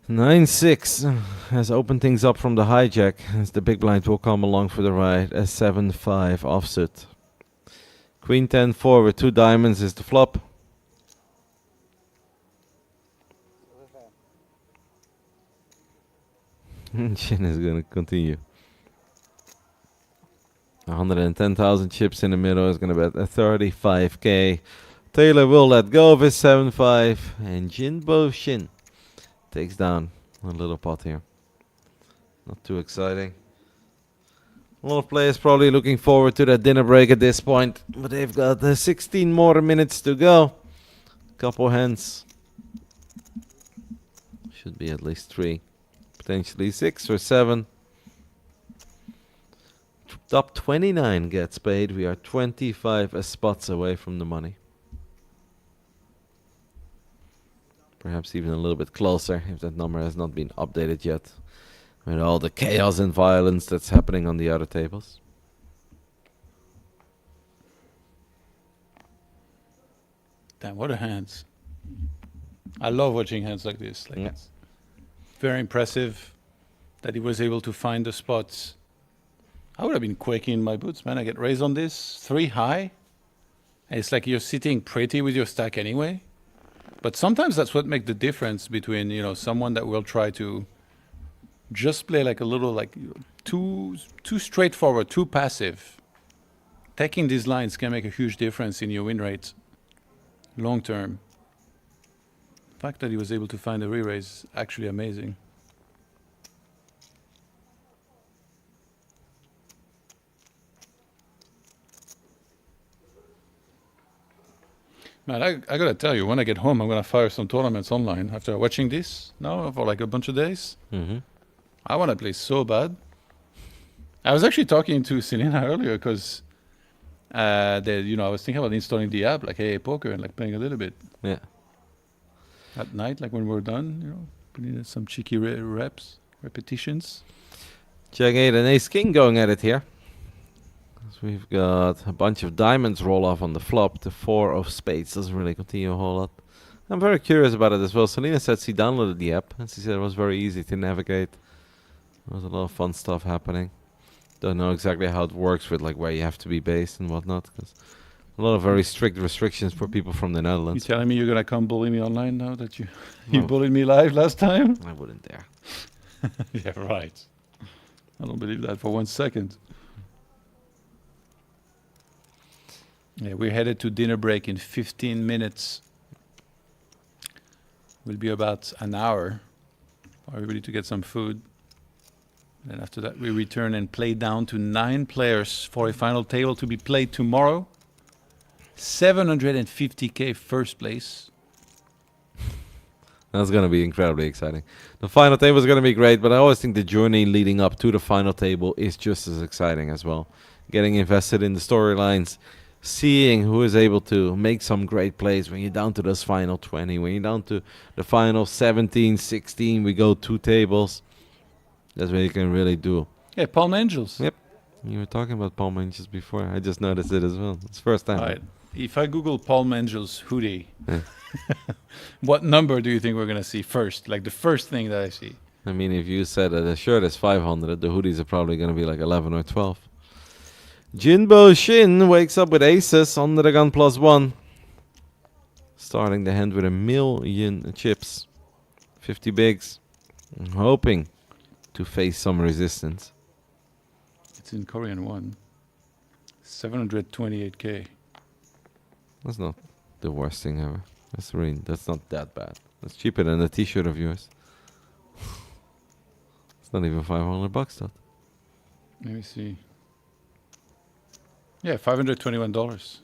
Nine six has opened things up from the hijack as the big blind will come along for the ride. A 7-5 offsuit. Queen 10-4 with 2 diamonds is the flop. Chin is gonna continue. 110,000 chips in the middle is gonna bet a 35k. Taylor will let go of his 7-5 and Jinbo Shin takes down a little pot here. Not too exciting. A lot of players probably looking forward to that dinner break at this point, but they've got 16 more minutes to go. Couple hands. Should be at least 3, potentially 6 or 7. Top 29 gets paid. We are 25 spots away from the money. Perhaps even a little bit closer if that number has not been updated yet. With all the chaos and violence that's happening on the other tables. Damn, what a hands. I love watching hands like this. Like Yeah. It's very impressive that he was able to find the spots. I would have been quaking in my boots, man. I get raised on this 3 high. And it's like you're sitting pretty with your stack anyway. But sometimes that's what makes the difference between, you know, someone that will try to just play like a little, like too straightforward, too passive. Taking these lines can make a huge difference in your win rate long term. The fact that he was able to find a re-raise is actually amazing. Man, I gotta tell you, when I get home, I'm gonna fire some tournaments online after watching this now for like a bunch of days. I wanna play so bad. I was actually talking to Selena earlier because, I was thinking about installing the app like AA Poker and like playing a little bit Yeah. at night, like when we're done, you know, putting in some cheeky repetitions. Jack 8 and Ace King going at it here. So we've got a bunch of diamonds roll off on the flop. The 4 of spades doesn't really continue a whole lot. I'm very curious about it as well. Selena said she downloaded the app and she said it was very easy to navigate. There was a lot of fun stuff happening. Don't know exactly how it works with like where you have to be based and whatnot. Cause a lot of very strict restrictions for people from the You Netherlands. telling me you're gonna come bully me online now that you No. bullied me live last time? I wouldn't dare. Yeah, right. I don't believe that for 1 second. Yeah, we're headed to dinner break in 15 minutes. Will be about an hour for everybody to get some food. And after that, we return and play down to 9 players for a final table to be played tomorrow. 750k first place. That's going to be incredibly exciting. The final table is going to be great, but I always think the journey leading up to the final table is just as exciting as well. Getting invested in the storylines, seeing who is able to make some great plays when you're down to this final 20, when you're down to the final 17, 16, we go 2 tables. That's what you can really do. Yeah, Palm Angels. Yep. You were talking about Palm Angels before. I just noticed it as well. It's the first time. All right. If I Google Palm Angels hoodie, Yeah. what number do you think we're going to see first? Like the first thing that I see. I mean, if you said that the shirt is 500, the hoodies are probably going to be like 11 or 12. Jinbo Shin wakes up with aces under the gun +1. Starting the hand with 1,000,000 chips. 50 bigs. Hoping to face some resistance. It's in Korean won. 728k. That's not the worst thing ever. That's not that bad. That's cheaper than a t-shirt of yours. It's not even $500 that. Let me see. Yeah, $521.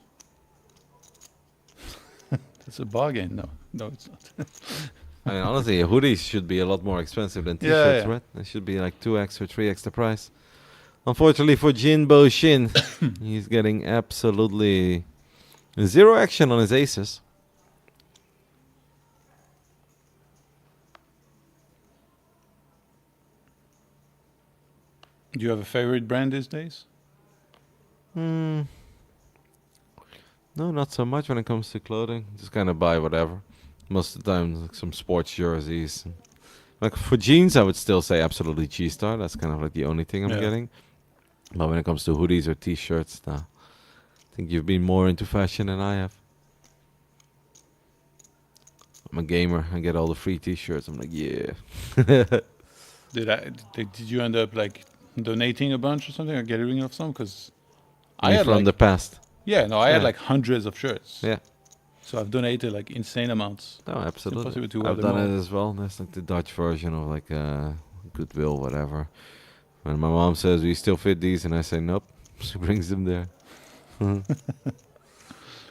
That's a bargain. No, it's not. I mean, honestly, hoodies should be a lot more expensive than Yeah, t-shirts, yeah. right? They should be like 2x or 3x the price. Unfortunately for Jinbo Shin, he's getting absolutely zero action on his aces. Do you have a favorite brand these days? No, not so much when it comes to clothing. Just kind of buy whatever. Most of the time, like some sports jerseys. Like for jeans, I would still say absolutely G-Star. That's kind of like the only thing I'm Yeah. getting. But when it comes to hoodies or t-shirts, nah. I think you've been more into fashion than I have. I'm a gamer. I get all the free t-shirts. I'm like, yeah. Did you end up like donating a bunch or something, or getting rid of some? Because I Me had from like, the past. yeah, no, I had Yeah. like hundreds of shirts. Yeah. So I've donated like insane amounts. No, absolutely. impossible to I've wear them done all. it as well. That's like the Dutch version of like Goodwill, whatever. When my mom says, "We still fit these," and I say, "Nope," she brings them there.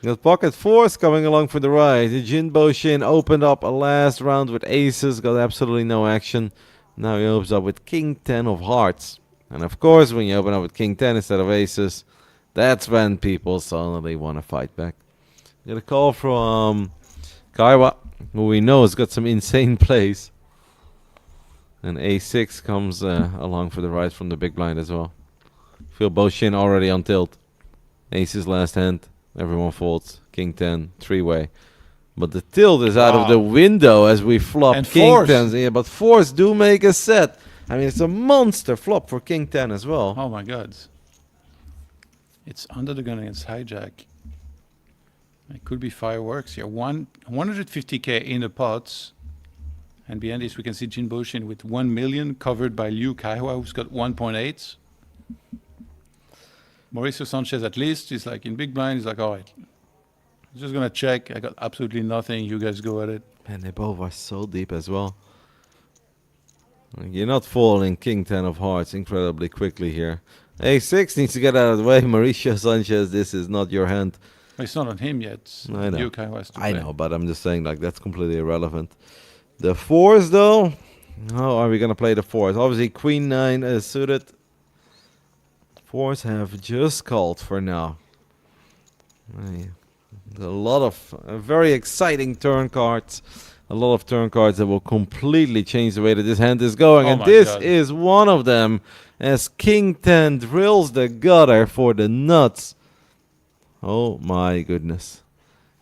Got pocket fours coming along for the ride. The Jinbo Shin opened up a last round with aces, got absolutely no action. Now he opens up with King 10 of hearts. And of course, when you open up with King 10 instead of aces, that's when people suddenly want to fight back. Get a call from Kaiwa, who we know has got some insane plays. And A6 comes along for the ride from the big blind as well. Feel Boshin already on tilt. Aces last hand. Everyone folds. King 10, three-way. But the tilt is out of the window as we flop And King fours. 10s. Yeah, but fours do make a set. I mean, it's a monster flop for King 10 as well. Oh my god. It's under the gun against hijack. It could be fireworks here. 150k in the pots. And behind this, we can see Jin Boshin with 1 million covered by Liu Kaiwa, who's got 1.8. Mauricio Sanchez, at least, is like in big blind. He's like, all right, I'm just going to check. I got absolutely nothing. You guys go at it. And they both are so deep as well. You're not falling King 10 of hearts incredibly quickly here. A6 needs to get out of the way. Mauricio Sanchez, this is not your hand. Well, it's not on him yet. I know. Liu Kaiwa has to I play. know, but I'm just saying, like, that's completely irrelevant. The fours, though, how are we going to play the fours? Obviously, Queen 9 is suited. Fours have just called for now. A lot of very exciting turn cards. A lot of turn cards that will completely change the way that this hand is going. Oh And my this God. is one of them as King 10 drills the gutter for the nuts. Oh my goodness.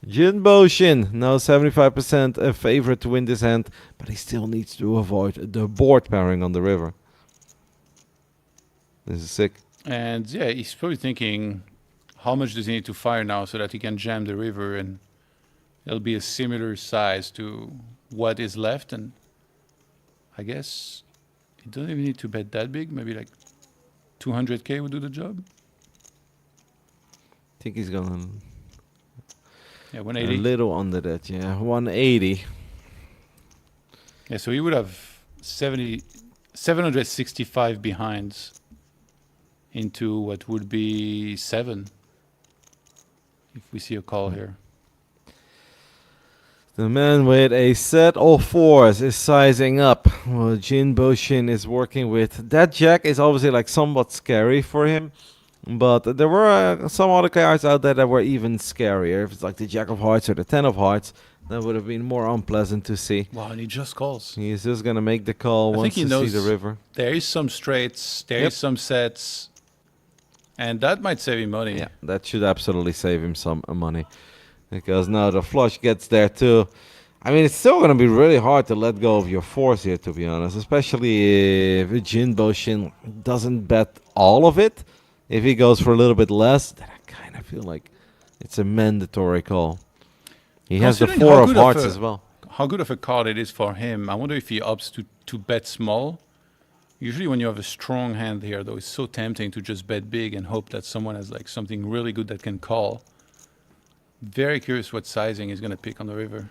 Jinbo Shin, now 75% a favorite to win this hand, but he still needs to avoid the board pairing on the river. This is sick. And yeah, he's probably thinking, how much does he need to fire now so that he can jam the river, and it'll be a similar size to what is left. And I guess he doesn't even need to bet that big. Maybe like 200k would do the job. I think he's gonna Yeah, a 180. little under that, yeah. 180. Yeah, so he would have 765 behinds into what would be 7 if we see a call here. The man with a set of fours is sizing up. Well, Jinbo Shin is working with. That jack is obviously like somewhat scary for him. But there were some other cards out there that were even scarier. If it's like the Jack of Hearts or the 10 of Hearts, that would have been more unpleasant to see. Wow, and he just calls. He's just going to make the call I think once he he knows see the river. There is some straights, there is Yep. some sets, and that might save him money. Yeah, that should absolutely save him some money. Because now the flush gets there too. I mean, it's still going to be really hard to let go of your fours here, to be honest. Especially if Jinbo Shin doesn't bet all of it. If he goes for a little bit less, then I kind of feel like it's a mandatory call. He has the Considering 4 how of good hearts a- as well. How good of a card it is for him. I wonder if he opts to bet small. Usually when you have a strong hand here, though, it's so tempting to just bet big and hope that someone has like something really good that can call. Very curious what sizing he's going to pick on the river.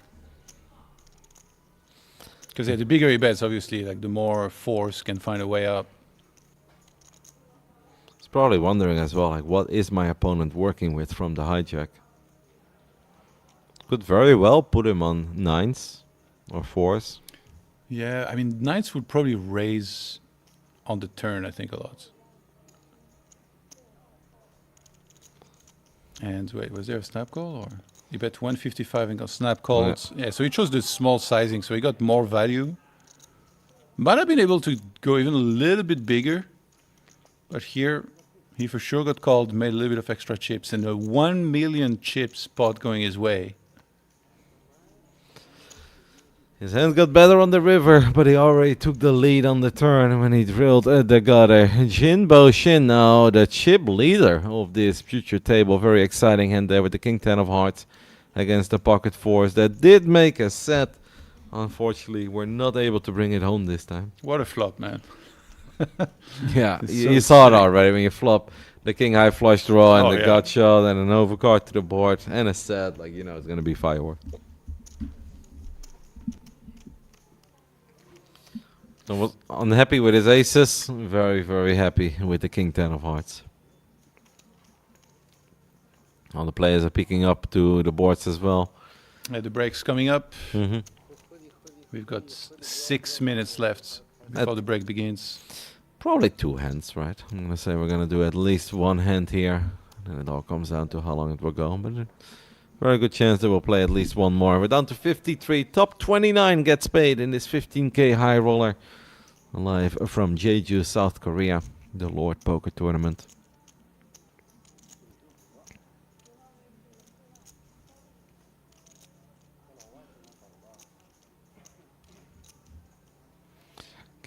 Because the bigger he bets, obviously, like the more force can find a way up. He's probably wondering as well, like, what is my opponent working with from the hijack? Could very well put him on 9s. or fours. Yeah, I mean, knights would probably raise on the turn, I think, a lot. And wait, was there a snap call or he bet 155 and got snap called? Yeah, so he chose the small sizing, so he got more value. Might have been able to go even a little bit bigger, but here he for sure got called, made a little bit of extra chips, and a 1 million chip spot going his way. His hands got better on the river, but he already took the lead on the turn when he drilled the gutter. Jinbo Shin now, the chip leader of this future table. Very exciting hand there with the King 10 of hearts against the pocket fours. That did make a set. Unfortunately, we're not able to bring it home this time. What a flop, man. Yeah, It's you so saw it sick. already when you flop the King High flush draw and Oh, the yeah. gut shot and an overcard to the board and a set. Like, you know, it's going to be fireworks. I was unhappy with his aces. Very, very happy with the King 10 of hearts. All the players are picking up to the boards as well. The break's coming up. Mm-hmm. We've got 6 minutes left before the break begins. Probably two hands, right? I'm going to say we're going to do at least one hand here. And it all comes down to how long it will go. But very good chance that we'll play at least one more. We're down to 53. Top 29 gets paid in this 15k high roller. Live from Jeju, South Korea. The Lord Poker Tournament.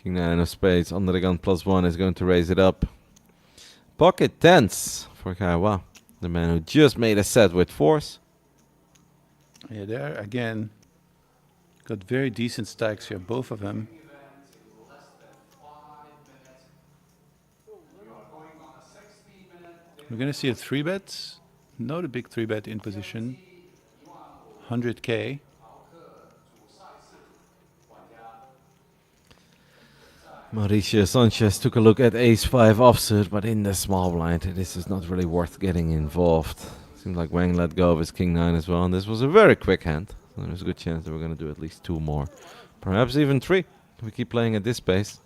King 9 of spades under the gun +1 is going to raise it up. Pocket tens for Kaiwa. The man who just made a set with fours. Yeah, there again. Got very decent stacks here, both of them. We're gonna see a 3-bet. Not a big 3-bet in position. 100k. Mauricio Sanchez took a look at ace-5 offsuit, but in the small blind, this is not really worth getting involved. Seems like Wang let go of his King 9 as well, and this was a very quick hand. So there's a good chance that we're going to do at least two more. Perhaps even three. If we keep playing at this pace.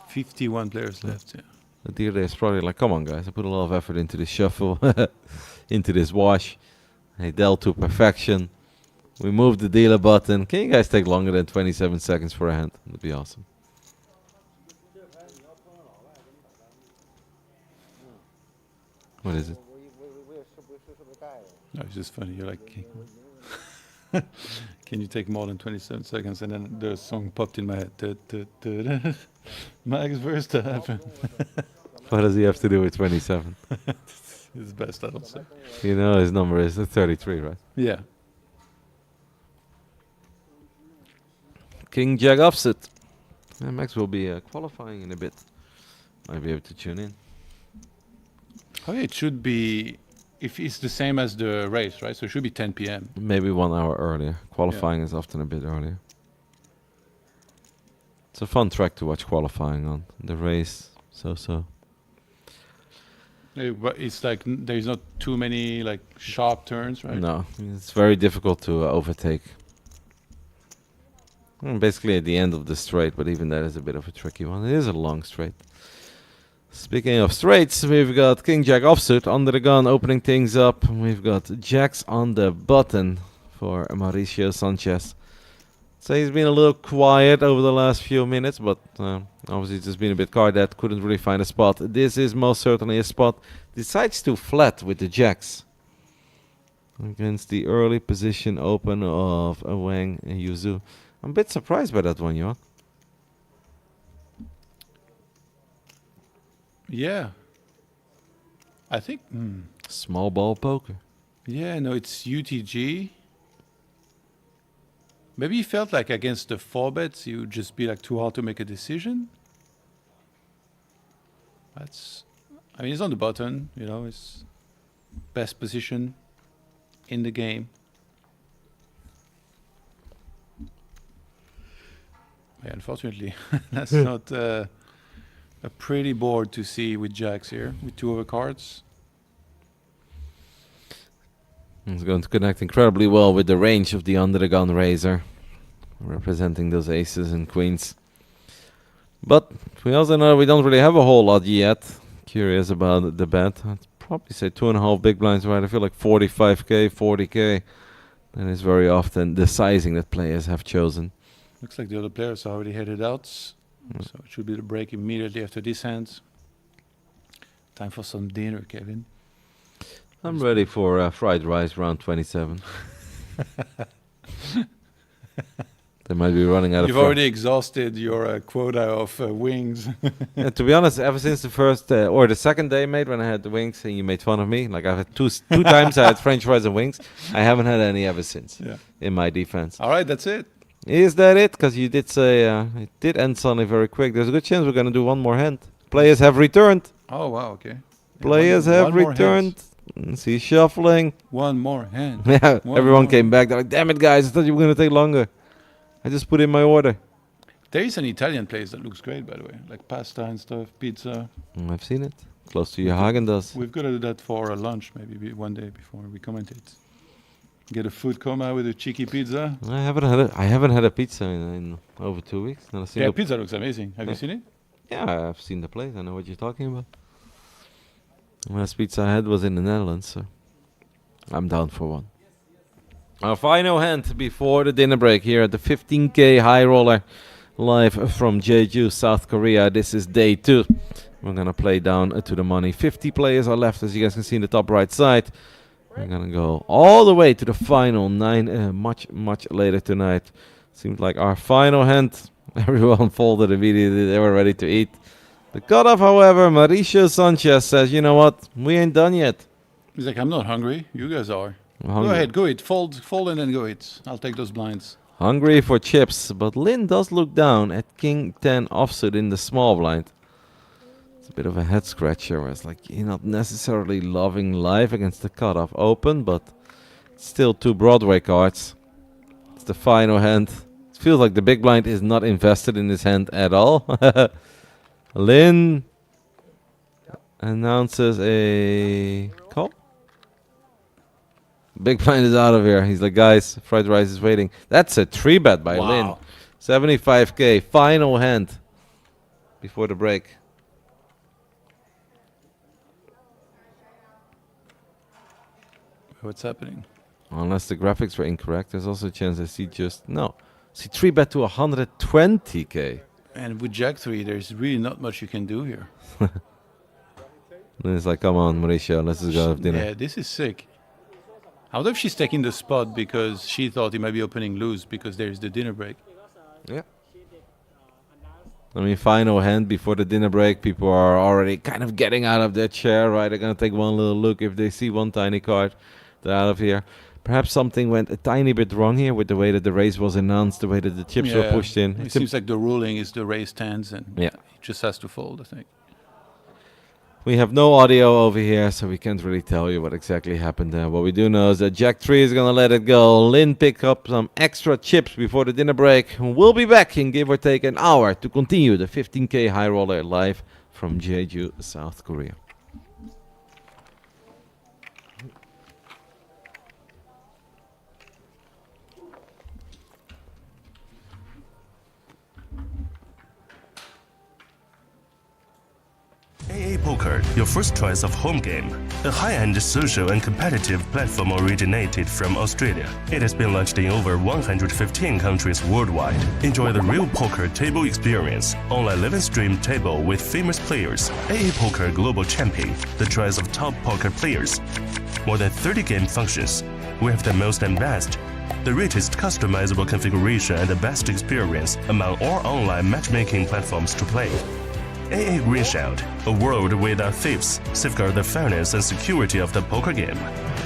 51 players left, yeah. The dealer is probably like, come on guys, I put a lot of effort into this shuffle, into this wash. He dealt to perfection. We moved the dealer button. Can you guys take longer than 27 seconds for a hand? That'd be awesome. What is it? No, it's just funny. You're like, can you take more than 27 seconds? And then the song popped in my head. Max Verstappen. What does he have to do with 27? It's best, I don't say. You know his number is 33, right? Yeah. King Jack offset. Yeah, Max will be qualifying in a bit. Might be able to tune in. Oh, yeah, it should be, if it's the same as the race, right? So it should be 10 p.m. Maybe 1 hour earlier. Qualifying is often a bit earlier. It's a fun track to watch qualifying on. The race, so. But it's like there's not too many like sharp turns, right? No, it's very difficult to overtake. Basically at the end of the straight, but even that is a bit of a tricky one. It is a long straight. Speaking of straights, we've got King Jack offsuit under the gun, opening things up. We've got jacks on the button for Mauricio Sanchez. So he's been a little quiet over the last few minutes, but obviously it's just been a bit card that couldn't really find a spot. This is most certainly a spot. Decides to flat with the jacks against the early position open of Wang and Yuzu. I'm a bit surprised by that one, Johan. Yeah. I think. Small ball poker. Yeah, no, it's UTG. Maybe he felt like against the 4-bets, he would just be like too hard to make a decision. That's. I mean, he's on the button, you know, his best position in the game. Yeah, unfortunately, that's not a pretty board to see with jacks here, with 2 overcards. It's going to connect incredibly well with the range of the under the gun razor. representing those aces and queens. But we also know we don't really have a whole lot yet. Curious about the bet. I'd probably say 2.5 big blinds, right? I feel like 45k, 40k. That is very often the sizing that players have chosen. Looks like the other players are already headed out. So it should be the break immediately after this hand. Time for some dinner, Kevin. I'm ready for fried rice round 27. They might be running out You've of... already exhausted your quota of wings. Yeah, to be honest, ever since the first or the second day, mate, when I had the wings and you made fun of me, like I've had two times I had French fries and wings. I haven't had any ever since. Yeah. In my defense. All right, that's it. Is that it? Because you did say it did end suddenly very quick. There's a good chance we're going to do one more hand. Players have returned. Oh, wow, okay. Players have returned. See shuffling. One more hand. Yeah, One everyone more. came back. They're like, damn it, guys. I thought you were going to take longer. I just put in my order. There is an Italian place that looks great, by the way, like pasta and stuff, pizza. I've seen it. Close to your Häagen-Dazs. We've got to do that for a lunch, maybe one day before we commentate. Get a food coma with a cheeky pizza. I haven't had a pizza in over 2 weeks. Not a Yeah, single. pizza looks amazing. Have you seen it? Yeah, I've seen the place. I know what you're talking about. The last pizza I had was in the Netherlands, so I'm down for one. Our final hand before the dinner break here at the 15k high roller, live from Jeju, South Korea. This is day 2. We're gonna play down to the money. 50 players are left, as you guys can see in the top right side. We're gonna go all the way to the final 9, much later tonight. Seems like our final hand. Everyone folded immediately. They were ready to eat. The cutoff, however, Mauricio Sanchez says, you know what? We ain't done yet. He's like, I'm not hungry. You guys are. I'm Go ahead, go eat. Fold and then go eat. I'll take those blinds. Hungry for chips, but Lin does look down at King 10 offsuit in the small blind. It's a bit of a head scratcher. Where it's like you're not necessarily loving life against the cutoff open, but it's still 2 Broadway cards. It's the final hand. It feels like the big blind is not invested in this hand at all. Lin announces a call. Big blind is out of here. He's like, guys, fried rice is waiting. That's a 3-bet by Lin. 75k, final hand before the break. What's happening? Unless the graphics were incorrect, there's also a chance I see just... No. See 3-bet to 120k. And with Jack 3, there's really not much you can do here. And it's like, come on, Mauricio, let's just go have dinner. Yeah, this is sick. I wonder if she's taking the spot because she thought he might be opening loose because there's the dinner break. Yeah. I mean, final hand before the dinner break. People are already kind of getting out of their chair, right? They're going to take one little look. If they see one tiny card, they're out of here. Perhaps something went a tiny bit wrong here with the way that the race was announced, the way that the chips were pushed in. It seems like the ruling is the raised hands and yeah, he just has to fold, I think. We have no audio over here, so we can't really tell you what exactly happened there. What we do know is that Jack 3 is going to let it go. Lin pick up some extra chips before the dinner break. We'll be back in give or take an hour to continue the 15k high roller live from Jeju, South Korea. AA Poker, your first choice of home game. A high-end social and competitive platform originated from Australia. It has been launched in over 115 countries worldwide. Enjoy the real poker table experience. Online live and stream table with famous players. AA Poker Global Champion, the choice of top poker players. More than 30 game functions. We have the most and best. The richest customizable configuration and the best experience among all online matchmaking platforms to play. AA Greenshield, a world without thieves, safeguard the fairness and security of the poker game.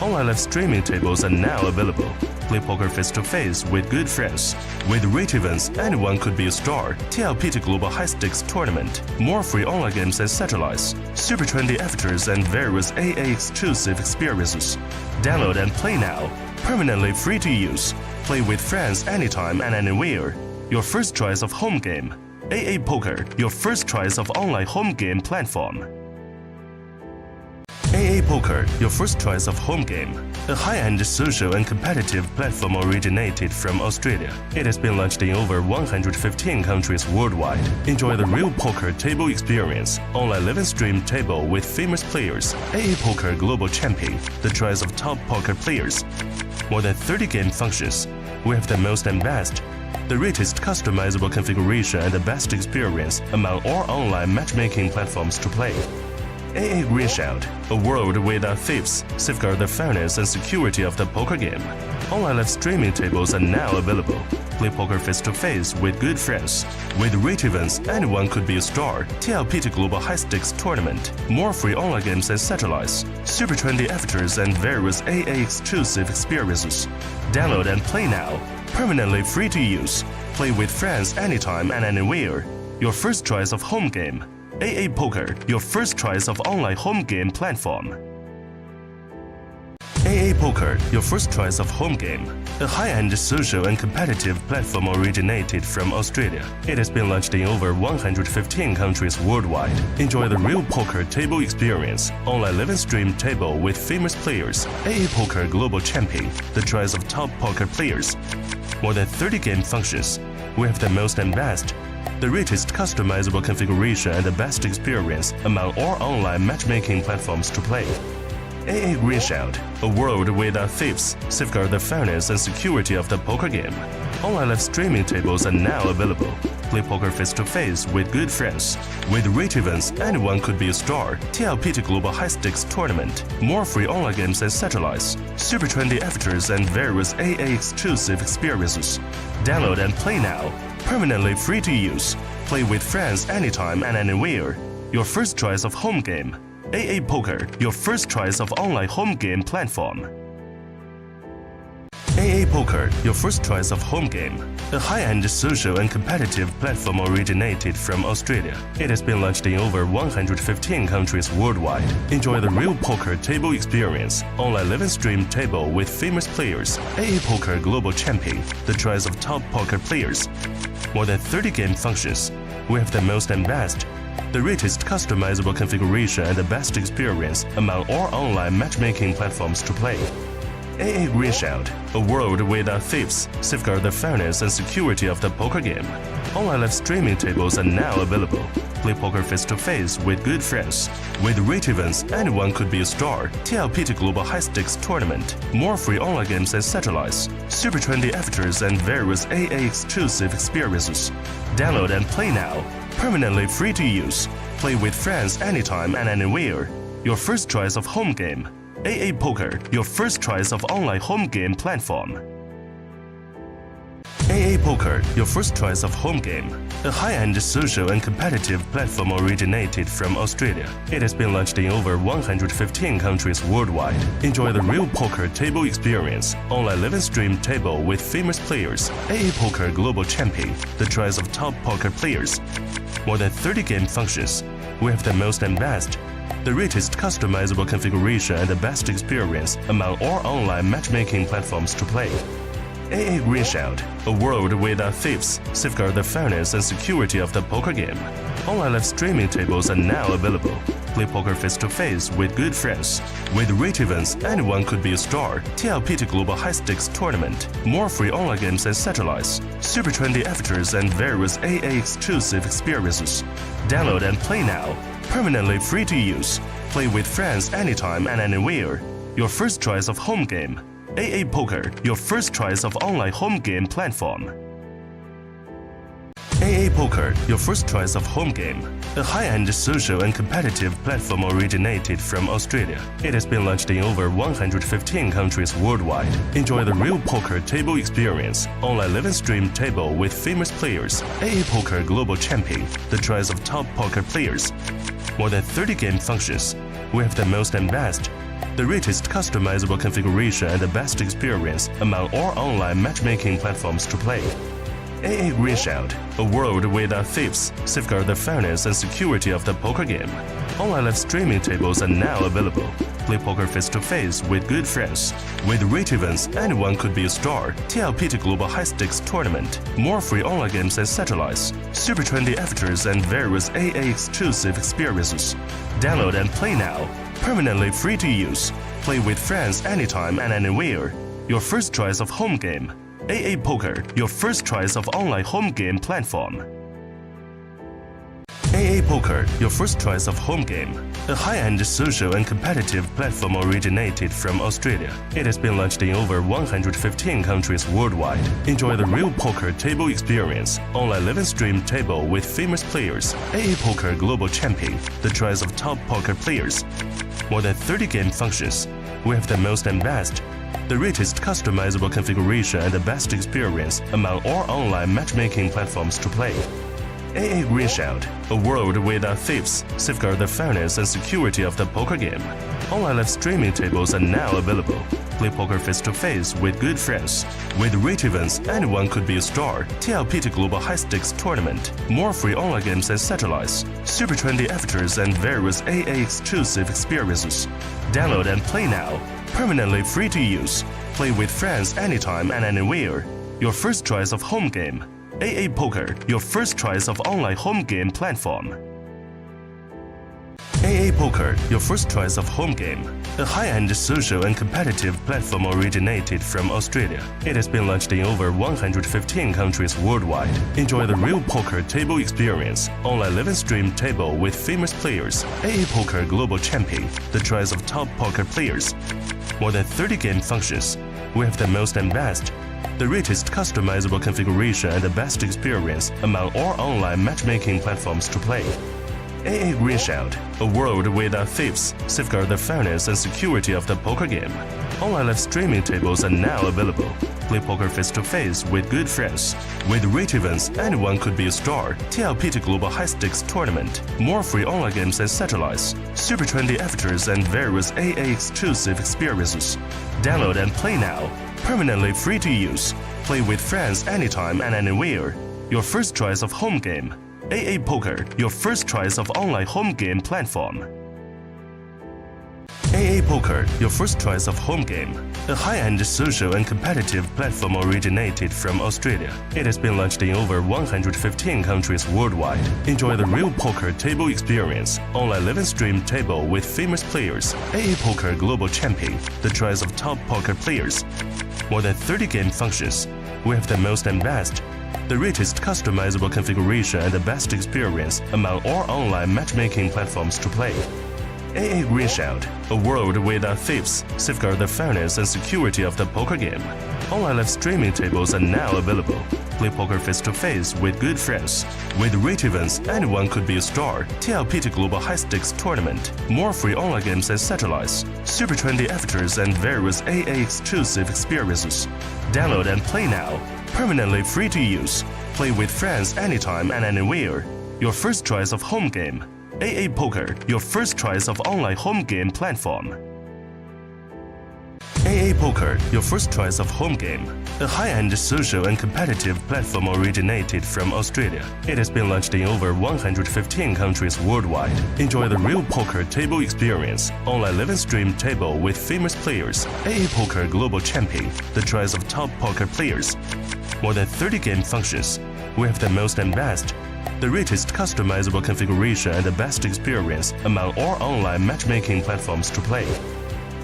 Online live streaming tables are now available. Play poker face-to-face with good friends. With rate events, anyone could be a star. TLPT Global High Stakes Tournament. More free online games and satellites. Super trendy avatars and various AA exclusive experiences. Download and play now. Permanently free to use. Play with friends anytime and anywhere. Your first choice of home game. AA Poker, your first choice of online home game platform. AA AA Poker, your first choice of home game. A high-end social and competitive platform originated from Australia. It has been launched in over 115 countries worldwide. Enjoy the real poker table experience, online live and stream table with famous players, AA Poker Global Champion, the choice of top poker players. More than 30 game functions. We have the most and best, the richest customizable configuration and the best experience among all online matchmaking platforms to play. AA Greenshout, a world without thieves, safeguard the fairness and security of the poker game. Online live streaming tables are now available. Play poker face-to-face with good friends. With rate events, anyone could be a star. TLPT Global High Stakes Tournament. More free online games and satellites. Super trendy avatars and various AA exclusive experiences. Download and play now. Permanently free to use. Play with friends anytime and anywhere. Your first choice of home game. AA Poker, your first choice of online home game platform. AA Poker, your first choice of home game. A high-end social and competitive platform originated from Australia. It has been launched in over 115 countries worldwide. Enjoy the real poker table experience, online live and stream table with famous players, AA Poker Global Champion, the choice of top poker players. More than 30 game functions. We have the most and best, the richest customizable configuration and the best experience among all online matchmaking platforms to play. AA Greenshout, a world without thieves, safeguard the fairness and security of the poker game. Online live streaming tables are now available. Play poker face-to-face with good friends. With rate events, anyone could be a star. TLPT Global High Stakes Tournament. More free online games and satellites. Super trendy avatars and various AA exclusive experiences. Download and play now. Permanently free to use. Play with friends anytime and anywhere. Your first choice of home game. AA Poker, your first choice of online home game platform. AA Poker, your first choice of home game. A high-end social and competitive platform originated from Australia. It has been launched in over 115 countries worldwide. Enjoy the real poker table experience, online live and stream table with famous players, AA Poker Global Champion, the choice of top poker players. More than 30 game functions. We have the most and best, the richest customizable configuration and the best experience among all online matchmaking platforms to play. AA Greenshout, a world without thieves, safeguard the fairness and security of the poker game. Online live streaming tables are now available. Play poker face-to-face with good friends. With rate events, anyone could be a star. TLPT Global High Stakes Tournament. More free online games and satellites. Super trendy avatars and various AA exclusive experiences. Download and play now. Permanently free to use. Play with friends anytime and anywhere. Your first choice of home game. AA Poker, your first choice of online home game platform. AA Poker, your first choice of home game. A high-end social and competitive platform originated from Australia. It has been launched in over 115 countries worldwide. Enjoy the real poker table experience, online live and stream table with famous players, AA Poker Global Champion, the choice of top poker players. More than 30 game functions. We have the most and best, the richest customizable configuration and the best experience among all online matchmaking platforms to play. AA Greenshout, a world without thieves, safeguard the fairness and security of the poker game. Online live streaming tables are now available. Play poker face-to-face with good friends. With rate events, anyone could be a star. TLPT Global High Stakes Tournament. More free online games and satellites. Super trendy avatars and various AA exclusive experiences. Download and play now. Permanently free to use. Play with friends anytime and anywhere. Your first choice of home game. AA Poker, your first choice of online home game platform. AA Poker, your first choice of home game. A high-end social and competitive platform originated from Australia. It has been launched in over 115 countries worldwide. Enjoy the real poker table experience, online live and stream table with famous players, AA Poker Global Champion, the choice of top poker players. More than 30 game functions. We have the most and best, the richest customizable configuration and the best experience among all online matchmaking platforms to play. AA Greenshout, a world without thieves, safeguard the fairness and security of the poker game. Online live streaming tables are now available. Play poker face-to-face with good friends. With rate events, anyone could be a star. TLPT Global High Stakes Tournament. More free online games and satellites. Super trendy avatars and various AA exclusive experiences. Download and play now. permanently free to use. Play with friends anytime and anywhere. Your first choice of home game. AA Poker, your first choice of online home game platform. AA Poker, your first choice of home game. A high-end social and competitive platform originated from Australia. It has been launched in over 115 countries worldwide. Enjoy the real poker table experience. Online live and stream table with famous players. AA Poker Global Champion, the choice of top poker players. More than 30 game functions. We have the most and best. The richest customizable configuration and the best experience among all online matchmaking platforms to play. AA Greenshield, a world without thieves, safeguard the fairness and security of the poker game. Online live streaming tables are now available. Play poker face-to-face with good friends. With rate events, anyone could be a star. TLPT Global High Stakes Tournament. More free online games and satellites. Super trendy avatars and various AA exclusive experiences. Download and play now. Permanently free to use. Play with friends anytime and anywhere. Your first choice of home game. AA Poker, your first choice of online home game platform. AA Poker, your first choice of home game. A high-end social and competitive platform originated from Australia. It has been launched in over 115 countries worldwide. Enjoy the real poker table experience. Online live and stream table with famous players. AA Poker Global Champion, the choice of top poker players. More than 30 game functions. We have the most and best. The richest customizable configuration and the best experience among all online matchmaking platforms to play. AA Greenshield, a world without thieves, safeguard the fairness and security of the poker game. Online live streaming tables are now available. Play poker face-to-face with good friends. With rate events, anyone could be a star. TLPT Global High Stakes Tournament. More free online games and satellites. Super trendy avatars and various AA exclusive experiences. Download and play now. Permanently free to use. Play with friends anytime and anywhere. Your first choice of home game. AA Poker, your first choice of online home game platform. AA Poker, your first choice of home game. A high-end social and competitive platform originated from Australia. It has been launched in over 115 countries worldwide. Enjoy the real poker table experience. Online live and stream table with famous players. AA Poker Global Champion, the choice of top poker players. More than 30 game functions. We have the most and best. The richest customizable configuration and the best experience among all online matchmaking platforms to play. AA Greenshield, a world without thieves, safeguard the fairness and security of the poker game. Online live streaming tables are now available. Play poker face-to-face with good friends. With rate events, anyone could be a star. TLPT Global High Stakes Tournament. More free online games and satellites. Super trendy avatars and various AA exclusive experiences. Download and play now. Permanently free to use. Play with friends anytime and anywhere. Your first choice of home game. AA Poker, your first choice of online home game platform. AA Poker, your first choice of home game. A high-end social and competitive platform originated from Australia. It has been launched in over 115 countries worldwide. Enjoy the real poker table experience. Online live and stream table with famous players. AA Poker Global Champion, the choice of top poker players. More than 30 game functions. We have the most and best. The richest customizable configuration and the best experience among all online matchmaking platforms to play.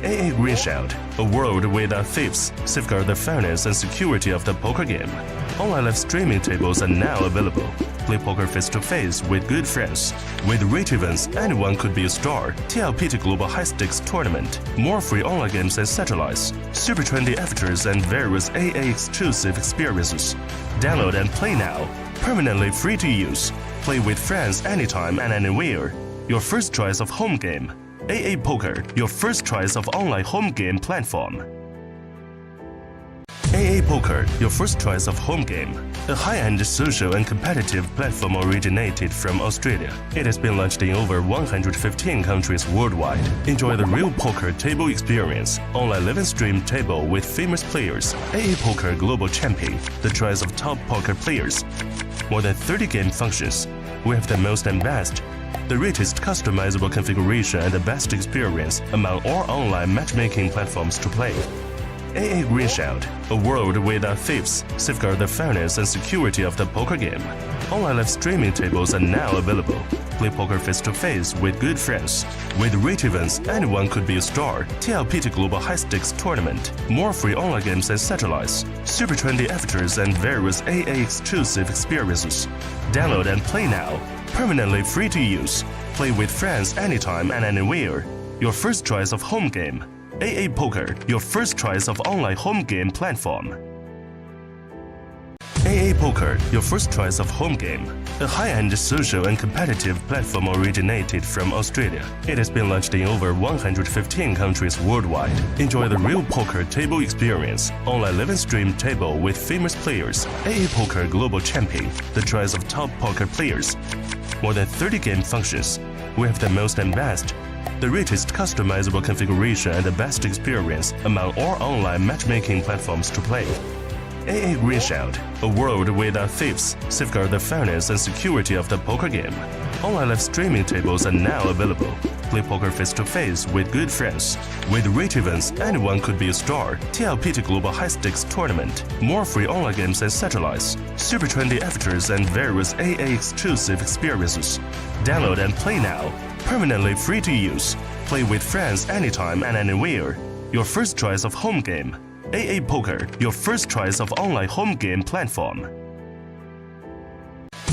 AA Greenshield, a world without thieves, safeguard the fairness and security of the poker game. Online live streaming tables are now available. Play poker face-to-face with good friends. With rate events, anyone could be a star. TLPT Global High Stakes Tournament. More free online games and satellites. Super trendy avatars and various AA exclusive experiences. Download and play now. Permanently free to use. Play with friends anytime and anywhere. Your first choice of home game. AA Poker, your first choice of online home game platform. AA Poker, your first choice of home game. A high-end social and competitive platform originated from Australia. It has been launched in over 115 countries worldwide. Enjoy the real poker table experience. Online live and stream table with famous players. AA Poker Global Champion, the choice of top poker players. More than 30 game functions. We have the most and best. The richest customizable configuration and the best experience among all online matchmaking platforms to play. AA Green Shout, a world without thieves, safeguard the fairness and security of the poker game. Online live streaming tables are now available. Play poker face-to-face with good friends. With rate events, anyone could be a star. TLPT Global High Stakes Tournament. More free online games and satellites. Super trendy avatars and various AA exclusive experiences. Download and play now. Permanently free to use. Play with friends anytime and anywhere. Your first choice of home game. AA Poker, your first choice of online home game platform. AA Poker, your first choice of home game. A high-end social and competitive platform originated from Australia. It has been launched in over 115 countries worldwide. Enjoy the real poker table experience. Online live stream table with famous players. AA Poker Global Champion, the choice of top poker players. More than 30 game functions. We have the most and best. The richest customizable configuration and the best experience among all online matchmaking platforms to play. AA Green Shout, a world without thieves, safeguard the fairness and security of the poker game. Online live streaming tables are now available. Play poker face-to-face with good friends. With rate events, anyone could be a star. TLPT Global High Stakes Tournament. More free online games and satellites. Super trendy avatars and various AA exclusive experiences. Download and play now. Permanently free to use. Play with friends anytime and anywhere. Your first choice of home game. AA Poker, your first choice of online home game platform.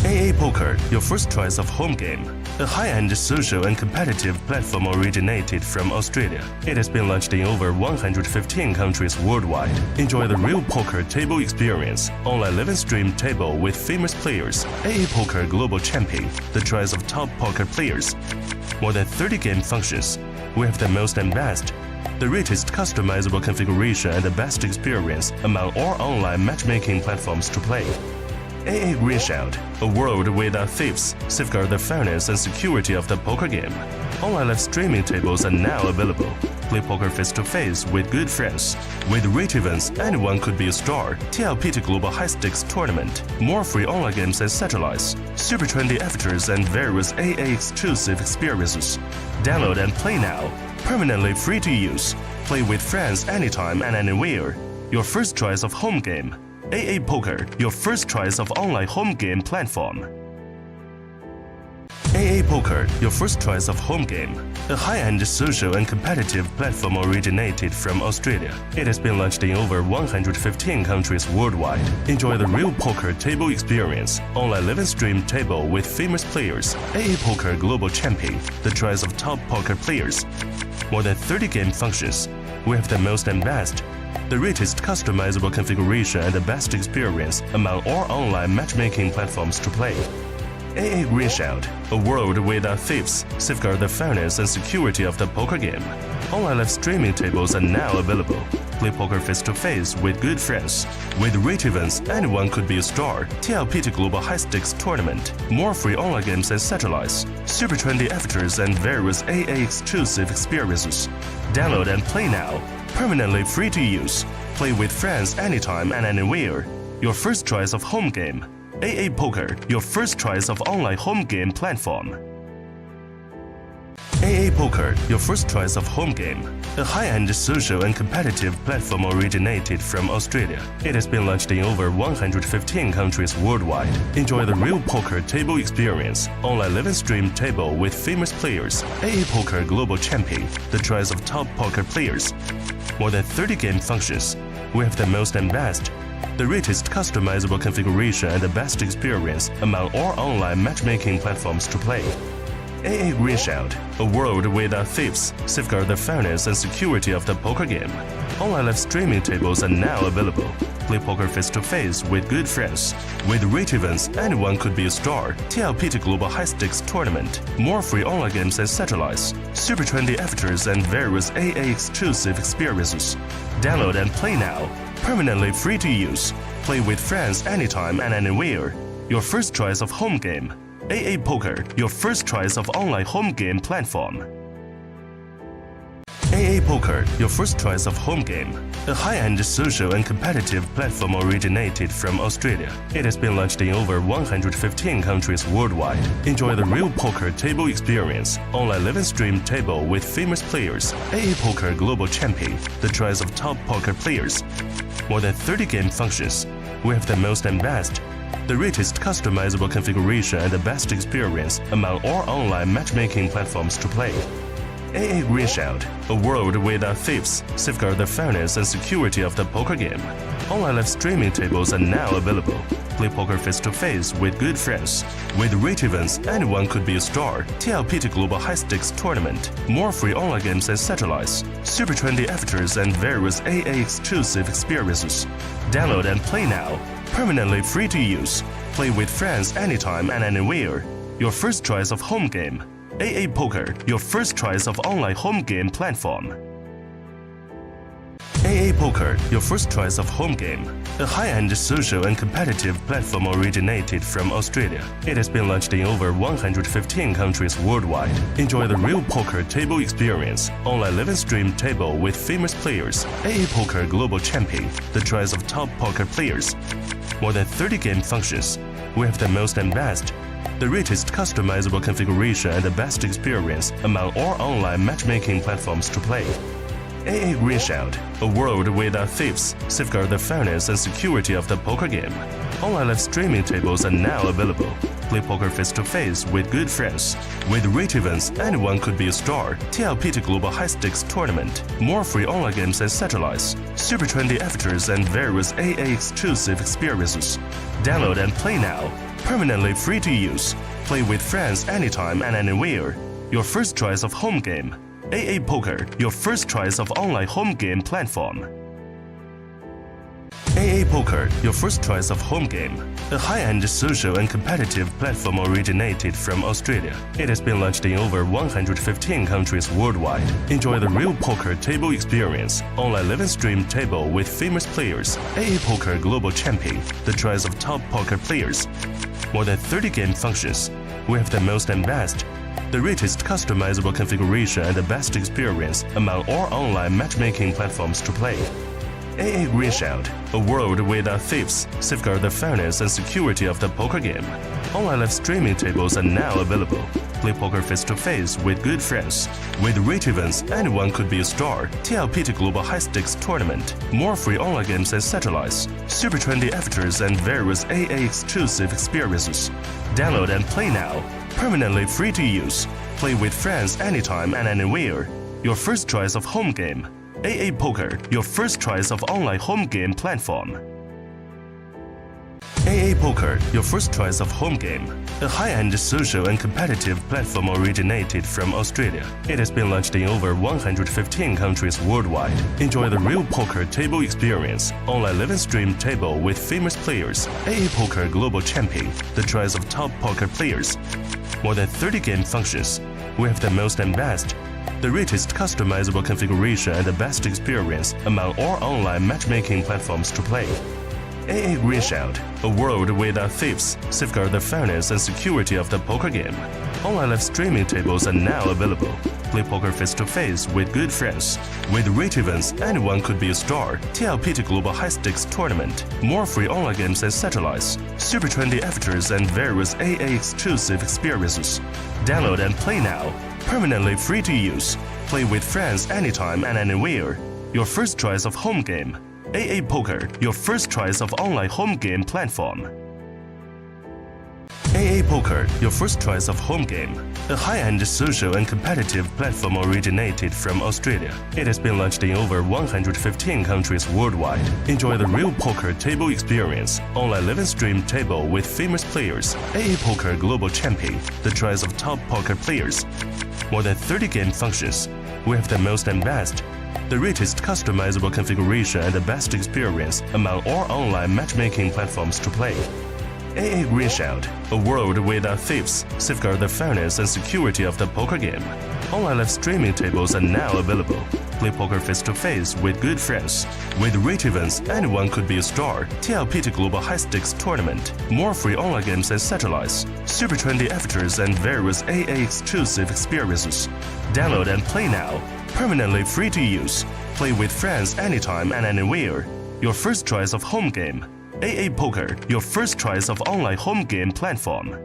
AA Poker, your first choice of home game. A high-end social and competitive platform originated from Australia. It has been launched in over 115 countries worldwide. Enjoy the real poker table experience. Online live stream table with famous players. AA Poker Global Champion, the choice of top poker players. More than 30 game functions. We have the most and best. The richest customizable configuration and the best experience among all online matchmaking platforms to play. AA Green Shout, a world without thieves, safeguard the fairness and security of the poker game. Online live streaming tables are now available. Play poker face-to-face with good friends. With rate events, anyone could be a star. TLPT Global High Stakes Tournament. More free online games and satellites. Super trendy avatars and various AA exclusive experiences. Download and play now. Permanently free to use. Play with friends anytime and anywhere. Your first choice of home game. AA Poker, your first choice of online home game platform. AA Poker, your first choice of home game. A high-end social and competitive platform originated from Australia. It has been launched in over 115 countries worldwide. Enjoy the real poker table experience. Online live stream table with famous players. AA Poker Global Champion, the choice of top poker players. More than 30 game functions. We have the most and best. The richest customizable configuration and the best experience among all online matchmaking platforms to play. AA Green Shout, a world without thieves, safeguard the fairness and security of the poker game. Online live streaming tables are now available. Play poker face-to-face with good friends. With rate events, anyone could be a star. TLPT Global High Stakes Tournament. More free online games and satellites. Super trendy avatars and various AA exclusive experiences. Download and play now. Permanently free to use. Play with friends anytime and anywhere. Your first choice of home game. AA Poker, your first choice of online home game platform. AA Poker, your first choice of home game. A high-end social and competitive platform originated from Australia. It has been launched in over 115 countries worldwide. Enjoy the real poker table experience. Online live stream table with famous players. AA Poker Global Champion, the choice of top poker players. More than 30 game functions. We have the most and best. The richest customizable configuration and the best experience among all online matchmaking platforms to play. AA Green Shout, a world without thieves, safeguard the fairness and security of the poker game. Online live streaming tables are now available. Play poker face-to-face with good friends. With rate events, anyone could be a star. TLPT Global High Stakes Tournament. More free online games and satellites. Super trendy avatars and various AA exclusive experiences. Download and play now. Permanently free to use. Play with friends anytime and anywhere. Your first choice of home game. AA Poker, your first choice of online home game platform. AA Poker, your first choice of home game. A high-end social and competitive platform originated from Australia. It has been launched in over 115 countries worldwide. Enjoy the real poker table experience. Online live stream table with famous players. AA Poker Global Champion, the choice of top poker players. More than 30 game functions. We have the most and best. The richest customizable configuration and the best experience among all online matchmaking platforms to play. AA Greenshield, a world without thieves, safeguard the fairness and security of the poker game. Online live streaming tables are now available. Play poker face-to-face with good friends. With rate events, anyone could be a star. TLPT Global High Stakes Tournament. More free online games and satellites. Super trendy avatars and various AA exclusive experiences. Download and play now. Permanently free to use. Play with friends anytime and anywhere. Your first choice of home game. AA Poker, your first choice of online home game platform. AA Poker, your first choice of home game. A high-end social and competitive platform originated from Australia. It has been launched in over 115 countries worldwide. Enjoy the real poker table experience. Online live stream table with famous players. AA Poker Global Champion, the choice of top poker players. More than 30 game functions. We have the most and best. The richest customizable configuration and the best experience among all online matchmaking platforms to play. AA Greenshield, a world without thieves, safeguard the fairness and security of the poker game. Online live streaming tables are now available. Play poker face-to-face with good friends. With rate events, anyone could be a star. TLPT Global High Stakes Tournament. More free online games and satellites. Super trendy avatars and various AA exclusive experiences. Download and play now. Permanently free to use. Play with friends anytime and anywhere. Your first choice of home game. AA Poker, your first choice of online home game platform. AA Poker, your first choice of home game. A high-end social and competitive platform originated from Australia. It has been launched in over 115 countries worldwide. Enjoy the real poker table experience. Online live stream table with famous players. AA Poker Global Champion, the choice of top poker players. More than 30 game functions. We have the most and best. The richest customizable configuration and the best experience among all online matchmaking platforms to play. AA Greenshield, a world without thieves, safeguard the fairness and security of the poker game. Online live streaming tables are now available. Play poker face-to-face with good friends. With rate events, anyone could be a star. TLPT Global High Stakes Tournament. More free online games and satellites. Super trendy avatars and various AA exclusive experiences. Download and play now. Permanently free to use. Play with friends anytime and anywhere. Your first choice of home game. AA Poker, your first choice of online home game platform. AA Poker, your first choice of home game. A high-end social and competitive platform originated from Australia. It has been launched in over 115 countries worldwide. Enjoy the real poker table experience. Online live stream table with famous players. AA Poker Global Champion, the choice of top poker players. More than 30 game functions. We have the most and best. The richest customizable configuration and the best experience among all online matchmaking platforms to play. AA Greenshield, a world without thieves, safeguard the fairness and security of the poker game. Online live streaming tables are now available. Play poker face-to-face with good friends. With rate events, anyone could be a star. TLPT Global High Stakes Tournament. More free online games and satellites. Super trendy avatars and various AA exclusive experiences. Download and play now. Permanently free to use. Play with friends anytime and anywhere. Your first choice of home game. AA Poker, your first choice of online home game platform. AA Poker, your first choice of home game. A high-end social and competitive platform originated from Australia. It has been launched in over 115 countries worldwide. Enjoy the real poker table experience. Online live stream table with famous players. AA Poker Global Champion, the choice of top poker players. More than 30 game functions. We have the most and best. The richest customizable configuration and the best experience among all online matchmaking platforms to play. AA Greenshield, a world without thieves, safeguard the fairness and security of the poker game. Online live streaming tables are now available. Play poker face-to-face with good friends. With rate events, anyone could be a star. TLPT Global High Stakes Tournament. More free online games and satellites. Super trendy avatars and various AA exclusive experiences. Download and play now. permanently free to use. Play with friends anytime and anywhere. Your first choice of home game. AA Poker, your first choice of online home game platform.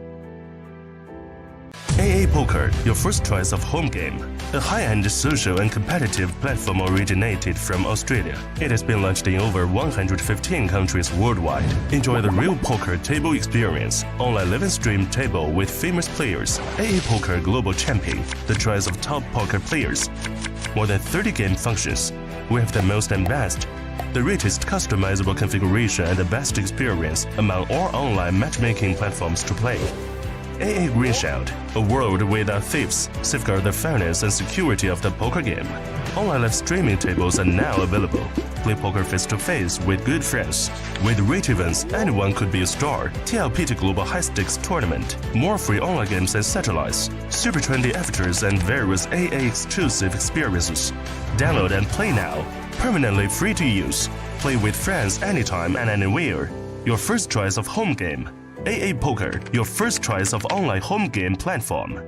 AA Poker, your first choice of home game. A high-end social and competitive platform originated from Australia. It has been launched in over 115 countries worldwide. Enjoy the real poker table experience. Online live stream table with famous players. AA Poker Global Champion, the choice of top poker players. More than 30 game functions. We have the most and best. The richest customizable configuration and the best experience among all online matchmaking platforms to play. AA Greenshield, a world without thieves, safeguard the fairness and security of the poker game. Online live streaming tables are now available. Play poker face-to-face with good friends. With rate events, anyone could be a star. TLPT Global High Stakes Tournament. More free online games and satellites. Super trendy avatars and various AA exclusive experiences. Download and play now. Permanently free to use. Play with friends anytime and anywhere. Your first choice of home game. AA Poker, your first choice of online home game platform.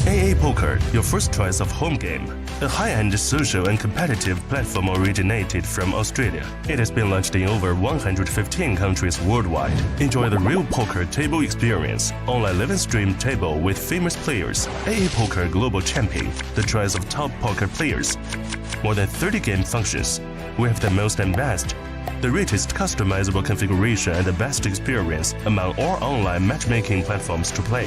AA Poker, your first choice of home game. A high-end social and competitive platform originated from Australia. It has been launched in over 115 countries worldwide. Enjoy the real poker table experience. Online live stream table with famous players. AA Poker Global Champion, the choice of top poker players. More than 30 game functions. We have the most and best. The richest customizable configuration and the best experience among all online matchmaking platforms to play.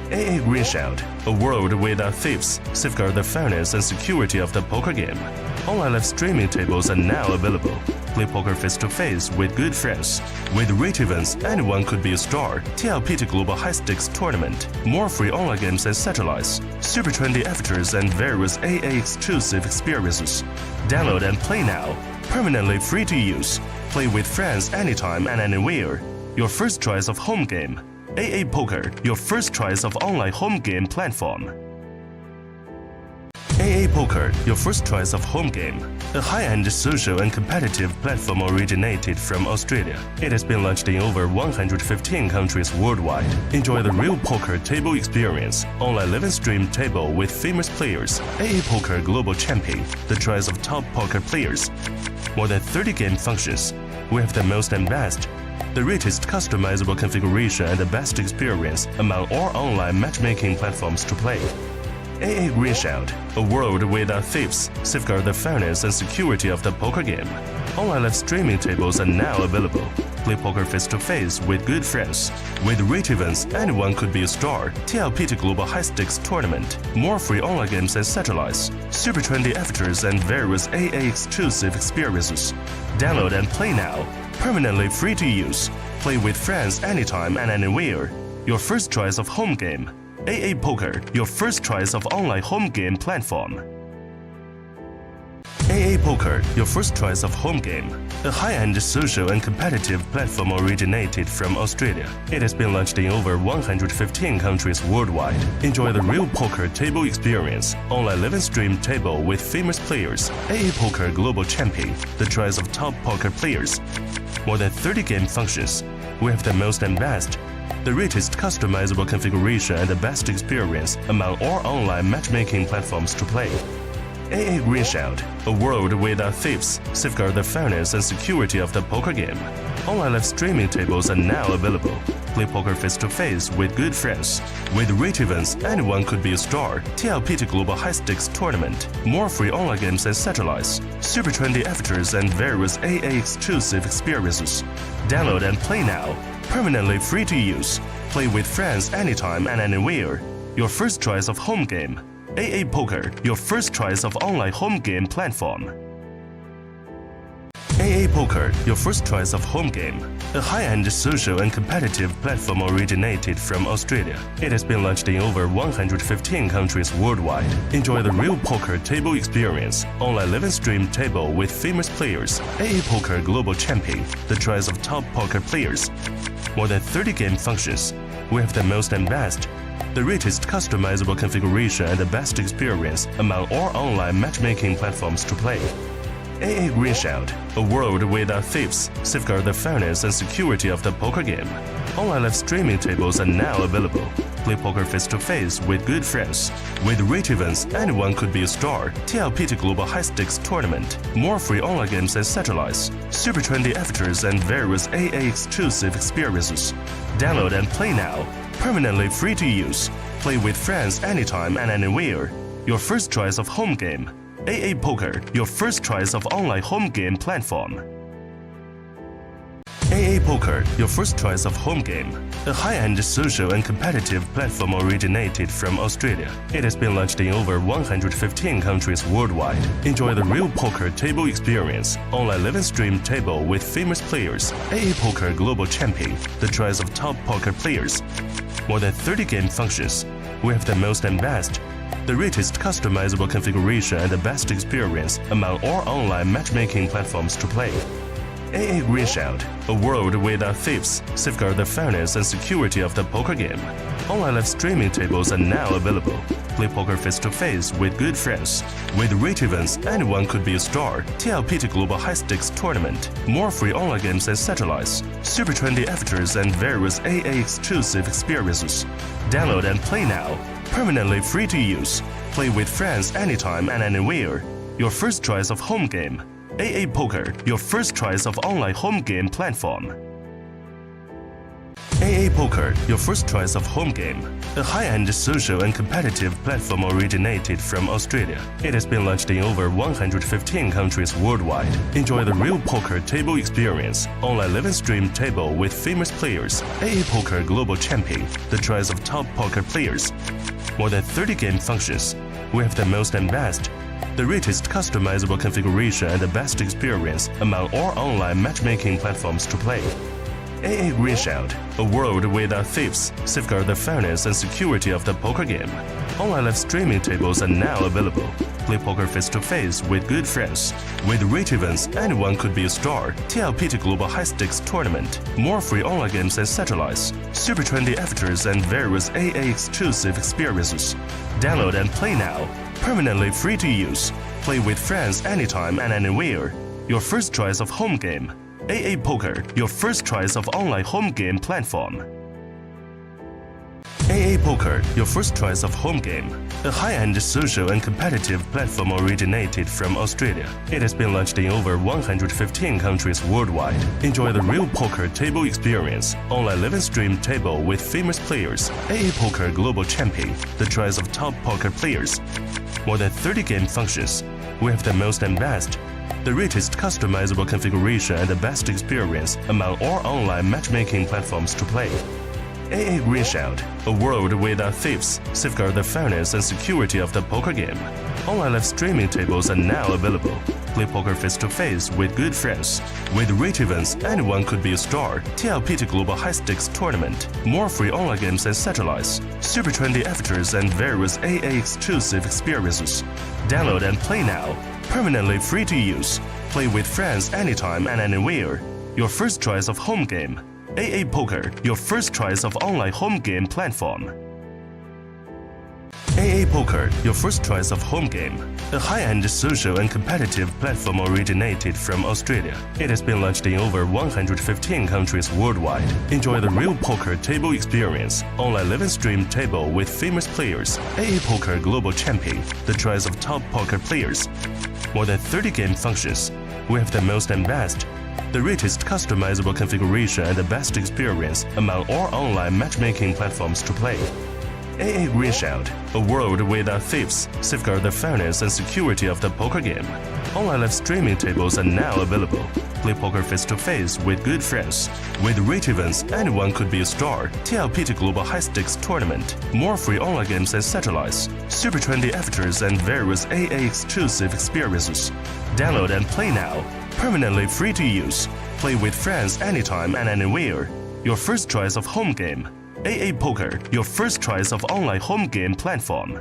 AA Greenshield, a world without thieves, safeguard the fairness and security of the poker game. Online live streaming tables are now available. Play poker face-to-face with good friends. With rate events, anyone could be a star. TLPT Global High Stakes Tournament. More free online games and satellites. Super trendy avatars and various AA exclusive experiences. Download and play now. Permanently free to use. Play with friends anytime and anywhere. Your first choice of home game. AA Poker, your first choice of online home game platform. AA Poker, your first choice of home game. A high-end social and competitive platform originated from Australia. It has been launched in over 115 countries worldwide. Enjoy the real poker table experience. Online live stream table with famous players. AA Poker Global Champion, the choice of top poker players. More than 30 game functions. We have the most and best. The richest customizable configuration and the best experience among all online matchmaking platforms to play. AA Greenshield, a world without thieves, safeguard the fairness and security of the poker game. Online live streaming tables are now available. Play poker face-to-face with good friends. With rate events, anyone could be a star. TLPT Global High Stakes Tournament. More free online games and satellites. Super trendy avatars and various AA exclusive experiences. Download and play now. Permanently free to use. Play with friends anytime and anywhere. Your first choice of home game. AA Poker, your first choice of online home game platform. AA Poker, your first choice of home game. A high-end social and competitive platform originated from Australia. It has been launched in over 115 countries worldwide. Enjoy the real poker table experience. Online live stream table with famous players. AA Poker Global Champion, the choice of top poker players. More than 30 game functions. We have the most and best. The richest customizable configuration and the best experience among all online matchmaking platforms to play. AA Greenshield, a world without thieves, safeguard the fairness and security of the poker game. Online live streaming tables are now available. Play poker face-to-face with good friends. With rate events, anyone could be a star. TLPT Global High Stakes Tournament. More free online games and satellites. Super trendy avatars and various AA exclusive experiences. Download and play now. Permanently free to use. Play with friends anytime and anywhere. Your first choice of home game. AA Poker, your first choice of online home game platform. AA Poker, your first choice of home game. A high-end social and competitive platform originated from Australia. It has been launched in over 115 countries worldwide. Enjoy the real poker table experience. Online live stream table with famous players. AA Poker Global Champion, the choice of top poker players. More than 30 game functions. We have the most and best. The richest customizable configuration and the best experience among all online matchmaking platforms to play. AA Green Shout, a world without thieves, safeguard the fairness and security of the poker game. Online live streaming tables are now available. Play poker face-to-face with good friends. With rich events, anyone could be a star. TLPT Global High Stakes Tournament. More free online games and satellites. Super trendy avatars and various AA exclusive experiences. Download and play now. Permanently free to use. Play with friends anytime and anywhere. Your first choice of home game. AA Poker, your first choice of online home game platform. AA Poker, your first choice of home game. A high-end social and competitive platform originated from Australia. It has been launched in over 115 countries worldwide. Enjoy the real poker table experience. Online live stream table with famous players. AA Poker Global Champion, the choice of top poker players. More than 30 game functions. We have the most and best. The richest customizable configuration and the best experience among all online matchmaking platforms to play. AA Green Shout, a world without thieves, safeguard the fairness and security of the poker game. Online live streaming tables are now available. Play poker face-to-face with good friends. With rich events, anyone could be a star. TLPT Global High Stakes Tournament. More free online games and satellites. Super trendy avatars and various AA exclusive experiences. Download and play now. Permanently free to use. Play with friends anytime and anywhere. Your first choice of home game. AA Poker, your first choice of online home game platform. AA Poker, your first choice of home game. A high-end social and competitive platform originated from Australia. It has been launched in over 115 countries worldwide. Enjoy the real poker table experience. Online live stream table with famous players. AA Poker Global Champion, the choice of top poker players. More than 30 game functions. We have the most and best. The richest customizable configuration and the best experience among all online matchmaking platforms to play. AA Green Shout, a world without thieves, safeguard the fairness and security of the poker game. Online live streaming tables are now available. Play poker face-to-face with good friends. With rich events, anyone could be a star. TLPT Global High Stakes Tournament. More free online games and satellites. Super trendy avatars and various AA exclusive experiences. Download and play now. Permanently free to use. Play with friends anytime and anywhere. Your first choice of home game. AA Poker, your first choice of online home game platform. AA Poker, your first choice of home game. A high-end social and competitive platform originated from Australia. It has been launched in over 115 countries worldwide. Enjoy the real poker table experience. Online live stream table with famous players. AA Poker Global Champion, the choice of top poker players. More than 30 game functions. We have the most and best. The richest customizable configuration and the best experience among all online matchmaking platforms to play. AA Green Shout, a world without thieves, safeguard the fairness and security of the poker game. Online live streaming tables are now available. Play poker face-to-face with good friends. With rich events, anyone could be a star. TLPT Global High Stakes Tournament. More free online games and satellites. Super trendy avatars and various AA exclusive experiences. Download and play now. Permanently free to use. Play with friends anytime and anywhere. Your first choice of home game. AA Poker, your first choice of online home game platform. AA Poker, your first choice of home game. A high-end social and competitive platform originated from Australia. It has been launched in over 115 countries worldwide. Enjoy the real poker table experience. Online live stream table with famous players. AA Poker Global Champion, the choice of top poker players. More than 30 game functions. We have the most and best. The richest customizable configuration and the best experience among all online matchmaking platforms to play. AA Green Shout, a world without thieves, safeguard the fairness and security of the poker game. Online live streaming tables are now available. Play poker face-to-face with good friends. With rich events, anyone could be a star. TLPT Global High Stakes Tournament. More free online games and satellites. Super trendy avatars and various AA exclusive experiences. Download and play now. Permanently free to use. Play with friends anytime and anywhere. Your first choice of home game. AA Poker, your first choice of online home game platform.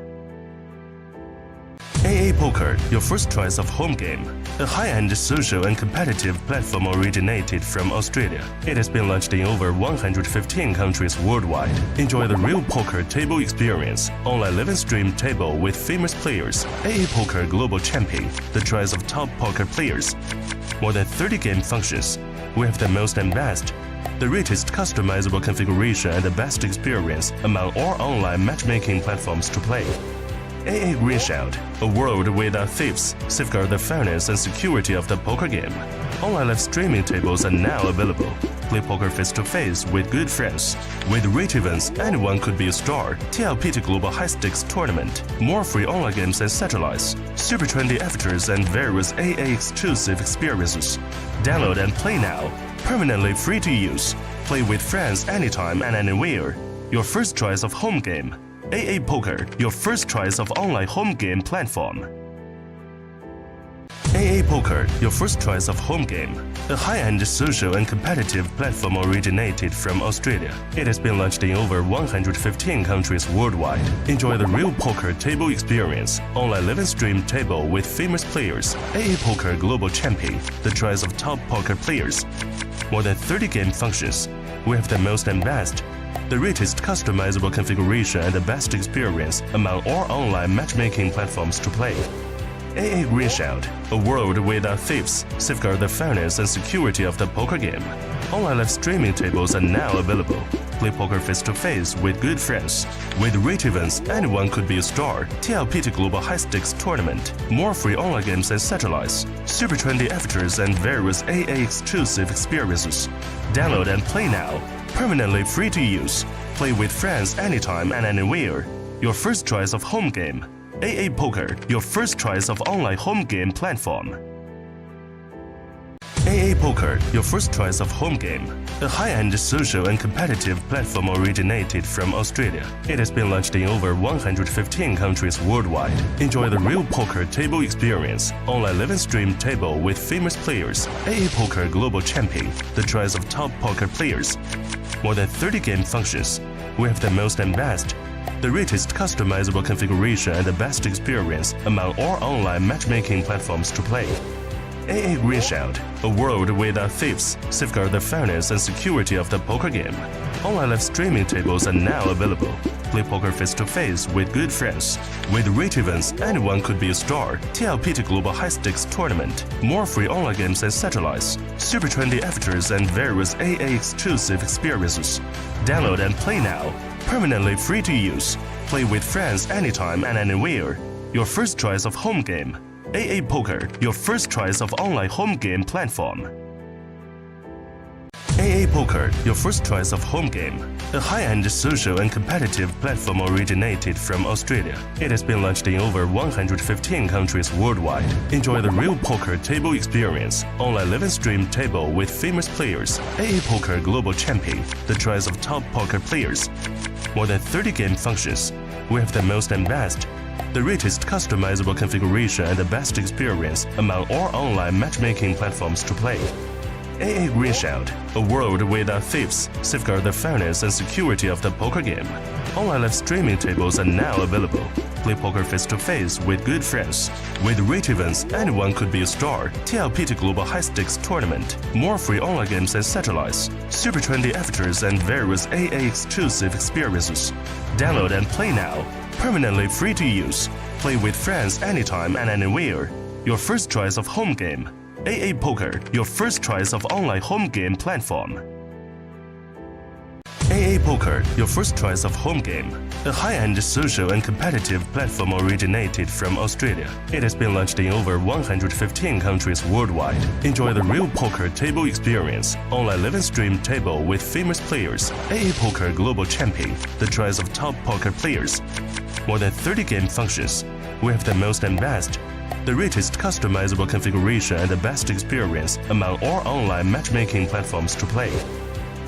AA Poker, your first choice of home game. A high-end social and competitive platform originated from Australia. It has been launched in over 115 countries worldwide. Enjoy the real poker table experience. Online live and stream table with famous players. AA Poker Global Champion, the choice of top poker players. More than 30 game functions. We have the most and best. The richest customizable configuration and the best experience among all online matchmaking platforms to play. AA Greenshield, a world without thieves, safeguard the fairness and security of the poker game. Online live streaming tables are now available. Play poker face-to-face with good friends. With rate events, anyone could be a star. TLPT Global High Stakes Tournament. More free online games and satellites. Super trendy avatars and various AA exclusive experiences. Download and play now. Permanently free to use. Play with friends anytime and anywhere. Your first choice of home game. AA Poker, your first choice of online home game platform. AA Poker, your first choice of home game. A high-end social and competitive platform originated from Australia. It has been launched in over 115 countries worldwide. Enjoy the real poker table experience. Online live and stream table with famous players. AA Poker Global Champion, the choice of top poker players. More than 30 game functions. We have the most and best. The richest customizable configuration and the best experience among all online matchmaking platforms to play. AA Greenshield, a world without thieves, safeguard the fairness and security of the poker game. Online live streaming tables are now available. Play poker face-to-face with good friends. With rate events, anyone could be a star. TLPT Global High Stakes Tournament. More free online games and satellites. Super trendy avatars and various AA exclusive experiences. Download and play now. Permanently free to use. Play with friends anytime and anywhere. Your first choice of home game. AA Poker, your first choice of online home game platform. AA Poker, your first choice of home game. A high-end social and competitive platform originated from Australia. It has been launched in over 115 countries worldwide. Enjoy the real poker table experience. Online live and stream table with famous players. AA Poker Global Champion, the choice of top poker players. More than 30 game functions. We have the most and best. The richest customizable configuration and the best experience among all online matchmaking platforms to play. AA Greenshield, a world without thieves, safeguard the fairness and security of the poker game. Online live streaming tables are now available. Play poker face-to-face with good friends. With rate events, anyone could be a star. TLPT Global High Stakes Tournament. More free online games and satellites. Super trendy avatars and various AA exclusive experiences. Download and play now. Permanently free to use. Play with friends anytime and anywhere. Your first choice of home game. AA Poker, your first choice of online home game platform. AA Poker, your first choice of home game. A high-end social and competitive platform originated from Australia. It has been launched in over 115 countries worldwide. Enjoy the real poker table experience. Online live and stream table with famous players. AA Poker Global Champion, the choice of top poker players. More than 30 game functions. We have the most and best. The richest customizable configuration and the best experience among all online matchmaking platforms to play. AA Greenshield, a world without thieves, safeguard the fairness and security of the poker game. Online live streaming tables are now available. Play poker face-to-face with good friends. With rate events, anyone could be a star. TLPT Global High Stakes Tournament. More free online games and satellites. Super trendy avatars and various AA exclusive experiences. Download and play now. Permanently free to use. Play with friends anytime and anywhere. Your first choice of home game. AA Poker, your first choice of online home game platform. AA Poker, your first choice of home game. A high-end social and competitive platform originated from Australia. It has been launched in over 115 countries worldwide. Enjoy the real poker table experience. Online live and stream table with famous players. AA Poker Global Champion, the choice of top poker players. More than 30 game functions. We have the most and best. The richest customizable configuration and the best experience among all online matchmaking platforms to play.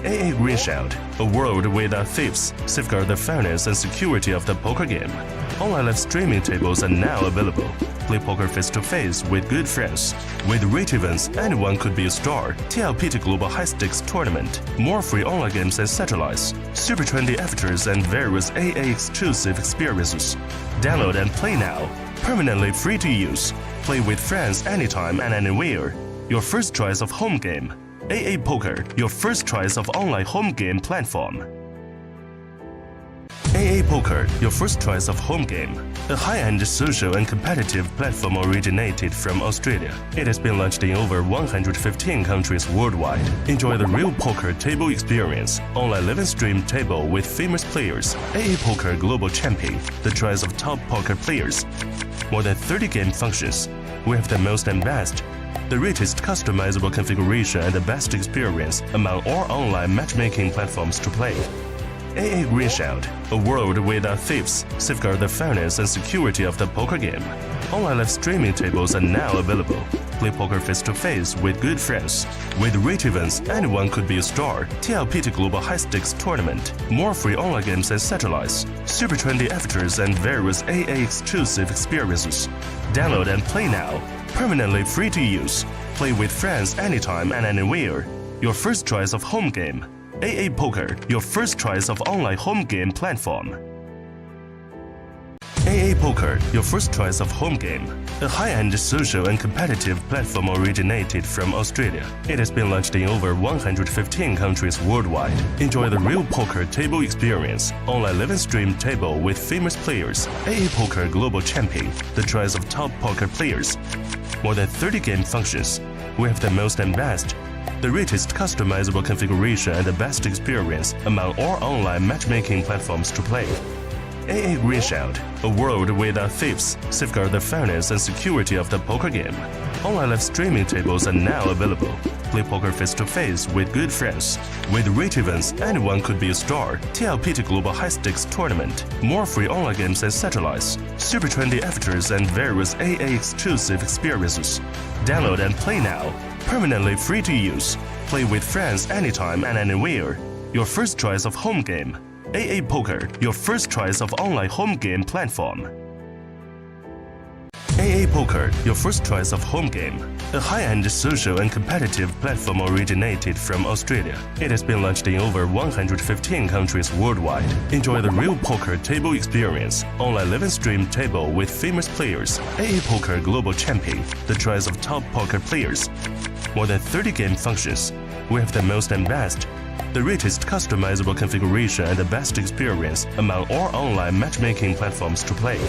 AA Greenshield, a world without thieves, safeguard the fairness and security of the poker game. Online live streaming tables are now available. Play poker face-to-face with good friends. With rate events, anyone could be a star. TLPT Global High Stakes Tournament. More free online games and satellites. Super trendy avatars and various AA exclusive experiences. Download and play now. permanently free to use. Play with friends anytime and anywhere. Your first choice of home game. AA Poker, your first choice of online home game platform. AA Poker, your first choice of home game. A high-end social and competitive platform originated from Australia. It has been launched in over 115 countries worldwide. Enjoy the real poker table experience. Online live stream table with famous players. AA Poker Global Champion, the choice of top poker players. More than 30 game functions. We have the most and best. The richest customizable configuration and the best experience among all online matchmaking platforms to play. AA Greenshield, a world without thieves, safeguard the fairness and security of the poker game. Online live streaming tables are now available. Play poker face-to-face with good friends. With rich events, anyone could be a star. TLPT Global High Stakes Tournament. More free online games and satellites. Super trendy avatars and various AA exclusive experiences. Download and play now. Permanently free to use. Play with friends anytime and anywhere. Your first choice of home game. AA Poker, your first choice of online home game platform. AA Poker, your first choice of home game. A high-end social and competitive platform originated from Australia. It has been launched in over 115 countries worldwide. Enjoy the real poker table experience. Online live stream table with famous players. AA Poker Global Champion, the choice of top poker players. More than 30 game functions. We have the most and best. The richest customizable configuration and the best experience among all online matchmaking platforms to play. AA Greenshield, a world without thieves, safeguard the fairness and security of the poker game. Online live streaming tables are now available. Play poker face-to-face with good friends. With rich events, anyone could be a star. TLPT Global High Stakes Tournament. More free online games and satellites. Super trendy avatars and various AA exclusive experiences. Download and play now. Permanently free to use. Play with friends anytime and anywhere. Your first choice of home game. AA Poker, your first choice of online home game platform. AA Poker, your first choice of home game. A high-end social and competitive platform originated from Australia. It has been launched in over 115 countries worldwide. Enjoy the real poker table experience. Online live stream table with famous players. AA Poker Global Champion, the choice of top poker players. More than 30 game functions. We have the most and best. The richest customizable configuration and the best experience among all online matchmaking platforms to play.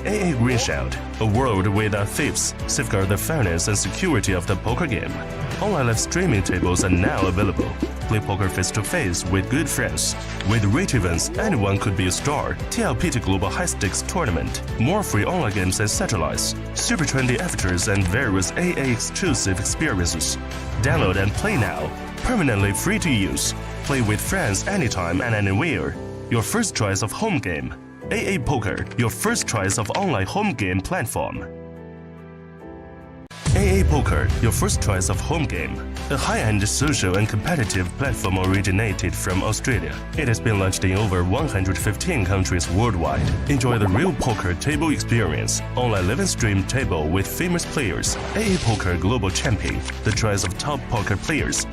AA Greenshield, a world without thieves, safeguard the fairness and security of the poker game. Online live streaming tables are now available. Play poker face-to-face with good friends. With rich events, anyone could be a star. TLPT Global High Stakes Tournament. More free online games and satellites. Super trendy avatars and various AA exclusive experiences. Download and play now. Permanently free to use. Play with friends anytime and anywhere. Your first choice of home game. AA Poker, your first choice of online home game platform. AA Poker, your first choice of home game. A high-end social and competitive platform originated from Australia. It has been launched in over 115 countries worldwide. Enjoy the real poker table experience. Online live stream table with famous players. AA Poker Global Champion, the choice of top poker players.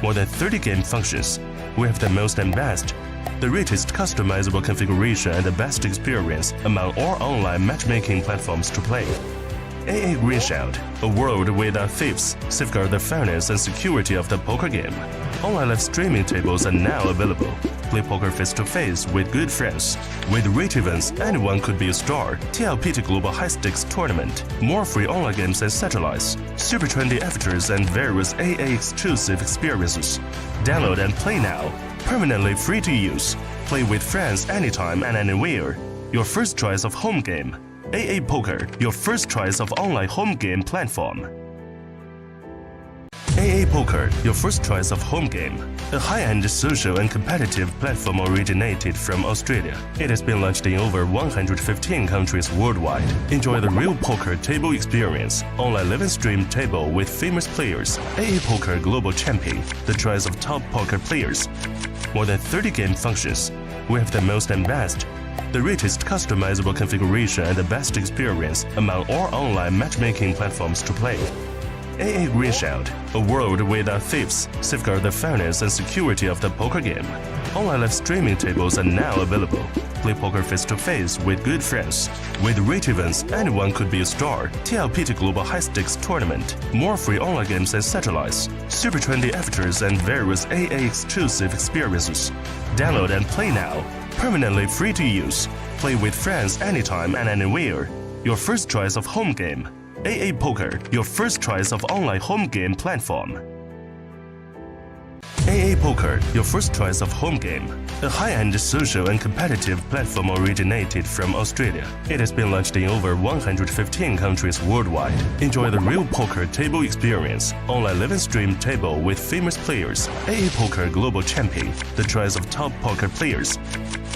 More than 30 game functions. We have the most and best. The richest customizable configuration and the best experience among all online matchmaking platforms to play. AA Greenshield, a world without thieves, safeguard the fairness and security of the poker game. Online live streaming tables are now available. Play poker face-to-face with good friends. With rich events, anyone could be a star. TLPT Global High Stakes Tournament. More free online games and satellites. Super trendy avatars and various AA exclusive experiences. Download and play now. Permanently free to use. Play with friends anytime and anywhere. Your first choice of home game. AA Poker, your first choice of online home game platform. AA Poker, your first choice of home game. A high-end social and competitive platform originated from Australia. It has been launched in over 115 countries worldwide. Enjoy the real poker table experience. Online live stream table with famous players. AA Poker Global Champion, the choice of top poker players. More than 30 game functions. We have the most and best. The richest customizable configuration and the best experience among all online matchmaking platforms to play. AA Greenshield, a world without thieves, safeguard the fairness and security of the poker game. Online live streaming tables are now available. Play poker face-to-face with good friends. With rate events, anyone could be a star. TLPT Global High Stakes Tournament. More free online games and satellites. Super trendy avatars and various AA exclusive experiences. Download and play now. Permanently free to use. Play with friends anytime and anywhere. Your first choice of home game. AA Poker, your first choice of online home game platform. AA Poker, your first choice of home game. A high-end social and competitive platform originated from Australia. It has been launched in over 115 countries worldwide. Enjoy the real poker table experience. Online live stream table with famous players. AA Poker Global Champion, the choice of top poker players.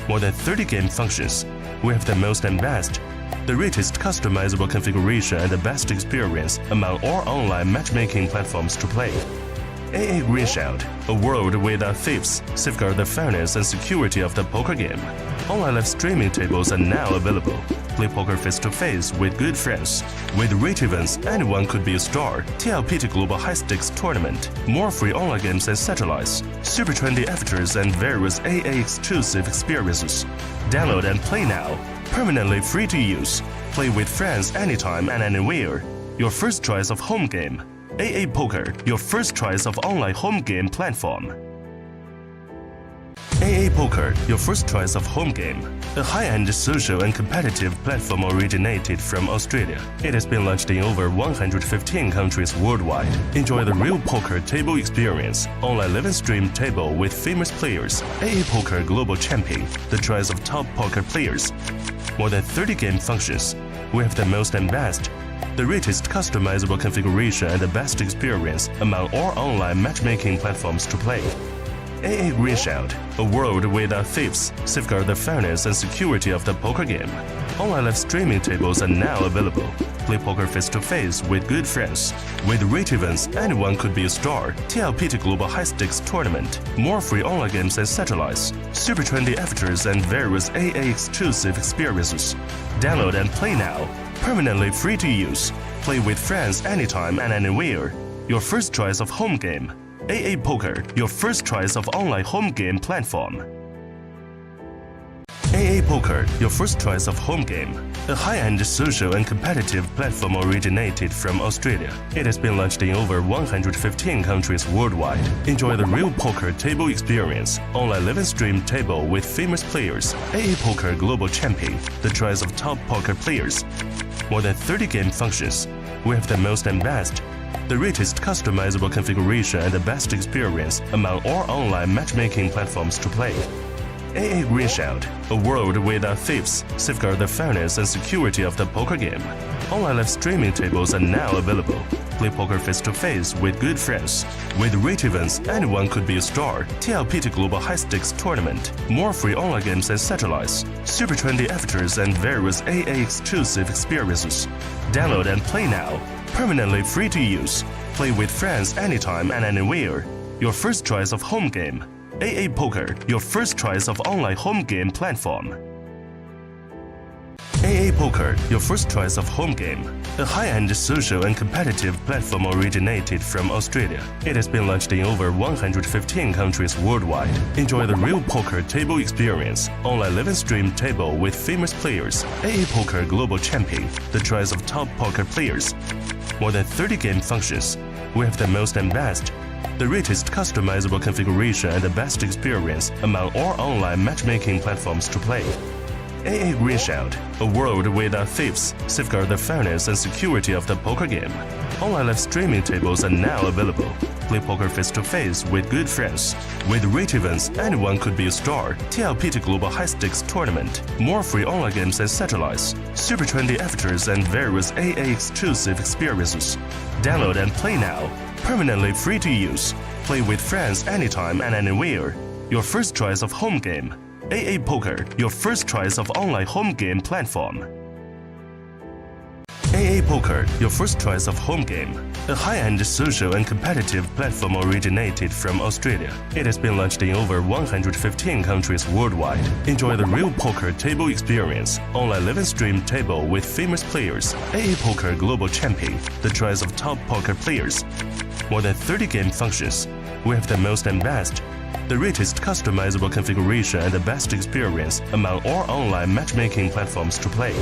More than 30 game functions. We have the most and best. The richest customizable configuration and the best experience among all online matchmaking platforms to play. AA Greenshield, a world without thieves, safeguard the fairness and security of the poker game. Online live streaming tables are now available. Play poker face-to-face with good friends. With rate events, anyone could be a star. TLPT Global High Stakes Tournament. More free online games and satellites. Super trendy avatars and various AA exclusive experiences. Download and play now. Permanently free to use. Play with friends anytime and anywhere. Your first choice of home game. AA Poker, your first choice of online home game platform. AA Poker, your first choice of home game. A high-end social and competitive platform originated from Australia. It has been launched in over 115 countries worldwide. Enjoy the real poker table experience. Online live stream table with famous players. AA Poker Global Champion, the choice of top poker players. More than 30 game functions. We have the most and best. The richest customizable configuration and the best experience among all online matchmaking platforms to play. AA Greenshield, a world without thieves, safeguard the fairness and security of the poker game. Online live streaming tables are now available. Play poker face-to-face with good friends. With rate events, anyone could be a star. TLPT Global High Stakes Tournament. More free online games and satellites. Super trendy avatars and various AA exclusive experiences. Download and play now. Permanently free to use. Play with friends anytime and anywhere. Your first choice of home game. AA Poker, your first choice of online home game platform. AA Poker, your first choice of home game. A high-end social and competitive platform originated from Australia. It has been launched in over 115 countries worldwide. Enjoy the real poker table experience. Online live stream table with famous players. AA Poker Global Champion, the choice of top poker players. More than 30 game functions. We have the most and best. The richest customizable configuration and the best experience among all online matchmaking platforms to play. AA Greenshield, a world without thieves, safeguard the fairness and security of the poker game. Online live streaming tables are now available. Play poker face-to-face with good friends. With rate events, anyone could be a star. TLPT Global High Stakes Tournament. More free online games and satellites. Super trendy avatars and various AA exclusive experiences. Download and play now. Permanently free to use. Play with friends anytime and anywhere. Your first choice of home game. AA Poker, your first choice of online home game platform. AA Poker, your first choice of home game. A high-end social and competitive platform originated from Australia. It has been launched in over 115 countries worldwide. Enjoy the real poker table experience. Online live stream table with famous players. AA Poker Global Champion, the choice of top poker players. More than 30 game functions. We have the most and best. The richest customizable configuration and the best experience among all online matchmaking platforms to play. AA Greenshield, a world without thieves, safeguard the fairness and security of the poker game. Online live streaming tables are now available. Play poker face-to-face with good friends. With rate events, anyone could be a star. TLPT Global High Stakes Tournament. More free online games and satellites. Super trendy avatars and various AA exclusive experiences. Download and play now. Permanently free to use. Play with friends anytime and anywhere. Your first choice of home game. AA Poker, your first choice of online home game platform. AA Poker, your first choice of home game. A high-end social and competitive platform originated from Australia. It has been launched in over 115 countries worldwide. Enjoy the real poker table experience. Online live stream table with famous players. AA Poker Global Champion, the choice of top poker players. More than 30 game functions. We have the most and best. The richest customizable configuration and the best experience among all online matchmaking platforms to play.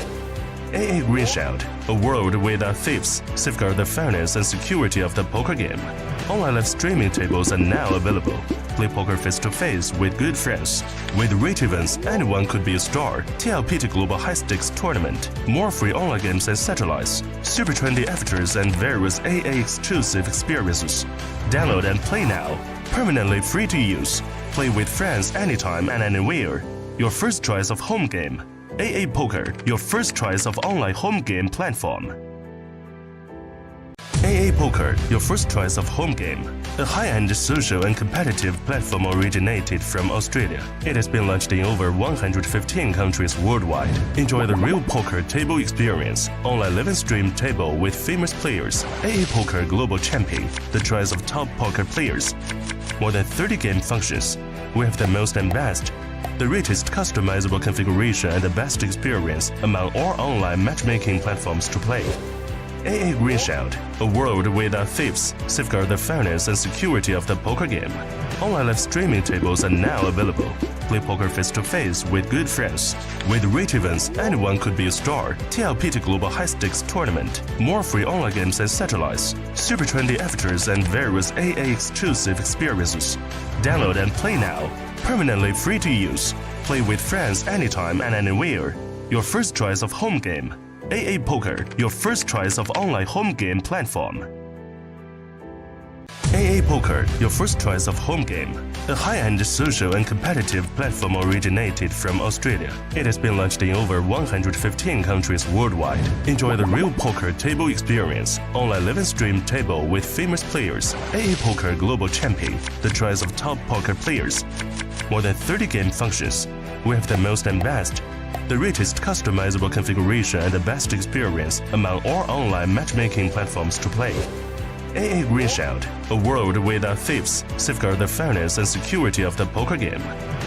AA Green Shield, a world without thieves, safeguard the fairness and security of the poker game. Online live streaming tables are now available. Play poker face-to-face with good friends. With rate events, anyone could be a star. TLPT Global High Stakes Tournament. More free online games and satellites. Super trendy avatars and various AA exclusive experiences. Download and play now. Permanently free to use. Play with friends anytime and anywhere. Your first choice of home game. AA Poker, your first choice of online home game platform. AA Poker, your first choice of home game. A high-end social and competitive platform originated from Australia. It has been launched in over 115 countries worldwide. Enjoy the real poker table experience. Online live and stream table with famous players. AA Poker Global Champion, the choice of top poker players. More than 30 game functions. We have the most and best. The richest customizable configuration and the best experience among all online matchmaking platforms to play. AA Green Shield, a world without thieves, safeguard the fairness and security of the poker game. Online live streaming tables are now available. Play poker face-to-face with good friends. With rate events, anyone could be a star. TLPT Global High Stakes Tournament. More free online games and satellites. Super trendy avatars and various AA exclusive experiences. Download and play now. Permanently free to use. Play with friends anytime and anywhere. Your first choice of home game. AA Poker, your first choice of online home game platform. AA Poker, your first choice of home game. A high-end social and competitive platform originated from Australia. It has been launched in over 115 countries worldwide. Enjoy the real poker table experience. Online live and stream table with famous players. AA Poker Global Champion, the choice of top poker players. More than 30 game functions. We have the most and best. The richest customizable configuration and the best experience among all online matchmaking platforms to play. AA Green Shield, a world without thieves, safeguard the fairness and security of the poker game.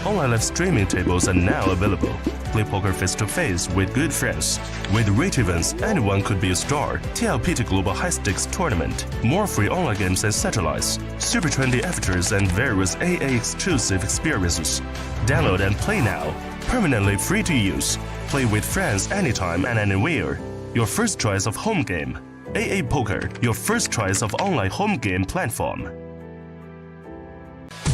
Online live streaming tables are now available. Play poker face-to-face with good friends. With rate events, anyone could be a star. TLPT Global High Stakes Tournament. More free online games and satellites. Super trendy avatars and various AA exclusive experiences. Download and play now. Permanently free to use. Play with friends anytime and anywhere. Your first choice of home game. AA Poker, your first choice of online home game platform.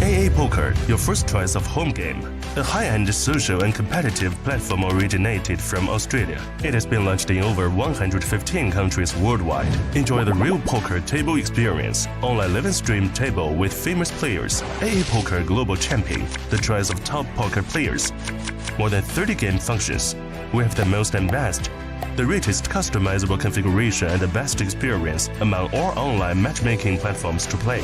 AA Poker, your first choice of home game. A high-end social and competitive platform originated from Australia. It has been launched in over 115 countries worldwide. Enjoy the real poker table experience. Online live and stream table with famous players. AA Poker Global Champion, the choice of top poker players. More than 30 game functions. We have the most and best. The richest customizable configuration and the best experience among all online matchmaking platforms to play.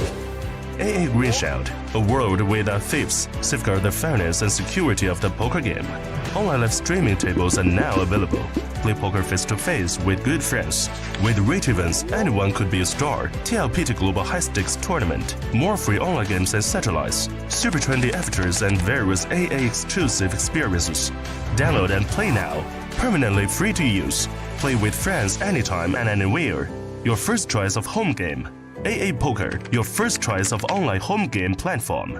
AA Green Shield, a world without thieves, safeguard the fairness and security of the poker game. Online live streaming tables are now available. Play poker face-to-face with good friends. With rate events, anyone could be a star. TLPT Global High Stakes Tournament. More free online games and satellites. Super trendy avatars and various AA exclusive experiences. Download and play now. Permanently free to use. Play with friends anytime and anywhere. Your first choice of home game. AA Poker, your first choice of online home game platform.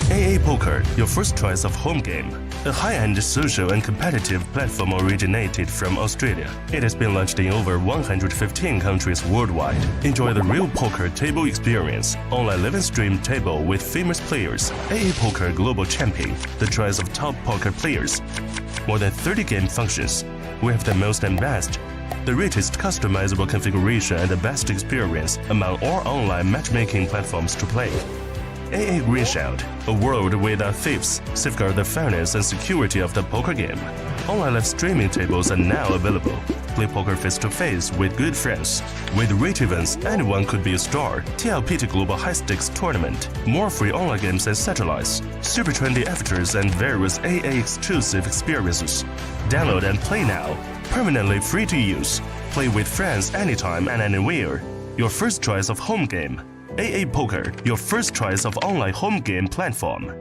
AA Poker, your first choice of home game. A high-end social and competitive platform originated from Australia. It has been launched in over 115 countries worldwide. Enjoy the real poker table experience. Online live and stream table with famous players. AA Poker Global Champion, the choice of top poker players. More than 30 game functions. We have the most and best. The richest customizable configuration and the best experience among all online matchmaking platforms to play. AA Green Shield, a world without thieves, safeguard the fairness and security of the poker game. Online live streaming tables are now available. Play poker face-to-face with good friends. With rate events, anyone could be a star. TLPT Global High Stakes Tournament. More free online games and satellites. Super trendy avatars and various AA exclusive experiences. Download and play now. Permanently free to use. Play with friends anytime and anywhere. Your first choice of home game. AA Poker, your first choice of online home game platform.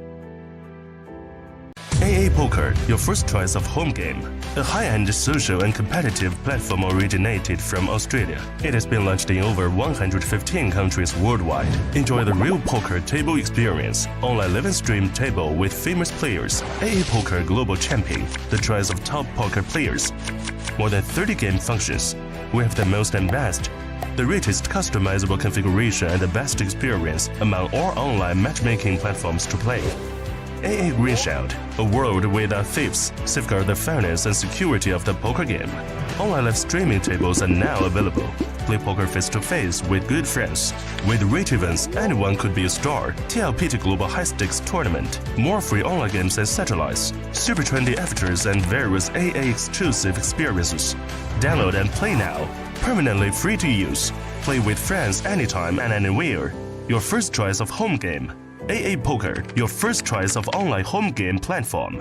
AA AA Poker, your first choice of home game. A high-end social and competitive platform originated from Australia. It has been launched in over 115 countries worldwide. Enjoy the real poker table experience. Online live and stream table with famous players. AA Poker Global Champion, the choice of top poker players. More than 30 game functions. We have the most and best. The richest customizable configuration and the best experience among all online matchmaking platforms to play. AA Greenshield, a world without thieves, safeguard the fairness and security of the poker game. Online live streaming tables are now available. Play poker face-to-face with good friends. With rate events, anyone could be a star. TLPT Global High Stakes Tournament. More free online games and satellites. Super trendy avatars and various AA exclusive experiences. Download and play now. Permanently free to use. Play with friends anytime and anywhere. Your first choice of home game. AA Poker, your first choice of online home game platform.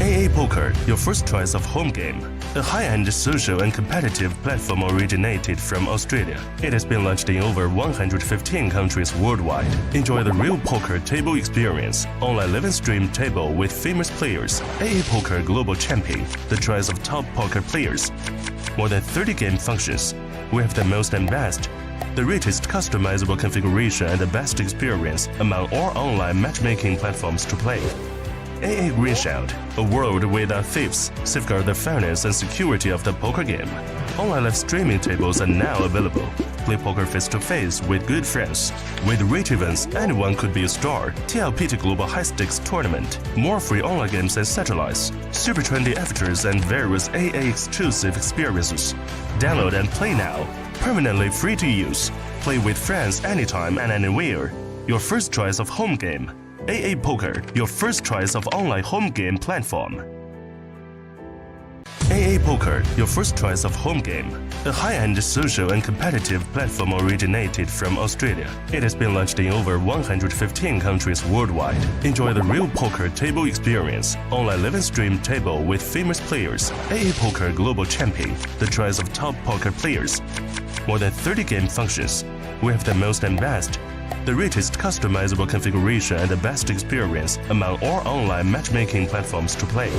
AA Poker, your first choice of home game. A high-end social and competitive platform originated from Australia. It has been launched in over 115 countries worldwide. Enjoy the real poker table experience. Online live and stream table with famous players. AA Poker Global Champion, the choice of top poker players. More than 30 game functions. We have the most and best. The richest customizable configuration and the best experience among all online matchmaking platforms to play. AA Greenshield, a world without thieves, safeguard the fairness and security of the poker game. Online live streaming tables are now available. Play poker face-to-face with good friends. With rate events, anyone could be a star. TLPT Global High Stakes Tournament. More free online games and satellites. Super trendy avatars and various AA exclusive experiences. Download and play now. Permanently free to use. Play with friends anytime and anywhere. Your first choice of home game. AA Poker, your first choice of online home game platform. AA Poker, your first choice of home game. A high-end social and competitive platform originated from Australia. It has been launched in over 115 countries worldwide. Enjoy the real poker table experience. Online live and stream table with famous players. AA Poker Global Champion, the choice of top poker players. More than 30 game functions. We have the most and best. The richest customizable configuration and the best experience among all online matchmaking platforms to play.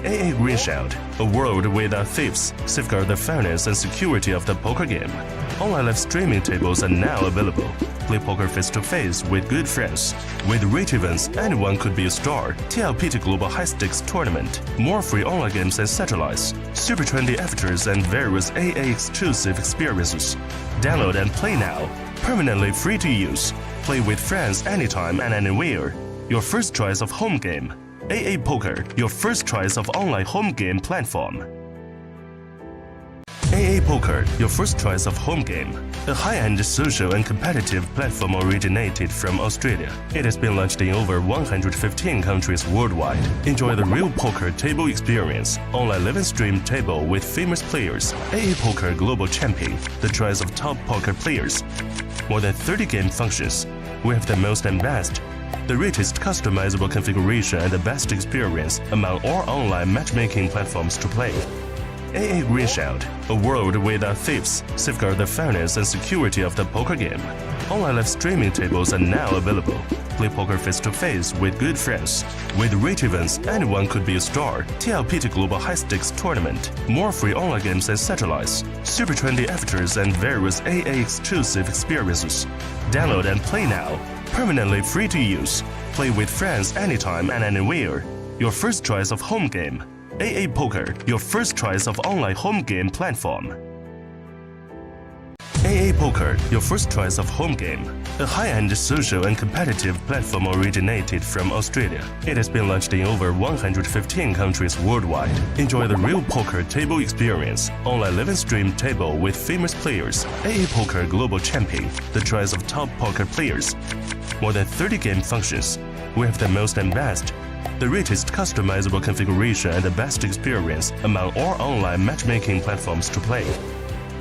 AA Greenshield, a world without thieves, safeguard the fairness and security of the poker game. Online live streaming tables are now available. Play poker face-to-face with good friends. With rate events, anyone could be a star. TLPT Global High Stakes Tournament. More free online games and satellites. Super trendy avatars and various AA exclusive experiences. Download and play now. Permanently free to use. Play with friends anytime and anywhere. Your first choice of home game. AA Poker, your first choice of online home game platform. AA Poker, your first choice of home game. A high-end social and competitive platform originated from Australia. It has been launched in over 115 countries worldwide. Enjoy the real poker table experience. Online live and stream table with famous players. AA Poker Global Champion, the choice of top poker players. More than 30 game functions. We have the most and best. The richest customizable configuration and the best experience among all online matchmaking platforms to play. AA Greenshield, a world without thieves, safeguard the fairness and security of the poker game. Online live streaming tables are now available. Play poker face-to-face with good friends. With rate events, anyone could be a star. TLPT Global High Stakes Tournament. More free online games and satellites. Super trendy avatars and various AA exclusive experiences. Download and play now. Permanently free to use. Play with friends anytime and anywhere. Your first choice of home game. AA Poker, your first choice of online home game platform. AA Poker, your first choice of home game. A high-end social and competitive platform originated from Australia. It has been launched in over 115 countries worldwide. Enjoy the real poker table experience. Online live and stream table with famous players. AA Poker Global Champion, the choice of top poker players. More than 30 game functions. We have the most and best. The richest customizable configuration and the best experience among all online matchmaking platforms to play.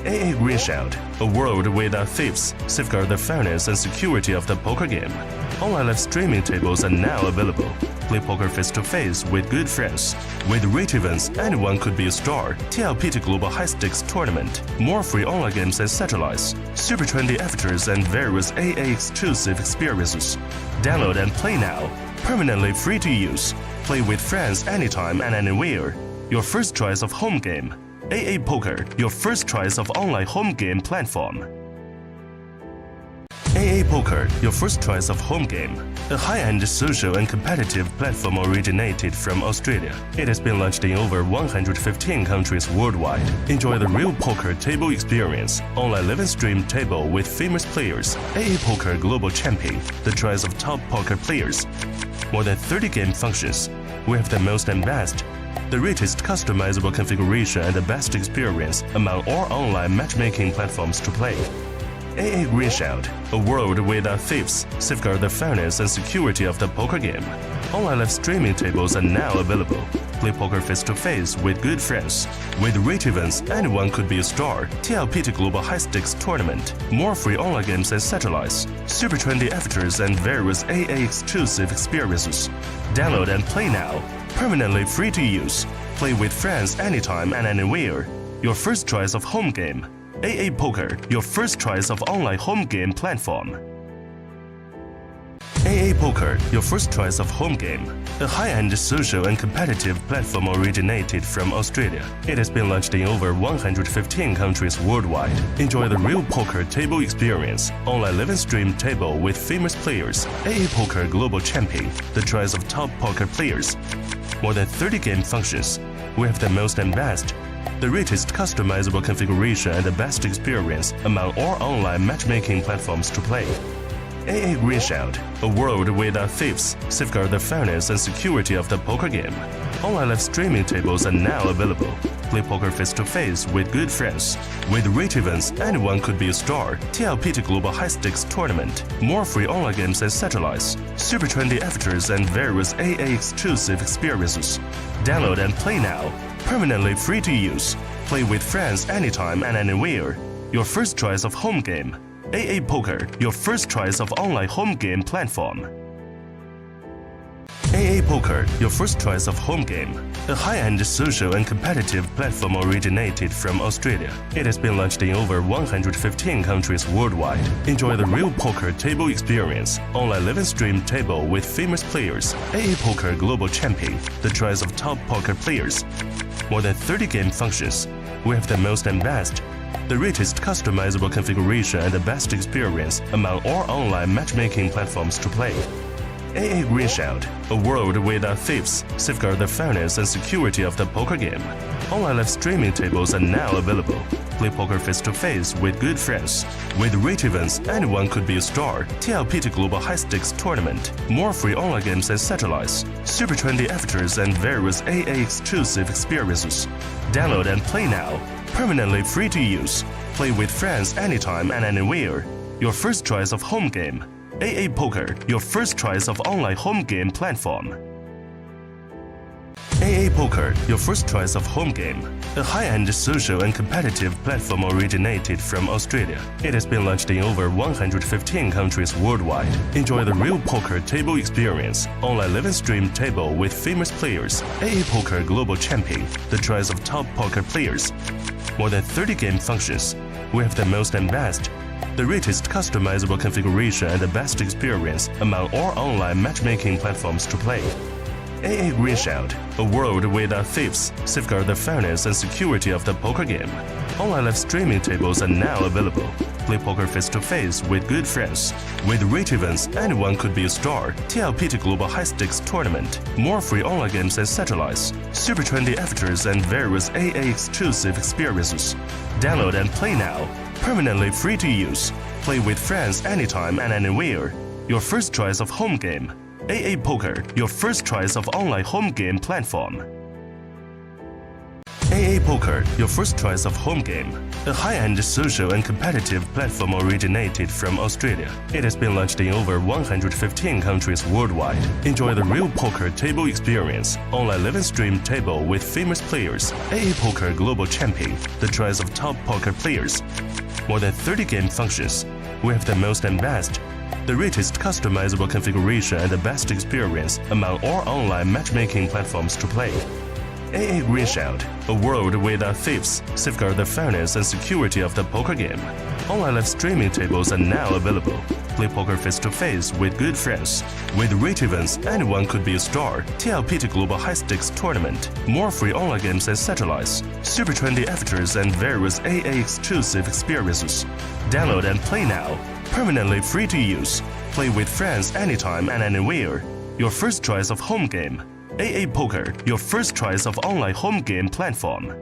AA Greenshield, a world without thieves, safeguard the fairness and security of the poker game. Online live streaming tables are now available. Play poker face-to-face with good friends. With rate events, anyone could be a star. TLPT Global High Stakes Tournament. More free online games and satellites. Super trendy avatars and various AA exclusive experiences. Download and play now. permanently free to use. Play with friends anytime and anywhere. Your first choice of home game. AA Poker, your first choice of online home game platform. AA Poker, your first choice of home game. A high-end social and competitive platform originated from Australia. It has been launched in over 115 countries worldwide. Enjoy the real poker table experience. Online live stream table with famous players. AA Poker Global Champion, the choice of top poker players. More than 30 game functions. We have the most and best. The richest customizable configuration and the best experience among all online matchmaking platforms to play. AA Greenshout, a world without thieves, safeguard the fairness and security of the poker game. Online live streaming tables are now available. Play poker face-to-face with good friends. With rate events, anyone could be a star. TLPT Global High Stakes Tournament. More free online games and satellites. Super trendy avatars and various AA exclusive experiences. Download and play now. Permanently free to use. Play with friends anytime and anywhere. Your first choice of home game. AA Poker, your first choice of online home game platform. AA Poker, your first choice of home game. A high-end social and competitive platform originated from Australia. It has been launched in over 115 countries worldwide. Enjoy the real poker table experience. Online live stream table with famous players. AA Poker Global Champion, the choice of top poker players. More than 30 game functions. We have the most and best. The richest customizable configuration and the best experience among all online matchmaking platforms to play. AA Greenshout, a world without thieves, safeguard the fairness and security of the poker game. Online live streaming tables are now available. Play poker face-to-face with good friends. With rate events, anyone could be a star. TLPT Global High Stakes Tournament. More free online games and satellites. Super trendy avatars and various AA exclusive experiences. Download and play now. Permanently free to use. Play with friends anytime and anywhere. Your first choice of home game. AA Poker, your first choice of online home game platform. AA Poker, your first choice of home game. A high-end social and competitive platform originated from Australia. It has been launched in over 115 countries worldwide. Enjoy the real poker table experience. Online live stream table with famous players. AA Poker Global Champion, the choice of top poker players. More than 30 game functions. We have the most and best. The richest customizable configuration and the best experience among all online matchmaking platforms to play. AA Greenshout, a world without thieves, safeguard the fairness and security of the poker game. Online live streaming tables are now available. Play poker face-to-face with good friends. With rate events, anyone could be a star. TLPT Global High Stakes Tournament. More free online games and satellites. Super trendy avatars and various AA exclusive experiences. Download and play now. Permanently free to use. Play with friends anytime and anywhere. Your first choice of home game. AA Poker, your first choice of online home game platform. AA Poker, your first choice of home game. A high-end social and competitive platform originated from Australia. It has been launched in over 115 countries worldwide. Enjoy the real poker table experience. Online live stream table with famous players. AA Poker Global Champion, the choice of top poker players. More than 30 game functions. We have the most and best. The richest customizable configuration and the best experience among all online matchmaking platforms to play. AA Greenshout, a world without thieves, safeguard the fairness and security of the poker game. Online live streaming tables are now available. Play poker face-to-face with good friends. With rate events, anyone could be a star. TLPT Global High Stakes Tournament. More free online games and satellites. Super trendy avatars and various AA exclusive experiences. Download and play now. Permanently free to use. Play with friends anytime and anywhere. Your first choice of home game. AA Poker, your first choice of online home game platform. AA Poker, your first choice of home game. A high-end social and competitive platform originated from Australia. It has been launched in over 115 countries worldwide. Enjoy the real poker table experience. Online live stream table with famous players. AA Poker Global Champion, the choice of top poker players. More than 30 game functions. We have the most and best. The richest customizable configuration and the best experience among all online matchmaking platforms to play. AA Green Shout, a world without thieves, safeguard the fairness and security of the poker game. Online live streaming tables are now available. Play poker face-to-face with good friends. With rate events, anyone could be a star. TLPT Global High Stakes Tournament. More free online games and satellites. Super trendy avatars and various AA exclusive experiences. Download and play now. Permanently free to use. Play with friends anytime and anywhere. Your first choice of home game. AA Poker, your first choice of online home game platform.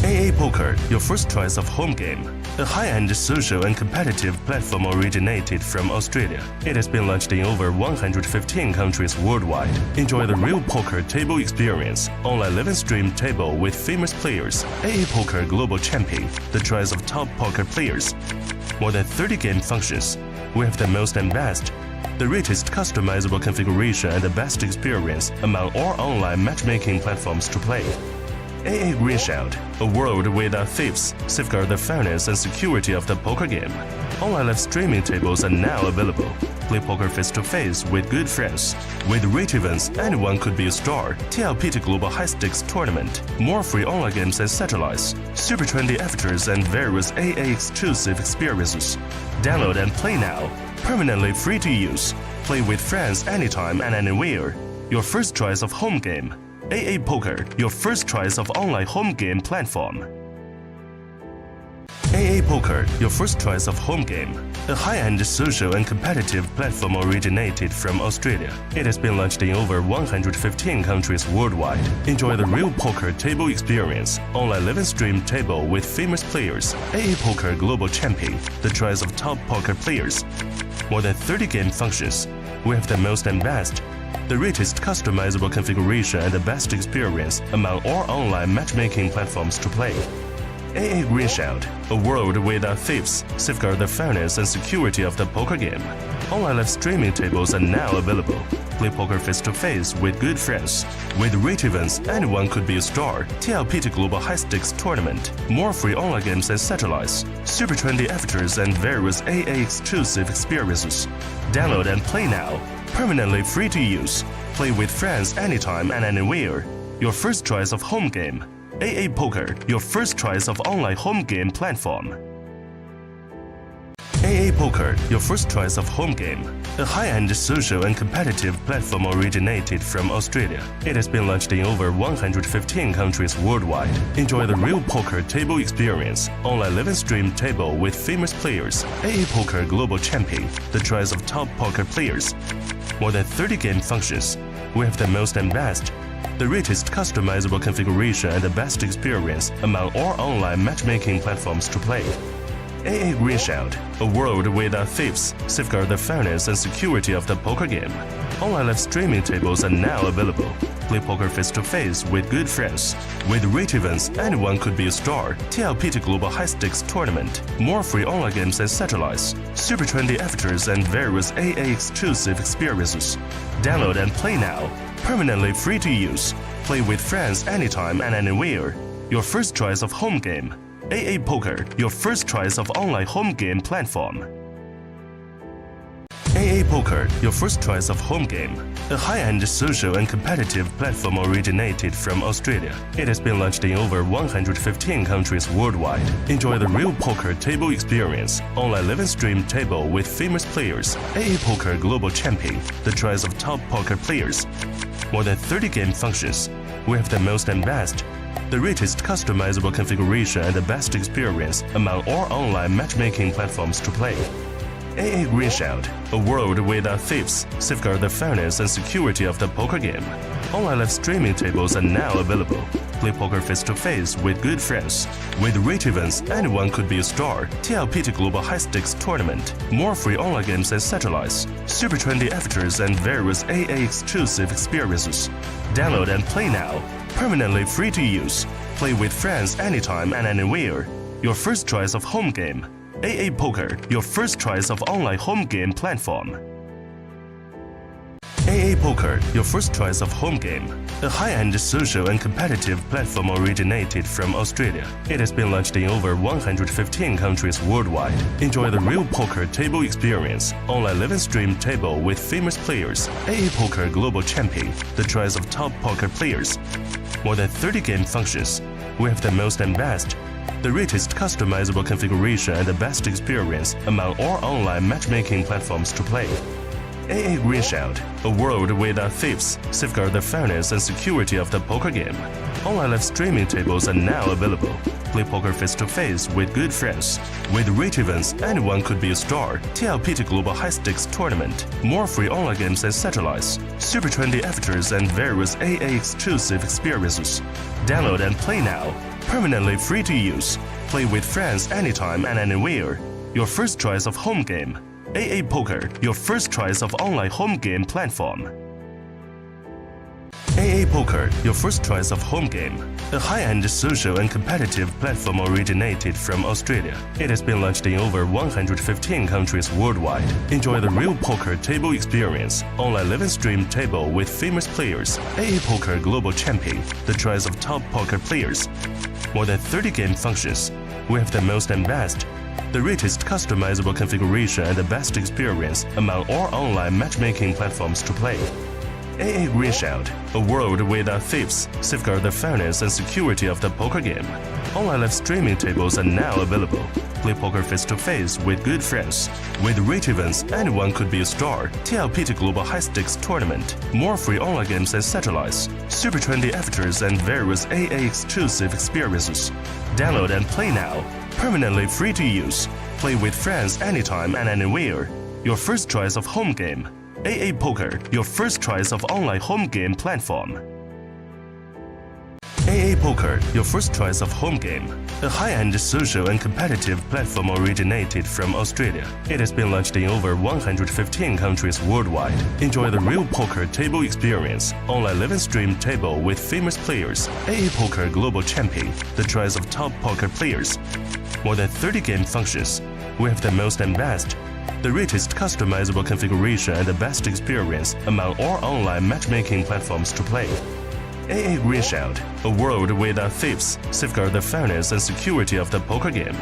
AA Poker, your first choice of home game. A high-end social and competitive platform originated from Australia. It has been launched in over 115 countries worldwide. Enjoy the real poker table experience. Online live stream table with famous players. AA Poker Global Champion, the choice of top poker players. More than 30 game functions. We have the most and best. The richest customizable configuration and the best experience among all online matchmaking platforms to play. AA Green Shout, a world without thieves, safeguard the fairness and security of the poker game. Online live streaming tables are now available. Play poker face-to-face with good friends. With rate events, anyone could be a star. TLPT Global High Stakes Tournament. More free online games and satellites. Super trendy avatars and various AA exclusive experiences. Download and play now. Permanently free to use. Play with friends anytime and anywhere. Your first choice of home game. AA Poker, your first choice of online home game platform. AA Poker, your first choice of home game. A high-end social and competitive platform originated from Australia. It has been launched in over 115 countries worldwide. Enjoy the real poker table experience. Online live stream table with famous players. AA Poker Global Champion, the choice of top poker players. More than 30 game functions. We have the most and best. The richest customizable configuration and the best experience among all online matchmaking platforms to play. AA Green Shout, a world without thieves, safeguard the fairness and security of the poker game. Online live streaming tables are now available. Play poker face-to-face with good friends. With rate events, anyone could be a star. TLPT Global High Stakes Tournament. More free online games and satellites. Super trendy avatars and various AA exclusive experiences. Download and play now. Permanently free to use. Play with friends anytime and anywhere. Your first choice of home game. AA Poker, your first choice of online home game platform. AA Poker, your first choice of home game. A high-end social and competitive platform originated from Australia. It has been launched in over 115 countries worldwide. Enjoy the real poker table experience. Online live stream table with famous players. AA Poker Global Champion, the choice of top poker players. More than 30 game functions. We have the most and best. The richest customizable configuration and the best experience among all online matchmaking platforms to play. AA Green Shout, a world without thieves, safeguard the fairness and security of the poker game. Online live streaming tables are now available. Play poker face-to-face with good friends. With rate events, anyone could be a star. TLPT Global High Stakes Tournament. More free online games and satellites. Super trendy avatars and various AA exclusive experiences. Download and play now. Permanently free to use. Play with friends anytime and anywhere. Your first choice of home game. AA Poker, your first choice of online home game platform. AA Poker, your first choice of home game. A high-end social and competitive platform originated from Australia. It has been launched in over 115 countries worldwide. Enjoy the real poker table experience. Online live stream table with famous players. AA Poker Global Champion, the choice of top poker players. More than 30 game functions. We have the most and best. The richest customizable configuration and the best experience among all online matchmaking platforms to play. AA Green Shout, a world without thieves, safeguard the fairness and security of the poker game. Online live streaming tables are now available. Play poker face-to-face with good friends. With rate events, anyone could be a star. TLPT Global High Stakes Tournament. More free online games and satellites. Super trendy avatars and various AA exclusive experiences. Download and play now. Permanently free to use. Play with friends anytime and anywhere. Your first choice of home game. AA Poker, your first choice of online home game platform. AA Poker, your first choice of home game. A high-end social and competitive platform originated from Australia. It has been launched in over 115 countries worldwide. Enjoy the real poker table experience. Online live and stream table with famous players. AA Poker Global Champion, the choice of top poker players. More than 30 game functions. We have the most and best. The richest customizable configuration and the best experience among all online matchmaking platforms to play. AA Green Shield, a world without thieves, safeguard the fairness and security of the poker game. Online live streaming tables are now available. Play poker face-to-face with good friends. With rich events, anyone could be a star. TLPT Global High Stakes Tournament. More free online games and satellites. Super trendy avatars and various AA exclusive experiences. Download and play now. Permanently free to use. Play with friends anytime and anywhere. Your first choice of home game. AA Poker, your first choice of online home game platform. AA Poker, your first choice of home game. A high-end social and competitive platform originated from Australia. It has been launched in over 115 countries worldwide. Enjoy the real poker table experience. Online live and stream table with famous players. AA Poker Global Champion, the choice of top poker players. More than 30 game functions. We have the most and best. The richest customizable configuration and the best experience among all online matchmaking platforms to play. AA Green Shield, a world without thieves, safeguard the fairness and security of the poker game. Online live streaming tables are now available. Play poker face-to-face with good friends. With rich events, anyone could be a star. TLPT Global High Stakes Tournament. More free online games and satellites. Super trendy avatars and various AA exclusive experiences. Download and play now. Permanently free to use. Play with friends anytime and anywhere. Your first choice of home game. AA Poker, your first choice of online home game platform. AA Poker, your first choice of home game. A high-end social and competitive platform originated from Australia. It has been launched in over 115 countries worldwide. Enjoy the real poker table experience. Online live and stream table with famous players. AA Poker Global Champion, the choice of top poker players. More than 30 game functions. We have the most and best. The richest customizable configuration and the best experience among all online matchmaking platforms to play. AA Green Shield, a world without thieves, safeguard the fairness and security of the poker game.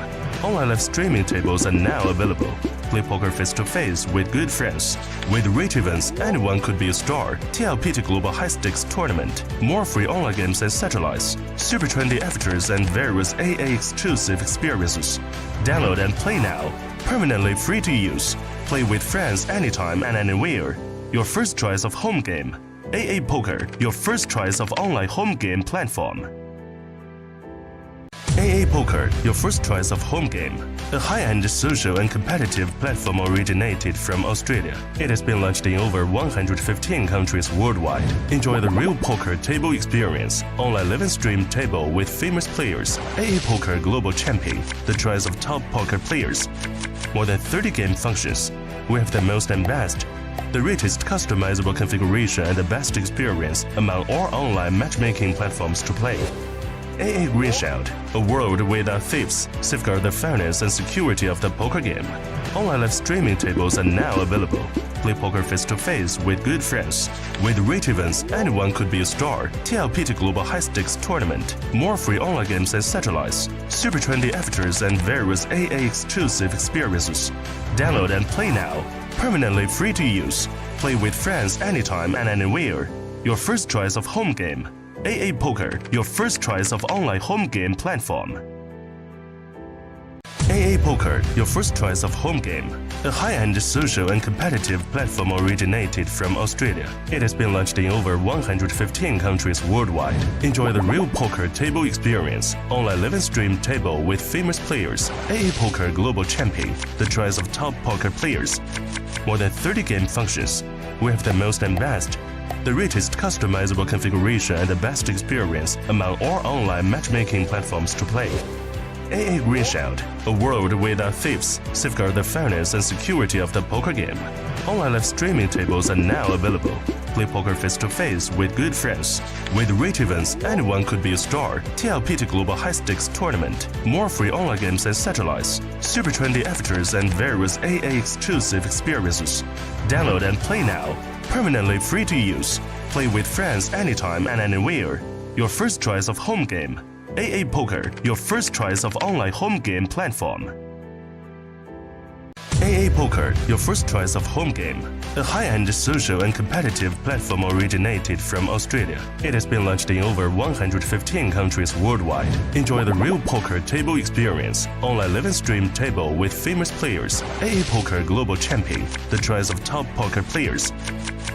Online live streaming tables are now available. Play poker face-to-face with good friends. With rich events, anyone could be a star. TLPT Global High Stakes Tournament. More free online games and satellites. Super trendy avatars and various AA exclusive experiences. Download and play now. Permanently free to use. Play with friends anytime and anywhere. Your first choice of home game. AA Poker, your first choice of online home game platform. AA Poker, your first choice of home game. A high-end social and competitive platform originated from Australia. It has been launched in over 115 countries worldwide. Enjoy the real poker table experience. Online live and stream table with famous players. AA Poker Global Champion, the choice of top poker players. More than 30 game functions. We have the most and best. The richest customizable configuration and the best experience among all online matchmaking platforms to play. AA Green Shield, a world without thieves, safeguard the fairness and security of the poker game. Online live streaming tables are now available. Play poker face-to-face with good friends. With rich events, anyone could be a star. TLPT Global High Stakes Tournament. More free online games and satellites. Super trendy avatars and various AA exclusive experiences. Download and play now. Permanently free to use. Play with friends anytime and anywhere. Your first choice of home game. AA Poker, your first choice of online home game platform. AA Poker, your first choice of home game. A high-end social and competitive platform originated from Australia. It has been launched in over 115 countries worldwide. Enjoy the real poker table experience. Online live and stream table with famous players. AA Poker Global Champion, the choice of top poker players. More than 30 game functions. We have the most and best. The richest customizable configuration and the best experience among all online matchmaking platforms to play. AA Green Shield, a world without thieves, safeguard the fairness and security of the poker game. Online live streaming tables are now available. Play poker face-to-face with good friends. With rich events, anyone could be a star. TLPT Global High Stakes Tournament. More free online games and satellites. Super trendy avatars and various AA exclusive experiences. Download and play now. permanently free to use. Play with friends anytime and anywhere. Your first choice of home game. AA Poker, your first choice of online home game platform. AA Poker, your first choice of home game. A high-end social and competitive platform originated from Australia. It has been launched in over 115 countries worldwide. Enjoy the real poker table experience. Online live stream table with famous players. AA Poker Global Champion, the choice of top poker players.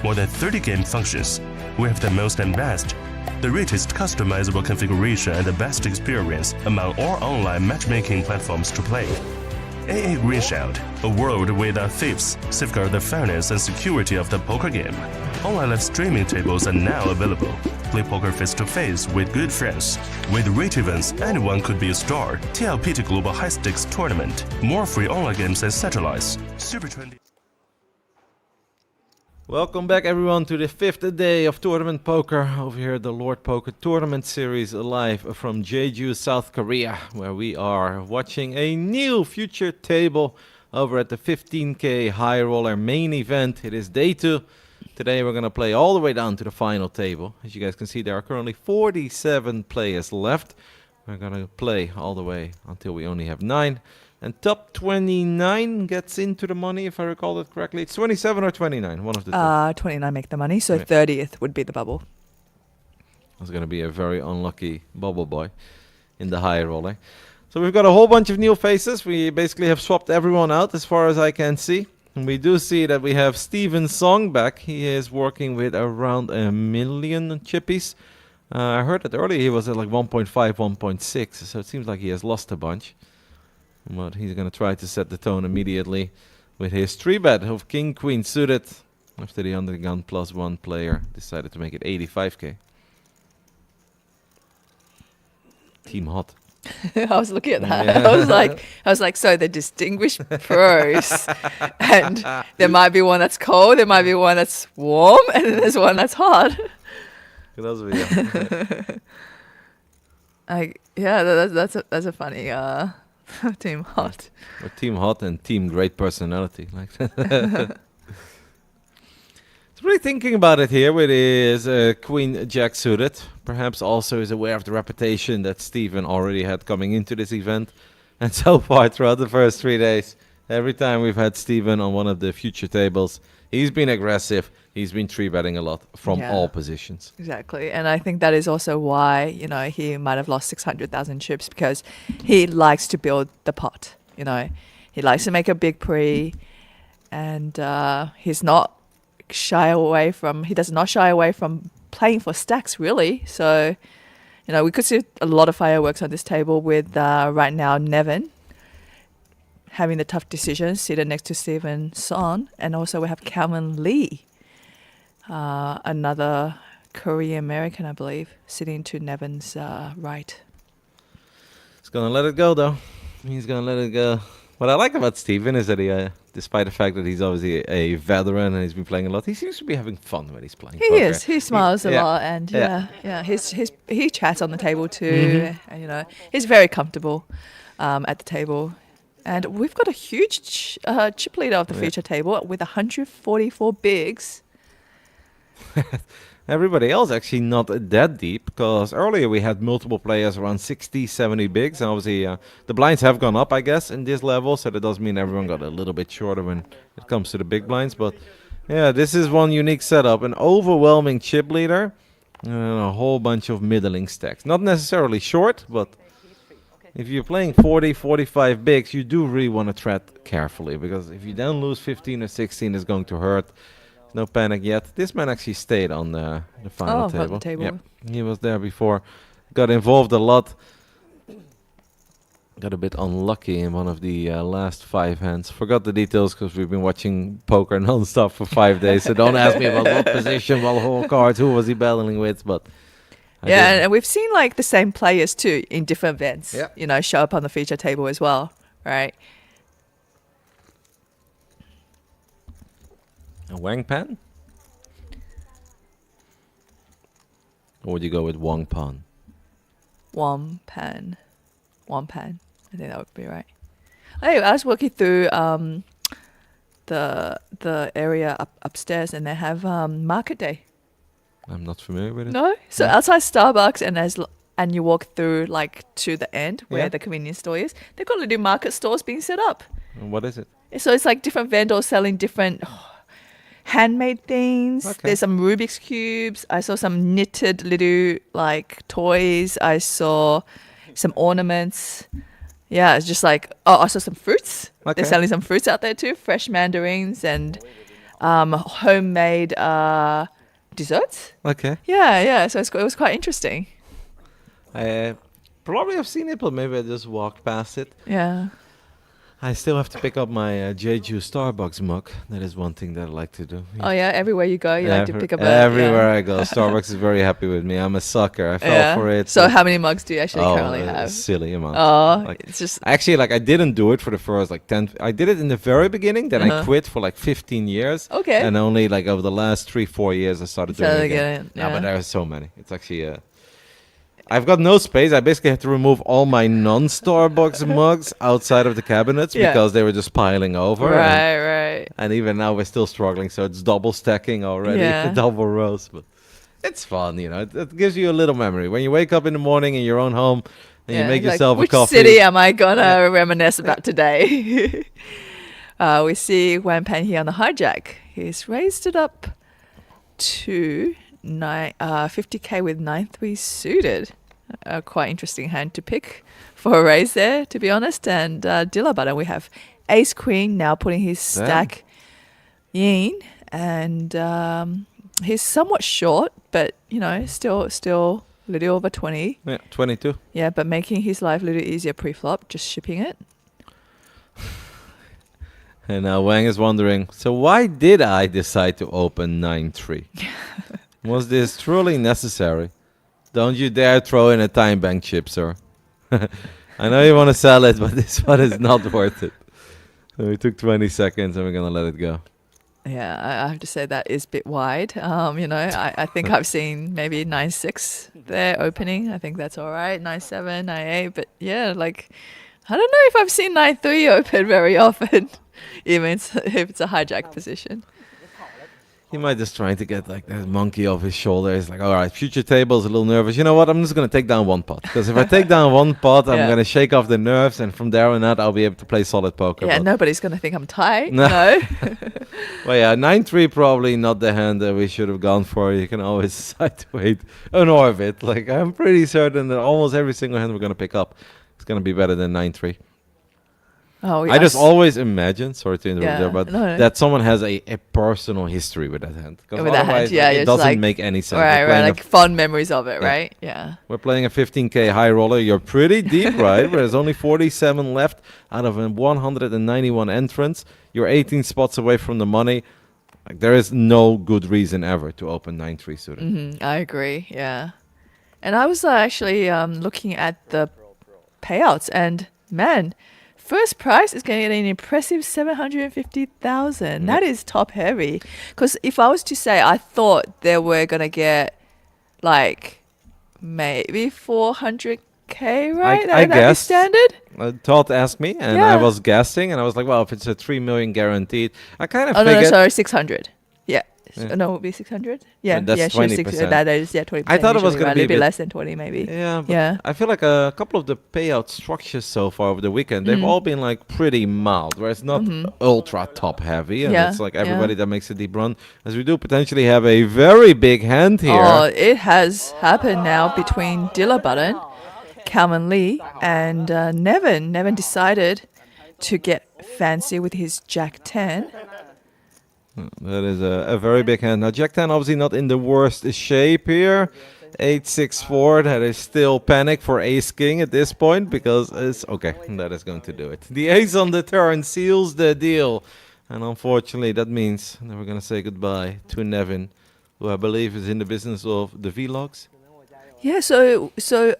More than 30 game functions. We have the most and best. The richest customizable configuration and the best experience among all online matchmaking platforms to play. AA Green Shield, a world without thieves, safeguard the fairness and security of the poker game. Online live streaming tables are now available. Play poker face-to-face with good friends. With rate events, anyone could be a star. TLPT Global High Stakes Tournament. More free online games and satellites. Super trendy. Welcome back everyone to the 5th day of Tournament Poker over here at the Lord Poker Tournament Series live from Jeju, South Korea, where we are watching a new future table over at the 15K High Roller main event. It is day 2. Today we're going to play all the way down to the final table. As you guys can see, there are currently 47 players left. We're going to play all the way until we only have 9. And top 29 gets into the money, if I recall it correctly. It's 27 or 29, one of the two. 29 make the money, so Yeah. 30th would be the bubble. It's going to be a very unlucky bubble boy in the high roller. So we've got a whole bunch of new faces. We basically have swapped everyone out as far as I can see. And we do see that we have Steven Song back. He is working with around 1 million chippies. I heard that earlier he was at like 1.5, 1.6. So it seems like he has lost a bunch. But he's going to try to set the tone immediately with his 3-bet of King Queen suited after the undergun +1 player decided to make it 85k. Team hot. I was looking at that. Yeah. I was like, so the distinguished pros, and there might be one that's cold, there might be one that's warm, and then there's one that's hot. That's a funny team hot. Or team hot and team great personality. Like that. Really thinking about it here with his Queen Jack suited. Perhaps also is aware of the reputation that Steven already had coming into this event. And so far throughout the first 3 days, every time we've had Steven on one of the future tables, he's been aggressive. He's been 3-betting a lot from all positions. Exactly. And I think that is also why, he might have lost 600,000 chips, because he likes to build the pot. He likes to make a big pre, and he does not shy away from playing for stacks, really. So, we could see a lot of fireworks on this table with right now Nevin having the tough decisions, seated next to Steven Song. And also we have Calvin Lee, another Korean American, I believe, sitting to Nevin's right. He's going to let it go, though. He's going to let it go. What I like about Steven is that he, despite the fact that he's obviously a veteran and he's been playing a lot, he seems to be having fun when he's playing poker. He is. He smiles a lot, and he chats on the table too. And, he's very comfortable at the table. And we've got a huge chip leader of the feature table with 144 bigs. Everybody else actually not that deep, because earlier we had multiple players around 60, 70 bigs, and obviously the blinds have gone up, I guess, in this level, so that does mean everyone got a little bit shorter when it comes to the big blinds. But yeah, this is one unique setup, an overwhelming chip leader and a whole bunch of middling stacks. Not necessarily short, but if you're playing 40, 45 bigs, you do really want to tread carefully, because if you then lose 15 or 16, it's going to hurt. No panic yet. This man actually stayed on the final table. The table. Yep. He was there before. Got involved a lot. Got a bit unlucky in one of the last 5 hands. Forgot the details because we've been watching poker non-stop for 5 days. So don't ask me about what position, what whole cards, who was he battling with. But and we've seen like the same players too in different events. Yeah. Show up on the feature table as well, right? A Wang Pan? Or would you go with Wang Pan? Wampan. I think that would be right. Hey, I was working through the area upstairs, and they have market day. I'm not familiar with it. No, so outside Starbucks, and you walk through like to the end where Yeah. the convenience store is. They've got little market stores being set up. And what is it? So it's like different vendors selling different handmade things. Okay. There's some Rubik's cubes. I saw some knitted little like toys. I saw some ornaments. Yeah, it's just like, oh, I saw some fruits. Okay. They're selling some fruits out there too, fresh mandarins and homemade desserts. Okay. Yeah. So it was quite interesting. I probably have seen it, but maybe I just walked past it. Yeah. I still have to pick up my Jeju Starbucks mug. That is one thing that I like to do. Oh yeah, everywhere you go, you like to pick up a everywhere yeah. I go. Starbucks is very happy with me. I'm a sucker. I fell Yeah. for it. So how many mugs do you actually oh, currently a have? silly amount. Oh, Like, it's just Actually, like I didn't do it for the first like 10. I did it in the very beginning. Then I Uh-huh. quit for like 15 years. okay. And only like over the last 3-4 years I started doing Started it again. again, No, but yeah. there are so many. It's actually I've got no space. I basically had to remove all my non-Starbucks mugs outside of the cabinets Yeah. because they were just piling over. Right. And even now we're still struggling, so it's double stacking already, Yeah. double rows. But it's fun, you know. It gives you a little memory when you wake up in the morning in your own home and you make like, yourself which a coffee. city am I gonna reminisce about today? We see Wan Pan here on the hijack. He's raised it up to 50k with 9-3 suited. A quite interesting hand to pick for a raise there, to be honest. And Dilla button, we have Ace Queen now putting his stack in, and he's somewhat short, but you know, still a little over 20. Yeah, 22. Yeah, but making his life a little easier pre-flop, just shipping it. And now Wang is wondering, so why did I decide to open 9-3? Was this truly necessary? Don't you dare throw in a time bank chip, sir. I know you want to sell it, but this one is not worth it. So we took 20 seconds and we're going to let it go. Yeah, I have to say that is a bit wide. You know, I think I've seen maybe 9-6 there opening. I think that's all right. 9-7, 9-8. But yeah, like, I don't know if I've seen 9-3 open very often, even if it's a hijack position. He might just trying to get like that monkey off his shoulder. He's like, all right, future table's a little nervous. You know what? I'm just going to take down one pot. Because if I take down one pot, I'm Yeah. going to shake off the nerves. And from there on out, I'll be able to play solid poker. Yeah, But- nobody's going to think I'm tight. No. No. Well, yeah, 9-3 probably not the hand that we should have gone for. You can always decide to wait an orbit. Like, I'm pretty certain that almost every single hand we're going to pick up is going to be better than 9-3. Oh, I just yes. always imagine, sorry to interrupt Yeah, there, but no. that someone has a personal history with that hand. 'Cause With that hand, otherwise, yeah, it it's doesn't like- make any sense. Right, We're playing like fond memories of it, Yeah. right? Yeah. We're playing a 15k high roller. You're pretty deep, right? There's only 47 left out of a 191 entrants. You're 18 spots away from the money. Like, there is no good reason ever to open 9-3 suited. I agree. Yeah. And I was actually looking at the payouts, and man, first prize is going to get an impressive 750,000. That is top heavy. Because if I was to say, I thought they were going to get like maybe 400k, right? I That'd be guessed. standard. Todd asked me, and I Yeah. was guessing, and I was like, well, if it's a 3 million guaranteed, I kind of Oh no, figured. sorry, 600. Yeah. Yeah. No, it would be 600. Yeah, that's yeah, sure, 20%. That is 20%. I thought it was usually, gonna right? be a a bit bit- less than 20, maybe. Yeah, but Yeah. I feel like a couple of the payout structures so far over the weekend, they've all been like pretty mild, where it's not ultra top heavy, and Yeah, it's like yeah. everybody that makes a deep run, as we do potentially have a very big hand here. Oh, it has happened now between Dilla Button, Calvin Lee, and Nevin. Nevin decided to get fancy with his Jack 10. That is a very big hand. Now, Jack 10 obviously not in the worst shape here. 8-6-4, that is still panic for Ace King at this point, because it's okay, that is going to do it. The ace on the turn seals the deal. And unfortunately, that means that we're going to say goodbye to Nevin, who I believe is in the business of the vlogs. Yeah, so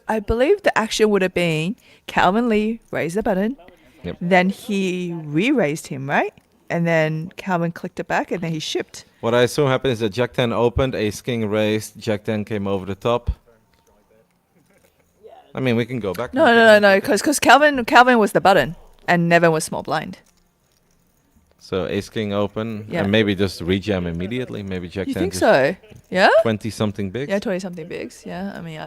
I believe the action would have been Calvin Lee raised the button, Yep. then he re-raised him, right? And then Calvin clicked it back, and then he shipped. What I assume happened is that Jack 10 opened, Ace King raised, Jack 10 came over the top. I mean, we can go back. No, because Calvin was the button, and Nevin was small blind. So ace king open, Yeah. and maybe just rejam immediately. Maybe jack You 10 think just so? Yeah. 20 something big. Yeah, 20 something bigs. Yeah, I mean,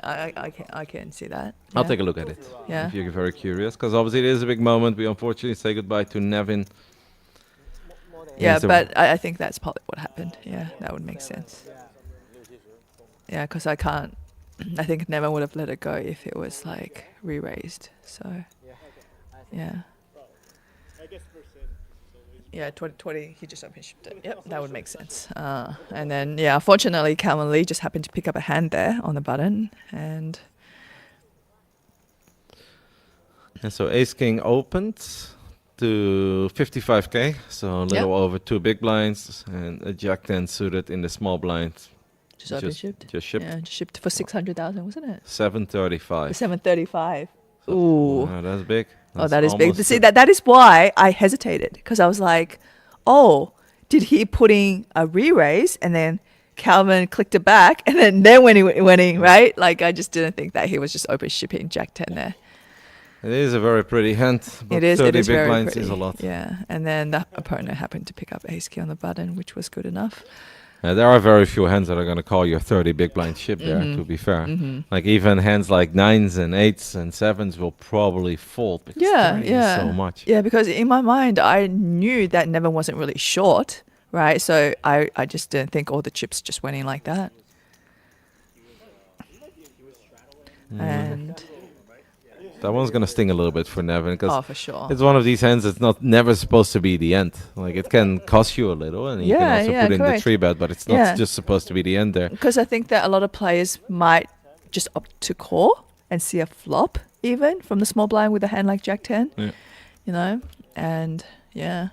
I can see that. I'll Yeah. take a look at it. Yeah. If you're very curious, because obviously it is a big moment. We unfortunately say goodbye to Nevin. Yeah, He's a- but I think that's probably what happened. Yeah, that would make sense. Yeah, because I can't. I think Nevin would have let it go if it was like re-raised. So, yeah. Yeah, 20, he just open shipped it. Yep, that would make sense. And then, yeah, unfortunately, Calvin Lee just happened to pick up a hand there on the button. And So ace king opened to 55k, so a little over 2 big blinds, and a jack 10 suited in the small blind. just open shipped. Just shipped. Yeah, just shipped for 600,000, wasn't it? 735. 735. Ooh. Oh, that's big. Oh, that is big. almost See, that is why I hesitated, because I was like, oh, did he put in a re-raise and then Calvin clicked it back and then when he went in, right? Like, I just didn't think that he was just open shipping Jack 10 there. It is a very pretty hand, but It is 30 big very blinds pretty. is a lot. Yeah, and then the opponent happened to pick up ace key on the button, which was good enough. There are very few hands that are going to call your 30 big blind chip there, to be fair. Like even hands like 9s and 8s and 7s will probably fold because Yeah, 30 is yeah. so much. Yeah, because in my mind, I knew that Nevin wasn't really short, right? So I just didn't think all the chips just went in like that. And That one's going to sting a little bit for Nevin because oh, for sure. it's one of these hands that's never supposed to be the end. Like it can cost you a little, and you Yeah, can also yeah, put in the correct. 3-bet, but it's not Yeah. just supposed to be the end there. Because I think that a lot of players might just opt to call and see a flop even from the small blind with a hand like Jack 10, Yeah. you know? And yeah.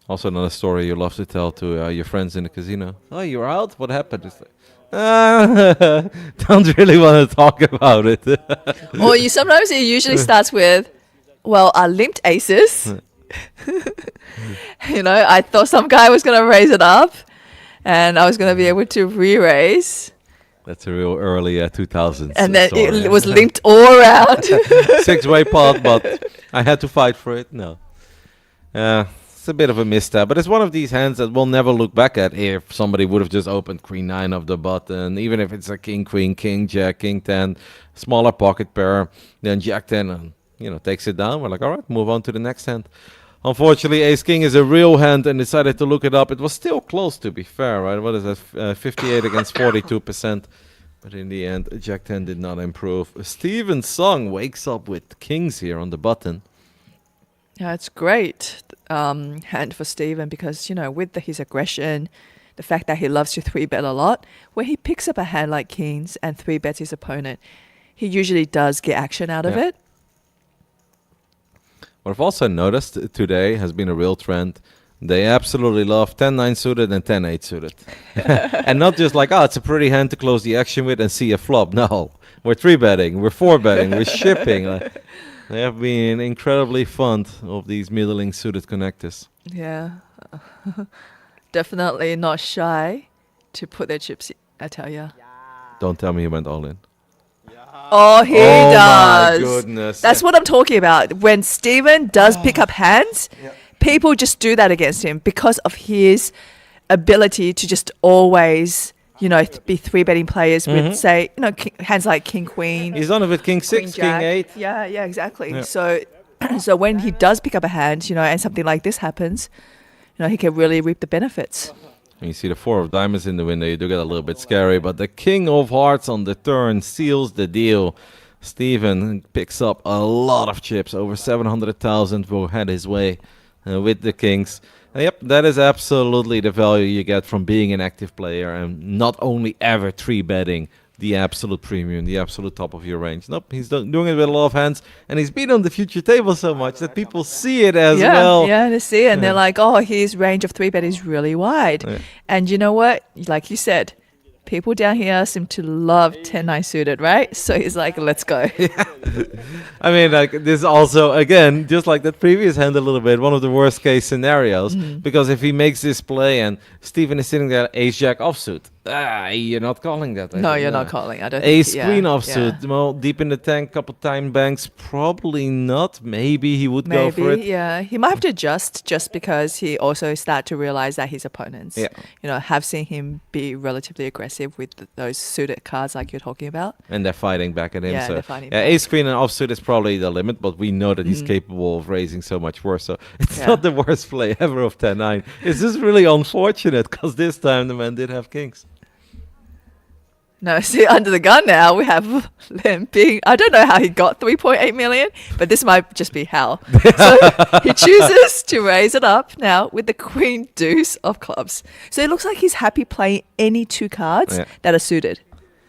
Also, another story you love to tell to your friends in the casino. Oh, you're out? What happened? It's like, don't really want to talk about it. Or sometimes it usually starts with, well, I limped aces. You know, I thought some guy was going to raise it up and I was going to be able to re-raise. That's a real early 2000s. And then story. it was limped all around. 6-way pot, but I had to fight for it. No. It's a bit of a misstep, but it's one of these hands that we'll never look back at if somebody would have just opened queen 9 of the button, even if it's a king, queen, king, jack, king 10, smaller pocket pair, then jack 10, and, takes it down. We're like, all right, move on to the next hand. Unfortunately, ace king is a real hand and decided to look it up. It was still close, to be fair, right? What is that? 58 against 42%. But in the end, jack 10 did not improve. Steven Sung wakes up with kings here on the button. Yeah, it's great hand for Steven because, with his aggression, the fact that he loves to 3-bet a lot, when he picks up a hand like kings and 3-bets his opponent, he usually does get action out of Yeah. it. What I've also noticed today has been a real trend. They absolutely love 10-9 suited and 10-8 suited. And not just like, it's a pretty hand to close the action with and see a flop. No, we're 3-betting, we're 4-betting, we're shipping. They have been incredibly fond of these middling suited connectors. Yeah. Definitely not shy to put their chips, I tell you. Don't tell me he went all in. Oh, he Oh does. my goodness. That's what I'm talking about. When Steven does pick up hands, people just do that against him because of his ability to just always, be 3-betting players with, say, hands like king, queen, He's on it with king 6, queen, king jack. 8. Yeah, exactly. Yeah. So when he does pick up a hand, and something like this happens, he can really reap the benefits. And you see the 4 of diamonds in the window, you do get a little bit scary, but the king of hearts on the turn seals the deal. Steven picks up a lot of chips, over 700,000 will head his way with the kings. And yep, that is absolutely the value you get from being an active player and not only ever 3-betting the absolute premium, the absolute top of your range. Nope, he's doing it with a lot of hands, and he's been on the future table so much that people see it as well. Yeah, they see it and Yeah. they're like, oh, his range of 3-bet is really wide. Yeah. And you know what? Like you said, people down here seem to love 10-9 suited, right? So he's like, let's go. I mean, like this also, again, just like that previous hand a little bit, one of the worst case scenarios. Because if he makes this play and Steven is sitting there ace-jack offsuit, You're not calling that. I No, think, you're nah. not calling. I don't Ace think. queen yeah, offsuit. Well, deep in the tank, couple time banks. Probably not. Maybe he would go for Maybe, it. yeah. He might have to adjust just because he also start to realize that his opponents, Yeah. have seen him be relatively aggressive with those suited cards like you're talking about. And they're fighting back at him. Yeah, so they're fighting yeah, back. ace queen and offsuit is probably the limit, but we know that he's capable of raising so much worse. So it's Yeah. not the worst play ever of 10-9. It's just really unfortunate because this time the man did have kings. No, see, under the gun now, we have limping. I don't know how he got 3.8 million, but this might just be how. So he chooses to raise it up now with the queen deuce of clubs. So it looks like he's happy playing any two cards Yeah. that are suited.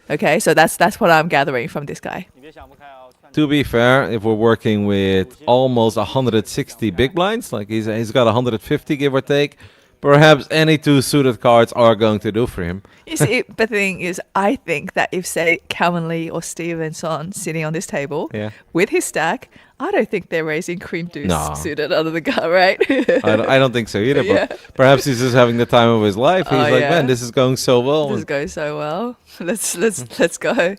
Okay, so that's what I'm gathering from this guy. 你别想不开啊！我看 To be fair, if we're working with almost 160 big blinds, like he's got 150 give or take, perhaps any two suited cards are going to do for him. You see, the thing is, I think that if, say, Calvin Lee or Stevenson sitting on this table Yeah. with his stack, I don't think they're raising queen deuce No. suited under the gun, right? I don't think so either, Yeah. but perhaps he's just having the time of his life. He's Oh, like, yeah. man, this is going so well. This And goes so well. Let's go.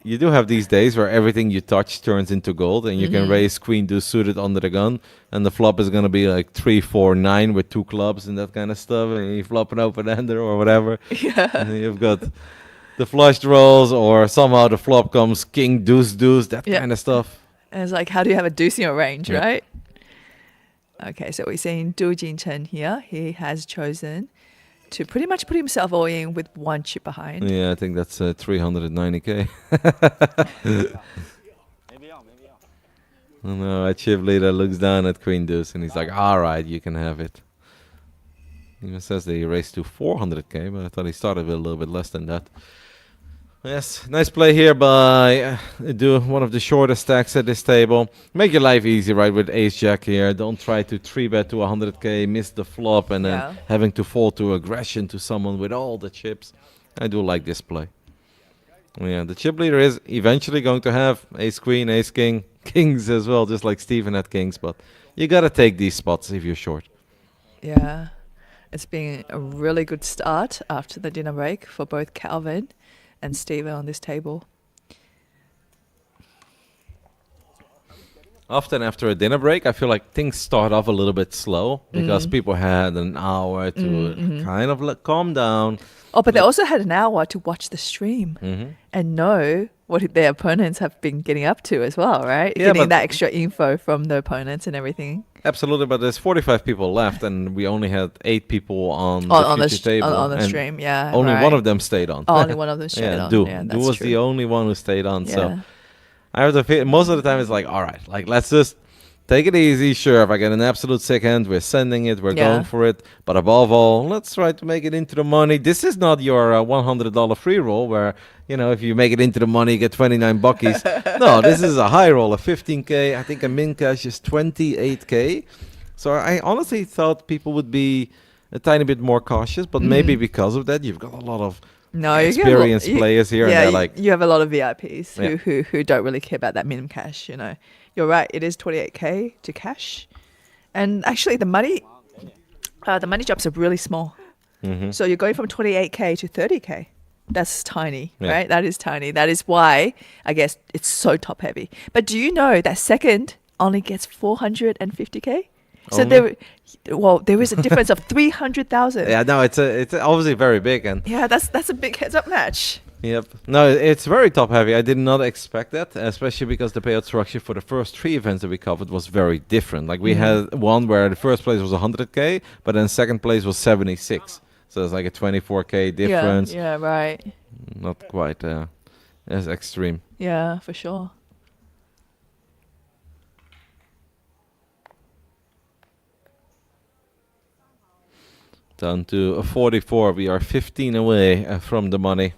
you do have these days where everything you touch turns into gold, and you can raise queen deuce suited under the gun, and the flop is going to be like 3, 4, 9 with two clubs and that kind of stuff, and you flop an open ender or whatever. Yeah. And then you've got the flush draws, or somehow the flop comes king deuce deuce, that Yeah. kind of stuff. And it's like, how do you have a deuce in your range, Yeah. right? Okay, so we're seeing Du Jinchen here. He has chosen to pretty much put himself all in with one chip behind. Yeah, I think that's 390k. 没必要，没必要。 No, a chip leader looks down at queen deuce and he's like, all right, you can have it. He even says that he raised to 400k, but I thought he started with a little bit less than that. Yes, nice play here by one of the shortest stacks at this table. Make your life easy, right, with ace-jack here. Don't try to 3-bet to 100k, miss the flop, and then Yeah. having to fall to aggression to someone with all the chips. I do like this play. Yeah, the chip leader is eventually going to have ace-queen, ace-king, kings as well, just like Steven had kings, but you gotta take these spots if you're short. Yeah. It's been a really good start after the dinner break for both Calvin and Steven on this table. Often after a dinner break, I feel like things start off a little bit slow because people had an hour to kind of calm down. Oh, but they also had an hour to watch the stream and know what their opponents have been getting up to as well, right? Yeah, Getting but- that extra info from the opponents and everything. Absolutely, but there's 45 people left, and we only had 8 people on On the the future table. on the and stream, yeah. only right. one of them stayed on. Oh, only one of them stayed yeah, on. Du. Yeah, Du that's was true. the only one who stayed on. So Yeah. I have to feel most of the time it's like, all right, like let's just take it easy. Sure, if I get an absolute sick hand, we're sending it, we're Yeah. going for it. But above all, let's try to make it into the money. This is not your $100 free roll where, if you make it into the money, you get 29 buckies. No, this is a high roll of 15k. I think a min cash is 28k. So I honestly thought people would be a tiny bit more cautious, but maybe because of that, you've got a lot of No, you get a lot- experienced players here, and Yeah, they're like, you have a lot of VIPs Yeah. who don't really care about that minimum cash. You're right. It is 28k to cash, and actually the money drops are really small. mhm. So you're going from 28k to 30k. That's tiny, Yeah. right? That is tiny. That is why I guess it's so top heavy. But do you know that second only gets 450k? So Only? there is a difference of 300,000. yeah, no, it's obviously very big, and Yeah, that's a big heads up match. yep, no, it's very top heavy. I did not expect that, especially because the payout structure for the first 3 events that we covered was very different. Like we had one where the first place was 100k, but then second place was 76. So it's like a 24k difference. Yeah, right. Not quite as extreme. Yeah, for sure. Down to a 44. We are 15 away from the money.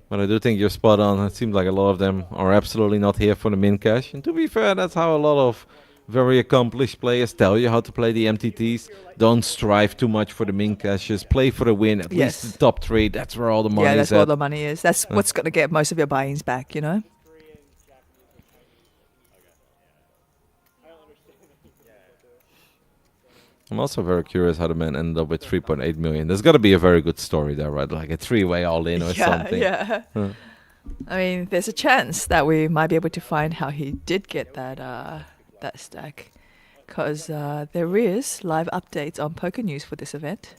But I do think you're spot on. It seems like a lot of them are absolutely not here for the min cash. And to be fair, that's how a lot of very accomplished players tell you how to play the MTTs. Don't strive too much for the min cashes. Play for the win. At Yes. least the top 3. That's where all the money Yeah, is that's where at. the money is. That's what's going to get most of your buy-ins back, I'm also very curious how the man ended up with 3.8 million. There's got to be a very good story there, right? Like a three-way all-in or something. Yeah. Huh. I mean, there's a chance that we might be able to find how he did get that stack, because there is live updates on Poker News for this event.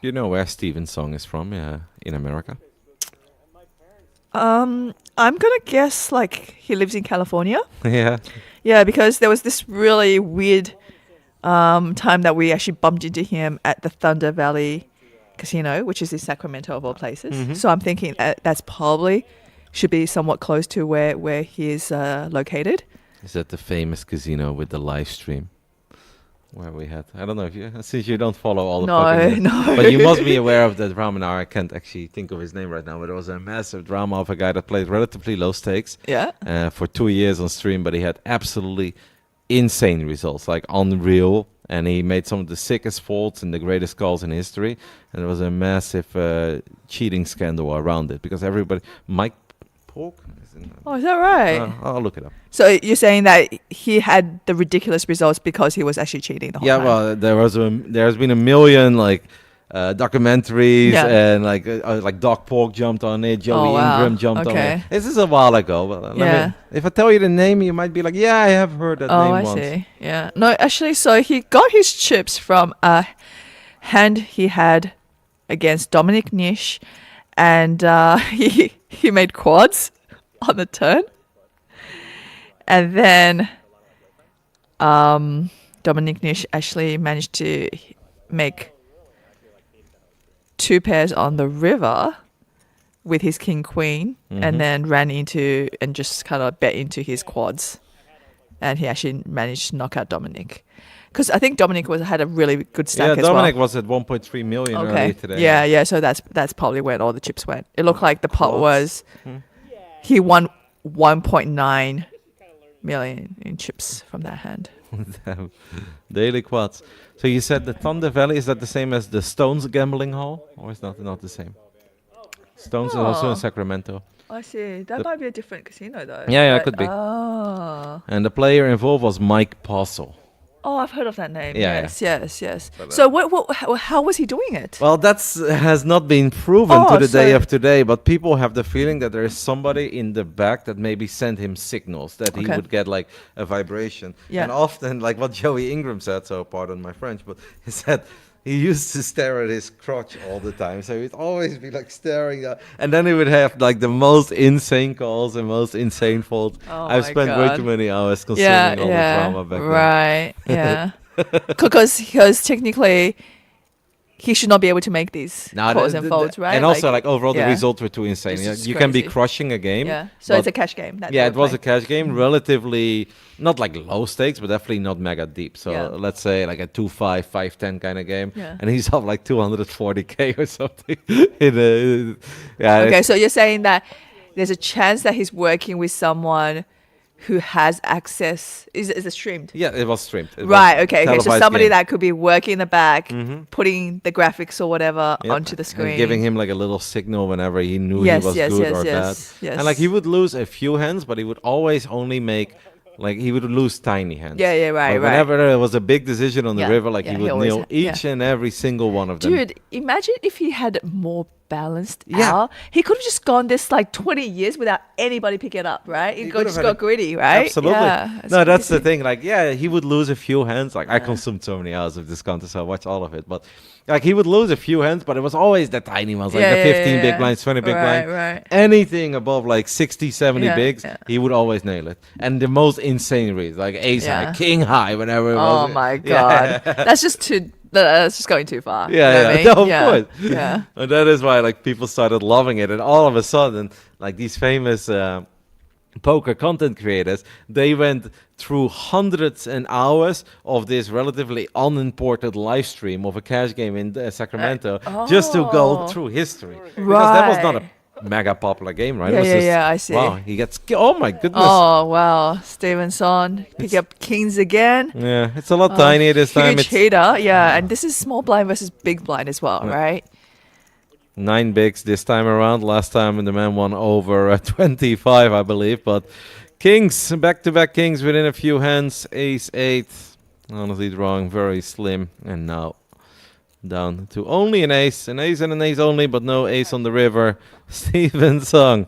You know where Steven Song is from in America? I'm gonna guess like he lives in California. Yeah. Yeah, because there was this really weird time that we actually bumped into him at the Thunder Valley Casino, which is in Sacramento of all places. So I'm thinking that's probably should be somewhat close to where he is located. Is that the famous casino with the live stream? Where we had, I don't know if you, since you don't follow all the fucking news, No. but you must be aware of the drama now. I can't actually think of his name right now, but there was a massive drama of a guy that played relatively low stakes Yeah. for 2 years on stream, but he had absolutely insane results, like unreal, and he made some of the sickest folds and the greatest calls in history, and there was a massive cheating scandal around it because everybody, Mike Polk? Oh, is that right? I'll look it up. So you're saying that he had the ridiculous results because he was actually cheating the whole Yeah, time? well, there's been a million documentaries Yeah. and like Doc Polk jumped on it, Joey Oh, wow. Ingram jumped on Okay. it. This is a while ago, but Yeah. if I tell you the name, you might be like, yeah, I have heard that name I once. see. Yeah. No, actually, so he got his chips from a hand he had against Dominic Nish, and he made quads on the turn. And then Dominic Nish actually managed to make 2 pairs on the river with his king queen, and then ran into and just kind of bet into his quads, and he actually managed to knock out Dominic, because I think Dominic had a really good stack Yeah, as Dominic well. was at 1.3 million earlier today. Yeah. So that's probably where all the chips went. It looked like the pot Quads. was he won 1.9 million in chips from that hand. Damn. Daily quads. So you said the Thunder Valley, is that the same as the Stones gambling hall, or is not the same? Stones is also Oh. in Sacramento. I see. That might be a different casino though. Yeah, it But- could be. Oh. And the player involved was Mike Postle. Oh, I've heard of that name. Yeah, Yes. So how was he doing it? Well, has not been proven Oh, to the day so- of today, but people have the feeling that there is somebody in the back that maybe sent him signals that he Okay. would get like a vibration. Yeah. And often, like what Joey Ingram said, so pardon my French, but he said he used to stare at his crotch all the time. So he'd always be like staring at, and then he would have like the most insane calls and most insane folds. Oh I've my spent way God. too many hours consuming all the drama back then. Right. Yeah. Because technically, he should not be able to make these Now, calls and folds, right? And also, like overall, the yeah. results were too insane. It's Yeah, just you can be crazy. crushing a game. Yeah. So it's but- a cash game. That Yeah, they it were was a playing. cash game, relatively not like low stakes, but definitely not mega deep. So Yeah. let's say like a 2-5, 5-10 kind of game, Yeah. and he's up like 240k or something. Yeah. Okay, so you're saying that there's a chance that he's working with someone who has access. Is it streamed? Yeah, it was streamed. It was Right. Okay. So televised somebody game. that could be working in the back, putting the graphics or whatever Yep. onto the And screen, giving him like a little signal whenever he knew Yes, he was yes, good yes, or yes, bad. yes. And like he would lose a few hands, but he would always only make. Like he would lose tiny hands. Yeah, yeah, right, Like, right. whenever there was a big decision on the Yeah, river, like yeah, he he would always nail ha- each yeah. and every single one of them. Dude, imagine if he had more balanced Yeah. out. He could have just gone this like 20 years without anybody picking it up, right? He He got, could just have got had a- greedy, right? Absolutely. Yeah, No, that's the crazy. thing. Like, yeah, he would lose a few hands. Like, I consumed so many hours of this contest, so I watched all of it. But like, he would lose a few hands, but it was always the tiny ones, like Yeah, the yeah, 15 yeah, big yeah. blinds, 20 big Right, blinds. right. Anything above like 60, 70 Yeah, bigs, yeah. he would always nail it. And the most insane reads, like ace Yeah. high, king high, whenever it Oh was. my Yeah. god, that's just too. That's just going too far. Yeah, You know yeah, what I mean? no, of yeah. course. Yeah. And that is why like people started loving it, and all of a sudden, like these famous poker content creators, they went through hundreds and hours of this relatively unimported live stream of a cash game in Sacramento just to go oh. through history, because that was not a mega popular game, right? It Yeah, was yeah, just- yeah, I see. Wow, he gets. Oh my goodness. Oh wow, Stevenson pick up kings again. Yeah, it's a lot Oh, tinier this time. Huge It's heater, yeah, and this is small blind versus big blind as well, Yeah. right? 9 bigs this time around. Last time the man won over 25, I believe. But kings, back-to-back kings within a few hands. Ace 8. Honestly drawing very slim. And now down to only an ace and an ace only, but no ace on the river. Steven Sung.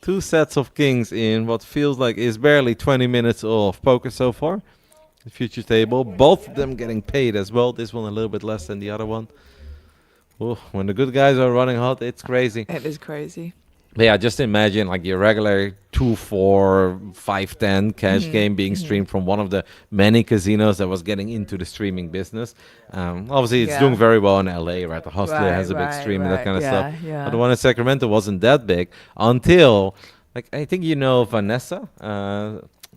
2 sets of kings in what feels like is barely 20 minutes of poker so far. The future table, both of them getting paid as well. This one a little bit less than the other one. Oh, when the good guys are running hot, it's crazy. It is crazy. But yeah, just imagine like your regular 2-4, 5-10 cash game being streamed from one of the many casinos that was getting into the streaming business. Obviously, it's Yeah. doing very well in LA, right? The Hustler has a big Right, stream and that right, kind of yeah, stuff. yeah. But the one in Sacramento wasn't that big until, like, I think you know Vanessa.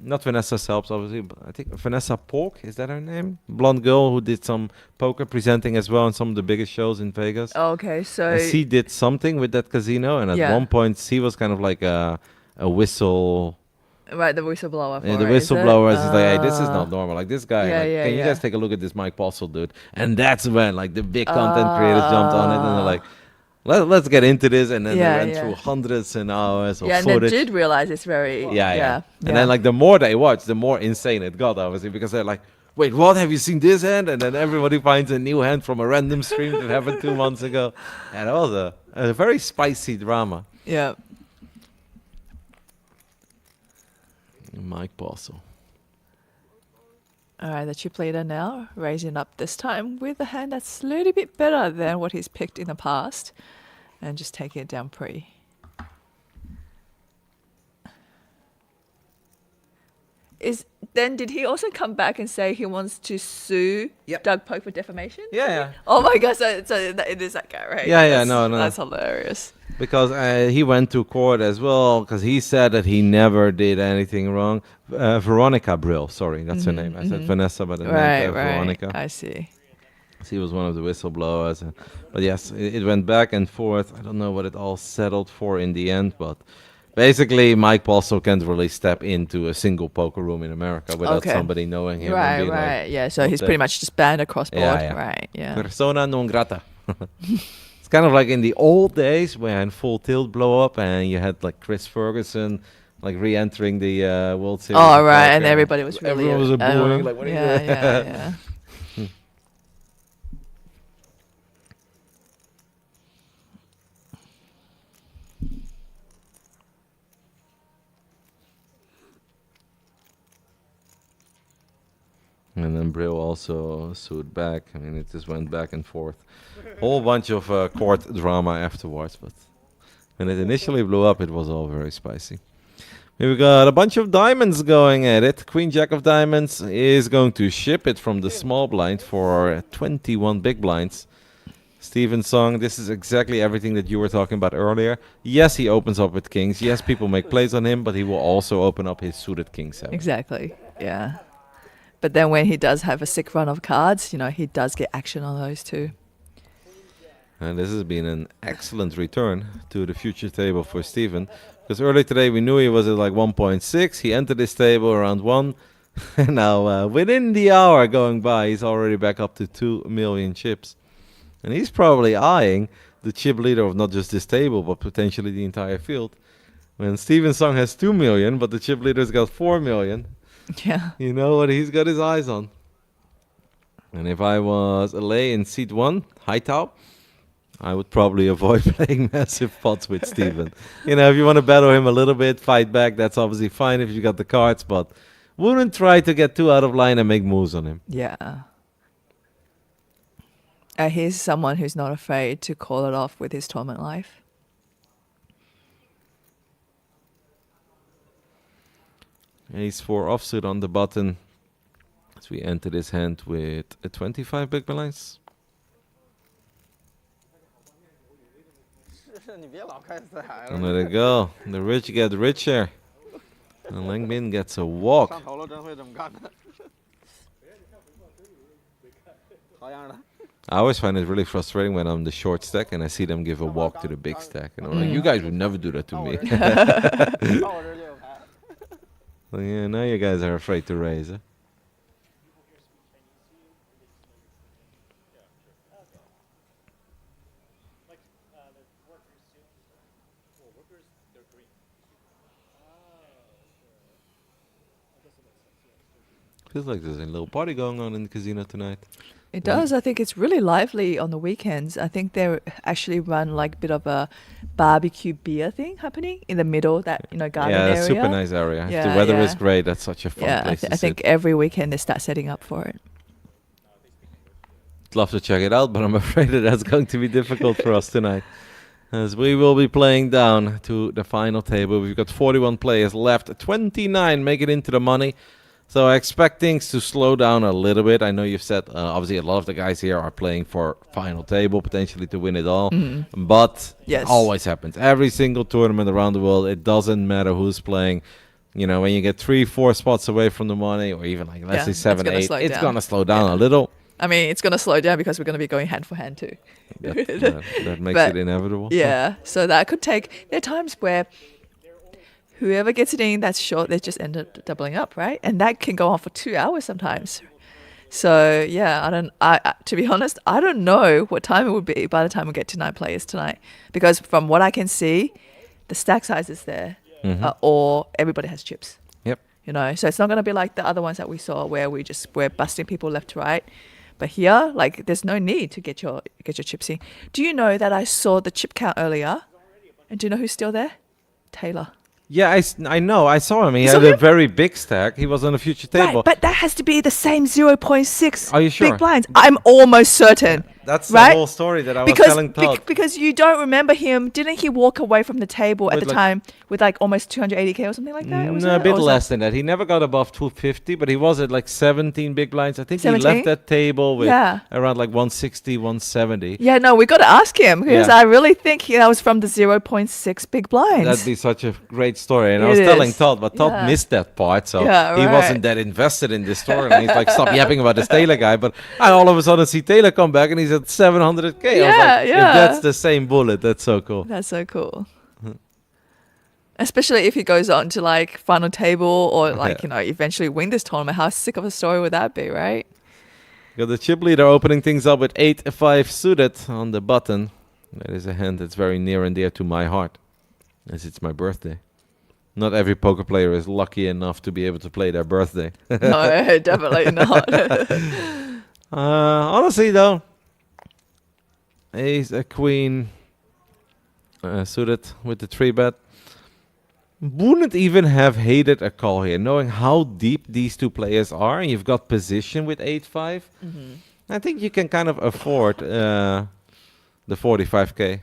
Not Vanessa Selps, obviously, but I think Vanessa Pork, is that her name? Blonde girl who did some poker presenting as well on some of the biggest shows in Vegas. Okay, so And she did something with that casino, and at Yeah. one point she was kind of like a whistle. right, the whistleblower. The for it, is it? whistleblower is like, hey, this is not normal. Like this guy, Yeah, like, yeah, can you yeah. guys take a look at this Mike Postle dude? And that's when like the big content creators jumped on it, and they're like, let's get into this. And then Yeah, they went yeah. through hundreds and hours of Yeah, and they footage. did realize it's very Yeah. And then like the more they watch, the more insane it got, obviously, because they're like, wait, what? Have you seen this hand? And then everybody finds a new hand from a random stream that happened 2 months ago. And it was a very spicy drama. yeah. Mike Postle. All right, the chip leader now raising up this time with a hand that's a little bit better than what he's picked in the past, and just taking it down pre. Did he also come back and say he wants to sue Yep. Doug Polk for defamation? Yeah. Oh my gosh, so it is that guy, right? Yeah, That's- no. That's hilarious. Because he went to court as well, because he said that he never did anything wrong. Veronica Brill, sorry, that's her name. I said Vanessa, but I meant Right, Veronica. I see. She was one of the whistleblowers. But yes, it went back and forth. I don't know what it all settled for in the end, but basically Mike Postle can't really step into a single poker room in America without Okay. somebody knowing him. and Right, being right. like, Yeah, so what he's the- pretty much just banned across board. Yeah, yeah. Right, yeah. persona non grata. It's kind of like in the old days when Full Tilt blow up and you had like Chris Ferguson like re-entering the World Series. Oh, of right, poker. and everybody was really... Everyone was booing, like, what are you yeah, doing? yeah, yeah. And then Brill also sued back. I mean, it just went back and forth. Whole bunch of court drama afterwards, but when it initially blew up, it was all very spicy. Here we got a bunch of diamonds going at it. Queen Jack of Diamonds is going to ship it from the small blind for 21 big blinds. Steven Sung, this is exactly everything that you were talking about earlier. Yes, he opens up with kings. Yes, people make plays on him, but he will also open up his suited king set. Exactly, yeah. But then when he does have a sick run of cards, he does get action on those too. And this has been an excellent return to the future table for Steven. Because earlier today we knew he was at like 1.6. He entered this table around 1. And now within the hour going by, he's already back up to 2 million chips. And he's probably eyeing the chip leader of not just this table, but potentially the entire field. When Steven Sung has 2 million, but the chip leader's got 4 million, Yeah. you know what he's got his eyes on. And if I was LA in seat 1, Hightow, I would probably avoid playing massive pots with Steven. If you want to battle him a little bit, fight back, that's obviously fine if you got the cards, but wouldn't try to get too out of line and make moves on him. Yeah. He's someone who's not afraid to call it off with his tournament life. Ace 4 offsuit on the button as we enter this hand with a 25 big blinds. 你别老开四海 And there they go. The rich get richer. And Lang Bin gets a walk. 上头了真会这么干的，好样的。I always find it really frustrating when I'm the short stack and I see them give a walk to the big stack. And I'm like, you guys would never do that to me. 帮我这就有牌。 Well, yeah, now you guys are afraid to raise, huh? Feels like there's a little party going on in the casino tonight. It does. I think it's really lively on the weekends. I think they actually run like a bit of a barbecue beer thing happening in the middle, that garden Yeah, area. it's super nice area. If Yeah, the weather yeah. is great, that's such a fun Yeah, place to I think sit. every weekend they start setting up for it. I'd love to check it out, but I'm afraid that that's going to be difficult for us tonight. As we will be playing down to the final table. We've got 41 players left. 29 make it into the money. So I expect things to slow down a little bit. I know you've said, obviously, a lot of the guys here are playing for final table, potentially to win it all. But Yes. it always happens. Every single tournament around the world, it doesn't matter who's playing. When you get 3-4 spots away from the money, or even like, let's Yeah, say it's 7, gonna 8, slow it's down. going to slow down Yeah. a little. I mean, it's going to slow down because we're going to be going hand for hand too. That makes But it inevitable. Yeah, so that could take. There are times where whoever gets it in that's short, they just end up doubling up, right? And that can go on for 2 hours sometimes. So yeah, I to be honest, I don't know what time it would be by the time we get to 9 players tonight, because from what I can see, the stack size is there, or everybody has chips. Yep. So it's not going to be like the other ones that we saw where we're busting people left to right. But here, like, there's no need to get your chips in. Do you know that I saw the chip count earlier? And do you know who's still there? Taylor. Yeah, I know. I saw him. He You had saw a him? very big stack. He was on a future table. Right, but that has to be the same 0.6 Are you sure? big blinds. I'm almost certain. That's right? the whole story that I was telling Todd. Because you don't remember him. Didn't he walk away from the table at With the like- time with like almost 280k or something like that? Was No, a it? bit Or was less than that. He never got above 250, but he was at like 17 big blinds. I think he 17? left that table with Yeah. around like 160, 170. Yeah, no, we got to ask him because Yeah. I really think that was from the 0.6 big blinds. That'd be such a great story. And I It was telling is. Todd, but Todd Yeah. missed that part, so Yeah, he right. wasn't that invested in this story. And he's like, stop yapping about this Taylor guy. But I all of a sudden see Taylor come back and he's at 700k. I was like, Yeah, if that's the same bullet, that's so cool. That's so cool. Especially if he goes on to like final table or like, eventually win this tournament. How sick of a story would that be, right? Got the chip leader opening things up with 8-5 suited on the button. That is a hand that's very near and dear to my heart, as it's my birthday. Not every poker player is lucky enough to be able to play their birthday. No, definitely not. Honestly, though, ace, a queen, suited with the 3-bet. Wouldn't even have hated a call here, knowing how deep these two players are, and you've got position with 8-5. I think you can kind of afford the 45k.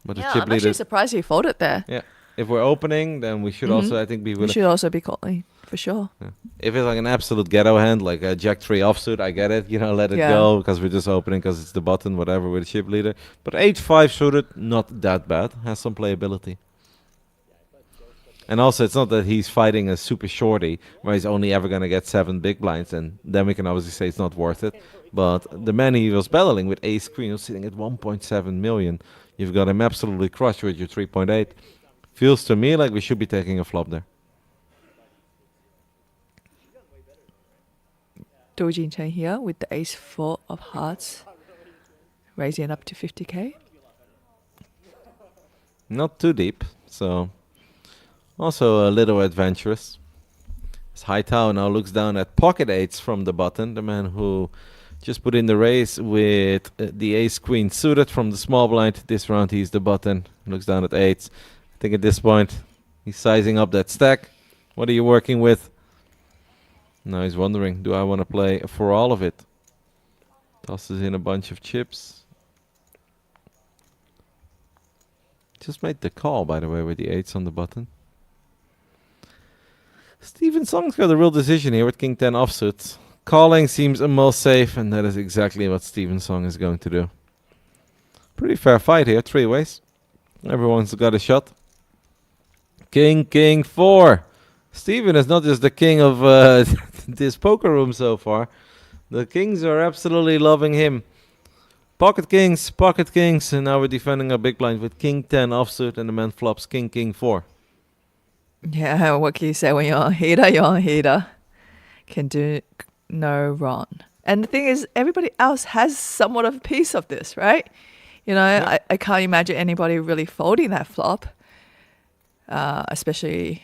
But the Yeah, chip I'm leader, actually surprised he folded there. yeah. If we're opening, then we should also, I think, be We willing. should also be calling for sure. If it's like an absolute ghetto hand, like a Jack 3 offsuit, I get it. Let it Yeah. go because we're just opening because it's the button, whatever, with a chip leader. But 8-5 suited, not that bad. Has some playability. And also, it's not that he's fighting a super shorty where he's only ever going to get 7 big blinds, and then we can obviously say it's not worth it. But the man he was battling with ace queen was sitting at 1.7 million. You've got him absolutely crushed with your 3.8. Feels to me like we should be taking a flop there. Do Jin Chen here with the ace 4 of hearts, raising it up to 50k. Not too deep, so also a little adventurous. As Haitao now looks down at pocket eights from the button, the man who just put in the raise with the ace queen suited from the small blind. This round he's the button, looks down at eights. I think at this point he's sizing up that stack. What are you working with? Now he's wondering, do I want to play for all of it? Tosses in a bunch of chips. Just made the call, by the way, with the 8s on the button. Steven Song's got a real decision here with King 10 offsuit. Calling seems the most safe, and that is exactly what Steven Song is going to do. Pretty fair fight here, 3 ways. Everyone's got a shot. King 4. Steven is not just the king of this poker room so far. The kings are absolutely loving him. Pocket kings, and now we're defending our big blind with king 10 offsuit, and the man flops king 4. Yeah, what can you say when you're on heater? You're on heater. Can do no wrong. And the thing is, everybody else has somewhat of a piece of this, right? You know, I can't imagine anybody really folding that flop, especially.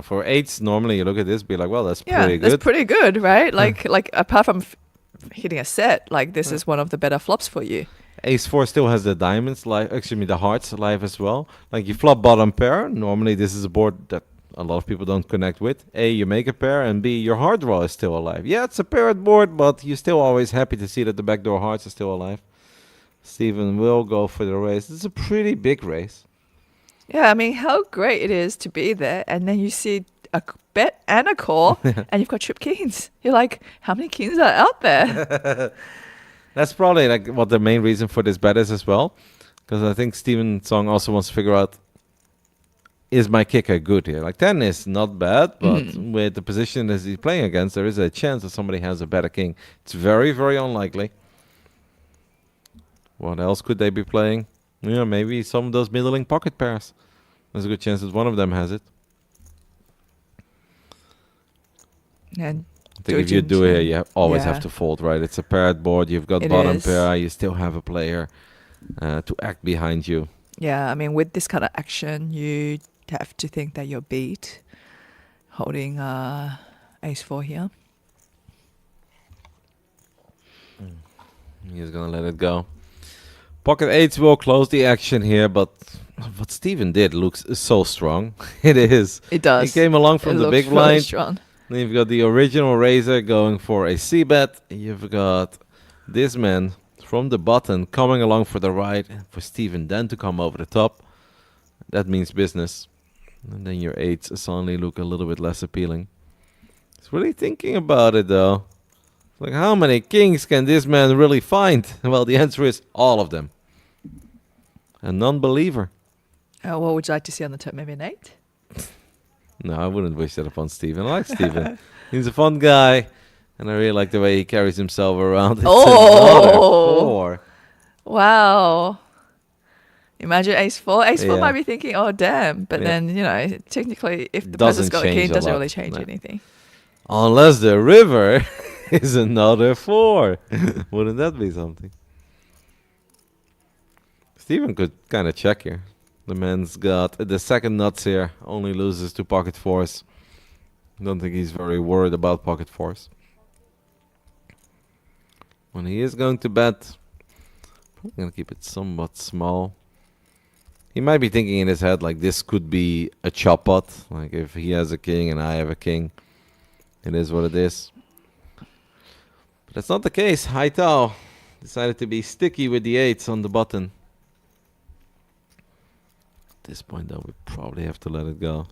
For 8s, normally you look at this, be like, well, that's Yeah, pretty good. that's pretty good, right? Like apart from hitting a set, like this is one of the better flops for you. Ace 4 still has the diamonds live, excuse me, the hearts live as well. Like you flop bottom pair. Normally this is a board that a lot of people don't connect with. A, you make a pair, and B, your heart draw is still alive. Yeah, it's a paired board, but you're still always happy to see that the backdoor hearts are still alive. Steven will go for the raise. It's a pretty big raise. Yeah, I mean, how great it is to be there, and then you see a bet and a call, and you've got trip kings. You're like, how many kings are out there? That's probably like what the main reason for this bet is as well. Because I think Steven Song also wants to figure out, is my kicker good here? Like 10 is not bad, but with the position that he's playing against, there is a chance that somebody has a better king. It's very, very unlikely. What else could they be playing? Yeah, maybe some of those middling pocket pairs. There's a good chance that one of them has it. And I think if you do it, you always have Yeah. to fold, right? It's a paired board. You've got It bottom is. pair. You still have a player to act behind you. yeah, I mean, with this kind of action, you have to think that you're beat holding ace 4 here. He's going to let it go. Pocket 8s will close the action here, but what Steven did looks so strong. It is. It does. He came along from It the looks big really blind. strong. Then you've got the original Razor going for a C-bet. You've got this man from the button coming along for the right, for Steven then to come over the top. That means business. And then your 8s suddenly look a little bit less appealing. He's really thinking about it though. Like, how many kings can this man really find? Well, the answer is all of them. A non-believer. What would you like to see on the turn? Maybe an 8? No, I wouldn't wish that upon Steven. I like Steven. He's a fun guy. And I really like the way he carries himself around. It's another Oh! 4. Wow. Imagine ace 4. Ace 4 Yeah. might be thinking, oh, damn. But Yeah. then, you know, technically, if the Doesn't person's got a king, change it a doesn't lot. really change No. anything. Unless the river is another 4. Wouldn't that be something? Steven could kind of check here. The man's got the second nuts here. Only loses to pocket 4s. Don't think he's very worried about pocket 4s. When he is going to bet, probably going to keep it somewhat small. He might be thinking in his head like this could be a chop pot. Like if he has a king and I have a king. It is what it is. But that's not the case. Hai Tao decided to be sticky with the 8s on the button. At this point though, we probably have to let it go.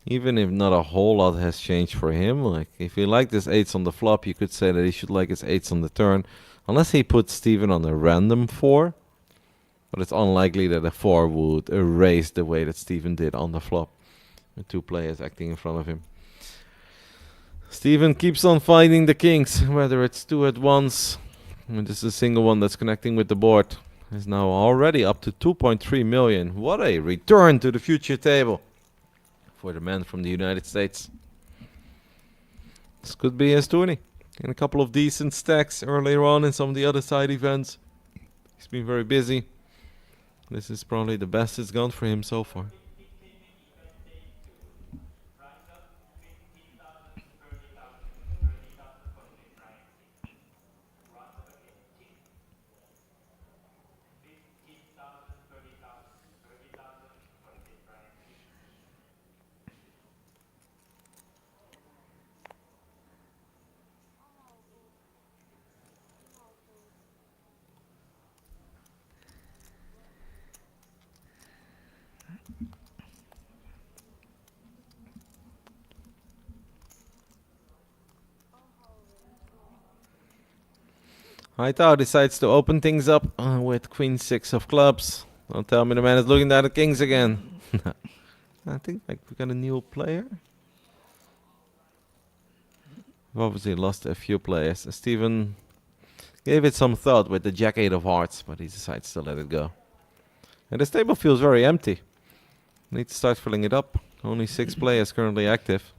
Even if not a whole lot has changed for him. Like if he liked his 8s on the flop, you could say that he should like his 8s on the turn. Unless he puts Steven on a random 4. But it's unlikely that a 4 would erase the way that Steven did on the flop. With 2 players acting in front of him. Steven keeps on finding the kings, whether it's 2 at once. And this is a single one that's connecting with the board. Is now already up to 2.3 million. What a return to the future table for the man from the United States. This could be his tourney. And a couple of decent stacks earlier on in some of the other side events. He's been very busy. This is probably the best it's gone for him so far. Hai Tao decides to open things up with Queen 6 of clubs. Don't tell me the man is looking down at kings again. I think like we got a new player. We've obviously lost a few players. Steven gave it some thought with the Jack 8 of Hearts, but he decides to let it go. And this table feels very empty. Need to start filling it up. Only 6 players currently active.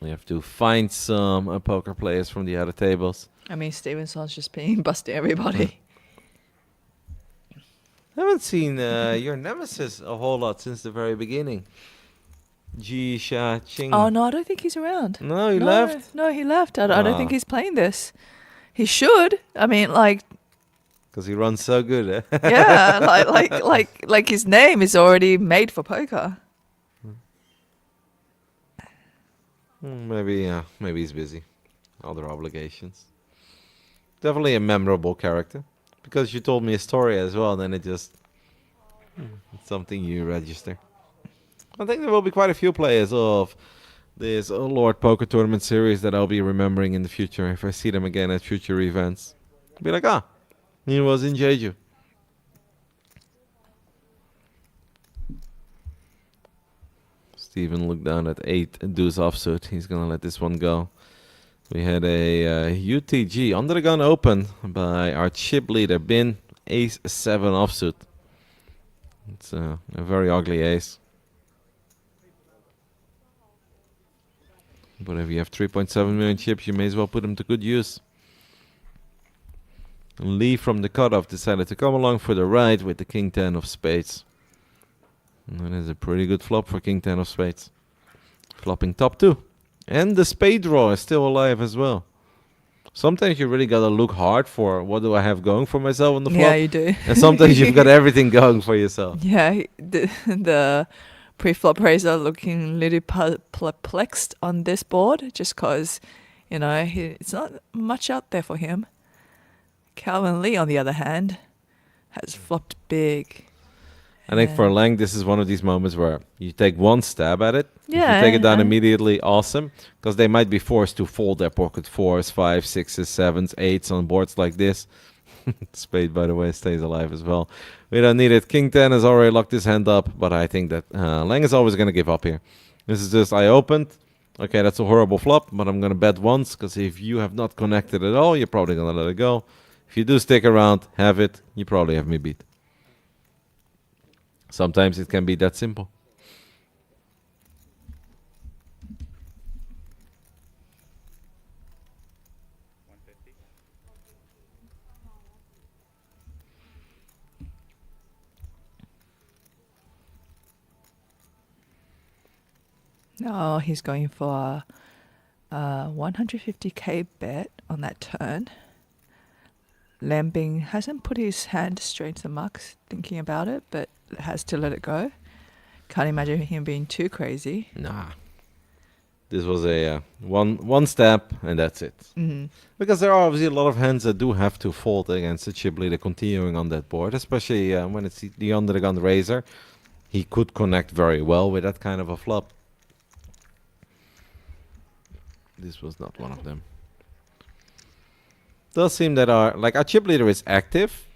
We have to find some poker players from the other tables. I mean, Stevenson's just been busting everybody. I haven't seen your nemesis a whole lot since the very beginning. Ji Sha Ching. Oh, no, I don't think he's around. No, he left. No, he left. I don't think Ah. he's playing this. He should. I mean, like, Because he runs so good, eh? yeah, like his name is already made for poker. Maybe he's busy. Other obligations. Definitely a memorable character. Because you told me a story as well, then it just... it's something you register. I think there will be quite a few players of this Lord Poker Tournament series that I'll be remembering in the future if I see them again at future events. Be like, he was in Jeju. Steven looked down at 8 deuce offsuit. He's gonna let this one go. We had a UTG under the gun open by our chip leader Bin, ace 7 offsuit. It's a very ugly ace. But if you have 3.7 million chips, you may as well put them to good use. Lee from the cutoff decided to come along for the ride with the King 10 of spades. And that is a pretty good flop for King 10 of spades. Flopping top 2. And the spade draw is still alive as well. Sometimes you really gotta look hard for what do I have going for myself on the flop. Yeah, you do. And sometimes you've got everything going for yourself. Yeah, the pre-flop raiser looking a little perplexed on this board just because, it's not much out there for him. Calvin Lee, on the other hand, has flopped big. I think for Lang, this is one of these moments where you take one stab at it. If Yeah, you take it down and- immediately, awesome. Because they might be forced to fold their pocket 4s, 5s, 6s, 7s, 8s on boards like this. Spade, by the way, stays alive as well. We don't need it. King 10 has already locked his hand up, but I think that Lang is always going to give up here. This is just, I opened. Okay, that's a horrible flop, but I'm going to bet once, because if you have not connected at all, you're probably going to let it go. If you do stick around, have it, you probably have me beat. Sometimes it can be that simple. Oh, he's going for a 150k bet on that turn. Lambing hasn't put his hand straight to the mucks thinking about it, but has to let it go. Can't imagine him being too crazy. Nah. This was a one step, and that's it. Mm-hmm. Because there are obviously a lot of hands that do have to fold against the chip leader continuing on that board, especially when it's the under-the-gun raiser. He could connect very well with that kind of a flop. This was not one of them. Does seem that our chip leader is active,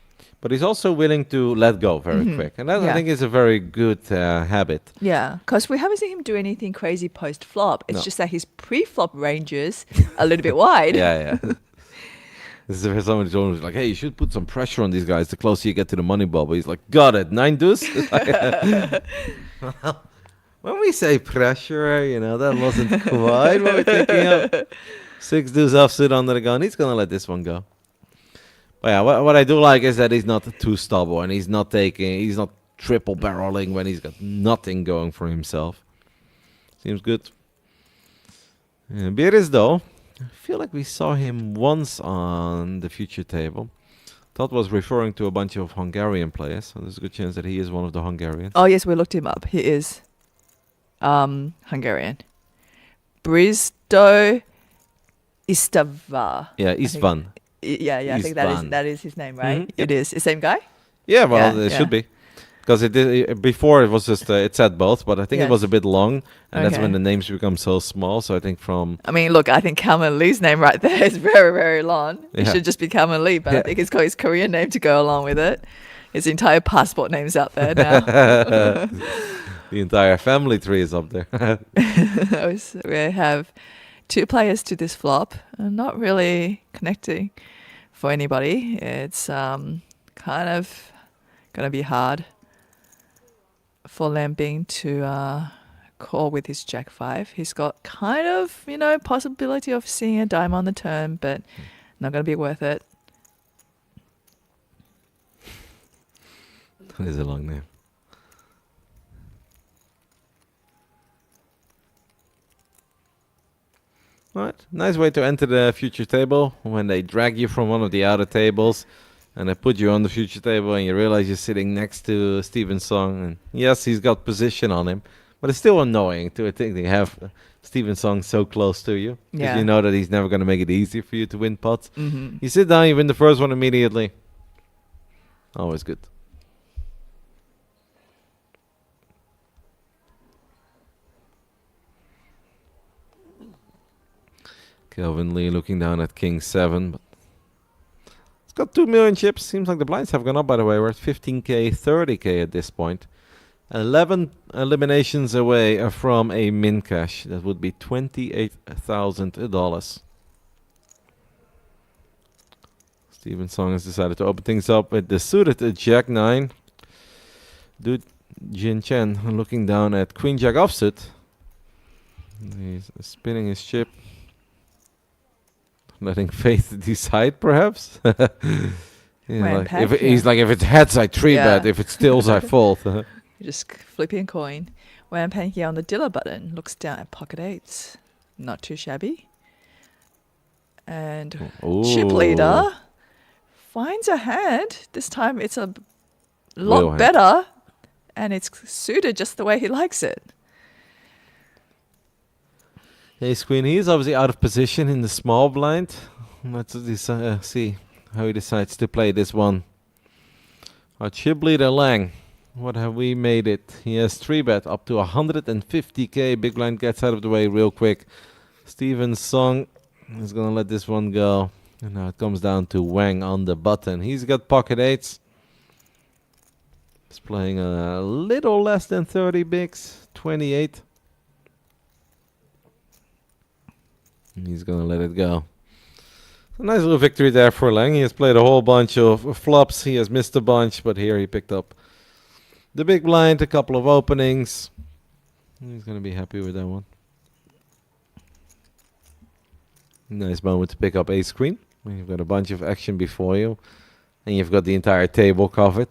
but he's also willing to let go very quick. And that, I Yeah. think, is a very good habit. Yeah, because we haven't seen him do anything crazy post-flop. It's No. just that his pre-flop ranges a little bit wide. Yeah. This is where somebody told me, like, hey, you should put some pressure on these guys the closer you get to the money bubble. He's like, got it, 9 deuce? Well, when we say pressure, that wasn't quite what we're thinking of. 6 deuce offsuit under the gun. He's going to let this one go. But yeah, what I do like is that he's not too stubborn. He's not triple barreling when he's got nothing going for himself. Seems good. Beres, though, I feel like we saw him once on the future table. Todd was referring to a bunch of Hungarian players, so there's a good chance that he is one of the Hungarians. Oh, yes, we looked him up. He is Hungarian. Bristo Istava. Yeah, Istvan. Yeah, I think Istvan. that is his name, right? Mhm. It is. The same guy? Yeah, well, Yeah, it yeah. should be. Because before it was just, it said both, but I think it was a Yes. bit long, and that's Okay. when the names become so small. So I think from... I mean, look, I think Calvin Lee's name right there is very, very long. It Yeah. should just be Calvin Lee, but I Yeah. think he's got his Korean name to go along with it. His entire passport name's out there now. The entire family tree is up there. We have 2 players to this flop, not really connecting for anybody. It's kind of gonna be hard for Lambing to call with his Jack 5. He's got kind of, possibility of seeing a dime on the turn, but not gonna be worth it. That is a long name. Alright, nice way to enter the future table when they drag you from one of the outer tables and they put you on the future table and you realize you're sitting next to Steven Song. And yes, he's got position on him, but it's still annoying to think they have Steven Song so close to you. Because Yeah. you know that he's never going to make it easy for you to win pots. Mm-hmm. You sit down, you win the first one immediately. Always good. Kelvin Lee looking down at King 7. But it's got 2 million chips. Seems like the blinds have gone up, by the way. We're at 15k, 30k at this point. 11 eliminations away from a min cash. That would be $28,000. Steven Song has decided to open things up with the suited Jack 9. Dude Jin Chen looking down at Queen Jack offsuit. He's spinning his chip. Letting fate decide, perhaps. When if pack, he's like, if it's heads, I 3-bet. Yeah. If it's tails, I fold. You're just flipping a coin. When Pan here on the dealer button looks down at pocket 8s. Not too shabby. And chip leader finds a hand. This time it's a lot Wheel hand. better. And it's suited just the way he likes it. Ace Queen, he's obviously out of position in the small blind. Let's see how he decides to play this one. Our chip leader Lang, what have we made it? He has 3-bet up to 150k. Big blind gets out of the way real quick. Steven Song is gonna let this one go. And now it comes down to Wang on the button. He's got pocket 8s. He's playing a little less than 30 bigs, 28. He's gonna let it go. A nice little victory there for Lang. He has played a whole bunch of flops. He has missed a bunch, but here he picked up the big blind, a couple of openings. He's gonna be happy with that one. Nice moment to pick up ace queen. You've got a bunch of action before you, and you've got the entire table covered.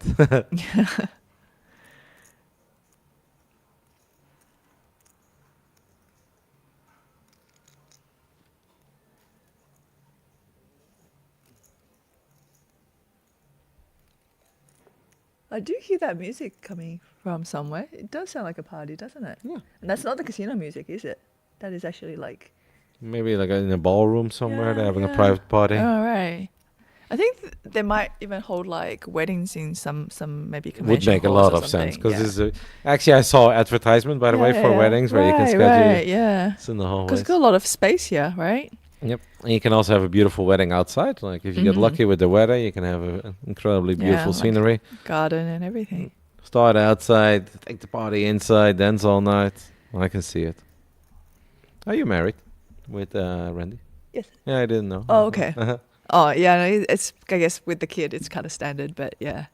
I do hear that music coming from somewhere. It does sound like a party, doesn't it? Yeah. And that's not the casino music, is it? That is actually like... Maybe like in a ballroom somewhere. They're having a yeah. private party. Oh, right. I think they might even hold like weddings in some maybe Would convention make a halls lot or of sense something, because yeah. this is actually I saw advertisement by the way for weddings where you can schedule. Right, yeah. It's in the Because hallways. it's got a lot of space here, right? Yep, and you can also have a beautiful wedding outside. Like if you get lucky with the weather, you can have an incredibly beautiful like- scenery. Garden and everything. Start outside, take the party inside, dance all night. I can see it. Are you married with Randy? Yes. Yeah, I didn't know. Oh, okay. Oh, yeah. No, it's I guess with the kid, it's kind of standard, but yeah,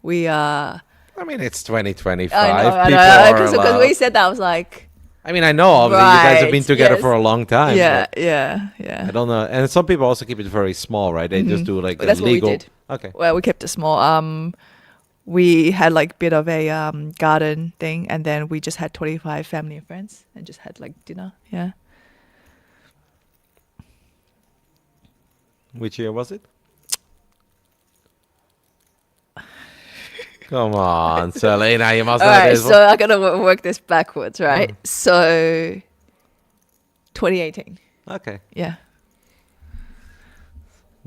we I mean, it's 2025. I know, People because are allowed. we said that I was like, I mean, I know obviously you guys have been Right, together yes. for a long time. yeah, but yeah. I don't know. And some people also keep it very small, right? They just do like But a that's what we legal. did. Okay. Well, we kept it small. We had like bit of a garden thing, and then we just had 25 family and friends, and just had like dinner. Yeah. Which year was it? Come on, Selena, you must All know right, this so one. I gotta work this backwards, right? So, 2018. Okay. Yeah.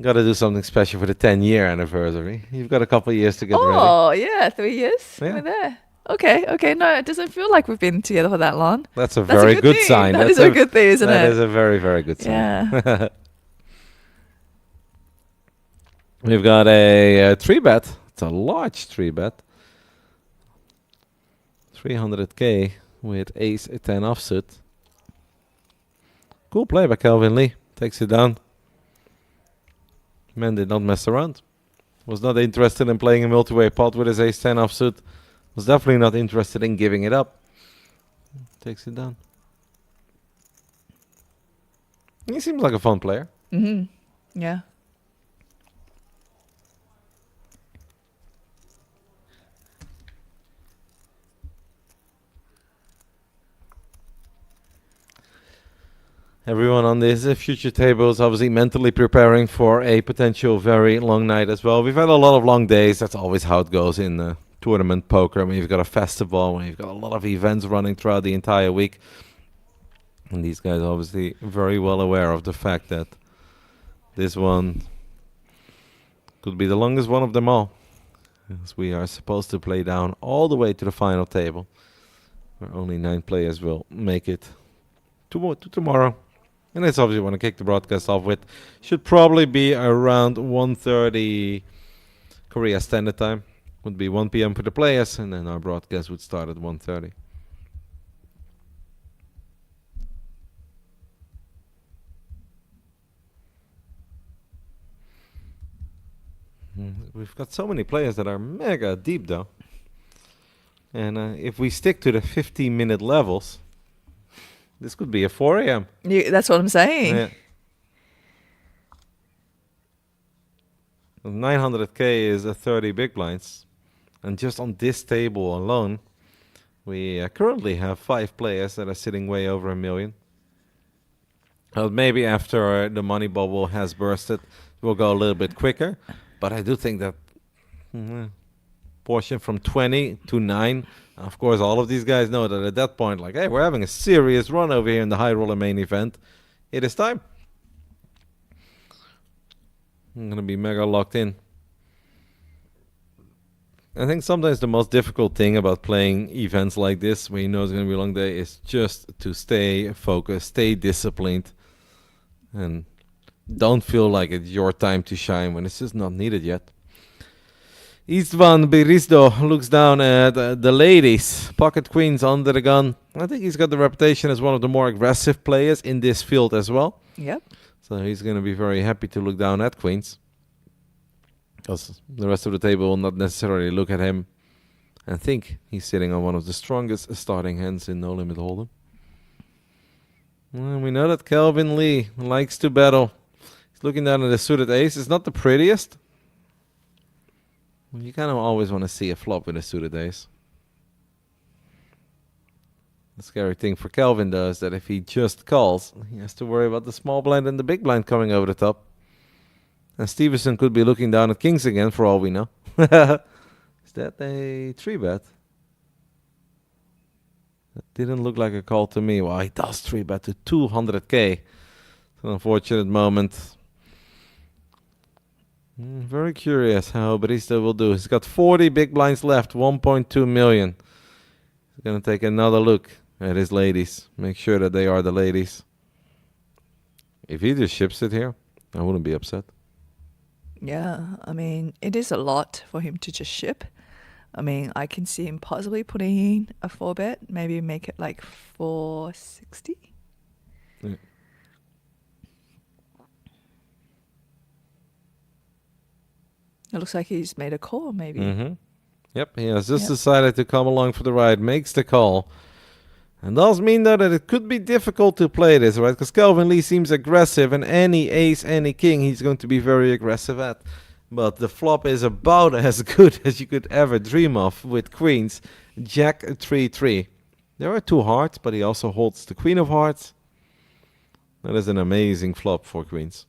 Got to do something special for the 10-year anniversary. You've got a couple of years to get ready. Oh, yeah, 3 years. Yeah. We're there. Okay. No, it doesn't feel like we've been together for that long. That's a That's very good thing. sign. That That's is a good thing, isn't That it? is a very, very good sign. Yeah. We've got a 3-bet. It's a large 3-bet. 300k with ace 10 offsuit. Cool play by Calvin Lee. Takes it down. Man did not mess around. Was not interested in playing a multi-way pot with his ace-10 offsuit. Was definitely not interested in giving it up. Takes it down. He seems like a fun player. Yeah. Everyone on this future table is obviously mentally preparing for a potential very long night as well. We've had a lot of long days. That's always how it goes in tournament poker. When you've got a festival, when you've got a lot of events running throughout the entire week. And these guys are obviously very well aware of the fact that this one could be the longest one of them all. As we are supposed to play down all the way to the final table, where only 9 players will make it to tomorrow. And that's obviously want to kick the broadcast off with. Should probably be around 1:30 Korea Standard Time. Would be 1 p.m. for the players, and then our broadcast would start at 1:30. We've got so many players that are mega deep, though. And if we stick to the 15-minute levels, this could be a 4 a.m. That's what I'm saying. Yeah. 900k is 30 big blinds. And just on this table alone, we currently have 5 players that are sitting way over $1 million. Well, maybe after the money bubble has bursted, we'll go a little bit quicker. But I do think that portion from 20 to 9, of course, all of these guys know that at that point, like, hey, we're having a serious run over here in the high roller main event. It is time. I'm going to be mega locked in. I think sometimes the most difficult thing about playing events like this, when you know it's going to be a long day, is just to stay focused, stay disciplined, and don't feel like it's your time to shine when it's just not needed yet. Istvan Birisdo looks down at the ladies. Pocket queens under the gun. I think he's got the reputation as one of the more aggressive players in this field as well. Yep. So he's going to be very happy to look down at queens. Because the rest of the table will not necessarily look at him and think he's sitting on one of the strongest starting hands in No Limit Hold'em. Well, we know that Calvin Lee likes to battle. He's looking down at the suited ace. It's not the prettiest. You kind of always want to see a flop with a suited ace. The scary thing for Calvin, though, is that if he just calls, he has to worry about the small blind and the big blind coming over the top. And Stevenson could be looking down at kings again, for all we know. Is that a 3-bet? That didn't look like a call to me. Well, he does 3-bet to 200k. It's an unfortunate moment. Very curious how Barista will do. He's got 40 big blinds left, 1.2 million. He's going to take another look at his ladies. Make sure that they are the ladies. If he just ships it here, I wouldn't be upset. Yeah, I mean, it is a lot for him to just ship. I mean, I can see him possibly putting in a 4-bet, maybe make it like 460. Yeah. It looks like he's made a call, maybe. Mm-hmm. Yep, he has just decided to come along for the ride, makes the call. And does mean, though, that it could be difficult to play this, right? Because Calvin Lee seems aggressive, and any ace, any king, he's going to be very aggressive at. But the flop is about as good as you could ever dream of with queens. Jack 3-3. There are 2 hearts, but he also holds the queen of hearts. That is an amazing flop for queens.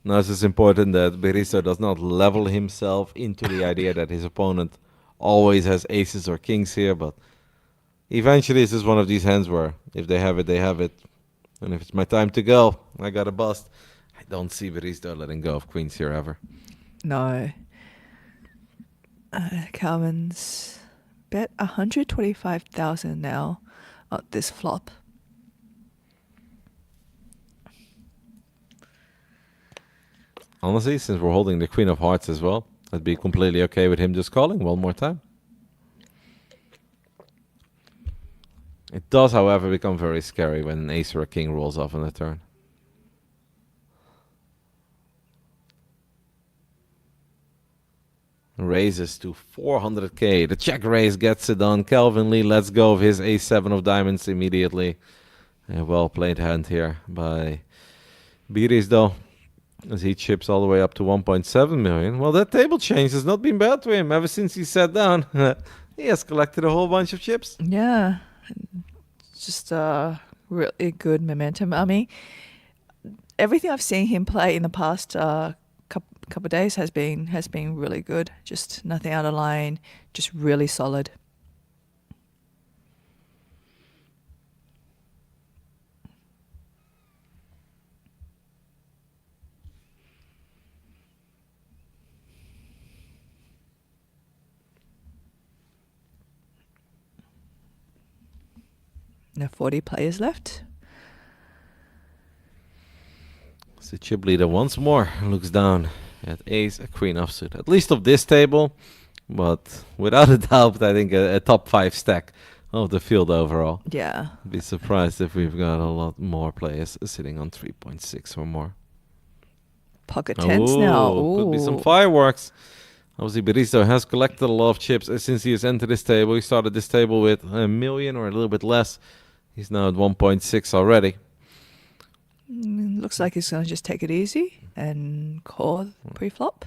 Now it's just important that Berizzo does not level himself into the idea that his opponent always has aces or kings here, but eventually it's just one of these hands where if they have it, they have it. And if it's my time to go, I got a bust. I don't see Berizzo letting go of queens here ever. No. Calvin's bet 125,000 now on this flop. Honestly, since we're holding the queen of hearts as well, I'd be completely okay with him just calling one more time. It does, however, become very scary when an ace or a king rolls off on the turn. Raises to 400k. The check raise gets it done. Calvin Lee lets go of his ace-7 of diamonds immediately. A well-played hand here by Biris, though, as he chips all the way up to 1.7 million. Well, that table change has not been bad to him ever since he sat down. He has collected a whole bunch of chips. Yeah, just really good momentum. I mean, everything I've seen him play in the past couple of days has been really good. Just nothing out of line. Just really solid. There are 40 players left. The chip leader once more looks down at ace, a queen offsuit. At least of this table, but without a doubt, I think a top 5 stack of the field overall. Yeah. I'd be surprised if we've got a lot more players sitting on 3.6 or more. Pocket tens now. Could be some Ooh. fireworks. Obviously, Beristo has collected a lot of chips since he has entered this table. He started this table with 1 million or a little bit less. He's now at 1.6 already. Looks like he's going to just take it easy and call pre-flop.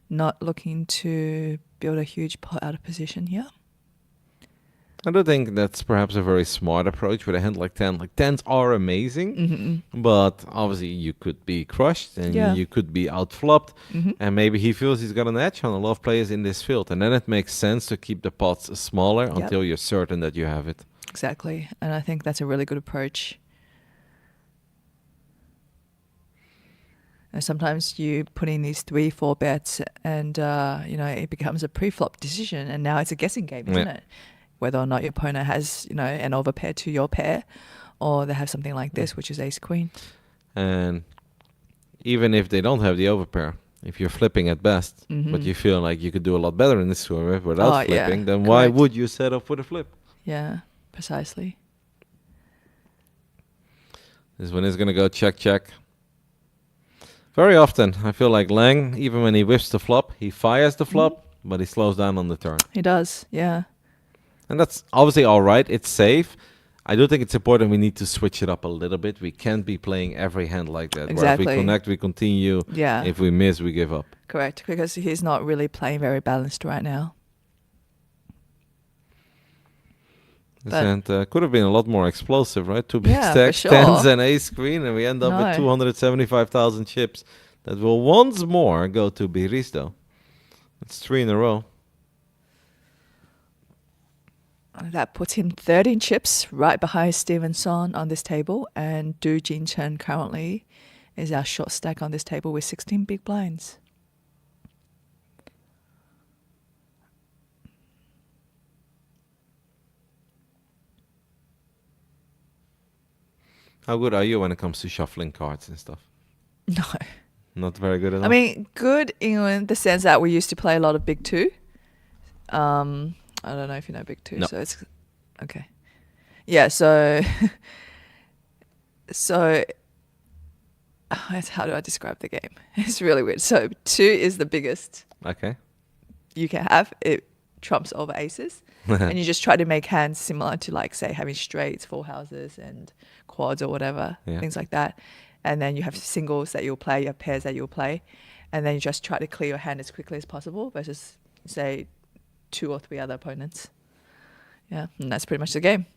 Not looking to build a huge pot out of position here. I do think that's perhaps a very smart approach with a hand like 10. Like 10s are amazing, but obviously you could be crushed and Yeah. you could be outflopped. And maybe he feels he's got an edge on a lot of players in this field. And then it makes sense to keep the pots smaller until you're certain that you have it. Exactly. And I think that's a really good approach. And sometimes you put in these 3-4 bets and, it becomes a pre-flop decision. And now it's a guessing game, isn't it? Whether or not your opponent has, an overpair to your pair, or they have something like this, which is ace-queen. And even if they don't have the overpair, if you're flipping at best, but you feel like you could do a lot better in this tournament without flipping, then why correct. would you set up for the flip? Yeah, precisely. This one is going to go check, check. Very often, I feel like Lang, even when he whips the flop, he fires the flop, but he slows down on the turn. He does, yeah. And that's obviously all right. It's safe. I do think it's important we need to switch it up a little bit. We can't be playing every hand like that. Where if Exactly. we connect, we continue. Yeah. If we miss, we give up. Correct, because he's not really playing very balanced right now. This But- hand could have been a lot more explosive, right? Two big Yeah, for stacks, sure. 10s and ace queen, and we end up No. with 275,000 chips. That will once more go to Biristo. That's 3 in a row. That puts him 13 chips right behind Stevenson on this table, and Du Jinchen currently is our short stack on this table with 16 big blinds. How good are you when it comes to shuffling cards and stuff? No. Not very good at all. I mean, good in the sense that we used to play a lot of Big Two. I don't know if you know Big Two, No. so it's okay. Yeah, so how do I describe the game? It's really weird. So 2 is the biggest Okay. you can have. It trumps over aces, and you just try to make hands similar to, like, say, having straights, full houses, and quads or whatever, Yeah. things like that. And then you have singles that you'll play, you have pairs that you'll play, and then you just try to clear your hand as quickly as possible versus, say, 2 or 3 other opponents. Yeah, and that's pretty much the game.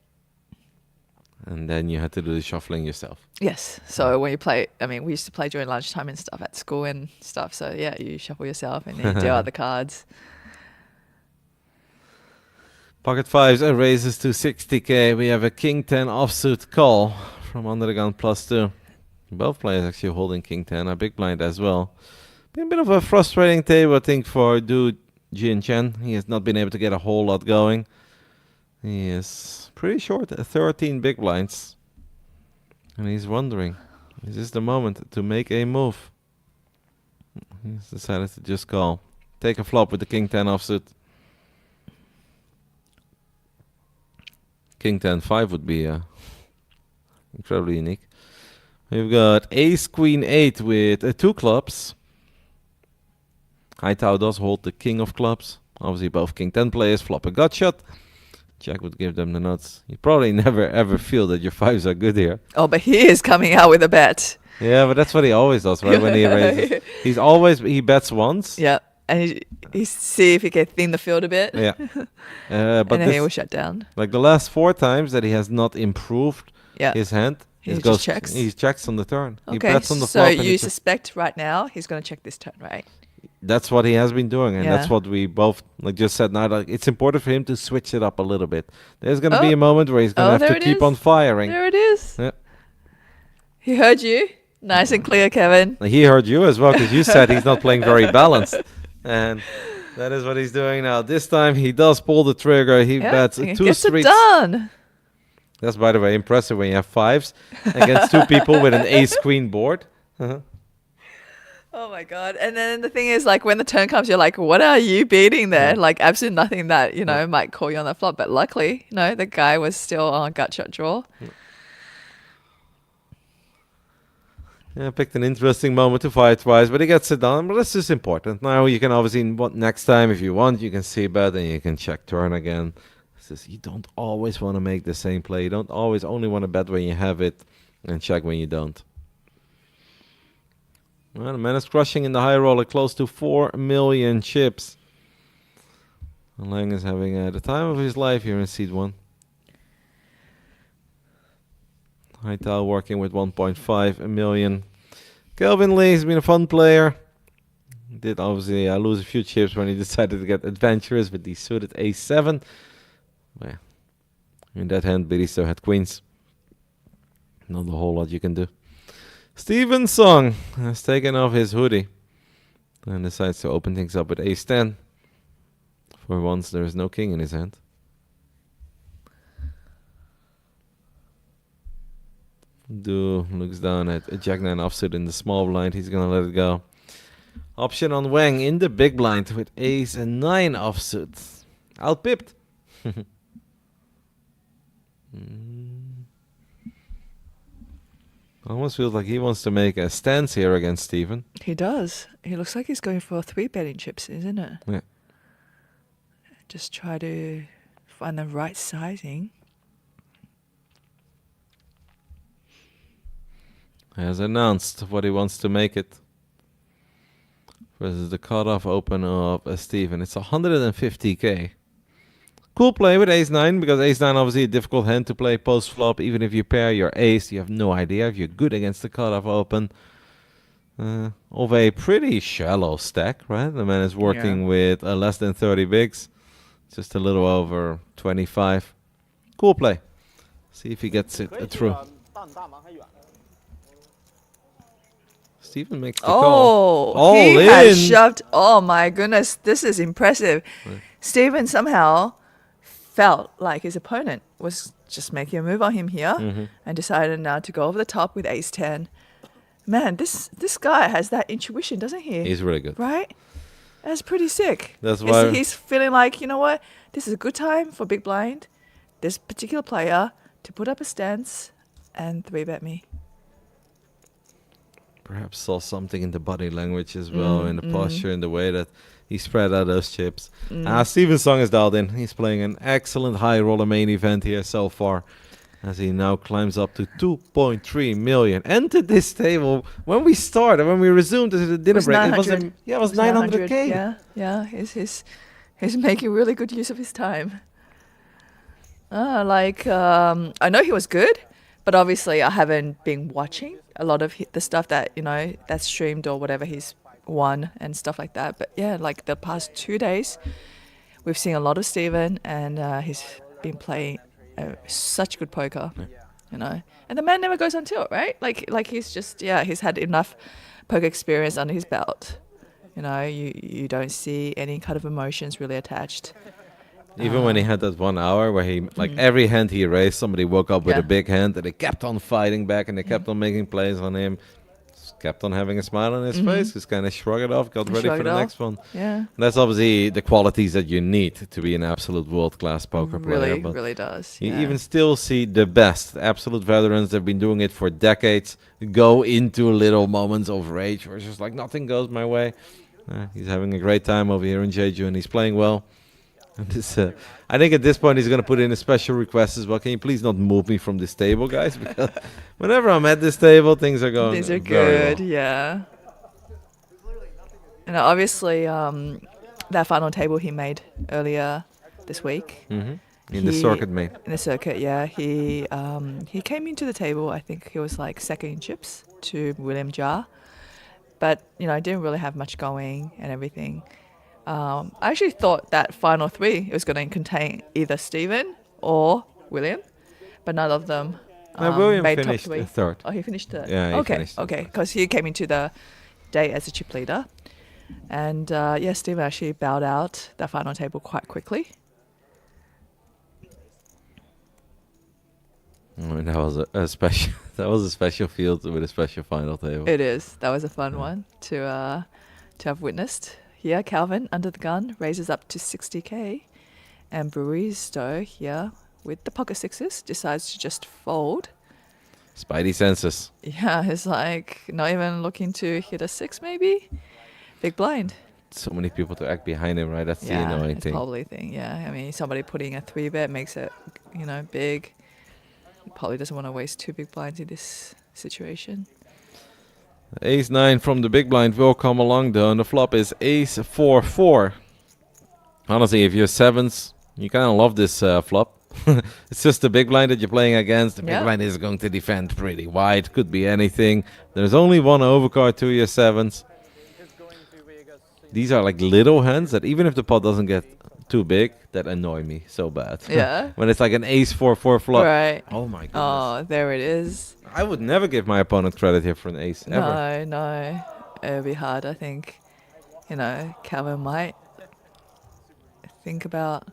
And then you had to do the shuffling yourself. Yes. So when you play, I mean, we used to play during lunchtime and stuff at school and stuff. So yeah, you shuffle yourself and then you deal out the cards. Pocket fives raises to 60k. We have a king 10 offsuit call from under the gun +2. Both players actually holding king 10. A big blind as well. Been a bit of a frustrating table, I think, for Du Jinchen. He has not been able to get a whole lot going. He is pretty short, 13 big blinds. And he's wondering, is this the moment to make a move? He's decided to just call. Take a flop with the king 10 offsuit. King 10-5 would be incredibly unique. We've got Ace Queen 8 with 2 clubs. Haitao does hold the King of clubs. Obviously, both King 10 players flop a gut shot. Jack would give them the nuts. You probably never ever feel that your 5s are good here. Oh, but he is coming out with a bet. Yeah, but that's what he always does, right? When he raises, he bets once. Yeah, and he see if he can thin the field a bit. Yeah, but and then he will this, shut down. like the last 4 times that he has not improved Yeah. his hand, He it just checks? He checks on the turn. He Okay, bets on the so flop. and you he suspect right now he's going to check this turn, right? That's what he has been doing, and that's Yeah. what we both just said. Now, like, it's important for him to switch it up a little bit. There's going to be Oh. a moment where he's going Oh, to have there to it keep is. on firing. There it is. Yeah. He heard you. Nice and clear, Kevin. He heard you as well, because you said he's not playing very balanced, and that is what he's doing now. This time he does pull the trigger. He Yeah, bets he 2 gets it streets. done. That's, by the way, impressive when you have 5s against 2 people with an ace queen board. Uh-huh. Oh my god! And then the thing is, like, when the turn comes, you're like, "What are you beating there?" Yeah. Like, absolutely nothing that might call you on that flop. But luckily, the guy was still on gut shot draw. Yeah, picked an interesting moment to fire twice, but he gets it done. But that's just important. Now you can obviously, next time if you want, you can see bet and you can check turn again. It's just, you don't always want to make the same play. You don't always only want to bet when you have it and check when you don't. Well, the man is crushing in the high roller, close to 4 million chips. And Lang is having the time of his life here in seed 1. Haitao working with 1.5 million. Kelvin Lee has been a fun player. Did obviously lose a few chips when he decided to get adventurous with the suited ace-7. Well, in that hand, but he still had queens. Not a whole lot you can do. Steven Song has taken off his hoodie and decides to open things up with ace-10. For once, there is no king in his hand. Du looks down at a Jack-9 offsuit in the small blind. He's going to let it go. Option on Wang in the big blind with ace-9 offsuit. Outpipped. Almost feels like he wants to make a stance here against Steven. He does. He looks like he's going for 3 betting chips, isn't it? Yeah. Just try to find the right sizing. Has announced what he wants to make it. Versus the cutoff open of Steven. It's 150k. Cool play with ace-9, because ace-9 obviously a difficult hand to play post-flop. Even if you pair your ace, you have no idea if you're good against the cutoff open. Of a pretty shallow stack, right? The man is working with less than 30 bigs. Just a little over 25. Cool play. See if he gets it through. Steven makes the call. Oh, All he had in. shoved. Oh my goodness, this is impressive. Steven somehow felt like his opponent was just making a move on him here and decided now to go over the top with ace-10. Man, this guy has that intuition, doesn't he? He's really good. Right? That's pretty sick. That's why He's feeling like, you know what? This is a good time for big blind, this particular player, to put up a stance and 3-bet me. perhaps saw something in the body language as well, in the posture, in the way that he spread out those chips. Steven Song is dialed in. He's playing an excellent high roller main event here so far, as he now climbs up to 2.3 million. Entered this table when we started, when we resumed the dinner break. It was 900k. Yeah. He's making really good use of his time. I know he was good, but obviously I haven't been watching a lot of the stuff that, that's streamed or whatever he's won and stuff like that. But yeah, like the past 2 days, we've seen a lot of Steven, and he's been playing such good poker, And the man never goes on tilt, right? Like he's just, he's had enough poker experience under his belt. You don't see any kind of emotions really attached. Even when he had that 1 hour where he, every hand he raised, somebody woke up with Yeah. a big hand, and they kept on fighting back, and they kept on making plays on him. It's kept on having a smile on his face. Just kind of shrugged it off, got ready Shrug for it the off. next one. Yeah. And that's obviously the qualities that you need to be an absolute world-class poker player. Really, But really does. you yeah. even still see the best absolute veterans that have been doing it for decades go into little moments of rage where it's just like nothing goes my way. He's having a great time over here in Jeju and he's playing well. And this, I think at this point he's going to put in a special request as well. Can you please not move me from this table, guys? Because whenever I'm at this table, things are going These are very good, well. yeah. And obviously, that final table he made earlier this week In the He- circuit, mate. in the circuit, yeah, he came into the table. I think he was like second in chips to William Jar, but didn't really have much going and everything. I actually thought that final three was going to contain either Stephen or William, but none of them William made top finished three. third. Oh, he finished third. Yeah, he okay, finished third. okay, because he came into the day as a chip leader, and Stephen actually bowed out that final table quite quickly. That was a special. That was a special field with a special final table. It is. That was a fun one to have witnessed. Here, Calvin under the gun raises up to 60k, and Bristow here with the pocket sixes decides to just fold. Spidey senses. Yeah, he's like not even looking to hit a six, maybe. Big blind. So many people to act behind him, right? That's the Yeah, annoying it's thing. probably the thing. Yeah, I mean, somebody putting a 3-bet makes it, big. Probably doesn't want to waste 2 big blinds in this situation. Ace 9 from the big blind will come along though, and the flop is Ace 4-4. Honestly, if you're sevens, you kind of love this flop. It's just the big blind that you're playing against. The big Yeah. blind is going to defend pretty wide. Could be anything. There's only one overcard to your sevens. These are like little hands that even if the pot doesn't get too big, that annoy me so bad. Yeah. When it's like an Ace 4-4 flop. Right. Oh my goodness. Oh, there it is. I would never give my opponent credit here for an ace, ever. No. It'll be hard, I think. Calvin might think about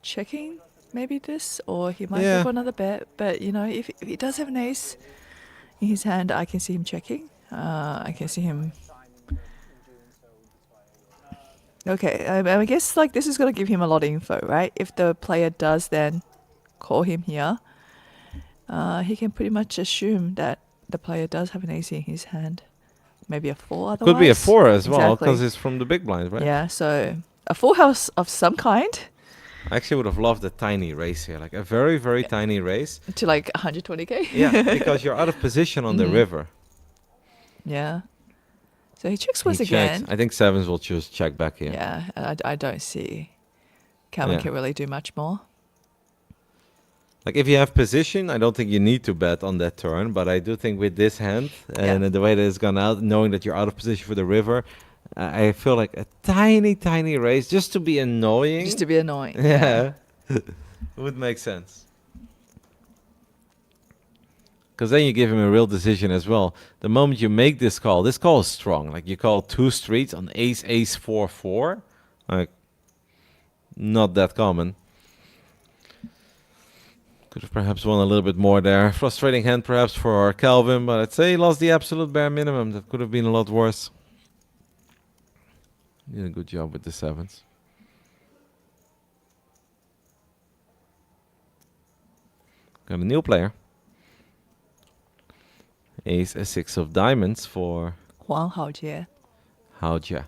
checking maybe this, or he might Yeah. go for another bet. But, if he does have an ace in his hand, I can see him checking. I can see him. Okay, I guess this is going to give him a lot of info, right? If the player does then call him here, he can pretty much assume that the player does have an ace in his hand. Maybe a 4 otherwise. Could be a 4 as well, Exactly. because it's from the big blind, right? Yeah, so a full house of some kind I actually would have loved a tiny raise here, like a very, very tiny raise. to 120k. Yeah, because you're out of position on the river. Yeah. So he checks He once checks. again. I think sevens will choose check back here. Yeah, I don't see Calvin Yeah. can really do much more. Like if you have position, I don't think you need to bet on that turn, but I do think with this hand and the way that it's gone out, knowing that you're out of position for the river, I feel like a tiny, tiny raise just to be annoying. Just to be annoying. Yeah. Would make sense. Because then you give him a real decision as well. The moment you make this call is strong. Like you call 2 streets on ace, ace, 4-4. Like, not that common. Could have perhaps won a little bit more there. Frustrating hand perhaps for Calvin, but I'd say he lost the absolute bare minimum. That could have been a lot worse. Did a good job with the sevens. Got a new player. Ace a 6 of diamonds for Huang Haojie. Haojia.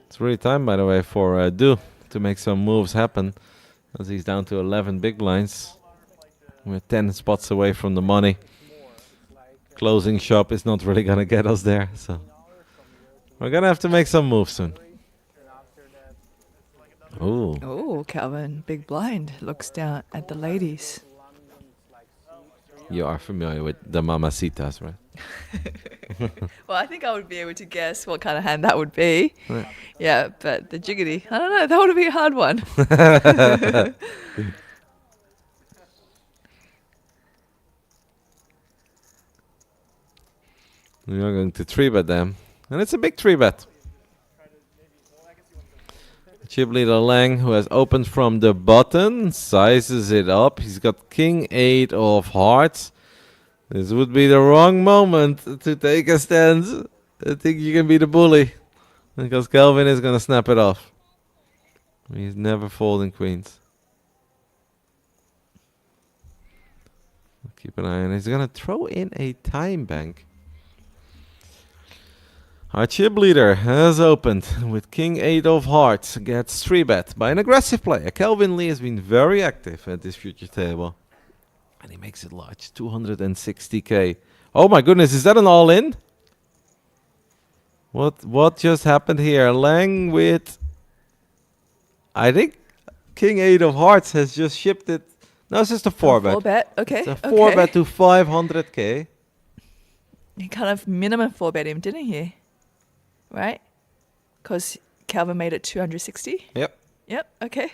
It's really time, by the way, for Du to make some moves happen, as he's down to 11 big blinds. We're 10 spots away from the money. Closing shop is not really gonna get us there, so we're gonna have to make some moves soon. Ooh. Oh, Calvin, big blind, looks down at the ladies. You are familiar with the mamacitas, right? Well, I think I would be able to guess what kind of hand that would be. Right. Yeah, but the jiggity, I don't know, that would be a hard one. We are going to 3-bet them. And it's a big 3-bet. Chip leader Lang, who has opened from the button, sizes it up. He's got king 8 of hearts. This would be the wrong moment to take a stance. I think you can be the bully, because Kelvin is going to snap it off. He's never folding queens. Keep an eye on it. He's going to throw in a time bank. Our chip leader has opened with king 8 of hearts. Gets 3-bet by an aggressive player. Kelvin Lee has been very active at this future table. And he makes it large. 260k. Oh my goodness, is that an all-in? What just happened here? Lang with... I think king 8 of hearts has just shipped it. No, it's just a 4-bet. 4-bet, okay. It's a 4-bet to 500k. He kind of minimum 4-bet him, didn't he? Right? Because Calvin made it 260? Yep. Yep, okay.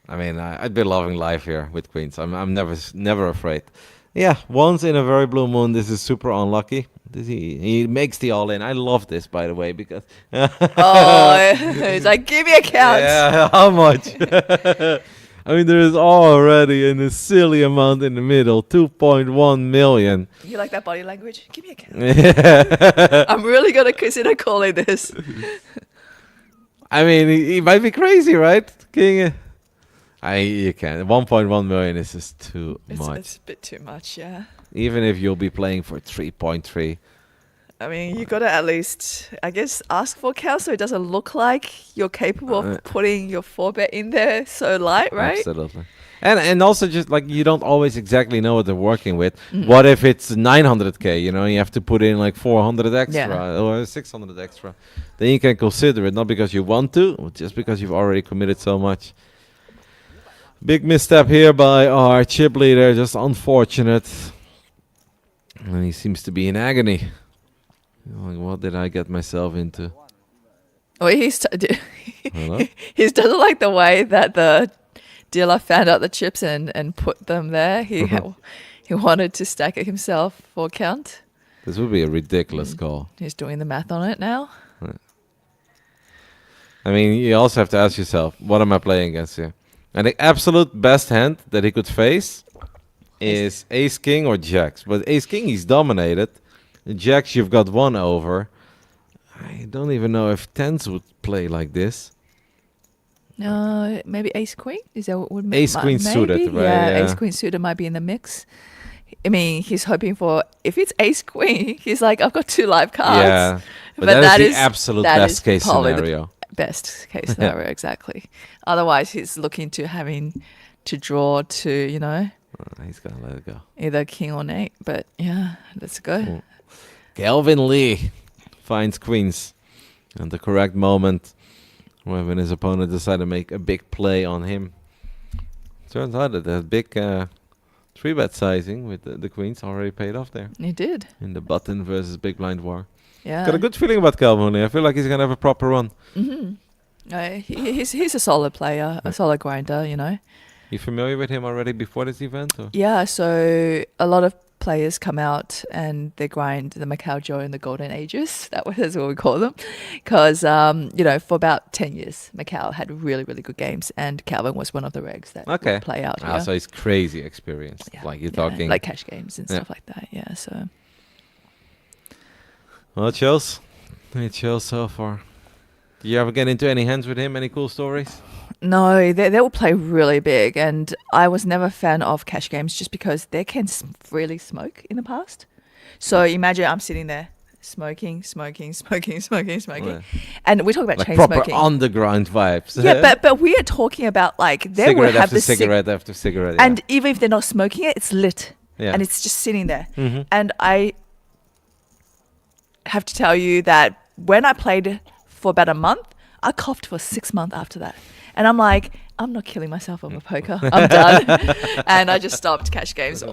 I mean, I'd be loving life here with queens. I'm never afraid. Yeah, once in a very blue moon, this is super unlucky. He makes the all-in. I love this, by the way, because... Oh, he's like, give me a count. Yeah, how much? I mean, there is already a silly amount in the middle, 2.1 million. You like that body language? Give me a count. Yeah. I'm really going to consider calling this. I mean, he might be crazy, right? King... you can't. 1.1 million is just too much. It's a bit too much, yeah. Even if you'll be playing for 3.3. I mean, you got to at least, I guess, ask for count so it doesn't look like you're capable of putting your 4-bet in there so light, right? Absolutely. And also just like you don't always exactly know what they're working with. What if it's 900k, you know, you have to put in like 400 extra or 600 extra. Then you can consider it, not because you want to, but just because you've already committed so much. Big misstep here by our chip leader, just unfortunate. And he seems to be in agony. Like, what did I get myself into? Oh, he doesn't like the way that the dealer found out the chips and put them there. He wanted to stack it himself for count. This would be a ridiculous call. He's doing the math on it now. I mean, you also have to ask yourself, what am I playing against here? And the absolute best hand that he could face is Ace-King or Jacks. But Ace-King, he's dominated. Jacks, you've got 1 over. I don't even know if 10s would play like this. Maybe Ace-Queen? Is that what would make Ace-Queen suited, right? Yeah, Ace-Queen suited might be in the mix. I mean, he's hoping for, if it's Ace-Queen, he's like, I've got 2 live cards. Yeah, but that is the absolute best case scenario. Best case scenario, exactly. Otherwise, he's looking to having to draw to, you know. He's going to let it go. Either king or Nate, but yeah, let's go. Cool. Kelvin Lee finds queens at the correct moment when his opponent decided to make a big play on him. Turns out that the big 3-bet sizing with the queens already paid off there. He did. In the button versus big blind war. Yeah. Got a good feeling about Kelvin Lee. I feel like he's going to have a proper run. He's a solid player, a solid grinder, you know. You familiar with him already before this event? Or? Yeah, so a lot of players come out and they grind the Macau Joe in the golden ages. That's what we call them. Because, you know, for about 10 years, Macau had really, really good games. And Calvin was one of the regs that would play out here. So he's crazy experienced. Yeah. Like you're talking. Like cash games and stuff like that. Yeah, so. Well, it shows. It shows so far. Did you ever get into any hands with him? Any cool stories? No, they will play really big, and I was never a fan of cash games just because they can really smoke in the past. So imagine I'm sitting there smoking, Yeah. and we talk about like chain proper smoking. underground vibes. Yeah, but we are talking about like they cigarette will have after the cigarette after cigarette. and even if they're not smoking it, it's lit, Yeah. and it's just sitting there. Mhm. And I have to tell you that when I played for about a month, I coughed for 6 months after that. And I'm like, I'm not killing myself over poker. I'm done. And I just stopped cash games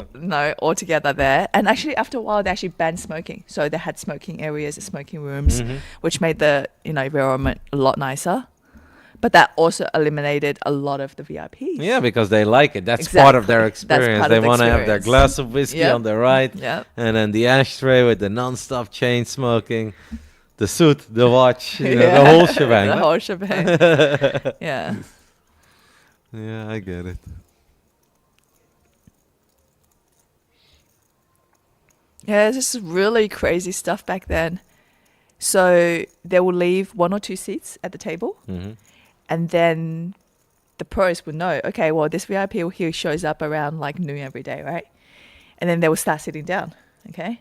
altogether there. And actually, after a while, they actually banned smoking. So they had smoking areas, smoking rooms, which made the environment a lot nicer. But that also eliminated a lot of the VIPs. Yeah, because they like it. That's part of their Exactly. That's experience. part They of the want to have their experience. glass of whiskey Yep. on the right, Yep. and then the ashtray with the non-stop chain smoking. the suit, the watch, you know, the whole shebang. The huh? whole shebang. Yeah. Yeah, I get it. Yeah, it's just really crazy stuff back then. So they will leave 1 or 2 seats at the table, Hmm. and then the pros would know, okay, well, this VIP here shows up around like noon every day, right? And then they will start sitting down, okay?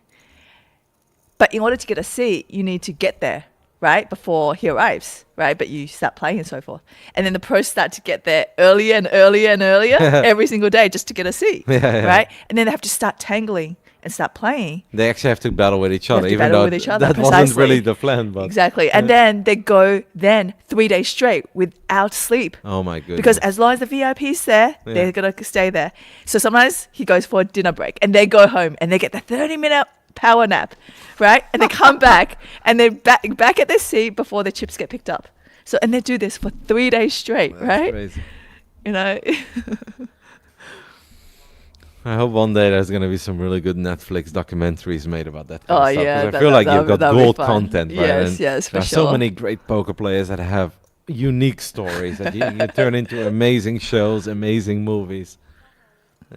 But in order to get a seat, you need to get there, right? Before he arrives, right? But you start playing and so forth. And then the pros start to get there earlier and earlier and earlier every single day just to get a seat, Yeah. right? And then they have to start tangling and start playing. They actually have to battle with each have other, to even battle though with each other, that wasn't really precisely. the plan. But Exactly. And then they go 3 days straight without sleep. oh my goodness, Because as long as the VIP's there, Yeah. they're going to stay there. So sometimes he goes for a dinner break and they go home and they get the 30-minute power nap, right? And they come back and they're back at their seat before the chips get picked up. So, and they do this for 3 days straight, that's right? crazy. You know? I hope one day there's gonna be some really good Netflix documentaries made about that. Kind Oh, of stuff, 'cause yeah, I that- feel like that- you've got that'll be gold fun. content, right? Yes, And yes, for there are so sure. many great poker players that have unique stories that you turn into amazing shows, amazing movies.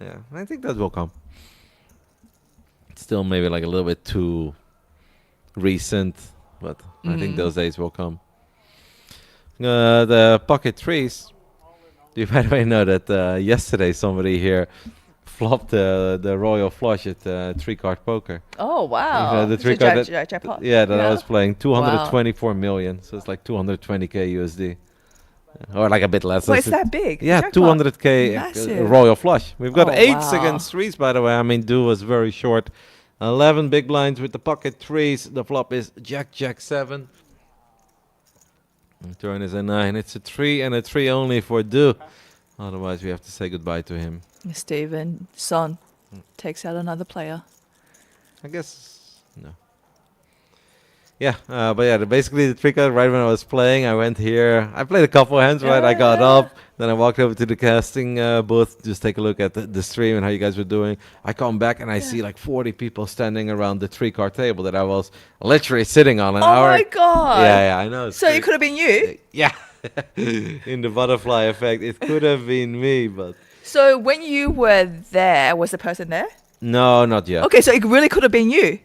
Yeah, I think that will come. It's still maybe like a little bit too recent, but I think those days will come. The pocket threes. Do you by the way know that yesterday somebody here flopped the royal flush at 3-card poker? Oh, wow. The It's a three card jackpot. yeah, that I Yeah. was playing 224 million, so it's like 220k USD, or like a bit less. Wait, That's it's it. that big? Yeah, Jackpot? 200k Massive. royal flush. We've got Oh, eights wow. against threes, by the way. I mean, do was very short. 11 big blinds with the pocket threes. The flop is Jack 7. And turn is a 9. It's a 3 and a 3 only for Do. Otherwise, we have to say goodbye to him. Steven Son takes out another player. I guess no. Yeah, but yeah, basically the trick out right when I was playing, I went here. I played a couple hands, right? I got Yeah. up, then I walked over to the casting booth, just take a look at the stream and how you guys were doing. I come back and I see like 40 people standing around the 3-card table that I was literally sitting on an Oh hour. my God. Yeah, I know. it's So it crazy. could have been you. Yeah, in the butterfly effect, it could have been me, but So when you were there, was the person there? no, not yet. Okay, so it really could have been you.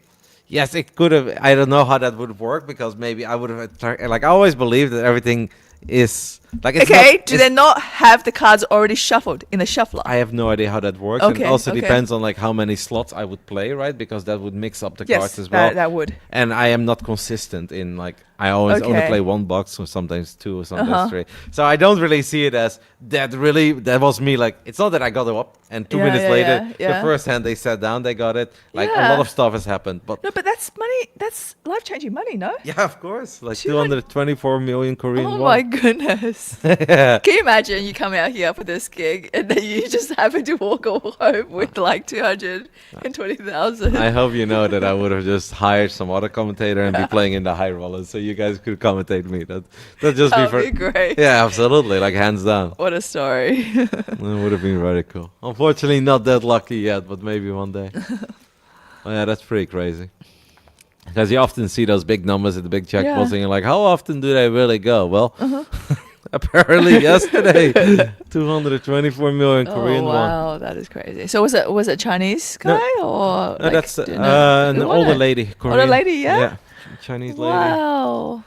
Yes, it could have. I don't know how that would work because maybe I would have. Like I always believe that everything is like. It's Okay, not, do it's- they not have the cards already shuffled in the shuffler? I have no idea how that works. And Okay, it also okay. depends on like how many slots I would play, right? Because that would mix up the yes, cards as well. that would. And I am not consistent in like I always only Okay. play 1 box or sometimes 2 or sometimes Uh-huh. 3. So I don't really see it as that. Really, that was me. Like it's not that I got up and 2 Yeah, minutes yeah, later, yeah, the yeah. first hand they sat down, they got it. Like a Yeah. lot of stuff has happened, but. No, but that's money. That's life-changing money, no? Yeah, of course. Like 200 224 million Korean Oh won. my goodness. Yeah. Can you imagine you come out here for this gig and then you just happen to walk home with like 220,000? I hope you know that I would have just hired some other commentator and be playing in the high rollers so you guys could commentate me. That'd just That be would for be great. Yeah, absolutely, like hands down. What a story. That would have been very cool. Unfortunately, not that lucky yet, but maybe one day. Oh, yeah, that's pretty crazy. Because you often see those big numbers at the big jackpots, Yeah. and you're like, how often do they really go? Well, Uh-huh. apparently yesterday, 224 million Korean oh won. wow, that is crazy. So was it Chinese guy or No, like, that's do you know an who won older it? lady. Korean. Older lady, yeah? Yeah, Chinese lady. Wow.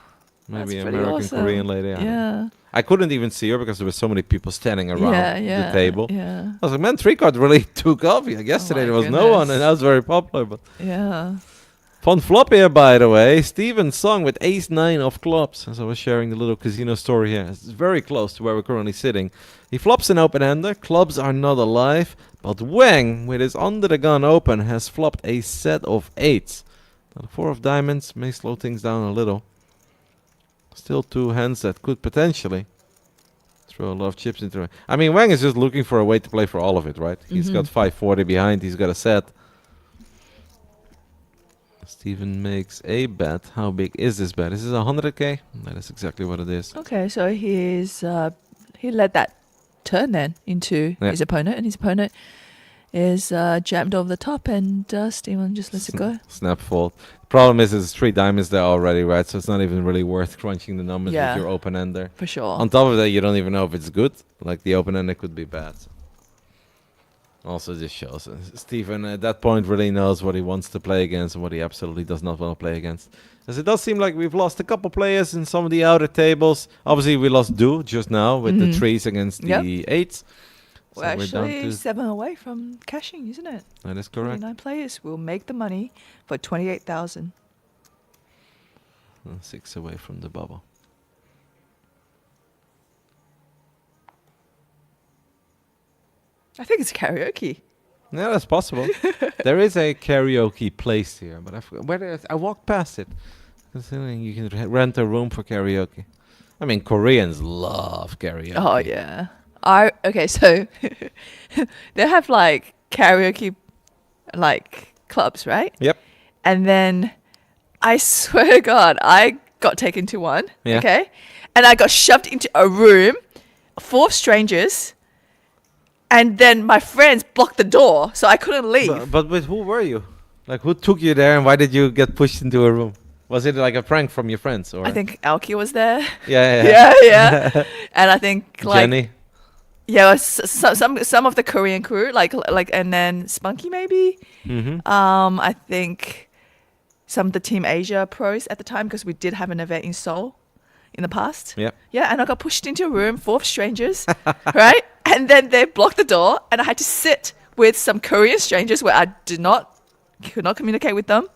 Maybe That's pretty American awesome. Korean lady. I don't know. Yeah. I couldn't even see her because there were so many people standing around Yeah, the table. Yeah. I was like, man, 3-card really took off. Like yesterday my there was no one, goodness. and that was very popular. But Yeah. fun flop here, by the way. Steven Song with ace-9 of clubs. As I was sharing the little casino story here. It's very close to where we're currently sitting. He flops an open-hander. Clubs are not alive. But Wang, with his under-the-gun open, has flopped a set of 8s. Now, the 4 of diamonds may slow things down a little. Still 2 hands that could potentially throw a lot of chips into it. I mean, Wang is just looking for a way to play for all of it, right? He's got 540 behind. He's got a set. Steven makes a bet. How big is this bet? Is this 100k? That is exactly what it is. Okay, so he led that turn then into Yeah. his opponent, and his opponent is jammed over the top, and Steven just lets it go. Snap fold. Problem is, it's 3 diamonds there already, right? So it's not even really worth crunching the numbers Yeah. with your open ender. For sure. On top of that, you don't even know if it's good. Like the open ender could be bad. Also, just shows Steven at that point really knows what he wants to play against and what he absolutely does not want to play against. As it does seem like we've lost a couple players in some of the outer tables. Obviously, we lost Du just now with the 3s against Yep. the 8s. We're So we're down actually to 7 away from cashing, isn't it? that is correct. 29 players will make the money for 28,000. 6 away from the bubble. I think it's karaoke. Yeah, that's possible. There is a karaoke place here, but I forgot where I walked past it. Considering you can rent a room for karaoke. I mean, Koreans love karaoke. Oh yeah. Okay, so they have like karaoke like clubs, right? Yep. And then I swear to God, I got taken to one. Yeah. Okay. And I got shoved into a room full of strangers. And then my friends blocked the door, so I couldn't leave. But with who were you? Like, who took you there, and why did you get pushed into a room? Was it like a prank from your friends, or? I think Alki was there. Yeah. Yeah. And I think like Jenny. yeah, it was some of the Korean crew, like, and then Spunky maybe. Mm-hmm. I think some of the Team Asia pros at the time, because we did have an event in Seoul in the past. Yeah. Yeah, and I got pushed into a room full of strangers, right? And then they blocked the door, and I had to sit with some Korean strangers where I could not communicate with them.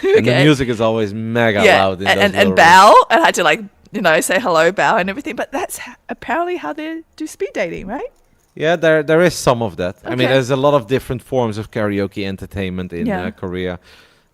And the music is always mega loud. In those and little bow, and I had to like say hello, bow, and everything. But that's apparently how they do speed dating, right? Yeah, there is some of that. I mean, Okay. there's a lot of different forms of karaoke entertainment in Yeah. Korea.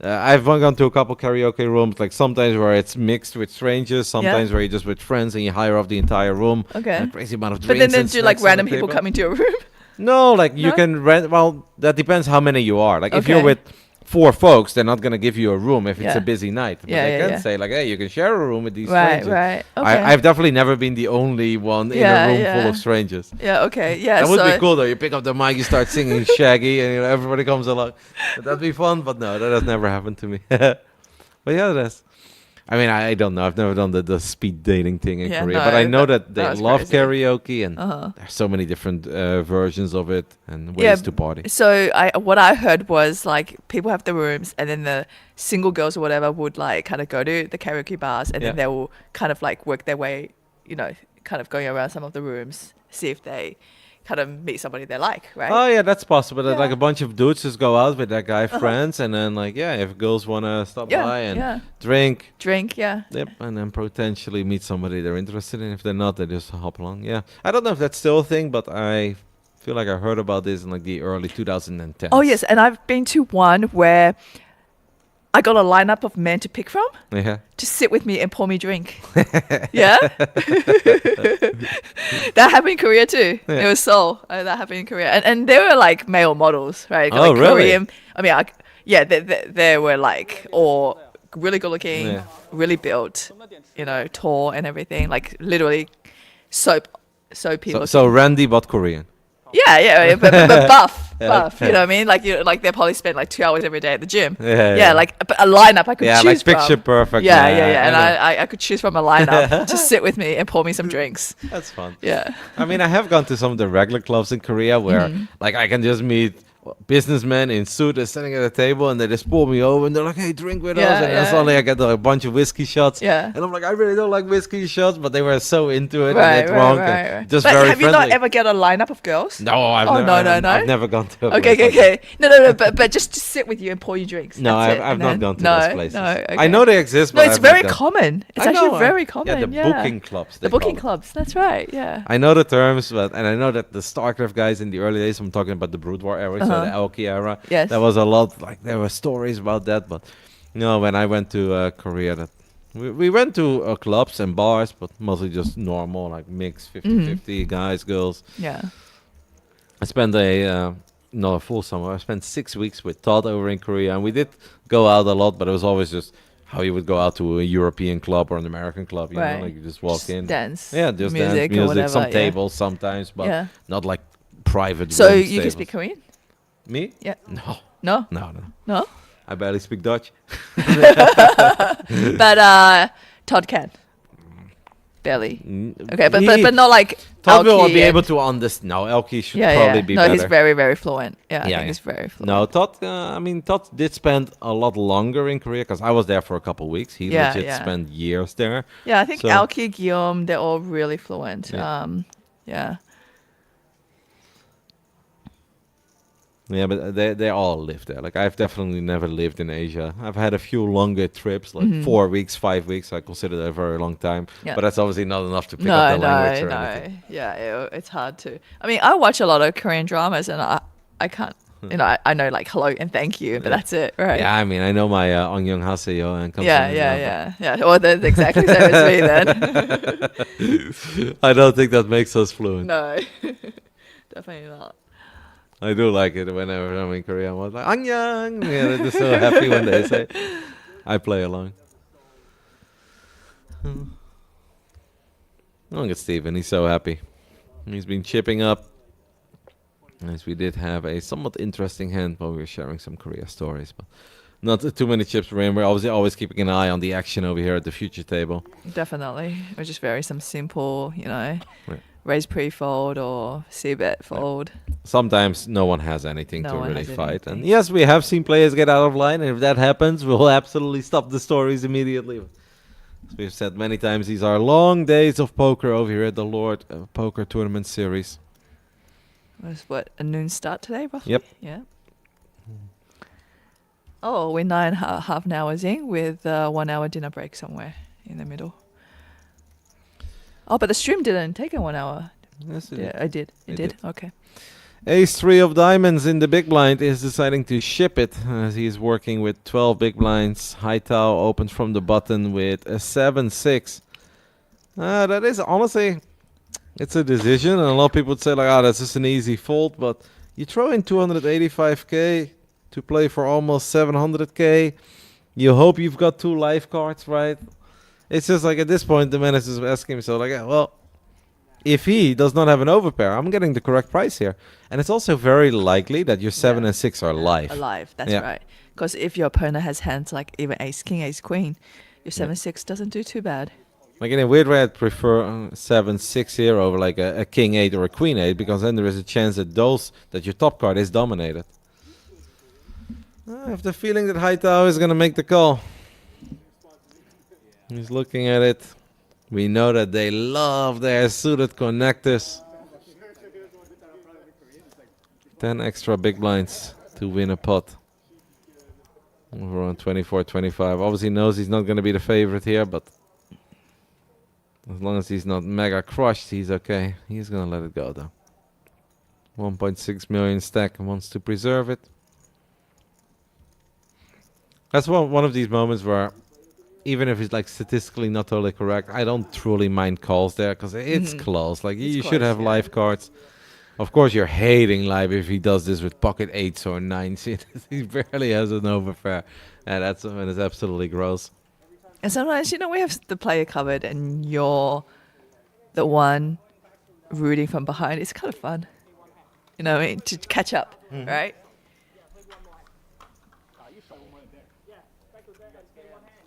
I've gone to a couple karaoke rooms, like sometimes where it's mixed with strangers, sometimes where you're just with friends and you hire off the entire room. Okay. A crazy amount of But drinks. then and do like snacks on the random people table. come into your room? No, like you No? can rent. Well, that depends how many you are. Like if you're Okay. with 4 folks, they're not gonna give you a room if it's Yeah. a busy night. But Yeah, they yeah, can yeah. say like, hey, you can share a room with these Right, strangers. right. Okay. I've definitely never been the only one in Yeah, a room full yeah. of strangers. Yeah, okay. Yeah, That would so be cool though. You pick up the mic, you start singing Shaggy, and everybody comes along. That'd be fun, but no, that has never happened to me. But yeah, that's. I mean, I don't know. I've never done the speed dating thing in Yeah, Korea, no, but I know that- that they that was love crazy. karaoke, and Uh-huh. there's so many different versions of it and ways Yeah, to party. So what I heard was like people have the rooms, and then the single girls or whatever would like kind of go to the karaoke bars, and then Yeah. they will kind of like work their way, kind of going around some of the rooms, see if they kind of meet somebody they like, right? Oh yeah, that's possible. That like Yeah. a bunch of dudes just go out with their guy friends, and then like if girls wanna stop Yeah, by and yeah. drink, Drink, yeah. yep, and then potentially meet somebody they're interested in. If they're not, they just hop along. Yeah, I don't know if that's still a thing, but I feel like I heard about this in like the early 2010s. Oh yes, and I've been to one where I got a lineup of men to pick from Yeah. to sit with me and pour me drink. Yeah, that happened in Korea too. Yeah. It was Seoul. That happened in Korea, and they were like male models, right? Oh, like really? Korean. I mean, they were like all really good looking, Yeah. really built, tall and everything. Like literally soapy looking. So Randy but Korean. Yeah, but buff, Yeah. buff. You know what I mean? Like they probably spend like 2 hours every day at the gym. Yeah. like a lineup I could Yeah, choose like picture from. perfect. Yeah. And know. I could choose from a lineup to sit with me and pour me some drinks. That's fun. Yeah. I mean, I have gone to some of the regular clubs in Korea where, like, I can just meet businessmen in suits sitting at a table, and they just pull me over, and they're like, "Hey, drink with us," Yeah, and then yeah. suddenly I get a bunch of whiskey shots. Yeah. And I'm like, I really don't like whiskey shots, but they were so into it Right, and they drunk right, and right. just But very have you friendly. not ever get a lineup of girls? No, I've Oh, never. no. I've never gone to. A Okay, place like that. No. But just to sit with you and pour you drinks. No, That's it. I've And not then- gone to no, those places. No, I okay. know they exist, No, but it's I've not very gone. common. It's I actually know, very common. Yeah, the booking clubs. The they call booking them. clubs. That's right. Yeah. I know the terms, but and I know that the StarCraft guys in the early days, I'm talking about the Brood War era, so the Aoki era. Yes. There was a lot, like there were stories about that, but when I went to Korea, that we went to clubs and bars, but mostly just normal, like mixed 50-50 guys, girls. Yeah. I spent not a full summer. I spent 6 weeks with Todd over in Korea, and we did go out a lot, but it was always just how you would go out to a European club or an American club. You Right. know, like you just walk in. Dance. Yeah, just music dance, or music, whatever. some yeah. tables sometimes, but Yeah. not like private. So room you can tables. speak Korean? Me? Yeah. No. No? No. No? I barely speak Dutch. But Todd can. Barely. Okay, but not like Todd will Elkie be and- able to understand. No, Elkie should Yeah, probably yeah. be No, better. he's very, very fluent. Yeah, I Yeah, think he's very fluent. No, Todd. Todd did spend a lot longer in Korea because I was there for a couple weeks. He Yeah, legit yeah. spent years there. Yeah, I think So- Elkie, Guillaume, they're all really fluent. Yeah. Yeah. Yeah, but they all live there. Like I've definitely never lived in Asia. I've had a few longer trips, like 4 weeks, 5 weeks. I consider that a very long time. Mm-hmm. Yeah. But that's obviously not enough to pick up the language or no. anything. Yeah, it's hard to. I mean, I watch a lot of Korean dramas, and I can't. You know, I know like hello and thank you, but that's it, right? Yeah, I mean, I know my Ongyeong Haseyo and Yeah. Well, that's exactly the same as me then. I don't think that makes us fluent. No, definitely not. I do like it whenever I'm in Korea. I'm like, Annyeong! Yeah, they're just so happy when they say. I play along. Look at Steven, he's so happy. He's been chipping up. As we did have a somewhat interesting hand while we were sharing some Korea stories, but not too many chips for him. We're obviously always keeping an eye on the action over here at the future table. Definitely, or just very some simple, Right. raise pre-fold or c-bet fold. Sometimes no one has anything No to one really has fight. And anything. yes, we have seen players get out of line, and if that happens, we'll absolutely stop the stories immediately. As we've said many times, these are long days of poker over here at the Lord Poker Tournament Series. It was what, a noon start today, roughly? Yep. Yeah. Oh, we're 9.5 hours in with 1 hour dinner break somewhere in the middle. Oh, but the stream didn't take a 1 hour. Yes, it Yeah, I did. It It did. did. Okay. Ace 3 of diamonds in the big blind is deciding to ship it as he's working with 12 big blinds. Haitao opens from the button with a 7-6. That is honestly, it's a decision, and a lot of people would say like, that's just an easy fold, but you throw in 285k to play for almost 700k. You hope you've got 2 life cards, right? It's just like at this point the man is just asking himself like, well, if he does not have an overpair, I'm getting the correct price here. And it's also very likely that your 7 and 6 are live. Alive, that's Yeah. right. Because if your opponent has hands like even ace king, ace queen, your 7-6 doesn't do too bad. Like in a weird way, I'd prefer 7-6 here over like a king 8 or a queen 8, because then there is a chance that your top card is dominated. I have the feeling that Haitao is going to make the call. He's looking at it. We know that they love their suited connectors. 10 extra big blinds to win a pot. We're on 24-25. Obviously knows he's not going to be the favorite here, but as long as he's not mega crushed, he's okay. He's going to let it go though. 1.6 million stack and wants to preserve it. That's one of these moments where even if it's like statistically not totally correct, I don't truly mind calls there because it's close. Like you should close, have yeah. live cards. Of course, you're hating live if he does this with pocket 8s or 9s. He barely has an overpair. And that's when it's absolutely gross. And sometimes, we have the player covered and you're the one rooting from behind. It's kind of fun. To catch up, right?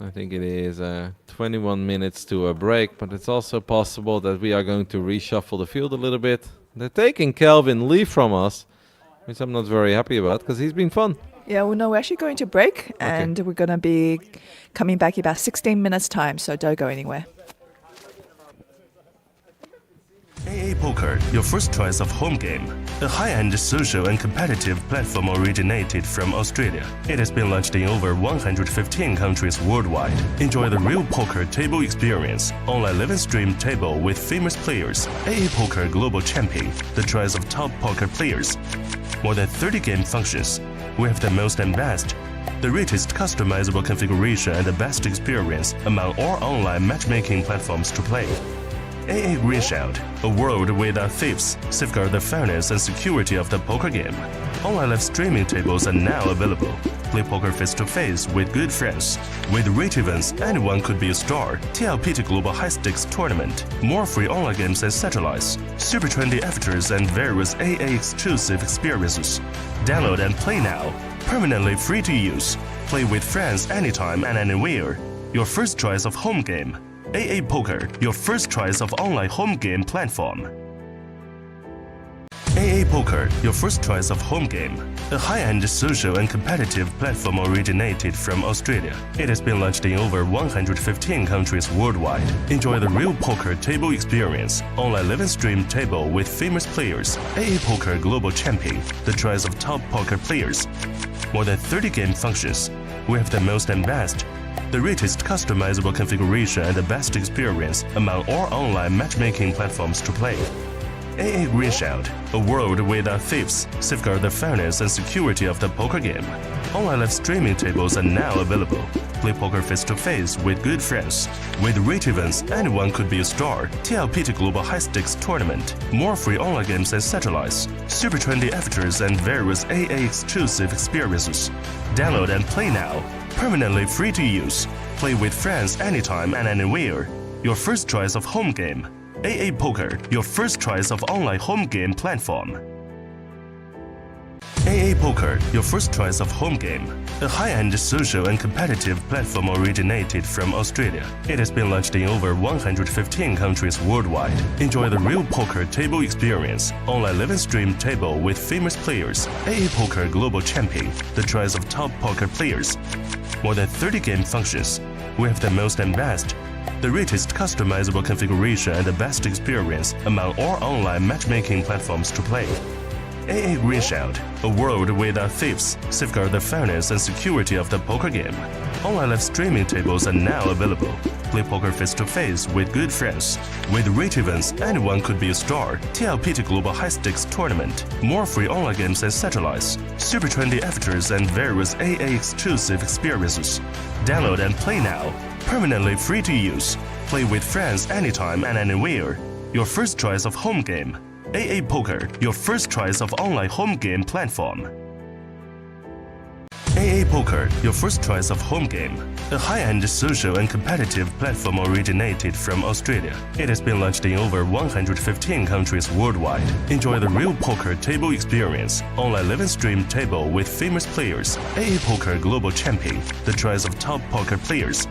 I think it is 21 minutes to a break, but it's also possible that we are going to reshuffle the field a little bit. They're taking Kelvin Lee from us, which I'm not very happy about because he's been fun. Yeah, well, no, we're actually going to break and we're going to be coming back in about 16 minutes time, so don't go anywhere. AA Poker, your first choice of home game. A high-end social and competitive platform originated from Australia. It has been launched in over 115 countries worldwide. Enjoy the real poker table experience. Online live stream table with famous players. AA Poker Global Champion, the choice of top poker players. More than 30 game functions. We have the most and best. The richest customizable configuration and the best experience among all online matchmaking platforms to play. AA Greenshield, a world without thieves, safeguard the fairness and security of the poker game. Online live streaming tables are now available. Play poker face-to-face with good friends. With rich events, anyone could be a star. TLPT Global High Stakes Tournament. More free online games and satellites. Super trendy avatars and various AA exclusive experiences. Download and play now. Permanently free to use. Play with friends anytime and anywhere. Your first choice of home game. AA Poker, your first choice of online home game platform. AA Poker, your first choice of home game. A high-end social and competitive platform originated from Australia. It has been launched in over 115 countries worldwide. Enjoy the real poker table experience. Online live and stream table with famous players. AA Poker Global Champion, the choice of top poker players. More than 30 game functions. We have the most and best. The richest customizable configuration and the best experience among all online matchmaking platforms to play. AA Greenshout, a world without thieves, safeguard the fairness and security of the poker game. Online live streaming tables are now available. Play poker face-to-face with good friends. With rich events, anyone could be a star. TLPT Global High Stakes Tournament. More free online games and satellites. Super trendy avatars and various AA exclusive experiences. Download and play now. Permanently free to use. Play with friends anytime and anywhere. Your first choice of home game. AA Poker, your first choice of online home game platform. AA Poker, your first choice of home game. A high-end social and competitive platform originated from Australia. It has been launched in over 115 countries worldwide. Enjoy the real poker table experience. Online live and stream table with famous players. AA Poker Global Champion, the choice of top poker players. More than 30 game functions. We have the most and best. The richest customizable configuration and the best experience among all online matchmaking platforms to play. AA Greenshout, a world without thieves, safeguard the fairness and security of the poker game. Online live streaming tables are now available. Play poker face-to-face with good friends. With rich events, anyone could be a star. TLPT Global High Stakes Tournament. More free online games and satellites. Super trendy avatars and various AA exclusive experiences. Download and play now. Permanently free to use. Play with friends anytime and anywhere. Your first choice of home game. AA Poker, your first choice of online home game platform. AA Poker, your first choice of home game. A high-end social and competitive platform originated from Australia. It has been launched in over 115 countries worldwide. Enjoy the real poker table experience. Online live and stream table with famous players. AA Poker Global Champion, the choice of top poker players.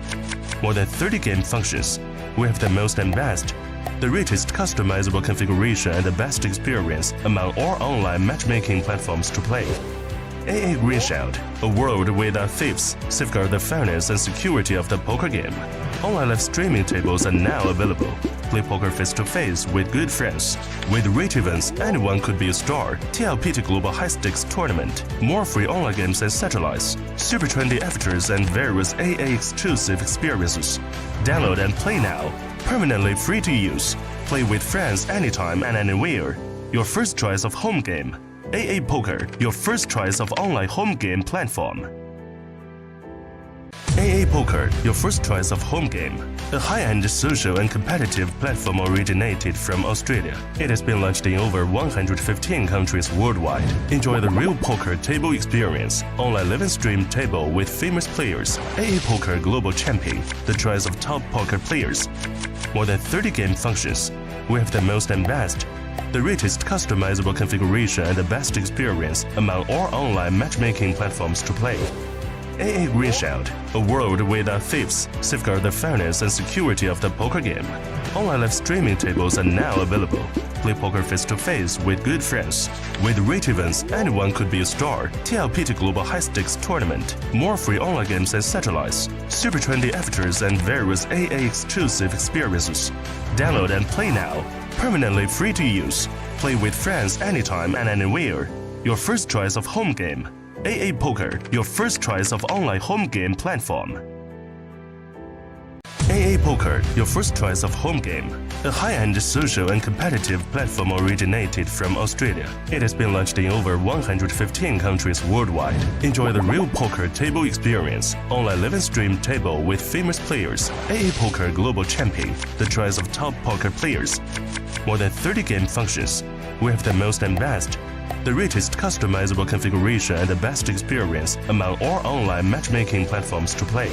More than 30 game functions. We have the most and best. The richest customizable configuration and the best experience among all online matchmaking platforms to play. AA Greenshout, a world without thieves, safeguard the fairness and security of the poker game. Online live streaming tables are now available. Play poker face-to-face with good friends. With rich events, anyone could be a star. TLPT Global High Stakes Tournament. More free online games and satellites. Super trendy avatars and various AA exclusive experiences. Download and play now. Permanently free to use. Play with friends anytime and anywhere. Your first choice of home game. AA Poker, your first choice of online home game platform. AA Poker, your first choice of home game. A high-end social and competitive platform originated from Australia. It has been launched in over 115 countries worldwide. Enjoy the real poker table experience. Online live and stream table with famous players. AA Poker Global Champion, the choice of top poker players. More than 30 game functions. We have the most and best. The richest customizable configuration and the best experience among all online matchmaking platforms to play. AA Greenshout, a world without thieves, safeguard the fairness and security of the poker game. Online live streaming tables are now available. Play poker face-to-face with good friends. With rich events, anyone could be a star. TLPT Global High Stakes Tournament. More free online games and satellites. Super trendy avatars and various AA exclusive experiences. Download and play now. Permanently free to use. Play with friends anytime and anywhere. Your first choice of home game. AA Poker, your first choice of online home game platform. AA Poker, your first choice of home game. A high-end social and competitive platform originated from Australia. It has been launched in over 115 countries worldwide. Enjoy the real poker table experience. Online live and stream table with famous players. AA Poker Global Champion, the choice of top poker players. More than 30 game functions. We have the most and best. the richest customizable configuration and the best experience among all online matchmaking platforms to play.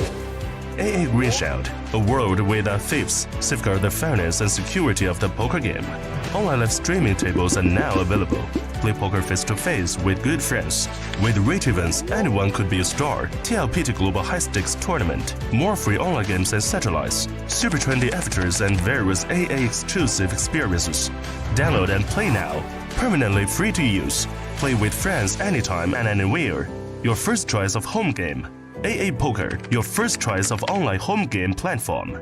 AA Green Shout, a world without thieves, safeguard the fairness and security of the poker game. Online live streaming tables are now available. Play poker face-to-face with good friends. With rich events, anyone could be a star. TLPT Global High Stakes Tournament. More free online games and satellites. Super trendy avatars and various AA exclusive experiences. Download and play now. Permanently free to use. Play with friends anytime and anywhere. Your first choice of home game. AA Poker, your first choice of online home game platform.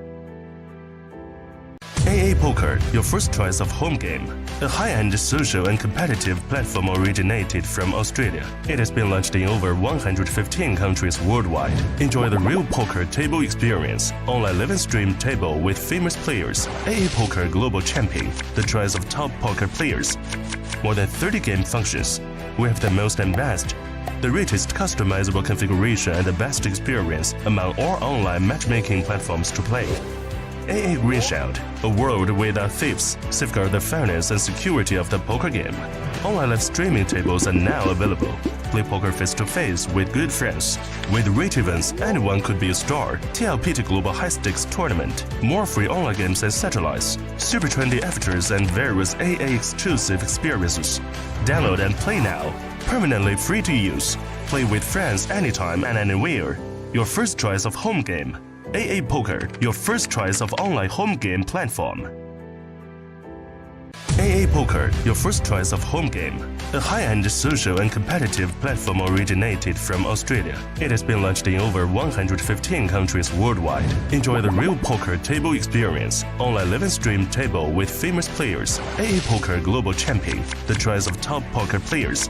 AA Poker, your first choice of home game. A high-end social and competitive platform originated from Australia. It has been launched in over 115 countries worldwide. Enjoy the real poker table experience. Online live stream table with famous players. AA Poker Global Champion, the choice of top poker players. More than 30 game functions. We have the most and best, the richest customizable configuration and the best experience among all online matchmaking platforms to play. AA Green Shout, a world without thieves, safeguard the fairness and security of the poker game. Online live streaming tables are now available. Play poker face-to-face with good friends. With rich events, anyone could be a star. TLPT Global High Stakes Tournament. More free online games and satellites. Super trendy avatars and various AA exclusive experiences. Download and play now. Permanently free to use. Play with friends anytime and anywhere. Your first choice of home game. AA Poker, your first choice of online home game platform. AA Poker, your first choice of home game. A high-end social and competitive platform originated from Australia. It has been launched in over 115 countries worldwide. Enjoy the real poker table experience. Online live stream table with famous players. AA Poker Global Champion, the choice of top poker players.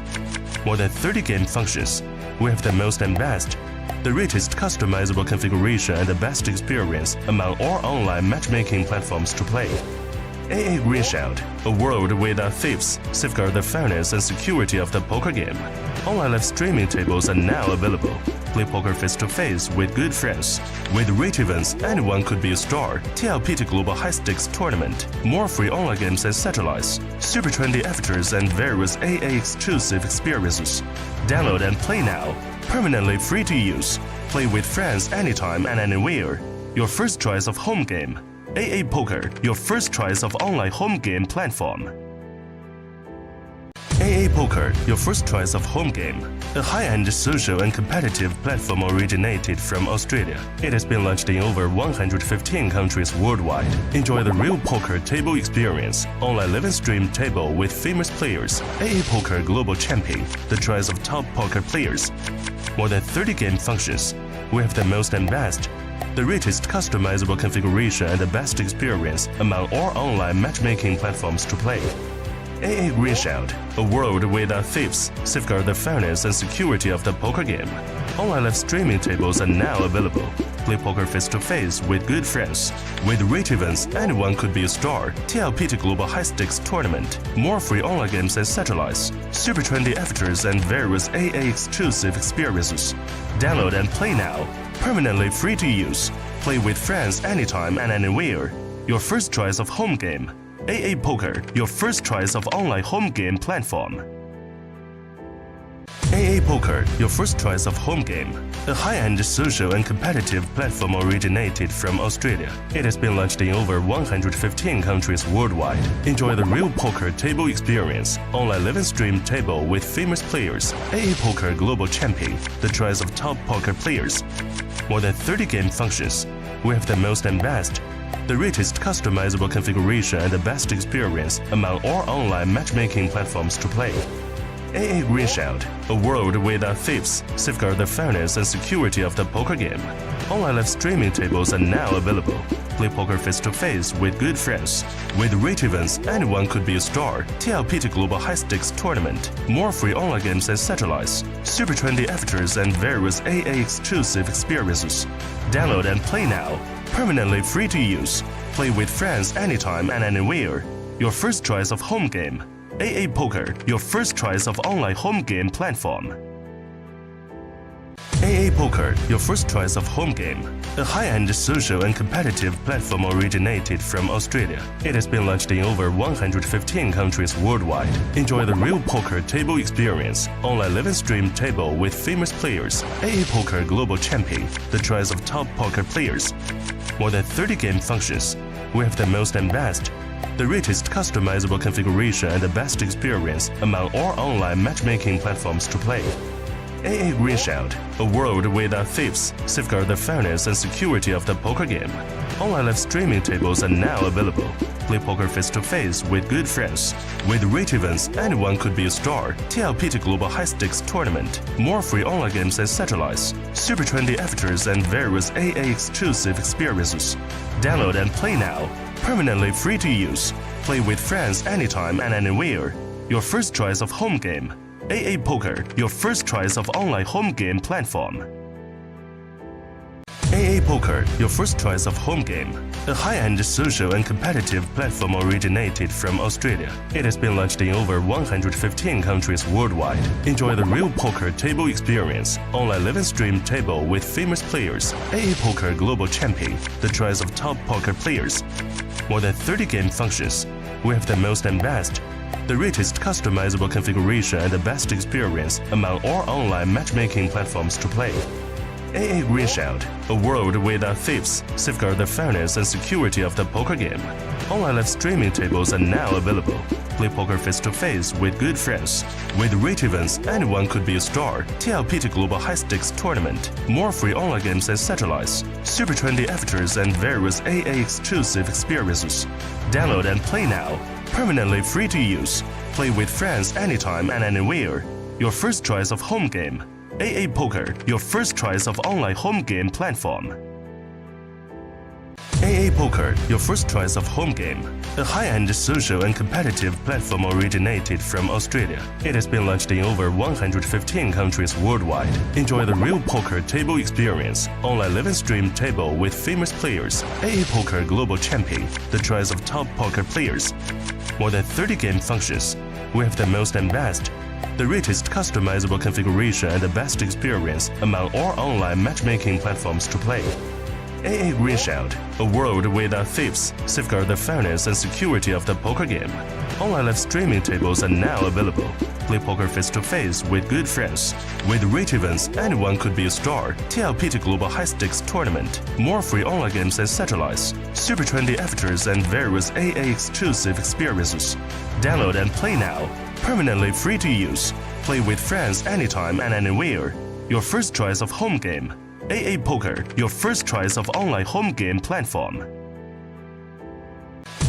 More than 30 game functions. We have the most and best, the richest customizable configuration and the best experience among all online matchmaking platforms to play. AA Green Shout, a world without thieves, safeguard the fairness and security of the poker game. Online live streaming tables are now available. Play poker face-to-face with good friends. With rich events, anyone could be a star. TLPT Global High Stakes Tournament. More free online games and satellites. Super trendy avatars and various AA exclusive experiences. Download and play now. Permanently free to use. Play with friends anytime and anywhere. Your first choice of home game. AA Poker, your first choice of online home game platform. AA Poker, your first choice of home game. A high-end social and competitive platform originated from Australia. It has been launched in over 115 countries worldwide. Enjoy the real poker table experience. Online live stream table with famous players. AA Poker Global Champion, the choice of top poker players. More than 30 game functions. We have the most and best, the richest customizable configuration and the best experience among all online matchmaking platforms to play. AA Green Shout, a world without thieves, safeguard the fairness and security of the poker game. Online live streaming tables are now available. Play poker face-to-face with good friends. With rich events, anyone could be a star. TLPT Global High Stakes Tournament. More free online games and satellites. Super trendy avatars and various AA exclusive experiences. Download and play now. Permanently free to use. Play with friends anytime and anywhere. Your first choice of home game. AA Poker, your first choice of online home game platform. AA Poker, your first choice of home game. A high-end social and competitive platform originated from Australia. It has been launched in over 115 countries worldwide. Enjoy the real poker table experience. Online live stream table with famous players. AA Poker Global Champion, the choice of top poker players. More than 30 game functions. We have the most and best, the richest customizable configuration and the best experience among all online matchmaking platforms to play. AA Green Shout, a world without thieves, safeguard the fairness and security of the poker game. Online live streaming tables are now available. Play poker face-to-face with good friends. With rich events, anyone could be a star. TLPT Global High Stakes Tournament. More free online games and satellites. Super trendy avatars and various AA exclusive experiences. Download and play now. Permanently free to use. Play with friends anytime and anywhere. Your first choice of home game. AA Poker, your first choice of online home game platform. AA Poker, your first choice of home game. A high-end social and competitive platform originated from Australia. It has been launched in over 115 countries worldwide. Enjoy the real poker table experience, online live and stream table with famous players, AA Poker Global Champion, the choice of top poker players. More than 30 game functions. We have the most and best, the richest customizable configuration and the best experience among all online matchmaking platforms to play. AA Greenshout, a world without thieves, safeguard the fairness and security of the poker game. Online live streaming tables are now available. Play poker face-to-face with good friends. With rate events, anyone could be a star. TLPT Global High Stakes Tournament. More free online games and satellites. Super trendy avatars and various AA exclusive experiences. Download and play now. Permanently free to use. Play with friends anytime and anywhere. Your first choice of home game. AA Poker, your first choice of online home game platform. AA Poker, your first choice of home game. A high-end social and competitive platform originated from Australia. It has been launched in over 115 countries worldwide. Enjoy the real poker table experience, online live and stream table with famous players, AA Poker Global Champion, the choice of top poker players. More than 30 game functions. We have the most and best, the richest customizable configuration and the best experience among all online matchmaking platforms to play. AA Greenshout, a world without thieves, safeguard the fairness and security of the poker game. Online live streaming tables are now available. Play poker face-to-face with good friends. With rate events, anyone could be a star. TLPT Global High Stakes Tournament. More free online games and satellites. Super trendy avatars and various AA exclusive experiences. Download and play now. Permanently free to use. Play with friends anytime and anywhere. Your first choice of home game. AA Poker, your first choice of online home game platform. AA Poker, your first choice of home game. A high-end social and competitive platform originated from Australia. It has been launched in over 115 countries worldwide. Enjoy the real poker table experience, online live and stream table with famous players, AA Poker Global Champion, the choice of top poker players. More than 30 game functions. We have the most and best, the richest customizable configuration and the best experience among all online matchmaking platforms to play. AA Greenshout, a world without thieves, safeguard the fairness and security of the poker game. Online live streaming tables are now available. Play poker face-to-face with good friends. With rate events, anyone could be a star. TLPT Global High Stakes Tournament. More free online games and satellites. Super trendy avatars and various AA exclusive experiences. Download and play now. Permanently free to use. Play with friends anytime and anywhere. Your first choice of home game. AA Poker, your first choice of online home game platform.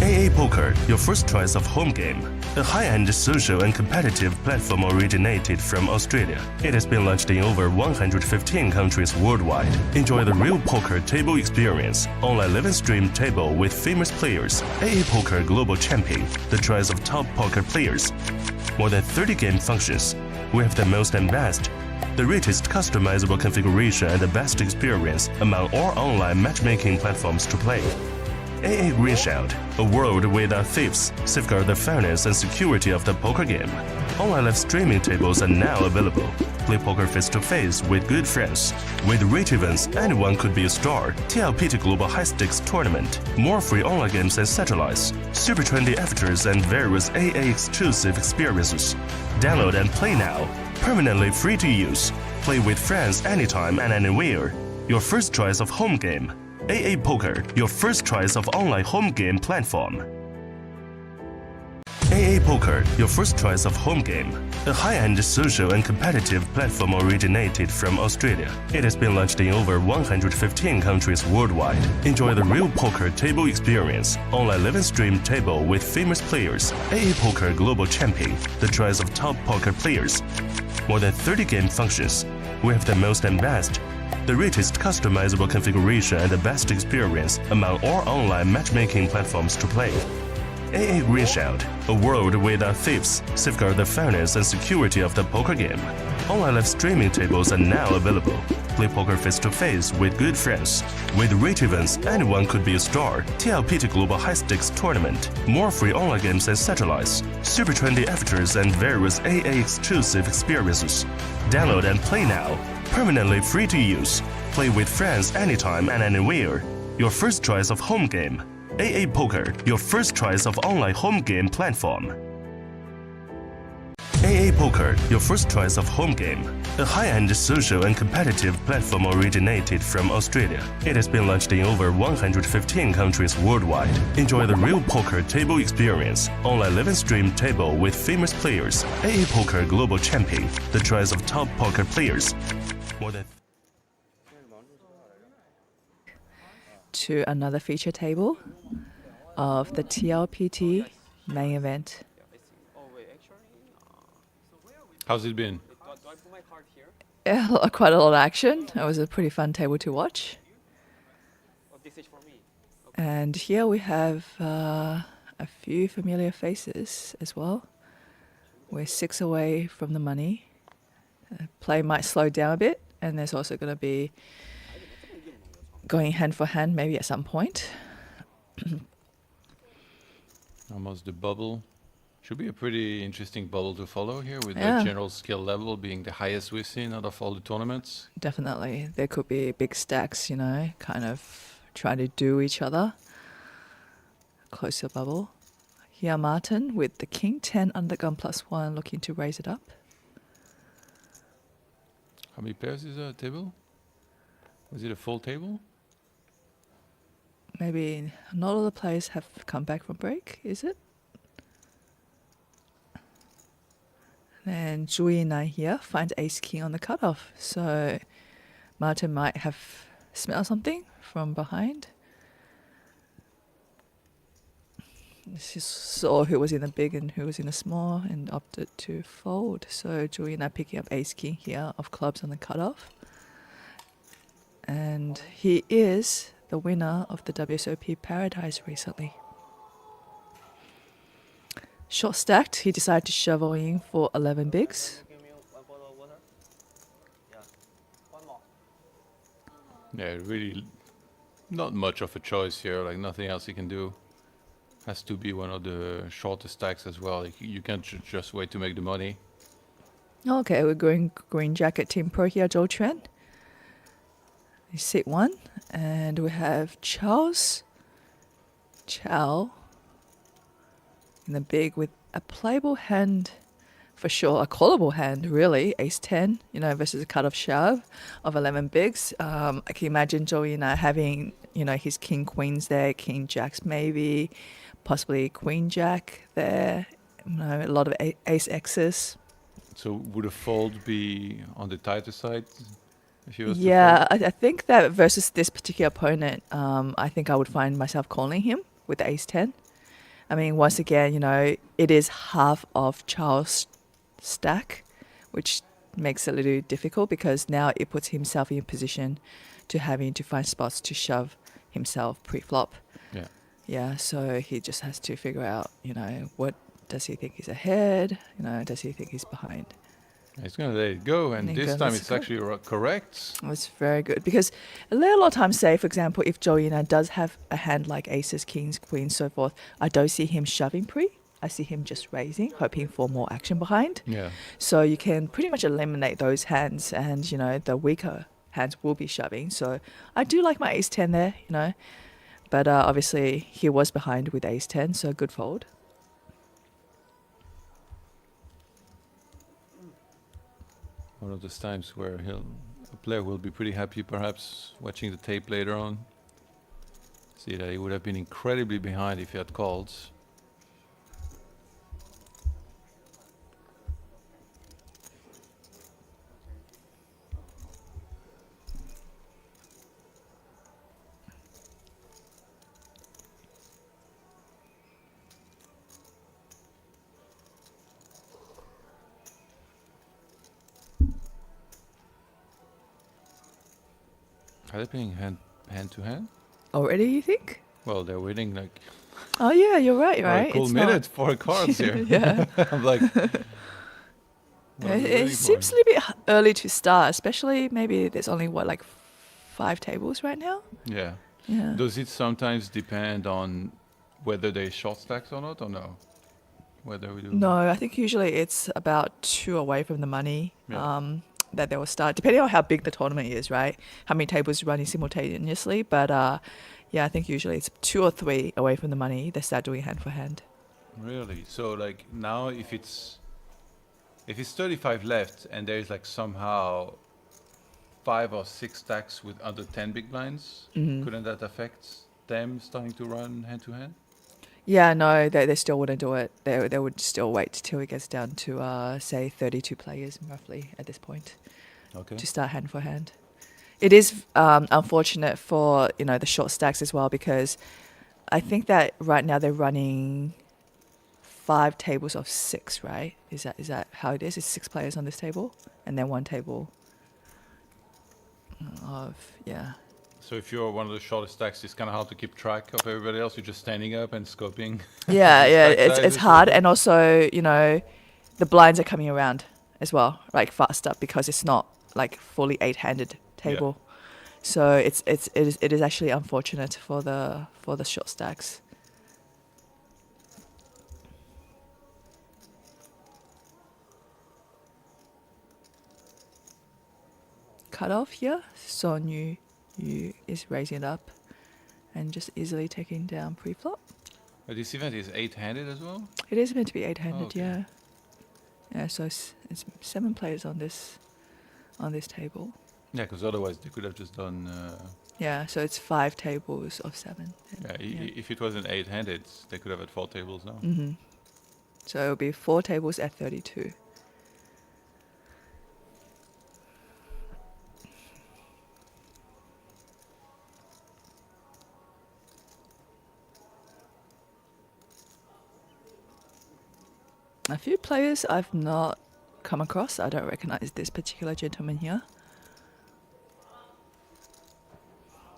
AA Poker, your first choice of home game. A high-end social and competitive platform originated from Australia. It has been launched in over 115 countries worldwide. Enjoy the real poker table experience, online live and stream table with famous players, AA Poker Global Champion, the choice of top poker players. More than 30 game functions. We have the most and best, the richest customizable configuration and the best experience among all online matchmaking platforms to play. AA Greenshout, a world without thieves, safeguard the fairness and security of the poker game. Online live streaming tables are now available. Play poker face-to-face with good friends. With rate events, anyone could be a star. TLPT Global High Stakes Tournament. More free online games and satellites. Super trendy avatars and various AA exclusive experiences. Download and play now. Permanently free to use. Play with friends anytime and anywhere. Your first choice of home game. AA Poker, your first choice of online home game platform. AA Poker, your first choice of home game. A high-end social and competitive platform originated from Australia. It has been launched in over 115 countries worldwide. Enjoy the real poker table experience, online live and stream table with famous players, AA Poker Global Champion, the choice of top poker players. More than 30 game functions. We have the most and best, the richest customizable configuration and the best experience among all online matchmaking platforms to play. AA Greenshout, a world without thieves, safeguard the fairness and security of the poker game. Online live streaming tables are now available. Play poker face-to-face with good friends. With rate events, anyone could be a star. TLPT Global High Stakes Tournament. More free online games and satellites. Super trendy avatars and various AA exclusive experiences. Download and play now. permanently free to use. Play with friends anytime and anywhere. Your first choice of home game. AA Poker, your first choice of online home game platform. AA Poker, your first choice of home game. A high-end social and competitive platform originated from Australia. It has been launched in over 115 countries worldwide. Enjoy the real poker table experience. Online live and stream table with famous players. AA Poker Global Champion, the choice of top poker players. More than To another feature table of the TLPT main event. How's it been? Yeah, quite a lot of action. It was a pretty fun table to watch. And here we have a few familiar faces as well. We're 6 away from the money. Play might slow down a bit, and there's also going to be going hand for hand maybe at some point. Almost the bubble. Should be a pretty interesting bubble to follow here, with Yeah. the general skill level being the highest we've seen out of all the tournaments. Definitely. There could be big stacks, you know, kind of trying to do each other. Closer bubble. Here Martin with the King 10 under gun +1 looking to raise it up. How many pairs is a table? Was it a full table? Maybe not all the players have come back from break, is it? And Zhu Yinai here finds Ace King on the cutoff. So Martin might have smelled something from behind. She saw who was in the big and who was in the small and opted to fold. So Zhu Yinai picking up Ace King here of clubs on the cutoff. And he is the winner of the WSOP Paradise recently. Short stacked, he decided to shovel in for 11 bigs. Yeah, really not much of a choice here, like nothing else he can do. Has to be one of the shortest stacks as well. You can't just wait to make the money. Okay, we're going green jacket team pro here, Zhou Quan. He's sit 1, and we have Charles Chow in the big with a playable hand, for sure, a callable hand, really. Ace 10, you know, versus a cut-off shove of 11 bigs. I can imagine Zhou Yinai having, you know, his king queens there, king jacks maybe, possibly queen jack there, you know, a lot of ace X's. So would a fold be on the tighter side? If he was Yeah, I think that versus this particular opponent, I think I would find myself calling him with the ace 10. I mean, once again, you know, it is half of Charles' stack, which makes it a little difficult because now it puts himself in a position to having to find spots to shove himself pre-flop. Yeah. Yeah, so he just has to figure out, you know, what does he think he's ahead? You know, does he think he's behind? He's going to let it go, and And he this goes, time "Let's it's go." actually correct. It's very good because a lot of times, say for example, if Zhou Yinai does have a hand like aces, kings, queens, so forth, I don't see him shoving pre. I see him just raising, hoping for more action behind. Yeah. So you can pretty much eliminate those hands, and you know the weaker hands will be shoving. So I do like my ace 10 there, you know, but obviously he was behind with ace 10, so good fold. One of those times where a player will be pretty happy, perhaps watching the tape later on. See that he would have been incredibly behind if he had called. Are they playing hand to hand? Already, you think? Well, they're winning like Oh yeah, you're right, for right? a cool It's not- minute, 4 cards here. Yeah. I'm like, what are we It waiting seems for? a little bit early to start, especially maybe there's only what, like 5 tables right now. Yeah. Yeah. Does it sometimes depend on whether they short stacks or not, or no? Whether we do. No, I think usually it's about 2 away from the money. Yeah. that they will start, depending on how big the tournament is, right? How many tables running simultaneously. But yeah, I think usually it's 2 or 3 away from the money. They start doing hand for hand. Really? So like now, if it's 35 left and there is like somehow 5 or 6 stacks with under 10 big blinds, couldn't that affect them starting to run hand to hand? Yeah, no, they still wouldn't do it. They would still wait till it gets down to say 32 players roughly at this point Okay. to start hand for hand. It is unfortunate for the short stacks as well, because I think that right now they're running 5 tables of 6, right? Is that how it is? It's 6 players on this table, and then 1 table of So if you're one of the shortest stacks, it's kind of hard to keep track of everybody else. You're just standing up and scoping. yeah. Stack It's sizes hard, or- and also the blinds are coming around as well, like faster, because it's not like fully 8-handed table. So it is actually unfortunate for the short stacks. Cut off here. Son Yu is raising it up and just easily taking down pre-flop. But this event is 8-handed as well? It is meant to be 8-handed, okay. yeah. Yeah, so it's 7 players on this table. Yeah, because otherwise they could have just done... Yeah, so it's 5 tables of 7. If it wasn't 8-handed, they could have had 4 tables now. Mm-hmm. So it'll be 4 tables at 32. A few players I've not come across. I don't recognize this particular gentleman here.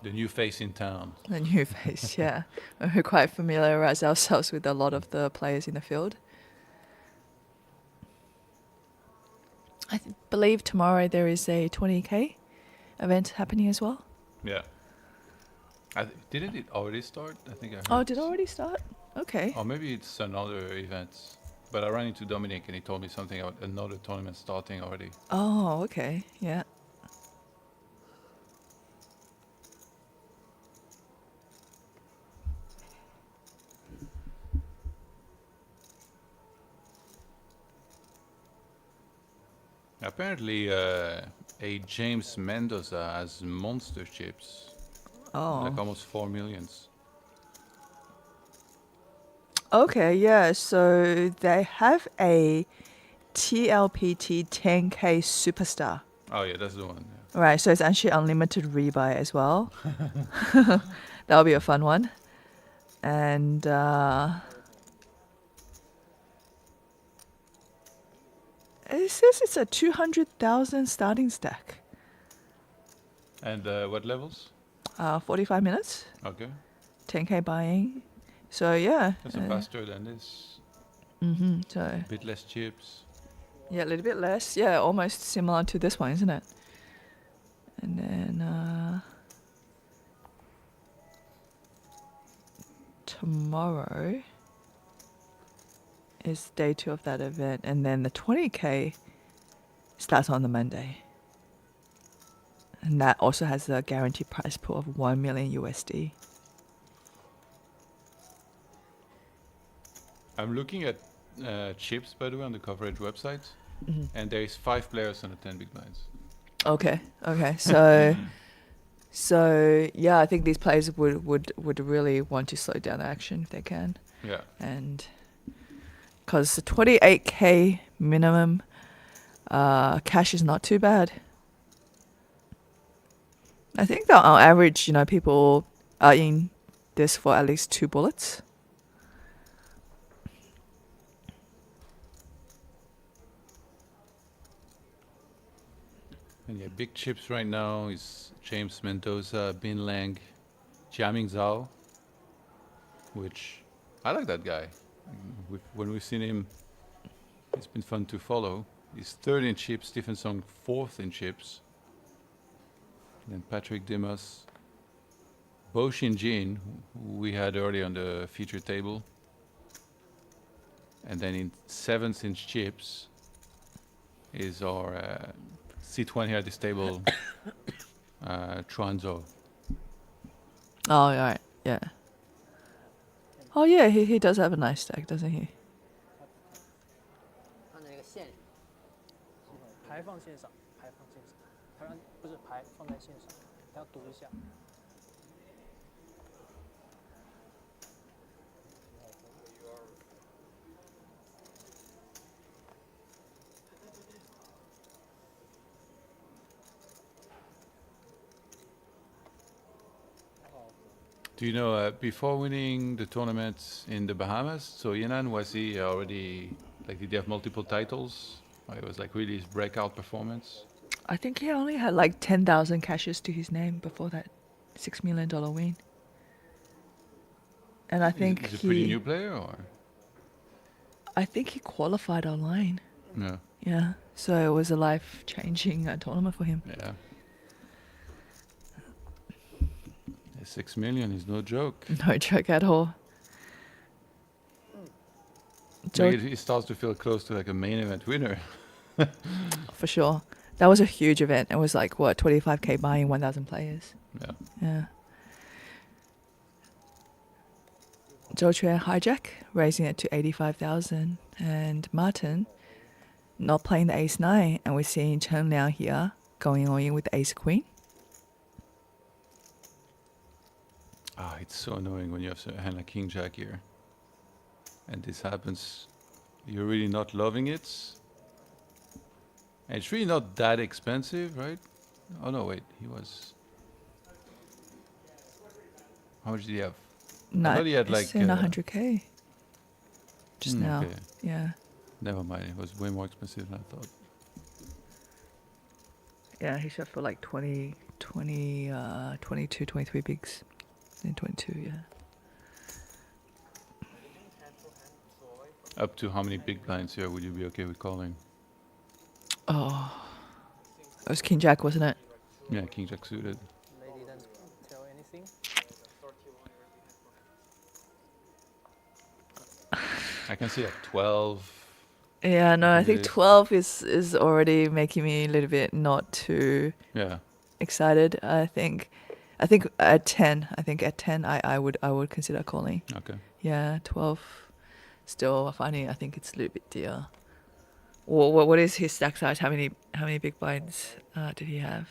The new face in town. The new face, yeah. We're quite familiarize ourselves with a lot of the players in the field. I believe tomorrow there is a 20k event happening as well. Yeah. Didn't it already start? I think I heard. Oh, did it already start? Okay. Or maybe it's another event. But I ran into Dominic and he told me something about another tournament starting already. Oh, okay. Yeah. Apparently, a James Mendoza has monster chips. Oh. Like almost 4 millions. Okay, yeah. So they have a TLPT 10k superstar. Oh yeah, that's the one. Yeah. Right, so it's actually unlimited rebuy as well. That'll be a fun one. And it says it's a 200,000 starting stack. And what levels? 45 minutes, Okay. 10k buying. So yeah. That's faster than this. So A bit less chips. yeah, a little bit less. Yeah, almost similar to this one, isn't it? And then tomorrow is day 2 of that event, and then the 20k starts on the Monday. And that also has a guaranteed prize pool of 1 million USD. I'm looking at chips, by the way, on the coverage website. And there is 5 players on the 10 big blinds. Okay. So yeah, I think these players would really want to slow down the action if they can. Yeah. And because the 28k minimum cash is not too bad. I think that on average, people are in this for at least 2 bullets. And yeah, big chips right now is James Mendoza, Bin Lang, Jiaming Zhao, which I like that guy. When we've seen him, it's been fun to follow. He's 3rd in chips, Stephen Song 4th in chips. And then Patrick Dimas, Bo Shinjin, who we had earlier on the feature table. And then in 7th in chips is our C20 at this table, Chuanzhou. Oh, right. Yeah. Oh, yeah. He does have a nice stack, doesn't he? 按着那个线，牌放线上，牌放线上，他让不是牌放在线上，他要读一下。 Do you know, before winning the tournament in the Bahamas, so Yinan, was he already, like, did he have multiple titles? Or it was like really his breakout performance? I think he only had like 10,000 cashes to his name before that $6 million win. And I think Is he a pretty new player, or? I think he qualified online. No. Yeah. So it was a life-changing tournament for him. Yeah. 6 million is no joke. No joke at all. Maybe he starts to feel close to like a main event winner. For sure. That was a huge event. It was like, what, 25k buying 1,000 players. Yeah. Yeah. Zhou Quan hijack, raising it to 85,000. And Martin not playing the ace-9. And we're seeing Chen Liang here going all in with the ace-queen. Ah, it's so annoying when you have a hand like King Jack here. And this happens. You're really not loving it. And it's really not that expensive, right? Oh no, wait, he was... How much did he have? I thought he had like... It's in 100k. Just now. Okay. Yeah. Never mind, it was way more expensive than I thought. Yeah, he shot for like 22, 23 bigs. In 22, yeah. Up to how many big blinds here would you be okay with calling? Oh. It was King Jack, wasn't it? Yeah, King Jack suited. Lady didn't tell anything. I can see like 12. Yeah, no, I think Yes. 12 is already making me a little bit not too Yeah. excited. I think at 10, I would consider calling. Okay. Yeah, 12 still finding I think it's a little bit dear. What is his stack size? How many big blinds did he have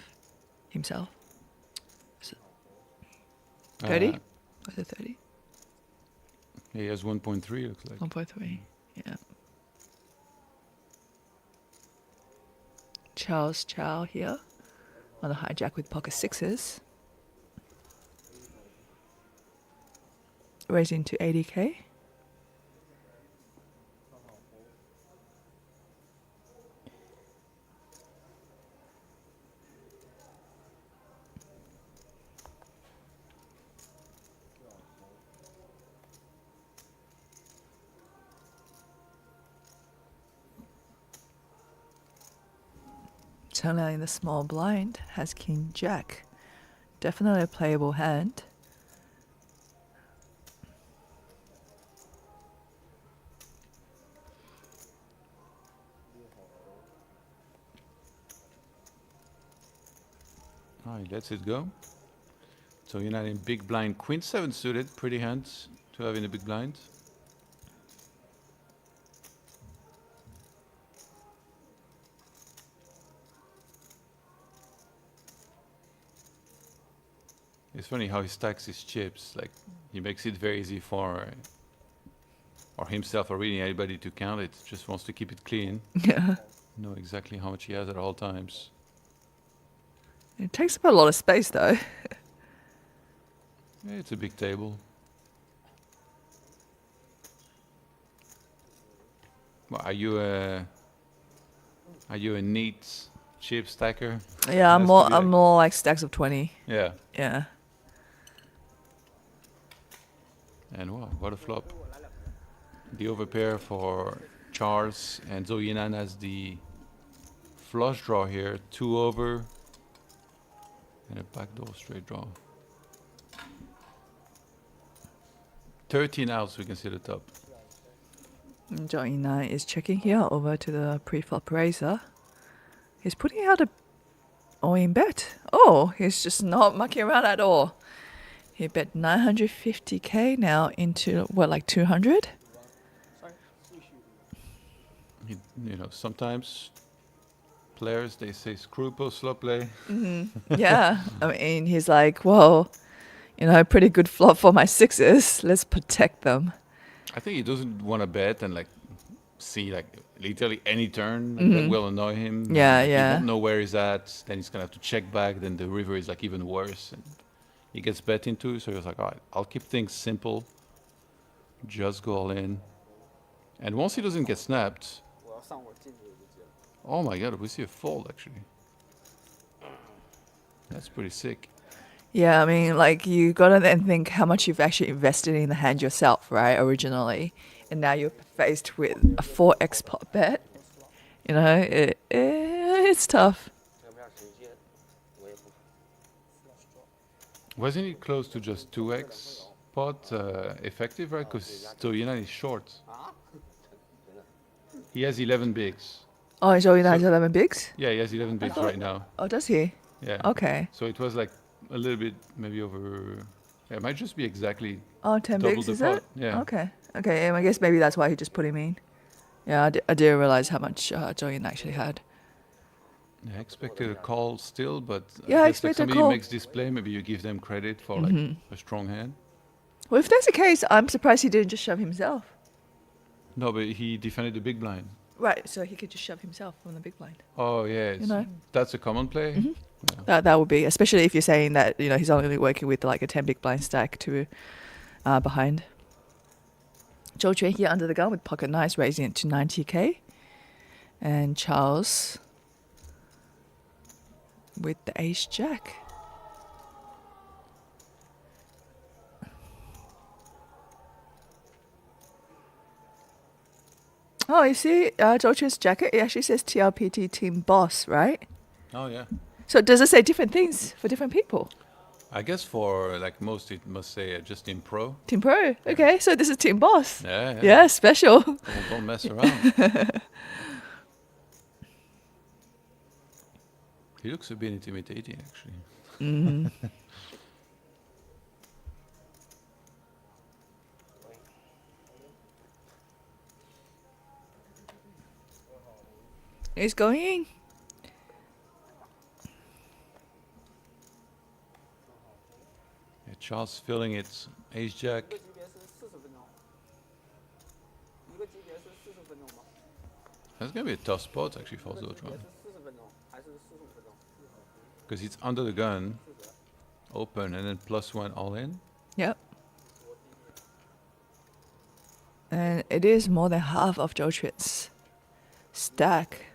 himself? 30? Was it 30? He has 1.3, looks like. 1.3. Yeah. Charles Chow here on the hijack with pocket sixes. Raising to 80k. Chen Liang in the small blind has King Jack. Definitely a playable hand. Ah, he lets it go. So you're not in big blind. Queen 7 suited, pretty hands to have in the big blind. It's funny how he stacks his chips. Like, he makes it very easy for or himself or really anybody to count it. Just wants to keep it clean. Yeah. Know exactly how much he has at all times. It takes up a lot of space though. Yeah, it's a big table. Well, are you a neat chip stacker? Yeah, I'm Has to more be I'm like- more like stacks of 20. Yeah. Yeah. And wow, what a flop. The overpair for Charles and Zhou Yinan has the flush draw here. 2 over. And a backdoor straight draw. 13 outs, we can see the top. Zhou Yinan is checking here over to the pre-flop raiser. He's putting out a all-in bet. Oh, he's just not mucking around at all. He bet 950k now into what, like 200? Sometimes players, they say screw post slow play. Yeah. I mean, he's like, well, pretty good flop for my sixes. Let's protect them. I think he doesn't want to bet and see literally any turn that will annoy him. Yeah, He yeah. won't know where he's at. Then he's gonna have to check back. Then the river is even worse, and he gets bet into. So he was like, all right, I'll keep things simple. Just go all in. And once he doesn't get snapped, 我要上我镜子就接了。 oh my god, we see a fold actually. That's pretty sick. Yeah, I mean, you gotta then think how much you've actually invested in the hand yourself, right? Originally, and now you're faced with a 4x pot bet. It's tough. 要不要直接？我也不。 Wasn't he close to just 2x pot effective, right? Because Stoyanan is short. He has 11 bigs. Oh, he's already has 11 bigs? Yeah, he has 11 bigs right now. Oh, does he? Yeah. Okay. So it was a little bit maybe over. Yeah, it might just be exactly. Oh, 10 Double bigs, the is pot, it? yeah. Okay. Okay, I guess maybe that's why he just put him in. Yeah, I didn't realize how much Julian actually had. I expected a call still, but Yeah, I guess, expect a somebody call. makes this play, maybe you give them credit for a strong hand. Well, if that's the case, I'm surprised he didn't just shove himself. No, but he defended the big blind. Right, so he could just shove himself from the big blind. Oh yeah, that's a common play. That would be, especially if you're saying that he's only working with a 10 big blind stack to behind. Zhou Quan here under the gun with pocket nines, raising it to 90k, and Charles with the ace jack. Oh, you see, Zhou Quan's jacket, it actually says TRPT Team Boss, right? Oh yeah. So does it say different things for different people? I guess for most, it must say just in pro. Team Pro. Okay, so this is Team Boss. Yeah. Yeah, special. Don't mess around. He looks a bit intimidating, actually. He's going. Yeah, Charles filling it. Ace jack. 一个级别是40分钟，一个级别是40分钟吗？ That's gonna be a tough spot actually for 一个级别 Zotron. 是40分钟还是45分钟？ Because it's under the gun, open, and then +1 all in. Yep. And it is more than half of Zhou Quan's stack.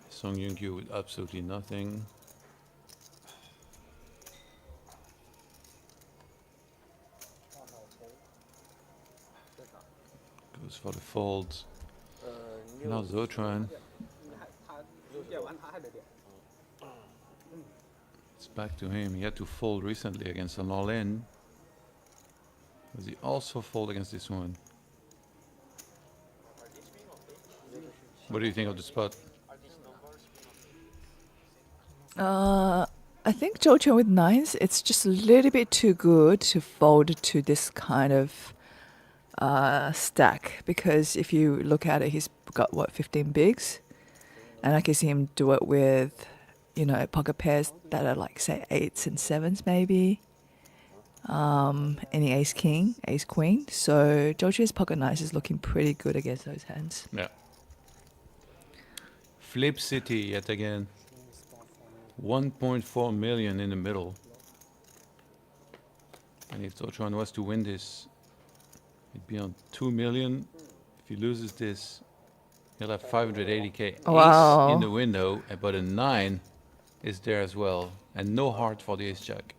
Song Yun-kyu with absolutely nothing. Goes for the folds. 你 Now Zotron. 他点完他还得点。 It's back to him. He had to fold recently against an all-in. Does he also fold against this one? What do you think of the spot? I think Zhou Quan with nines, it's just a little bit too good to fold to this kind of stack, because if you look at it, he's got 15 bigs, and I can see him do it with pocket pairs that are say 8s and 7s maybe, any ace king, ace queen. So Zhou Quan's pocket nines is looking pretty good against those hands. Yeah. Flip City yet again. 1.4 million in the middle. And if Zotron was to win this, it'd be on 2 million. If he loses this, he'll have 580k. Wow. Ace in the window, but a 9 is there as well. And no heart for the ace jack.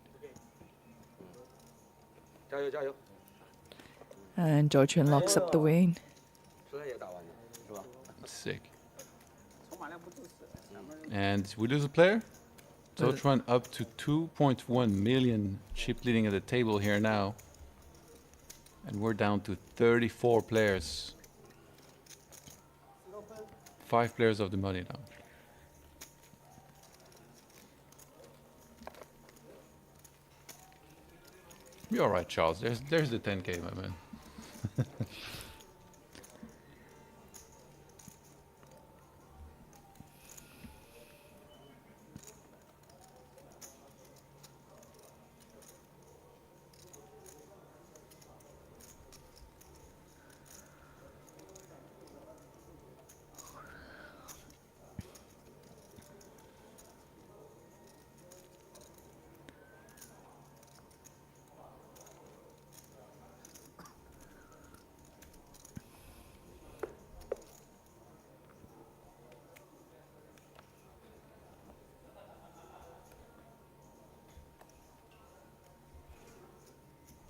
And Zhou Quan locks up the win. Sick. And we lose a player. Zhou Quan up to 2.1 million, chip leading at the table here now. And we're down to 34 players. 5 players of the money now. You're all right, Charles. There's the 10K, my man.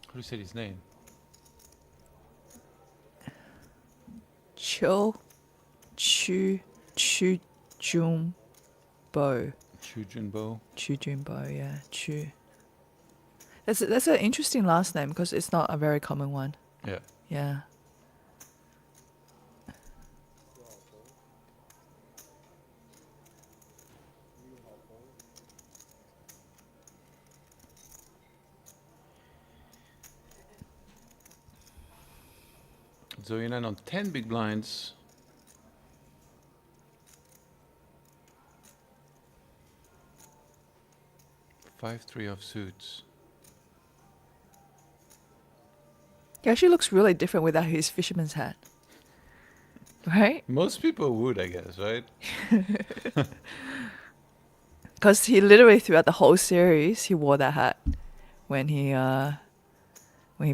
How do you say his name? Cho Chu Chu Jun Bo. Chu Junbo. Chu Junbo, yeah. Chu. That's an interesting last name because it's not a very common one. Yeah. Yeah. Zoyanan on 10 big blinds. Five, three of suits. He actually looks really different without his fisherman's hat. Right? Most people would, I guess, right? Because he literally throughout the whole series he wore that hat when he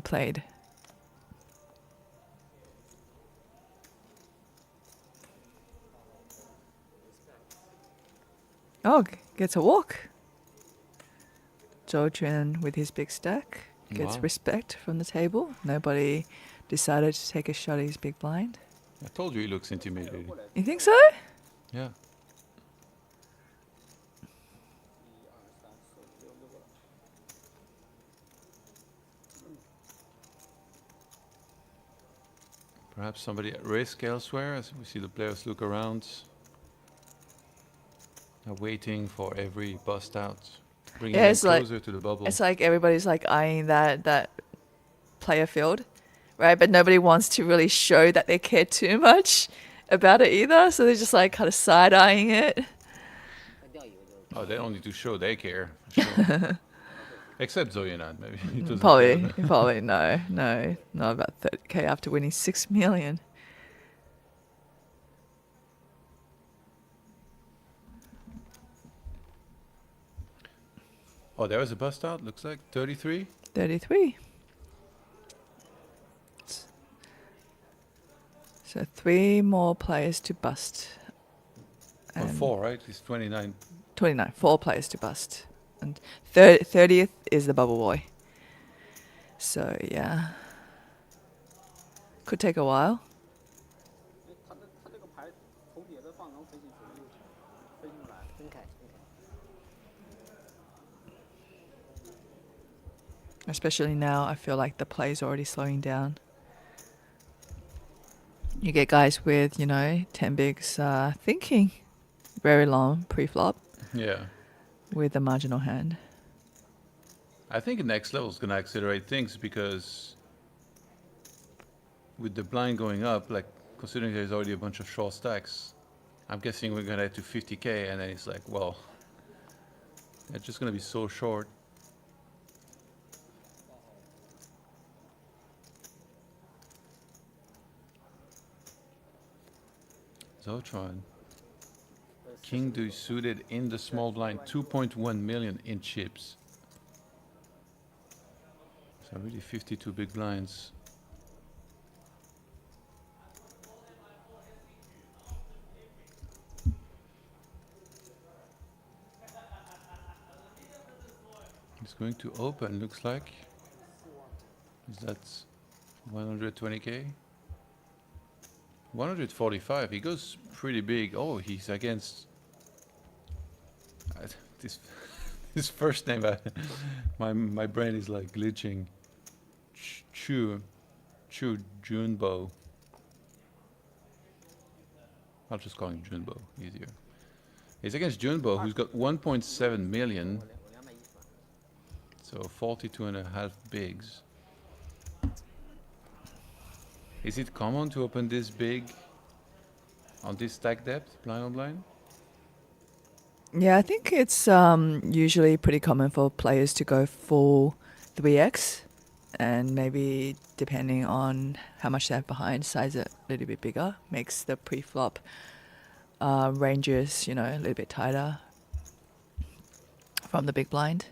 played. Oh, gets a walk. Zhou Quan with his big stack gets Wow. respect from the table. Nobody decided to take a shot at his big blind. I told you he looks intimidating. You think so? Yeah. Perhaps somebody at risk elsewhere as we see the players look around. Waiting for every bust out. Bringing Yeah, them it's like- closer to the bubble. It's like everybody's like eyeing that player field, right? But nobody wants to really show that they care too much about it either. So they're just like kind of side eyeing it. Oh, they don't need to show they care. for Sure. Except Zoyanan, maybe. He doesn't Probably, care. probably no, not about 30K after winning 6 million. Oh, there was a bust out. Looks like 33. 33. So 3 more players to bust. Or And 4, right? He's 29. 29, 4 players to bust. And 30th is the bubble boy. So yeah. Could take a while. 他这个牌头底下的放能飞进水里，飞进来。分开。 Especially now, I feel like the play's already slowing down. You get guys with, 10 bigs thinking very long pre-flop Yeah. with a marginal hand. I think the next level is going to accelerate things because with the blind going up, like considering there's already a bunch of short stacks, I'm guessing we're going to head to 50K and then it's like, well, it's just going to be so short. Zotron. King do suited in the small blind, 2.1 million in chips. So really 52 big blinds. It's going to open, looks like. Is that 120k? 145. He goes pretty big. Oh, he's against this. His first name. My brain is like glitching. Chu Junbo. I'll just call him Junbo. Easier. He's against Junbo, who's got 1.7 million. So 42.5 bigs. Is it common to open this big on this stack depth, blind on blind? Yeah, I think it's usually pretty common for players to go full 3x, and maybe depending on how much they have behind, size it a little bit bigger, makes the pre-flop ranges, a little bit tighter from the big blind.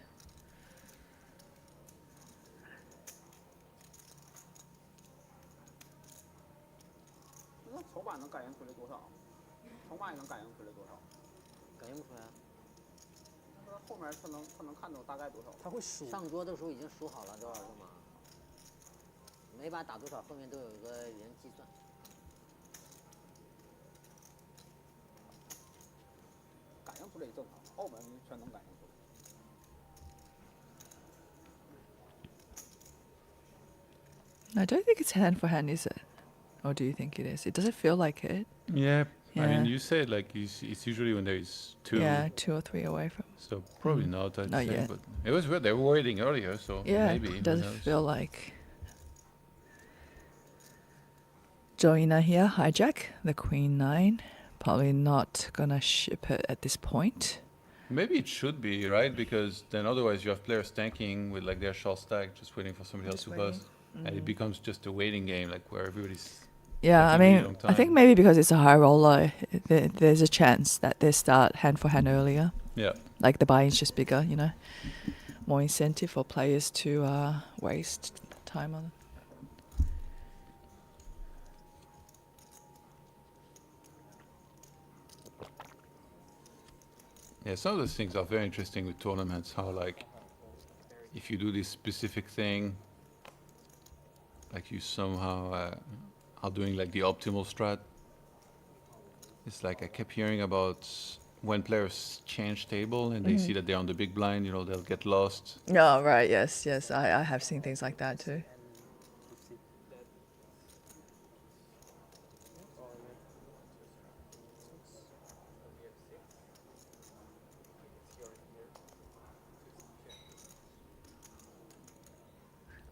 I don't think it's hand for hand, is it? Or do you think it is? It doesn't feel like it. Yeah. I Yeah. mean, you said like it's usually when there is two. Yeah, 2 or 3 away from. So probably not. I'd Not say, yet. but it was weird. They were waiting earlier, so Yeah, maybe. it who does knows? feel like. Joanna here, hijack, the queen 9. Probably not gonna ship it at this point. Maybe it should be right because then otherwise you have players tanking with like their short stack, just waiting for somebody else Just to bust, and it becomes just a waiting game, like where everybody's. Yeah, I taking a really mean, long I think time. maybe because it's a high roller, there's a chance that they start hand for hand earlier. Yeah. Like the buy-in's just bigger, more incentive for players to waste time on. Yeah, some of those things are very interesting with tournaments. How like, if you do this specific thing, like you somehow are doing like the optimal strat. It's like I kept hearing about when players change table and they see that they're on the big blind, they'll get lost. Oh, right, yes, I have seen things like that too.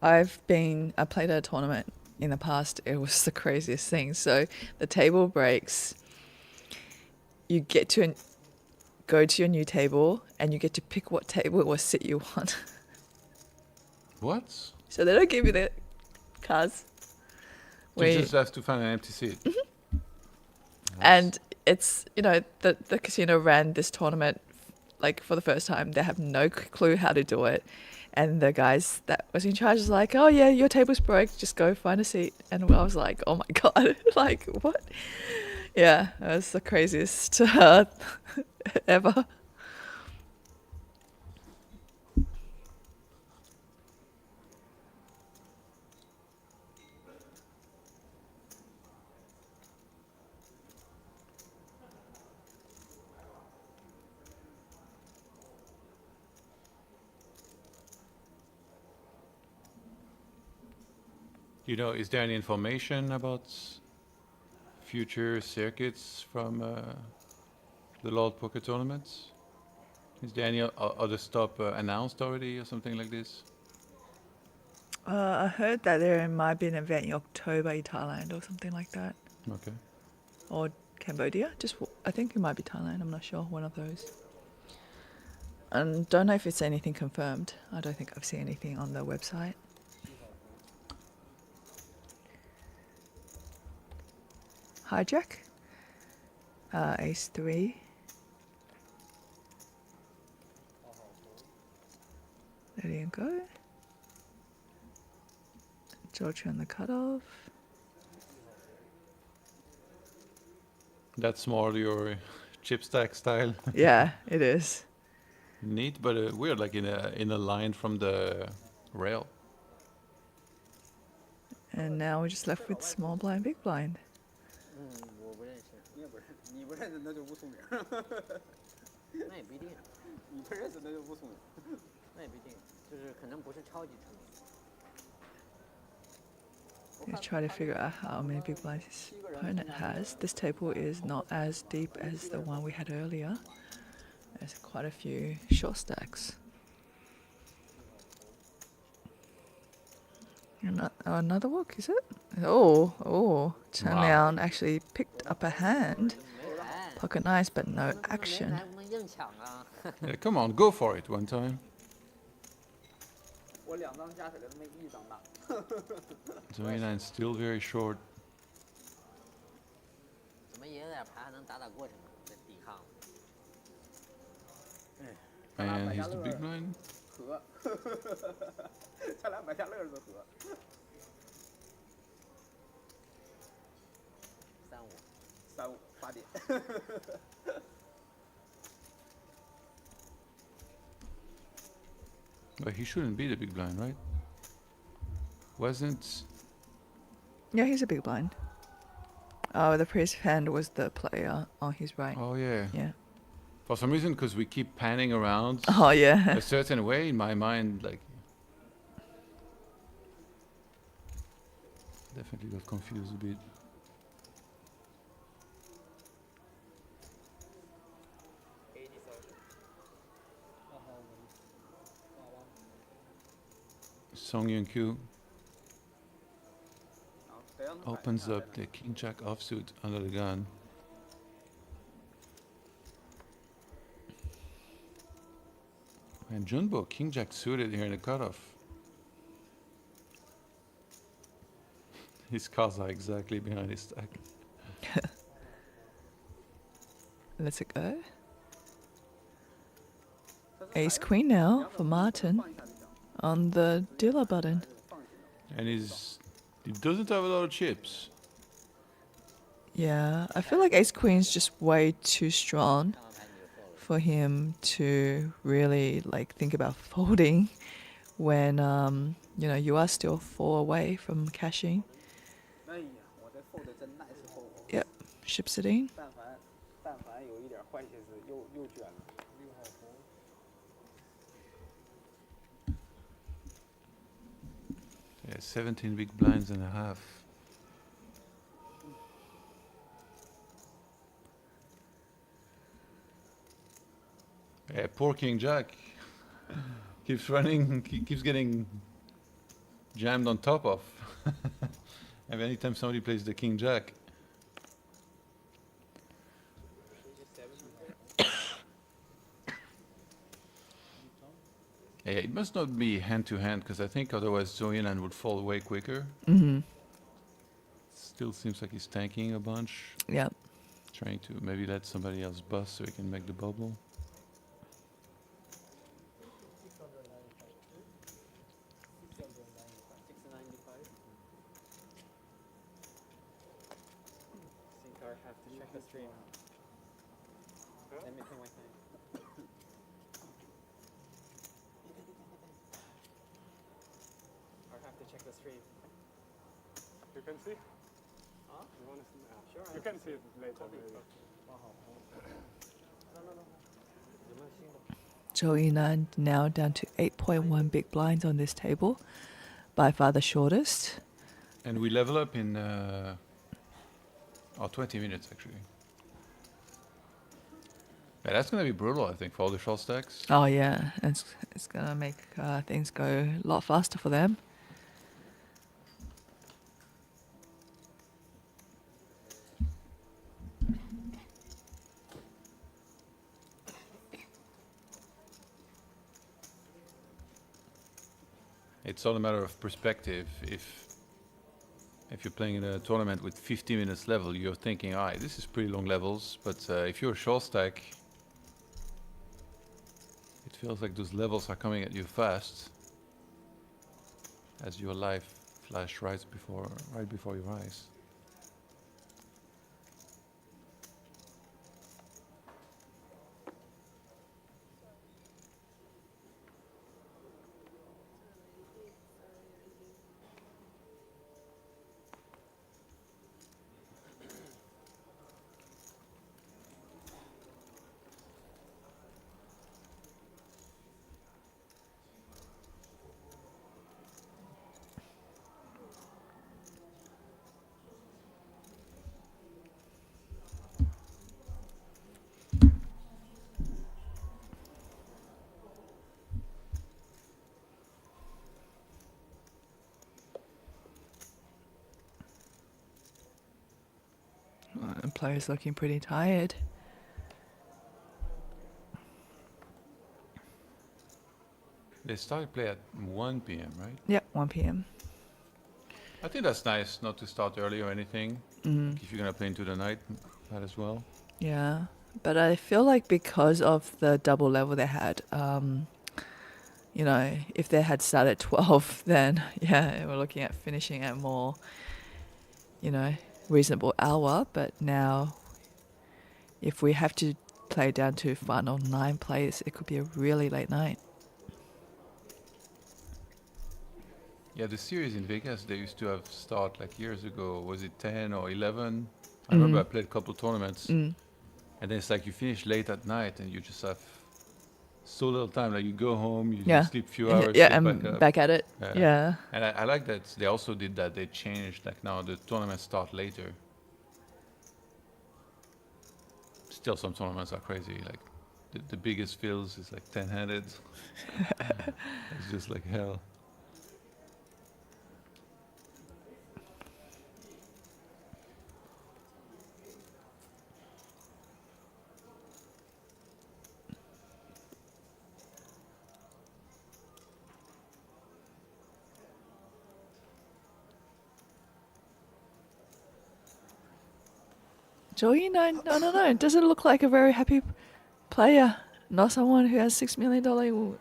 I played at a tournament in the past. It was the craziest thing. So the table breaks. You get to go to your new table and you get to pick what table or sit you want. What? So they don't give you the cards. So you just have to find an empty seat. And it's, the casino ran this tournament like for the first time. They have no clue how to do it. And the guys that was in charge was like, oh yeah, your table's broke, just go find a seat. And I was like, oh my God, like what? Yeah, it was the craziest ever. Is there any information about future circuits from the Lord Poker tournaments? Is there any other stop announced already or something like this? I heard that there might be an event in October in Thailand or something like that. Okay. Or Cambodia. I think it might be Thailand. I'm not sure. One of those. And don't know if it's anything confirmed. I don't think I've seen anything on the website. Hijack. Ace 3. There you go. George on the cutoff. That's more your chip stack style. Yeah, it is. Neat, but weird, like in a line from the rail. And now we're just left with small blind, big blind. 我不认识。你也不认识，你不认识那就不出名。那也不一定，你不认识那就不出名。那也不一定，就是可能不是超级出名。 Let's try to figure out how many big blinds his opponent has. This table is not as deep as the one we had earlier. There's quite a few short stacks. Another walk, is it? Oh, Chen Wow. Liang actually picked up a hand. 没来， Pocket nice, but no 没 action. 来不能硬抢啊。 Yeah, come on, go for it one time. 我2张加起来都没1张大。 Zoe9 still very short. 怎么也有点牌还能打过去呢？这抵抗。 And he's the big blind. 和，咱俩买家乐是和。35。 35 8点。 But he shouldn't be the big blind, right? Wasn't... Yeah, he's a big blind. Oh, the priest's hand was the player on his right. Oh, yeah. Yeah. For some reason, because we keep panning around Oh, yeah. a certain way, in my mind, like... Definitely got confused a bit. Song Yun-kyu opens up the King Jack offsuit under the gun. And Junbo, King Jack suited here in the cutoff. His cards are exactly behind his stack. Let's it go. Ace Queen now for Martin on the dealer button. And he doesn't have a lot of chips. Yeah, I feel like Ace Queen's just way too strong 上完牌你就 fold 了。 for him to really like think about folding when you know you are still 4 away from cashing. 哎呀，我这 fold 真 nice fold。 Yep, ships it in. 但凡有一点坏心思，又卷了。 Yeah, 17 big blinds and a half. Yeah, poor King Jack keeps running, keeps getting jammed on top of. And anytime somebody plays the King Jack, yeah, it must not be hand to hand because I think otherwise Zoyanan would fall way quicker. Still seems like he's tanking a bunch, Yep. trying to maybe let somebody else bust so he can make the bubble. think I have to check the stream. Let me take my time. I have to check the stream. You can see? Huh? You want to see? Sure. You can see it later. Maybe. Zhou Yinan now down to 8.1 big blinds on this table. By far the shortest. And we level up in 20 minutes actually. Yeah, that's gonna be brutal, I think, for all the short stacks. Oh yeah, it's gonna make things go a lot faster for them. It's all a matter of perspective. If you're playing in a tournament with 50 minutes level, you're thinking, alright, this is pretty long levels. But if you're a short stack, it feels like those levels are coming at you fast, as your life flash right before your eyes. some players looking pretty tired. They started play at 1 p.m., right? Yep, 1 p.m. I think that's nice not to start early or anything. If you're gonna play into the night, might as well. Yeah, but I feel like because of the double level they had, you know, if they had started at 12, then yeah, we're looking at finishing at more, you know, reasonable hour. But now, if we have to play down to final 9 players, it could be a really late night. Yeah, the series in Vegas, they used to have start like years ago. Was it 10 or 11? I remember I played a couple tournaments, and then it's like you finish late at night and you just have so little time. Like you go home, you Yeah. sleep a few hours, Yeah, get and back up. back at it. Yeah. Yeah. And I like that they also did that. They changed, like now the tournaments start later. Still, some tournaments are crazy. Like the biggest fields is like 10-handed. It's just like hell. Joey, no. It doesn't look like a very happy player. Not someone who has $6 million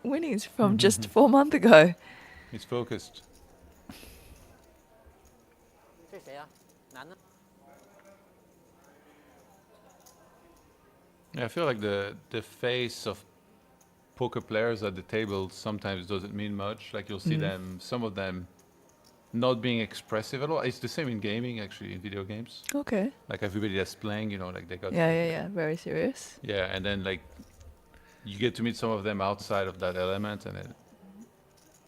winnings from just 4 months ago. He's focused. 这谁啊？男的？ Yeah, I feel like the face of poker players at the table sometimes doesn't mean much. Like you'll see them, some of them, not being expressive at all. It's the same in gaming, actually, in video games. Okay. Like everybody that's playing, you know, like they got. Yeah. Very serious. Yeah, and then like you get to meet some of them outside of that element, and then,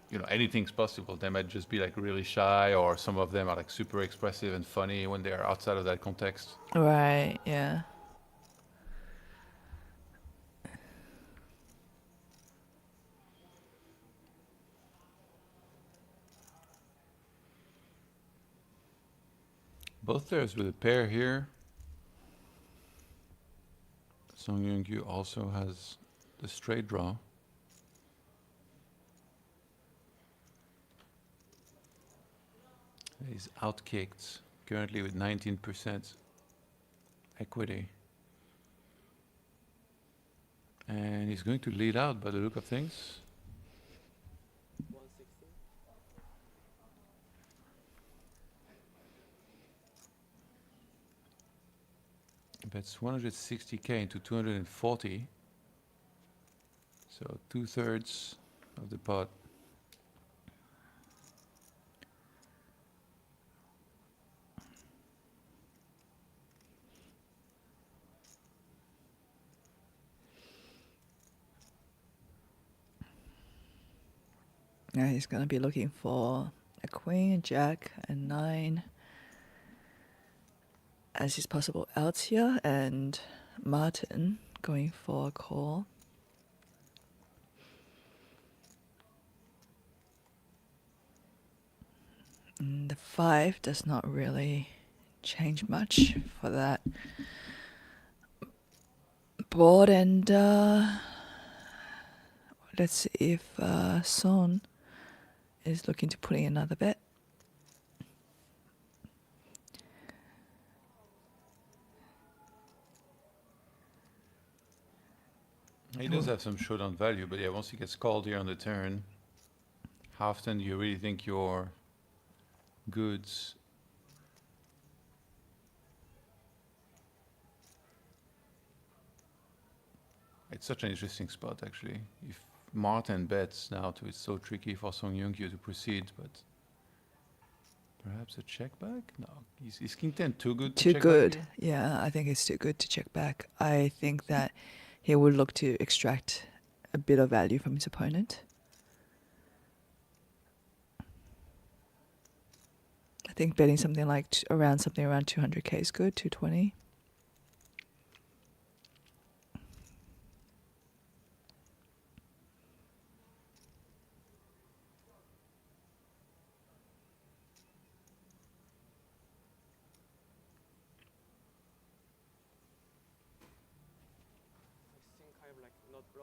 you know, anything's possible. They might just be like really shy, or some of them are like super expressive and funny when they are outside of that context. Right, yeah. Both players with a pair here. Song Young-Kyu also has the straight draw. He's outkicked currently with 19% equity. And he's going to lead out by the look of things. 160. Bets 160k into 240. So 2/3 of the pot. Now he's going to be looking for a queen, a jack, and 9 as his possible outs here, and Martin going for a call. And the 5 does not really change much for that board, and let's see if Son is looking to put in another bet. He does have some showdown value, but yeah, once he gets called here on the turn, how often do you really think your goods? It's such an interesting spot, actually. If Martin bets now, too, it's so tricky for Song Young-Kyu to proceed, but perhaps a check back? No, is King 10 too good to Too check good. back Yeah, I think it's too good to check back. I think that he would look to extract a bit of value from his opponent. I think betting something like around 200k is good, 220.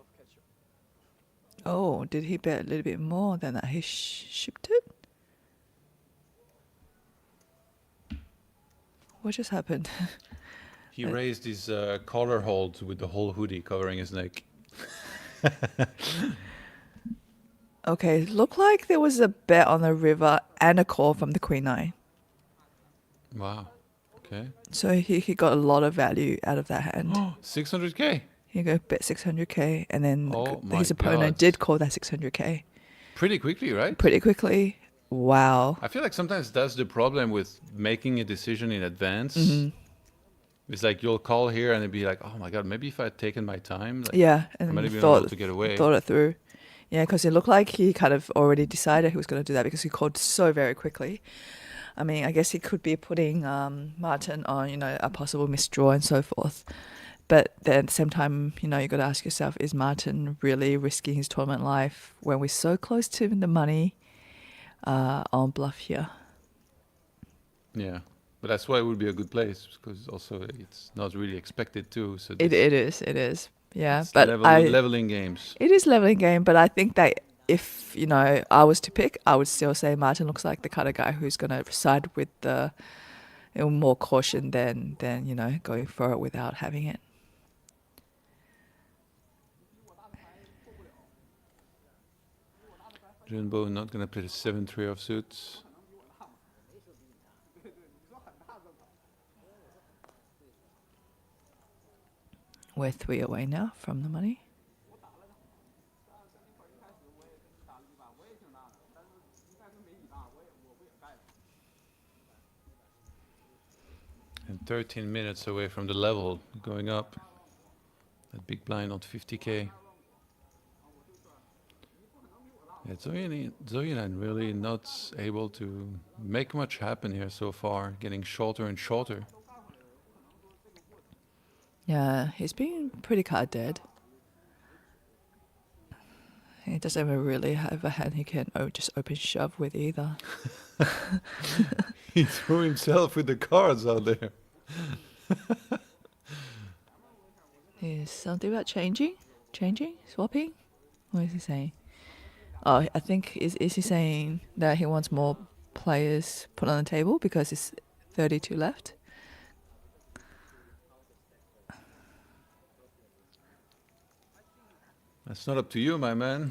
of ketchup. Oh, did he bet a little bit more than that? He shipped it? What just happened? He raised his collar hold with the whole hoodie covering his neck. Okay, looked like there was a bet on the river and a call from the Queen Nine. Wow. Okay. So he got a lot of value out of that hand. 600k. He go bet 600k, and then Oh my his opponent God. did call that 600k Pretty quickly, right? pretty quickly. Wow. I feel like sometimes that's the problem with making a decision in advance. It's like you'll call here and it'd be like, oh my God, maybe if I had taken my time, like, Yeah, I and might he have been able to get away. thought it through. Yeah, because it looked like he kind of already decided he was going to do that because he called so very quickly. I mean, I guess he could be putting Martin on, a possible misdraw and so forth. But then at the same time, you got to ask yourself, is Martin really risking his tournament life when we're so close to the money on bluff here? Yeah. But that's why it would be a good place because also it's not really expected too. So It is. Yeah, it's but leveling games. it is leveling game, but I think that if, I was to pick, I would still say Martin looks like the kind of guy who's going to side with the more caution than going for it without having it. Junbo not going to play the 7-3 of suits. We're 3 away now from the money. And 13 minutes away from the level going up. That big blind on 50k. Yeah, Zoyanan really not able to make much happen here so far, getting shorter and shorter. Yeah, he's been pretty card dead. He doesn't ever really have a hand he can just open shove with either. He threw himself with the cards out there. Is something about changing, swapping? What is he saying? Oh, I think is he saying that he wants more players put on the table because it's 32 left? That's not up to you, my man.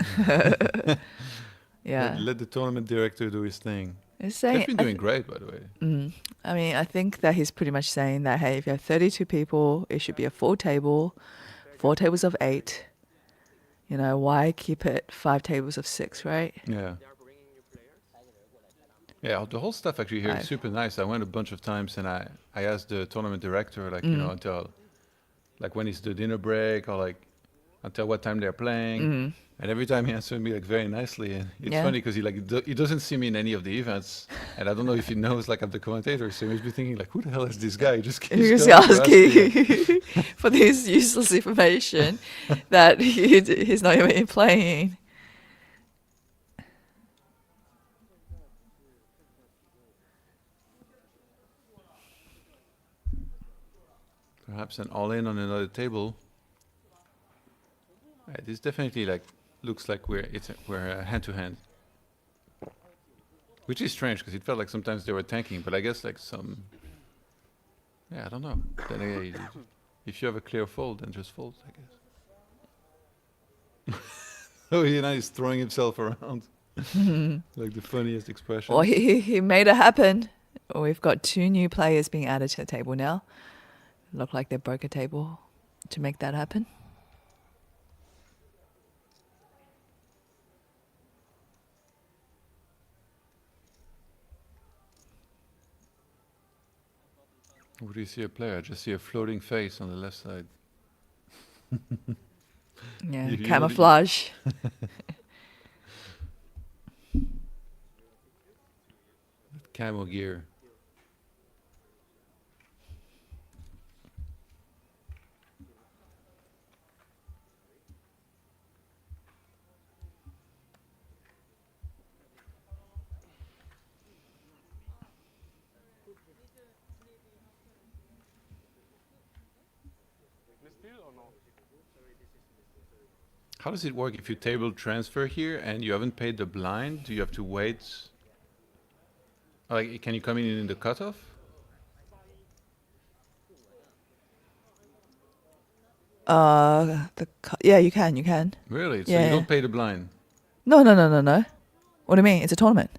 Yeah, Let the tournament director do his thing. he's saying. They've been doing great, by the way. I mean, I think that he's pretty much saying that, hey, if you have 32 people, it should be a full table, 4 tables of 8. Why keep it 5 tables of 6, right? Yeah. Yeah, the whole stuff actually here is Five. super nice. I went a bunch of times and I asked the tournament director, like, until, like, when is the dinner break or, like, until what time they're playing. And every time he answered me, like, very nicely. And it's Yeah. funny because he doesn't see me in any of the events. And I don't know if he knows, like, I'm the commentator. So he must be thinking, like, who the hell is this guy? He just keeps He's going to asking for this useless information that he's not even playing. Perhaps an all-in on another table. This definitely looks like we're hand-to-hand. Which is strange because it felt like sometimes they were tanking, but I guess like some... Yeah, I don't know. Then again, if you have a clear fold, then just fold, I guess. Oh, he's throwing himself around. Like the funniest expression. Well, he made it happen. We've got 2 new players being added to the table now. Look like they broke a table to make that happen. What do you see a player? I just see a floating face on the left side. Yeah, You camouflage. Camo gear. How does it work if you table transfer here and you haven't paid the blind? Do you have to wait? Like, can you come in the cutoff? Yeah, you can. Really? So Yeah, you yeah. don't pay the blind? No. What do you mean? It's a tournament.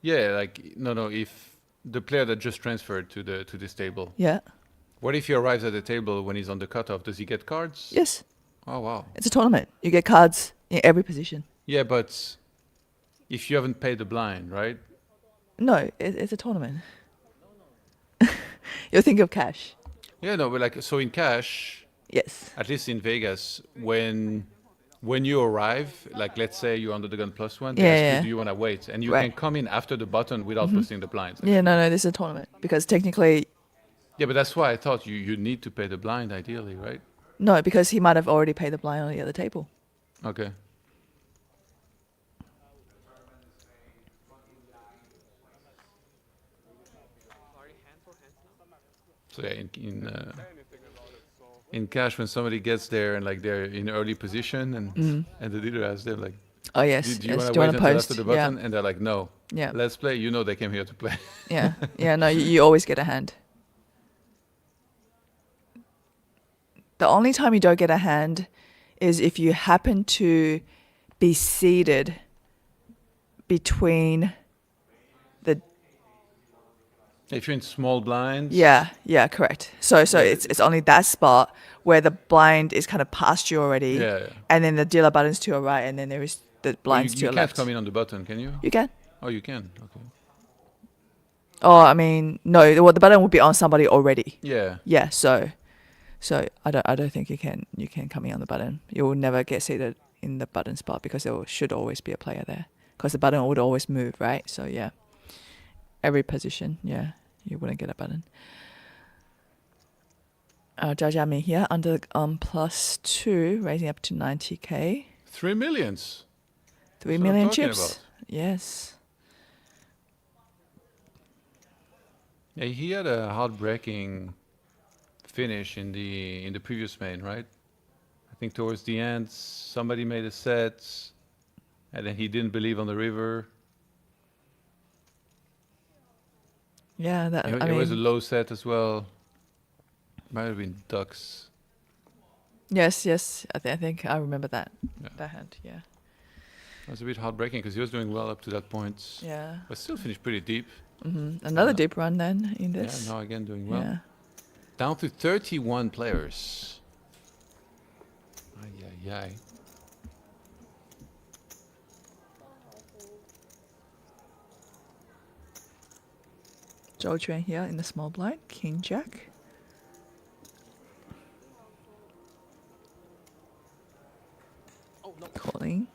Yeah, like no. If the player that just transferred to this table, Yeah. what if he arrives at the table when he's on the cutoff? Does he get cards? Yes. Oh wow. It's a tournament. You get cards in every position. Yeah, but if you haven't paid the blind, right? No, it's a tournament. You'll think of cash. Yeah, no, but like so in cash, Yes. at least in Vegas, when you arrive, like let's say you're under the gun +1, they Yeah, ask yeah. you, do you want to wait? And you Right. can come in after the button without posting the blinds. Yeah, no, this is a tournament because technically, Yeah, but that's why I thought you need to pay the blind ideally, right? no, because he might have already paid the blind on the other table. Okay. So yeah, in cash, when somebody gets there and like they're in early position and the leader asks them like, Oh yes, do you yes. want Do to you wait want to until post? after the button? And they're like, no. Yeah. Let's play. You know they came here to play. Yeah, yeah. No, you always get a hand. The only time you don't get a hand is if you happen to be seated between the. If you're in small blinds. Yeah, correct. So it's only that spot where the blind is kind of past you already. Yeah. And then the dealer button's to your right, and then there is the Well, blinds to you your can't left. come in on the button, can you? You can. Oh, you can. Okay. Oh, I mean, no. Well, the button will be on somebody already. Yeah. Yeah. So I don't think you can come in on the button. You will never get seated in the button spot because there should always be a player there because the button would always move, right? So yeah, every position, yeah, you wouldn't get a button. Jia Jiamin here under +2, raising up to 90k. 3 millions. 3 That's what I'm million talking chips. about. Yes. Yeah, he had a heartbreaking finish in the previous main, right? I think towards the end, somebody made a set, and then he didn't believe on the river. Yeah, that. It I was a mean, low set as well. Might have been ducks. yes. I think I remember that. Yeah. That hand. Yeah. It was a bit heartbreaking because he was doing well up to that point, Yeah. but still finished pretty deep. Another deep run then in this. Yeah, now again doing well. Yeah. Down to 31 players. Ay, ay, ay. Zhou Quan here in the small blind, King Jack. Calling.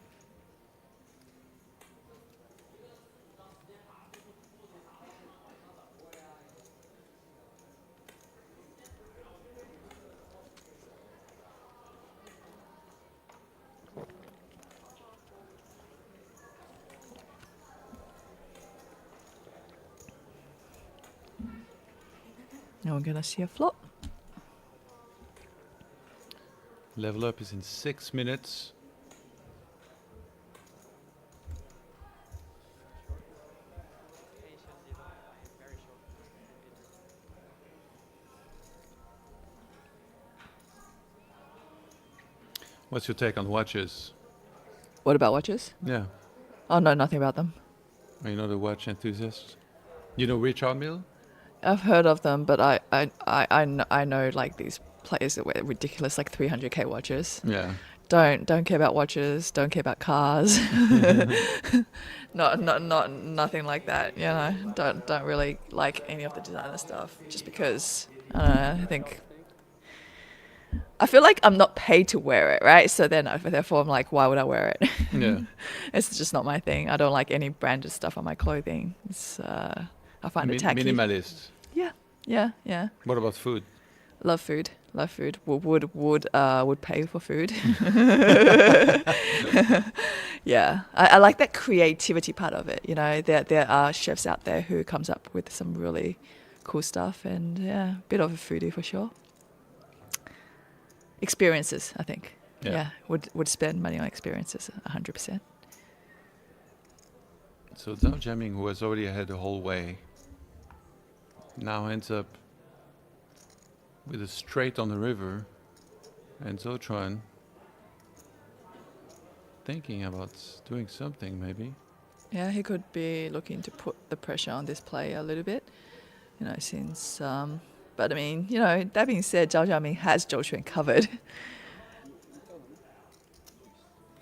Now we're gonna see a flop. Level up is in 6 minutes. What's your take on watches? What about watches? Yeah. Oh no, nothing about them. Are you not a watch enthusiast? You know Richard Mille? I've heard of them, but I know like these players that wear ridiculous like 300k watches. Yeah. Don't care about watches. Don't care about cars. not nothing like that. You know, don't really like any of the designer stuff. Just because I don't know. I feel like I'm not paid to wear it, right? So then, therefore, I'm like, why would I wear it? Yeah. It's just not my thing. I don't like any branded stuff on my clothing. It's I find it tacky. Minimalist. Yeah. What about food? Love food. Would pay for food. Yeah, I like that creativity part of it. You know, there are chefs out there who comes up with some really cool stuff, and yeah, a bit of a foodie for sure. Experiences, I think. Yeah, would spend money on experiences 100%. So Zhao Jiaming, who was already ahead the whole way, now ends up with a straight on the river, and Zhou Chuan thinking about doing something maybe. Yeah, he could be looking to put the pressure on this player a little bit, you know, since. But I mean, you know, that being said, Zhao Jiaming has Zhou Chuan covered.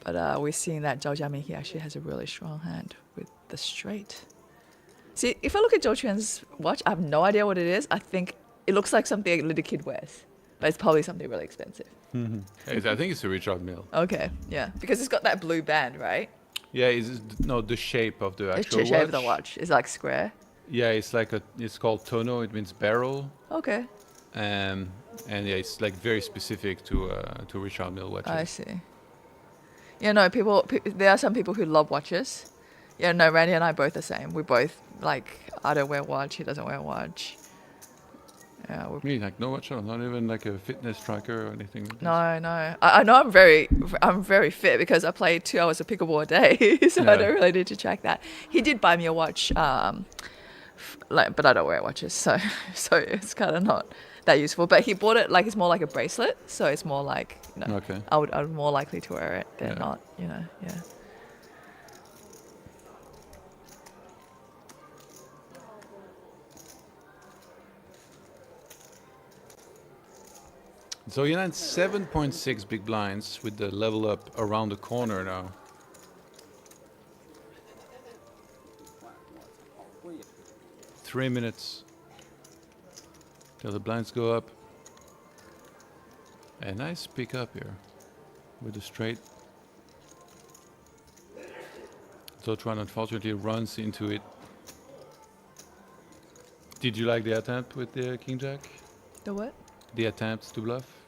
But we're seeing that Zhao Jiaming, he actually has a really strong hand with the straight. See, if I look at Zhou Chuan's watch, I have no idea what it is. I think it looks like something a little kid wears, but it's probably something really expensive. I think it's a Richard Mille. Okay, yeah, because it's got that blue band, right? Yeah, no, the shape of the The actual shape of the watch is like square. Yeah, it's called tono. It means barrel. Okay, And yeah, it's like very specific to Richard Mille watches. I see. Yeah, no, there are some people who love watches. Yeah, no, Randy and I both the same. We both, like, I don't wear watch, he doesn't wear watch. Yeah, Me, like no watch, not even like a fitness tracker or anything. Like no. I know I'm very fit because I play 2 hours of pickleball a day, so I don't really need to track that. He did buy me a watch, but I don't wear watches, so it's kind of not that useful. But he bought it like it's more like a bracelet, so it's more like, you know, Okay. I'm more likely to wear it than Yeah. not, you know, yeah. So you land 7.6 big blinds with the level up around the corner now. Three minutes till the blinds go up. A nice pick up here with the straight. Zhou Chuan unfortunately runs into it. Did you like the attempt with the King Jack? The what? The attempt to bluff?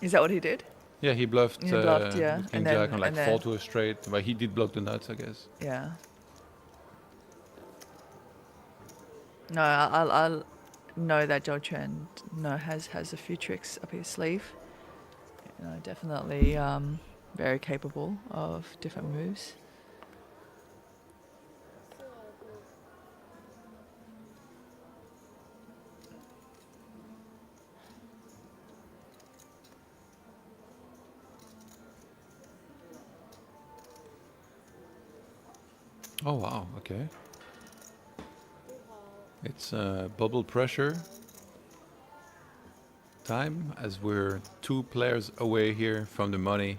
Is that what he did? Yeah, he bluffed, He bluffed, yeah, the King and then- Jack on like and then- fall to a straight. But he did block the nuts, I guess. Yeah. No, I'll know that Zhou Chuan has a few tricks up his sleeve. You know, definitely very capable of different moves. Oh wow, okay. It's bubble pressure time as we're 2 players away here from the money.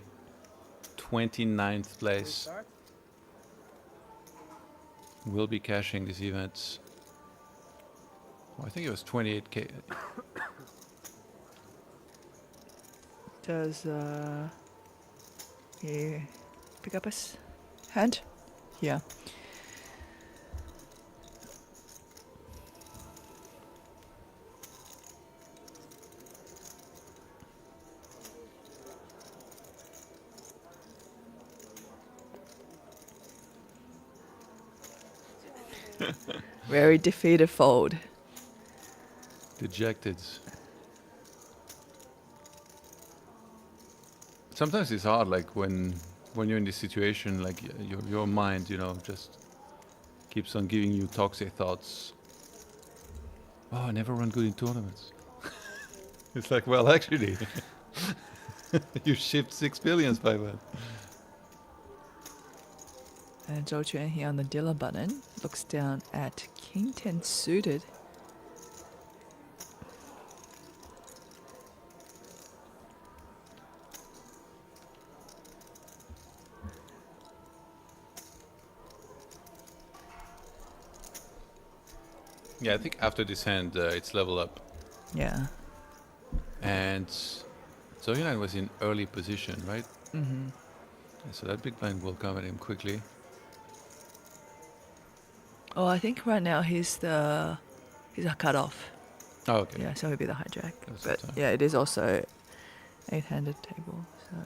29th place. We'll be cashing this event. Oh, I think it was 28k. Does he pick up his hand? Yeah. Very defeated fold. Dejected. Sometimes it's hard, like when you're in this situation, like your mind, you know, just keeps on giving you toxic thoughts. Oh, I never run good in tournaments. It's like, well, actually, you shipped 6 billions by that. And Zhou Chuan here on the dealer button looks down at King 10 suited. Yeah, I think after this hand, it's level up. Yeah. And Zhou Yunan was in early position, right? Mm-hmm. So that big blind will come at him quickly. Oh, I think right now he's a cut-off. Oh, okay. Yeah, so he'll be the hijack. That's But the time. yeah, it is also 8-handed table, so...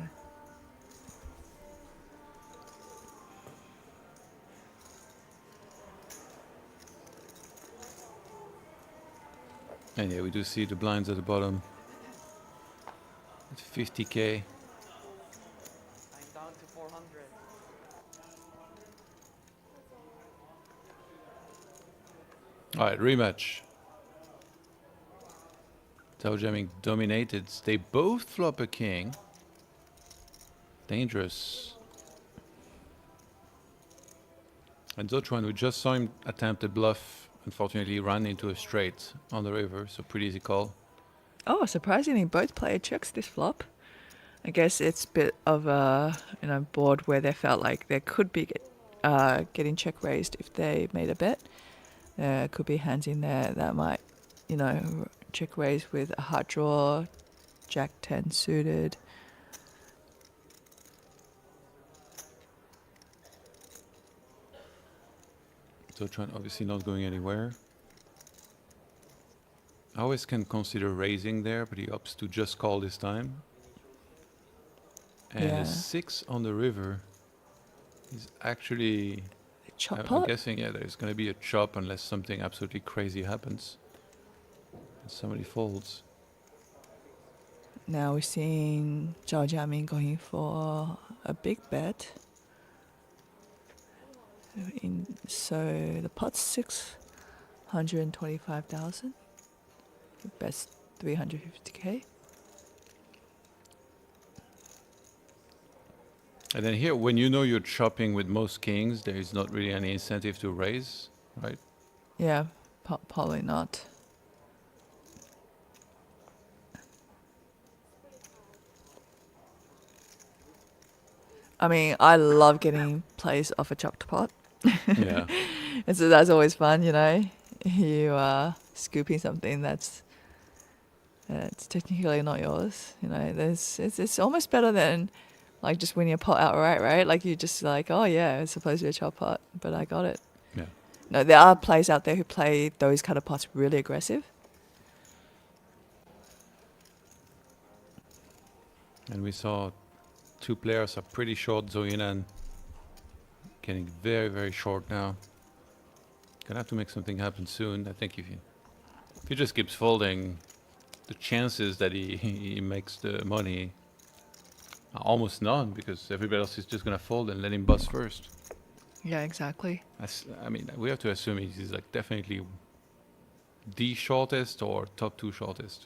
And yeah, we do see the blinds at the bottom. At 50k. All right, rematch. Zhao Jiaming dominated. They both flop a king. Dangerous. And Zhou Chuan, we just saw him attempt a bluff, unfortunately ran into a straight on the river, so pretty easy call. Oh, surprisingly, both player checks this flop. I guess it's a bit of a board where they felt like there could be getting check raised if they made a bet. There could be hands in there that might, check raise with a heart draw, Jack 10 suited. Zhou Chuan obviously not going anywhere. I always can consider raising there, but he opts to just call this time. And Yeah. a 6 on the river is actually... Chop I'm pot. guessing, yeah, there's going to be a chop unless something absolutely crazy happens. And somebody folds. Now we're seeing Zhao Jiaming going for a big bet. So the pot's 625,000. The best 350k. And then here, when you know you're chopping with most kings, there is not really any incentive to raise, right? Yeah, probably not. I mean, I love getting plays off a chopped pot. Yeah. And so that's always fun, You are scooping something that's it's technically not yours. It's almost better than like just winning a pot outright, right? Like you just like, oh yeah, it's supposed to be a chop pot, but I got it. Yeah. No, there are players out there who play those kind of pots really aggressive. And we saw two players are pretty short. Zhou Yinan getting very, very short now. Gonna have to make something happen soon. I think if he just keeps folding, the chances that he makes the money are almost none because everybody else is just gonna fold and let him bust first. Yeah, exactly. I mean, we have to assume he's like definitely the shortest or top two shortest.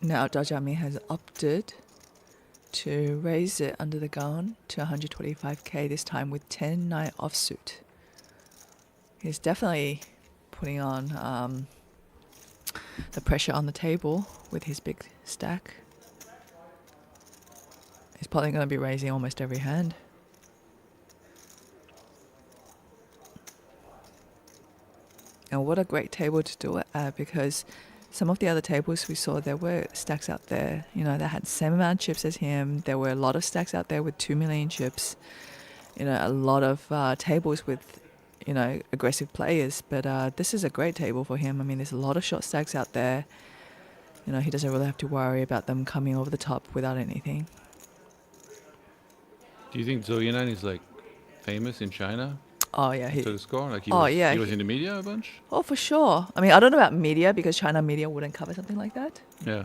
Now Zhao Jiaming has opted to raise it under the gun to 125k this time with 10-9 offsuit. He's definitely putting on the pressure on the table with his big stack. He's probably going to be raising almost every hand. And what a great table to do it at, because some of the other tables we saw, there were stacks out there, that had the same amount of chips as him. There were a lot of stacks out there with 2 million chips. A lot of tables with, aggressive players. But this is a great table for him. I mean, there's a lot of short stacks out there. He doesn't really have to worry about them coming over the top without anything. Do you think Zhou Yinan is like famous in China? Oh, yeah. To the score? Like he was in the media a bunch? Oh, for sure. I mean, I don't know about media because China media wouldn't cover something like that. Yeah.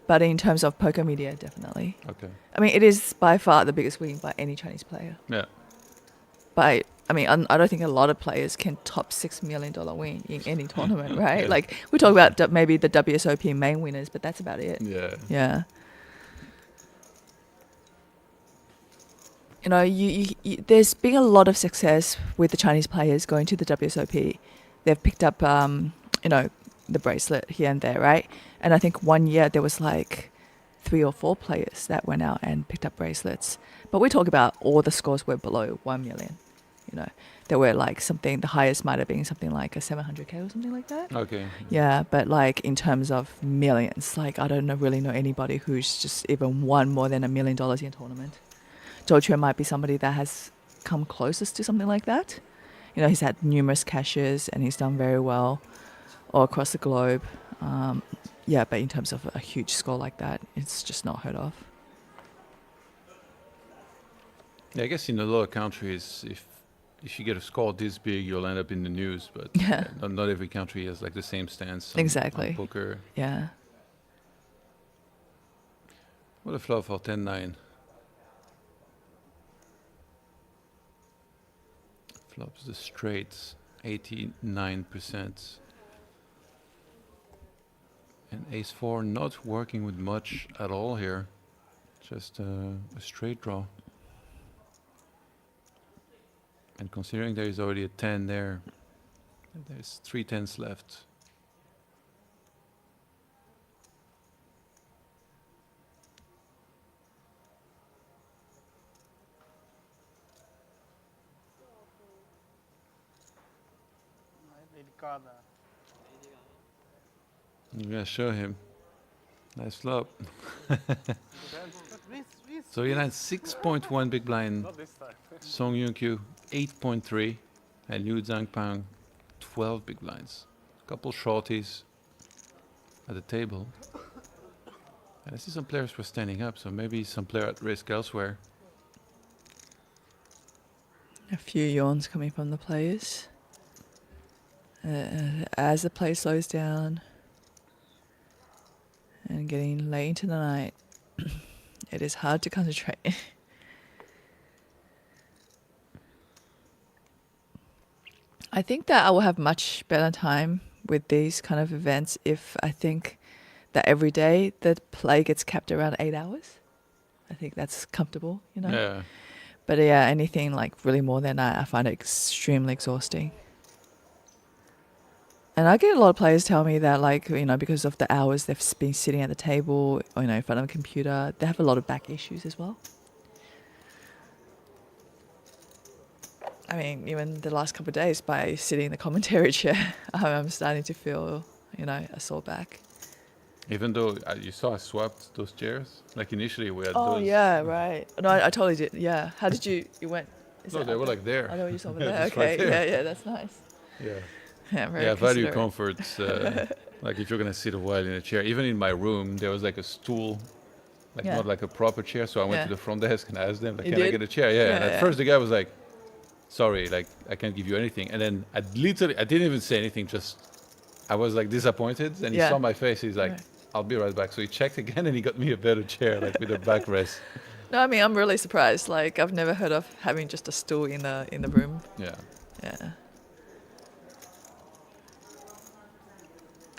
But in terms of poker media, definitely. Okay. I mean, it is by far the biggest win by any Chinese player. Yeah. But I mean, I don't think a lot of players can top $6 million win in any tournament, right? Yeah. Like we talk about maybe the WSOP main winners, but that's about it. Yeah. Yeah. There's been a lot of success with the Chinese players going to the WSOP. They've picked up, the bracelet here and there, right? And I think one year there was like 3 or 4 players that went out and picked up bracelets. But we talk about all the scores were below 1 million. There were like the highest might have been something like a 700k or something like that. Okay. Yeah, but like in terms of millions, like I don't really know anybody who's just even won more than $1 million in a tournament. Zhou Chuan might be somebody that has come closest to something like that. He's had numerous cashes and he's done very well all across the globe. Yeah, but in terms of a huge score like that, it's just not heard of. Yeah, I guess in a lot of countries, if if you get a score this big, you'll end up in the news. But Yeah. not every country has like the same stance on Exactly. poker. Yeah. What a flop for 10-9. Flops the straights, 89%. And ace-4 not working with much at all here. Just a straight draw. And considering there is already a 10 there, and there's 3 10s left. I'm gonna show him. Nice flop. So he lands 6.1 big blind. Not this time. Song Yun-kyu 8.3 and Liu Zhangpang 12 big blinds. Couple shorties at the table. And I see some players were standing up, so maybe some player at risk elsewhere. A few yawns coming from the players. As the play slows down and getting late into the night, it is hard to concentrate. I think that I will have much better time with these kind of events if I think that every day the play gets capped around 8 hours. I think that's comfortable, you know. Yeah. But yeah, anything like really more than that, I find it extremely exhausting. And I get a lot of players tell me that, like, you know, because of the hours they've been sitting at the table or, you know, in front of a computer, they have a lot of back issues as well. I mean, even the last couple of days, by sitting in the commentary chair, I'm starting to feel, you know, a sore back. Even though you saw I swapped those chairs, like initially we had Oh, those. yeah, right. No, I totally did. Yeah. How did you went? Is No, that they up were there? like there. I know you saw over Yeah, there. just right Okay. there. Yeah, that's nice. Yeah. Yeah, very Yeah, value considerate. comforts. Like if you're gonna sit a while in a chair, even in my room, there was like a stool, like Yeah. not like a proper chair. So I went Yeah. to the front desk and asked them, like, You can I did? get a chair? Yeah. And Yeah, at yeah. first the guy was like, sorry, like I can't give you anything. And then I didn't even say anything. Just I was like disappointed, and he Yeah. saw my face. He's like, Right. I'll be right back. So he checked again, and he got me a better chair, like with a backrest. No, I mean, I'm really surprised. Like, I've never heard of having just a stool in the room. Yeah. Yeah.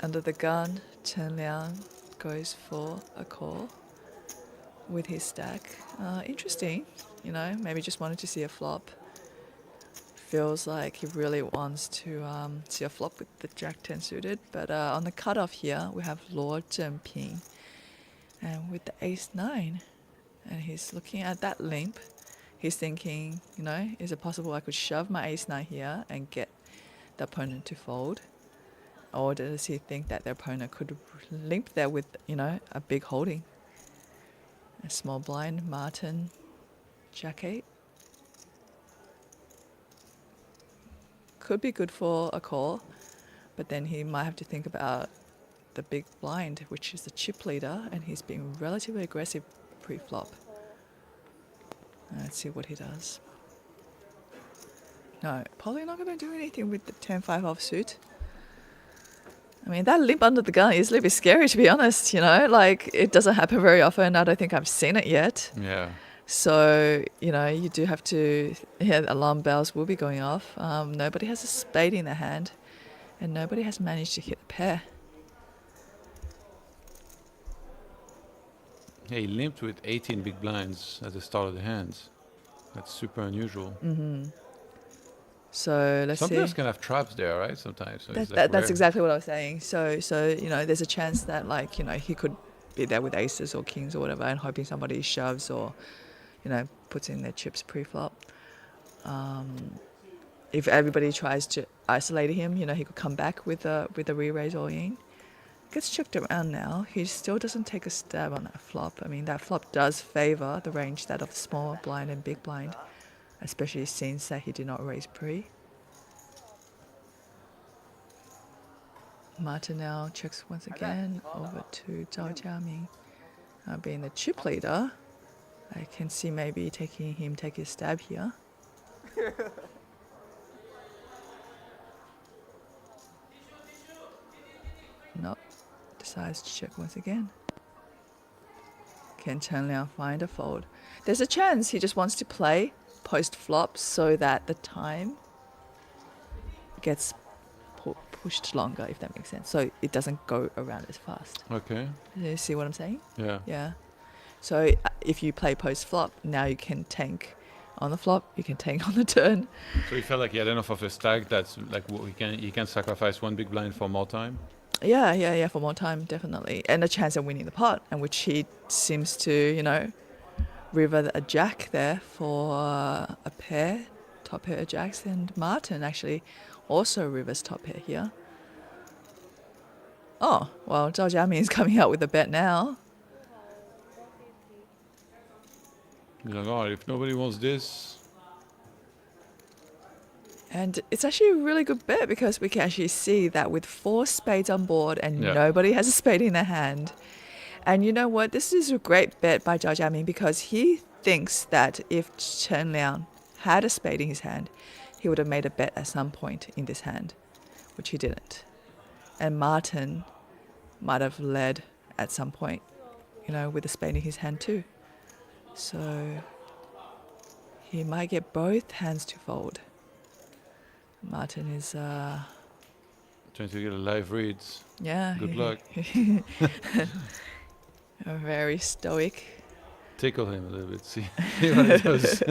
Under the gun, Chen Liang goes for a call with his stack. Interesting, you know, maybe just wanted to see a flop. Feels like he really wants to see a flop with the Jack 10 suited. But on the cutoff here, we have Lord Zhenping and with the Ace 9. And he's looking at that limp. He's thinking, you know, is it possible I could shove my Ace 9 here and get the opponent to fold? Or does he think that the opponent could limp there with, you know, a big holding? A small blind, Martin, Jack 8. Could be good for a call, but then he might have to think about the big blind, which is the chip leader, and he's being relatively aggressive pre-flop. Let's see what he does. No, probably not going to do anything with the 10-5 offsuit. I mean, that limp under the gun is a little bit scary, to be honest, you know? Like, it doesn't happen very often. I don't think I've seen it yet. Yeah. So, you know, you do have to... Yeah, alarm bells will be going off. Nobody has a spade in their hand, and nobody has managed to hit a pair. Yeah, he limped with 18 big blinds at the start of the hand. That's super unusual. So, let's Some see. players can have traps there, right? Sometimes. So it's like That's rare. exactly what I was saying. So, you know, there's a chance that, like, you know, he could be there with aces or kings or whatever and hoping somebody shoves or, you know, puts in their chips pre-flop. If everybody tries to isolate him, you know, he could come back with a re-raise all in. Gets checked around now. He still doesn't take a stab on that flop. I mean, that flop does favour the range that of small blind and big blind, especially since that he did not raise pre. Martin now checks once again over to Zhao Jiaming. Being the chip leader, I can see maybe take a stab here. decides to check once again. Can Chen Liang find a fold? There's a chance he just wants to play post flop so that the time gets pushed longer, if that makes sense. So it doesn't go around as fast. Okay. You see what I'm saying? Yeah. Yeah. So if you play post flop, now you can tank on the flop, you can tank on the turn. So he felt like he had enough of a stack that's like he can sacrifice one big blind for more time. Yeah, for more time, definitely. And a chance of winning the pot, and which he seems to, you know, river a jack there for a pair, top pair of jacks, and Martin actually also rivers top pair here. Oh, well, Zhao Jiaming is coming out with a bet now. He's like, oh, if nobody wants this, And it's actually a really good bet because we can actually see that with 4 spades on board and Yeah. nobody has a spade in their hand. And you know what? This is a great bet by Zhao Jiaming because he thinks that if Chen Liang had a spade in his hand, he would have made a bet at some point in this hand, which he didn't. And Martin might have led at some point, you know, with a spade in his hand too. So he might get both hands to fold. Martin is, trying to get a live read. yeah. Good luck. Very stoic. Tickle him a little bit. See what he does.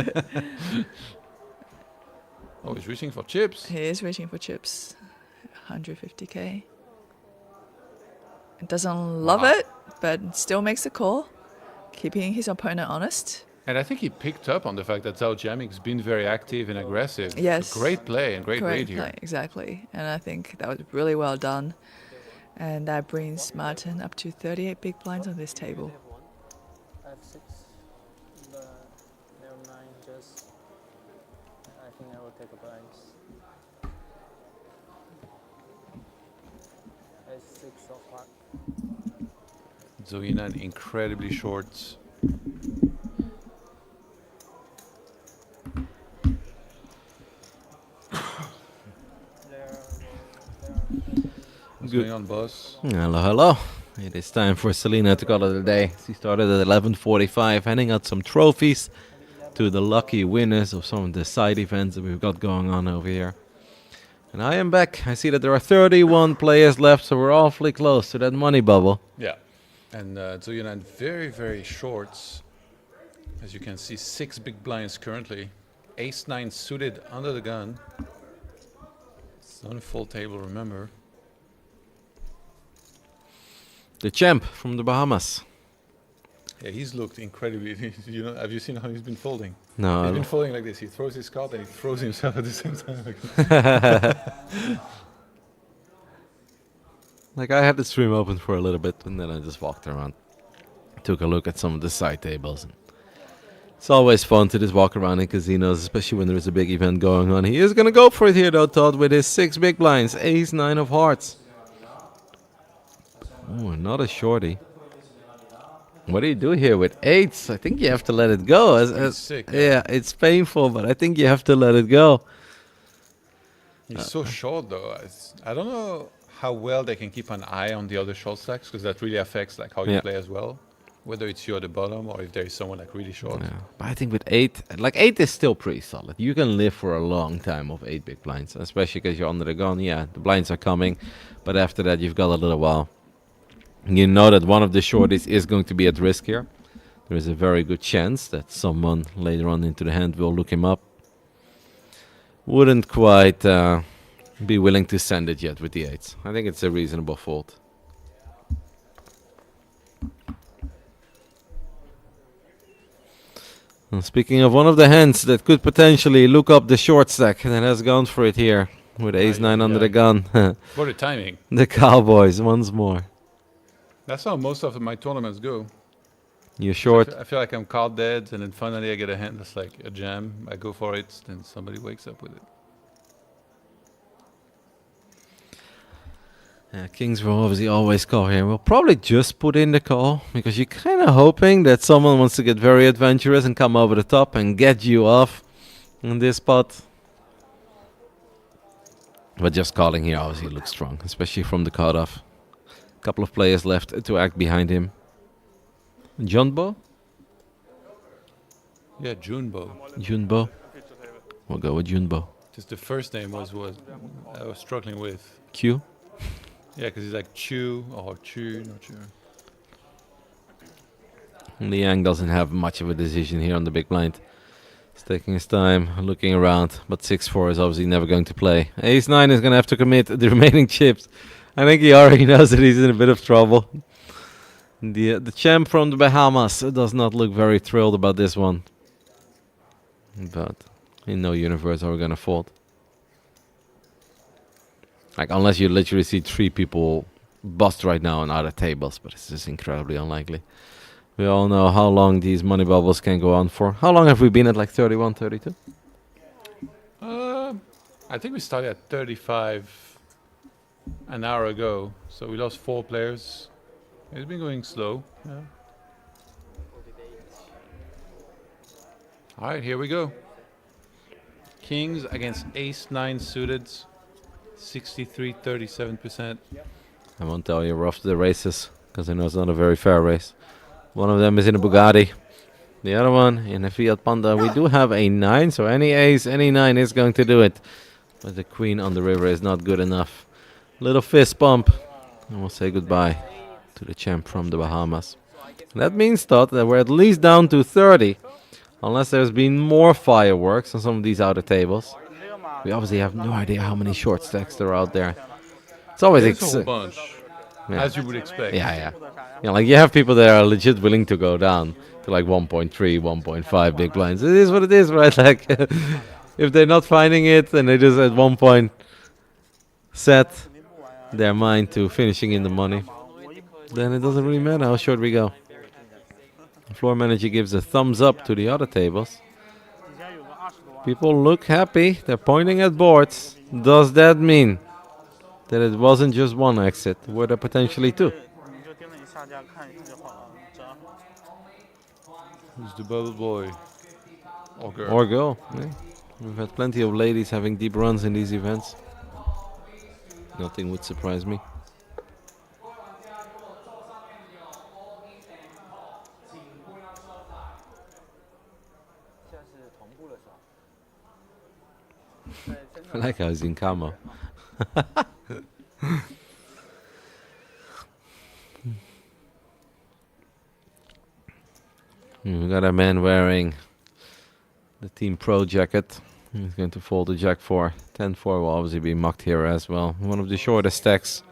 Oh, he's reaching for chips. He is reaching for chips. 150k. Doesn't love Wow. it, but still makes a call, keeping his opponent honest. And I think he picked up on the fact that Zhao Jiaming's been very active and aggressive. Yes. Great play and great read here. play, exactly. And I think that was really well done. And that brings Martin up to 38 big blinds on this table. I have 6, but never mind. Just I think I will take a blinds. I have 6 of heart. Zhou Yinan incredibly short. What's Good. going on, boss? Hello, hello. It is time for Selena to call it a day. She started at 11:45, handing out some trophies to the lucky winners of some of the side events that we've got going on over here. And I am back. I see that there are 31 players left, so we're awfully close to that money bubble. Yeah. And Zhou Yinan very, very short. As you can see, 6 big blinds currently. Ace-9 suited under the gun. It's on a full table, remember. The champ from the Bahamas. Yeah, he's looked incredibly. You know, have you seen how he's been folding? He's No, been folding like this. He throws his card and he throws himself at the same time. Like like I had the stream open for a little bit, and then I just walked around, took a look at some of the side tables. And it's always fun to just walk around in casinos, especially when there is a big event going on. He is gonna go for it here, though, Todd, with his 6 big blinds, Ace-9 of hearts. Oh, another shorty. What do you do here with 8s? I think you have to let it go. It's sick, yeah. Yeah, it's painful, but I think you have to let it go. He's so short though. I don't know how well they can keep an eye on the other short stacks because that really affects like how you Yeah. play as well. Whether it's you at the bottom or if there is someone like really short. Yeah. But I think with 8, like 8 is still pretty solid. You can live for a long time of 8 big blinds, especially because you're under the gun. Yeah, the blinds are coming, but after that you've got a little while. You know that one of the shorties is going to be at risk here. There is a very good chance that someone later on into the hand will look him up. Wouldn't quite be willing to send it yet with the 8s. I think it's a reasonable fold. And speaking of one of the hands that could potentially look up the short stack, that has gone for it here with Ace-9 under the gun. For the timing. The Cowboys once more. That's how most of my tournaments go. You're short. I feel like I'm card dead and then finally I get a hand that's like a jam. I go for it, then somebody wakes up with it. Kings will obviously always call here. We'll probably just put in the call because you're kind of hoping that someone wants to get very adventurous and come over the top and get you off in this spot. But just calling here obviously looks strong, especially from the cutoff. Couple of players left to act behind him. Junbo? Yeah, Junbo. Junbo? We'll go with Junbo. Just the first name was I was struggling with. Q? Yeah, because he's like Chu or Chu, not sure. Liang doesn't have much of a decision here on the big blind. He's taking his time, looking around, but 6-4 is obviously never going to play. Ace-9 is going to have to commit the remaining chips. I think he already knows that he's in a bit of trouble. The champ from the Bahamas does not look very thrilled about this one. But in no universe are we going to fold. Like, unless you literally see 3 people bust right now on other tables, but it's just incredibly unlikely. We all know how long these money bubbles can go on for. How long have we been at, like 31, 32? I think we started at 35 an hour ago, so we lost 4 players. It's been going slow. Yeah. All right, here we go. Kings against Ace-9 suited, 63-37%. I won't tell you we're off to the races, because I know it's not a very fair race. One of them is in a Bugatti. The other one in a Fiat Panda. We do have a 9, so any ace, any 9 is going to do it. But the queen on the river is not good enough. Little fist bump. And we'll say goodbye to the champ from the Bahamas. And that means, Todd, that we're at least down to 30. Unless there's been more fireworks on some of these outer tables. We obviously have no idea how many short stacks there are out there. It's always There's a whole bunch, yeah. as you would expect. Yeah. Yeah, like you have people that are legit willing to go down to like 1.3, 1.5 big blinds. It is what it is, right? Like, if they're not finding it and they just at one point set their mind to finishing in the money, then it doesn't really matter how short we go. The floor manager gives a thumbs up to the other tables. People look happy. They're pointing at boards. Does that mean that it wasn't just one exit? Were there potentially 2? Who's the bubble boy? Or girl? Or girl. Yeah. We've had plenty of ladies having deep runs in these events. Nothing would surprise me. I like how he's in camo. We got a man wearing the Team Pro jacket. He's going to fold the Jack 4. 10-4 will obviously be mucked here as well. One of the shortest stacks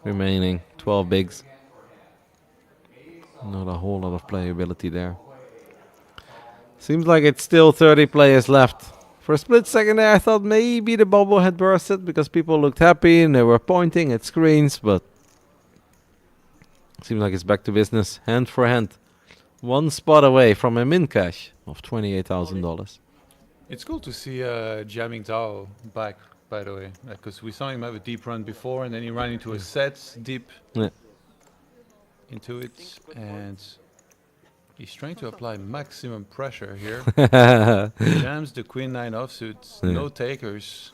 remaining. 12 bigs. Not a whole lot of playability there. Seems like it's still 30 players left. For a split second there, I thought maybe the bubble had bursted because people looked happy and they were pointing at screens, but seems like it's back to business, hand for hand. One spot away from a min cash of $28,000. It's cool to see Jamming Tao back, by the way, because we saw him have a deep run before, and then he ran into a set deep into it, and he's trying to apply maximum pressure here. Jams the Queen 9 offsuit, no takers.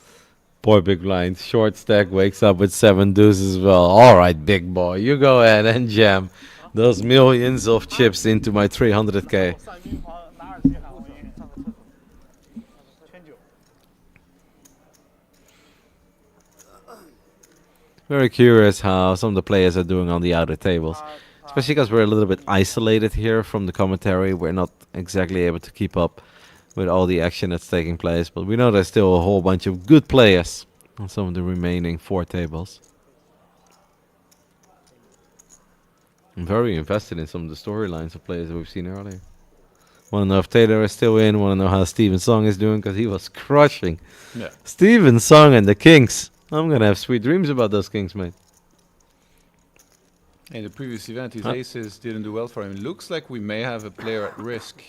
Poor big blind, short stack wakes up with 7 deuces as well. All right, big boy, you go ahead and jam those millions of chips into my 300k. Very curious how some of the players are doing on the outer tables. Especially because we're a little bit isolated here from the commentary. We're not exactly able to keep up with all the action that's taking place. But we know there's still a whole bunch of good players on some of the remaining 4 tables. I'm very invested in some of the storylines of players that we've seen earlier. Want to know if Taylor is still in. Want to know how Steven Song is doing, because he was crushing. Yeah. Steven Song and the Kings. I'm going to have sweet dreams about those Kings, mate. In the previous event, his aces didn't do well for him. Looks like we may have a player at risk.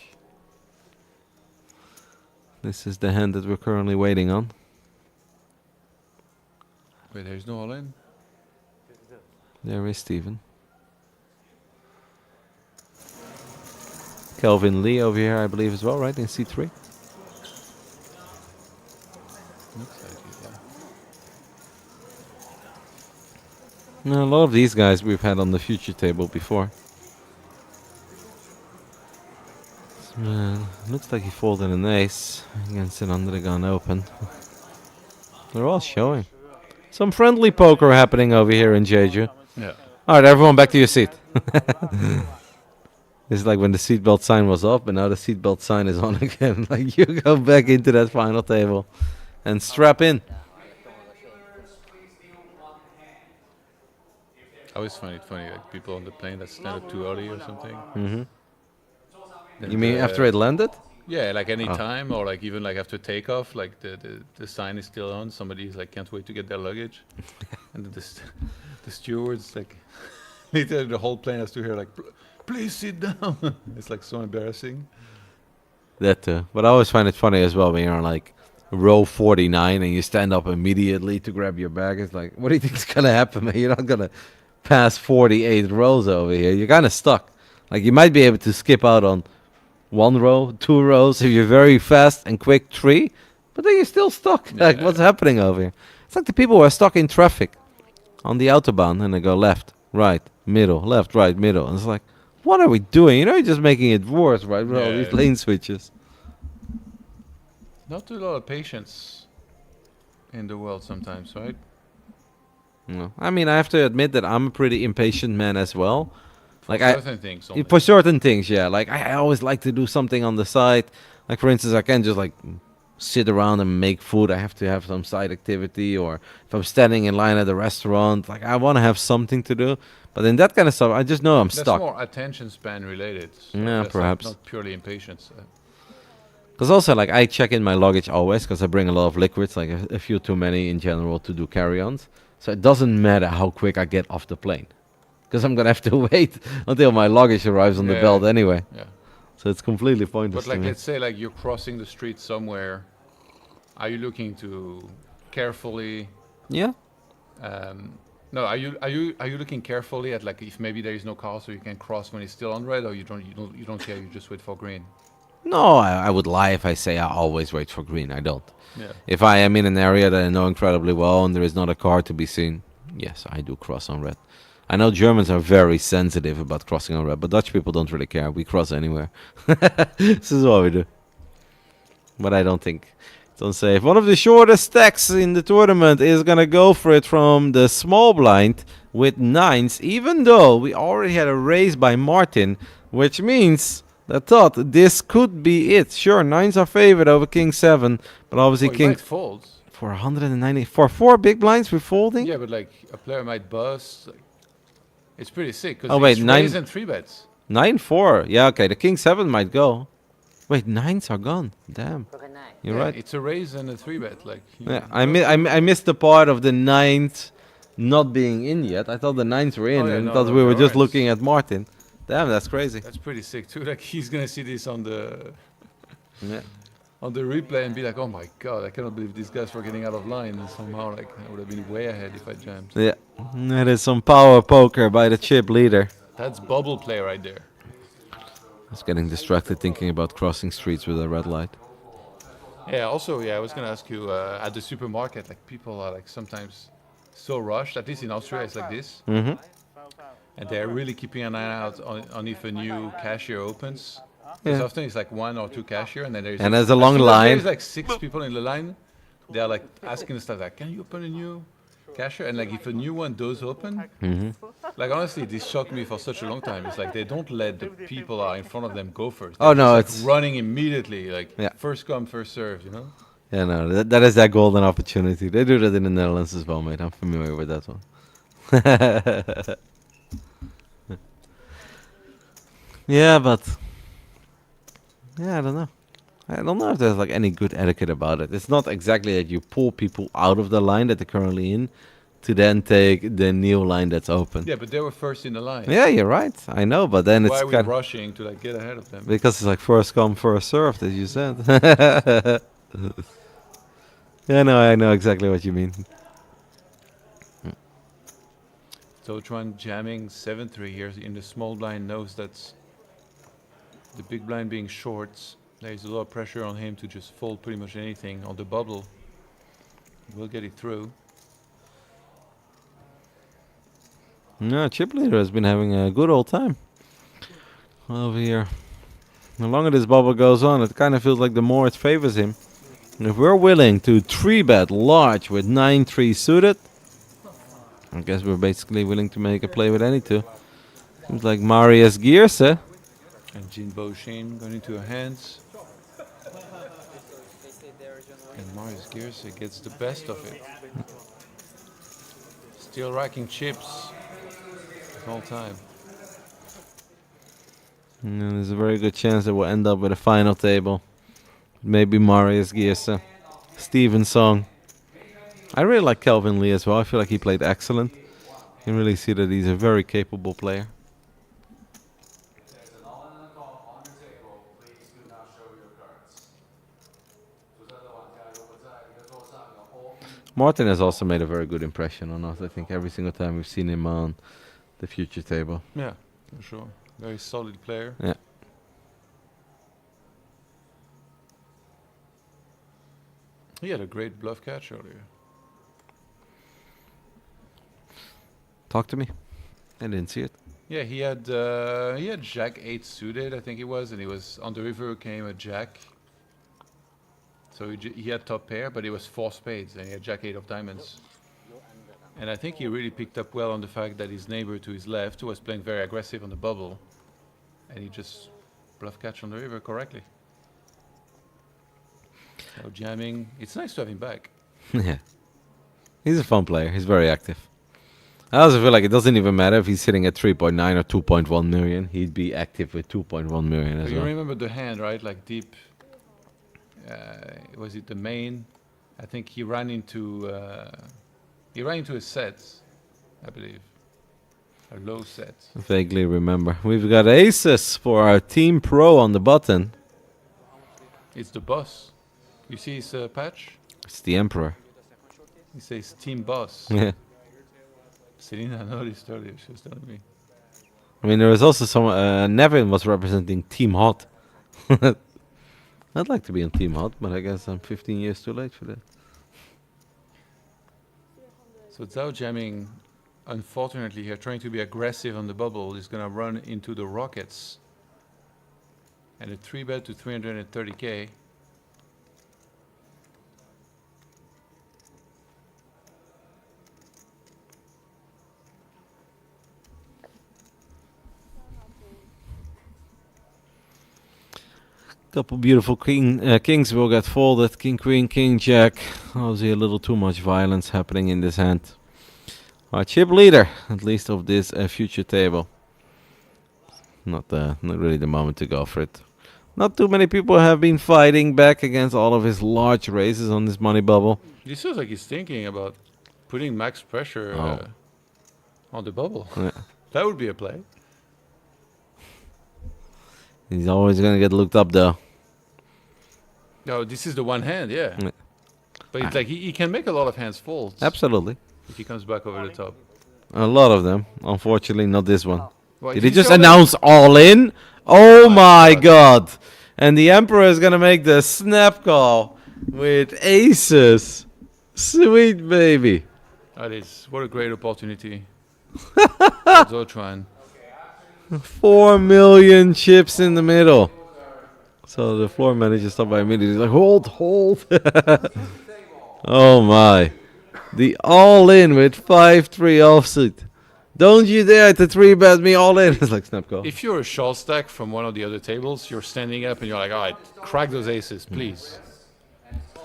This is the hand that we're currently waiting on. Wait, there's no all-in? There is Steven. Kelvin Lee over here, I believe, as well, right? In C3. Looks like it, No, a lot of these guys we've had on the future table before. This man, looks like he folded an ace against an under the gun open. They're all showing. Some friendly poker happening over here in Jeju. Yeah. Alright, everyone back to your seat. It's like when the seatbelt sign was off, but now the seatbelt sign is on again. Like, you go back into that final table and strap in. I always find it funny, like people on the plane that stand up too early or something. Then You mean the- after it landed? Yeah, like any Oh. time, or like even like after takeoff, like the sign is still on. Somebody's like can't wait to get their luggage, and then the stewards like literally the whole plane has to hear like, please sit down. It's like so embarrassing. That too. But I always find it funny as well when you're on like row 49 and you stand up immediately to grab your bag. It's like, what do you think is gonna happen, man? You're not gonna pass 48 rows over here. You're kind of stuck. Like, you might be able to skip out on 1 row, 2 rows if you're very fast and quick, 3, but then you're still stuck. Like, what's happening over here? It's like the people who are stuck in traffic on the autobahn and they go left, right, middle, left, right, middle. And it's like, what are we doing? You know, you're just making it worse, right? With all these Yeah. lane switches. Not a lot of patience in the world sometimes, right? No. I mean, I have to admit that I'm a pretty impatient man as well. Like, Certain things. Only. for certain things, yeah. Like, I always like to do something on the side. Like, for instance, I can't just like sit around and make food. I have to have some side activity. Or if I'm standing in line at a restaurant, like, I want to have something to do. But in that kind of stuff, I just know I'm That's stuck. more attention span related. So Yeah, that's perhaps. Not purely impatience. Because also, like, I check in my luggage always because I bring a lot of liquids, like a few too many in general to do carry-ons. So it doesn't matter how quick I get off the plane. Because I'm going to have to wait until my luggage arrives on the Yeah. belt anyway. Yeah. So it's completely pointless But like, to me. let's say like you're crossing the street somewhere. Are you looking to carefully? Yeah. No, are you looking carefully at like if maybe there is no car so you can cross when it's still on red, or you don't care, you just wait for green? No, I would lie if I say I always wait for green. I don't. Yeah. If I am in an area that I know incredibly well and there is not a car to be seen, yes, I do cross on red. I know Germans are very sensitive about crossing on red, but Dutch people don't really care. We cross anywhere. This is what we do. But I don't think it's unsafe. One of the shortest stacks in the tournament is going to go for it from the small blind with 9s, even though we already had a raise by Martin, which means I thought this could be it. Sure, 9s are favored over King 7, but obviously Oh, you King might fold. for 190 for 4 big blinds we're folding. Yeah, but like a player might bust. Like, it's pretty sick because Oh, wait, it's nine- raise and 3-bets. 9-4. Yeah, okay. The King 7 might go. Wait, 9s are gone. Damn. You're Yeah, right. It's a raise and a 3-bet. Like Yeah, I missed the part of the 9s not being in yet. I thought the 9s were in, Oh, yeah, and no, thought no, we were they just aren't. looking at Martin. Damn, that's crazy. That's pretty sick too. Like he's gonna see this on the Yeah. replay and be like, oh my god, I cannot believe these guys were getting out of line. And somehow, like I would have been way ahead if I jammed. Yeah, that is some power poker by the chip leader. That's bubble play right there. I was getting distracted thinking about crossing streets with a red light. Yeah. Also, yeah, I was gonna ask you at the supermarket, like people are like sometimes so rushed. At least in Austria, it's like this, Mm-hmm. and they're really keeping an eye out on if a new cashier opens. Because Yeah. often it's like 1 or 2 cashier, and then there's And like, there's a as long soon as line. There's like 6 people in the line. They're like asking the staff, like, "Can you open a new cashier?" And like, if a new one does open, Mm-hmm. like honestly, this shocked me for such a long time. It's like they don't let the people are in front of them go first. Oh, They're no, just, it's- like, running immediately, like Yeah. first come, first serve. You know? Yeah, no, that is that golden opportunity. They do that in the Netherlands as well, mate. I'm familiar with that one. Yeah, but yeah, I don't know. I don't know if there's like any good etiquette about it. It's not exactly that you pull people out of the line that they're currently in to then take the new line that's open. Yeah, but they were first in the line. Yeah, you're right. I know, but then Why it's are we kind rushing to like get ahead of them? because it's like first come, first served, as you said. Yeah, no, I know exactly what you mean. Totran jamming 7-3 here in the small blind knows that the big blind being short, there's a lot of pressure on him to just fold pretty much anything on the bubble. We'll get it through. No, Chip Leader has been having a good old time over here. The longer this bubble goes on, it kind of feels like the more it favors him. And if we're willing to 3-bet large with 9-3 suited, I guess we're basically willing to make a play with any two. Seems like Marius Gierse. And Jin Bo Shin going into her hands. And Marius Gierse gets the best of it. Still racking chips the whole time. And there's a very good chance that we'll end up with a final table. Maybe Marius Gierse. Steven Song. I really like Kelvin Lee as well. I feel like he played excellent. You can really see that he's a very capable player. Martin has also made a very good impression on us. I think every single time we've seen him on the future table. Yeah, for sure. Very solid player. Yeah. He had a great bluff catch earlier. Talk to me. I didn't see it. Yeah, he had Jack 8 suited, I think it was, and he was on the river came a Jack. So he had top pair, but it was 4 spades, and he had Jack 8 of diamonds. And I think he really picked up well on the fact that his neighbor to his left was playing very aggressive on the bubble, and he just bluff catch on the river correctly. So jamming, it's nice to have him back. Yeah. He's a fun player. He's very active. I also feel like it doesn't even matter if he's sitting at 3.9 or 2.1 million. He'd be active with 2.1 million as You well. remember the hand, right? Like deep. Was it the main? I think he ran into a set, I believe, a low set. I vaguely remember. We've got aces for our team pro on the button. It's the boss. You see his patch? It's the Emperor. He says team boss. Yeah. Selena noticed earlier. She was telling me. I mean, there was also some. Nevin was representing Team Hot. I'd like to be on Team Hot, but I guess I'm 15 years too late for that. So Zhao jamming, unfortunately here, trying to be aggressive on the bubble, is going to run into the Rockets. And a 3-bet to 330k. Couple beautiful kings will get folded. King, queen, king, jack. Obviously a little too much violence happening in this hand. Our chip leader, at least of this future table. Not really the moment to go for it. Not too many people have been fighting back against all of his large raises on this money bubble. This feels like he's thinking about putting max pressure on the bubble. Yeah. That would be a play. He's always going to get looked up though. No, this is the one hand, yeah. Yeah. But it's like he can make a lot of hands fold Absolutely. if he comes back over the top. A lot of them. Unfortunately, not this one. Well, Did if he just show them- announce all in? Oh my god. And the Emperor is going to make the snap call with aces. Sweet baby. That is, what a great opportunity. Zotran. 4 million chips in the middle. So the floor manager stopped by immediately. He's like, hold. Oh my. The all in with 5-3 offsuit. Don't you dare to 3-bet me all in. It's like snap call. If you're a short stack from one of the other tables, you're standing up and you're like, all right, crack those aces, please.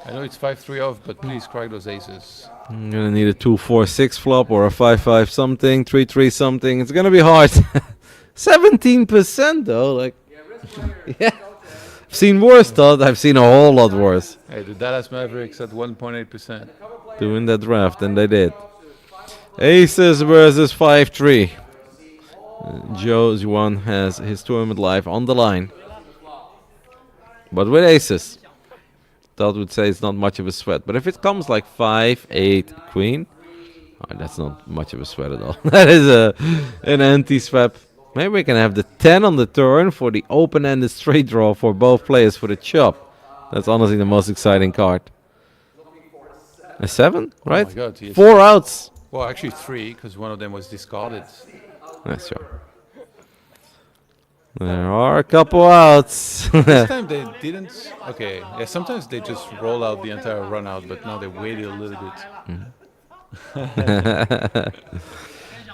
I know it's 5-3 off, but please crack those aces. I'm gonna need a 2-4-6 flop or a 5-5 something, 3-3 something. It's gonna be hard. 17% though, like yeah. I've seen worse though. I've seen a whole lot worse Hey, the Dallas Mavericks at 1.8%. doing that draft, and they did. Aces versus 5-3. Joe's one has his tournament life on the line, but with aces, that would say it's not much of a sweat. But if it comes like 5-8 queen, that's not much of a sweat at all. That is an anti-swap. Maybe we can have the 10 on the turn for the open-ended straight draw for both players for the chop. That's honestly the most exciting card. A 7, right? Oh my God, yes. 4 outs. Well, actually 3, because one of them was discarded. That's true. There are a couple outs. This time they didn't. Okay, yeah, sometimes they just roll out the entire run out, but now they waited a little bit.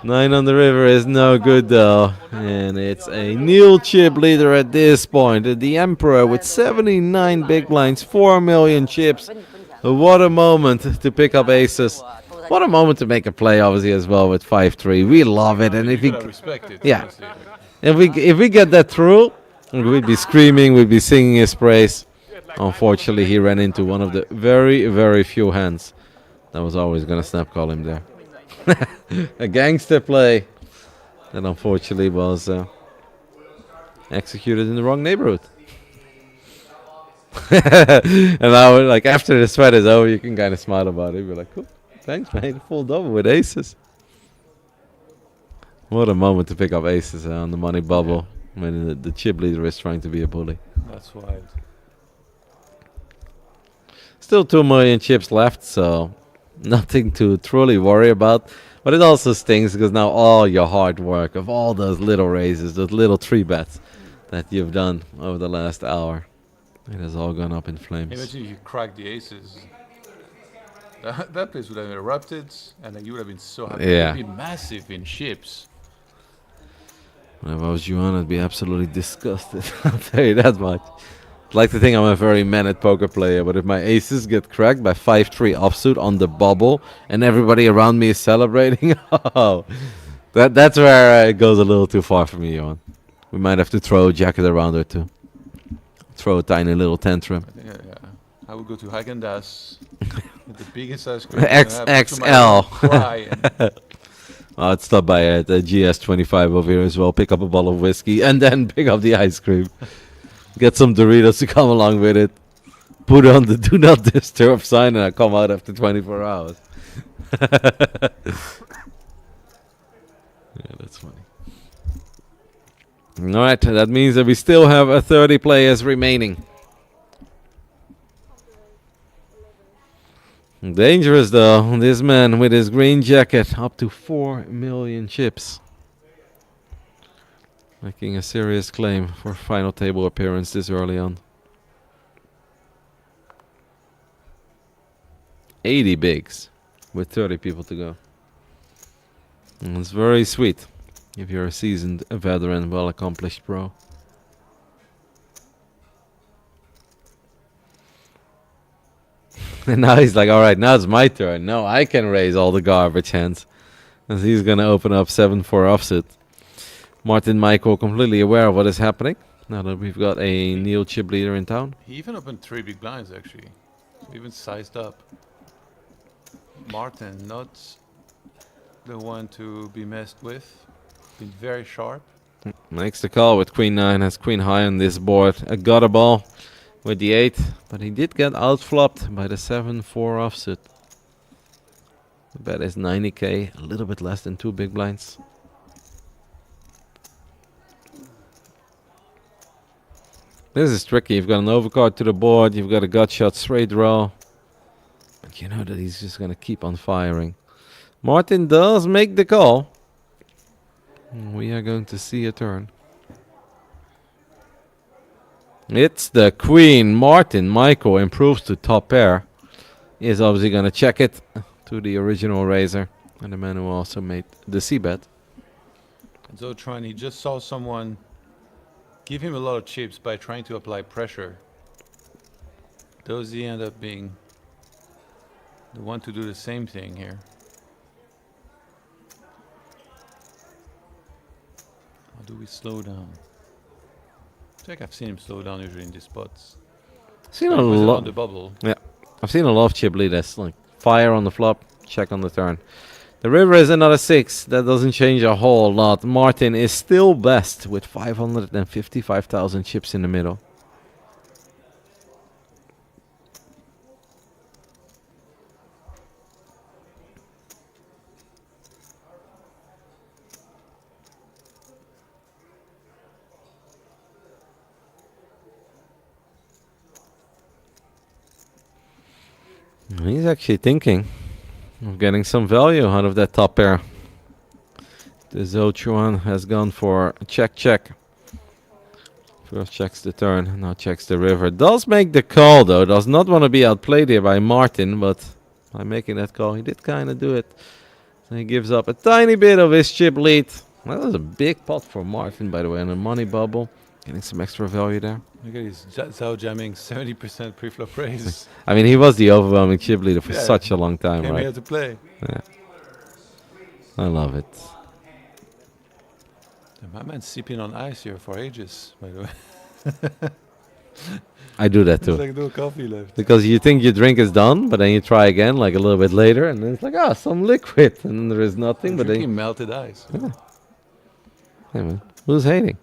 9 on the river is no good though. And it's a nil chip leader at this point. The Emperor with 79 big blinds, 4 million chips. What a moment to pick up aces. What a moment to make a play, obviously, as well with 5-3. We love it. And if You we, gotta respect it. yeah. Honestly. if we get that through, we'd be screaming, we'd be singing his praise. Unfortunately, he ran into one of the very, very few hands that was always going to snap call him there. A gangster play that unfortunately was executed in the wrong neighborhood. And now, like, after the sweat is over, you can kind of smile about it. You're like, cool, thanks, man. Full double with aces. What a moment to pick up aces on the money bubble when the chip leader is trying to be a bully. That's wild. Still 2 million chips left, so nothing to truly worry about. But it also stings because now all your hard work of all those little raises, those little 3 bets that you've done over the last hour, it has all gone up in flames. Imagine if you cracked the aces. That place would have erupted, and then you would have been so happy. Yeah. It would be massive in chips. If I was Yuan, I'd be absolutely disgusted. I'll tell you that much. I'd like to think I'm a very mannered poker player, but if my aces get cracked by 5-3 offsuit on the bubble and everybody around me is celebrating, oh, that's where it goes a little too far for me, Yuan. We might have to throw a jacket around her too. Throw a tiny little tantrum. I think, I would go to Häagen-Dazs with the biggest ice cream. and have to XXL. my cry and I'd stop by at the GS25 over here as well, pick up a bottle of whiskey, and then pick up the ice cream. Get some Doritos to come along with it. Put on the do not disturb sign, and I come out after 24 hours. Yeah, that's funny. Alright, that means that we still have 30 players remaining. Dangerous though, this man with his green jacket, up to 4 million chips. Making a serious claim for final table appearance this early on. 80 bigs with 30 people to go. And it's very sweet if you're a seasoned veteran, well accomplished pro. And now he's like, all right, now it's my turn. Now I can raise all the garbage hands. And he's going to open up 7-4 offsuit. Martin Michael completely aware of what is happening. Now that we've got a Neil chip leader in town. he even opened 3 big blinds actually. So even sized up. Martin, not the one to be messed with. Been very sharp. Makes the call with Queen 9. Has Queen high on this board. A gutter ball with the 8. But he did get outflopped by the 7-4 offsuit. The bet is 90k. A little bit less than 2 big blinds. This is tricky. You've got an overcard to the board. You've got a gut shot straight draw. But you know that he's just going to keep on firing. Martin does make the call. We are going to see a turn. It's the Queen. Martin Michael improves to top pair. He is obviously going to check it to the original raiser. And the man who also made the C-bet. And Zotron, he just saw someone give him a lot of chips by trying to apply pressure. Does he end up being the one to do the same thing here? How do we slow down? I think I've seen him slow down usually in these spots. Seen a He was lot. on the bubble. Yeah, I've seen a lot of chip leaders like fire on the flop, check on the turn. The river is another 6. That doesn't change a whole lot. Martin is still best with 555,000 chips in the middle. He's actually thinking. I'm getting some value out of that top pair. The Zhou has gone for a check. First checks the turn, now checks the river. Does make the call though, does not want to be outplayed here by Martin, but by making that call he did kind of do it. So he gives up a tiny bit of his chip lead. That was a big pot for Martin, by the way, on a money bubble. Getting some extra value there. Look at his Zhao jamming 70% pre-flop raise. I mean, he was the overwhelming chip leader for Yeah. such a long time, Came right? here to play. Yeah. I love it. My man's sipping on ice here for ages, by the way. I do that It's too. like no coffee left. Because you think your drink is done, but then you try again, like a little bit later, and then it's like, ah, some liquid, and then there is nothing. I'm But then, drinking melted ice. hey man, who's hating?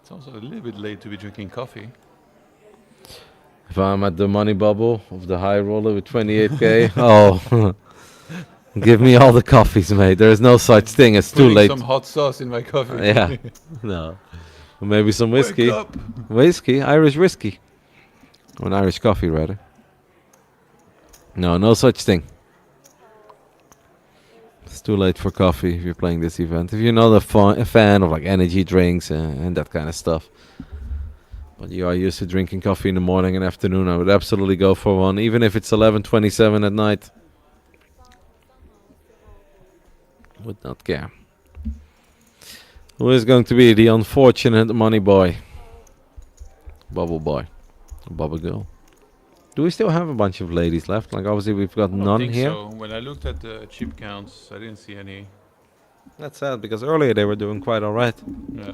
It's also a little bit late to be drinking coffee. If I'm at the money bubble of the high roller with 28k, oh, give me all the coffees, mate. There is no such thing. It's too Putting late. some hot sauce in my coffee. Yeah, no, or maybe some Wake whiskey. up. Whiskey, Irish whiskey, or an Irish coffee rather. No, no such thing. It's too late for coffee if you're playing this event. If you're not a fan of like energy drinks and that kind of stuff, but you are used to drinking coffee in the morning and afternoon, I would absolutely go for one, even if it's 11:27 at night. Would not care. Who is going to be the unfortunate money boy? Bubble boy, bubble girl. Do we still have a bunch of ladies left? Like obviously we've got I don't none think here. so. When I looked at the chip counts, I didn't see any. That's sad because earlier they were doing quite alright. Yeah.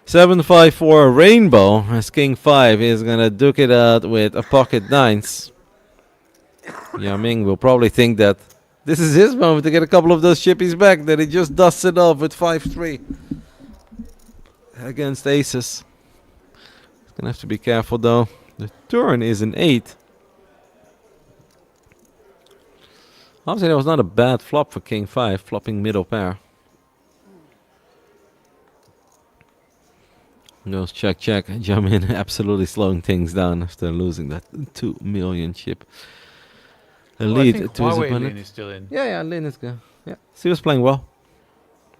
7-5 Rainbow as King 5 is gonna duke it out with a pocket nines. Yaming will probably think that this is his moment to get a couple of those chippies back that he just dusted off with 5-3 against aces. He's gonna have to be careful though. The turn is an 8. Obviously that was not a bad flop for King 5, flopping middle pair. Goes check, jump in, absolutely slowing things down after losing that 2 million chip. A Well, I lead think to his Huawei opponent. Lin is still in. Yeah, Lin is good. Yeah, so he was playing well.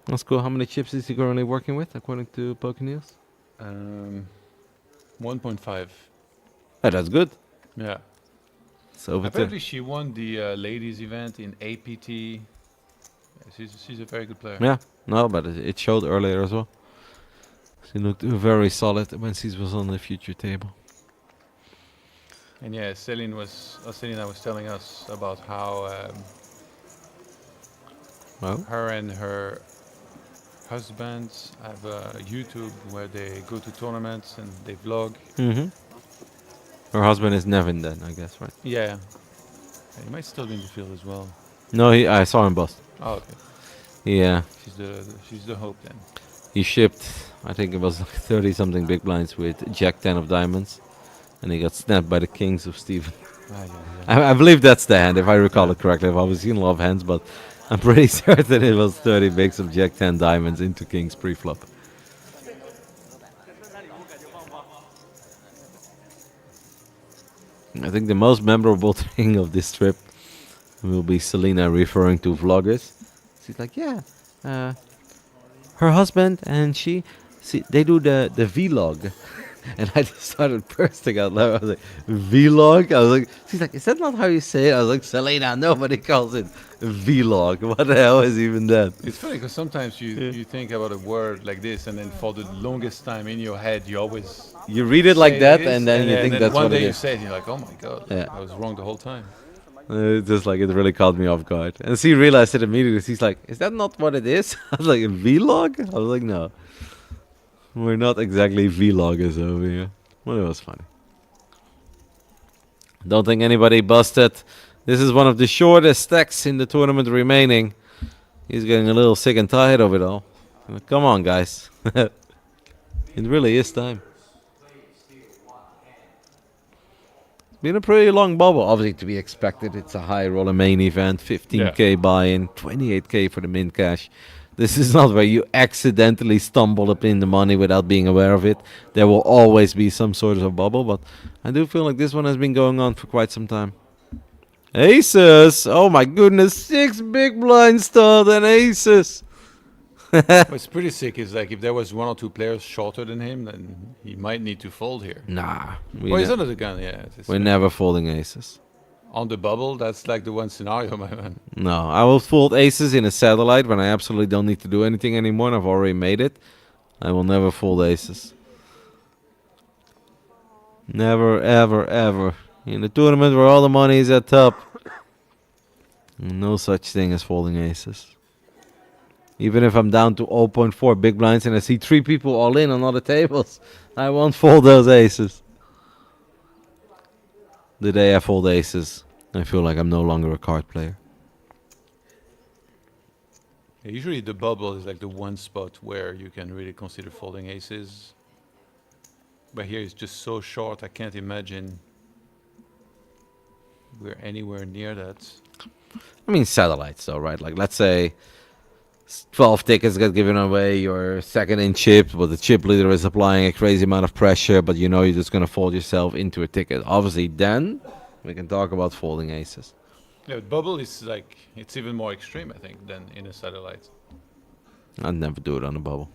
That's cool. How many chips is he currently working with, according to PokerNews? 1.5. Oh, that's good. Yeah. So over Apparently she won the ladies event in APT. Yeah, she's a very good player. Yeah, no, but it showed earlier as well. She looked very solid when she was on the future table. And yeah, Selina was telling us about how Well, her and her husband have a YouTube where they go to tournaments and they vlog. her husband is Nevin then, I guess, right? Yeah. He might still be in the field as well. No, I saw him bust. Oh, okay. Yeah, She's the hope then. he shipped, I think it was like 30 something big blinds with Jack 10 of diamonds. And he got snapped by the kings of Steven. I believe that's the hand, if I recall it correctly. I've obviously seen a lot of hands, but I'm pretty certain it was 30 bigs of Jack 10 diamonds into kings pre-flop. I think the most memorable thing of this trip will be Selena referring to vloggers. She's like, yeah, her husband and she, they do the vlog. And I just started bursting out loud. I was like, vlog? I was like, she's like, is that not how you say it? I was like, Selena, nobody calls it vlog. What the hell is even that? It's funny because sometimes you think about a word like this, and then for the longest time in your head, you always You read it like say that, this, and then you think that's one what day it you is. say it, and you're like, oh my god, Yeah. I was wrong the whole time. Just like it really caught me off guard. And she realized it immediately. She's like, is that not what it is? I was like, vlog? I was like, no. We're not exactly vloggers over here. Well, it was funny. Don't think anybody busted. This is one of the shortest stacks in the tournament remaining. He's getting a little sick and tired of it all. Come on, guys. It really is time. Been a pretty long bubble. Obviously, to be expected. It's a high roller main event. 15k buy-in, 28k for the min cash. This is not where you accidentally stumble up in the money without being aware of it. There will always be some sort of bubble, but I do feel like this one has been going on for quite some time. Aces! Oh my goodness, 6 big blind stud and aces! What's pretty sick is like if there was 1 or 2 players shorter than him, then he might need to fold here. Nah, Well, he's under the gun, yeah. we're never folding aces. On the bubble, that's like the one scenario, my man. No, I will fold aces in a satellite when I absolutely don't need to do anything anymore and I've already made it. I will never fold aces. Never, ever, ever. In the tournament where all the money is at top. No such thing as folding aces. Even if I'm down to 0.4 big blinds and I see 3 people all in on other tables, I won't fold those aces. The day I fold aces, I feel like I'm no longer a card player. Yeah, usually the bubble is like the one spot where you can really consider folding aces. But here it's just so short, I can't imagine we're anywhere near that. I mean satellites though, right? Like let's say 12 tickets get given away, you're second in chips, but the chip leader is applying a crazy amount of pressure, but you know you're just going to fold yourself into a ticket. Obviously then we can talk about folding aces. Yeah, but bubble is like, it's even more extreme, I think, than in a satellite. I'd never do it on a bubble.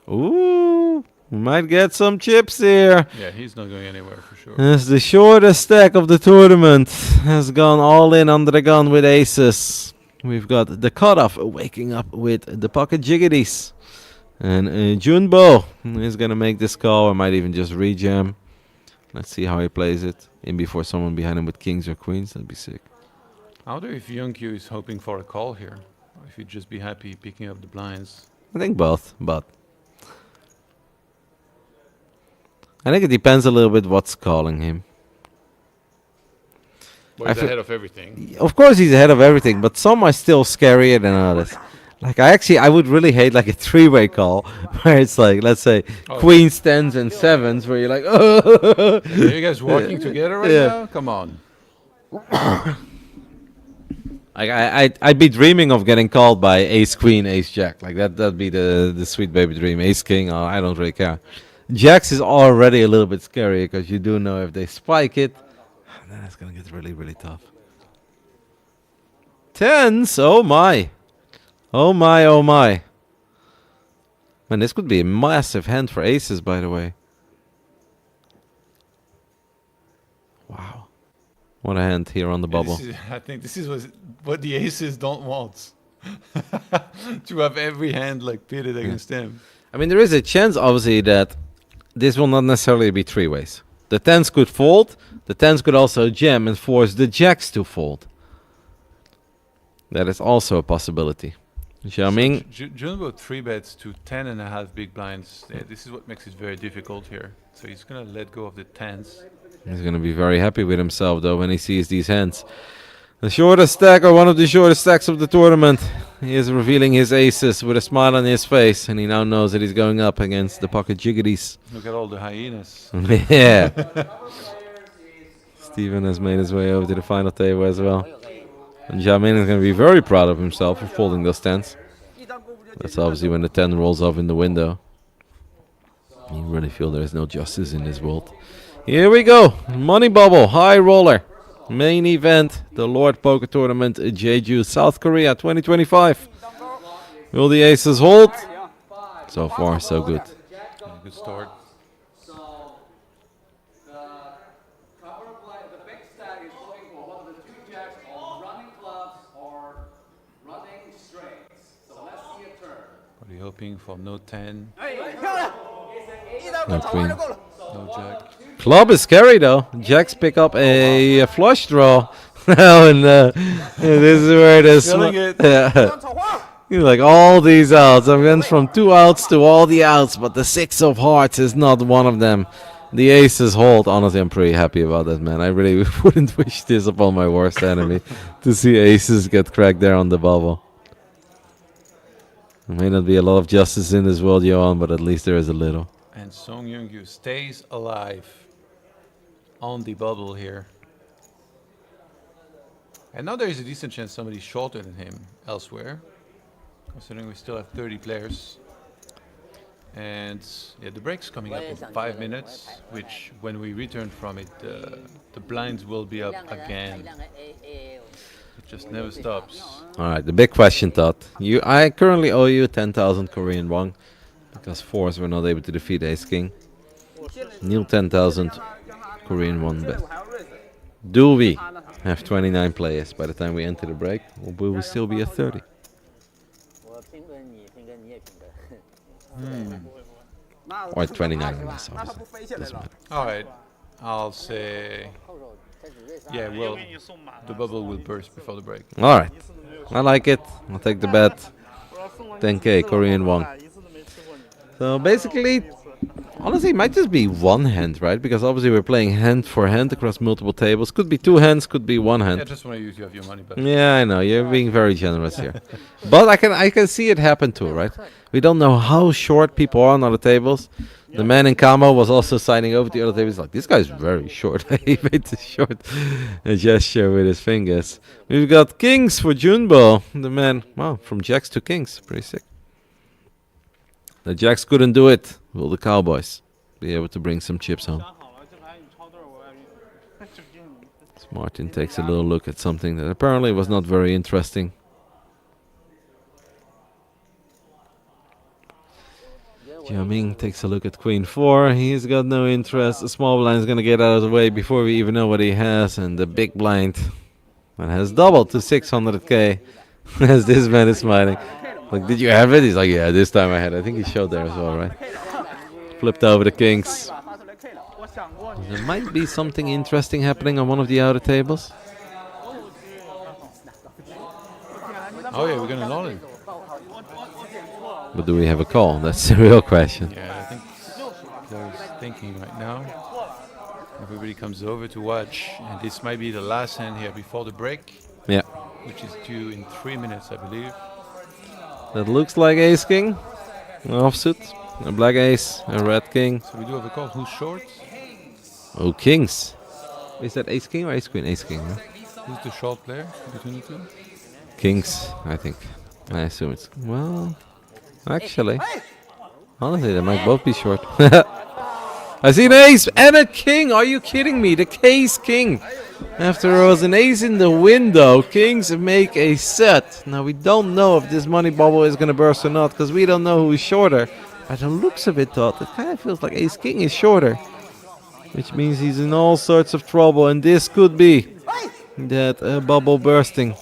Ooh, we might get some chips here. Yeah, he's not going anywhere for sure. As the shortest stack of the tournament has gone all in under the gun with aces. We've got the cutoff waking up with the pocket jiggities. And Junbo is going to make this call. I might even just rejam. Let's see how he plays it. In before someone behind him with kings or queens. That'd be sick. I wonder if Youngkyu is hoping for a call here. Or if he'd just be happy picking up the blinds. I think both, but I think it depends a little bit what's calling him. Well, I he's feel- ahead of everything. Of course he's ahead of everything, but some are still scarier than others. Like I would really hate like a 3-way call where it's like, let's say, Oh. queens, tens, and sevens, where you're like, oh. Are you guys working together right Yeah. now? Come on. I'd be dreaming of getting called by ace queen, ace jack. Like that'd be the sweet baby dream. Ace king, oh, I don't really care. Jacks is already a little bit scary because you do know if they spike it, then it's gonna get really, really tough. Tens, oh my. Oh my, oh my. Man, this could be a massive hand for aces, by the way. Wow. What a hand here on the bubble. I think this is what the aces don't want. To have every hand like pitted against them. I mean, there is a chance, obviously, that this will not necessarily be 3 ways. The tens could fold. The tens could also jam and force the jacks to fold. That is also a possibility. Xiaoming, Junbo 3-bets to 10.5 big blinds. Yeah, this is what makes it very difficult here. So he's going to let go of the tens. he's going to be very happy with himself, though, when he sees these hands. The shortest stack, or one of the shortest stacks of the tournament. He is revealing his aces with a smile on his face, and he now knows that he's going up against the pocket jiggities. Look at all the hyenas. Yeah. Steven has made his way over to the final table as well. And Jamin is going to be very proud of himself for folding those tens. That's obviously when the 10 rolls off in the window. You really feel there is no justice in this world. Here we go. Money bubble, high roller. Main event, the Lord Poker Tournament, Jeju, South Korea 2025. Will the aces hold? So far, so good. Good start. Are you hoping for no 10, No queen. no jack? Club is scary though. Jacks pick up a flush draw. And this is where it is. Killing it. Yeah. You're like all these outs. I went from 2 outs to all the outs, but the 6 of hearts is not one of them. The aces hold. Honestly, I'm pretty happy about that, man. I really wouldn't wish this upon my worst enemy to see aces get cracked there on the bubble. There may not be a lot of justice in this world, Johan, but at least there is a little. And Song Youngkyu stays alive on the bubble here. And now there is a decent chance somebody's shorter than him elsewhere. considering we still have 30 players. And yeah, the break's coming up in 5 minutes, which when we return from it, the blinds will be up again. It just never stops. All right, the big question, Todd. I currently owe you 10,000 Korean won because force were not able to defeat Ace King. Neil 10,000 Korean won bet. Do we have 29 players by the time we enter the break, or will we still be at 30? Or 29 or less, obviously. Doesn't matter. All right, I'll say, yeah, well, the bubble will burst before the break. All right, I like it. I'll take the bet. 10k Korean won. So basically, honestly, it might just be one hand, right? Because obviously we're playing hand for hand across multiple tables. Could be two hands, could be one Yeah, hand. just want to use you have your money back. Yeah, I know you're being very generous here, but I can see it happen too, right? We don't know how short people are on other tables. The man in Kamo was also signing over to the other tables. Like, this guy's very short. He made the short gesture with his fingers. We've got kings for Junbo. The man, well, from jacks to kings, pretty sick. The jacks couldn't do it. Will the Cowboys be able to bring some chips home? Martin takes a little look at something that apparently was not very interesting. Jiaming takes a look at Queen 4. He's got no interest. The small blind is going to get out of the way before we even know what he has. And the big blind that has doubled to 600k as this man is smiling. Like, did you have it? He's like, yeah, this time I had it. I think he showed there as well, right? Flipped over the kings. There might be something interesting happening on one of the outer tables. Oh yeah, we're gonna null him. But do we have a call? That's the real question. Yeah, I think Claire's thinking right now. Everybody comes over to watch, and this might be the last hand here before the break, Yeah. which is due in 3 minutes, I believe. That looks like Ace King. Offsuit. A black ace, a red king. So we do have a call. Who's short? Oh, kings. Is that Ace King or Ace Queen? Ace King, huh? Who's the short player between the two? Kings, I think. I assume it's... Well... Actually... Honestly, they might both be short. I see an ace and a king! Are you kidding me? The case king! After there was an ace in the window, kings make a set. Now, we don't know if this money bubble is going to burst or not, because we don't know who's shorter. By the looks of it, though, it kind of feels like Ace King is shorter. Which means he's in all sorts of trouble, and this could be that bubble bursting.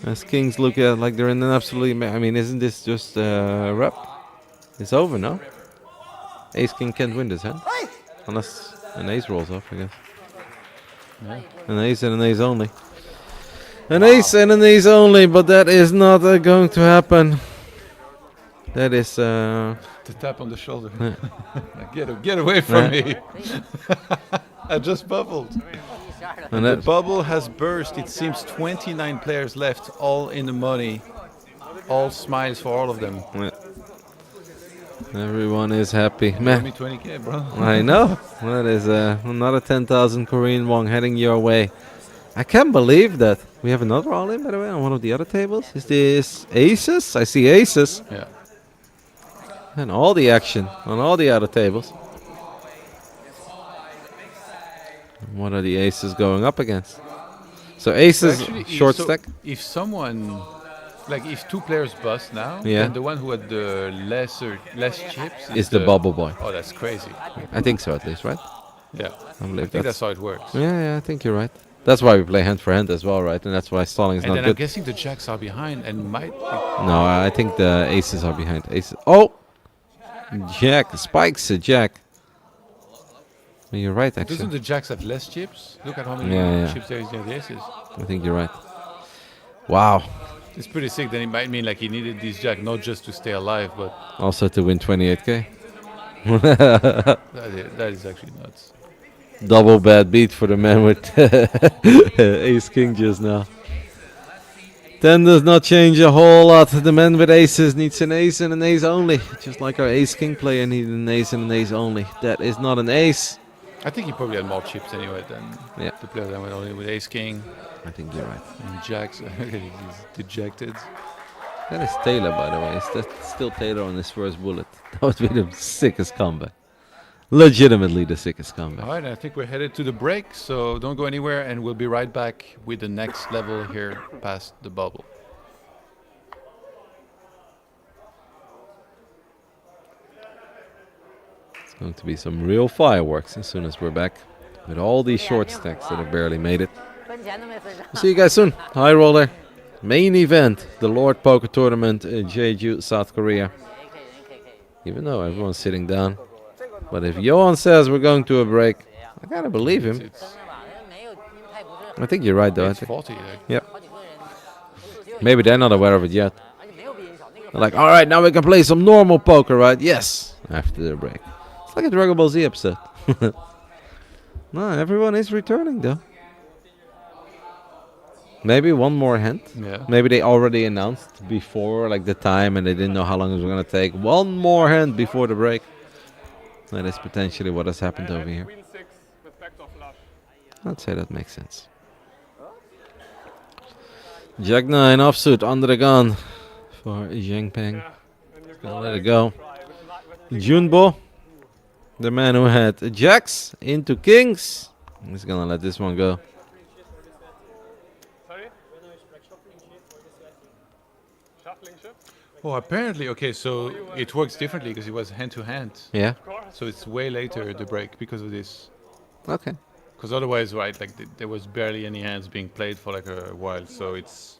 As kings look at like they're in an absolutely... I mean, isn't this just a wrap? It's over, no? Ace King can't win this hand. Unless an ace rolls off, I guess. Yeah. An ace and an ace only. An ace and an ace only, but that is not going to happen. That is... The tap on the shoulder. Get away from me. I just bubbled. And The that, bubble has burst. It seems 29 players left, all in the money. All smiles for all of them. yeah. Everyone is happy. Give Man, me 20k, bro. I know. That is another 10,000 Korean won heading your way. I can't believe that. We have another all-in, by the way, on one of the other tables. Is this aces? I see aces. Yeah. And all the action on all the other tables. What are the aces going up against? So aces, Actually, short so stack. If someone, like if two players bust now, Yeah. then the one who had the less chips Is the bubble boy. Oh, that's crazy. I think so, at least, right? Yeah. I believe I think that's how it works. Yeah, I think you're right. That's why we play hand for hand as well, right? And that's why stalling is And not then I'm good. guessing the jacks are behind and might. No, I think the aces are behind. Aces. Oh! Jack. Spikes a jack. You're right, Doesn't actually. the jacks have less chips? Look at how many Yeah. chips there is in the aces. I think you're right. Wow. It's pretty sick. Then it might mean like he needed this jack not just to stay alive, but Also to win 28k. that is actually nuts. Double bad beat for the man with ace king just now. 10 does not change a whole lot. The man with aces needs an ace and an ace only. Just like our ace king player needed an ace and an ace only. That is not an ace. I think he probably had more chips anyway than Yeah. the player that went only with ace king I think you're right. and jacks. He's dejected. That is Taylor, by the way. Is that still Taylor on his first bullet? That would be the sickest comeback. Legitimately the sickest comeback. All right, I think we're headed to the break, so don't go anywhere, and we'll be right back with the next level here past the bubble. It's going to be some real fireworks as soon as we're back with all these short stacks that have barely made it. See you guys soon. High roller. Main event, the Lord Poker Tournament in Jeju, South Korea. Even though everyone's sitting down. But if Johan says we're going to a break, I gotta believe him. I think you're right, though. I It's think. 40. Yep. Maybe they're not aware of it yet. They're like, all right, now we can play some normal poker, right? Yes. After the break. It's like a Dragon Ball Z episode. No, everyone is returning, though. Maybe one more hint. Yeah. Maybe they already announced before, like the time, and they didn't know how long it was going to take. One more hint before the break. That is potentially what has happened over here. Queen 6 with backdoor flush. I'd say that makes sense. Jack 9 offsuit under the gun for Zheng Peng. Yeah. And you're Gonna gonna let it go. try with Junbo, the man who had jacks into kings, he's gonna let this one go. Sorry? Shuffling ship? Oh, apparently, okay, so it works differently because it was hand to hand. Yeah. Of course. So it's way later the break because of this. Okay. Because otherwise, right, like there was barely any hands being played for like a while. So it's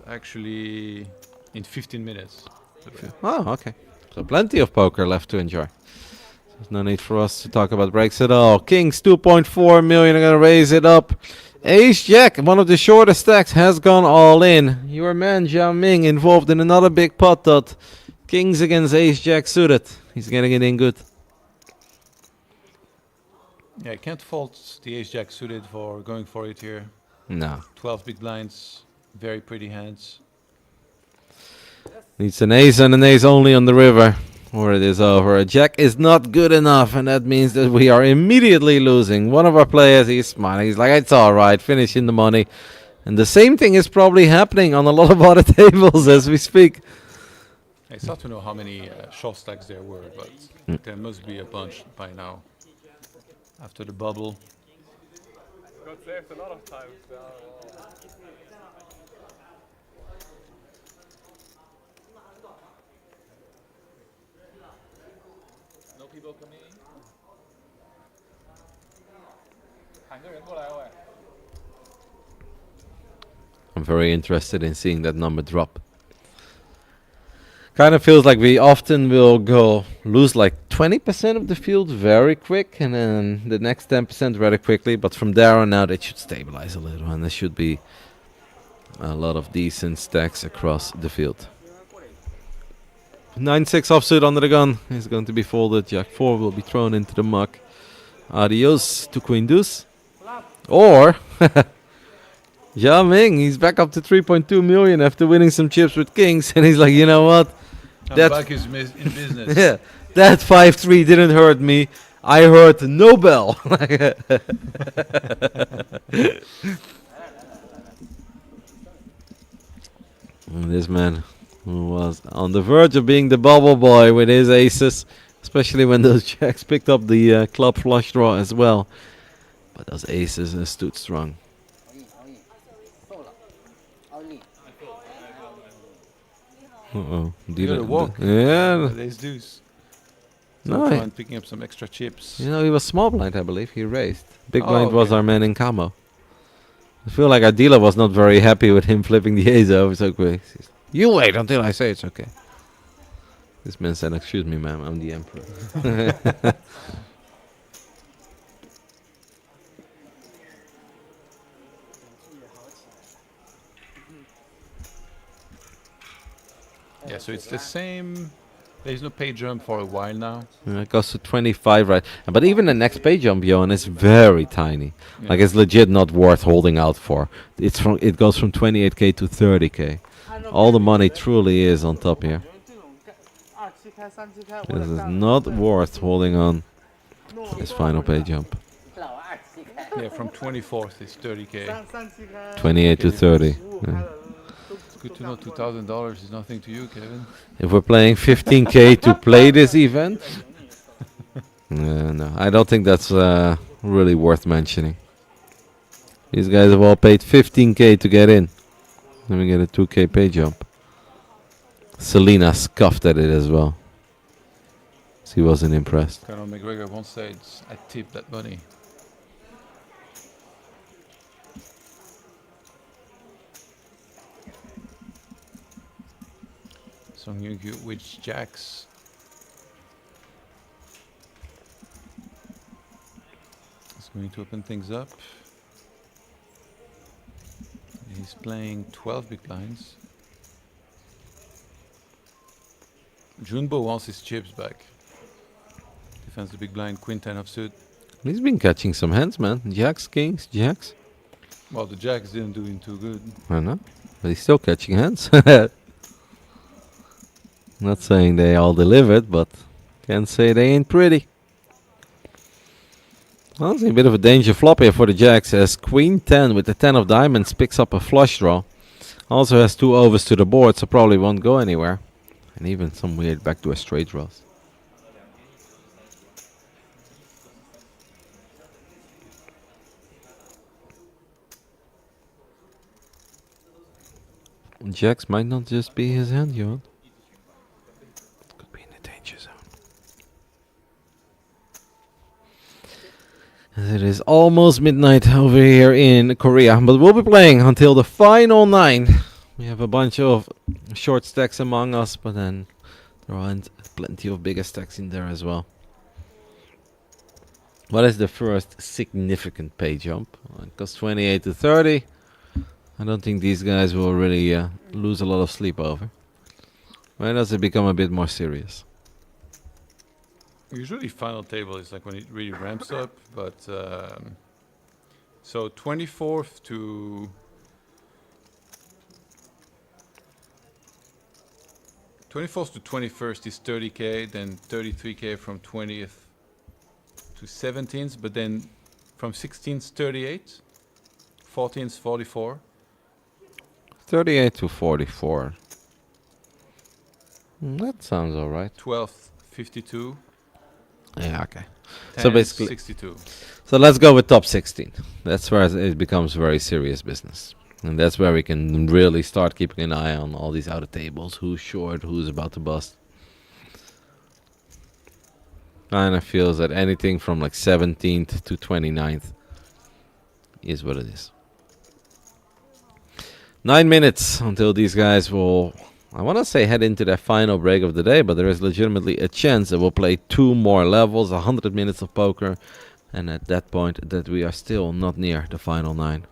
actually in 15 minutes. the break. Oh, okay. So plenty of poker left to enjoy. There's no need for us to talk about breaks at all. Kings 2.4 million are gonna raise it up. Ace Jack, one of the shortest stacks, has gone all in. Your man Zhao Ming involved in another big pot dot. Kings against Ace Jack suited. He's getting it in good. Yeah, I can't fault the ace jack suited for going for it here. No. 12 big blinds, very pretty hands. Needs an ace and an ace only on the river, or it is over. A jack is not good enough, and that means that we are immediately losing. One of our players, he's smiling. He's like, it's all right, finishing the money. And the same thing is probably happening on a lot of other tables as we speak. It's hard to know how many short stacks there were, but there must be a bunch by now. After the bubble. Got saved a lot of times. No people coming in? I'm very interested in seeing that number drop. Kind of feels like we often will lose like 20% of the field very quick, and then the next 10% rather quickly. But from there on out, it should stabilize a little, and there should be a lot of decent stacks across the field. 9-6 offsuit under the gun is going to be folded. Jack 4 will be thrown into the muck. Adios to Queen Deuce. Or Zhao Ming, he's back up to 3.2 million after winning some chips with kings, and he's like, you know what? I'm back in business. Yeah, that 5-3 didn't hurt me. I heard Nobel. This man who was on the verge of being the bubble boy with his aces, especially when those jacks picked up the club flush draw as well. But those aces stood strong. Uh-oh. You gotta walk. Yeah. Ace deuce. No, So he- fun picking up some extra chips. You know, he was small blind, I believe. He raised. Big Oh, blind was okay. our man in camo. I feel like our dealer was not very happy with him flipping the ace over so quick. You wait until I say it's okay. This man said, excuse me, ma'am, I'm the emperor. Yeah, so it's the same. There's no pay jump for a while now. It goes to 25, right? But even the next pay jump, Johan, is very tiny. Yeah. Like, it's legit not worth holding out for. It goes from 28k to 30k. All the money truly is on top here. This is not worth holding on for this final pay jump. Yeah, from 24th is 30k. 28 to 30. Yeah. Good to know $2,000 is nothing to you, Kevin. If we're playing 15k to play this event, no, I don't think that's really worth mentioning. These guys have all paid 15k to get in. Let me get a 2k pay jump. Selena scoffed at it as well. She wasn't impressed. Conor McGregor once said, I tip that money. Song Yun-Kyu with jacks. It's going to open things up. He's playing 12 big blinds. Junbo wants his chips back. Defends the big blind, queen 10 of suit. He's been catching some hands, man. Jacks, kings, jacks. Well, the jacks didn't do him too good. I know. But he's still catching hands. Not saying they all delivered, but can't say they ain't pretty. Well, it's a bit of a danger flop here for the jacks as queen 10 with the 10 of diamonds picks up a flush draw. Also has 2 overs to the board, so probably won't go anywhere. And even some weird backdoor straight draws. Jacks might not just be his hand, Johan. Could be in the danger zone. As it is almost midnight over here in Korea, but we'll be playing until the final 9. We have a bunch of short stacks among us, but then there aren't plenty of bigger stacks in there as well. What is the first significant pay jump? It costs 28 to 30. I don't think these guys will really lose a lot of sleep over. When does it become a bit more serious? Usually final table is like when it really ramps up, but so 24th to 21st is 30k, then 33k from 20th to 17th, but then from 16th 38, 14th 44. 38 to 44. That sounds alright. 12th 52. Yeah, okay. 10th, So basically, 62. so let's go with top 16. That's where it becomes very serious business. And that's where we can really start keeping an eye on all these outer tables. Who's short, who's about to bust. Kind of feels that anything from like 17th to 29th is what it is. 9 minutes until these guys will, I want to say, head into their final break of the day, but there is legitimately a chance that we'll play 2 more levels, 100 minutes of poker, and at that point that we are still not near the final 9.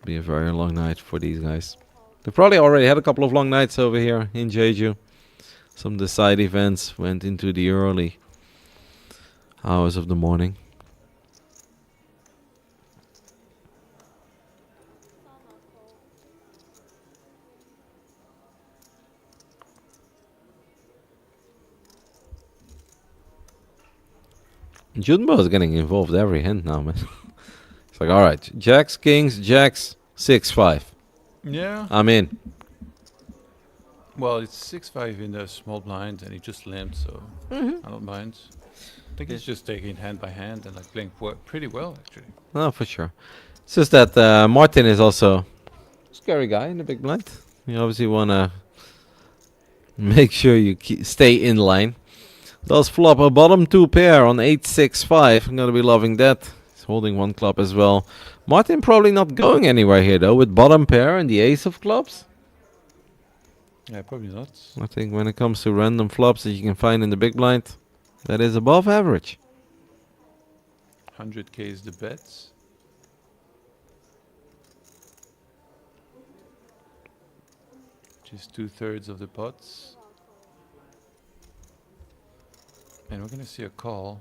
Be a very long night for these guys. They probably already had a couple of long nights over here in Jeju. Some of the side events went into the early hours of the morning. Junbo is getting involved every hand now, man. It's like, alright, jacks, kings, jacks, 6-5. Yeah. I'm in. Well, it's 6-5 in the small blind, and he just limped, so I don't mind. I think he's just taking hand by hand and like playing pretty well, actually. No, for sure. It's just that Martin is also a scary guy in the big blind. You obviously want to make sure you stay in line. Does flop a bottom 2 pair on 8-6-5. I'm going to be loving that. He's holding 1 club as well. Martin probably not going anywhere here, though, with bottom pair and the ace of clubs. Yeah, probably not. I think when it comes to random flops that you can find in the big blind, that is above average. 100k is the bets. Which is 2/3 of the pots. And we're gonna see a call.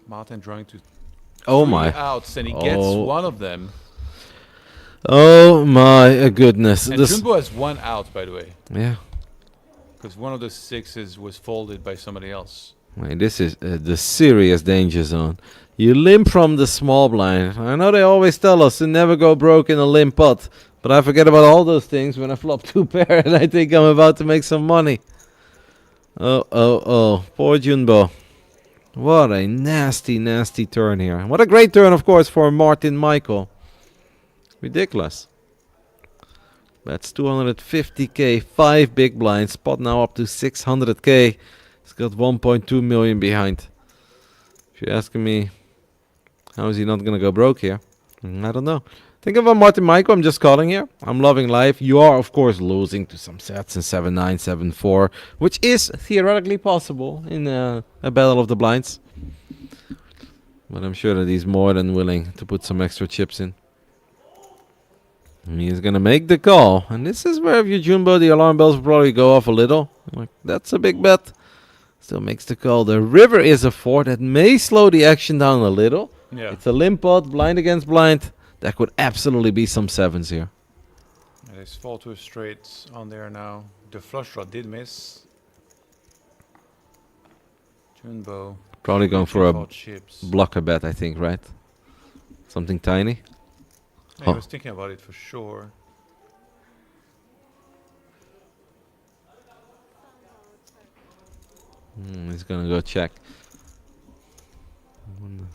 Martin drawing to Oh 3 my. outs, and he gets Oh. one of them. Oh my goodness. And This, Junbo has 1 out, by the way, yeah. because one of the 6s was folded by somebody else. Wait, this is the serious danger zone. You limp from the small blind. I know they always tell us to never go broke in a limp pot, but I forget about all those things when I flop 2 pair and I think I'm about to make some money. Oh, poor Junbo. What a nasty, nasty turn here. What a great turn, of course, for Martin Michael. Ridiculous. That's 250k, 5 big blinds. Spot now up to 600k. He's got 1.2 million behind. If you're asking me, how is he not gonna go broke here? I don't know. Think about Martin Michael, I'm just calling here. I'm loving life. You are, of course, losing to some sets in 7-9, 7-4, which is theoretically possible in a battle of the blinds. But I'm sure that he's more than willing to put some extra chips in. And he's gonna make the call. And this is where, if you're Junbo, the alarm bells will probably go off a little. Like, that's a big bet. Still makes the call. The river is a 4. That may slow the action down a little. Yeah. It's a limp pot, blind against blind. That could absolutely be some 7s here. There's 4-2 straight on there now. The flush draw did miss. Junbo. Probably going for a chips. blocker bet, I think, right? Something tiny. Yeah, I was thinking about it for sure. He's gonna go check. I mean,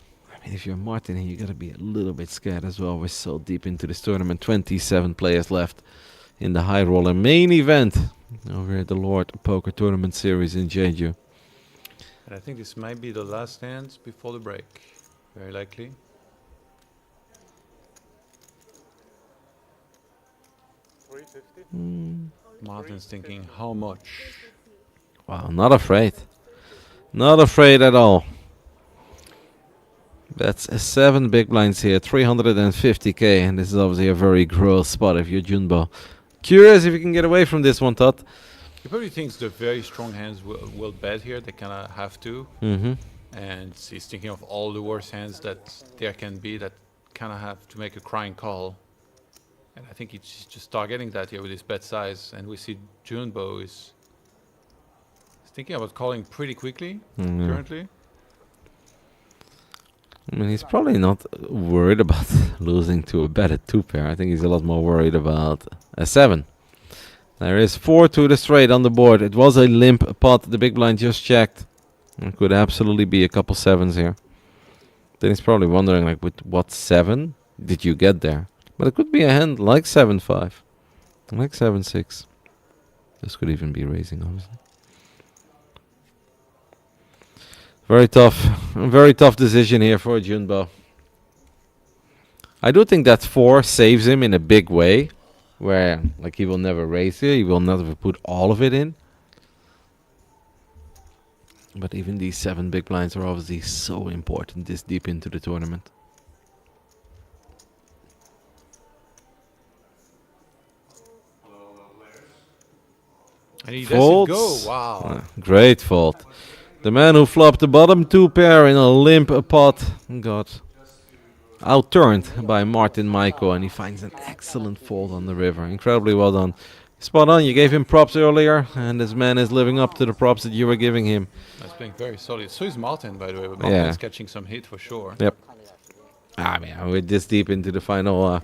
if you're Martin here, you gotta be a little bit scared as well. We're so deep into this tournament. 27 players left in the high roller main event over at the Lord Poker Tournament Series in Jeju. And I think this might be the last hand before the break. Very likely. Martin's thinking, how much? Wow, not afraid. Not afraid at all. That's 7 big blinds here, 350k, and this is obviously a very gross spot if you're Junbo. Curious if you can get away from this one, Todd. He probably thinks the very strong hands will bet here. They kind of have to. And he's thinking of all the worst hands that there can be that kind of have to make a crying call. And I think he's just targeting that here with his bet size. And we see Junbo is thinking about calling pretty quickly currently. I mean, he's probably not worried about losing to a bet at 2 pair. I think he's a lot more worried about a 7. There is 4 to the straight on the board. It was a limp pot. The big blind just checked. It could absolutely be a couple 7s here. Then he's probably wondering, like, with what 7 did you get there? But it could be a hand like 7-5, like 7-6. This could even be raising, obviously. Very tough decision here for Junbo. I do think that 4 saves him in a big way, where like he will never raise here, he will never put all of it in. But even these 7 big blinds are obviously so important this deep into the tournament. And he doesn't go. Wow. Great fold. The man who flopped the bottom 2 pair in a limp pot got outturned by Martin Michael, and he finds an excellent fold on the river. Incredibly well done. Spot on. You gave him props earlier, and this man is living up to the props that you were giving him. That's playing very solid. So is Martin, by the way. But Martin is catching some hit for sure. Yep. I mean, we're this deep into the final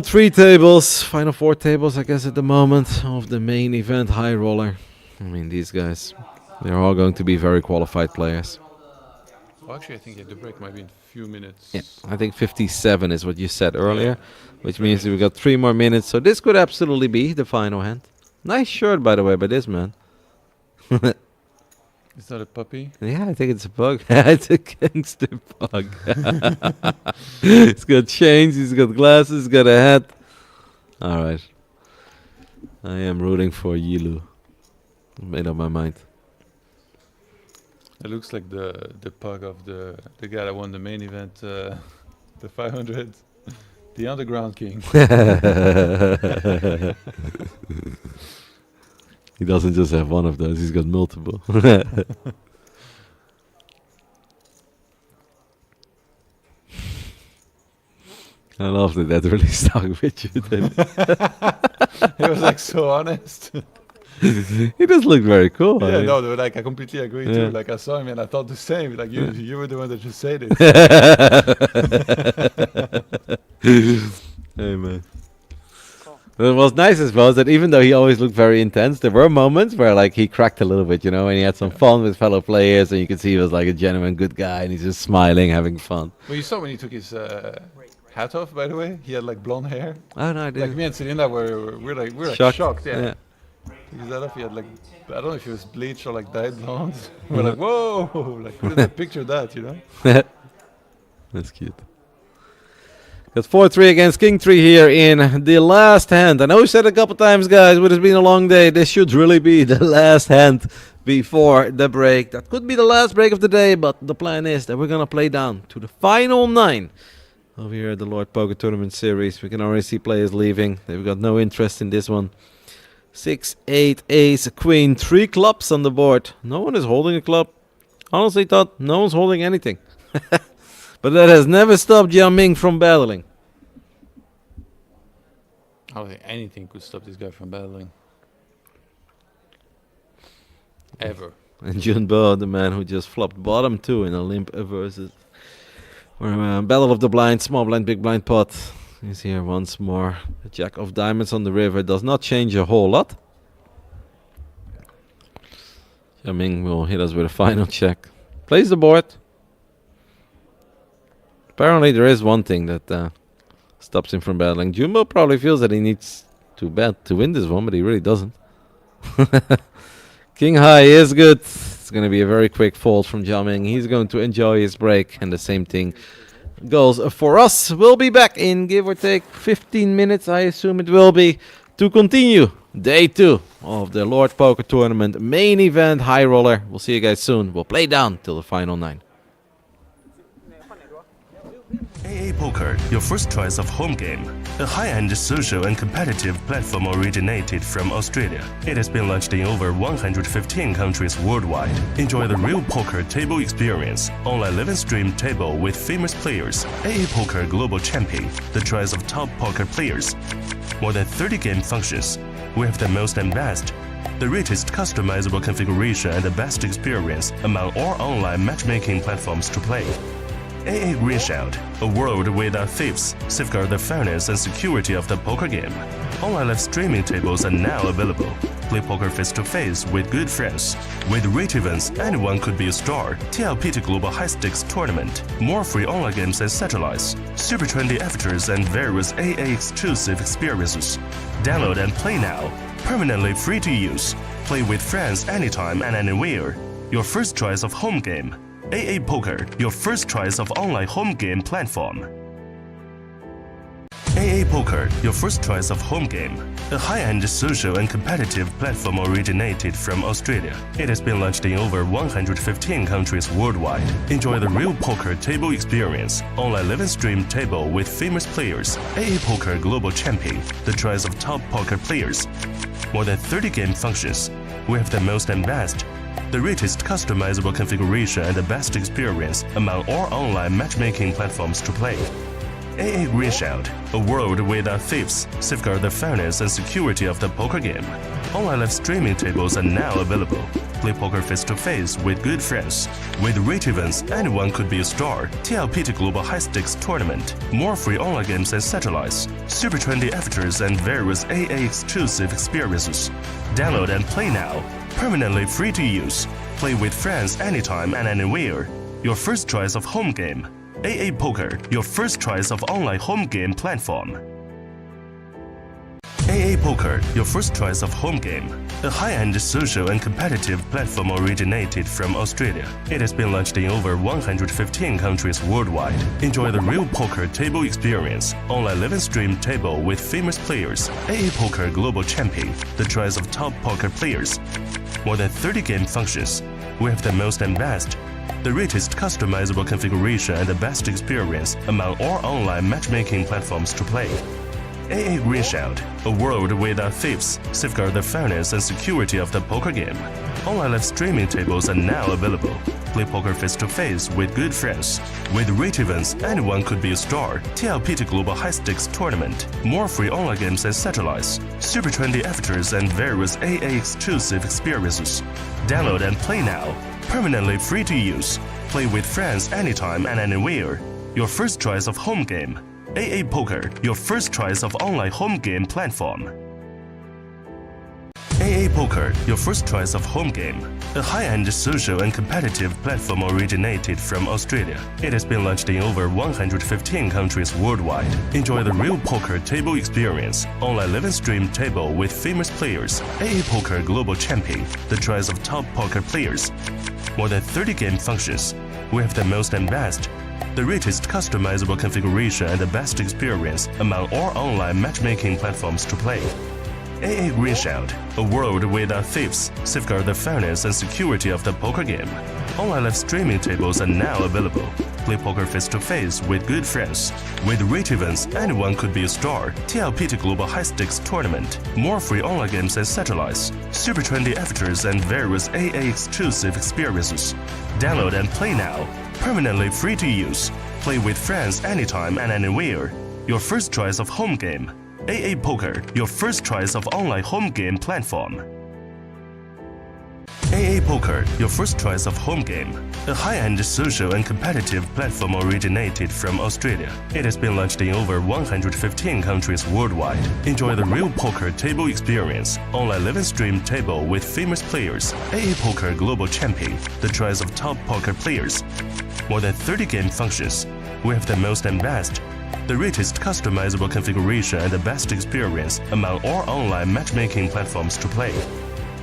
3 tables, final 4 tables, I guess, at the moment of the main event high roller. I mean, these guys, they're all going to be very qualified players. Well, actually, I think the break might be in a few minutes. Yeah, I think 57 is what you said earlier, which means we've got 3 more minutes. So this could absolutely be the final hand. Nice shirt, by the way, by this man. Is that a puppy? Yeah, I think it's a pug. It's a gangster pug. He's got chains, he's got glasses, he's got a hat. All right. I am rooting for Yilu. Made up my mind. It looks like the pug of the guy that won the main event, the 500, the Underground King. He doesn't just have one of those, he's got multiple. I love that really stuck with you then. He was like so honest. He just looked very cool. I Yeah, mean. no, like I completely agree Yeah. too. Like I saw him and I thought the same. Like you were the one that just said it. Hey man. What was nice as well is that even though he always looked very intense, there were moments where like he cracked a little bit, you know, and he had some fun with fellow players, and you could see he was like a genuine good guy, and he's just smiling, having fun. Well, you saw when he took his hat off. By the way, he had like blonde hair. Oh no, I Like didn't. me and Selena we're like shocked. Yeah. Took his hat off. He had like I don't know if he was bleached or like dyed blonde. We're like whoa, like who did I picture that? You know. That's cute. Got 4-3 against King 3 here in the last hand. I know we said a couple times, guys, but it's been a long day. This should really be the last hand before the break. That could be the last break of the day, but the plan is that we're going to play down to the final 9 over here at the Lord Poker Tournament Series. We can already see players leaving. They've got no interest in this one. 6, 8, ace, queen, 3 clubs on the board. No one is holding a club. Honestly thought no one's holding anything. But that has never stopped Jiang Ming from battling. I don't think anything could stop this guy from battling. Ever. And Junbo, the man who just flopped bottom 2 in a limp versus Battle of the Blind, small blind, big blind pot. He's here once more. The Jack of Diamonds on the river does not change a whole lot. Jiang Ming will hit us with a final check. Plays the board. Apparently there is one thing that stops him from battling. Jumbo probably feels that he needs to bet to win this one, but he really doesn't. King High is good. It's going to be a very quick fold from Jiang Ming. He's going to enjoy his break, and the same thing goes for us. We'll be back in give or take 15 minutes, I assume it will be, to continue day 2 of the Lord Poker Tournament main event High Roller. We'll see you guys soon. We'll play down till the final 9. AA Poker, your first choice of home game. A high-end social and competitive platform originated from Australia. It has been launched in over 115 countries worldwide. Enjoy the real poker table experience. Online live and stream table with famous players. AA Poker Global Champion, the choice of top poker players. More than 30 game functions. We have the most and best. The richest customizable configuration and the best experience among all online matchmaking platforms to play. AA Greenshout, a world without thieves, safeguard the fairness and security of the poker game. Online live streaming tables are now available. Play poker face-to-face with good friends. With rate events, anyone could be a star. TLPT Global High Stakes Tournament. More free online games and satellites. Super trendy avatars and various AA exclusive experiences. Download and play now. Permanently free to use. Play with friends anytime and anywhere. Your first choice of home game. AA Poker, your first choice of online home game platform. AA Poker, your first choice of home game. A high-end social and competitive platform originated from Australia. It has been launched in over 115 countries worldwide. Enjoy the real poker table experience. Online live and stream table with famous players. AA Poker Global Champion, the choice of top poker players. More than 30 game functions. We have the most and best. The richest customizable configuration and the best experience among all online matchmaking platforms to play. AA Greenshout, a world without thieves, safeguard the fairness and security of the poker game. Online live streaming tables are now available. Play poker face-to-face with good friends. With rate events, anyone could be a star. TLPT Global High Stakes Tournament. More free online games and satellites. Super trendy avatars and various AA exclusive experiences. Download and play now. Permanently free to use. Play with friends anytime and anywhere. Your first choice of home game. AA Poker, your first choice of online home game platform. AA Poker, your first choice of home game. A high-end social and competitive platform originated from Australia. It has been launched in over 115 countries worldwide. Enjoy the real poker table experience. Online live and stream table with famous players. AA Poker Global Champion, the choice of top poker players. More than 30 game functions. We have the most and best. The richest customizable configuration and the best experience among all online matchmaking platforms to play. AA Greenshout, a world without thieves, safeguard the fairness and security of the poker game. Online live streaming tables are now available. Play poker face-to-face with good friends. With rate events, anyone could be a star. TLPT Global High Stakes Tournament. More free online games and satellites. Super trendy avatars and various AA exclusive experiences. Download and play now. Permanently free to use. Play with friends anytime and anywhere. Your first choice of home game. AA Poker, your first choice of online home game platform. AA Poker, your first choice of home game. A high-end social and competitive platform originated from Australia. It has been launched in over 115 countries worldwide. Enjoy the real poker table experience. Online live and stream table with famous players. AA Poker Global Champion, the choice of top poker players. More than 30 game functions. We have the most and best. The richest customizable configuration and the best experience among all online matchmaking platforms to play. AA Greenshield, a world without thieves, safeguard the fairness and security of the poker game. Online live streaming tables are now available. Play poker face-to-face with good friends. With rate events, anyone could be a star. TLPT Global High Stakes Tournament. More free online games and satellites. Super trendy avatars and various AA exclusive experiences. Download and play now. Permanently free to use. Play with friends anytime and anywhere. Your first choice of home game. AA Poker, your first choice of online home game platform. AA Poker, your first choice of home game. A high-end social and competitive platform originated from Australia. It has been launched in over 115 countries worldwide. Enjoy the real poker table experience. Online live and stream table with famous players. AA Poker Global Champion, the choice of top poker players. More than 30 game functions. We have the most and best. The richest customizable configuration and the best experience among all online matchmaking platforms to play.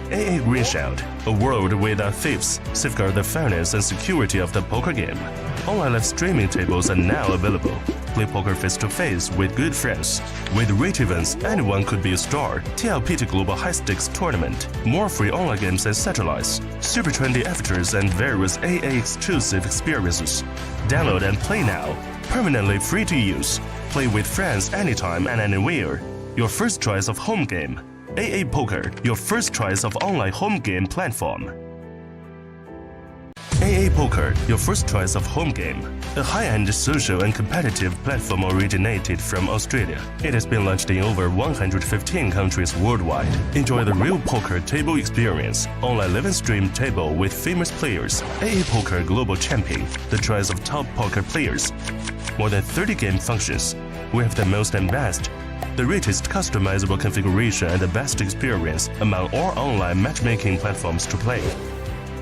AA Greenshield, a world without thieves, safeguard the fairness and security of the poker game. Online live streaming tables are now available. Play poker face-to-face with good friends. With rate events, anyone could be a star. TLPT Global High Stakes Tournament. More free online games and satellites. Super trendy avatars and various AA exclusive experiences. Download and play now. Permanently free to use. Play with friends anytime and anywhere. Your first choice of home game. AA Poker, your first choice of online home game platform. AA Poker, your first choice of home game. A high-end social and competitive platform originated from Australia. It has been launched in over 115 countries worldwide. Enjoy the real poker table experience. Online live and stream table with famous players. AA Poker Global Champion, the choice of top poker players. More than 30 game functions. We have the most and best. The richest customizable configuration and the best experience among all online matchmaking platforms to play.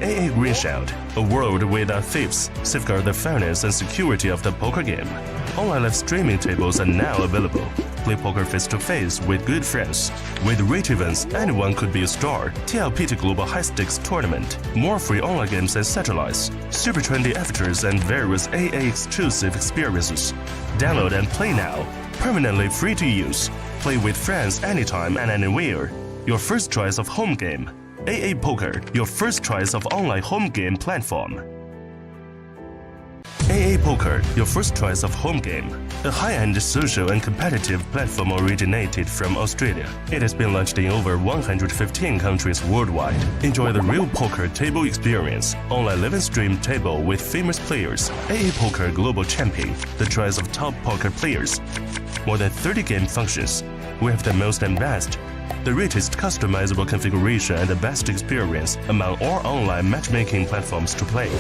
AA Greenshield, a world without thieves, safeguard the fairness and security of the poker game. Online live streaming tables are now available. Play poker face-to-face with good friends. With rate events, anyone could be a star. TLPT Global High Stakes Tournament. More free online games and satellites. Super trendy avatars and various AA exclusive experiences. Download and play now. Permanently free to use. Play with friends anytime and anywhere. Your first choice of home game. AA Poker, your first choice of online home game platform. AA Poker, your first choice of home game. A high-end social and competitive platform originated from Australia. It has been launched in over 115 countries worldwide. Enjoy the real poker table experience. Online live and stream table with famous players. AA Poker Global Champion, the choice of top poker players. More than 30 game functions. We have the most and best. The richest customizable configuration and the best experience among all online matchmaking platforms to play.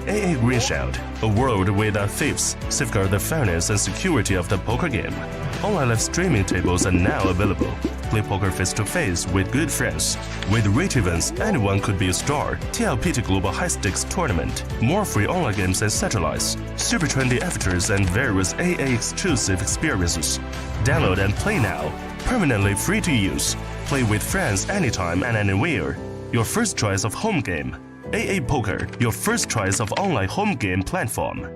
AA Greenshield, a world without thieves, safeguard the fairness and security of the poker game. Online live streaming tables are now available. Play poker face-to-face with good friends. With rate events, anyone could be a star. TLPT Global High Stakes Tournament. More free online games and satellites. Super trendy avatars and various AA exclusive experiences. Download and play now. Permanently free to use. Play with friends anytime and anywhere. Your first choice of home game. AA Poker, your first choice of online home game platform.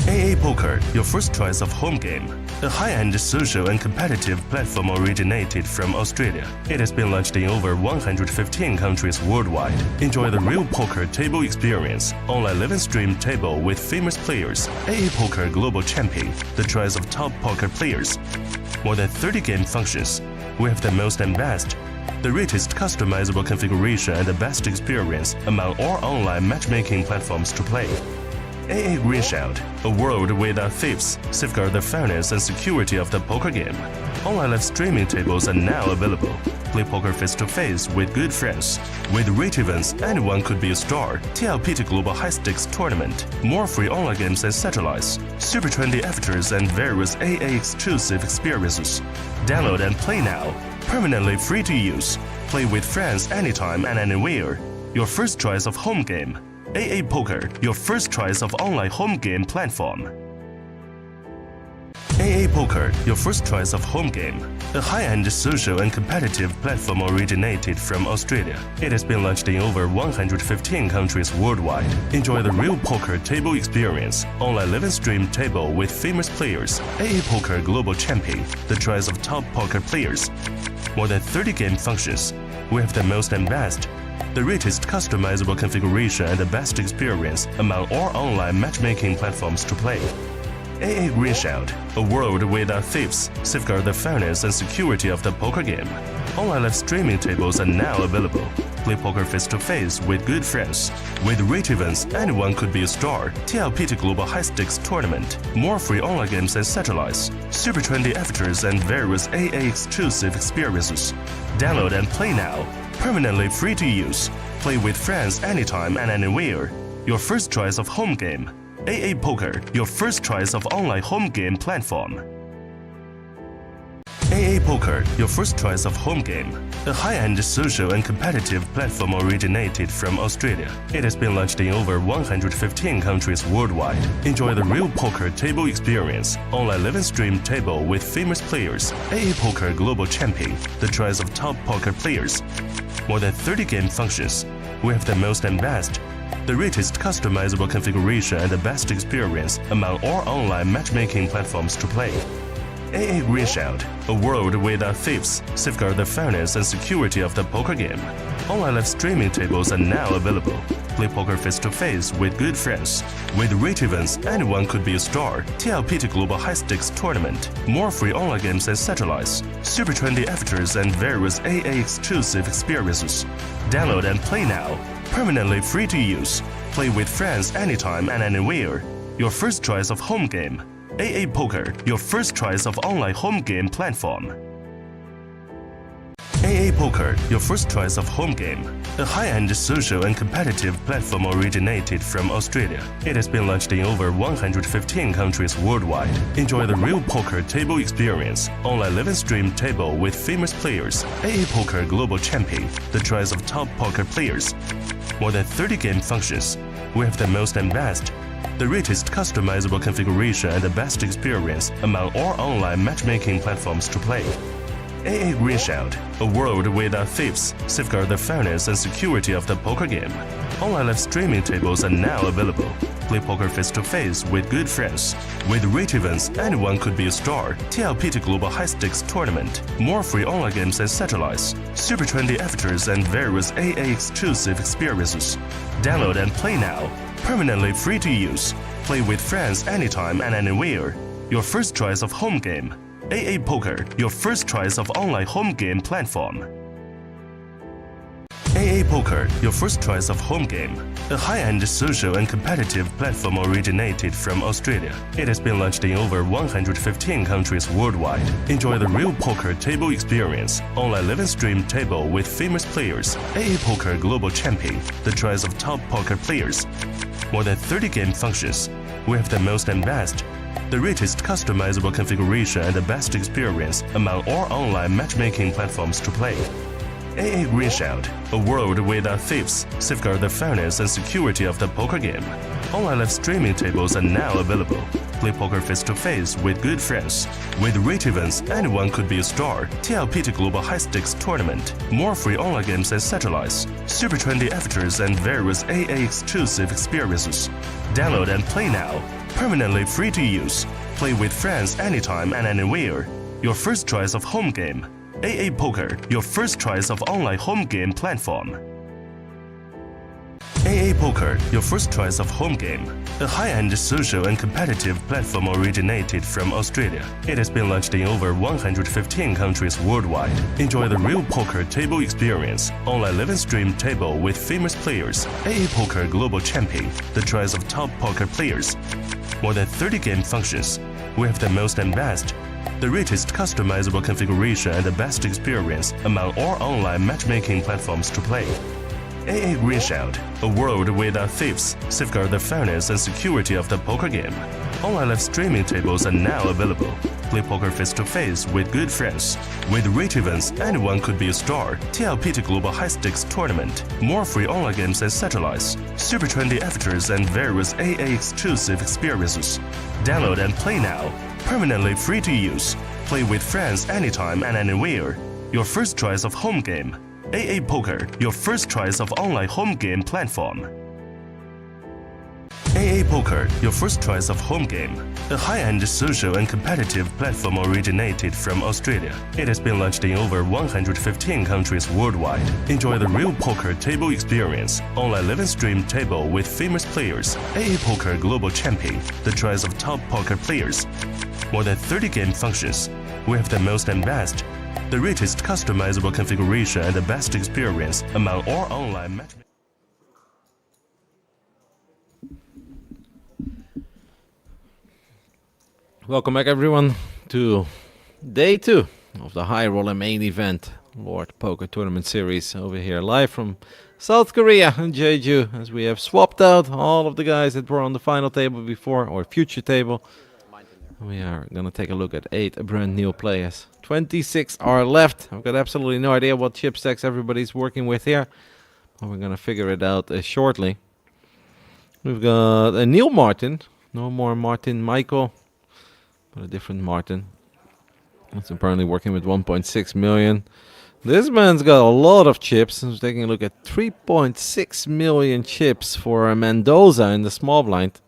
AA Poker, your first choice of home game. A high-end social and competitive platform originated from Australia. It has been launched in over 115 countries worldwide. Enjoy the real poker table experience. Online live and stream table with famous players. AA Poker Global Champion, the choice of top poker players. More than 30 game functions. We have the most and best. The richest customizable configuration and the best experience among all online matchmaking platforms to play. AA Green Shout, a world without thieves, safeguard the fairness and security of the poker game. Online live streaming tables are now available. Play poker face-to-face with good friends. With rate events, anyone could be a star. TLPT Global High Stakes Tournament. More free online games and satellites. Super trendy avatars and various AA exclusive experiences. Download and play now. Permanently free to use. Play with friends anytime and anywhere. Your first choice of home game. AA Poker, your first choice of online home game platform. AA Poker, your first choice of home game. A high-end social and competitive platform originated from Australia. It has been launched in over 115 countries worldwide. Enjoy the real poker table experience. Online live and stream table with famous players. AA Poker Global Champion, the choice of top poker players. More than 30 game functions. We have the most and best. The richest customizable configuration and the best experience among all online matchmaking platforms to play. AA Green Shout, a world without thieves, safeguard the fairness and security of the poker game. Online live streaming tables are now available. Play poker face-to-face with good friends. With rate events, anyone could be a star. TLPT Global High Stakes Tournament. More free online games and satellites. Super trendy avatars and various AA exclusive experiences. Download and play now. Permanently free to use. Play with friends anytime and anywhere. Your first choice of home game. AA Poker, your first choice of online home game platform. AA Poker, your first choice of home game. A high-end social and competitive platform originated from Australia. It has been launched in over 115 countries worldwide. Enjoy the real poker table experience. Online live and stream table with famous players. AA Poker Global Champion, the choice of top poker players. More than 30 game functions. We have the most and best. The richest customizable configuration and the best experience among all online matchmaking platforms to play. AA Green Shout, a world without thieves, safeguard the fairness and security of the poker game. Online live streaming tables are now available. Play poker face-to-face with good friends. With rate events, anyone could be a star. TLPT Global High Stakes Tournament. More free online games and satellites. Super trendy avatars and various AA exclusive experiences. Download and play now. Permanently free to use. Play with friends anytime and anywhere. Your first choice of home game. AA Poker, your first choice of online home game platform. AA Poker, your first choice of home game. A high-end social and competitive platform originated from Australia. It has been launched in over 115 countries worldwide. Enjoy the real poker table experience. Online live and stream table with famous players. AA Poker Global Champion, the choice of top poker players. More than 30 game functions. We have the most and best. The richest customizable configuration and the best experience among all online matchmaking platforms to play. AA Green Shout, a world without thieves, safeguard the fairness and security of the poker game. Online live streaming tables are now available. Play poker face-to-face with good friends. With rate events, anyone could be a star. TLPT Global High Stakes Tournament. More free online games and satellites. Super trendy avatars and various AA exclusive experiences. Download and play now. Permanently free to use. Play with friends anytime and anywhere. Your first choice of home game. AA Poker, your first choice of online home game platform. AA Poker, your first choice of home game. A high-end social and competitive platform originated from Australia. It has been launched in over 115 countries worldwide. Enjoy the real poker table experience. Online live and stream table with famous players. AA Poker Global Champion, the choice of top poker players. More than 30 game functions. We have the most and best. The richest customizable configuration and the best experience among all online matchmaking platforms to play. AA Green Shout, a world without thieves, safeguard the fairness and security of the poker game. Online live streaming tables are now available. Play poker face-to-face with good friends. With rate events, anyone could be a star. TLPT Global High Stakes Tournament. More free online games and satellites. Super trendy avatars and various AA exclusive experiences. Download and play now. Permanently free to use. Play with friends anytime and anywhere. Your first choice of home game. AA Poker, your first choice of online home game platform. AA Poker, your first choice of home game. A high-end social and competitive platform originated from Australia. It has been launched in over 115 countries worldwide. Enjoy the real poker table experience. Online live stream table with famous players. AA Poker Global Champion, the choice of top poker players. More than 30 game functions. We have the most and best. The richest customizable configuration and the best experience among all online matchmaking platforms to play. AA Green Shield, a world without thieves, safeguard the fairness and security of the poker game. Online live streaming tables are now available. Play poker face-to-face with good friends. With rate events, anyone could be a star. TLPT Global High Stakes Tournament. More free online games and satellites. Super trendy avatars and various AA exclusive experiences. Download and play now. Permanently free to use. Play with friends anytime and anywhere. Your first choice of home game. AA Poker, your first choice of online home game platform. AA Poker, your first choice of home game. A high-end social and competitive platform originated from Australia. It has been launched in over 115 countries worldwide. Enjoy the real poker table experience. Online live stream table with famous players. AA Poker Global Champion, the choice of top poker players. More than 30 game functions. We have the most and best. The richest customizable configuration and the best experience among all online matchmaking. Welcome back, everyone, to day 2 of the High Roller main event, World Poker Tournament Series, over here live from South Korea and Jeju, as we have swapped out all of the guys that were on the final table before, or future table. We are going to take a look at 8 brand new players. 26 are left. I've got absolutely no idea what chip stacks everybody's working with here, but we're going to figure it out shortly. We've got a Neil Martin, no more Martin Michael, but a different Martin. That's apparently working with 1.6 million. This man's got a lot of chips. I was taking a look at 3.6 million chips for Mendoza in the small blind.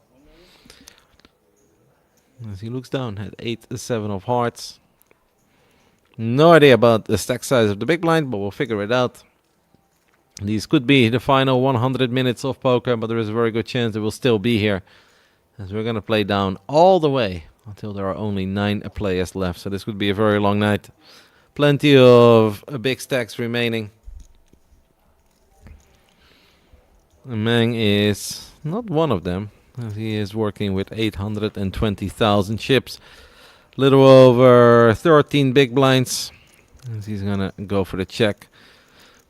As he looks down at 8-7 of hearts. No idea about the stack size of the big blind, but we'll figure it out. These could be the final 100 minutes of poker, but there is a very good chance they will still be here, as we're going to play down all the way until there are only 9 players left. So this could be a very long night. Plenty of big stacks remaining. Meng is not one of them, as he is working with 820,000 chips. Little over 13 big blinds, as he's gonna go for the check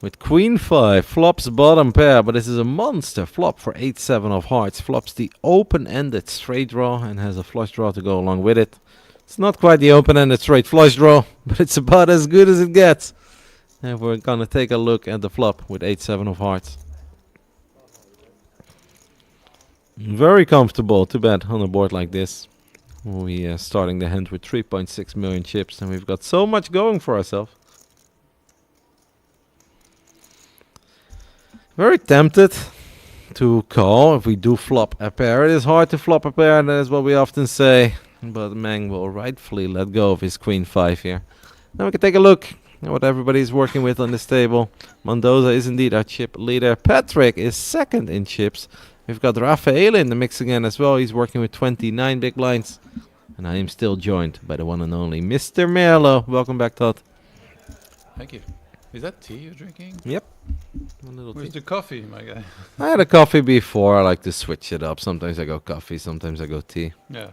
with Queen 5. Flops bottom pair, but this is a monster flop for 8-7 of hearts. Flops the open-ended straight draw and has a flush draw to go along with it. It's not quite the open-ended straight flush draw, but it's about as good as it gets. And we're gonna take a look at the flop with 8-7 of hearts. Very comfortable to bet on a board like this. We are starting the hand with 3.6 million chips, and we've got so much going for ourselves. Very tempted to call if we do flop a pair. It is hard to flop a pair, that is what we often say. But Meng will rightfully let go of his Queen 5 here. Now we can take a look at what everybody's working with on this table. Mendoza is indeed our chip leader. Patrick is second in chips. We've got Rafael in the mix again as well. He's working with 29 big blinds. And I am still joined by the one and only Mr. Merlo. Welcome back, Todd. Thank you. Is that tea you're drinking? Yep. A little Where's tea. the coffee, my guy? I had a coffee before. I like to switch it up. Sometimes I go coffee, sometimes I go tea. Yeah.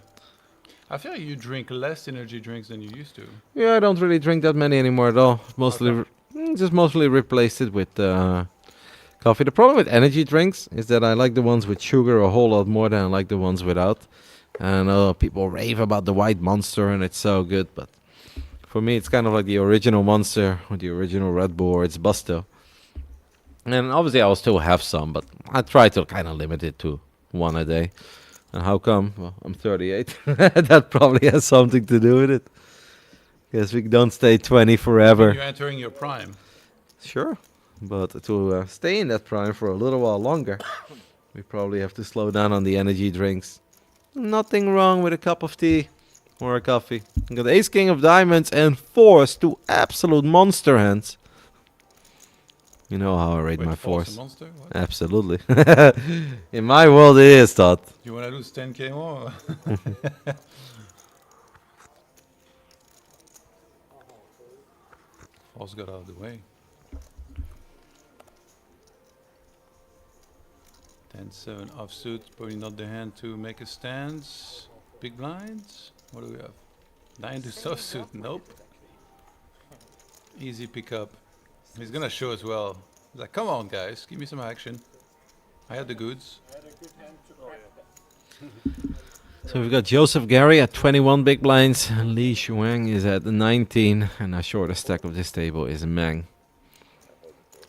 I feel like you drink less energy drinks than you used to. Yeah, I don't really drink that many anymore at all. Mostly, Okay. just mostly replaced it with coffee. The problem with energy drinks is that I like the ones with sugar a whole lot more than I like the ones without. And people rave about the White Monster and it's so good, but for me it's kind of like the original Monster or the original Red Bull or it's Busto. And obviously I will still have some, but I try to kind of limit it to one a day. And how come? Well, I'm 38. That probably has something to do with it. Guess we don't stay 20 forever. You're entering your prime. Sure, but to stay in that prime for a little while longer, we probably have to slow down on the energy drinks. Nothing wrong with a cup of tea or a coffee. We got Ace King of Diamonds and forced to absolute monster hands. You know how I rate Wait, my false force. and monster? What? Absolutely. In my world, it is, Todd. You want to lose 10k more? False got out of the way. 10-7 offsuit, probably not the hand to make a stance. Big blinds. What do we have? 9 to offsuit. Nope. Easy pickup. He's gonna show as well. He's like, come on, guys, give me some action. I had the goods. So we've got Joseph Gary at 21 big blinds. Li Shuang is at 19. And our shortest stack of this table is Meng.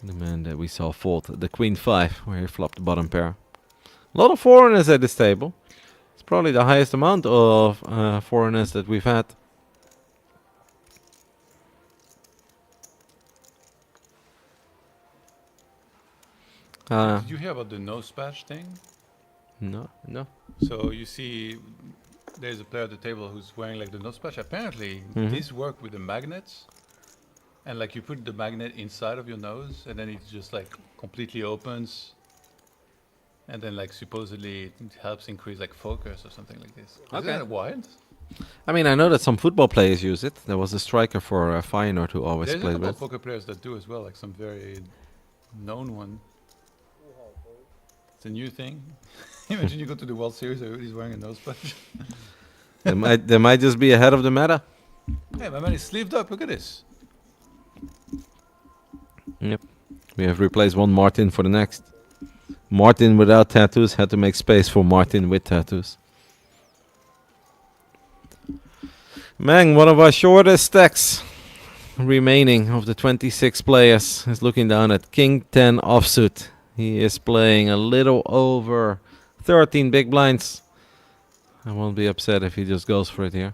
The man that we saw fold the Queen 5, where he flopped the bottom pair. A lot of foreigners at this table. It's probably the highest amount of foreigners that we've had. Did you hear about the nose patch thing? No. So you see, there's a player at the table who's wearing like the nose patch. Apparently, these work with the magnets, and like you put the magnet inside of your nose, and then it just like completely opens, and then like supposedly it helps increase like focus or something like this. Isn't Okay. that wild? I mean, I know that some football players use it. There was a striker for Feyenoord who always There's a played couple with. of poker players that do as well, like some very known one. It's a new thing. Imagine you go to the World Series, everybody's wearing a nose patch. They might just be ahead of the meta. Hey, my man is sleeved up. Look at this. Yep. We have replaced one Martin for the next. Martin without tattoos had to make space for Martin with tattoos. Meng, one of our shortest stacks remaining of the 26 players, is looking down at King 10 offsuit. He is playing a little over 13 big blinds. I won't be upset if he just goes for it here.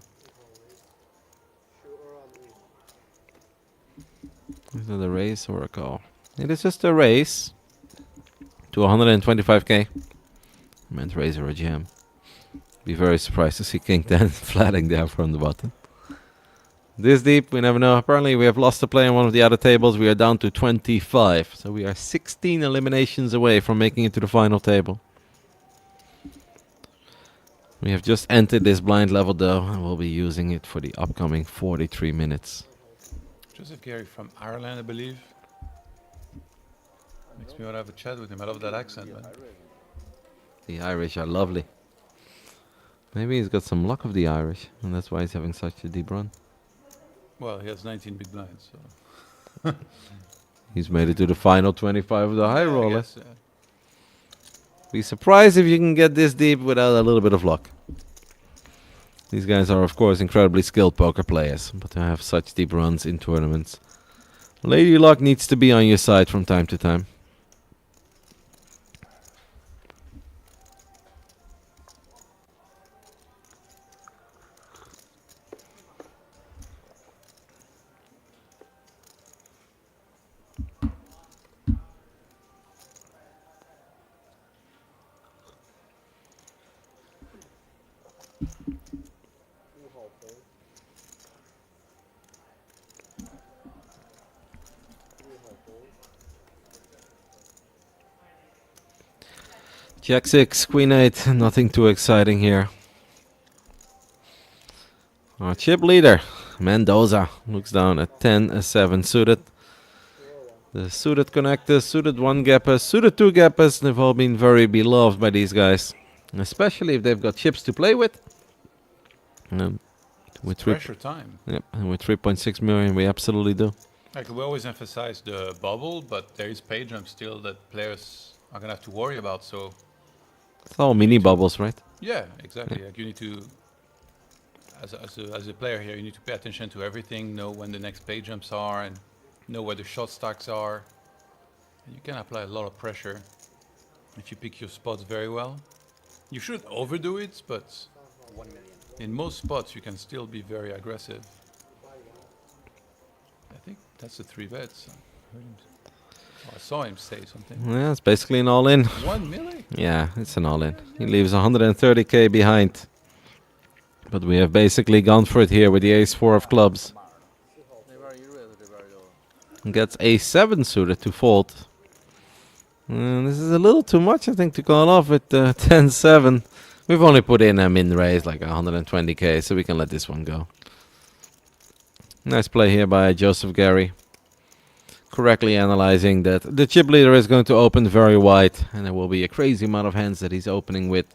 Is it a raise or a call? It is just a raise to 125k. I meant raise or a jam. Be very surprised to see King 10 flatting there from the bottom. This deep, we never know. Apparently we have lost a player on one of the other tables. We are down to 25. So we are 16 eliminations away from making it to the final table. We have just entered this blind level though, and we'll be using it for the upcoming 43 minutes. Joseph Gary from Ireland, I believe. Makes me want to have a chat with him. I love that accent, man. The Irish are lovely. Maybe he's got some luck of the Irish, and that's why he's having such a deep run. Well, he has 19 big blinds, so. He's made it to the final 25 of the high Yeah, I roller. guess, yeah. Be surprised if you can get this deep without a little bit of luck. These guys are, of course, incredibly skilled poker players, but to have such deep runs in tournaments, Lady Luck needs to be on your side from time to time. Jack 6, Queen 8, nothing too exciting here. Our chip leader, Mendoza, looks down at 10-7 suited. The suited connectors, suited 1 gappers, suited 2 gappers, they've all been very beloved by these guys. Especially if they've got chips to play with. With Pressure time. Yep, and with 3.6 million we absolutely do. Like we always emphasize the bubble, but there is pay jump still that players are gonna have to worry about. So It's all mini bubbles, right? yeah, exactly. Like you need to, as a player here, you need to pay attention to everything, know when the next pay jumps are, and know where the shot stacks are. And you can apply a lot of pressure if you pick your spots very well. You shouldn't overdo it, but in most spots you can still be very aggressive. I think that's the 3 bets. I saw him say something. Yeah, it's basically an all-in. 1 million? Yeah, it's an all-in. He leaves 130k behind. But we have basically gone for it here with the ace-4 of clubs. gets a7 suited to fold. And this is a little too much, I think, to call off with 10-7. We've only put in a min raise like 120k, so we can let this one go. Nice play here by Joseph Gary. Correctly analyzing that the chip leader is going to open very wide, and there will be a crazy amount of hands that he's opening with,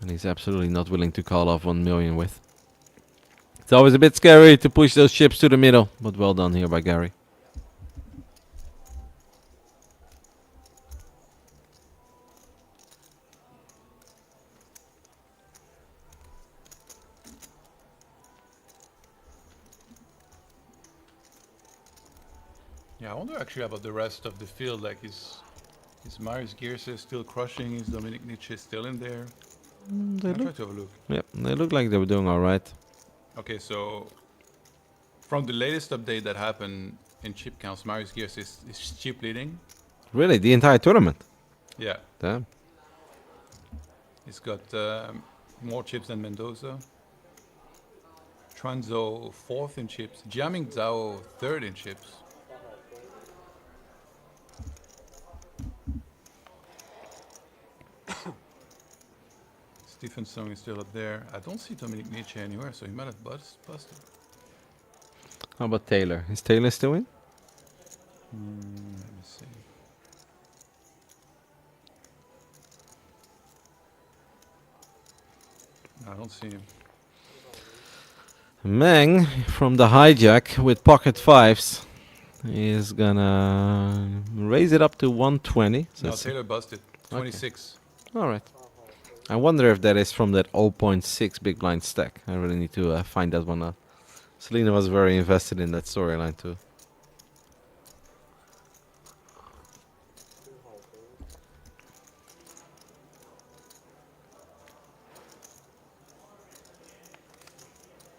and he's absolutely not willing to call off 1 million with. It's always a bit scary to push those chips to the middle, but well done here by Gary. Yeah, I wonder actually about the rest of the field. Like, is Marius Gierse still crushing? Is Dominic Nietzsche still in there? They I'll try look, to have a look. yep, they look like they were doing all right. Okay, so from the latest update that happened in chip counts, Marius Gierse is chip leading. Really, the entire tournament. Yeah, Damn. he's got more chips than Mendoza. Tranzo 4th in chips. Jiaming Zhao 3rd in chips. Stephen Sung is still up there. I don't see Dominic Nietzsche anywhere, so he might have busted. How about Taylor? Is Taylor still in? Let me see. I don't see him. Meng from the hijack with pocket fives is gonna raise it up to 120. So No, it's- Taylor busted. 26. all right. I wonder if that is from that 0.6 big blind stack. I really need to find that one out. Selena was very invested in that storyline too.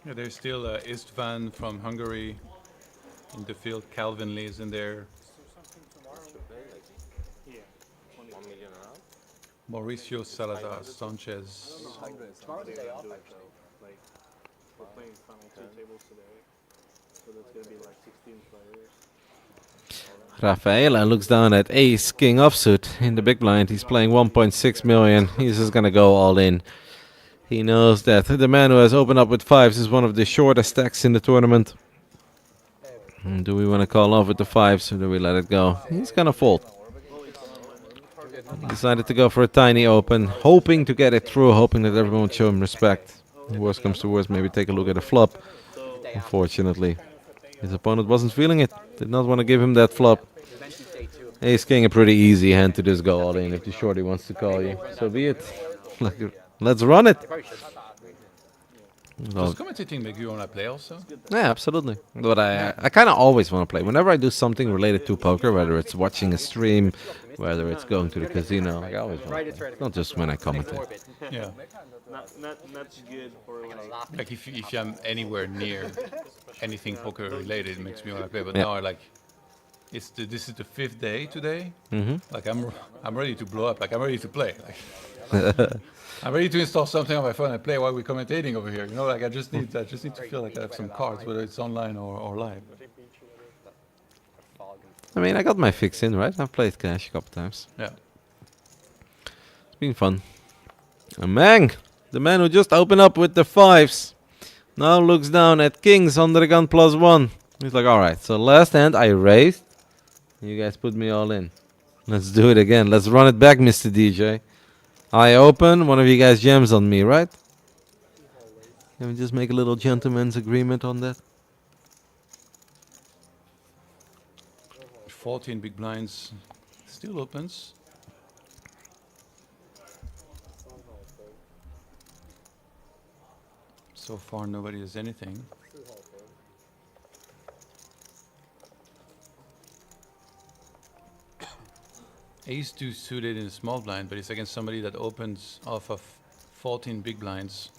Yeah, there's still Istvan from Hungary in the field. Calvin Lee is in there. Mauricio Salazar Sanchez. Tomorrow's a day off, actually. Like, we're playing final 2 tables today, so there's gonna be like 16 players. Rafaela looks down at ace king offsuit in the big blind. He's playing 1.6 million. He's just gonna go all in. He knows that the man who has opened up with fives is one of the shortest stacks in the tournament. Do we want to call off with the fives or do we let it go? He's gonna fold. He decided to go for a tiny open, hoping to get it through, hoping that everyone would show him respect. Worst comes to worst, maybe take a look at a flop. Unfortunately, his opponent wasn't feeling it. Did not want to give him that flop. Ace king, a pretty easy hand to just go all in if the shorty wants to call you. So be it. Let's run it. Does commentating make you want to play also? Yeah, absolutely. But I kind of always want to play. Whenever I do something related to poker, whether it's watching a stream, whether it's going to the casino, like I always want to play. Not just when I commentate. Yeah. That's good for like. Like if I'm anywhere near anything poker related, it makes me want to play. But Yeah. now, like, this is the 5th day today. Mm-hmm. Like I'm ready to blow up. Like I'm ready to play. Like, I'm ready to install something on my phone and play while we're commentating over here. You know, like I just need to feel like I have some cards, whether it's online or live. I mean, I got my fix in, right? I've played cash a couple times. Yeah. It's been fun. And Mang, the man who just opened up with the fives, now looks down at kings under the gun +1. He's like, all right, so last hand I raised. You guys put me all in. Let's do it again. Let's run it back, Mr. DJ. I open, one of you guys jams on me, right? Can we just make a little gentleman's agreement on that? 14 big blinds still opens. So far nobody has anything. Ace 2 suited in a small blind, but it's against somebody that opens off of 14 big blinds.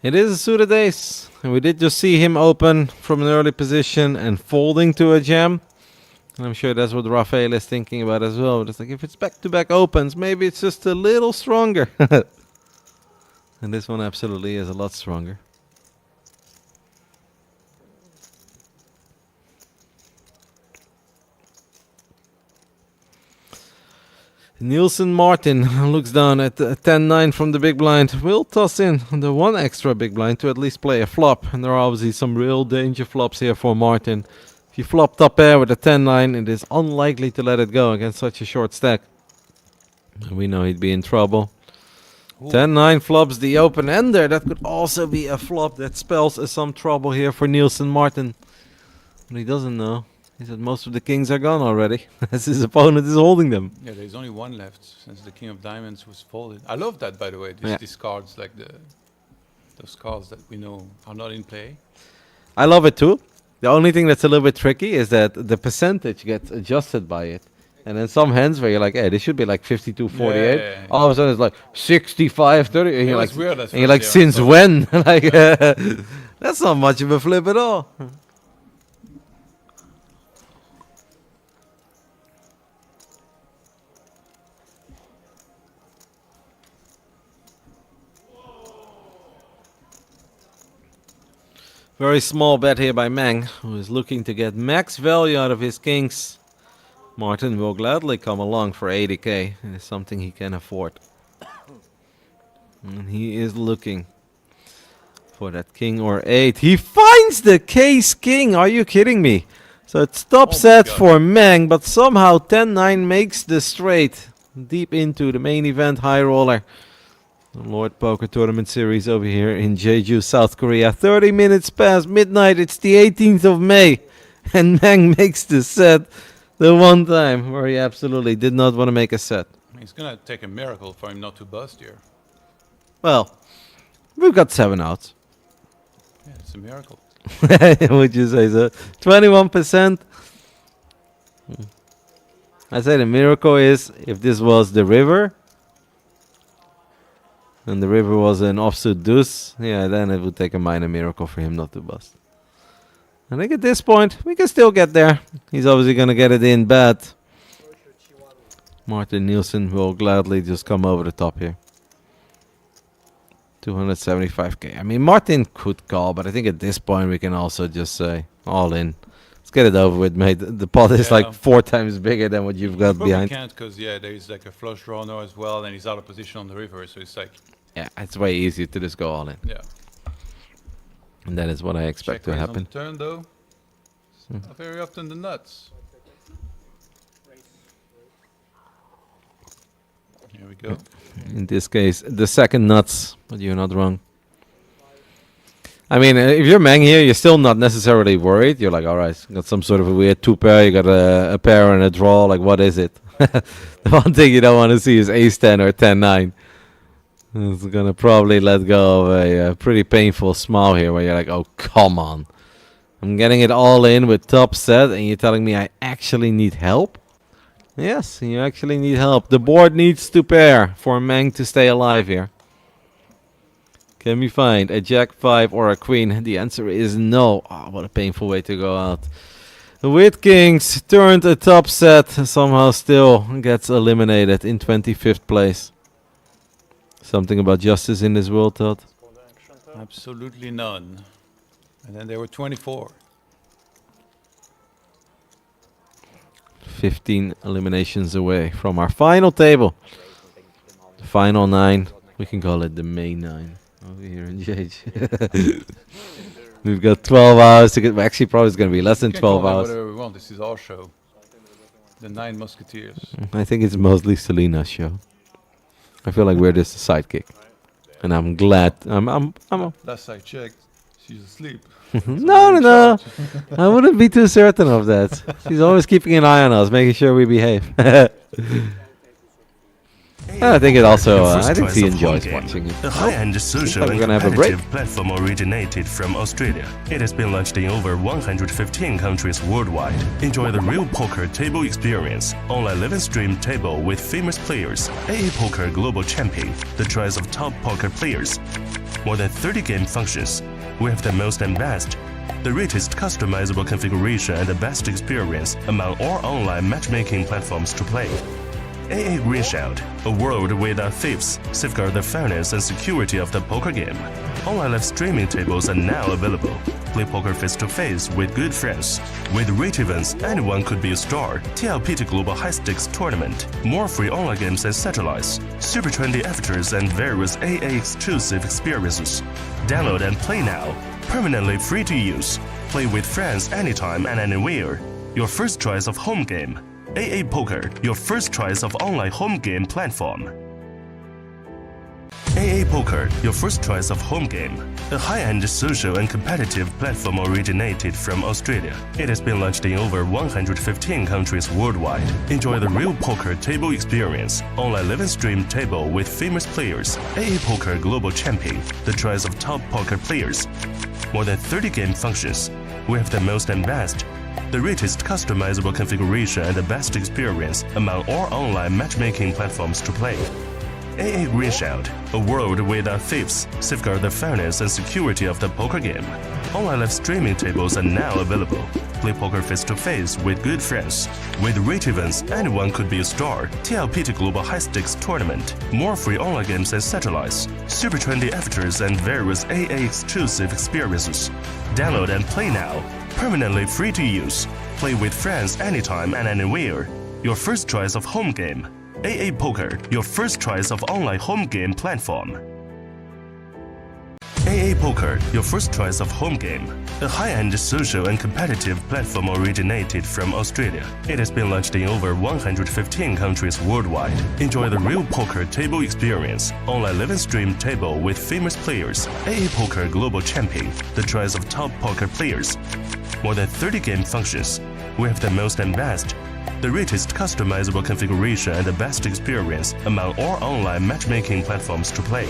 It is a suited ace, and we did just see him open from an early position and folding to a jam. And I'm sure that's what Rafael is thinking about as well. It's like, if it's back-to-back opens, maybe it's just a little stronger. And this one absolutely is a lot stronger. Nielsen Martin looks down at 10-9 from the big blind. Will toss in the one extra big blind to at least play a flop. And there are obviously some real danger flops here for Martin. If you flop top pair with a 10-9, it is unlikely to let it go against such a short stack. And we know he'd be in trouble. 10-9 flops the open ender. That could also be a flop that spells some trouble here for Nielsen Martin. But he doesn't know. He said most of the kings are gone already, as his opponent is holding them. Yeah, there's only one left since the king of diamonds was folded. I love that, by the way. These cards, like those cards that we know are not in play. I love it too. The only thing that's a little bit tricky is that the percentage gets adjusted by it. And then some hands where you're like, hey, this should be like 52-48. Yeah. All of a sudden it's like 65-30. And you're like, weird at and you're like, first, yeah, since when? Like, that's not much of a flip at all. Very small bet here by Mang, who is looking to get max value out of his kings. Martin will gladly come along for 80k. It is something he can afford. And he is looking for that king or 8. He finds the case king. Are you kidding me? So it's top set for Mang, but somehow 10-9 makes the straight deep into the main event high roller. The Lord Poker Tournament Series over here in Jeju, South Korea. 30 minutes past midnight. It's the 18th of May. And Mang makes the set the one time where he absolutely did not want to make a set. It's going to take a miracle for him not to bust here. Well, we've got 7 outs. Yeah, it's a miracle. Would you say so? 21%. I say the miracle is if this was the river, and the river was an offsuit deuce, yeah, then it would take a minor miracle for him not to bust. I think at this point, we can still get there. He's obviously going to get it in bad. Martin Nielsen will gladly just come over the top here. 275k. I mean, Martin could call, but I think at this point we can also just say, all in. Let's get it over with, mate. The pot is like 4 times bigger than what you've got behind. You can't because, yeah, there's like a flush draw now as well, and he's out of position on the river, so it's like... Yeah, it's way easier to just go all in. Yeah. And that is what I expect to happen. On the turn, though. Not very often the nuts. Here we go. In this case, the second nuts, but you're not wrong. I mean, if you're Mang here, you're still not necessarily worried. You're like, all right, got some sort of a weird 2-pair. You got a pair and a draw. Like, what is it? The one thing you don't want to see is ace-10 or 10-9. It's gonna probably let go of a pretty painful smile here, where you're like, oh, come on. I'm getting it all in with top set, and you're telling me I actually need help? Yes, you actually need help. The board needs to pair for Mang to stay alive here. Can we find a jack 5 or a queen? The answer is no. Oh, what a painful way to go out. With kings, turned a top set, somehow still gets eliminated in 25th place. Something about justice in this world, Todd? Absolutely none. And then there were 24. 15 eliminations away from our final table. The final 9. We can call it the main 9 over here in JH. We've got 12 hours to get. Well, actually, probably it's going to be less than 12 hours. Whatever we want. This is our show. The 9 Musketeers. I think it's mostly Selena's show. I feel like we're just a sidekick, and I'm glad. Last I checked, she's asleep. No. I wouldn't be too certain of that. She's always keeping an eye on us, making sure we behave. I think it also. I think she enjoys watching it. A high-end social like and we're gonna have a break. competitive platform originated from Australia. It has been launched in over 115 countries worldwide. Enjoy the real poker table experience. Online live stream table with famous players. AA Poker Global Champion. The choice of top poker players. More than 30 game functions. We have the most advanced the richest customizable configuration and the best experience among all online matchmaking platforms to play. AA Green Shout, a world without thieves, safeguard the fairness and security of the poker game. Online live streaming tables are now available. Play poker face-to-face with good friends. With rate events, anyone could be a star. TLPT Global High Stakes Tournament. More free online games and satellites. Super trendy avatars and various AA exclusive experiences. Download and play now. Permanently free to use. Play with friends anytime and anywhere. Your first choice of home game. AA Poker, your first choice of online home game platform. AA Poker, your first choice of home game. A high-end social and competitive platform originated from Australia. It has been launched in over 115 countries worldwide. Enjoy the real poker table experience. Online live and stream table with famous players. AA Poker Global Champion, the choice of top poker players. More than 30 game functions. We have the most and best. The richest customizable configuration and the best experience among all online matchmaking platforms to play. AA Green Shout, a world without thieves, safeguard the fairness and security of the poker game. Online live streaming tables are now available. Play poker face-to-face with good friends. With rate events, anyone could be a star. TLPT Global High Stakes Tournament. More free online games and satellites. Super trendy avatars and various AA exclusive experiences. Download and play now. Permanently free to use. Play with friends anytime and anywhere. Your first choice of home game. AA Poker, your first choice of online home game platform. AA Poker, your first choice of home game. A high-end social and competitive platform originated from Australia. It has been launched in over 115 countries worldwide. Enjoy the real poker table experience. Online live and stream table with famous players. AA Poker Global Champion, the choice of top poker players. More than 30 game functions. We have the most and best. The richest customizable configuration and the best experience among all online matchmaking platforms to play.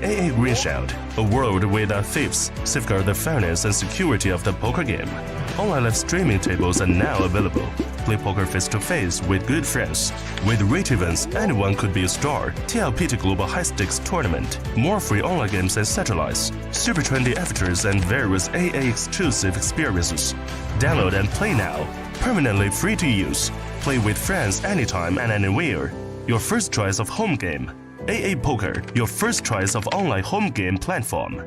AA Green Shout, a world without thieves, safeguard the fairness and security of the poker game. Online live streaming tables are now available. Play poker face-to-face with good friends. With rate events, anyone could be a star. TLPT Global High Stakes Tournament. More free online games and satellites. Super trendy avatars and various AA exclusive experiences. Download and play now. Permanently free to use. Play with friends anytime and anywhere. Your first choice of home game. AA Poker, your first choice of online home game platform.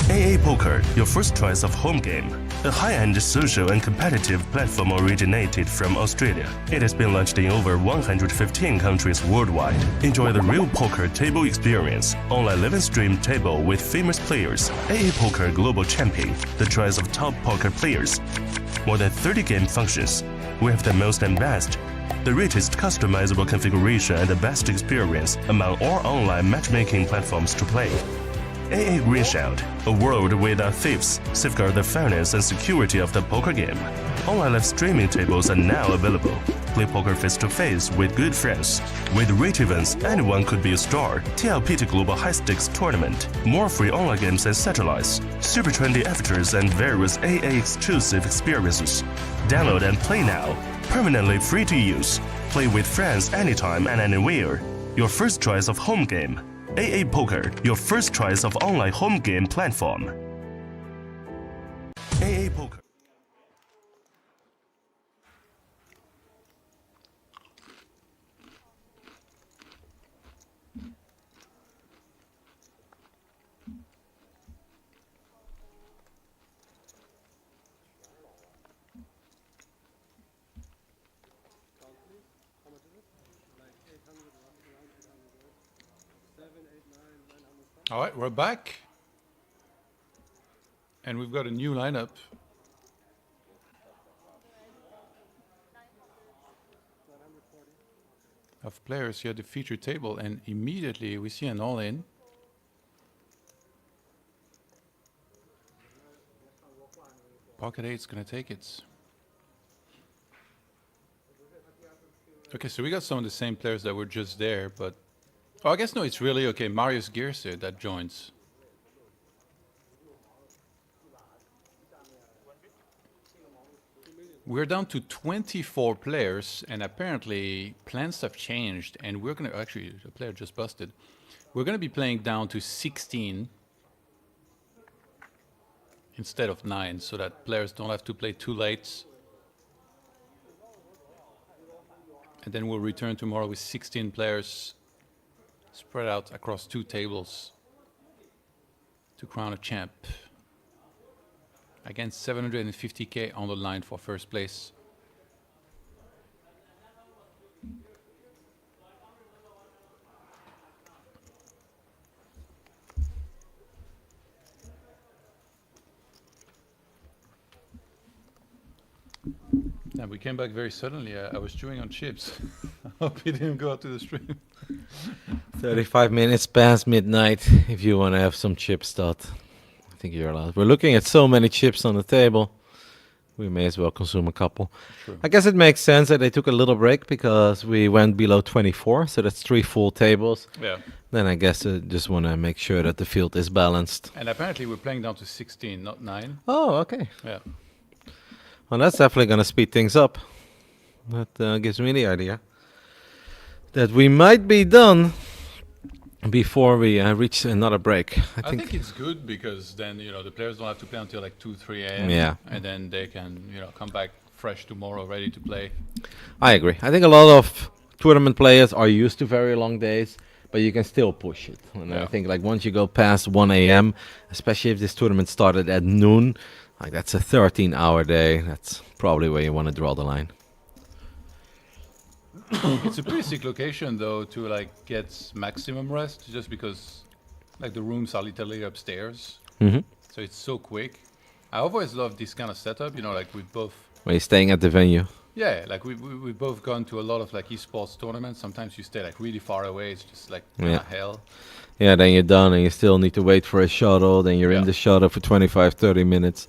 AA Poker, your first choice of home game. A high-end social and competitive platform originated from Australia. It has been launched in over 115 countries worldwide. Enjoy the real poker table experience. Online live and stream table with famous players. AA Poker Global Champion, the choice of top poker players. More than 30 game functions. We have the most and best. The richest customizable configuration and the best experience among all online matchmaking platforms to play. AA Green Shout, a world without thieves, safeguard the fairness and security of the poker game. Online live streaming tables are now available. Play poker face-to-face with good friends. With rate events, anyone could be a star. TLPT Global High Stakes Tournament. More free online games and satellites. Super trendy avatars and various AA exclusive experiences. Download and play now. Permanently free to use. Play with friends anytime and anywhere. Your first choice of home game. AA Poker, your first choice of online home game platform. AA Poker. All right, we're back. And we've got a new lineup. Of players here at the feature table, and immediately we see an all-in. Pocket 8's gonna take it. Okay, so we got some of the same players that were just there, but oh, I guess no, it's really okay. Marius Gierse that joins. We're down to 24 players, and apparently plans have changed, and we're gonna actually the player just busted. We're gonna be playing down to 16. instead of 9, so that players don't have to play too late. And then we'll return tomorrow with 16 players spread out across 2 tables to crown a champ. Against 750k on the line for first place. Yeah, we came back very suddenly. I was chewing on chips. I hope he didn't go out to the stream. 35 minutes past midnight. If you want to have some chips, Todd, I think you're allowed. We're looking at so many chips on the table. We may as well consume a couple. True. I guess it makes sense that they took a little break because we went below 24, so that's 3 full tables. Yeah. Then I guess I just want to make sure that the field is balanced. And apparently we're playing down to 16, not 9. Oh, okay. Yeah. Well, that's definitely going to speed things up. That gives me the idea that we might be done before we reach another break. I think it's good because then, the players don't have to play until like 2, 3 a.m. Yeah. And then they can, come back fresh tomorrow, ready to play. I agree. I think a lot of tournament players are used to very long days, but you can still push it. And I Yeah. think like once you go past 1 a.m., especially if this tournament started at noon, like that's a 13-hour day. That's probably where you want to draw the line. It's a pretty sick location though to like get maximum rest, just because like the rooms are literally upstairs, Mm-hmm. so it's so quick. I always love this kind of setup, like we both, When you're staying at the venue. like we both gone to a lot of like esports tournaments. Sometimes you stay like really far away. It's just like Yeah. hell. Yeah, then you're done and you still need to wait for a shuttle. Then you're in Yeah. the shuttle for 25, 30 minutes.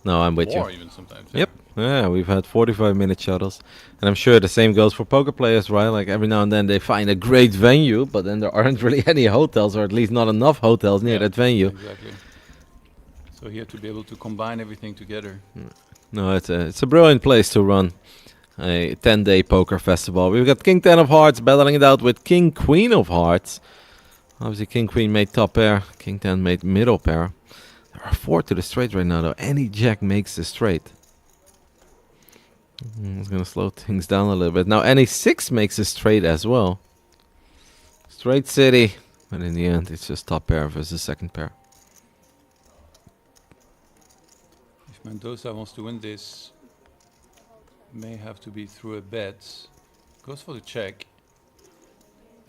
No, I'm with you. More even sometimes. Yep. Yeah, we've had 45-minute shuttles. And I'm sure the same goes for poker players, right? Like every now and then they find a great venue, but then there aren't really any hotels, or at least not enough hotels near Yeah, that venue. Exactly. So here to be able to combine everything together. No, it's a brilliant place to run a 10-day poker festival. We've got King 10 of Hearts battling it out with King Queen of Hearts. Obviously, King Queen made top pair. King 10 made middle pair. There are 4 to the straight right now, though. Any jack makes the straight. It's going to slow things down a little bit. Now, any 6 makes a straight as well. Straight city. But in the end, it's just top pair versus second pair. If Mendoza wants to win this, may have to be through a bet. Goes for the check.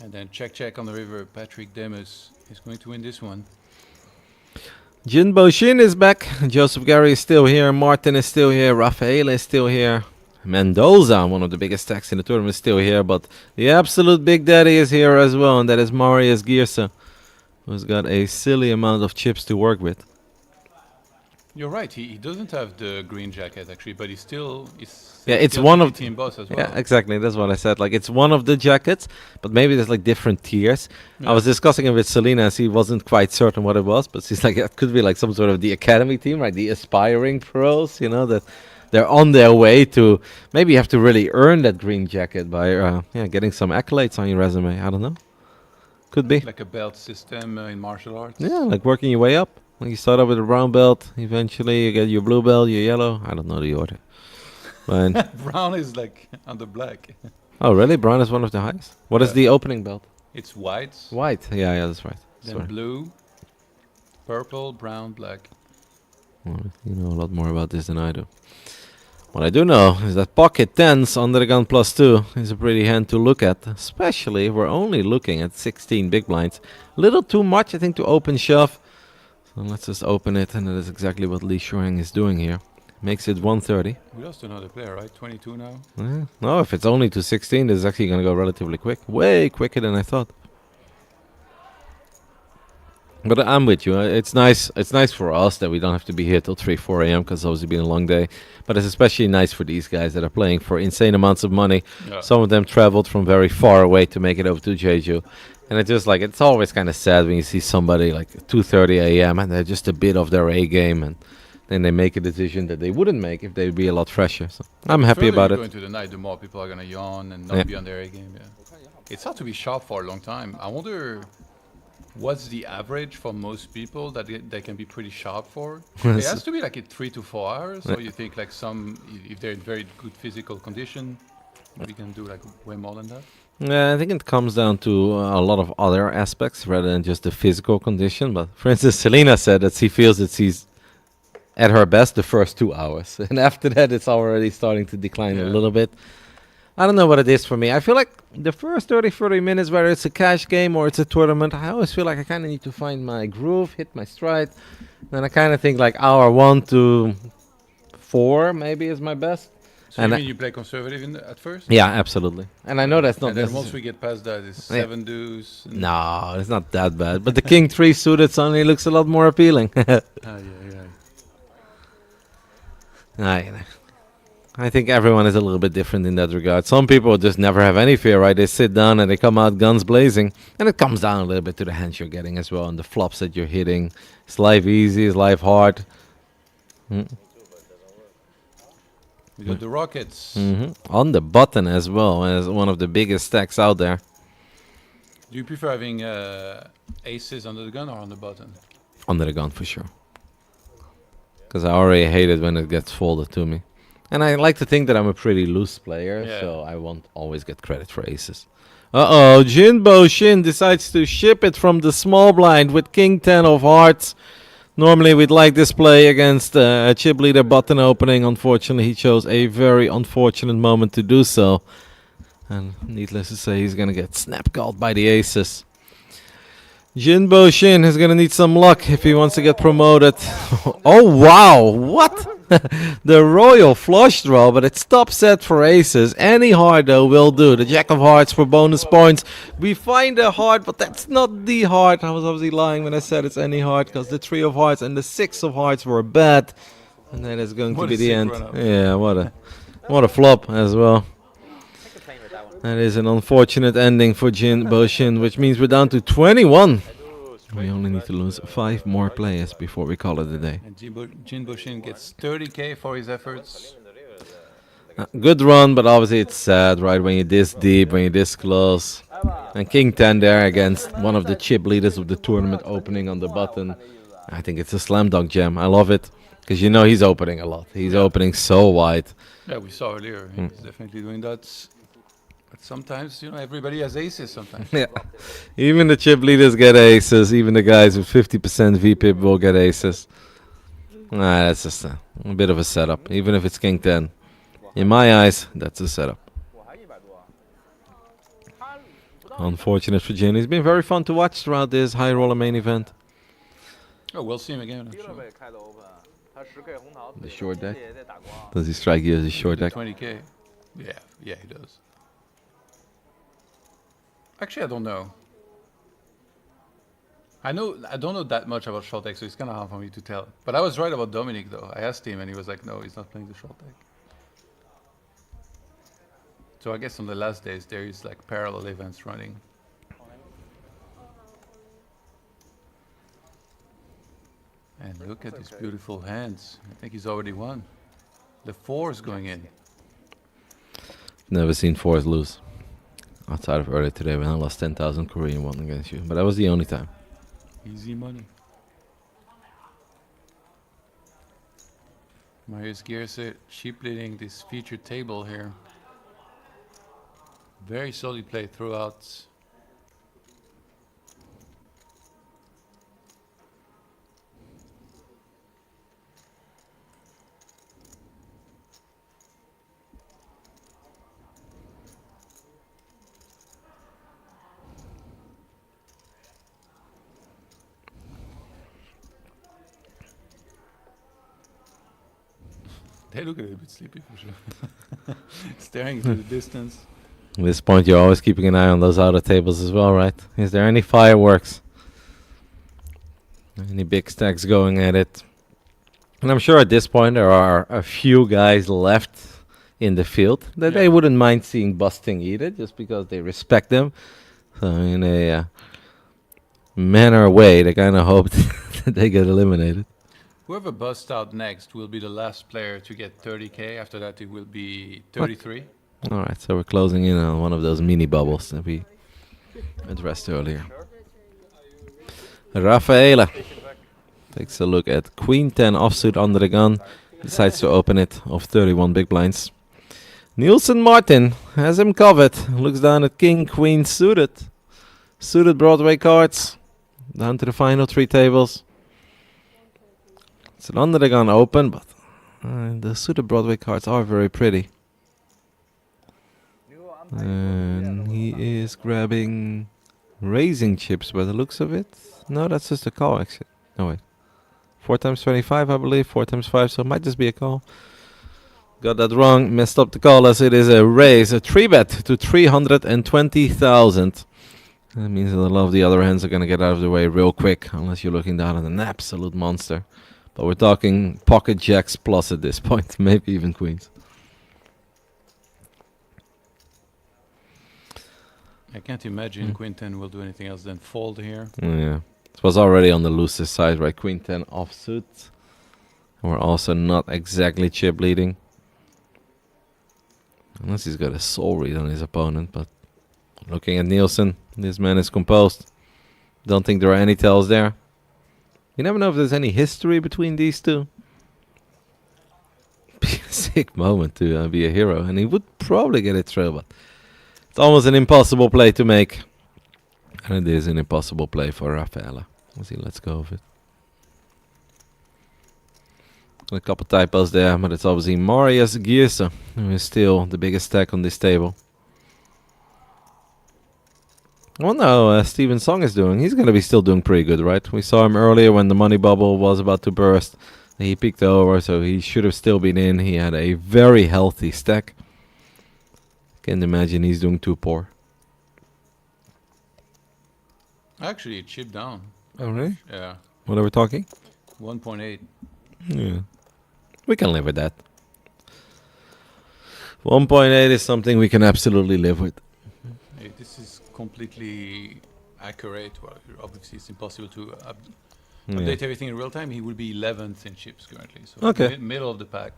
And then check on the river. Patrick Demus is going to win this one. Jinbo Shin is back. Joseph Gary is still here. Martin is still here. Rafael is still here. Mendoza, one of the biggest stacks in the tournament, is still here. But the absolute big daddy is here as well. And that is Marius Gierse, who's got a silly amount of chips to work with. You're right. He doesn't have the green jacket actually, but he still is. Yeah, it's still one of team boss as well. Yeah, exactly. That's what I said. Like, it's one of the jackets, but maybe there's like different tiers. Yeah. I was discussing it with Selena, and she wasn't quite certain what it was, but she's like, it could be like some sort of the academy team, right? The aspiring pros, that they're on their way to. Maybe you have to really earn that green jacket by, getting some accolades on your resume. I don't know. Could be. Like a belt system in martial arts. Yeah, like working your way up. Like you start out with a brown belt, eventually you get your blue belt, your yellow. I don't know the order. But Brown is like under black. oh, really? Brown is one of the highest? What is Yeah. the opening belt? It's white, White. Yeah, that's right. then Sorry. blue, purple, brown, black. Well, you know a lot more about this than I do. What I do know is that pocket tens under the gun +2 is a pretty hand to look at, especially if we're only looking at 16 big blinds. A little too much, I think, to open shove. So let's just open it, and that is exactly what Li Shuang is doing here. Makes it 130. We lost another player, right? 22 now. Yeah. No, if it's only to 16, this is actually going to go relatively quick. Way quicker than I thought. But I'm with you. It's nice. It's nice for us that we don't have to be here till 3, 4 a.m. because it's obviously been a long day. But it's especially nice for these guys that are playing for insane amounts of money. Yeah. Some of them traveled from very far away to make it over to Jeju. And it's just like, it's always kind of sad when you see somebody like 2:30 a.m. and they're just a bit off their A game, and then they make a decision that they wouldn't make if they'd be a lot fresher. So I'm happy Further about you it. go into the night, the more people are gonna yawn and not Yeah. be on their A game. Yeah. It's hard to be sharp for a long time. I wonder what's the average for most people that they can be pretty sharp for? It has to be like in 3 to 4 hours, or you think like some, if they're in very good physical condition, we can do like way more than that? Yeah, I think it comes down to a lot of other aspects rather than just the physical condition. But for instance, Selena said that she feels that she's at her best the first 2 hours, and after that, it's already starting to decline a Yeah. little bit. I don't know what it is for me. I feel like the first 30 minutes, whether it's a cash game or it's a tournament, I always feel like I kind of need to find my groove, hit my stride. Then I kind of think like hour 1 to 4 maybe is my best. So And you I- mean you play conservative at first? Yeah, absolutely. And I know that's not And then necessary. once we get past that, it's Yeah. 7 deuce. and- No, it's not that bad. But the king 3 suited suddenly looks a lot more appealing. I think everyone is a little bit different in that regard. Some people just never have any fear, right? They sit down and they come out guns blazing. And it comes down a little bit to the hands you're getting as well and the flops that you're hitting. Is life easy? Is life hard? We got the Rockets. On the button as well as one of the biggest stacks out there. Do you prefer having aces under the gun or on the button? Under the gun for sure. Because I already hate it when it gets folded to me. And I like to think that I'm a pretty loose player, Yeah. so I won't always get credit for aces. Uh-oh, Jinbo Shin decides to ship it from the small blind with king 10 of hearts. Normally we'd like this play against a chip leader button opening. Unfortunately, he chose a very unfortunate moment to do so. And needless to say, he's going to get snap called by the aces. Jinbo Shin is going to need some luck if he wants to get promoted. Oh, wow. What? The royal flush draw, but it's top set for aces. Any heart, though, will do. The jack of hearts for bonus points. We find a heart, but that's not the heart. I was obviously lying when I said it's any heart, because the 3 of hearts and the 6 of hearts were bad. And that is going What to be a the sick end. run-up. Yeah, what a flop as well. That is an unfortunate ending for Jinbo Shin, which means we're down to 21. We only need to lose 5 more players before we call it a day. And Jinbo Shin gets 30k for his efforts. Good run, but obviously it's sad, right? When you're this deep, when you're this close. And King 10 there against one of the chip leaders of the tournament opening on the button. I think it's a slam dunk jam. I love it. Because you know he's opening a lot. He's opening so wide. Yeah, we saw earlier. He's definitely doing that. But sometimes, everybody has aces sometimes. Yeah. Even the chip leaders get aces. Even the guys with 50% VPIP will get aces. Nah, that's just a bit of a setup. Even if it's King 10. In my eyes, that's a setup. Unfortunate for Jin. He's been very fun to watch throughout this high roller main event. Oh, we'll see him again. I'm sure. The short deck? Does he strike you as a short deck? 20k. Yeah, he does. Actually, I don't know. I don't know that much about short deck, so it's kind of hard for me to tell. But I was right about Dominic, though. I asked him, and he was like, no, he's not playing the short deck. So I guess on the last days, there is like parallel events running. And look at these beautiful hands. I think he's already won. The 4 is going in. Never seen fours lose. Outside of earlier today when I lost 10,000 Korean won against you. But that was the only time. Easy money. Marius Geerse cheap leading this featured table here. Very solid play throughout. They look a little bit sleepy for sure. Staring into the distance. At this point, you're always keeping an eye on those outer tables as well, right? Is there any fireworks? Any big stacks going at it? And I'm sure at this point there are a few guys left in the field that they wouldn't mind seeing busting either, just because they respect them. So in a manner way, they kind of hope that they get eliminated. Whoever busts out next will be the last player to get 30k. After that, it will be 33. All right, so we're closing in on one of those mini bubbles that we addressed earlier. Rafaela takes a look at Queen 10 offsuit under the gun. Decides to open it off 31 big blinds. Nielsen Martin has him covered. Looks down at King Queen suited. Suited Broadway cards. Down to the final 3 tables. It's an under the gun open, but the suited Broadway cards are very pretty. And he is grabbing raising chips by the looks of it. No, that's just a call actually. No wait. 4 times 25 I believe, 4 times 5, so it might just be a call. Got that wrong, messed up the call as it is a raise, a 3-bet to 320,000. That means that a lot of the other hands are going to get out of the way real quick, unless you're looking down at an absolute monster. But we're talking pocket jacks plus at this point, maybe even queens. I can't imagine Queen 10 will do anything else than fold here. Yeah, it was already on the looser side, right? Queen 10 offsuit. And we're also not exactly chip leading. Unless he's got a soul read on his opponent, but looking at Nielsen, this man is composed. Don't think there are any tells there. You never know if there's any history between these two. Be a sick moment to be a hero, and he would probably get it through, but it's almost an impossible play to make. And it is an impossible play for Rafaela. Let's go with it. A couple typos there, but it's obviously Marius Gierse, who is still the biggest stack on this table. I wonder how Steven Song is doing. He's going to be still doing pretty good, right? We saw him earlier when the money bubble was about to burst. He peeked over, so he should have still been in. He had a very healthy stack. Can't imagine he's doing too poor. Actually, it chipped down. Oh, really? Yeah. What are we talking? 1.8. Yeah. We can live with that. 1.8 is something we can absolutely live with. If this is completely accurate, well, obviously it's impossible to update everything in real time. He would be 11th in chips currently. So okay. Middle of the pack.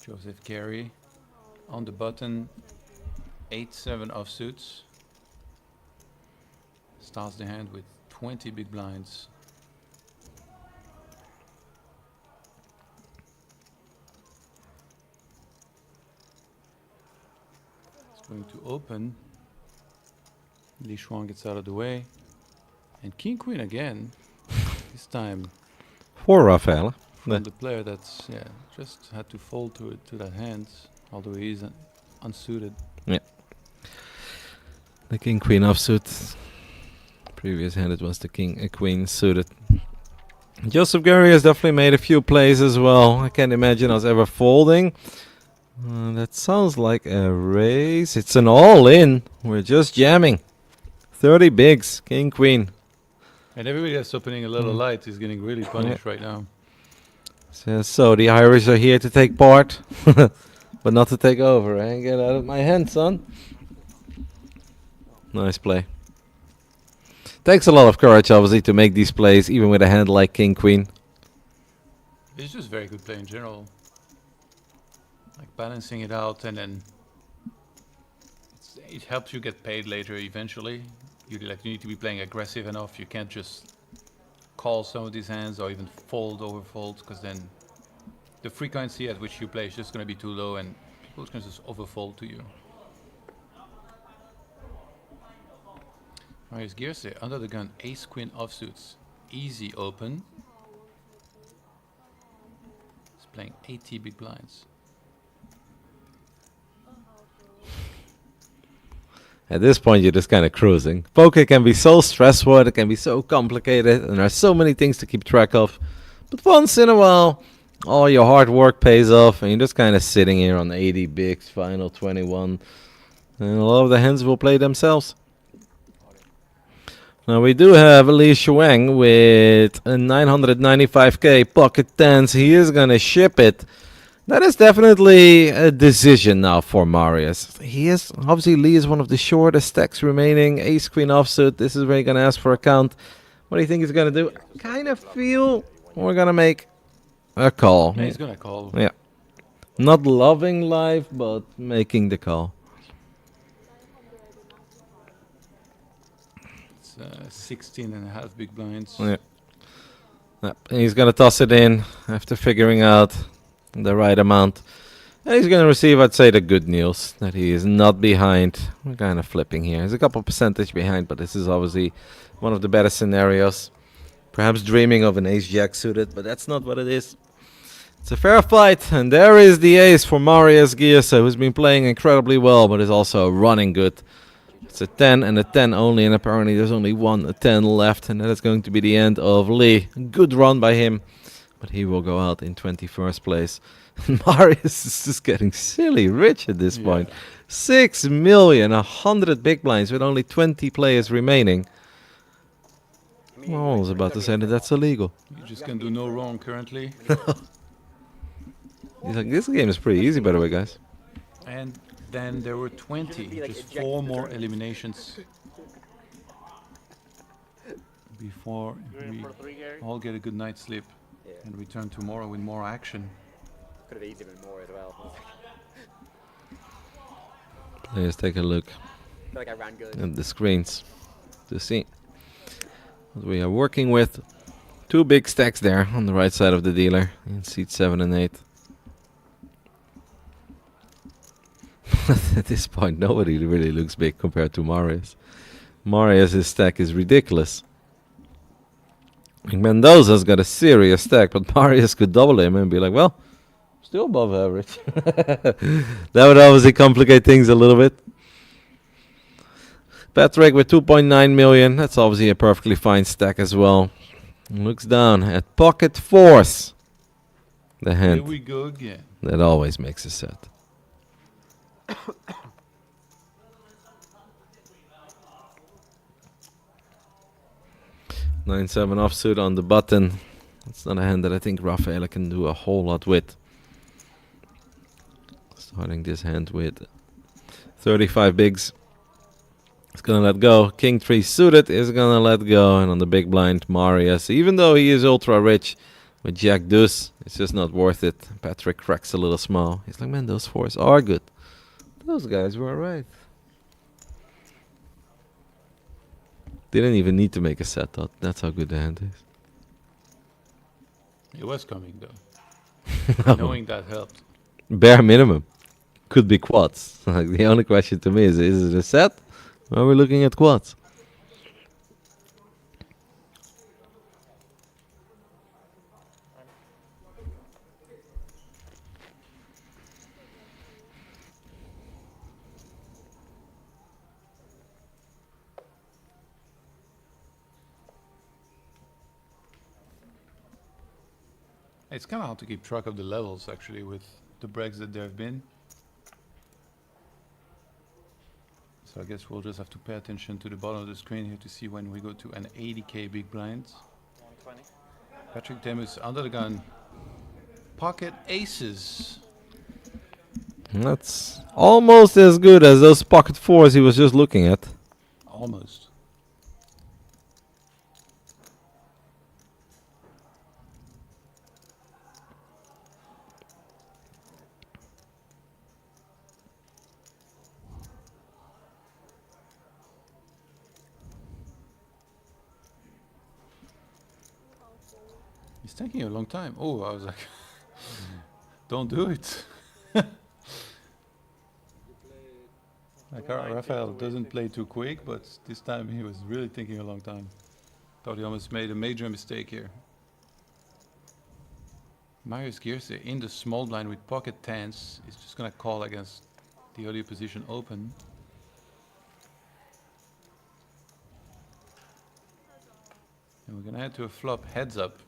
Joseph Gary on the button, 8-7 offsuits. Starts the hand with 20 big blinds. It's going to open. Li Shuang gets out of the way. And King Queen again, this time For Rafaela. from the player that's just had to fold to that hand, although he is unsuited. Yeah. The King Queen offsuit. Previous hand it was the King Queen suited. Joseph Gary has definitely made a few plays as well. I can't imagine us ever folding. That sounds like a raise. It's an all-in. We're just jamming. 30 bigs, King Queen. And everybody that's opening a little light is getting really punished right now. So the Irish are here to take part, but not to take over. Eh? Get out of my hand, son. Nice play. Takes a lot of courage, obviously, to make these plays, even with a hand like King Queen. It's just very good play in general. Like balancing it out, and then it helps you get paid later eventually. You need to be playing aggressive enough. You can't just call some of these hands or even fold over folds, because then the frequency at which you play is just going to be too low and people are going to just overfold to you. Marius Gierse, under the gun, ace queen offsuits, easy open. He's playing 80 big blinds. At this point, you're just kind of cruising. Poker can be so stressful, it can be so complicated, and there are so many things to keep track of. But once in a while, all your hard work pays off, and you're just kind of sitting here on 80 bigs, final 21. And a lot of the hands will play themselves. Now we do have Li Shuang with a 995k pocket tens. He is going to ship it. That is definitely a decision now for Marius. He is, obviously Li is one of the shortest stacks remaining. Ace Queen offsuit. This is where you're going to ask for a count. What do you think he's going to do? I kind of feel we're going to make A call. Yeah, he's gonna call. Yeah. Not loving life, but making the call. It's 16 and a half big blinds. Yeah. Yep. And he's gonna toss it in after figuring out the right amount. And he's gonna receive, I'd say, the good news that he is not behind. We're kind of flipping here. He's a couple percentage behind, but this is obviously one of the better scenarios. Perhaps dreaming of an ace-jack suited, but that's not what it is. It's a fair fight, and there is the ace for Marius Gierse, who's been playing incredibly well, but is also running good. It's a 10 and a 10 only, and apparently there's only one 10 left, and that is going to be the end of Lee. Good run by him, but he will go out in 21st place. Marius is just getting silly rich at this point. 6 million, 100 big blinds with only 20 players remaining. I was about to say that that's illegal. You just can do no wrong currently. He's like, this game is pretty easy, by the way, guys. And then there were 20, just 4 more eliminations before we all get a good night's sleep and return tomorrow with more action. Could have eased even more as well. Let's take a look I feel like I ran good. at the screens to see what we are working with. 2 big stacks there on the right side of the dealer in seat 7 and 8. At this point, nobody really looks big compared to Marius. Marius' stack is ridiculous. Like Mendoza's got a serious stack, but Marius could double him and be like, well, still above average. That would obviously complicate things a little bit. Patrick with 2.9 million. That's obviously a perfectly fine stack as well. Looks down at pocket fours. The Here hand we go again. that always makes a set. 9-7 offsuit on the button. It's not a hand that I think Rafaela can do a whole lot with. Starting this hand with 35 bigs. It's gonna let go. King 3 suited is gonna let go. And on the big blind, Marius, even though he is ultra rich with Jack Deuce, it's just not worth it. Patrick cracks a little smile. He's like, man, those fours are good. Those guys were right. Didn't even need to make a set thought. That's how good the hand is. It was coming though. Knowing that helped. Bare minimum. Could be quads. Like the only question to me is it a set? Or are we looking at quads? It's kind of hard to keep track of the levels actually with the breaks that there have been. So I guess we'll just have to pay attention to the bottom of the screen here to see when we go to an 80k big blind. 120. Patrick Demus under the gun. Pocket aces. That's almost as good as those pocket fours he was just looking at. Almost. It's taking a long time. Oh, I was like, don't do it. Like Rafael doesn't play too quick, but this time he was really taking a long time. Thought he almost made a major mistake here. Marius Gierse in the small blind with pocket tens is just gonna call against the early position open. And we're gonna head to a flop heads up.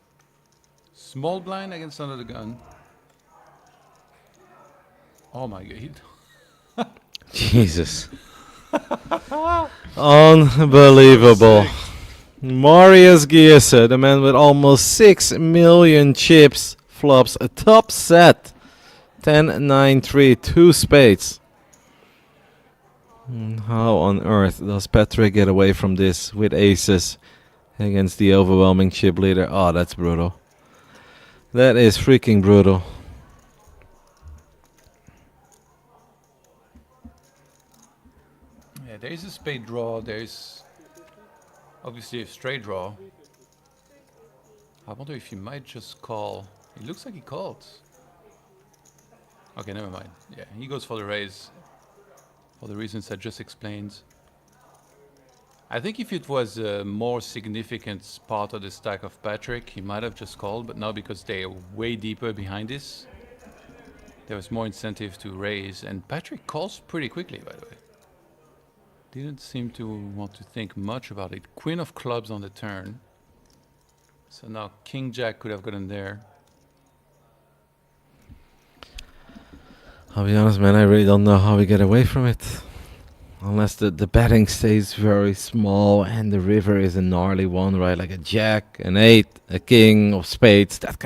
Small blind against under the gun. Oh my god. Jesus. Unbelievable. Marius Gierse, the man with almost 6 million chips, flops a top set. 10-9-3, 2 spades. How on earth does Patrick get away from this with aces against the overwhelming chip leader? Oh, that's brutal. That is freaking brutal. Yeah, there is a spade draw. There is obviously a straight draw. I wonder if he might just call. It looks like he called. Okay, never mind. Yeah, he goes for the raise for the reasons I just explained. I think if it was a more significant part of the stack of Patrick, he might have just called, but now because they're way deeper behind this, there was more incentive to raise, and Patrick calls pretty quickly, by the way. Didn't seem to want to think much about it. Queen of clubs on the turn. So now King Jack could have gotten there. I'll be honest, man, I really don't know how we get away from it. Unless the betting stays very small and the river is a gnarly one, right? Like a jack, an 8, a king of spades, that kind